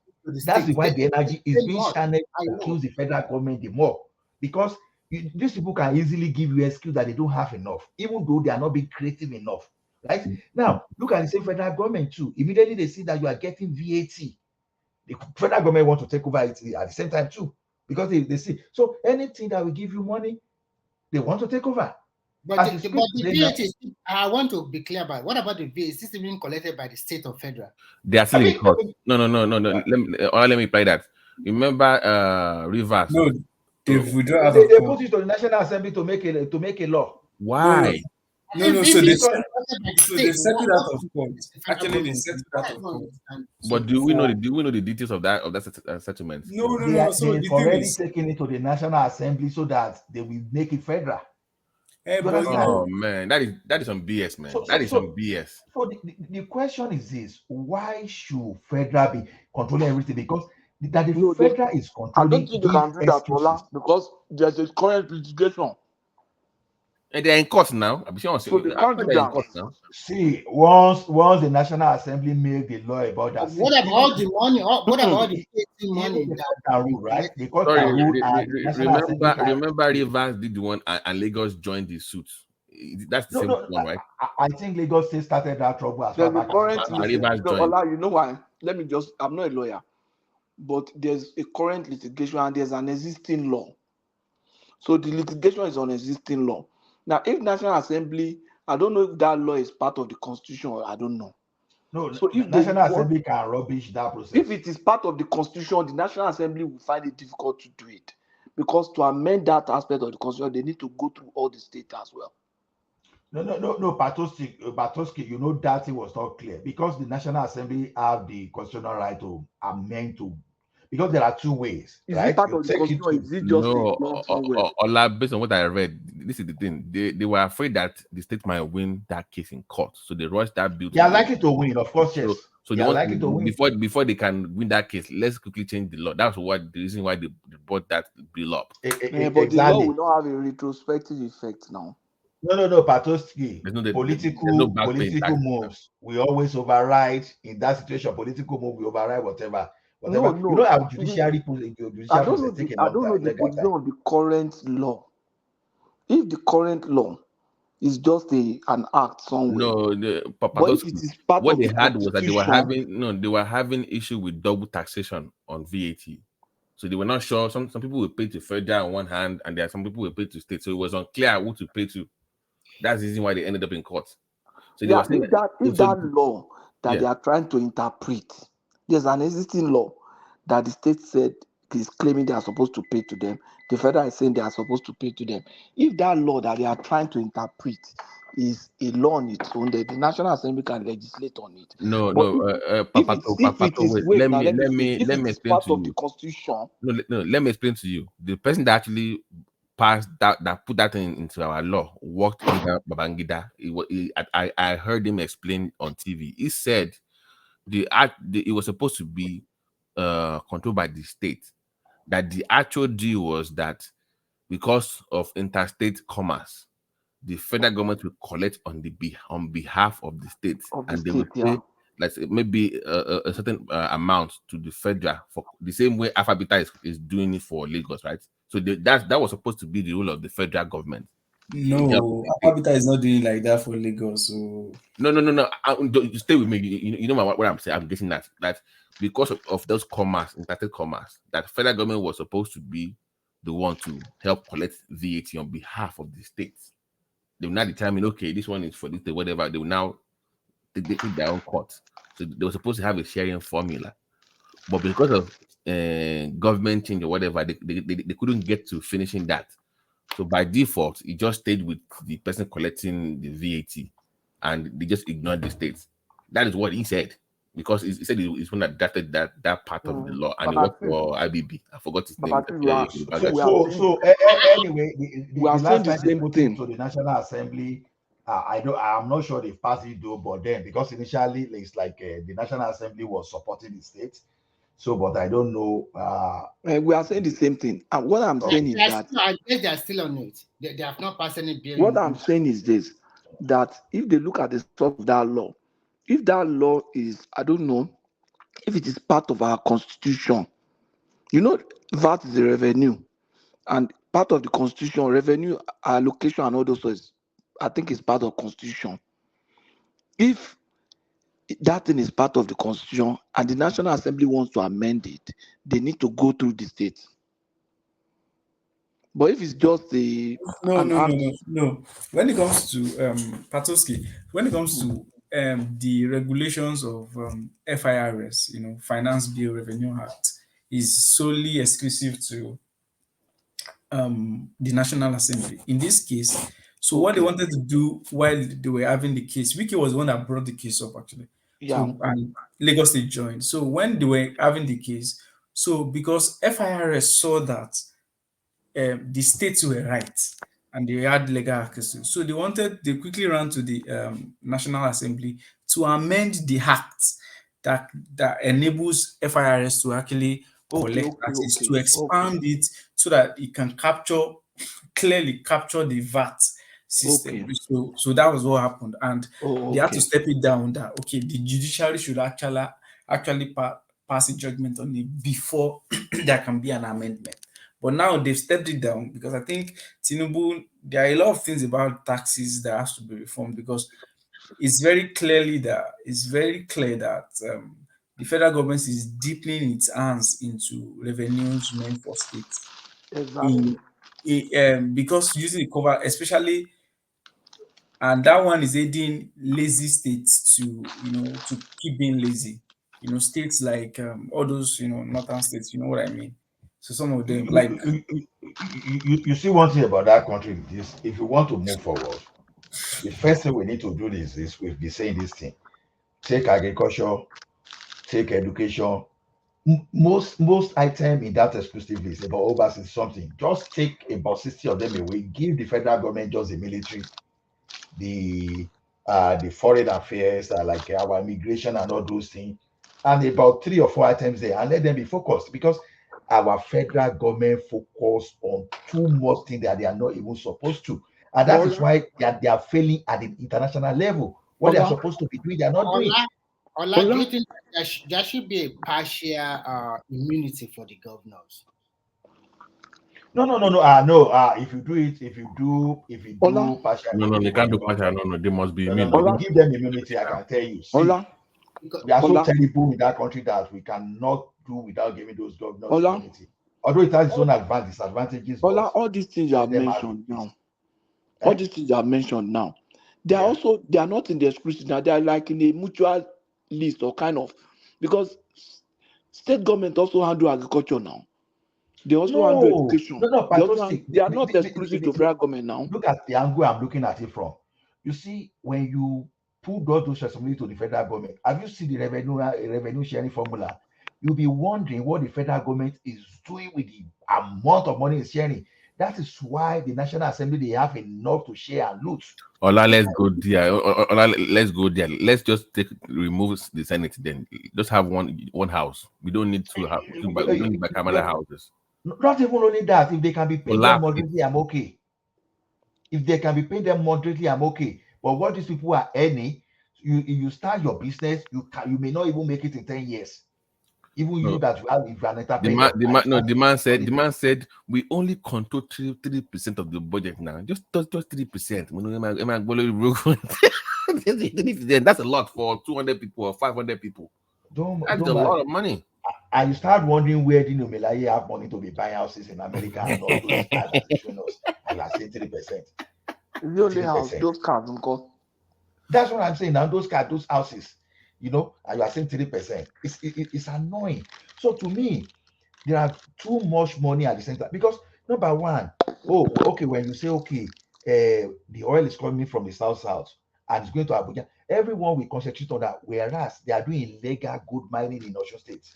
That's why the energy is being channeled to accuse the federal government the more, because these people can easily give you an excuse that they don't have enough, even though they are not being creative enough. Right now, look at the same federal government too. Immediately they see that you are getting VAT The federal government want to take over it at the same time too, because they see. So anything that will give you money, they want to take over. But the VAT is, I want to be clear about, what about the VAT? Is this even collected by the state or federal? They are still in court. No. Let me play that. Remember Rivers? No, they put it to the National Assembly to make a law. Why? No. So they settled out of court. Actually, they settled out of court. But do we know the details of that settlement? No. They've already taken it to the National Assembly so that they will make it federal. Oh man, that is some BS, man. That is some BS. So the question is this: why should federal be controlling everything? Because that the federal is controlling. I don't think they can do that, Ola, because there's a current litigation. And they're in court now. So they can't do that. See, once the National Assembly make the law about that. What about all the money? What about the money? Right? Because remember Rivers did the one and Lagos joined the suit. That's the same one, right? I think Lagos State started that trouble as far back as Ola, you know why? I'm not a lawyer, but there's a current litigation and there's an existing law. So the litigation is on existing law. Now, if National Assembly, I don't know if that law is part of the Constitution or I don't know. No, so if National Assembly can rubbish that process. If it is part of the Constitution, the National Assembly will find it difficult to do it. Because to amend that aspect of the Constitution, they need to go through all the states as well. No, Patoski, you know that it was not clear. Because the National Assembly have the constitutional right to amend to. Because there are two ways, right? Is it part of the Constitution? Is it just a law somewhere? Based on what I read, this is the thing. They were afraid that the state might win that case in court, so they rushed that bill. They are likely to win, of course, yes. So they are likely to win before they can win that case. Let's quickly change the law. That's the reason why they brought that bill up. But exactly. The law will not have a retrospective effect now. No, Patoski. Political moves. We always override in that situation. Political move, we override whatever. No. You know, our judiciary I don't know the position on the current law. If the current law is just an act somewhere. No, what they had was that they were having issue with double taxation on VAT. So they were not sure. Some people will pay to federal on one hand, and there are some people will pay to state. So it was unclear who to pay to. That's the reason why they ended up in court. So if that law that they are trying to interpret, there's an existing law that the state said is claiming they are supposed to pay to them. The federal is saying they are supposed to pay to them. If that law that they are trying to interpret is a law on its own, the National Assembly can legislate on it. Let me explain to you. The Constitution. No, let me explain to you. The person that actually passed that put that into our law worked under Babangida. I heard him explain on TV. He said it was supposed to be controlled by the state. That the actual deal was that because of interstate commerce, the federal government will collect on behalf of the state, they will pay maybe a certain amount to the federal for the same way Alphabeta is doing it for Lagos, right? So that was supposed to be the rule of the federal government. No, Alphabeta is not doing like that for Lagos. So no. Stay with me. You know what I'm saying. I'm getting that because of those interstate commerce, that federal government was supposed to be the one to help collect VAT on behalf of the states. They will now determine, okay, this one is for this, whatever. They will now take their own cut. So they were supposed to have a sharing formula, but because of government change or whatever, they couldn't get to finishing that. So by default, it just stayed with the person collecting the VAT, and they just ignored the states. That is what he said, because he said he's one that drafted that part of the law, and it worked for IBB. I forgot his name. Anyway, the last time they put it to the National Assembly, I'm not sure they passed it though, but then because initially it's like the National Assembly was supporting the states. So, but I don't know. We are saying the same thing. And what I'm saying is that I guess they are still on it. They have not passed any bill. What I'm saying is this: that if they look at the source of that law, if that law is, I don't know, if it is part of our constitution, VAT is a revenue, and part of the constitution, revenue allocation and all those things, I think it's part of constitution. If that thing is part of the constitution, and the National Assembly wants to amend it, they need to go through the states. But if it's just No. When it comes to Patoski, when it comes to the regulations of FIRS, Finance Bill Revenue Act, is solely exclusive to the National Assembly. In this case, so what they wanted to do while they were having the case, Wiki was the one that brought the case up actually. Yeah. So and Lagos State joined. So when they were having the case, so because FIRS saw that the states were right and they had legal access to, so they quickly ran to the National Assembly to amend the act that enables FIRS to actually collect taxes, to expand it so that it can clearly capture the VAT system. So that was what happened, and they had to step it down that the judiciary should actually pass a judgment on it before there can be an amendment. But now they've stepped it down because I think Tinubu, there are a lot of things about taxes that has to be reformed, because it's very clear that the federal government is deepening its hands into revenues meant for states. Exactly. Because using the cover, especially, and that one is aiding lazy states to keep being lazy. States like all those northern states. You know what I mean? So some of them you see one thing about that country is, if you want to move forward, the first thing we need to do is we've been saying this thing: take agriculture, take education. Most item in that exclusive list about overseas something, just take about 60 of them away, give the federal government just the military, the foreign affairs, like our immigration and all those things, and about 3 or 4 items there, and let them be focused, because our federal government focus on too much things that they are not even supposed to, and that is why they are failing at the international level. What they are supposed to be doing, they are not doing. Do you think there should be a partial immunity for the governors? No. If you do partial, no, they can't do partial. No, they must be immune. No, give them immunity. I can tell you. See, we are so terrible in that country that we cannot do without giving those governors immunity. Although it has its own disadvantages. All these things you have mentioned now, they are not in the exclusive now. They are like in a mutual list, or kind of, because state government also handle agriculture now. They also handle education. They are not exclusive to federal government now. Look at the angle I'm looking at it from. You see, when you put all those responsibilities to the federal government, have you seen the revenue sharing formula? You'll be wondering what the federal government is doing with the amount of money it's sharing. That is why the National Assembly, they have enough to share and loot. Ola, let's go there. Let's go there. Let's just remove the Senate then. Just have one house. We don't need to have bicameral houses. Not even only that, if they can be paid them moderately, I'm okay. If they can be paid them moderately, I'm okay. But what these people are earning, you start your business, you may not even make it in 10 years. Even you that you have, if you are an entrepreneur. The man said we only control 3% of the budget now. Just 3%. That's a lot for 200 people or 500 people. That's a lot of money. And you start wondering where the Nomelaye have money to be buying houses in America and all those cars that they showing us. And you are saying 3%. Really, house, those cars, uncle. That's what I'm saying now. Those cars, those houses, and you are saying 3%. It's annoying. So to me, there are too much money at the center, because number one, when you say the oil is coming from the south and it's going to Abuja, everyone will concentrate on that, whereas they are doing illegal gold mining in Osun State.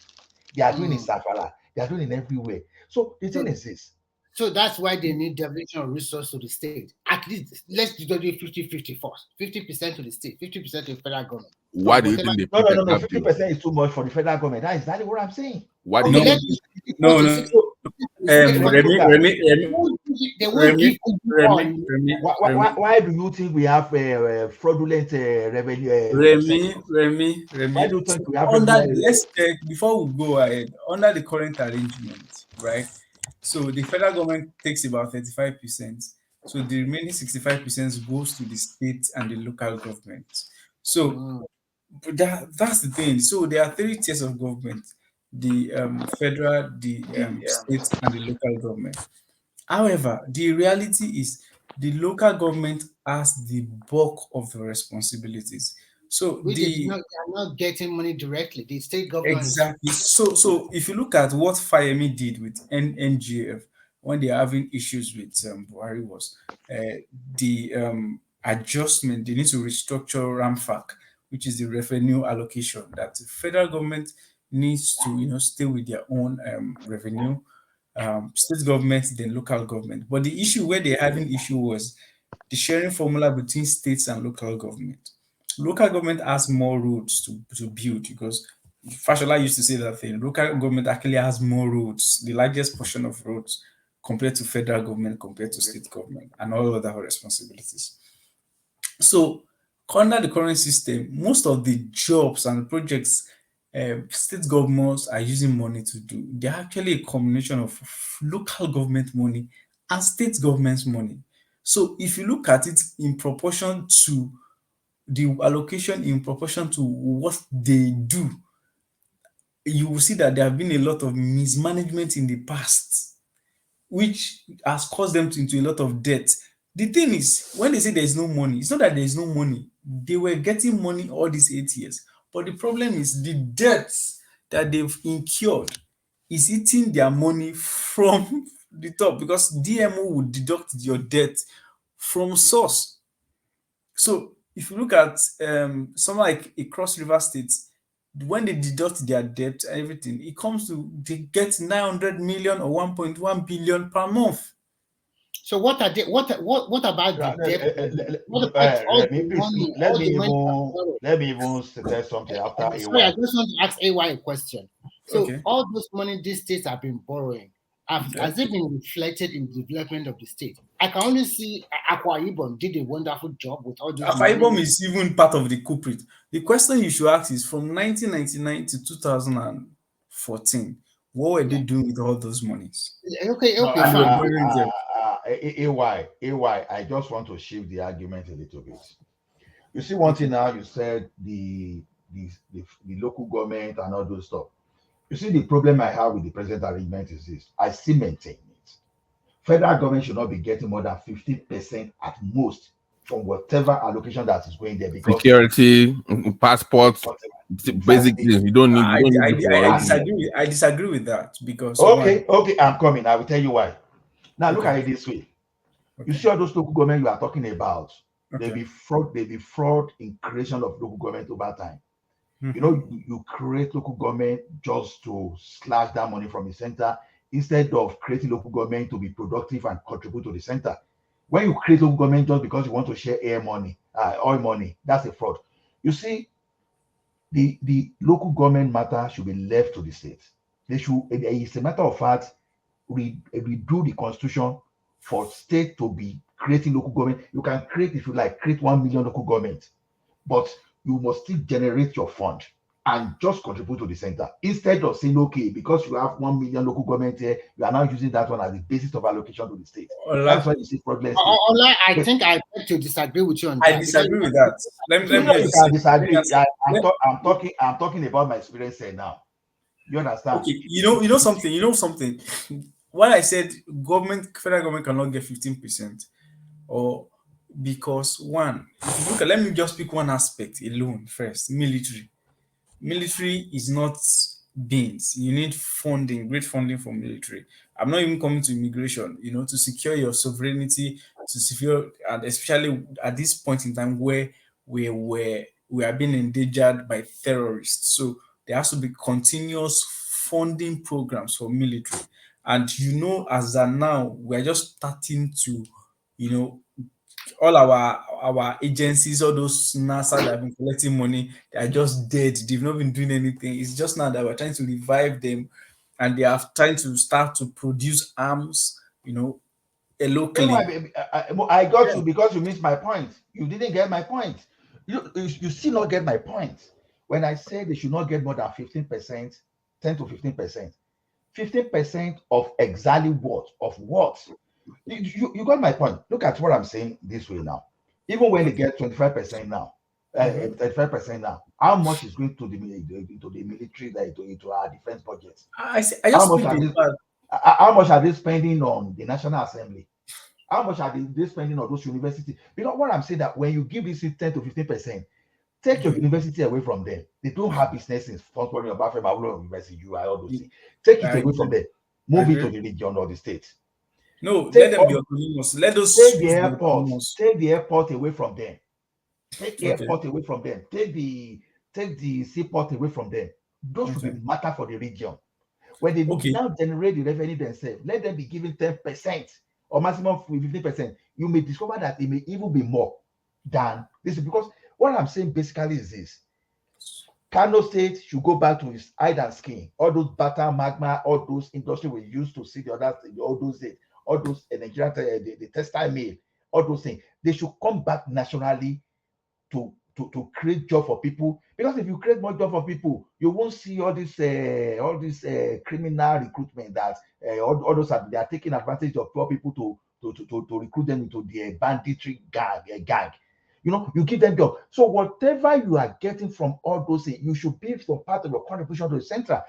They are doing in Safara. They are doing in everywhere. So the thing is this. So that's why they need devolution of resources to the state. At least let's do 50-50 first. 50% to the state, 50% to the federal government. Why do you think they No, 50% is too much for the federal government. That is exactly what I'm saying. Why do Why do you think we have fraudulent revenue? Remy. Why do you think we have let's check before we go ahead. Under the current arrangement, right? So the federal government takes about 35%. So the remaining 65% goes to the state and the local government. So But that's the thing. So there are three tiers of government: the federal, the state, and the local government. However, the reality is the local government has the bulk of the responsibilities. So Which is not, they are not getting money directly. The state government is exactly. So if you look at what Fayemi did with NGF when they are having issues with Buhari was the adjustment. They need to restructure RAMFAC, which is the revenue allocation that the federal government needs to stay with their own revenue, state government, then local government. But the issue where they're having issue was the sharing formula between states and local government. Local government has more roads to build because Fashola used to say that thing. Local government actually has more roads, the largest portion of roads compared to federal government, compared to state government, and all other responsibilities. So, under the current system, most of the jobs and projects state governments are using money to do, they're actually a combination of local government money and state government's money. So, if you look at it in proportion to the allocation, in proportion to what they do, you will see that there have been a lot of mismanagement in the past, which has caused them into a lot of debt. The thing is, when they say there is no money, it's not that there is no money. They were getting money all these 8 years. But the problem is the debts that they've incurred is eating their money from the top because DMO would deduct your debt from source. So if you look at somewhere like a Cross River State, when they deduct their debt and everything, it comes to they get 900 million or 1.1 billion per month. So what are they? What about the debt? What about all the money? Let me even say something after AY. Sorry, I just want to ask AY a question. So Okay. all those money these states have been borrowing, has it been reflected in the development of the state? I can only see Akwa Ibom did a wonderful job with all those. Akwa Ibom is even part of the culprit. The question you should ask is from 1999 to 2014, what were they doing with all those monies? Okay, AY, I just want to shift the argument a little bit. You see one thing now, you said the local government and all those stuff. You see, the problem I have with the present arrangement is this. I still maintain it. Federal government should not be getting more than 15% at most from whatever allocation that is going there. Because security, passports, basic things you don't need. I disagree with that because okay, I'm coming. I will tell you why. Now look at it this way. You see all those local government you are talking about. They be fraud in creation of local government over time. You know, you create local government just to slash that money from the center instead of creating local government to be productive and contribute to the center. When you create local government just because you want to share oil money, that's a fraud. You see, the local government matter should be left to the state. It's a matter of fact, redo the constitution for state to be creating local government. You can create, if you like, create 1 million local government, but you must still generate your fund and just contribute to the center instead of saying, okay, because you have 1 million local government here, you are now using that one as the basis of allocation to the state. That's why you see fraudulence. I think I beg to disagree with you on that. I disagree with that. Let me disagree. I'm talking about my experience here now. You understand? Okay, you know something. When I said federal government cannot get 15%, or because one, if you look at, let me just pick one aspect alone first. Military is not beans. You need funding, great funding for military. I'm not even coming to immigration, to secure your sovereignty, to secure, and especially at this point in time where we are being endangered by terrorists. So there has to be continuous funding programs for military. And as of now, we're just starting to, all our agencies, all those NASA that have been collecting money, they are just dead. They've not been doing anything. It's just now that we're trying to revive them, and they are trying to start to produce arms, locally. I got you because you missed my point. You didn't get my point. You still not get my point. When I say they should not get more than 15%, 10 to 15%, 15% of exactly what? Of what? You got my point. Look at what I'm saying this way now. Even when they get 25% now, 35% now. How much is going to the military, into our defense budget? I just feel how much are they spending on the National Assembly? How much are they spending on those universities? Because what I'm saying that when you give this 10 to 15%, take your university away from them. They don't have business in sponsoring about University, you are all those things. Take it away from them. Move it to the region or the state. No, let them be autonomous. Let those take the airport. Take the airport away from them. Take the airport away from them. Take the seaport away from them. Those should be matter for the region. When they now generate the revenue themselves, let them be given 10% or maximum 15%. You may discover that it may even be more than this, because what I'm saying basically is this: Kano State should go back to its hide and skin. All those butter, magma, all those industry we used to see the other, all those Nigerian, the textile mill, all those things, they should come back nationally to create job for people. Because if you create more job for people, you won't see all this criminal recruitment that all those they are taking advantage of poor people to recruit them into their banditry gang. You know, you give them job. So whatever you are getting from all those things, you should be some part of your contribution to the central.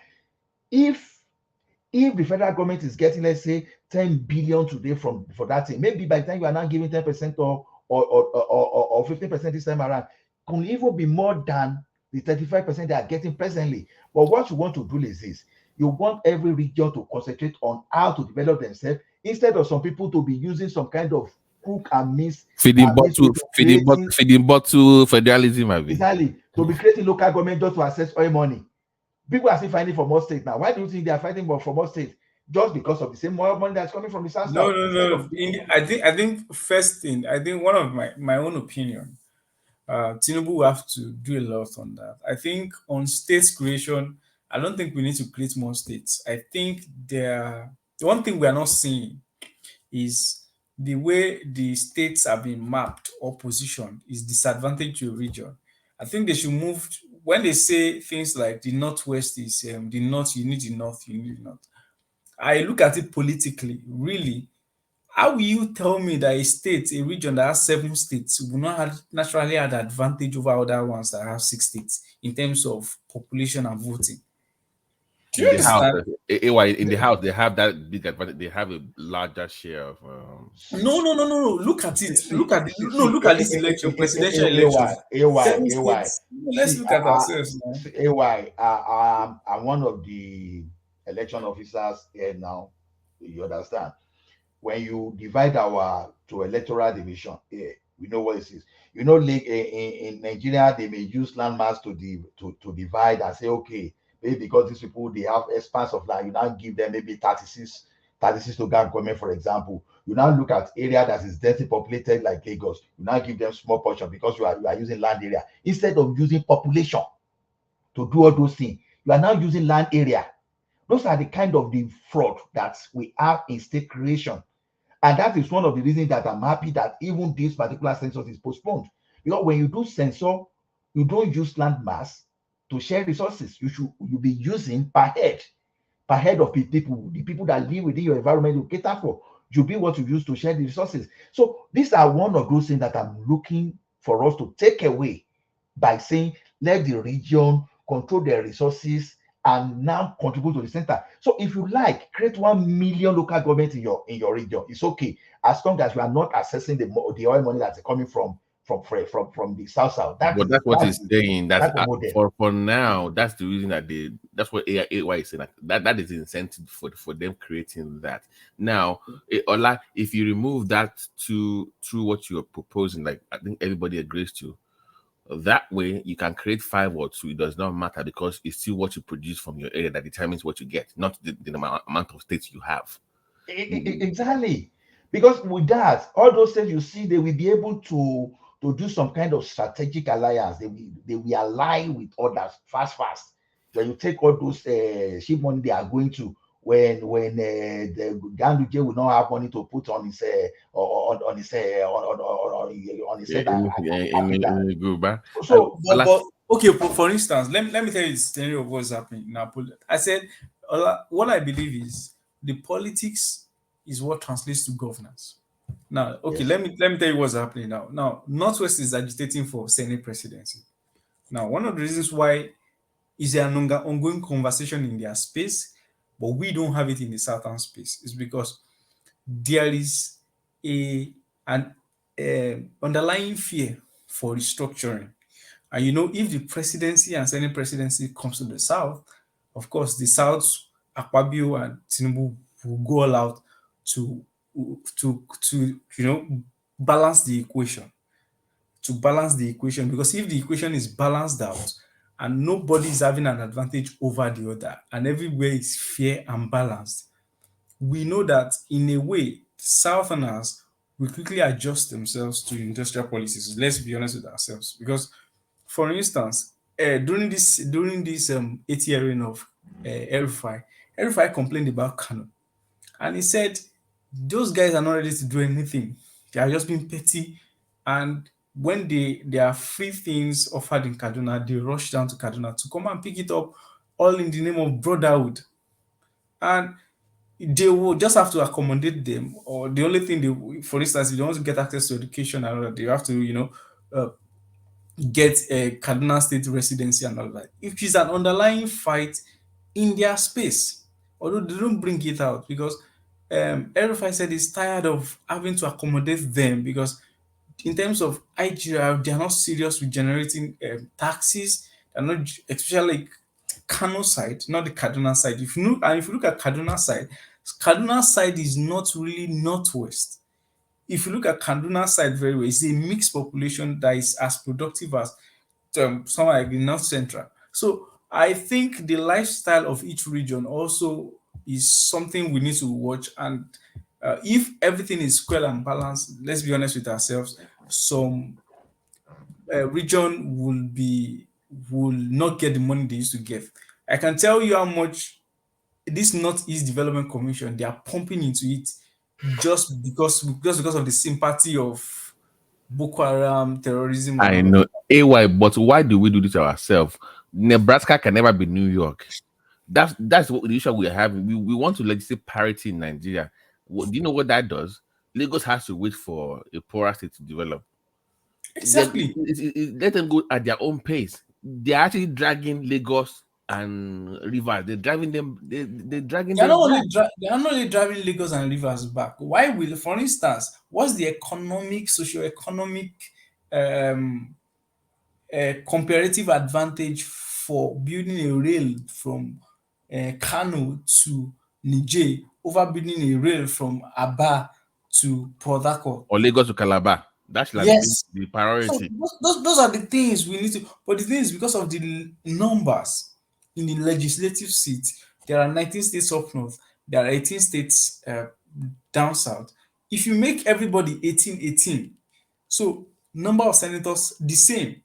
If the federal government is getting, let's say, 10 billion today for that thing, maybe by the time you are now giving 10% or 15% this time around, can even be more than the 35% they are getting presently. But what you want to do is this: you want every region to concentrate on how to develop themselves, instead of some people to be using some kind of cook and miss feeding bottle federalism. Exactly, to be creating local government just to access oil money. People are still fighting for more states now. Why do you think they are fighting for more states? Just because of the same oil money that's coming from the south. No. I think first thing, I think one of my own opinion, Tinubu will have to do a lot on that. I think on states creation, I don't think we need to create more states. I think the one thing we are not seeing is the way the states have been mapped or positioned is disadvantage to a region. I think they should move when they say things like the Northwest is the North, you need the North, you need the North. I look at it politically, really. How will you tell me that a region that has 7 states will not naturally have the advantage over other ones that have 6 states in terms of population and voting? Do you understand? In the house, they have that big advantage. They have a larger share of. No. Look at it. Look at this election, presidential election. 7 states. Let's look at ourselves now. I'm one of the election officers here now. You understand? When you divide to electoral division, we know what it is. You know, in Nigeria, they may use landmass to divide and say, okay, maybe because these people, they have expanse of land, you now give them maybe 36 local government, for example. You now look at area that is densely populated like Lagos, you now give them small portion because you are using land area instead of using population to do all those things. You are now using land area. Those are the kind of the fraud that we have in state creation. And that is one of the reasons that I'm happy that even this particular census is postponed. Because when you do census, you don't use land mass to share resources. You'll be using per head of the people that live within your environment you cater for. You'll be what you use to share the resources. So these are one of those things that I'm looking for us to take away by saying, let the region control their resources and now contribute to the center. So if you like, create 1 million local government in your region. It's okay, as long as you are not accessing the oil money that's coming from the south. But that's what he's saying. That's for now. That's the reason that's what AY is saying. That is the incentive for them creating that. Now, if you remove that through what you're proposing, like I think everybody agrees to, that way you can create 5 or 2. It does not matter, because it's still what you produce from your area that determines what you get, not the amount of states you have. Exactly. Because with that, all those things you see, they will be able to do some kind of strategic alliance. They will ally with others fast. When you take all those ship money they are going to, when the Ganduje will not have money to put on his head. So, okay, for instance, let me tell you the scenario of what's happening now. I said what I believe is the politics is what translates to governance. Now, okay, Yes. let me tell you what's happening now. Now, Northwest is agitating for Senate presidency. Now, one of the reasons why is there an ongoing conversation in their space, but we don't have it in the Southern space, is because there is an underlying fear for restructuring. And if the presidency and Senate presidency comes to the South, of course, the South, Akpabio and Tinubu will go all out to balance the equation. To balance the equation, because if the equation is balanced out and nobody is having an advantage over the other, and everywhere is fair and balanced, we know that in a way, Southerners will quickly adjust themselves to industrial policies. Let's be honest with ourselves, because, for instance, during this 8-year reign of El-Rufai complained about Kano, and he said those guys are not ready to do anything. They are just being petty, and when there are free things offered in Kaduna, they rush down to Kaduna to come and pick it up, all in the name of brotherhood. And they will just have to accommodate them, or the only thing for instance, if they want to get access to education and all that, they have to, get a Kaduna State residency and all that. If it's an underlying fight in their space, although they don't bring it out, because El-Rufai said he's tired of having to accommodate them, because in terms of IGR, they are not serious with generating taxes. They're not, especially Kano side, not the Kaduna side. If you look at Kaduna side is not really northwest. If you look at Kaduna side very well, it's a mixed population that is as productive as somewhere like the North Central. So I think the lifestyle of each region also is something we need to watch. And if everything is square and balanced, let's be honest with ourselves, some region will not get the money they used to get. I can tell you how much this Northeast Development Commission, they are pumping into it just because of the sympathy of Boko Haram, terrorism, and I all of know. that. AY, but why do we do this ourselves? Nebraska can never be New York. That's what the issue we're having. We want to legislate parity in Nigeria. Do you know what that does? Lagos has to wait for a poorer state to develop. Exactly. Let them go at their own pace. They're actually dragging Lagos and Rivers. They're driving them. They're dragging They are them not back. only driving Lagos and Rivers back. Why will, for instance, what's the socio-economic um, comparative advantage for building a rail from Kano to Niger over building a rail from Aba to Port Harcourt? Or Lagos to Calabar. That should have been Yes. the So priority. those are the things we need to. But the thing is, because of the numbers in the legislative seat, there are 19 states up north, there are 18 states down south. If you make everybody 18, so number of senators the same,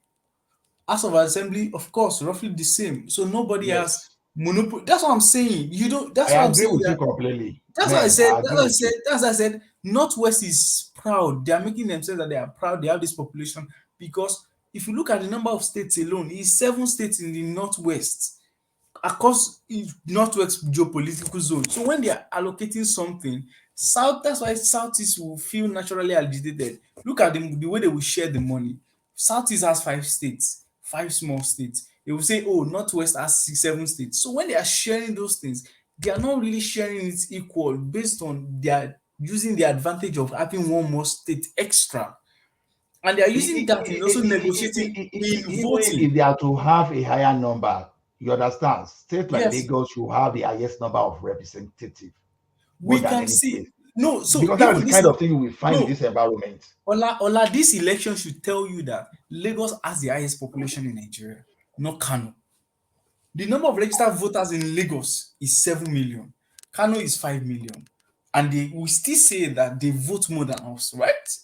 House of Assembly, of course, roughly the same. So nobody has Yes. monopoly. That's what I'm saying. You don't. That's I what I'm agree saying. with you completely. That's what I Man, said. I That's agree what I with said. you. That's what I said. Northwest is proud. They are making themselves that they are proud. They have this population because if you look at the number of states alone, it's 7 states in the Northwest across Northwest geopolitical zone. So when they are allocating something, South, that's why Southeast will feel naturally agitated. Look at the way they will share the money. Southeast has 5 states, 5 small states. They will say, oh, Northwest has 6, 7 states. So when they are sharing those things, they are not really sharing it equal based on their using the advantage of having one more state extra. And they are using that in also negotiating in Even voting. if they are to have a higher number, you understand, states like Yes. Lagos should have the highest number of representatives more We than can any see state. no, so Because that's even the this kind of thing we find in no this environment. Ola, this election should tell you that Lagos has the highest population in Nigeria, not Kano. The number of registered voters in Lagos is 7 million. Kano is 5 million. And they will still say that they vote more than us, right?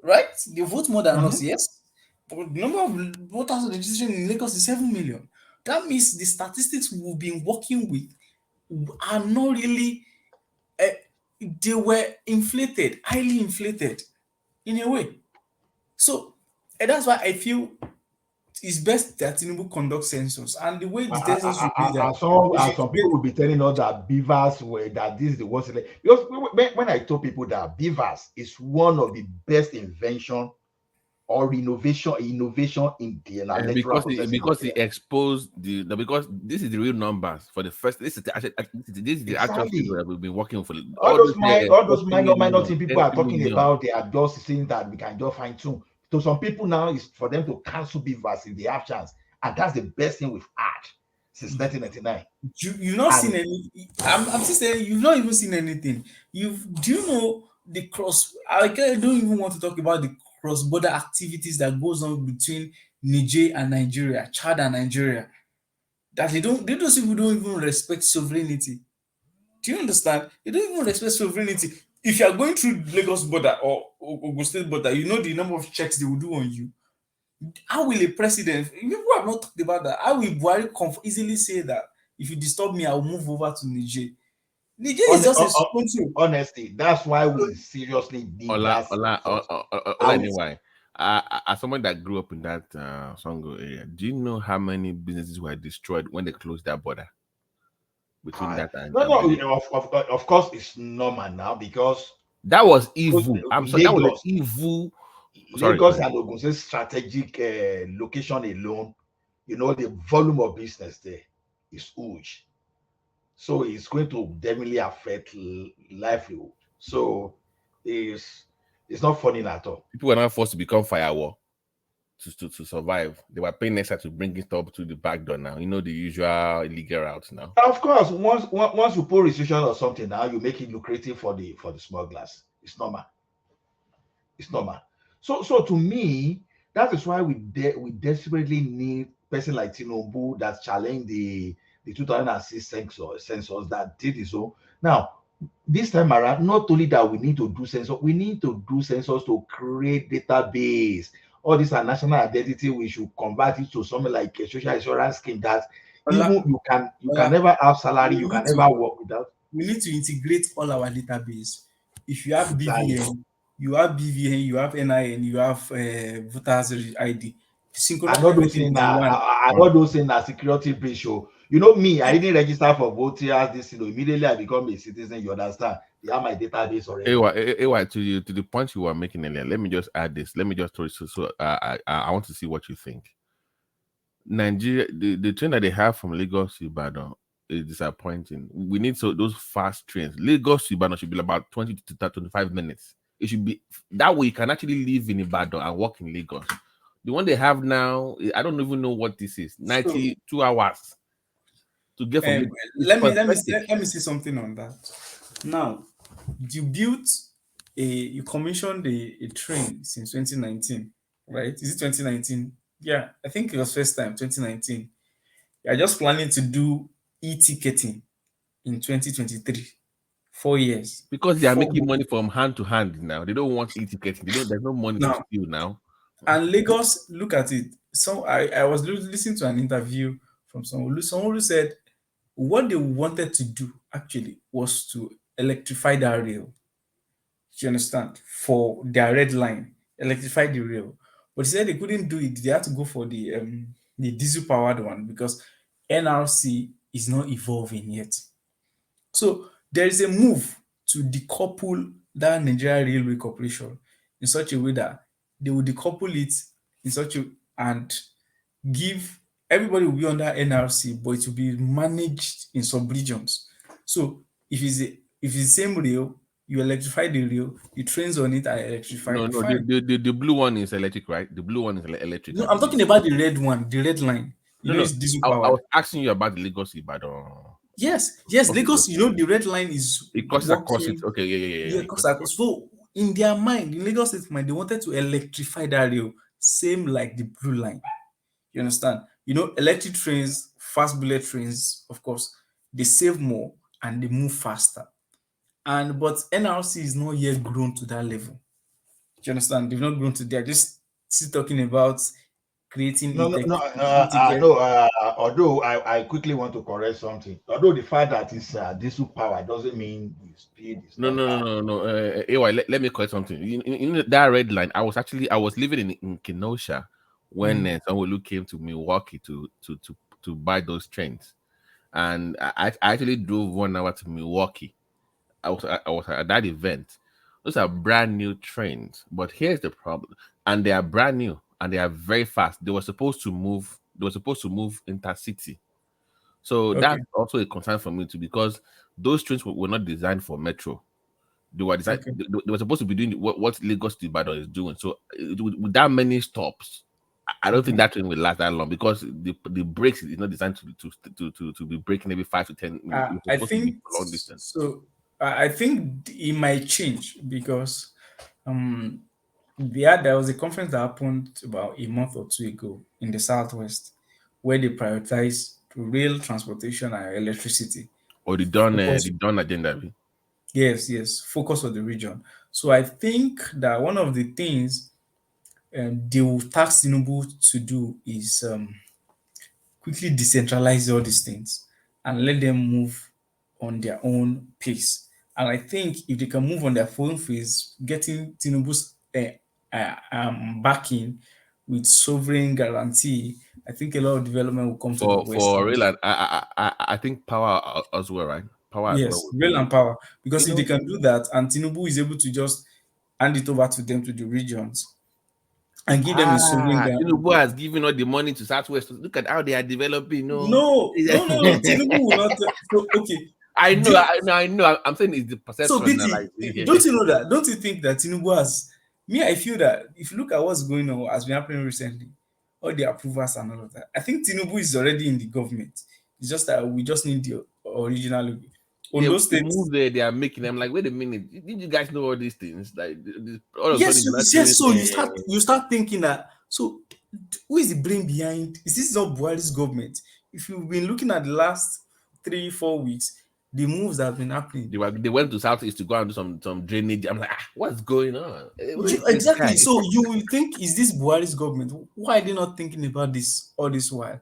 Right? They vote more than us, yes. But the number of voters registration in Lagos is 7 million. That means the statistics we've been working with are not really, they were inflated, highly inflated in a way. So, and that's why I feel it's best that Tinubu conduct census, and the way the census will be And that some people will be telling us that beavers were that this is the worst. Because when I told people that beavers is one of the best invention or innovation in the electoral process because he exposed because this is the real numbers for the first. This is the actual figure exactly. that we've been working for. All those minor 40 things people million, are 30 talking million. about, they are just saying that we can just fine tune. So some people now is for them to cancel beavers if they have chance, and that's the best thing we've had since 1999. You've not seen any. I'm still saying you've not even seen anything. Do you know the cross? I don't even want to talk about the cross-border activities that goes on between Niger and Nigeria, Chad and Nigeria. That those people don't even respect sovereignty. Do you understand? They don't even respect sovereignty. If you are going through Lagos border or Ogun State border, you know the number of checks they will do on you. How will a president, people have not talked about that, how will Buhari easily say that if you disturb me, I'll move over to Niger? Niger is just a country. Honestly, that's why we seriously need that. Anyway, as someone that grew up in that Songo area, do you know how many businesses were destroyed when they closed that border between that and of course it's normal now because that was evil. I'm sorry, that was evil. Lagos and Ogun State strategic location alone, the volume of business there is huge. So it's going to definitely affect livelihood. So it's not funny at all. People were not forced to become firewall to survive. They were paying extra to bring it up to the back door now. The usual illegal routes now. Of course, once you put restriction or something now, you make it lucrative for the smugglers. It's normal. It's normal. So to me, that is why we desperately need person like Tinubu that challenged the 2006 census that did it. So now this time around, not only that we need to do census, we need to do census to create database. All this are national identity, we should convert it to something like a social insurance scheme that even you can never have salary, you can never work without. We need to integrate all our database. If you have BVN, you have NIN, you have voters ID. I know those things are security breach. Me, I didn't register for voters. This, immediately I become a citizen. You understand? They have my database already. To the point you were making earlier, let me just add this. Let me just throw it. So I want to see what you think. Nigeria, the train that they have from Lagos to Ibadan is disappointing. We need those fast trains. Lagos to Ibadan should be about 20 to 25 minutes. It should be that way you can actually live in Ibadan and work in Lagos. The one they have now, I don't even know what this is. 92 hours to get from. Let me say something on that. Now, you commissioned a train since 2019, right? Is it 2019? Yeah, I think it was first time 2019. You're just planning to do e-ticketing in 2023. 4 years. Because they are making money from hand to hand now. They don't want e-ticketing. There's no money to steal now. And Lagos, look at it. So I was listening to an interview from someone who said what they wanted to do actually was to electrify that rail. You understand? For their red line, electrify the rail. But he said they couldn't do it. They had to go for the diesel powered one because NRC is not evolving yet. So there is a move to decouple that Nigeria Railway Corporation in such a way that they will decouple it and give everybody will be under NRC, but it will be managed in sub-regions. So if it's the same rail, you electrify the rail, the trains on it are electrified. No, the blue one is electric, right? The blue one is electric. No, I'm talking about the red one, the red line. It's diesel powered. I was asking you about the Lagos Ibadan. Yes, Lagos, the red line is it cuts across it. Okay, yeah. So in their mind, in Lagos State mind, they wanted to electrify that rail, same like the blue line. You understand? Electric trains, fast bullet trains, of course, they save more and they move faster. But NRC is not yet grown to that level. Do you understand? They've not grown to that. Just still talking about creating. Although I quickly want to correct something. Although the fact that it's diesel power doesn't mean the speed is no. Let me correct something. In that red line, I was living in Kenosha when Sanwo-Olu came to Milwaukee to buy those trains, and I actually drove 1 hour to Milwaukee. I was at that event. Those are brand new trains, but here's the problem, and they are brand new and they are very fast. They were supposed to move intercity. So that's also a concern for me too, because those trains were not designed for metro. They were designed. They were supposed to be doing what Lagos to Ibadan is doing. So with that many stops, I don't think that train will last that long, because the brakes is not designed to be braking every 5 to 10 minutes. It's I supposed to be think for long distance. so. I think it might change because there was a conference that happened about a month or two ago in the Southwest where they prioritized rail transportation and electricity. Or the done agenda. Yes, focus on the region. So I think that one of the things they will task Tinubu to do is quickly decentralize all these things and let them move on their own pace. And I think if they can move on their own pace, getting Tinubu's backing with sovereign guarantee, I think a lot of development will come to the West. For real, I think power as well, right? Power as well. Yes, rail and power. Because if they can do that and Tinubu is able to just hand it over to them, to the regions, and give them a sovereign guarantee. Tinubu has given all the money to Southwest. Look at how they are developing. No. Tinubu will not. Okay. I know. I'm saying it's the perception. So, BT, don't you know that? Don't you think that Tinubu has? I feel that if you look at what's going on, has been happening recently, all the approvals and all of that, I think Tinubu is already in the government. It's just that we just need the original. On those states, move there, they are making them like, wait a minute, did you guys know all these things? Like, all of yes. So you start thinking that. So, who is the brain behind? Is this not Buhari's government? If you've been looking at the last 3-4 weeks, the moves that have been happening. They went to Southeast to go and do some drainage. I'm like, what's going on? Exactly. So you will think, is this Buhari's government? Why are they not thinking about this all this while?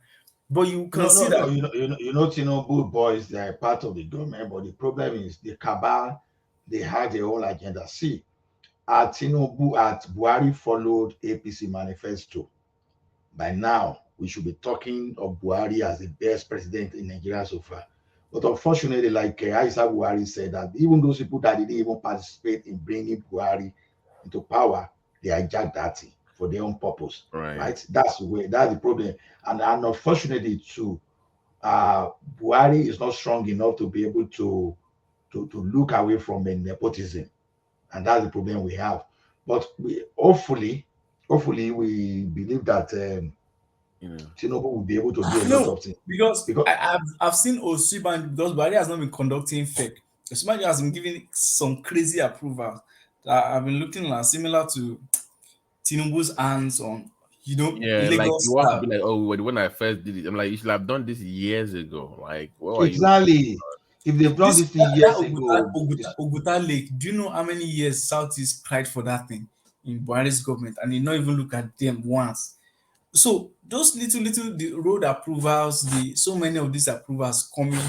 But you can see that Tinubu boys, they are part of the government, but the problem is the cabal, they had their own agenda. See, at Buhari followed APC manifesto. By now, we should be talking of Buhari as the best president in Nigeria so far. But unfortunately, like Aisha Buhari said, that even those people that didn't even participate in bringing Buhari into power, they hijacked that thing for their own purpose. Right? That's the problem. And unfortunately, too, Buhari is not strong enough to be able to look away from nepotism, and that's the problem we have. But hopefully, we believe that Tinubu will be able to do a lot of things. Because I've seen Osiban, because Buhari has not been conducting fake. Osiban has been giving some crazy approvals that I've been looking at, similar to Tinubu's hands on. Lagos, like you want to be like, when I first did it, I'm like, you should have done this years ago. Like, exactly. If they've done this thing years ago, Oguta Lake. Do you know how many years Southeast cried for that thing in Buhari's government, and they not even look at them once? So those little the road approvals, so many of these approvals coming,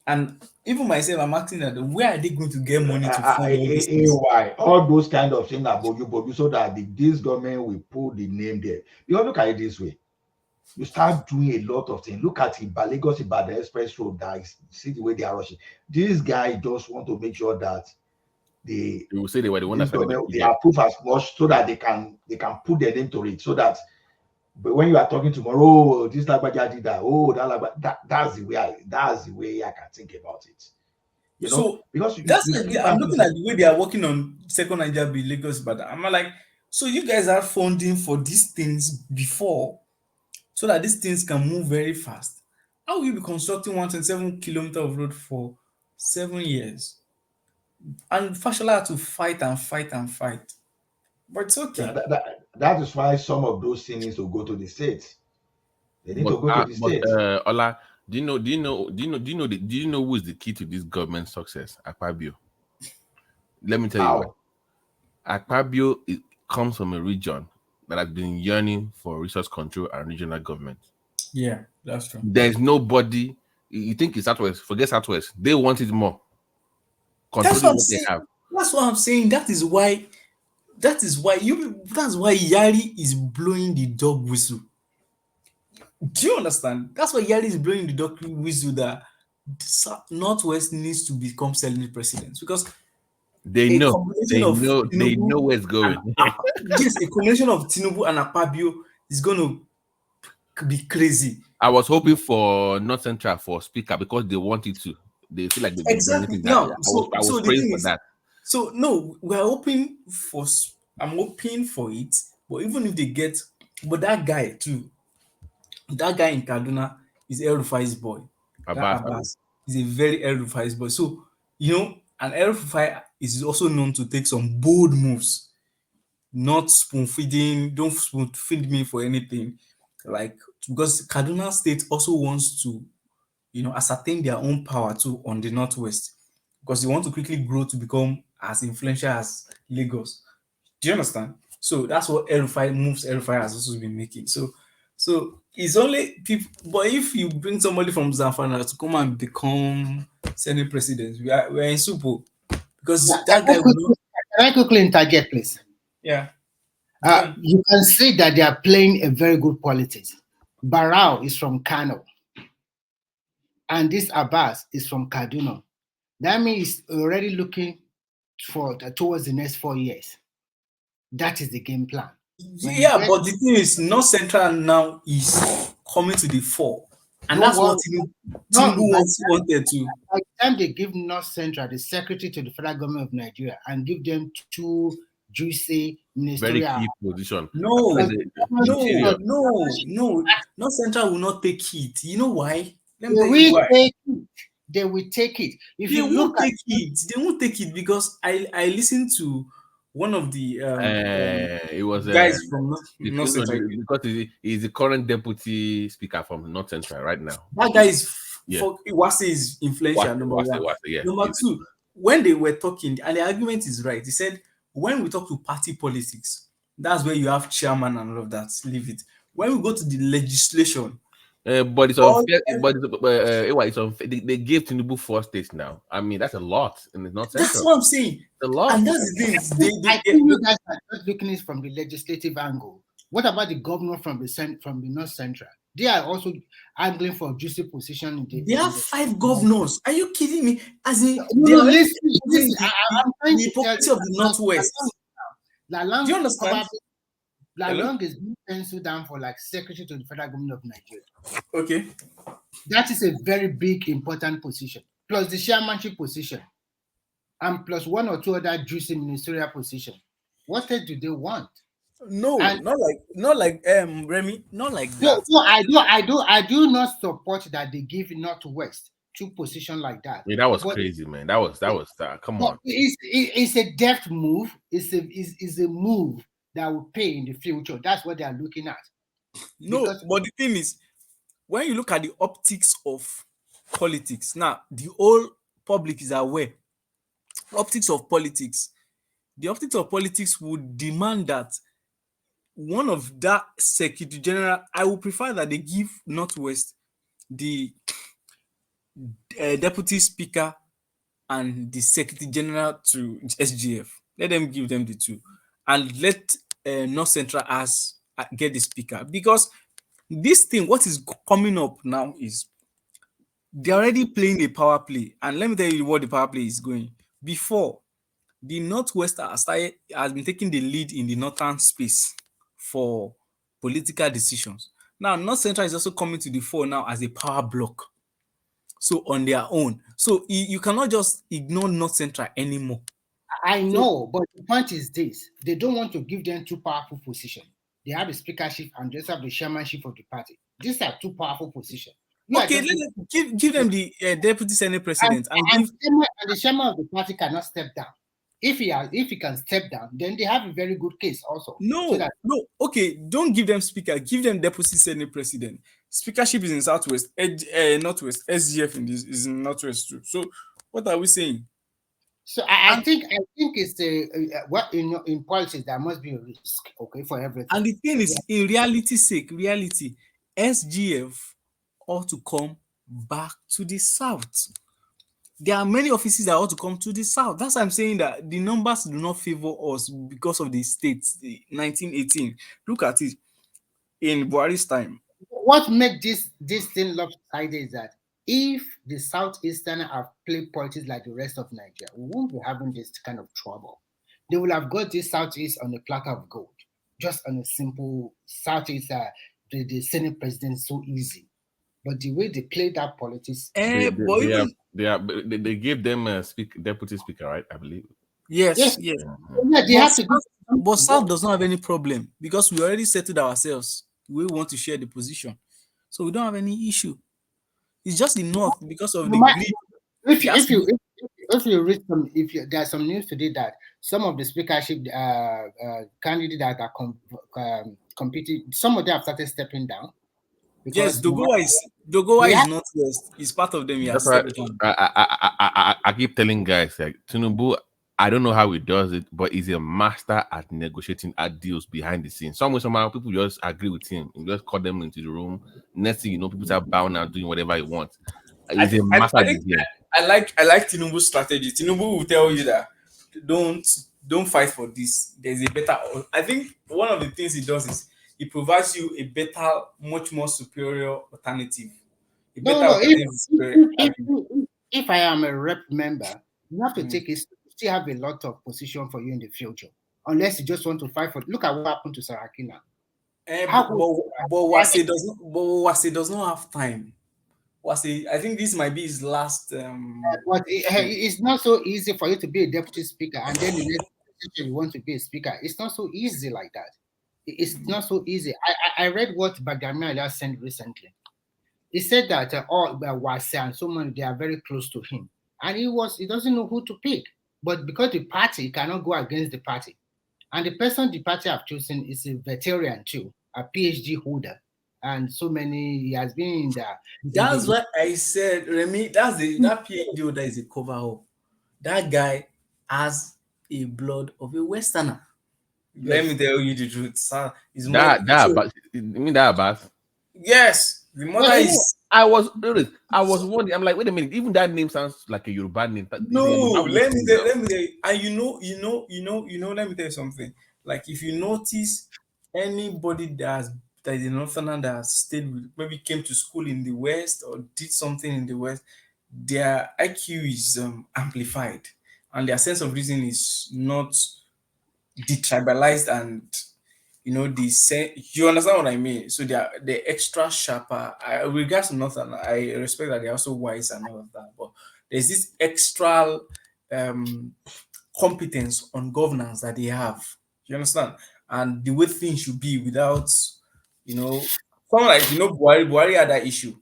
and even myself, I'm asking that where are they going to get money to fund all these things? All those kind of things about you, so that this government will put the name there. You look at it this way. You start doing a lot of things. Look at Lagos Ibadan Express Road. See the way they are rushing. This guy just want to make sure that they will say they were the one that they approve as much so that they can put their name to it. So that, but when you are talking tomorrow, this Lagbaja did that. That's the way I can think about it. So because I'm looking at the way they are working on second Niger Bill Lagos, but I'm like, so you guys are funding for these things before, so that these things can move very fast. How will you be constructing 127 kilometers of road for 7 years? And Fashola had to fight. But it's okay. That is why some of those things need to go to the states. They need to go to the states. Ola, do you know who is the key to this government success? Akpabio. Let me tell you what. Akpabio comes from a region that has been yearning for resource control and regional government. Yeah, that's true. There's nobody. You think it's Southwest? Forget Southwest. They want it more. That's what I'm saying. That's what I'm saying. That is why That is why Yari is blowing the dog whistle. Do you understand? That's why Yari is blowing the dog whistle that Northwest needs to become Senate president, because they know where it's going. Yes, a combination of Tinubu and Akpabio is going to be crazy. I was hoping for North Central for speaker because they wanted to. They feel like they've been exactly. that. Yeah. I was praying for that. So no, we're hoping for. I'm hoping for it, but even if they get, but that guy too, that guy in Kaduna is El Rufai's boy. Abbas is a very El Rufai's boy. So and El Rufai is also known to take some bold moves. Not spoon feeding, don't spoon feed me for anything. Like, because Kaduna State also wants to, ascertain their own power too on the Northwest, because they want to quickly grow to become as influential as Lagos. Do you understand? So that's what moves El-Rufai has also been making. So it's only people, but if you bring somebody from Zamfara to come and become Senate president, we're in soup, because that guy will not. Can I quickly interject, please? Yeah. You can see that they are playing a very good politics. Barao is from Kano, and this Abbas is from Kaduna. That means already looking towards the next 4 years. That is the game plan. But the thing is, North Central now is coming to the fore, and that's what Tinubu wanted to. By the time they give North Central the secretary to the federal government of Nigeria and give them two juicy ministerial, very key position. No. North Central will not take it. You know why? They will take it. If you look at it, they won't take it, because I listened to one of the it was guys from North Central, because he's the current deputy speaker from North Central right now. That guy is Iwase is influential. Number one. Number two, when they were talking, and the argument is right, he said, when we talk to party politics, that's where you have chairman and all of that. Leave it. When we go to the legislation, but it's unfair. It's unfair. They gave Tinubu 4 states now. I mean, that's a lot, and it's not. That's what I'm saying. It's a lot. And that's the thing. I think you guys are not looking at it from the legislative angle. What about the governor from the North Central? They are also angling for a juicy position. They have 5 governors. Are you kidding me? As in, listen, I'm trying the hypocrisy of the Northwest. Do you understand? Lalong is being penciled down for like secretary to the federal government of Nigeria. Okay. That is a very big, important position. Plus the chairmanship position. And plus 1 or 2 other juicy ministerial position. What else do they want? No, not like Remy, not like that. No, I do not support that they give Northwest 2 positions like that. Yeah, that was crazy, man. That was come on. It's a deft move. It's a move that will pay in the future. That's what they are looking at. No, but the thing is, when you look at the optics of politics, now the whole public is aware. The optics of politics would demand that one of that Secretary General, I would prefer that they give Northwest the Deputy Speaker and the Secretary General to SGF. Let them give them the 2. And let North Central get the speaker, because this thing, what is coming up now is they're already playing a power play, and let me tell you what the power play is going. Before, the Northwest has been taking the lead in the northern space for political decisions. Now, North Central is also coming to the fore now as a power block, so on their own. So you cannot just ignore North Central anymore. I know, but the point is this: they don't want to give them 2 powerful positions. They have the speakership and just have the chairmanship of the party. These are 2 powerful positions. Okay, give them the deputy senate president, and the chairman of the party cannot step down. If he can step down, then they have a very good case also. No. Okay, don't give them speaker. Give them deputy senate president. Speakership is in Southwest, Northwest. SGF is in Northwest too. So what are we saying? So I think it's what in politics there must be a risk, okay, for everything. And the thing is, in reality, SGF ought to come back to the South. there are many offices that ought to come to the south. That's why I'm saying that the numbers do not favor us because of the states. The 1918. Look at it in Buhari's time. What makes this thing lopsided is that if the Southeastern have played politics like the rest of Nigeria, we won't be having this kind of trouble. They will have got this Southeast on a platter of gold, just on a simple Southeast. The Senate president is so easy, but the way they play that politics, they gave them a deputy speaker, right? I believe. Yes. Yeah, they have to. But South does not have any problem because we already settled ourselves. We want to share the position, so we don't have any issue. It's just the North because of the greed. If you read there's some news today that some of the speakership candidates that are competing, some of them have started stepping down. Yes, Dogowa is Northwest. It's part of them. That's why I keep telling guys like Tinubu. I don't know how he does it, but he's a master at negotiating deals behind the scenes. Somehow people just agree with him. He just call them into the room. Next thing you know, people start bowing and doing whatever he wants. He's a master at this game. I like Tinubu's strategy. Tinubu will tell you that don't fight for this. There's a better. I think one of the things he does is he provides you a better, much more superior alternative. If I am a rep member, you have to take it. Still have a lot of position for you in the future, unless you just want to fight for. Look at what happened to Saraki now. But Wase does not have time. Wase, I think this might be his last. But it's not so easy for you to be a deputy speaker, and then the next you want to be a speaker. It's not so easy like that. It's not so easy. I read what Bagami sent recently. He said that Wase and someone they are very close to him, and he doesn't know who to pick. But because the party cannot go against the party, and the person the party have chosen is a veteran too, a PhD holder, and so many he has been in the. That's what I said, Remy. That PhD holder is a cover up. That guy has a blood of a Westerner. Yes. Let me tell you the truth. You mean that Abbas? Yes, the mother is. I was wondering. I'm like, wait a minute. Even that name sounds like a Yoruba name. No, let me tell you. And you know. Let me tell you something. Like if you notice anybody that is a Northerner that has stayed with, maybe came to school in the West or did something in the West, their IQ is amplified, and their sense of reason is not detribalized and. You know, you understand what I mean? So they're extra sharper. Regards to Northern, I respect that they're also wise and all of that. But there's this extra competence on governance that they have. You understand? And the way things should be without, someone like, Buhari had that issue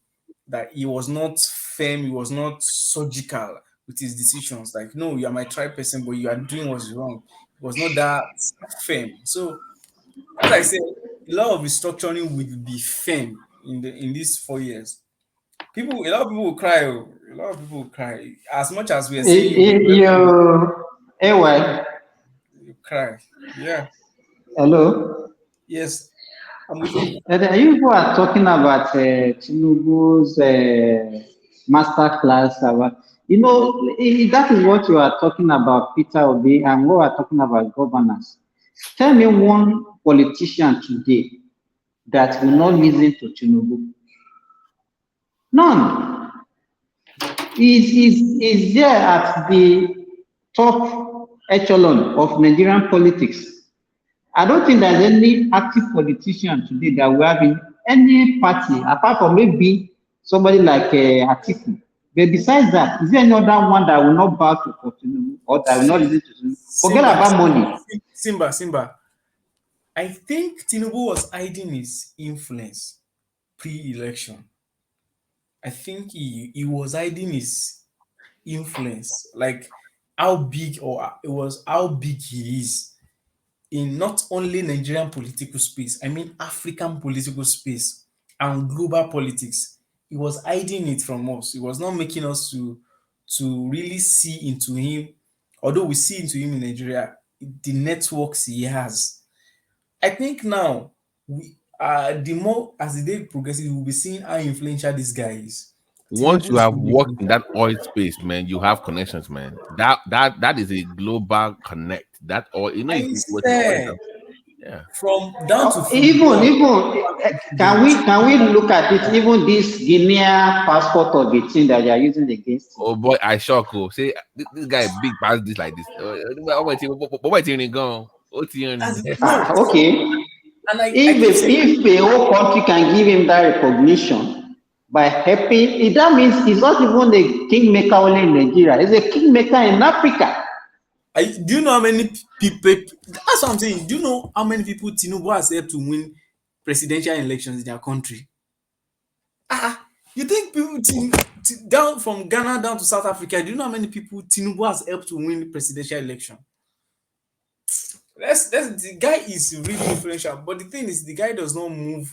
that he was not firm, he was not surgical with his decisions. Like, no, you are my tribe person, but you are doing what's wrong. It was not that firm. So, as I said, a lot of restructuring will be firm in these 4 years. A lot of people will cry. A lot of people will cry. As much as we are saying, you cry. Yeah. Hello. Yes, I'm with you. You are talking about Tinubu's master class. That is what you are talking about, Peter Obi, and we are talking about governance. Tell me one politician today that will not listen to Tinubu. None. Is there at the top echelon of Nigerian politics. I don't think there's any active politician today that we have in any party, apart from maybe somebody like Atiku. But besides that, is there any other one that will not bow to Tinubu or that will not listen to Tinubu? Forget about money. Simba. I think Tinubu was hiding his influence pre-election. I think he was hiding his influence, like how big he is in not only Nigerian political space, I mean African political space and global politics. He was hiding it from us. He was not making us to really see into him, although we see into him in Nigeria, the networks he has. I think now, the more as the day progresses, we'll be seeing how influential this guy is. Once you have worked in that oil space, man, you have connections, man. That is a global connect. That oil, you know, I if you work in oil, said yeah. from down to Can we look at it? Even this Guinea passport of the thing that they are using against you. Oh boy, I shock. Oh, say this guy big pass this like this. What you gone? Okay. And I If a whole country can give him that recognition by helping, that means he's not even a kingmaker only in Nigeria. He's a kingmaker in Africa. Do you know how many people? That's what I'm saying. Do you know how many people Tinubu has helped to win presidential elections in their country? You think people down from Ghana down to South Africa? Do you know how many people Tinubu has helped to win the presidential election? The guy is really influential, but the thing is, the guy does not move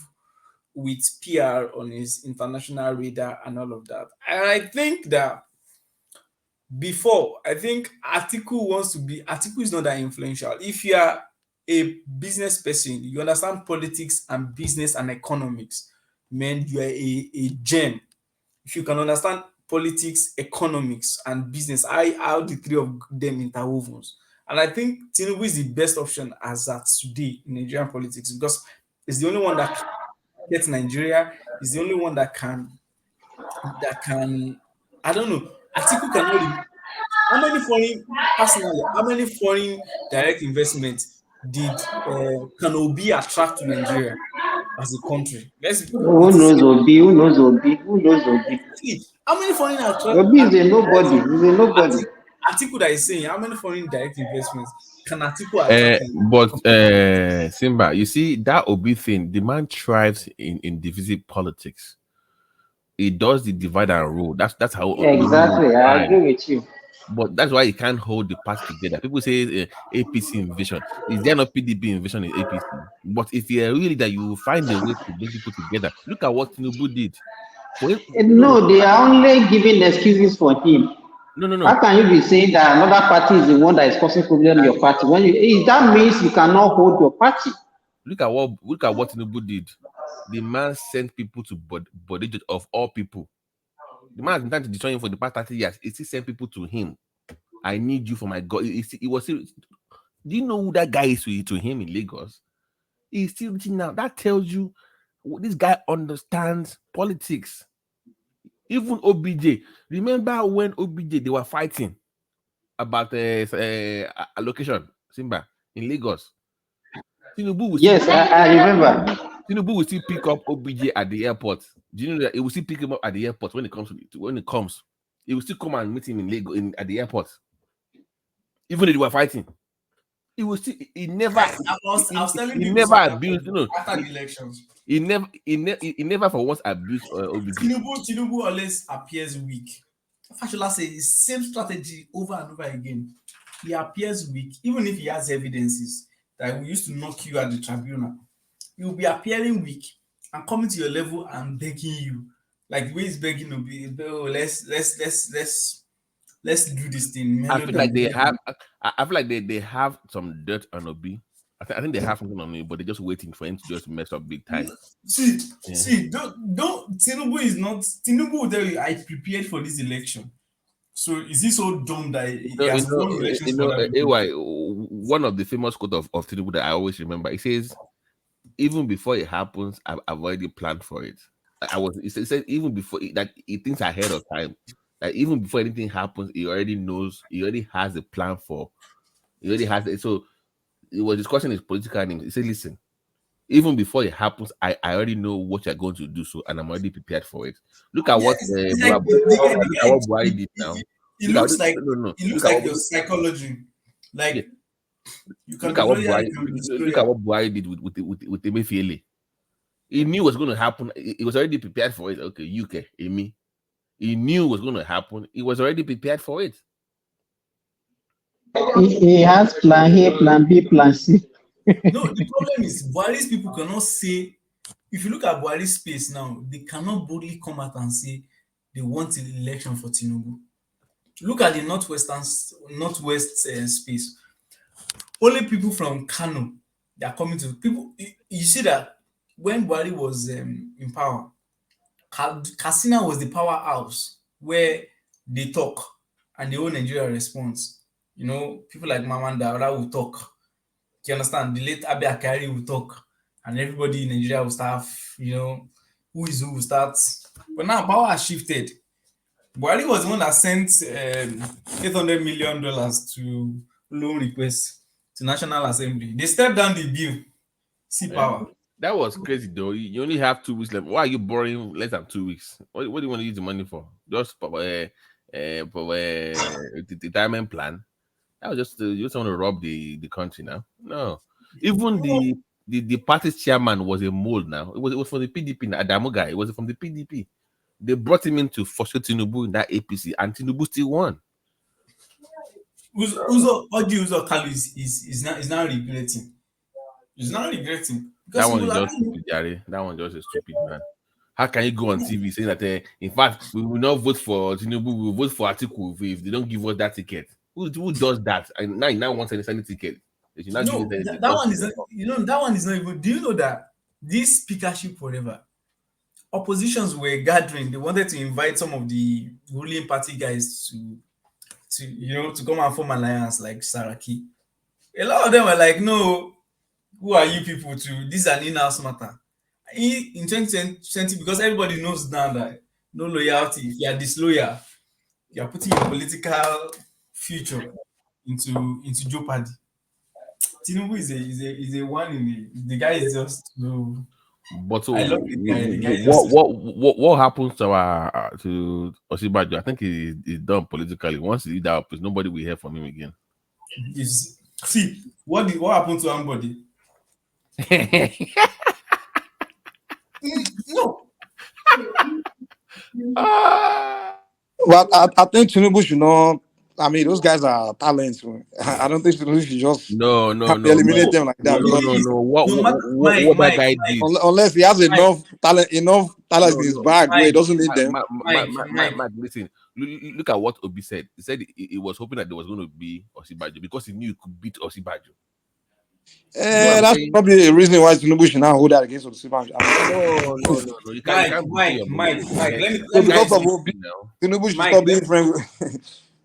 with PR on his international radar and all of that. And I think that Atiku is not that influential. If you are a business person, you understand politics and business and economics, man, you are a gem. If you can understand politics, economics, and business, how the three of them interwoven. And I think Tinubu is the best option as at today in Nigerian politics because it's the only one that can get Nigeria. It's the only one that can. I don't know. Atiku cannot. How many foreign direct investments did can Obi attract to Nigeria as a country? Who knows Obi? Who knows Obi? See, how many foreign Obi is a nobody. He's a nobody. Atiku that is saying how many foreign direct investments can Atiku attract? But Simba, you see that Obi thing, the man thrives in divisive politics. He does the divide and rule. That's how. Exactly, I agree with you. But that's why he can't hold the party together. People say APC invasion. Is there not PDP invasion in APC? But if you're really that, you will find a way to bring people together. Look at what Tinubu did. No, they are only giving excuses for him. No. How can you be saying that another party is the one that is causing problem in your party? That means you cannot hold your party. Look at what Tinubu did. The man sent people to body judge of all people. The man has been trying to destroy him for the past 30 years. He still sent people to him. I need you for my God. It was. Do you know who that guy is to him in Lagos? He's still reaching out. That tells you this guy understands politics. Even OBJ. Remember when OBJ they were fighting about allocation, Simba, in Lagos? Tinubu will yes, I remember. Tinubu will still pick up OBJ at the airport. Do you know that he will still pick him up at the airport when it comes? He will still come and meet him in Lagos at the airport. Even if they were fighting. He will still he never abused, after the elections. He never for once abused OBJ. Tinubu always appears weak. Fashola says the same strategy over and over again. He appears weak, even if he has evidences that we used to knock you at the tribunal. He will be appearing weak and coming to your level and begging you, like the way he's begging to be. Oh, let's do this thing. I feel like they have some dirt on Obi. I think they have something on him, but they're just waiting for him to just mess up big time. See, don't Tinubu will tell you I prepared for this election. So is he so dumb that he has won elections for that? One of the famous quote of Tinubu that I always remember, he says, even before it happens, I've already planned for it. He said even before that he thinks ahead of time. Like even before anything happens, he already knows, he already has a plan for. He already has it. So he was discussing his political names. He said, listen, even before it happens, I already know what you're going to do, so and I'm already prepared for it. Look at what Buhari did now. It looks like your psychology. Like you can look at what Buhari did with the Emefiele. He knew what's going to happen. He was already prepared for it. Okay, UK, Amy. He knew what's going to happen. He was already prepared for it. He has plan A, plan B, plan C. No, the problem is Buhari's people cannot say. If you look at Buhari's space now, they cannot boldly come out and say they want an election for Tinubu. Look at the northwest space. Only people from Kano that are coming to people. You see that when Buhari was in power, Katsina was the powerhouse where they talk and the whole Nigeria responds. You know, people like Mamanda that will talk. Do you understand? The late Abe Akari will talk, and everybody in Nigeria will start, you know, who is who will start. But now power has shifted. Buhari was the one that sent $800 million to loan requests to National Assembly. They stepped down the bill. See power. That was crazy though. You only have 2 weeks left. Why are you borrowing less than 2 weeks? What do you want to use the money for? Just for retirement plan? That was just you just want to rob the country now. No, even the party's chairman was a mole now. It was from the PDP. Adamu guy. It was from the PDP. They brought him in to frustrate Tinubu in that APC, and Tinubu still won. Uzo Kalu is now regretting. He's not regretting. That one is just stupid, Gary. That one just a stupid man. How can you go on TV saying that? In fact, we will not vote for Tinubu. We will vote for Atiku if they don't give us that ticket. Who does that? And now wants any ticket. They should not No, give that one is not, that one is not even. Do you know that this speakership, whatever, oppositions were gathering. They wanted to invite some of the ruling party guys to come and form alliance like Saraki. A lot of them were like, no, who are you people to? This is an in-house matter. In 2020, because everybody knows now that no loyalty. If you are disloyal, you are putting your political future into jeopardy. Tinubu is a one in the guy is just But so I love the guy. The guy just what happens to our to Osibajo? I think he's done politically. Once he did that, nobody will hear from him again. See what happened to somebody? No. Well, I think Tinubu should not. I mean, those guys are talents. I don't think Tinubu should just eliminate them like that. No. What that guy did? Unless he has enough talent in his bag where he doesn't need them. Mike, listen. Look at what Obi said. He said he was hoping that there was going to be Osibajo because he knew he could beat Osibajo. That's probably a reason why Tinubu should now hold that against Osibajo. No. You can't Mike. Because of Obi, Tinubu should stop being friends with.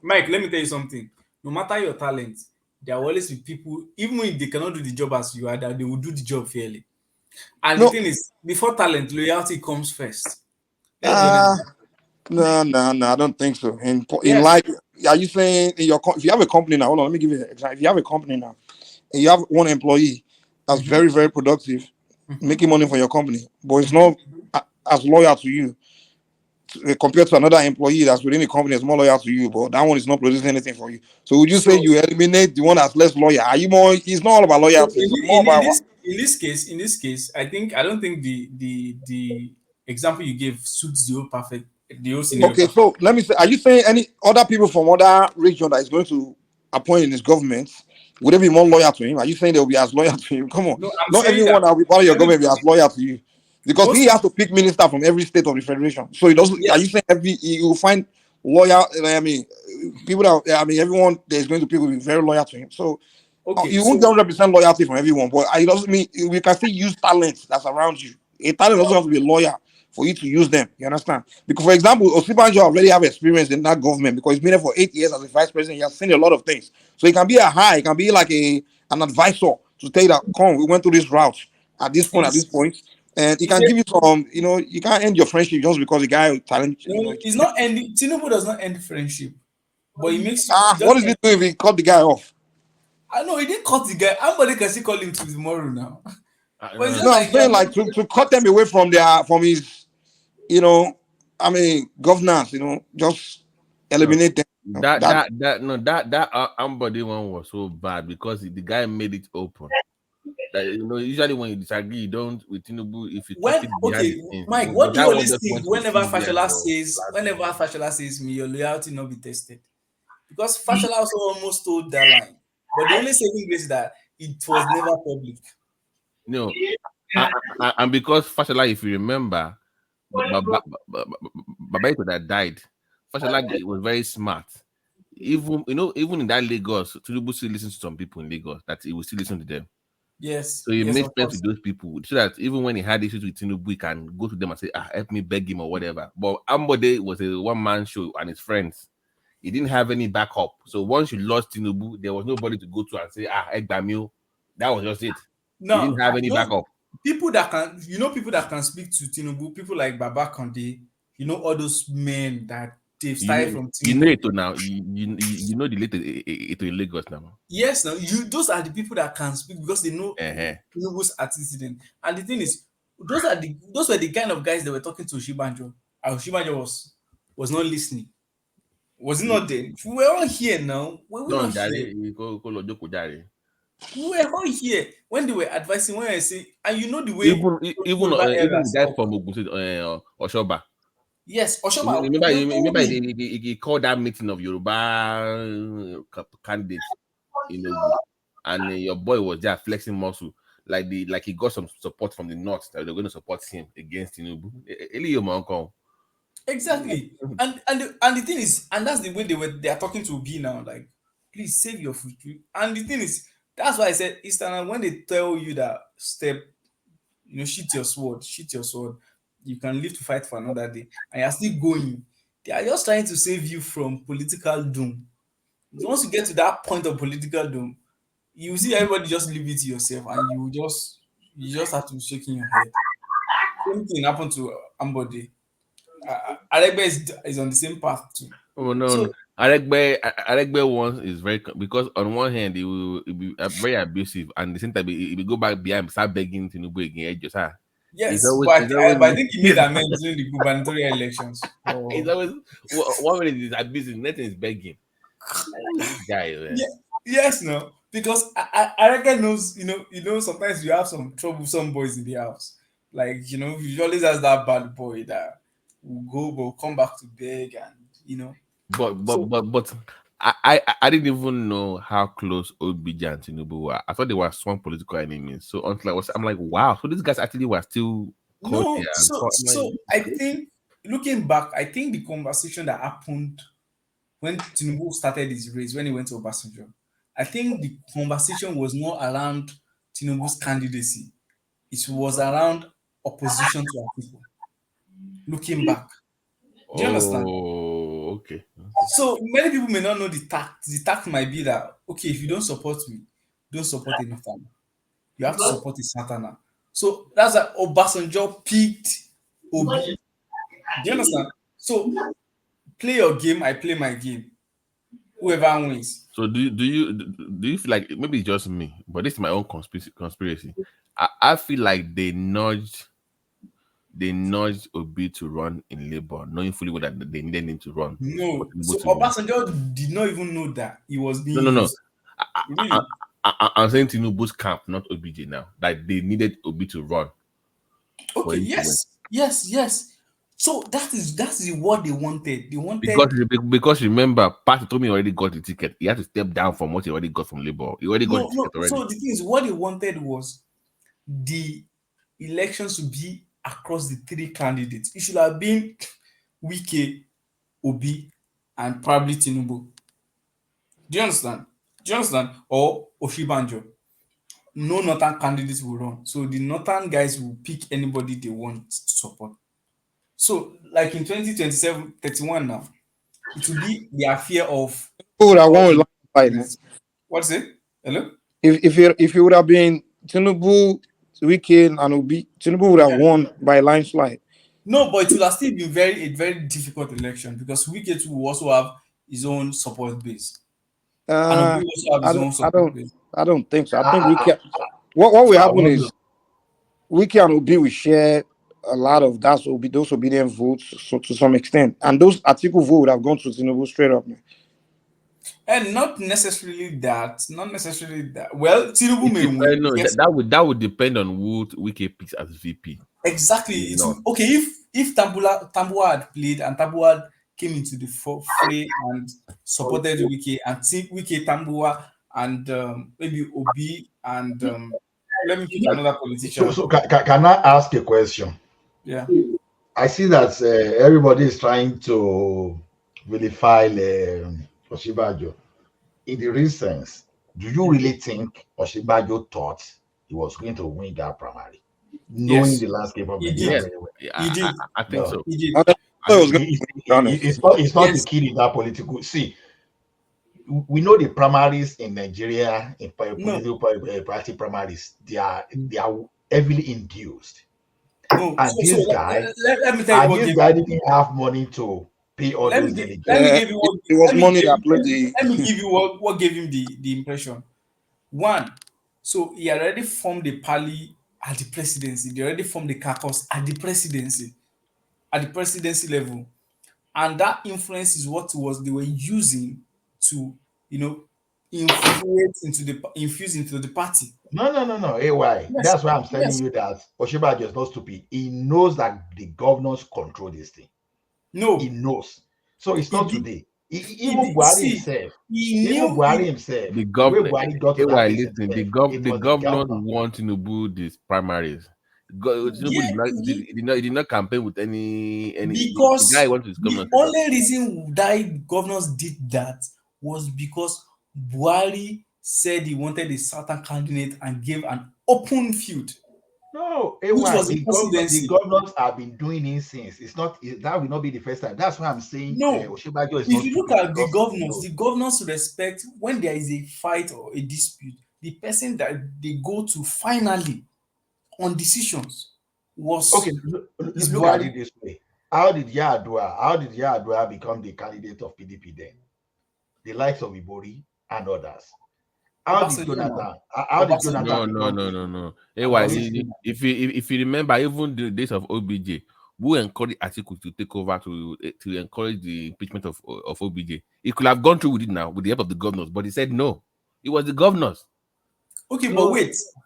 Mike, let me tell you something. No matter your talent, there will always be people, even if they cannot do the job as you are, that they will do the job fairly. And the thing is, before talent, loyalty comes first. No, I don't think so. In life, are you saying if you have a company now? Hold on, let me give you an example. If you have a company now, and you have one employee that's very, very productive, making money for your company, but it's not as loyal to you compared to another employee that's within the company that's more loyal to you, but that one is not producing anything for you. So would you say you eliminate the one that's less loyal? Are you more? It's not all about loyalty. In this case, I don't think the example you gave suits the whole scenario. Okay, so let me say, are you saying any other people from other region that is going to appoint in his government, would they be more loyal to him? Are you saying they will be as loyal to him? Come on, no, not everyone that will be part of your government will be as loyal to you. Because he has to pick minister from every state of the federation. So he doesn't. Yeah. Are you saying you will find loyal? I mean, people that everyone that is going to pick will be very loyal to him. So you won't get 100% loyalty from everyone, but it doesn't mean we can still use talent that's around you. A talent doesn't have to be loyal for you to use them. You understand? Because, for example, Osibajo already have experience in that government because he's been there for 8 years as a vice president. He has seen a lot of things. So he can be he can be like an advisor to tell you that, come, we went through this route at this point. And he can give you some, you can't end your friendship just because the guy with talent. It's not ending. Tinubu does not end friendship, but he makes. What is he doing if he cut the guy off? I know he didn't cut the guy. Somebody can still call him to tomorrow now. I'm saying like to cut them away from his, governance. Just eliminate them. That Ambody one was so bad because the guy made it open. That, usually when you disagree, you don't with Tinubu. If you Mike, what do you always think whenever Fashola says, "May your loyalty not be tested"? Because Fashola also almost told that line, but the only saving grace is that it was never public. No, and because Fashola, if you remember, Babaito that died, Fashola was very smart. Even in that Lagos, Tinubu still listens to some people in Lagos that he will still listen to them. Yes. So he Yes, made of friends with course. those people so that even when he had issues with Tinubu, he can go to them and say, help me, beg him or whatever. But Ambode was a one-man show and his friends. He didn't have any backup. So once you lost Tinubu, there was nobody to go to and say, Egbamil. That was just it. He No, didn't have any those backup. people that can, people that can speak to Tinubu, people like Baba Conde, all those men that they've started from You know Tinubu. it now. You know the latest it in Lagos now. Yes, now those are the people that can speak because they know Uh-huh. Tinubu's antecedent. And the thing is, those were the kind of guys that were talking to Oshibanjo. And Oshibanjo was not listening. Was he not there? We were all here now. Were we not here? We were all here when they were advising, when I say, and the way Even Yoruba the elders guy talk. from Ogun State, Oshoba. Yes, You Oshoba, remember he called that meeting of Yoruba candidates in Ogun, and your boy was there flexing muscle, like he got some support from the north that they're going to support him against Tinubu. Exactly. And the thing is, and that's the way they are talking to Obi now, like, please save your future. And the thing is, that's why I said Eastern, when they tell you that step, shoot your sword, you can live to fight for another day, and you're still going. They are just trying to save you from political doom. Once you get to that point of political doom, you see everybody just leave it to yourself, and you just have to be shaking your head. Same thing happened to Ambode. Aregbe is on the same path too. Oh no. So Aregbe once is because on one hand he will be very abusive, and at the same time he will go back behind and start begging Tinubu again. It's yes, always but it's always I think he made amends during the gubernatorial elections. it's Oh. always one minute is abusing, nothing is begging. This guy, man. Yeah, yes, no, because I reckon knows, sometimes you have some troublesome boys in the house. Like, you always has that bad boy that will go but will come back to beg, and So But I didn't even know how close Obidients and Tinubu were. I thought they were strong political enemies. So until I'm like, wow, so these guys actually were still no, cordial and so I'm like, so I think, looking back, I think the conversation that happened when Tinubu started his race, when he went to Obasanjo, I think the conversation was not around Tinubu's candidacy. It was around opposition to our people. Looking back, do you understand? oh, okay. So many people may not know the tact. The tact might be that, okay, if you don't support me, don't support a Northerner. You have to support a Southerner. So that's why Obasanjo picked Obi. Do you understand? So play your game, I play my game. Whoever wins. So do you feel like maybe it's just me, but this is my own conspiracy. I feel like they nudged Obi to run in Labour, knowing fully well that they needed him to run for No. Tinubu So to win. Obasanjo did not even know that he was being No. used. Really? I'm saying Tinubu's camp, not OBJ now. That they needed Obi to run for Okay, him to win. yes. So that is what they wanted. They Because wanted because remember, Pat told me he already got the ticket. He had to step down from what he already got from Labour. He already got the no. ticket already. So the thing is, what they wanted was the elections to be across the three candidates. It should have been Wike, Obi, and probably Tinubu. Do you understand? Or Oshibanjo. No Northern candidates will run. So the Northern guys will pick anybody they want to support. So, like in 2027, 31 now, it will be the affair of Who would have all won with the landslide, man? what's it? Hello? If it would have been Tinubu, Wike, and Obi, Tinubu would have won by landslide. No, but it will have still been a very difficult election because Wike will also have his own support base. And Obi also have his own support base. I don't think so. I think Wike. What will happen is Wike and Obi will share a lot of those obedient votes, so to some extent, and those article vote would have gone to Tinubu straight up, man. And not necessarily that. Well, Tinubu may win. No, Yes. that would depend on who Wike picks as VP. Exactly. Okay. If Tambuwa had played and Tambuwa came into the fray and supported Wike, and Wike, Tambuwa, and maybe Obi, and let me pick another politician. So can I ask a question? Yeah. I see that everybody is trying to vilify Oshibajo. In the real sense, do you really think Oshibajo thought he was going to win that primary, knowing Yes. the landscape of He Nigeria did. very well. He did. I think so. He did. It's not Yes. the kid in that political. See, we know the primaries in Nigeria, in No. political party primaries, they are heavily induced. No. And this guy, let me tell you what gave didn't have money to pay all let those me delegates. let me give you what it was let me money give, that played the. let me give you what gave him the impression. One, so he had already formed the party at the presidency. They already formed the caucus at the presidency level, and that influence is what they were using to infuse into the party. No. AY. Yes, That's why I'm telling yes. you that Oshibajo is not stupid. He knows that the governors control this thing. No. He knows. So it's not today. Even He Buhari himself, The where governor, Buhari got to that place listen, himself, it the was the governor governor. want Tinubu these primaries. Tinubu did not campaign with any the guy wants his governor. The only reason why governors did that was because Buhari said he wanted a certain candidate and gave an open field. No, which was the the presidency. governors have been doing it since. That will not be the first time. That's why I'm saying No, Oshibajo is if not you look stupid at because he knows. the governors respect when there is a fight or a dispute, the person that they go to finally on decisions was Okay. Look at it this way. How did Yar'Adua become the candidate of PDP then? The likes of Ibori and others. How did Jonathan become No. If you remember, even the days of OBJ, who encouraged Atiku to take over to encourage the impeachment of OBJ. He could have gone through with it now with the help of the governors, but he said no. It was the governors. Okay, so,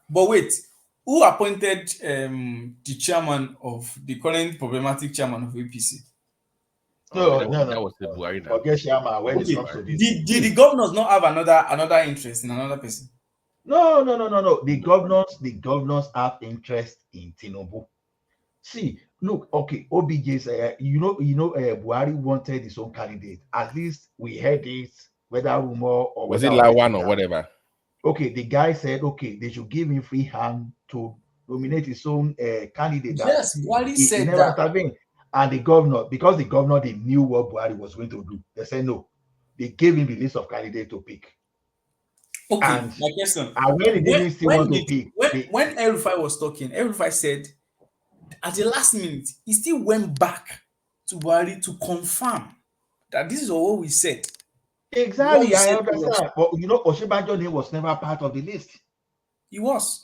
but wait. Who appointed the chairman of the current problematic chairman of APC? No. That was the Buhari now. Forget Shama when it comes to this. Did the governors not have another interest in another person? No. The governors have interest in Tinubu. See, look, okay, OBJ said, Buhari wanted his own candidate. At least we heard it, whether rumor or was whether it Lawan or whatever. Okay, the guy said, okay, they should give him free hand to nominate his own candidate. Yes, Buhari he said never that. intervened. And the governor, because the governor, they knew what Buhari was going to do. They said no. They gave him the list of candidates to pick. Okay, and, my question. And when he didn't still want to pick. When El-Rufai was talking, El-Rufai said, at the last minute, he still went back to Buhari to confirm that this is what we said. Exactly, I understand. But Oshibajo name was never part of the list. He was.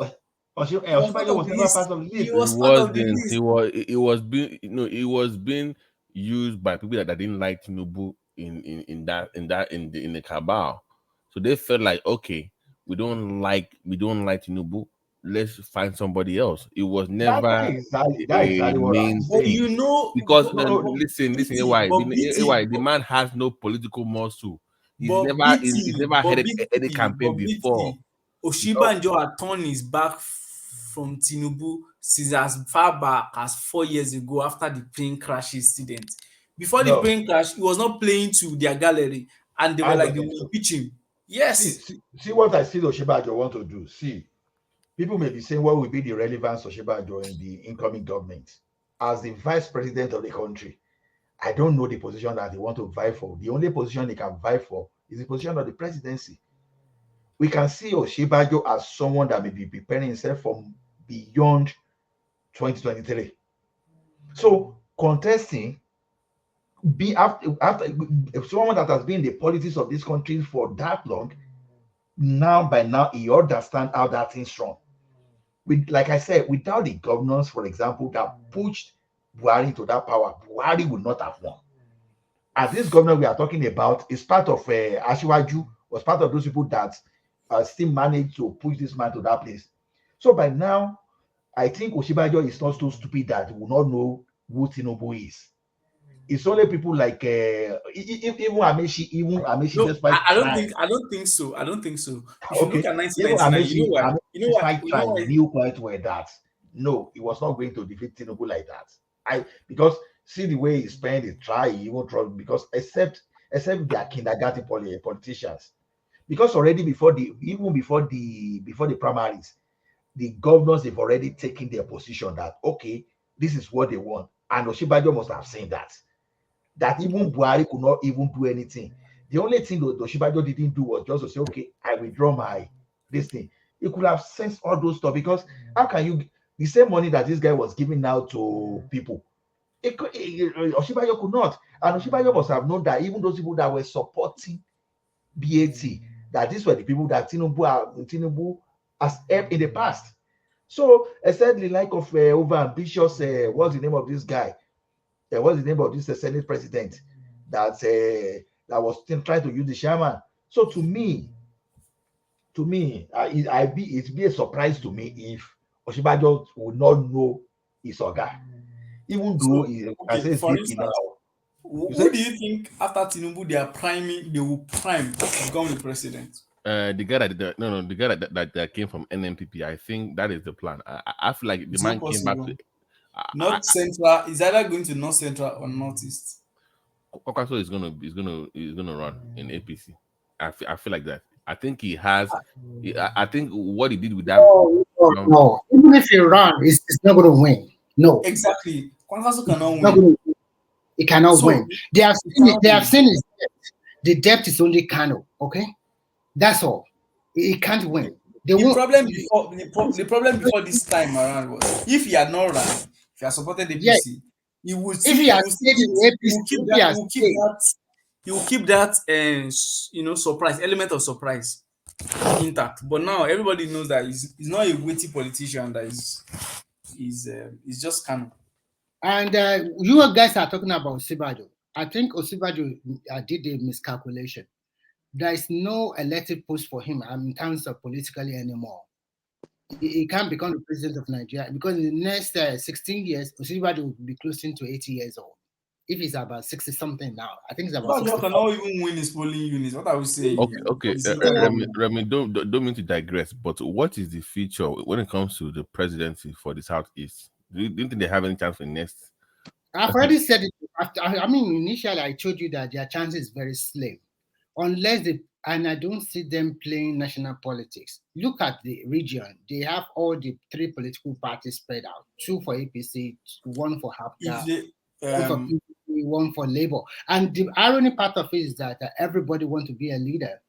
Oshibajo was never part of the list. He was part of the list. It was being used by people that didn't like Tinubu in the cabal. So they felt like, okay, we don't like Tinubu. Let's find somebody else. It was never that is exactly what I'm saying. Because listen, AY, the man has no political muscle. He's never headed any campaign before. Oshibanjo had turned his back from Tinubu since as far back as 4 years ago after the plane crash incident. Before the plane crash, he was not playing to their gallery, and they were like, they will impeach him. Yes. See what I see Oshibanjo want to do. See, people may be saying, what will be the relevance of Oshibanjo in the incoming government? As the vice president of the country, I don't know the position that they want to vie for. The only position they can vie for is the position of the presidency. We can see Oshibanjo as someone that may be preparing himself for beyond 2023. So contesting, be after someone that has been in the politics of this country for that long, by now he understands how that thing's strong. Like I said, without the governors, for example, that pushed Buhari to that power, Buhari would not have won. And this governor we are talking about is part of Asiwaju, was part of those people that still managed to push this man to that place. So by now, I think Oshibanjo is not so stupid that he will not know who Tinubu is. It's only people like even Amechi. No, I don't think so. If you look at 1999, you know what? Knew quite well that no, he was not going to defeat Tinubu like that. Because see the way he spent, he tried, he won't try because except their kindergarten politicians. Because already before the primaries, the governors have already taken their position that, okay, this is what they want. And Oshibajo must have seen that even Buhari could not even do anything. The only thing that Oshibajo didn't do was just to say, okay, I withdraw this thing. He could have sensed all those stuff, because how can you, the same money that this guy was giving out to people, Oshibajo could not. And Oshibajo must have known that even those people that were supporting BAT, that these were the people that Tinubu has helped in the past. So, essentially, like of over-ambitious, what's the name of this guy? What's the name of this Senate president that was still trying to use the chairman? So to me, it'd be a surprise to me if Oshibajo would not know his oga, even though for instance, who do you think after Tinubu they will prime to become the president? The guy that came from NNPP, I think that is the plan. I feel like the man came back to North Central is either going to North Central or Northeast. Okaso is gonna run in APC. I feel like that. I think he has. I think what he did with that. No. Even if he run, it's not going to win. No. Exactly. Kwakaso cannot win. He cannot win. They have seen his debt. The debt is only Kano. Okay, that's all. He can't win. The problem before this time around was if he had not run, if he had supported the PC, he would keep that surprise element of surprise intact. But now everybody knows that he's not a witty politician. That is just Kano. And you guys are talking about Osibajo. I think Osibajo did a miscalculation. There is no elected post for him in terms of politically anymore. He can't become the president of Nigeria because in the next 16 years, Osibajo will be closing to 80 years old. If he's about 60 something now, I think it's about. Osibajo cannot even win his polling units. What are we saying? Okay. Remy, don't mean to digress, but what is the future when it comes to the presidency for the Southeast? Do you think they have any chance for next? I've already said it. Initially I told you that their chance is very slim. Unless and I don't see them playing national politics. Look at the region. They have all the three political parties spread out. 2 for APC, 1 for HAPTA, 1 for PDP, 1 for Labour. And the irony part of it is that everybody wants to be a leader.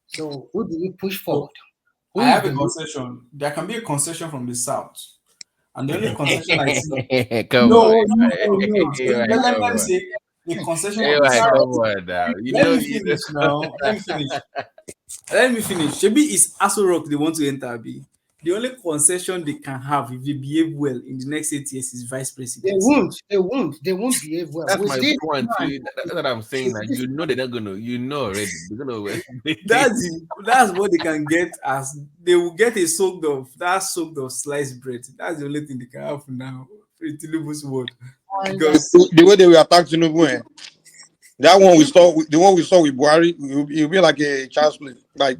So who do you push forward? I have a concession. There can be a concession from the South. And the only concession I see... Let me say... The concession from the South. Let me finish. Shebi is Aso Rock they want to enter B. The only concession they can have if they behave well in the next 8 years is vice president. They won't behave well. That's my point. That's what I'm saying. Like, they're not gonna. Already. They're gonna. That's what they can get as they will get a soaked of sliced bread. That's the only thing they can have for now. Tinubu's word. Because the way they will attack Tinubu, that one we saw, the one we saw with Buhari, it'll be like a child's play. Like,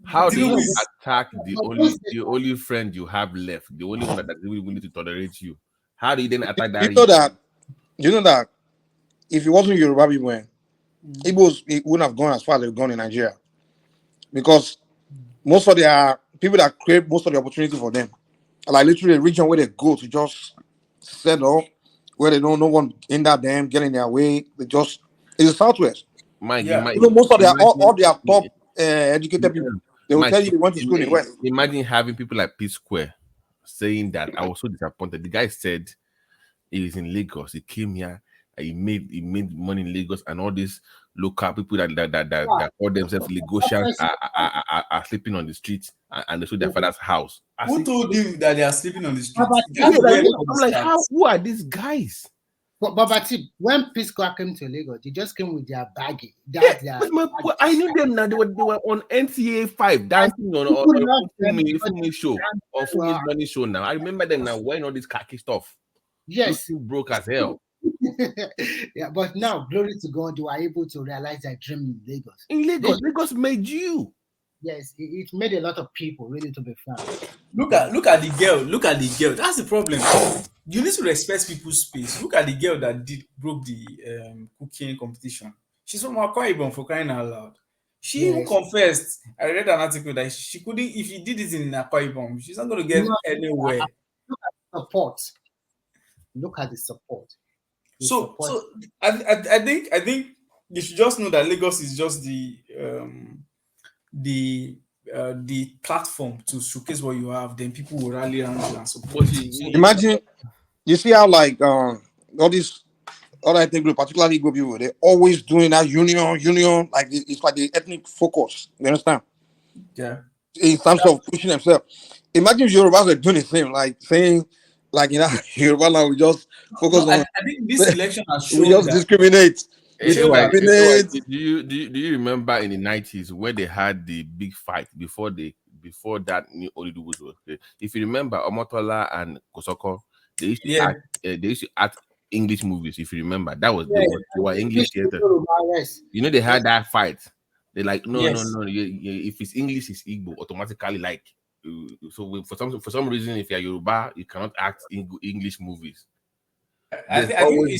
how do you attack the only friend you have left, the only one that really willing to tolerate you? How do you then attack that? You know that if it wasn't Yoruba people, it wouldn't have gone as far as they've gone in Nigeria, because most of their people that create most of the opportunity for them, like literally a region where they go to just settle, where they don't no one hinder them, get in their way. It's the Southwest. Most of all their top educated people, they will tell you they went to school in the West. Imagine having people like P Square saying that. I was so disappointed. The guy said he is in Lagos. He came here. He made money in Lagos, and all these local people that call themselves Lagosians are sleeping on the streets and they show their father's house. Who told him that they are sleeping on the streets? I'm like, who are these guys? But when Pisco came to Lagos, they just came with their baggie. I knew them now. They were on NCA 5 dancing on Fumi show or Fumi's money show. Now I remember them now wearing all this khaki stuff. Yes, broke as hell. Yeah, but now, glory to God, they were able to realize their dream in Lagos. Lagos made you. Yes, it made a lot of people really to be found. Look at the girl. Look at the girl. That's the problem. You need to respect people's space. Look at the girl that broke the cooking competition. She's from Akwa Ibom, for crying out loud. She even confessed. I read an article that she couldn't, if she did it in Akwa Ibom, she's not going to get anywhere. Look at the support. Look at the support. So I think you should just know that Lagos is just the platform to showcase what you have. Then people will rally around you and support you. So Imagine, you see how like all these other ethnic group, particularly Igbo people, they're always doing that union, like it's like the ethnic focus. You understand? Yeah. In terms of pushing themselves. Imagine if Yorubas were doing the same, like saying, like Yoruba now we just focus on. I think this election has shown we just that discriminate. We discriminate. Do you remember in the 90s where they had the big fight before that new Olidu was? If you remember, Omotola and Kosoko, they used to act English movies. If you remember, that was they were English theater. You know they had that fight. They're like, no. If it's English, it's Igbo automatically. Like, so for some reason, if you're Yoruba, you cannot act English movies. I think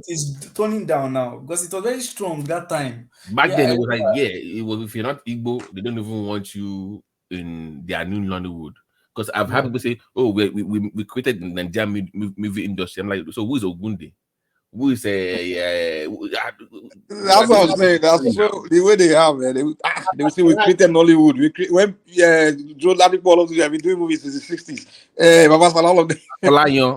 it's turning down now because it was very strong that time. Back then, it was like, it was if you're not Igbo, they don't even want you in their new Nollywood. Because I've had people say, "Oh, we created the Nigerian movie industry." I'm like, so who is Ogunde? Who is That's what I'm saying. That's the way they have, man. They will say we created Nollywood. When Joe Ladipo have been doing movies since the 60s. Baba Salah, all of them.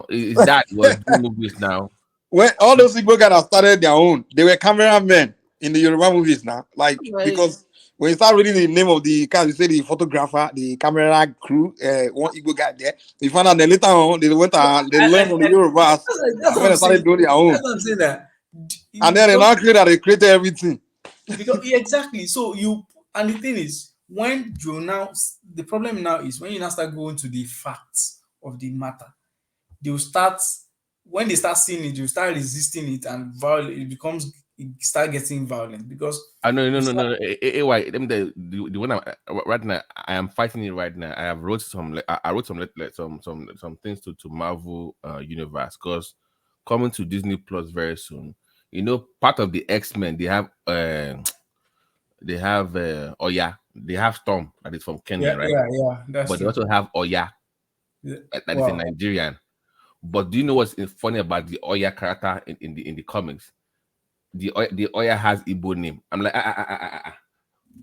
His dad was doing movies now. When all those Igbo guys have started their own, they were cameramen in the Yoruba movies now. Like, because when you start reading the name of the cast, you say the photographer, the camera crew, one Igbo guy there. You find out that later on, they went and they learned from the Yorubas when they started doing their own. That's what I'm saying that. And then they now created everything. Because exactly. So and the thing is, when the problem now is when you now start going to the facts of the matter, when they start seeing it, you start resisting it, and it start getting violent because no. AY, the one right now I am fighting it right now. I wrote some things to Marvel universe because coming to Disney Plus very soon. You know, part of the X-Men they have Oya, they have Storm that is from Kenya, right? Yeah, that's but true. They also have Oya that is a Nigerian. But do you know what's funny about the Oya character in the comics? The Oya has Igbo name. I'm like,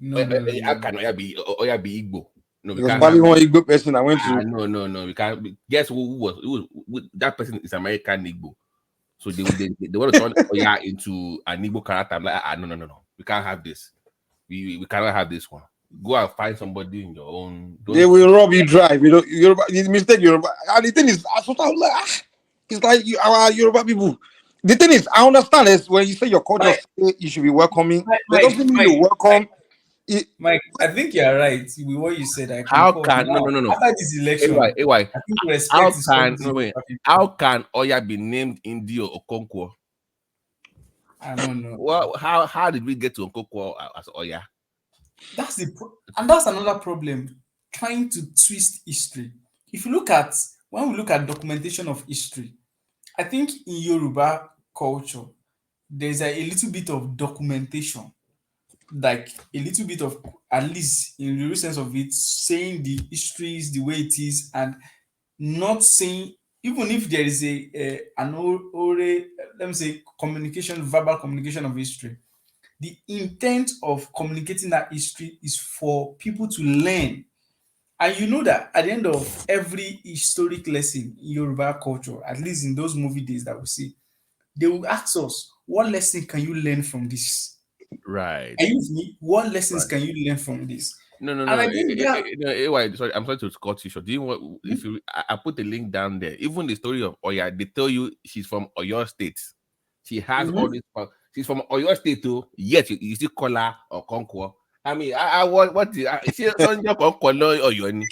No. How can Oya be Igbo? No, we because can't. probably one Igbo person I went to. No. We can't. Guess who that person is American Igbo. So they want to turn Oya into an Igbo character. I'm like, no. We can't have this. We cannot have this one. Go and find somebody in your own. They will rob you dry. You know, Yoruba, the mistake Yoruba. And the thing is, it's like our Yoruba people. The thing is, I understand is when you say your culture, you should be welcoming. It doesn't mean you welcome. Mike, I think you are right with what you said. How can no? After this election, I think respect how can Oya be named Indio Okonkwo? I don't know. Well, how did we get to Okonkwo as Oya? That's that's another problem. Trying to twist history. If you when we look at documentation of history, I think in Yoruba culture there's a little bit of documentation, like a little bit of, at least in the real sense of it, saying the histories the way it is, and not saying, even if there is let me say verbal communication of history, the intent of communicating that history is for people to learn. And you know that at the end of every historic lesson in Yoruba culture, at least in those movie days that we see, they will ask us, what lesson can you learn from this? Right. Are you with me? What lessons can you learn from this? No. And I think sorry, I'm sorry to cut you short. Do you want, if you, I put the link down there. Even the story of Oya, they tell you she's from Oyo State. She has all this. She's from Oyo State too. Yet you still call her Okonkwo. I mean, what is she? Oyo.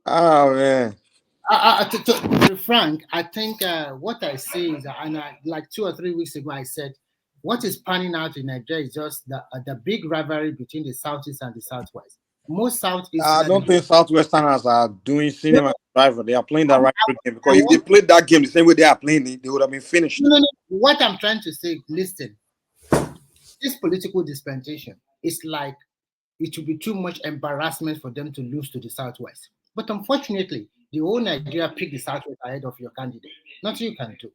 Oh man. To be frank, I think what I say is, and like 2 or 3 weeks ago, I said, what is panning out in Nigeria is just the big rivalry between the Southeast and the Southwest. Most Southeast. I don't think Southwesterners are doing cinema driver. They are playing that right game, because if they played that game the same way they are playing it, they would have been finished. No. What I'm trying to say, listen, this political dispensation is like it would be too much embarrassment for them to lose to the Southwest. But unfortunately, the whole Nigeria picked the Southwest ahead of your candidate. Nothing you can do.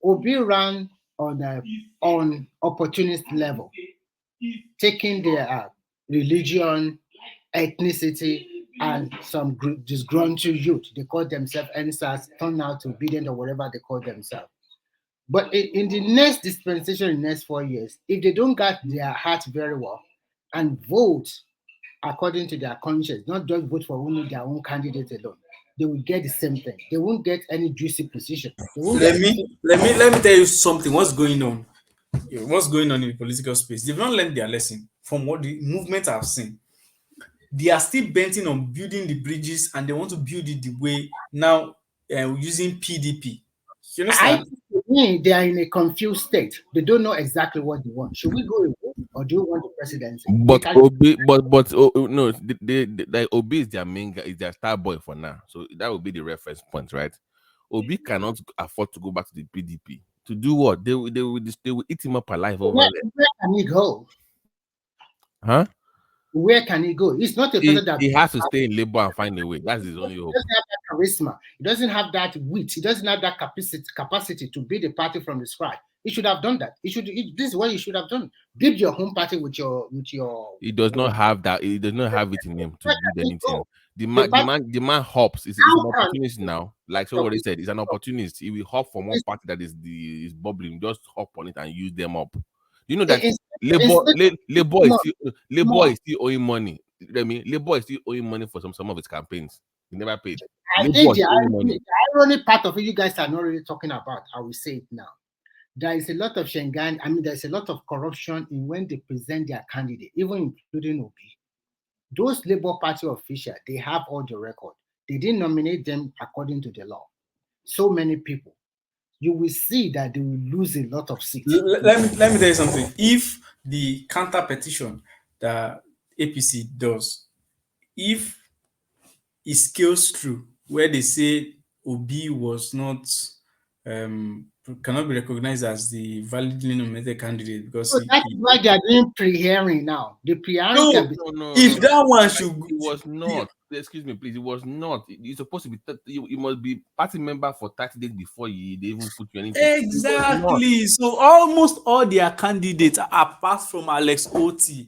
Obi ran on opportunist level, taking their religion, ethnicity, and some disgruntled youth. They call themselves NSAS, turn out to obedient or whatever they call themselves. But in the next dispensation, in the next 4 years, if they don't get their heart very well and vote according to their conscience, not just vote for only their own candidate alone, they will get the same thing. They won't get any juicy position. Let me tell you something. What's going on? What's going on in the political space? They've not learned their lesson from what the movement I've seen. They are still bent on building the bridges, and they want to build it the way now using PDP. You understand? They are in a confused state. They don't know exactly what they want. Should we go away, or do you want the presidency? But no, like Obi is their main guy, is their star boy for now. So that would be the reference point, right? Obi cannot afford to go back to the PDP. To do what? They will eat him up alive over there. Where can he go? Huh? Where can he go? He's not a person that he has to stay in Labour and find a way. That's his only hope. He doesn't have that charisma. He doesn't have that wit. He doesn't have that capacity to build a party from the scratch. He should have done that. This is what he should have done. Build your home party with your. He does not have that. He does not have it in him to build anything. The man hops. It's an opportunist now. Like somebody said, it's an opportunist. He will hop from one party that is bubbling, just hop on it and use them up. You know that Labour is still owing money. I mean, Labour is still owing money for some of its campaigns. He never paid. I think the irony part of it you guys are not really talking about. I will say it now. There is a lot of Shengan. I mean, there's a lot of corruption in when they present their candidate, even including Obi. Those Labour Party officials, they have all the record. They didn't nominate them according to the law. So many people. You will see that they will lose a lot of seats. Let me tell you something. If the counter petition that APC does, if it scales through where they say Obi was not cannot be recognized as the validly nominated candidate because that's why they are doing pre-hearing now. The pre-hearing can be if that one should it was not. Excuse me, please. It was not. You're supposed to be. You must be party member for 30 days before they even put you anything. Exactly. So almost all their candidates, apart from Alex Oti,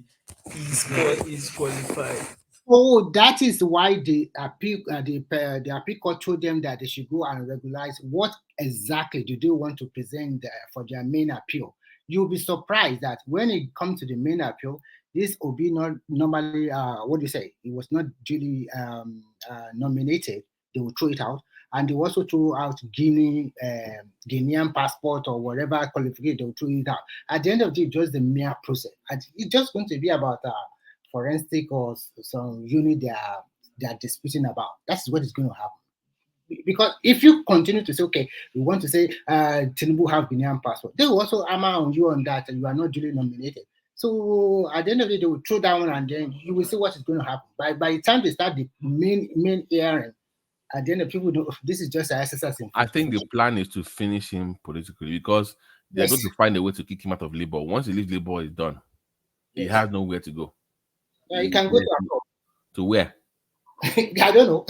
is qualified. Oh, that is why the appeal court told them that they should go and regularize what exactly do they want to present for their main appeal. You'll be surprised that when it comes to the main appeal, this Obi not normally, what do you say? It was not duly nominated. They will throw it out, and they also throw out Guinean passport or whatever qualification. They will throw it out. At the end of the day, just the mere process. And it's just going to be about forensic or some unit they are disputing about. That's what is going to happen. Because if you continue to say, okay, we want to say Tinubu have Guinean passport, they will also hammer on you on that, and you are not duly nominated. So at the end of the day, they will throw down, and then you will see what is going to happen. By the time they start the main hearing, at the end of people know this is just an exercise. I think the plan is to finish him politically because they're going to find a way to kick him out of Labour. Once he leaves Labour, is done. He has nowhere to go. Yeah, he can go to where? I don't know.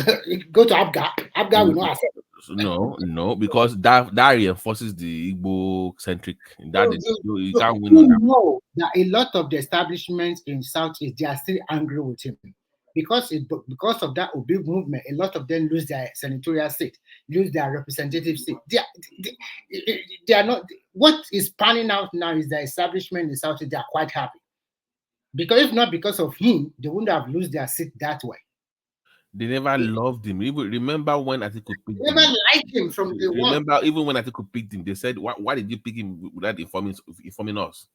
Go to Abga. Abga will not accept. No, because that reinforces the Igbo centric. You can't win on that. No, that a lot of the establishments in Southeast they are still angry with him because of that Obi movement. A lot of them lose their senatorial seat, lose their representative seat. They are not. What is panning out now is the establishment in Southeast. They are quite happy. Because if not because of him, they wouldn't have lost their seat that way. They never loved him. Even remember when Atiku picked him? They never liked him from the one. Remember, even when Atiku picked him, they said, "Why did you pick him without informing us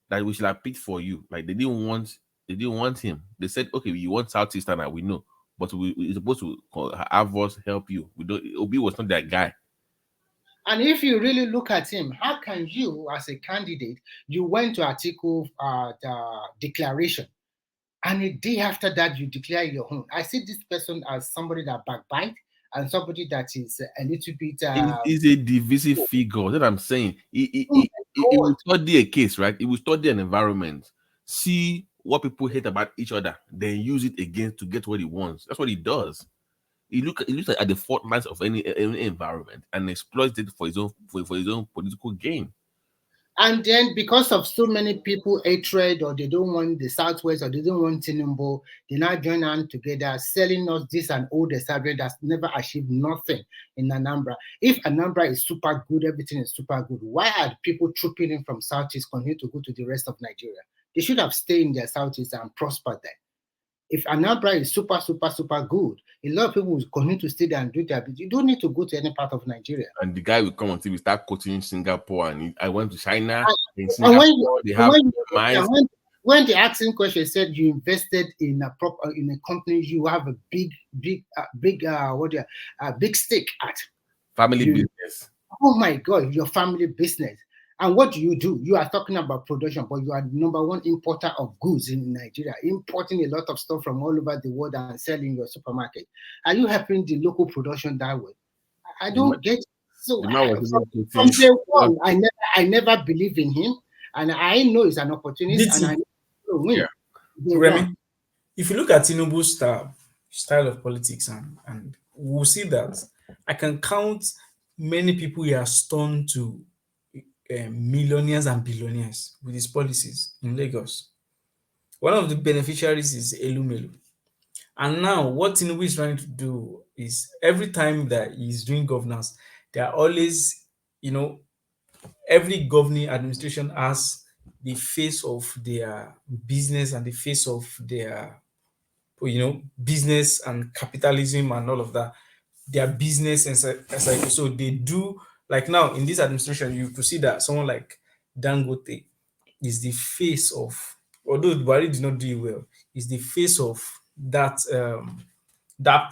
that we should have picked for you?" Like they didn't want him. They said, "Okay, you want Southeastern, we know, but we're supposed to have us help you." We don't. Obi was not that guy. And if you really look at him, how can you, as a candidate, you went to Atiku declaration And a day after that, you declare your own. I see this person as somebody that backbite and somebody that is a little bit. He's a divisive figure. That's what I'm saying. He will study a case, right? He will study an environment, see what people hate about each other, then use it again to get what he wants. That's what he does. He looks at the fault lines of any environment and exploits it for his own political gain. And then because of so many people hatred, or they don't want the Southwest, or they don't want Tinubu, they now join hands together, selling us this and old establishment that's never achieved nothing in Anambra. If Anambra is super good, everything is super good, why are people trooping in from Southeast continue to go to the rest of Nigeria? They should have stayed in their Southeast and prospered there. If Anambra is super good, a lot of people will continue to stay there and do that. But you don't need to go to any part of Nigeria. And the guy will come on TV, start quoting Singapore, and I went to China. In And Singapore, when they asking question, said you invested in a company, you have a big stake at family business. Oh my God, your family business. And what do? You are talking about production, but you are the number one importer of goods in Nigeria, importing a lot of stuff from all over the world and selling your supermarket. Are you helping the local production that way? I don't get it. So from day one, I never believe in him, and I know he's an opportunist, and I know he'll win. Remy, if you look at Tinubu's style of politics, and we'll see that I can count many people he has turned to millionaires and billionaires with his policies in Lagos. One of the beneficiaries is Elumelu. And now what Tinubu is trying to do is every time that he's doing governance, they are always, every governing administration has the face of their business and the face of their, business and capitalism and all of that. Their business and so they do. Like now in this administration, you could see that someone like Dangote is the face of, although Buhari did not do well, is the face of that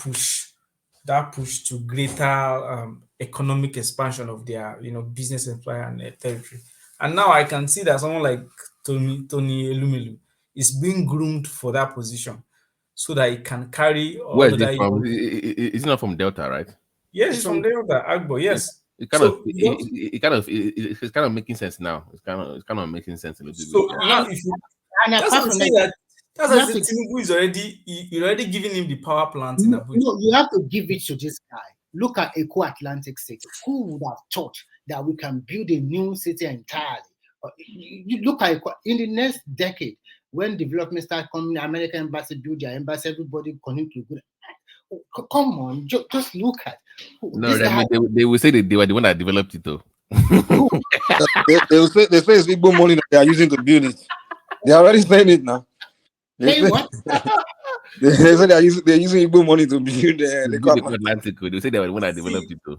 push to greater economic expansion of their business empire and territory. And now I can see that someone like Tony Elumelu is being groomed for that position so that he can carry all Where of is that. he from? It's not from Delta, right? Yes, it's from Delta, Agbo. Yes. It's kind of making sense now. It's kind of making sense a little bit. So now, that's what I'm saying, that Tinubu is already giving him the power plant in Abuja. No, you have to give it to this guy. Look at Eco Atlantic City. Who would have thought that we can build a new city entirely? You look at in the next decade, when development starts coming, American embassy build their embassy, everybody continue to go. Come on, just look at. No, they will say that they were the one that developed it, though. they say it's big money that they are using to build it. They are already saying it now. They say they're using Igbo money to build the Atlantic. They say they were the one that developed it, though.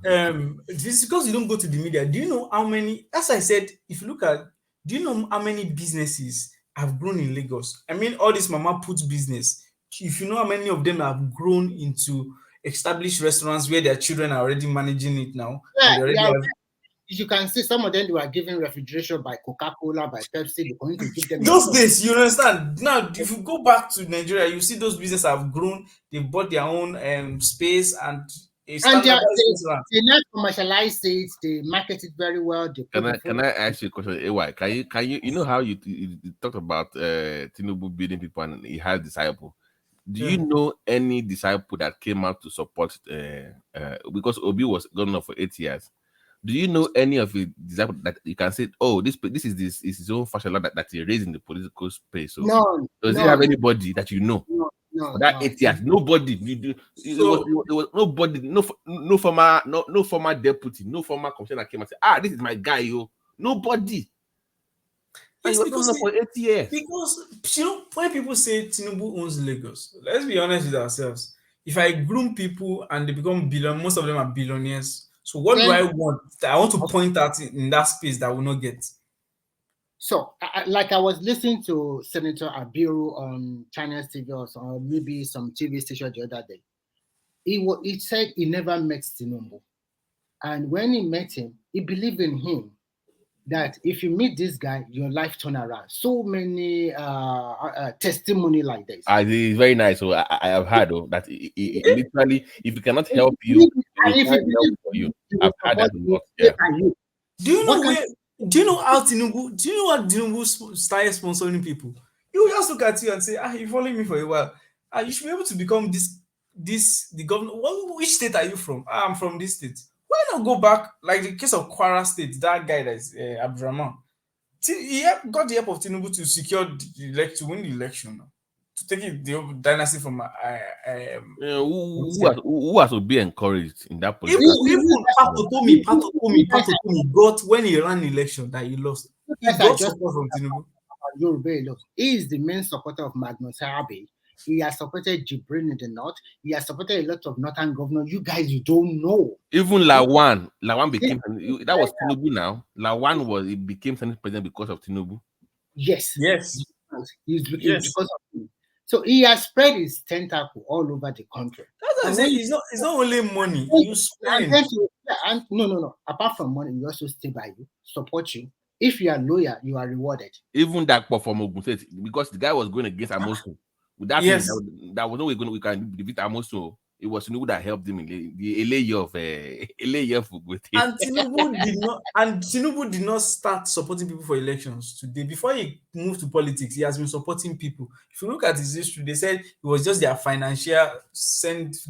This is because you don't go to the media. Do you know how many? As I said, if you look at, do you know how many businesses have grown in Lagos? I mean, all this mama put business. If you know how many of them have grown into established restaurants where their children are already managing it now. You can see some of them they were given refrigeration by Coca-Cola, by Pepsi. They're going to give them those days. You understand? Now, if you go back to Nigeria, you see those businesses have grown. They bought their own space and they now commercialize it. They market it very well. Can I ask you a question? AY, can you know how you talked about Tinubu building people and he has disciples? Do you know any disciple that came out to support because Obi was governor for 8 years? Do you know any of the disciples that you can say, oh, this is his own fashion that he raised in the political space? So no. Does he have anybody that you know? No. For that 8 years, nobody. It was nobody. No former deputy, no former commissioner came and said, this is my guy, yo. Nobody. Yes, because for 8 years. Because when people say Tinubu owns Lagos, let's be honest with ourselves. If I groom people and they become billionaires, most of them are billionaires. So what do I want? I want to point out in that space that I will not get. So, like I was listening to Senator Abiru on China's TV or maybe some TV station the other day. He said he never met Tinubu. And when he met him, he believed in him. that if you meet this guy, your life turn around. So many testimony like this. It's very nice. So I have heard that it literally, if it cannot help you, And it if can't you help believe for you. he I've will heard that support a you, lot. stay Yeah. by you. Do you know What where? Do you know how Tinubu? Do you know what Tinubu started sponsoring people? You just look at you and say, you following me for a while. You should be able to become the governor. Which state are you from? I'm from this state. Why not go back, like the case of Kwara State? That guy that is Abdurrahman. He got the help of Tinubu to secure to win the election, to take the dynasty from Who has to be encouraged in that even political? Patotomi got, when he ran the election that he lost, he got support from Tinubu. Yoruba, he is the main supporter of Magnus Abe. He has supported Jibrin in the north. He has supported a lot of northern governors. You guys, you don't know. Even Lawan became, that was Tinubu now. Lawan became Senate president because of Tinubu. Yes. Yes. He's because of him. So he has spread his tentacle all over the country. That's what I'm saying. It's not only money. You spend. No. Apart from money, we also stay by you, support you. If you are loyal, you are rewarded. Even that from Ogun State, because the guy was going against Amosu. With that, that was no way we can defeat Amosu. It was Tinubu that helped him in the LA year of And Tinubu did not start supporting people for elections today. Before he moved to politics, he has been supporting people. If you look at his history, they said it was just their financial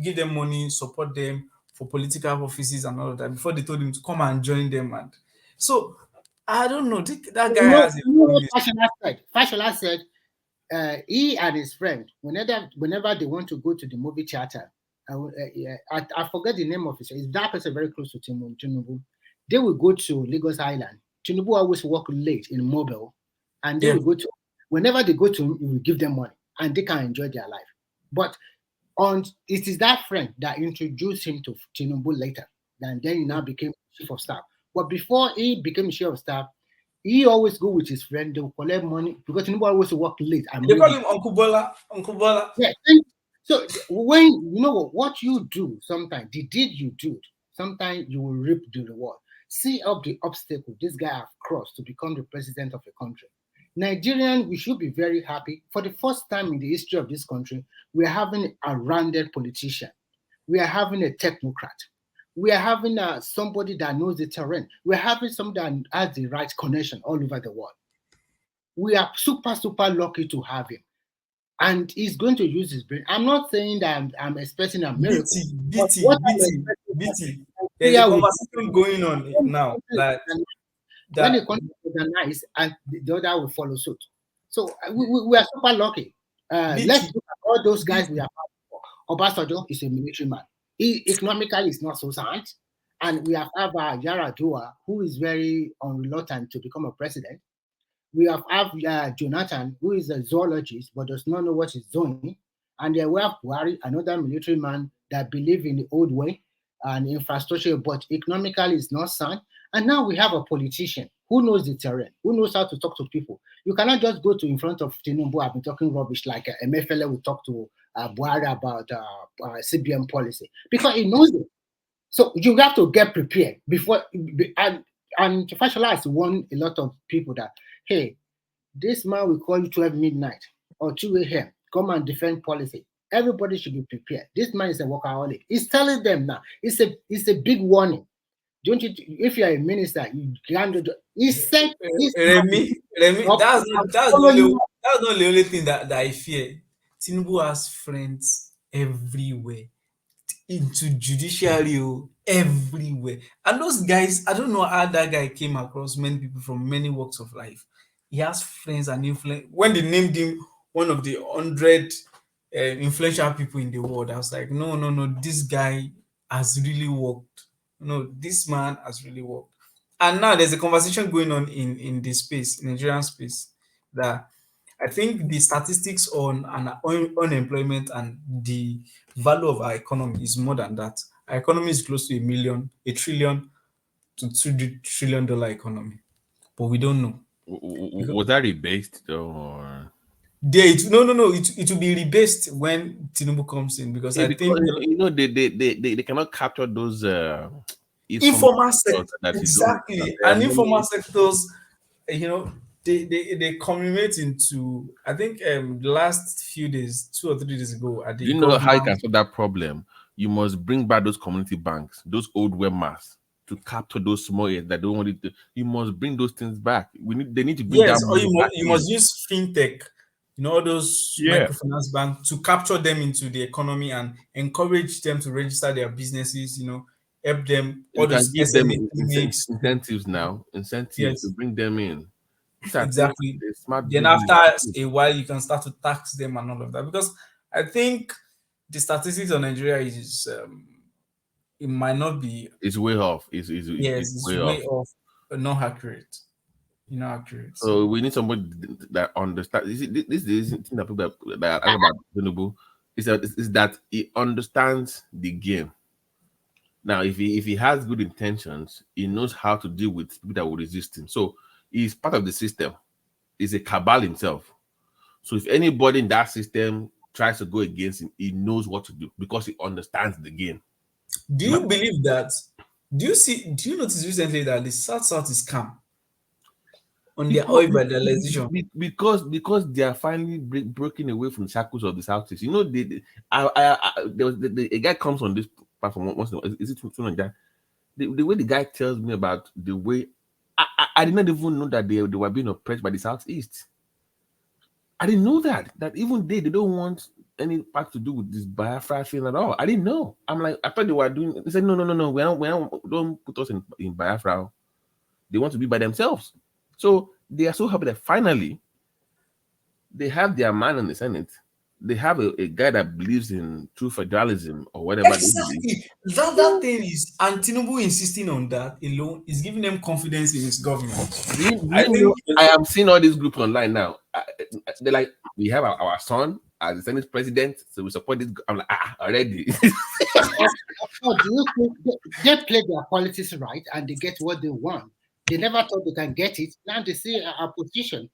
give them money, support them for political offices and all of that before they told him to come and join them. And so I don't know. That guy has a what Fashola said, he and his friend, whenever they want to go to the movie theater, I forget the name of it. Is that person very close to Tinubu? They will go to Lagos Island. Tinubu always work late in mobile, and they will go to, whenever they go to him, he will give them money, and they can enjoy their life. But it is that friend that introduced him to Tinubu later, and then he now became chief of staff. But before he became chief of staff, he always go with his friend. They will collect money because Tinubu always work late. They call him Uncle Bola. Uncle Bola. Yeah. So when you know what you do, sometimes the deed you do, sometimes you will reap the reward. See up the obstacle this guy have crossed to become the president of a country. Nigerian, we should be very happy. For the first time in the history of this country, we are having a rounded politician. We are having a technocrat. We are having somebody that knows the terrain. We are having somebody that has the right connection all over the world. We are super, super lucky to have him. And he's going to use his brain. I'm not saying that I'm expecting a miracle. BT. There's a conversation going on now that when the country is organized and the other will follow suit. So we are super lucky. Let's look at all those guys we have. Obasanjo is a military man. He economically is not so sound. And we have Yaradua, who is very unreluctant to become a president. We have Jonathan, who is a zoologist but does not know what he's doing. And then we have Buhari, another military man that believes in the old way and infrastructure, but economically is not sound. And now we have a politician who knows the terrain, who knows how to talk to people. You cannot just go to in front of Tinubu. I've been talking rubbish like Emefiele will talk to Buhari about CBN policy because he knows it. So you have to get prepared before. And Fashola has warned a lot of people that, hey, this man will call you 12 midnight or 2 a.m. Come and defend policy. Everybody should be prepared. This man is a workaholic. He's telling them now. It's a big warning. Don't you? If you are a minister, you can't do. He said, Remy, that's not the only thing that I fear. Tinubu has friends everywhere, into judiciary everywhere, and those guys, I don't know how that guy came across many people from many walks of life. He has friends and influence. When they named him one of the 100 influential people in the world, I was like, no, this guy has really worked. No, this man has really worked. And now there's a conversation going on in this space, Nigerian space, that I think the statistics on unemployment and the value of our economy is more than that. Our economy is close to $1 trillion to $2 trillion economy, but we don't know. Was that rebased or? It will be rebased when Tinubu comes in because I think they cannot capture those informal sector, exactly, and informal sectors, they culminate into, I think the last few days, 2 or 3 days ago, at the Do you know how you can solve that problem? You must bring back those community banks, those old webmasters, to capture those small areas that don't want it to. You must bring those things back. They need to bring yes, that or money back you must use fintech, all those microfinance banks, to capture them into the economy and encourage them to register their businesses, help them, all You can those give them SME clinics, incentives now, incentives to bring them in. These are things, exactly. smart Then business. after a while, you can start to tax them and all of that. Because I think the statistics on Nigeria is it might not be. It's way off. It's way off, not accurate. Accurate. So we need somebody that understands. This is the thing that people that are about Tinubu is that he understands the game. Now, if he has good intentions, he knows how to deal with people that will resist him. So he's part of the system. He's a cabal himself. So if anybody in that system tries to go against him, he knows what to do because he understands the game. Do you believe that? Do you notice recently that the South is calm on their oil vandalization? Because they are finally breaking away from the shackles of the Southeast. There was a guy comes on this platform once in a while. Is it Tunanja? The way the guy tells me about the way I did not even know that they were being oppressed by the Southeast. I didn't know that even they don't want any part to do with this Biafra thing at all. I didn't know. I'm like, I thought they were doing. They said no. We don't put us in Biafra. They want to be by themselves. So they are so happy that finally they have their man in the Senate. They have a guy that believes in true federalism or whatever. Exactly. That thing is, and Tinubu insisting on that alone is giving them confidence in his government. I am seeing all these groups online now. They're like, we have our son as the Senate president, so we support this. I'm like, already. Do you think they play their politics right and they get what they want? They never thought they can get it. Now they see our position.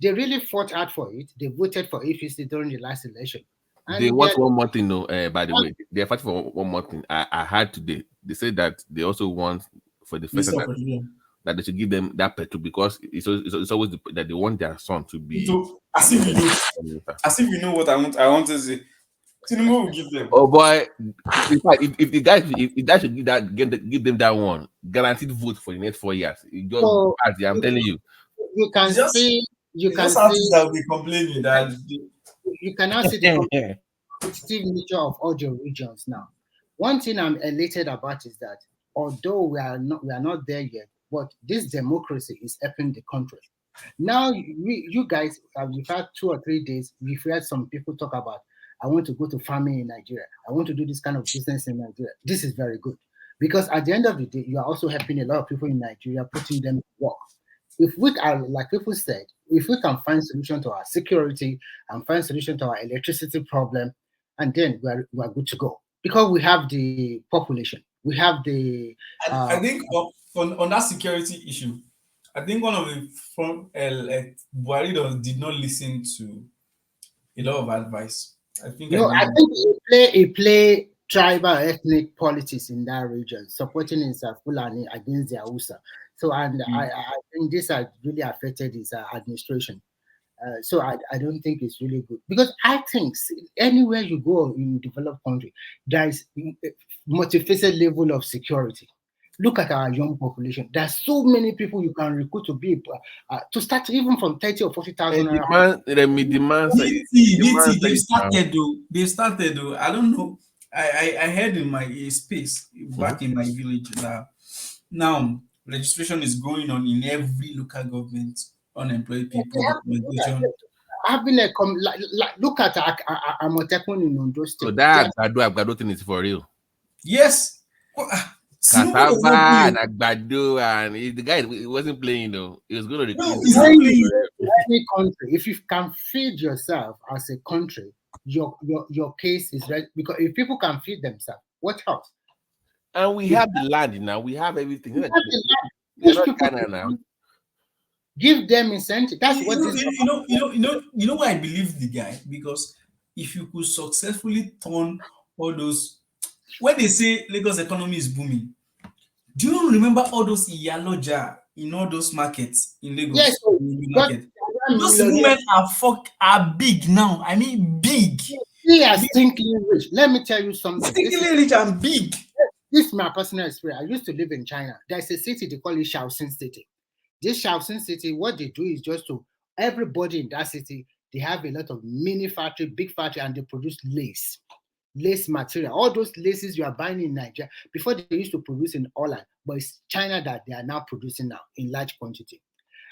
They really fought hard for it. They voted for APC during the last election. And they want one more thing, though. By the way, they are fighting for one more thing. I heard today. They said that they also want for the first time that they should give them that petrol because it's always that they want their son to be. As if you know what I want to say. Tinubu will give them. Oh boy! In fact, if the guys should give them that one guaranteed vote for the next 4 years. I'm telling you. You can see. You can see that will be complaining that you cannot see the competitive nature of all the regions now. One thing I'm elated about is that although we are not there yet, but this democracy is helping the country. Now, you guys, we've had 2 or 3 days. We've heard some people talk about, I want to go to farming in Nigeria. I want to do this kind of business in Nigeria. This is very good because at the end of the day, you are also helping a lot of people in Nigeria, putting them to work. If we are, like people said, if we can find solution to our security and find solution to our electricity problem, and then we are good to go because we have the population, we have the. I think on that security issue, I think one of the Buhari did not listen to a lot of advice. I think he play tribal ethnic politics in that region, supporting his Fulani against the Hausa. So, and I think this has really affected his administration. So I don't think it's really good because I think anywhere you go in developed country, there is multifaceted level of security. Look at our young population. There's so many people you can recruit to be to start even from 30 or 40,000. They've started though. I don't know. I heard in my space back in my village that now registration is going on in every local government. Unemployed people. I've been look at Amotekun in Ondo State. So that Agbado thing is for real. Yes. Cassava and Agbado, and the guy wasn't playing though. He was going to any country. If you can feed yourself as a country, your case is right because if people can feed themselves, what else? And we have the land now. We have everything. We have the land. Now. Give them incentive. That's what you know why I believe the guy, because if you could successfully turn all those, when they say Lagos economy is booming, Do you remember all those Iyaloja in all those markets in Lagos? Yes, so in the God, market. Those women are big now. I mean, big. They are stinkingly rich. Let me tell you something. Stinkingly rich and big. This is my personal experience. I used to live in China. There's a city they call it Shaoxing City. This Shaoxing City, what they do is just to everybody in that city, they have a lot of mini factory, big factory, and they produce lace material. All those laces you are buying in Nigeria, before they used to produce in Holland, but it's China that they are now producing now in large quantity.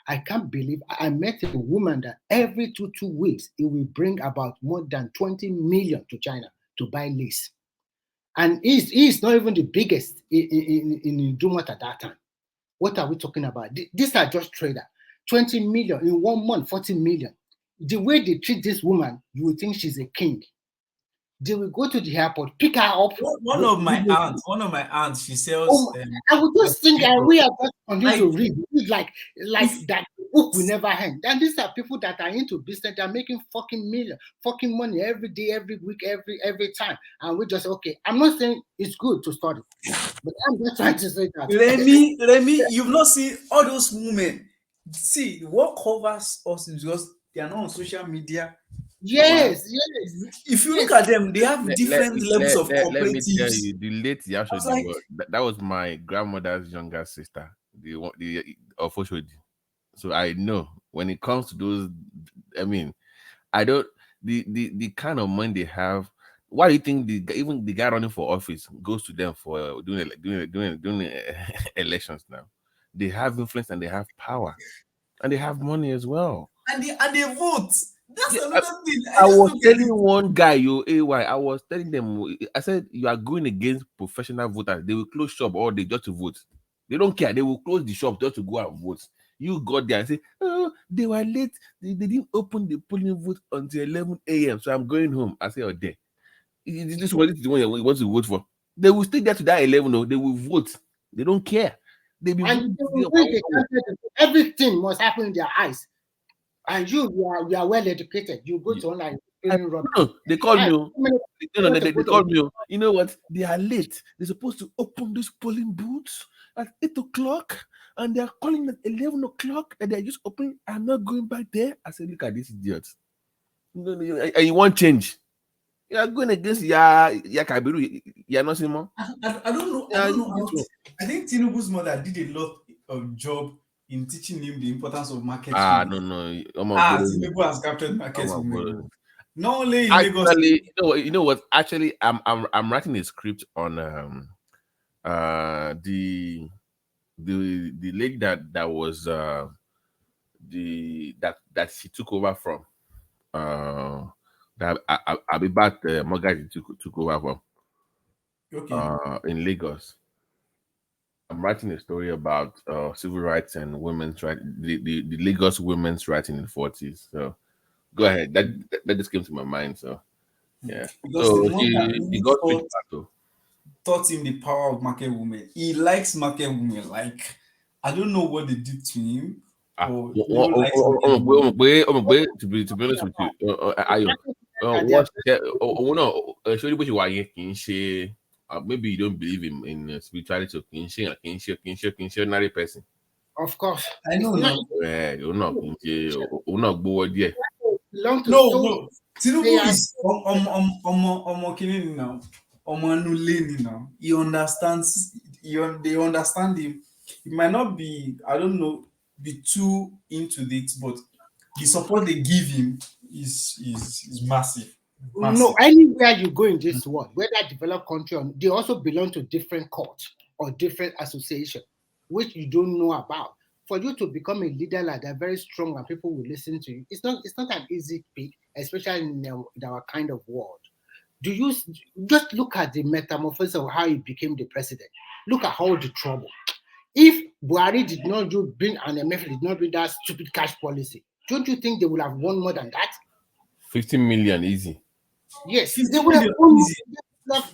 I can't believe I met a woman that every two weeks it will bring about more than 20 million to China to buy lace. And he's not even the biggest in Dumont at that time. What are we talking about? These are just traders. 20 million in 1 month, 40 million. The way they treat this woman, you would think she's a king. They will go to the airport, pick her up. One of my aunts, she sells. I would just think that we are just continue to read like that book will never end. And these are people that are into business. They're making fucking money every day, every week, every time. And we just okay. I'm not saying it's good to study, but I'm just trying to say that. Remy, you've not seen all those women. See, what covers us is because they are not on social media. Yes. If you look at them, they have different levels of cooperatives. Let me tell you, the late Yashodi, that was my grandmother's younger sister, the Ofoshodi. So I know when it comes to those, I mean, I don't the kind of money they have. Why do you think even the guy running for office goes to them for doing elections now? They have influence and they have power, and they have money as well. And they vote. That's another thing. I was telling one guy, I was telling them, I said, you are going against professional voters. They will close shop or they just to vote. They don't care. They will close the shop just to go and vote. You got there and say, oh, they were late. They didn't open the polling vote until 11 a.m. So I'm going home. I say, oh, there. This one is the one you want to vote for. They will stay there to that 11. No, they will vote. They don't care. Everything must happen in their eyes. And you are well educated. You go to online. No, they call me. They call me. You know what? They are late. They're supposed to open this polling booths at 8 o'clock, and they are calling at 11 o'clock, and they're just opening. I'm not going back there. I said, look at this idiot. And you want change. You are going against Kabiru. You're not seeing more. I don't know. I think Tinubu's mother did a lot of job in teaching him the importance of market. No. Tinubu has captured market women. Not only in Lagos. You know what? Actually, I'm writing a script on the lady that was that she took over from that Abibat Mogaji took over from. Okay. In Lagos. I'm writing a story about civil rights and women's rights, the Lagos women's rights in the 40s. So go ahead. That just came to my mind. So yeah. Because so he got taught him the power of market women. He likes market women. Like, I don't know what they did to him. To be honest with you, maybe you don't believe in spirituality. Kinship, person. Of course, I know. You're not bored yet. No. Tinubu is Omokri now. Omanuleni now. He understands. They understand him. It might not be, I don't know, be too into it, but the support they give him is massive. No, anywhere you go in this world, whether developed country or they also belong to different courts or different associations, which you don't know about. For you to become a leader like that, very strong, and people will listen to you. It's not an easy pick, especially in our kind of world. Do you just look at the metamorphosis of how he became the president? Look at all the trouble. If Buhari did not bring an MF, did not bring that stupid cash policy, don't you think they would have won more than that? 15 million easy. Yes, they would have won.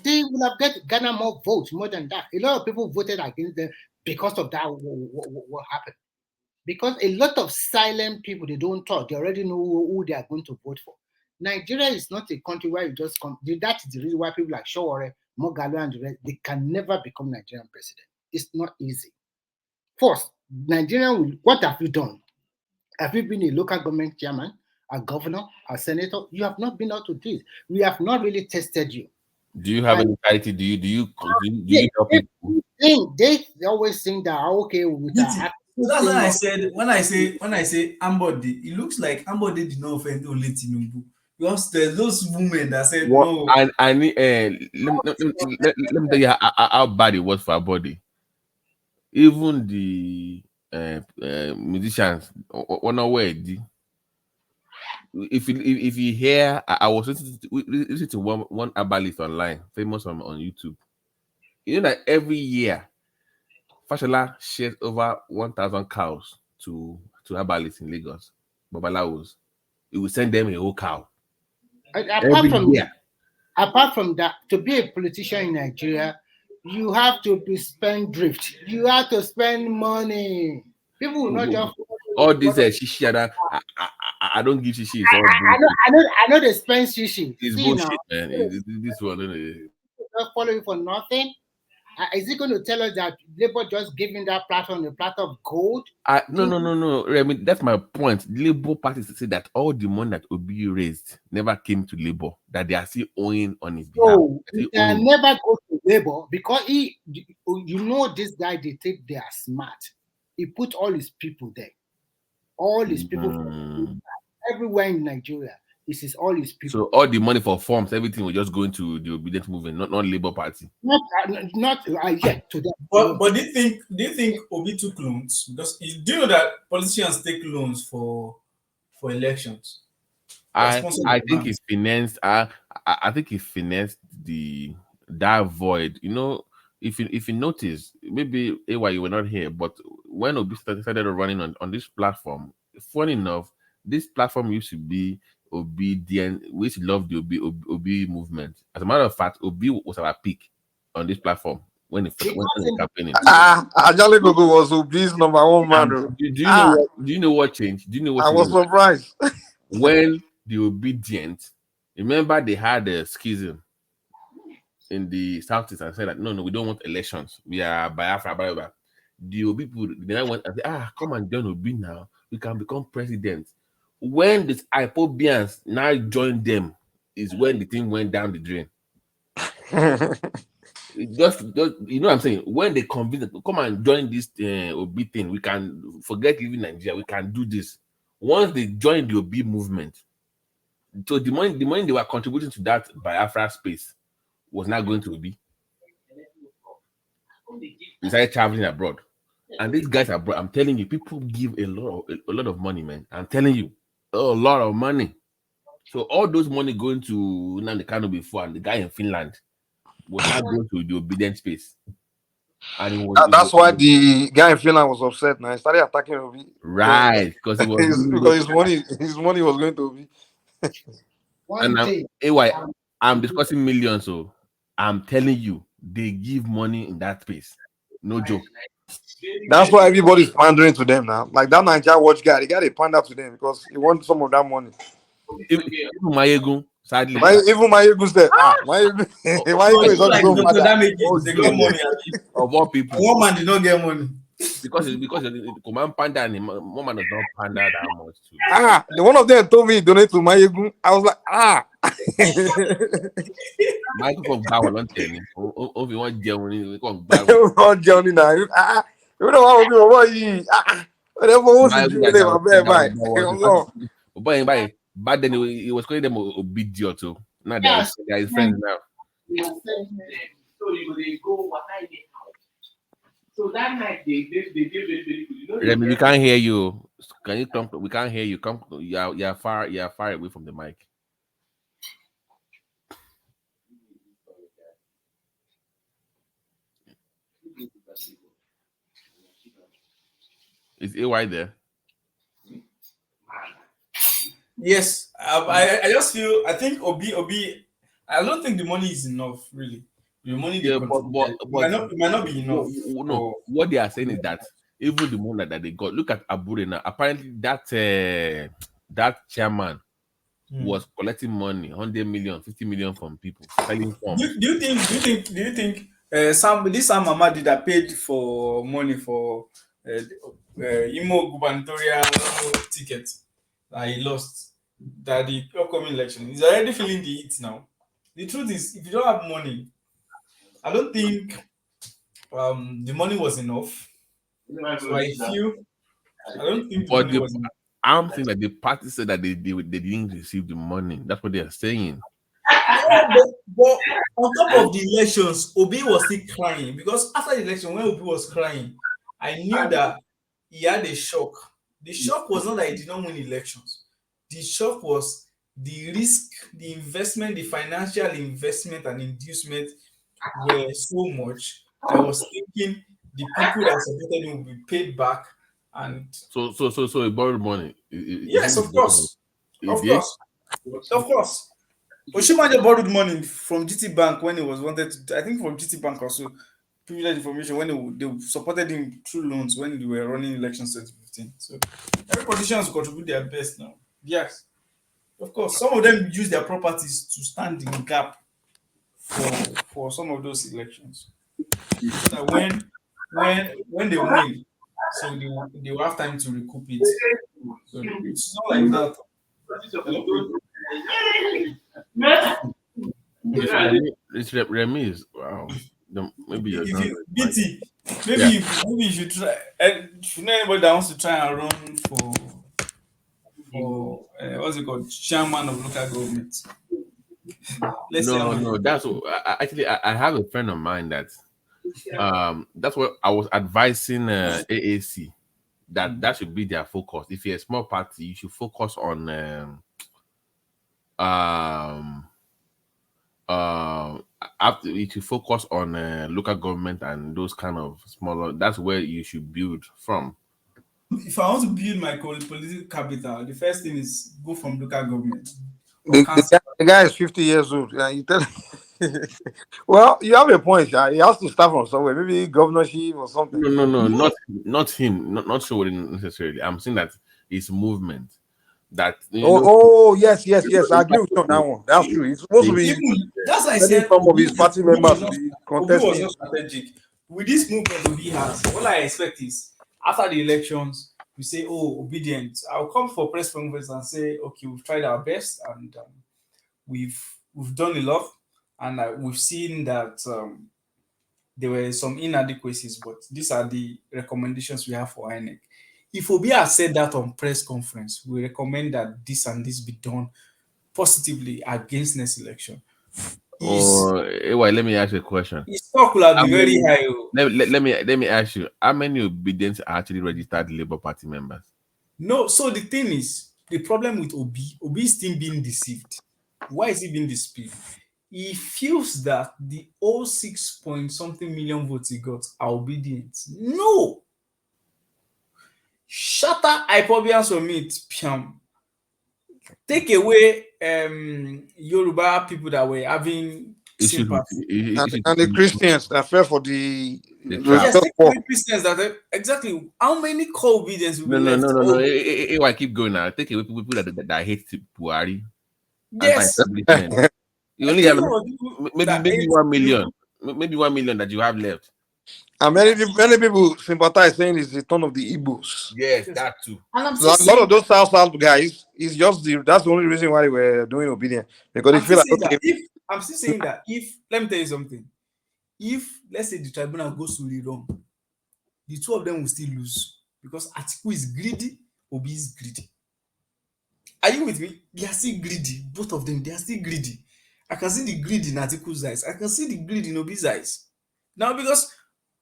They would have garnered more votes more than that. A lot of people voted against them because of that. What happened? Because a lot of silent people, they don't talk. They already know who they are going to vote for. Nigeria is not a country where you just come. That is the reason why people like Shawore, Mogalo, and the rest, they can never become Nigerian president. It's not easy. First, Nigerian, what have you done? Have you been a local government chairman, a governor, a senator? You have not been out to this. We have not really tested you. Do you have any clarity? Do you help people? They always think that okay with that. So that's when I said when I say Ambode, it looks like Ambode did not offend only Tinubu. Because there's those women that said no. And I need let me tell you how bad it was for our body. Even the musicians, one aware. If you hear, I was listening to one herbalist online, famous on YouTube. You know that every year, Fashola shares over 1,000 cows to herbalists in Lagos, Babalawos. It will send them a whole cow. Apart from that, to be a politician in Nigeria, you have to be spendthrift. You have to spend money. People will not just all this shishi. I don't give shishi. I know they spend shishi. It's bullshit, man. This one. Just follow you for nothing. Is it going to tell us that Labour just giving that platform a platter of gold? No. I mean, that's my point. Labour Party say that all the money that Obi raised never came to Labour, that they are still owing on his behalf. No, he can never go to Labour because this guy, they are smart. He put all his people there. All his people from everywhere in Nigeria. This is all his people. So all the money for forms, everything will just go into the Obidients movement, not Labour Party. Not yet to them. But do you think Obi took loans? Because do you know that politicians take loans for elections? I think he financed. I think he financed that void. You know, if you notice, maybe AY you were not here, but when Obi started running on this platform, funny enough, this platform used to be Obedient. We used to love the Obi movement. As a matter of fact, Obi was our peak on this platform when the campaigning. Ajale Gogo was Obi's number one man. Do you know what changed? Do you know what? I was surprised when the Obidients. Remember, they had a schism in the Southeast and said that no, we don't want elections. We are Biafra, blah, blah, blah. The Obi people then went and said, come and join Obi now. We can become president. When this Ipobians now joined them, is when the thing went down the drain. just you know what I'm saying? When they convinced them, come and join this Obi thing, we can forget even Nigeria. We can do this. Once they joined the Obi movement, so the money they were contributing to that Biafra space was not going to Obi. They started traveling abroad, and these guys abroad, I'm telling you, people give a lot of money, man. I'm telling you, a lot of money. So all those money going to Nandekano before, and the guy in Finland was not going to the Obedient space. And that's why the guy in Finland was upset. Now he started attacking Obi. Right, because it was because his money was going to Obi. And AY, I'm discussing millions, so I'm telling you, they give money in that space. No joke. That's why everybody's pandering to them now. Like that Nigeria watch guy, they got to pander to them because he wants some of that money. Even Mayegun, sadly. Even Mayegun said, Mayegun is not so bad. They got money. Of all people. One man did not get money. Because the command panda and one man does not panda that much too. The one of them told me donate to Mayegun. I was like, Michael from Bawalon if you want Germany, we come back. Germany now. You know what we do? But back then he was calling them Obidients too. Now they are his friends now. So they go so that night they did very good. You know, we can't hear you. Can you come? We can't hear you. Come, you are far away from the mic. Is AY there? Yes, I just feel. I think Obi. I don't think the money is enough, really. The money, but it might not be enough. No, what they are saying is that even the money that they got. Look at Abure now. Apparently, that chairman was collecting money, 100 million, 50 million from people selling forms. Do you think This Sam Mamadi that paid for money for Imo gubernatorial ticket that he lost, that the upcoming election, he's already feeling the heat now. The truth is, if you don't have money, I don't think the money was enough. So I don't think the But money was enough. I'm saying that the party said that they didn't receive the money. That's what they are saying. Yeah, but on top of the elections, Obi was still crying because after the election, when Obi was crying, I knew that he had a shock. The shock was not that he did not win elections. The shock was the risk, the investment, the financial investment and inducement were so much that I was thinking the people that supported him will be paid back. And So he borrowed money. yes, of course, He of did? course, of course. Oshimanja borrowed money from GT Bank when he was wanted to, I think from GT Bank also, privileged information when they supported him through loans when they were running elections 2015. So every politicians contribute their best now. Yes, of course. Some of them use their properties to stand in gap for some of those elections. So that when they win, so they will have time to recoup it. So it's not like that. Hello? It's Remy is wow. Maybe you're If not you BT, maybe yeah. maybe you should try. If you know anybody that wants to try and run for what's it called, chairman of local government. Let's see how much. No. That's actually I have a friend of mine that's what I was advising AAC that should be their focus. If you're a small party, you should focus on after you should focus on local government and those kind of smaller. That's where you should build from. If I want to build my political capital, the first thing is go from local government or The guy is 50 years old. You tell well, you have a point. He has to start from somewhere, maybe governorship or something. No, not him, not so necessarily. I'm saying that it's movement. That Yes. I agree with you on that one. That's true. It's supposed to be. That's why I said some of his party members to be Obi was contesting. not strategic. With this movement Obi has, what I expect is after the elections, we say, "Oh, Obidients." I'll come for press conference and say, "Okay, we've tried our best and we've done a lot, and we've seen that there were some inadequacies, but these are the recommendations we have for INEC." If Obi has said that on press conference, we recommend that this and this be done positively against next election. Let me ask you a question. His stock will have been very high. Let me ask you, how many Obedients are actually registered Labour Party members? No, so the thing is, the problem with Obi is still being deceived. Why is he being deceived? He feels that the 06 point something million votes he got are Obedients. No! Shatter hypobians from it, Piam. Take away Yoruba people that were having sympathy. And the Christians that fell for the yes, take away Christians that exactly how many co-obedience will be left? I keep going now. Take away people that hate Buhari. Yes. You only have maybe 1 million. Maybe 1 million that you have left. And many people sympathize saying it's the turn of the Igbos. Yes, that too. And a lot of those South guys is just that's the only reason why they were doing obedience. Because they feel like I'm still saying that if let me tell you something, if let's say the tribunal goes to Reno, the two of them will still lose because Atiku is greedy, Obi is greedy. Are you with me? They are still greedy, both of them. They are still greedy. I can see the greed in Atiku's eyes. I can see the greed in Obi's eyes. Now, because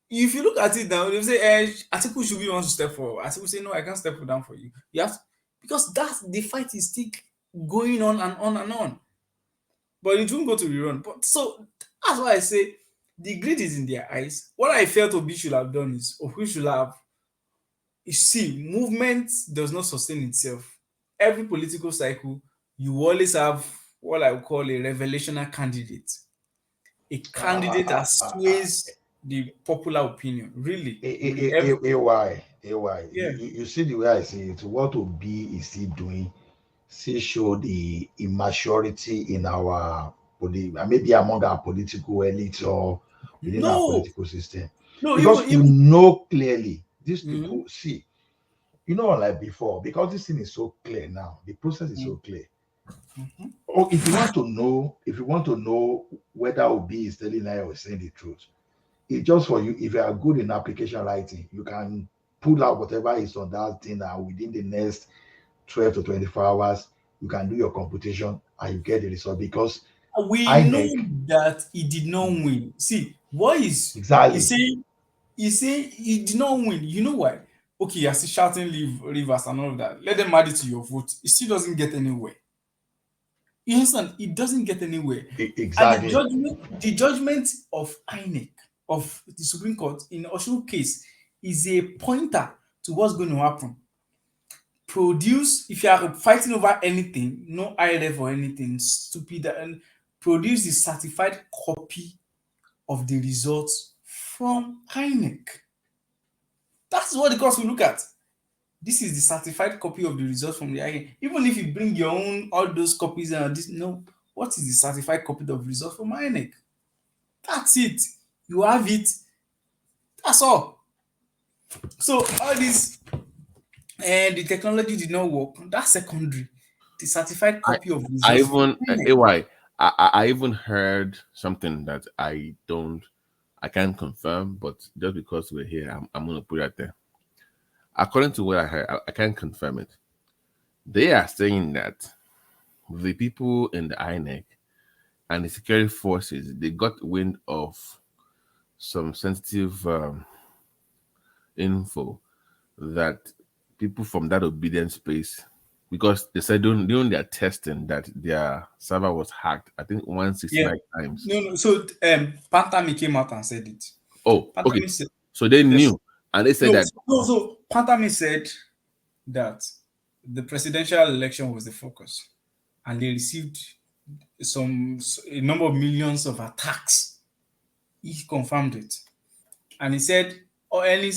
if you look at it now, they say Atiku should be one to step forward. Atiku say no, I can't step down for you. Yes, because that's the fight is still going on and on and on. But it won't go to rerun. But so that's why I say the greed is in their eyes. What I felt Obi should have done is Obi should have. You see, movement does not sustain itself. Every political cycle, you always have what I would call a revelational candidate. A candidate that sways the popular opinion. Really. AY. Yeah. You see the way I see it, what Obi is he doing? See, show the immaturity in our maybe among our political elite or within our No, political system. no, Because you even know clearly these Mhm. people see, you know, like before, because this thing is so clear now, the process is so clear. Or if you want to know whether Obi is telling lie or saying the truth, it's just for you. If you are good in application writing, you can pull out whatever is on that thing, and within the next 12 to 24 hours, you can do your computation and you get the result. Because we know INEC, that he did not win. See, what is exactly, he say he did not win. You know why? Okay, you're still shouting leave rivers and all of that. Let them add it to your vote. It still doesn't get anywhere. You understand? It doesn't get anywhere. And exactly. the judgment of INEC, of the Supreme Court in Osho case, is a pointer to what's going to happen. Produce, if you are fighting over anything, no ILF or anything stupid, and produce the certified copy of the results from INEC. That's what the court will look at. This is the certified copy of the results from the INEC. Even if you bring your own, all those copies and this, no, what is the certified copy of results from INEC? That's it. You have it. That's all. So all this, and the technology did not work. That's secondary. The certified copy of I results from even INEC. AY, I even heard something that I can't confirm, but just because we're here, I'm gonna put it out there. According to what I heard, I can't confirm it. They are saying that the people in the INEC and the security forces, they got wind of some sensitive info that people from that obedience space, because they said during their testing that their server was hacked, I think 169 times. No. So Pantami came out and said it. Oh, okay. Pantami said, So they yes. knew, and they said that. So Pantami said that the presidential election was the focus, and they received a number of millions of attacks. He confirmed it, and he said, "Or any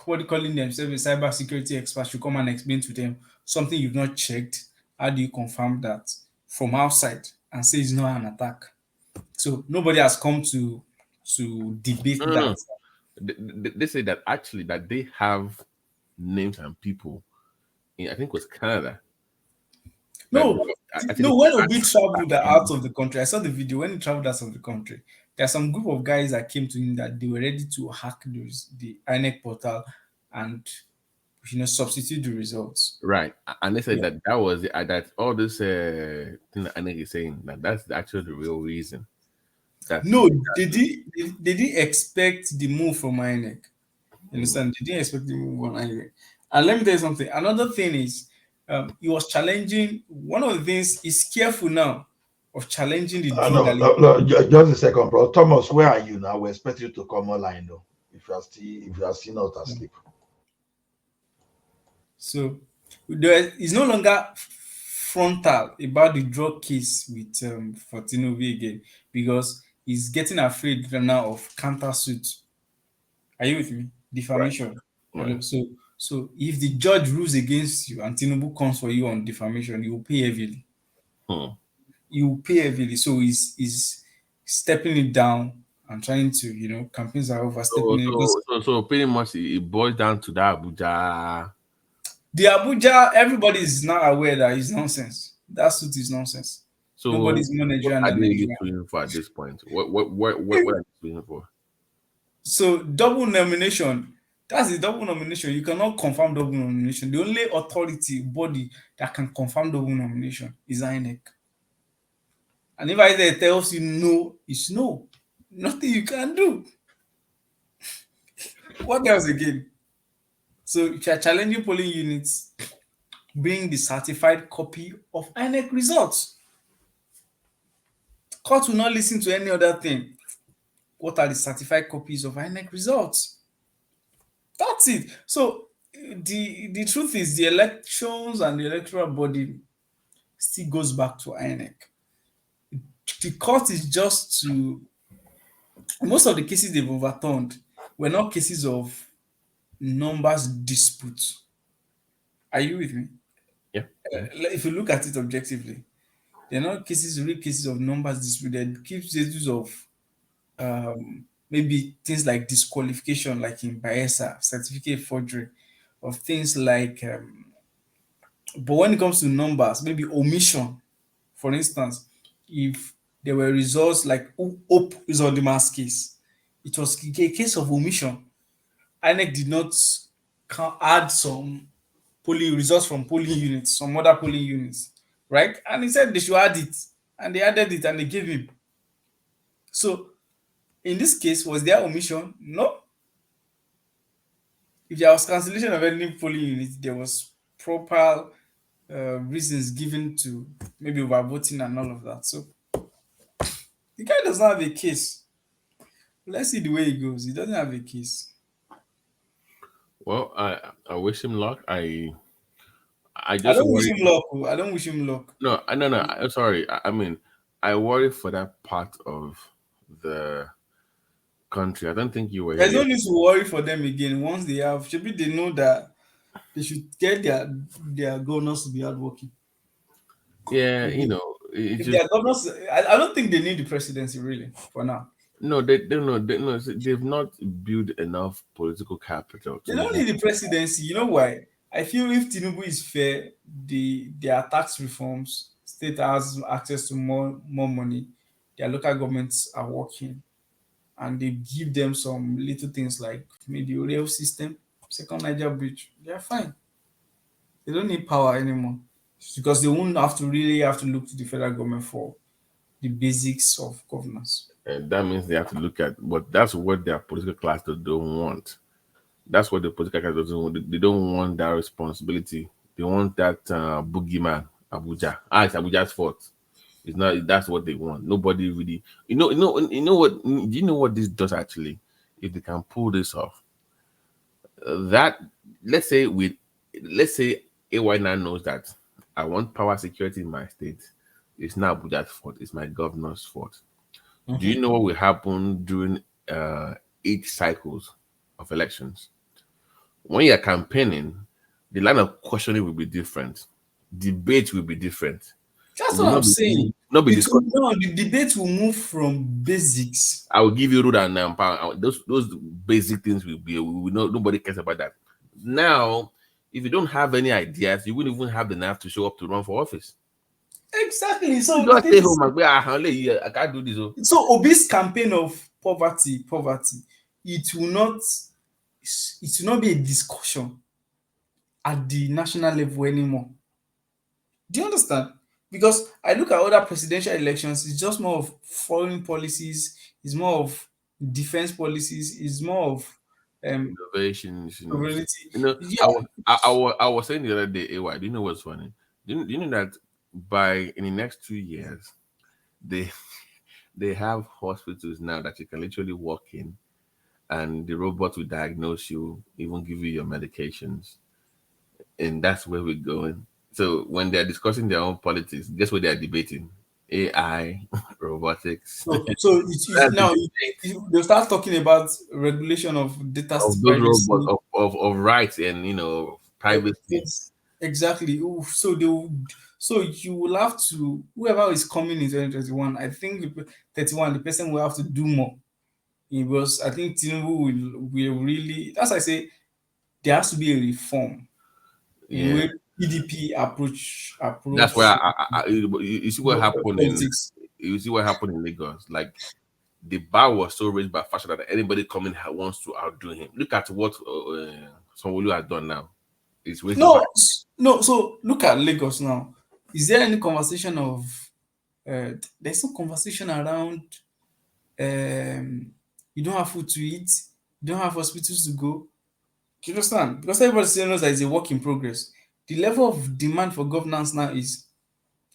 what calling themselves a cyber security expert should come and explain to them something you've not checked. How do you confirm that from outside and say it's not an attack?" So nobody has come to debate No. that. They say that actually that they have names and people in, I think it was Canada. No, I think no. When Obi traveled out of the country, I saw the video. When he traveled out of the country, there are some group of guys that came to him that they were ready to hack the INEC portal and substitute the results. Right, and they said that was that all this thing that INEC is saying that's actually the real reason. No, they didn't expect the move from INEC. You understand? They didn't expect the move from INEC. And let me tell you something. Another thing is, he was challenging. One of the things is careful now of challenging the No, just a second, bro. Thomas, where are you now? We expect you to come online, though. If you are still not asleep. So it's no longer frontal about the drug case with Fortinovi again, because he's getting afraid now of countersuit. Are you with me? Defamation. Right. So if the judge rules against you and Tinubu comes for you on defamation, you will pay heavily. You will pay heavily. So he's stepping it down and trying to, campaigns are overstepping it. So pretty much it boils down to that Abuja. The Abuja, everybody is now aware that it's nonsense. That suit is nonsense. So nobody's more Nigerian what are than they Nigerian. suing for at this point? What are they suing for? So double nomination. That's the double nomination. You cannot confirm double nomination. The only authority body that can confirm double nomination is INEC. And if INEC tells you no, it's no. Nothing you can do. What else again? So if you are challenging polling units, bring the certified copy of INEC results. Court will not listen to any other thing. What are the certified copies of INEC results? That's it. So the truth is the elections and the electoral body still goes back to INEC. The court is just to, most of the cases they've overturned were not cases of numbers dispute. Are you with me? Yeah. If you look at it objectively, they're not real cases of numbers dispute. They're cases of maybe things like disqualification, like in Bayelsa, certificate forgery, of things like. But when it comes to numbers, maybe omission, for instance, if there were results like Hope is on the mass case, it was a case of omission. INEC did not add some polling results from polling units, some other polling units, right? And he said they should add it, and they added it, and they gave him. So in this case, was there omission? No. If there was cancellation of any polling unit, there was proper reasons given to maybe overvoting and all of that. So the guy does not have a case. Let's see the way it goes. He doesn't have a case. Well, I wish him luck. I I just don't wish worry. him luck. I don't wish him luck. No, no. I'm sorry. I mean, I worry for that part of the country. I don't think you were There's no here. need to worry for them again. Once they have, maybe they know that they should get their governors to be hardworking. Yeah, If their governors, I don't think they need the presidency really for now. No, they no, they've not built enough political capital They to. don't need the presidency. You know why? I feel if Tinubu is fair, their tax reforms, state has access to more money, their local governments are working, and they give them some little things like maybe a rail system, second Niger bridge. They are fine. They don't need power anymore because they won't really have to look to the federal government for the basics of governance. And that means they have to look at, but that's what their political class don't want. That's what the political class doesn't want. They don't want that responsibility. They want that boogeyman, Abuja. It's Abuja's fault. It's not. That's what they want. Nobody really. You know what? Do you know what this does actually? If they can pull this off, that let's say AY now knows that I want power security in my state. It's not Abuja's fault. It's my governor's fault. Do you know what will happen during 8 cycles of elections? When you're campaigning, the line of questioning will be different. Debate will be different. That's what I'm saying. The debate will move from basics. I will give you rule and power. Those basic things will be. We know nobody cares about that. Now, if you don't have any ideas, you wouldn't even have the nerve to show up to run for office. Exactly. So you just stay home and I can't do this. So Obi's campaign of poverty, it will not be a discussion at the national level anymore. Do you understand? Because I look at other presidential elections, it's just more of foreign policies, it's more of defense policies, it's more of innovations. Yeah. I was saying the other day, AY, do you know what's funny? Do you know that in the next 2 years, they have hospitals now that you can literally walk in and the robot will diagnose you, even give you your medications. And that's where we're going. So when they're discussing their own politics, guess what they're debating? AI, robotics. So now they'll start talking about regulation of data of privacy. those robots, of rights and privacy. Exactly. So you will have to, whoever is coming in 2021, I think 31, the person will have to do more. Because I think Tinubu will really, as I say, there has to be a reform in where PDP approach. That's where you see what happened politics. You see what happened in Lagos. Like the bar was so raised by fashion that anybody coming wants to outdo him. Look at what Sanwo-Olu has done now. It's no. So look at Lagos now. Is there any conversation of? There's no conversation around. You don't have food to eat. You don't have hospitals to go. Do you understand? Because everybody knows that it's a work in progress. The level of demand for governance now is,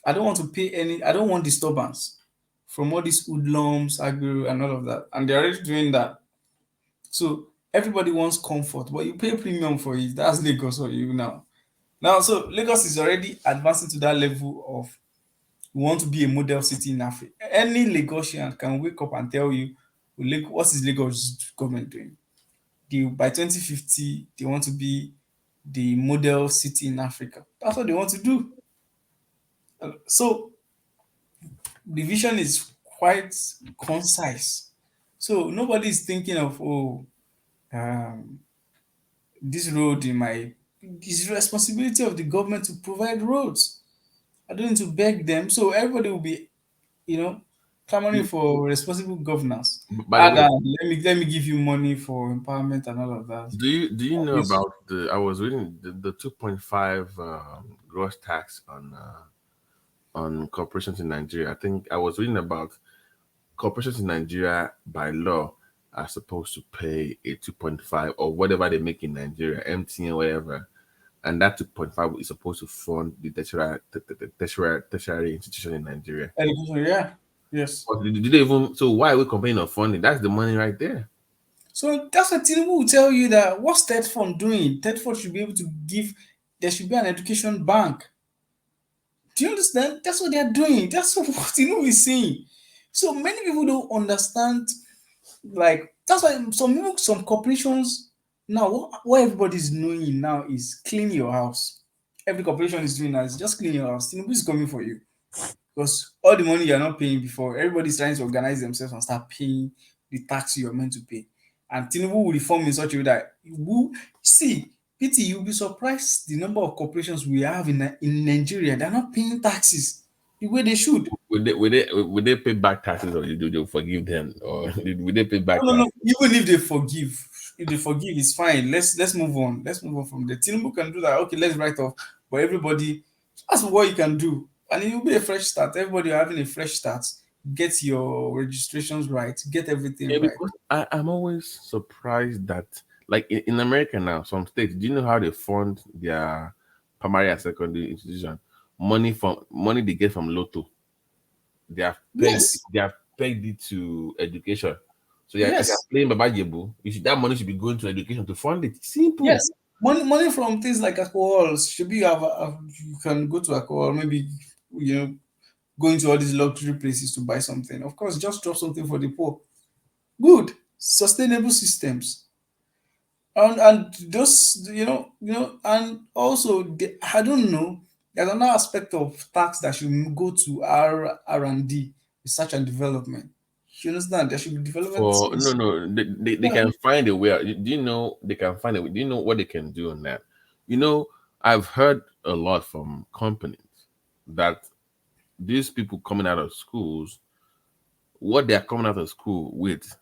I don't want to pay any. I don't want disturbance from all these hoodlums, agro, and all of that. And they're already doing that. So everybody wants comfort, but you pay premium for it. That's Lagos for you now. So Lagos is already advancing to that level of, we want to be a model city in Africa. Any Lagosian can wake up and tell you, what is Lagos government doing? By 2050, they want to be the model city in Africa. That's what they want to do. So the vision is quite concise. So nobody is thinking of, oh, um, this road in my, it's the responsibility of the government to provide roads. I don't need to beg them. So everybody will be, clamoring for responsible governance. By the And way, let me give you money for empowerment and all of that. do you know Obviously. about the? I was reading the 2.5 gross tax on corporations in Nigeria. I think I was reading about corporations in Nigeria by law are supposed to pay a 2.5 or whatever they make in Nigeria, MTN, whatever, and that 2.5 is supposed to fund the tertiary institution in Nigeria. Education, yeah. Yes. But did they even? So why are we complaining of funding? That's the money right there. So that's what Tinubu will tell you, that what's Ted Fund doing? Ted Fund should be able to give, there should be an education bank. Do you understand? That's what they're doing. That's what Tinubu is saying. So many people don't understand. Like, that's why some corporations now, what everybody's knowing now is clean your house. Every corporation is doing that. Is just clean your house. Tinubu is coming for you. Because all the money you're not paying before, everybody's trying to organize themselves and start paying the tax you're meant to pay. And Tinubu will reform in such a way that see, PT, you'll be surprised the number of corporations we have in Nigeria. They're not paying taxes the way they should. Would they pay back taxes, or do they forgive them, or would they pay back No. taxes? Even if they forgive, it's fine. Let's move on. Let's move on from there. Tinubu can do that. Okay, let's write off. But everybody, that's what you can do. And it will be a fresh start. Everybody are having a fresh start. Get your registrations right. Get everything Yeah, right. because I'm always surprised that, like in America now, some states, do you know how they fund their primary and secondary institution? Money they get from Lotto. Yes. They have pegged it to education. So yeah, if you're Yes. playing Baba Yebu, that money should be going to education to fund it. Simple. Yes. Money from things like alcohol. Should be you can go to alcohol, maybe going to all these luxury places to buy something. Of course, just drop something for the poor. Good. Sustainable systems. And those, and also I don't know. There's another aspect of tax that should go to R&D, research and development. You understand? There should be development. For no, they Yeah. can find a way. Do you know they can find a way? Do you know what they can do on that? I've heard a lot from companies that these people coming out of schools, what they are coming out of school with,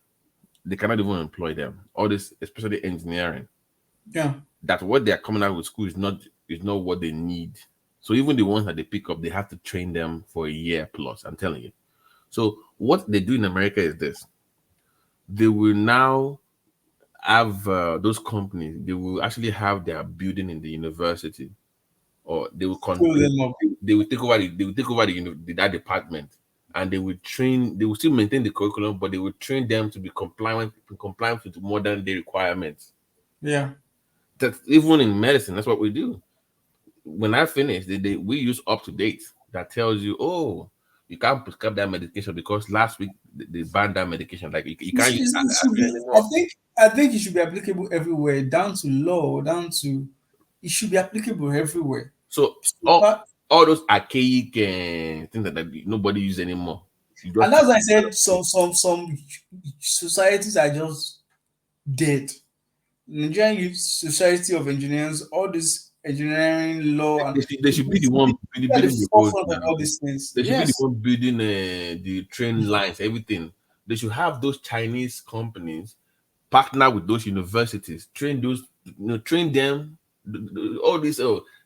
they cannot even employ them. All this, especially engineering, Yeah. that what they are coming out with school is not what they need. So even the ones that they pick up, they have to train them for a year plus. I'm telling you. So what they do in America is this: they will now have those companies. They will actually have their building in the university, or they will Fill them up. they will take over that department, and they will train. They will still maintain the curriculum, but they will train them to be compliant with modern day requirements. Yeah. That even in medicine, that's what we do. When I finish, we use up to date that tells you, oh, you can't prescribe that medication because last week they banned that medication. Like you can't use It should that be. anymore. I think it should be applicable everywhere, down to law, down to. It should be applicable everywhere. So all those archaic things that nobody use anymore. And that's why I said some societies are just dead. Nigerian Youth Society of Engineers, all this engineering law, and They should be the one at the building the roads forefront of now. all these things. They should be the Yes. one building the train lines, everything. They should have those Chinese companies partner with those universities, train them. All this,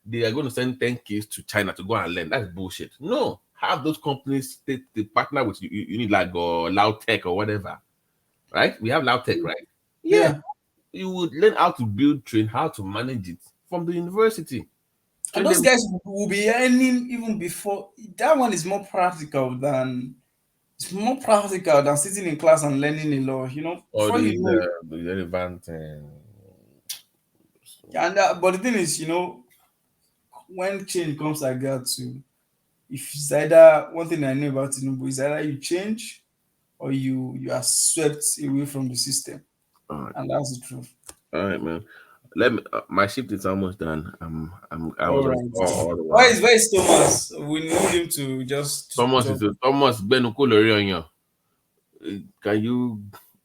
they are going to send 10 kids to China to go and learn. That's bullshit. No, have those companies they partner with you. You need like Lautech or whatever, right? We have Lautech, right? Yeah. You would learn how to build train, how to manage it from the university. And those guys will be earning even before. That one is more practical than. It's more practical than sitting in class and learning a law. All Before you these know it. relevant. And but the thing is, when change comes like that too, if it's either one thing I know about Tinubu is either you change or you are swept away from the system, and that's the truth. All right, man. Let me. My shift is almost done. I was All on right. call all the while. Where is Thomas? We need him to just Thomas drop. Benuko Lorion. Can you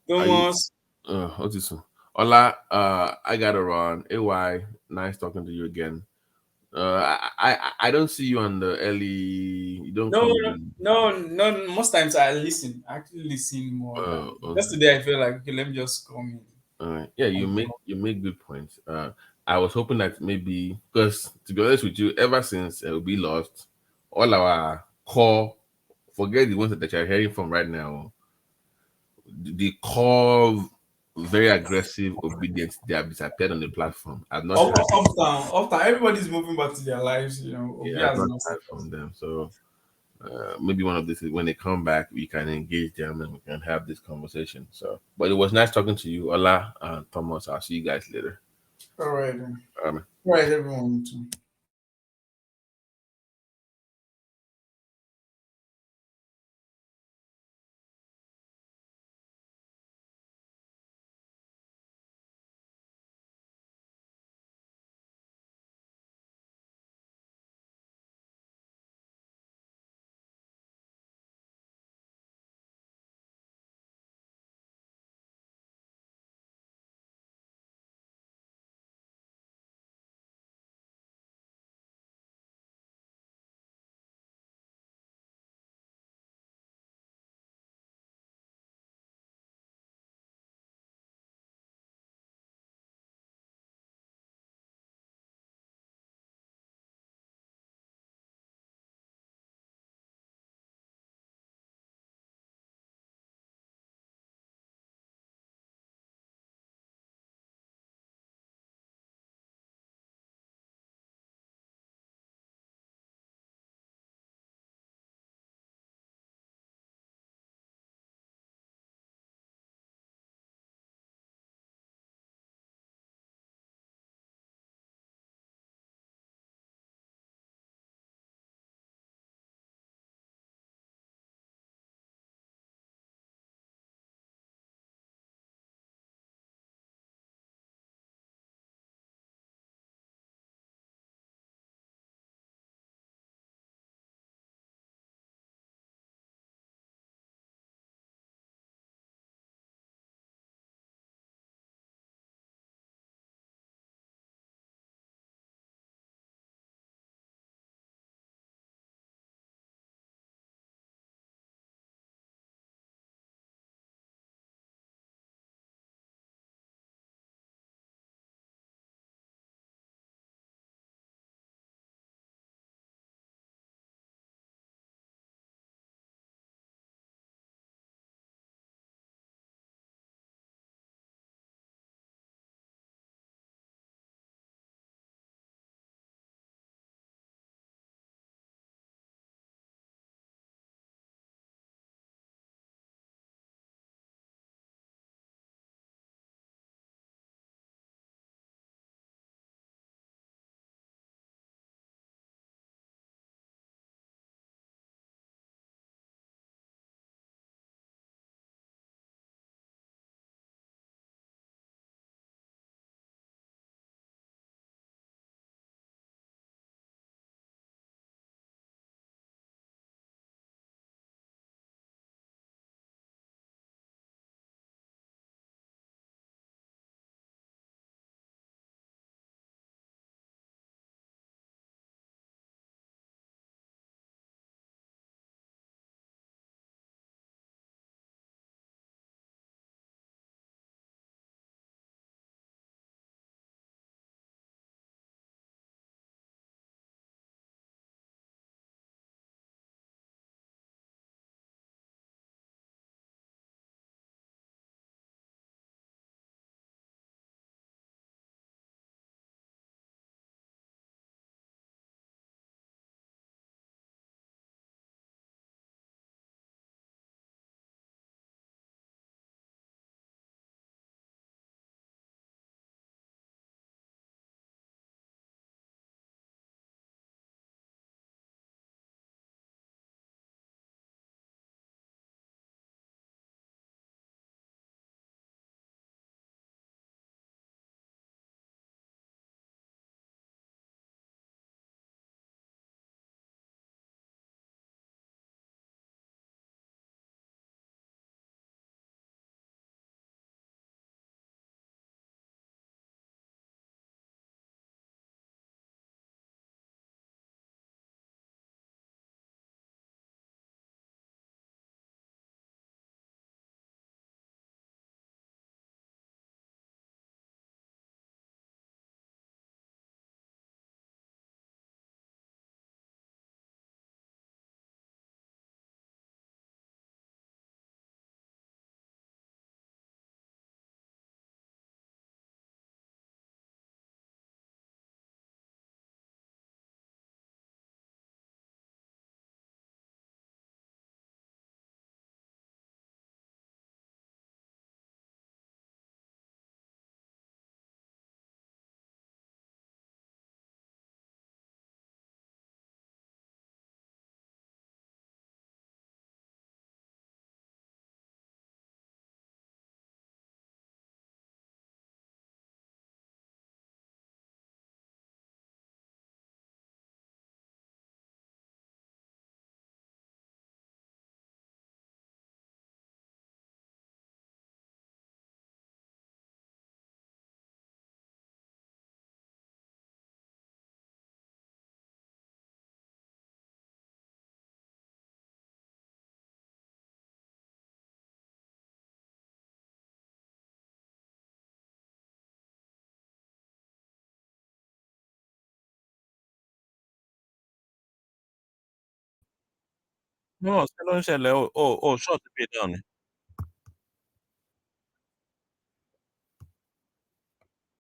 Thomas. What's this one? Hola, I gotta run. AY, nice talking to you again. I don't see you on the early. You don't No, come no, in. no. Most times I listen. I actually listen more than just Okay. today. I feel like okay, let me just come in. Yeah, you make good points. I was hoping that maybe because to be honest with you, ever since we lost, all our core, forget the ones that you're hearing from right now, the core, very aggressive obedience, they have disappeared on the platform. I've not heard. Uptown, everybody's moving back to their lives. Obi Yeah, I've has not lost. heard from them. So maybe one of these is when they come back, we can engage them and we can have this conversation. So, but it was nice talking to you, Ola and Thomas. I'll see you guys later. All right, then. Um, All right, everyone. Too. No, ṣé ló ń ṣẹlẹ̀? Ṣọ́ọ̀tì pè down ni.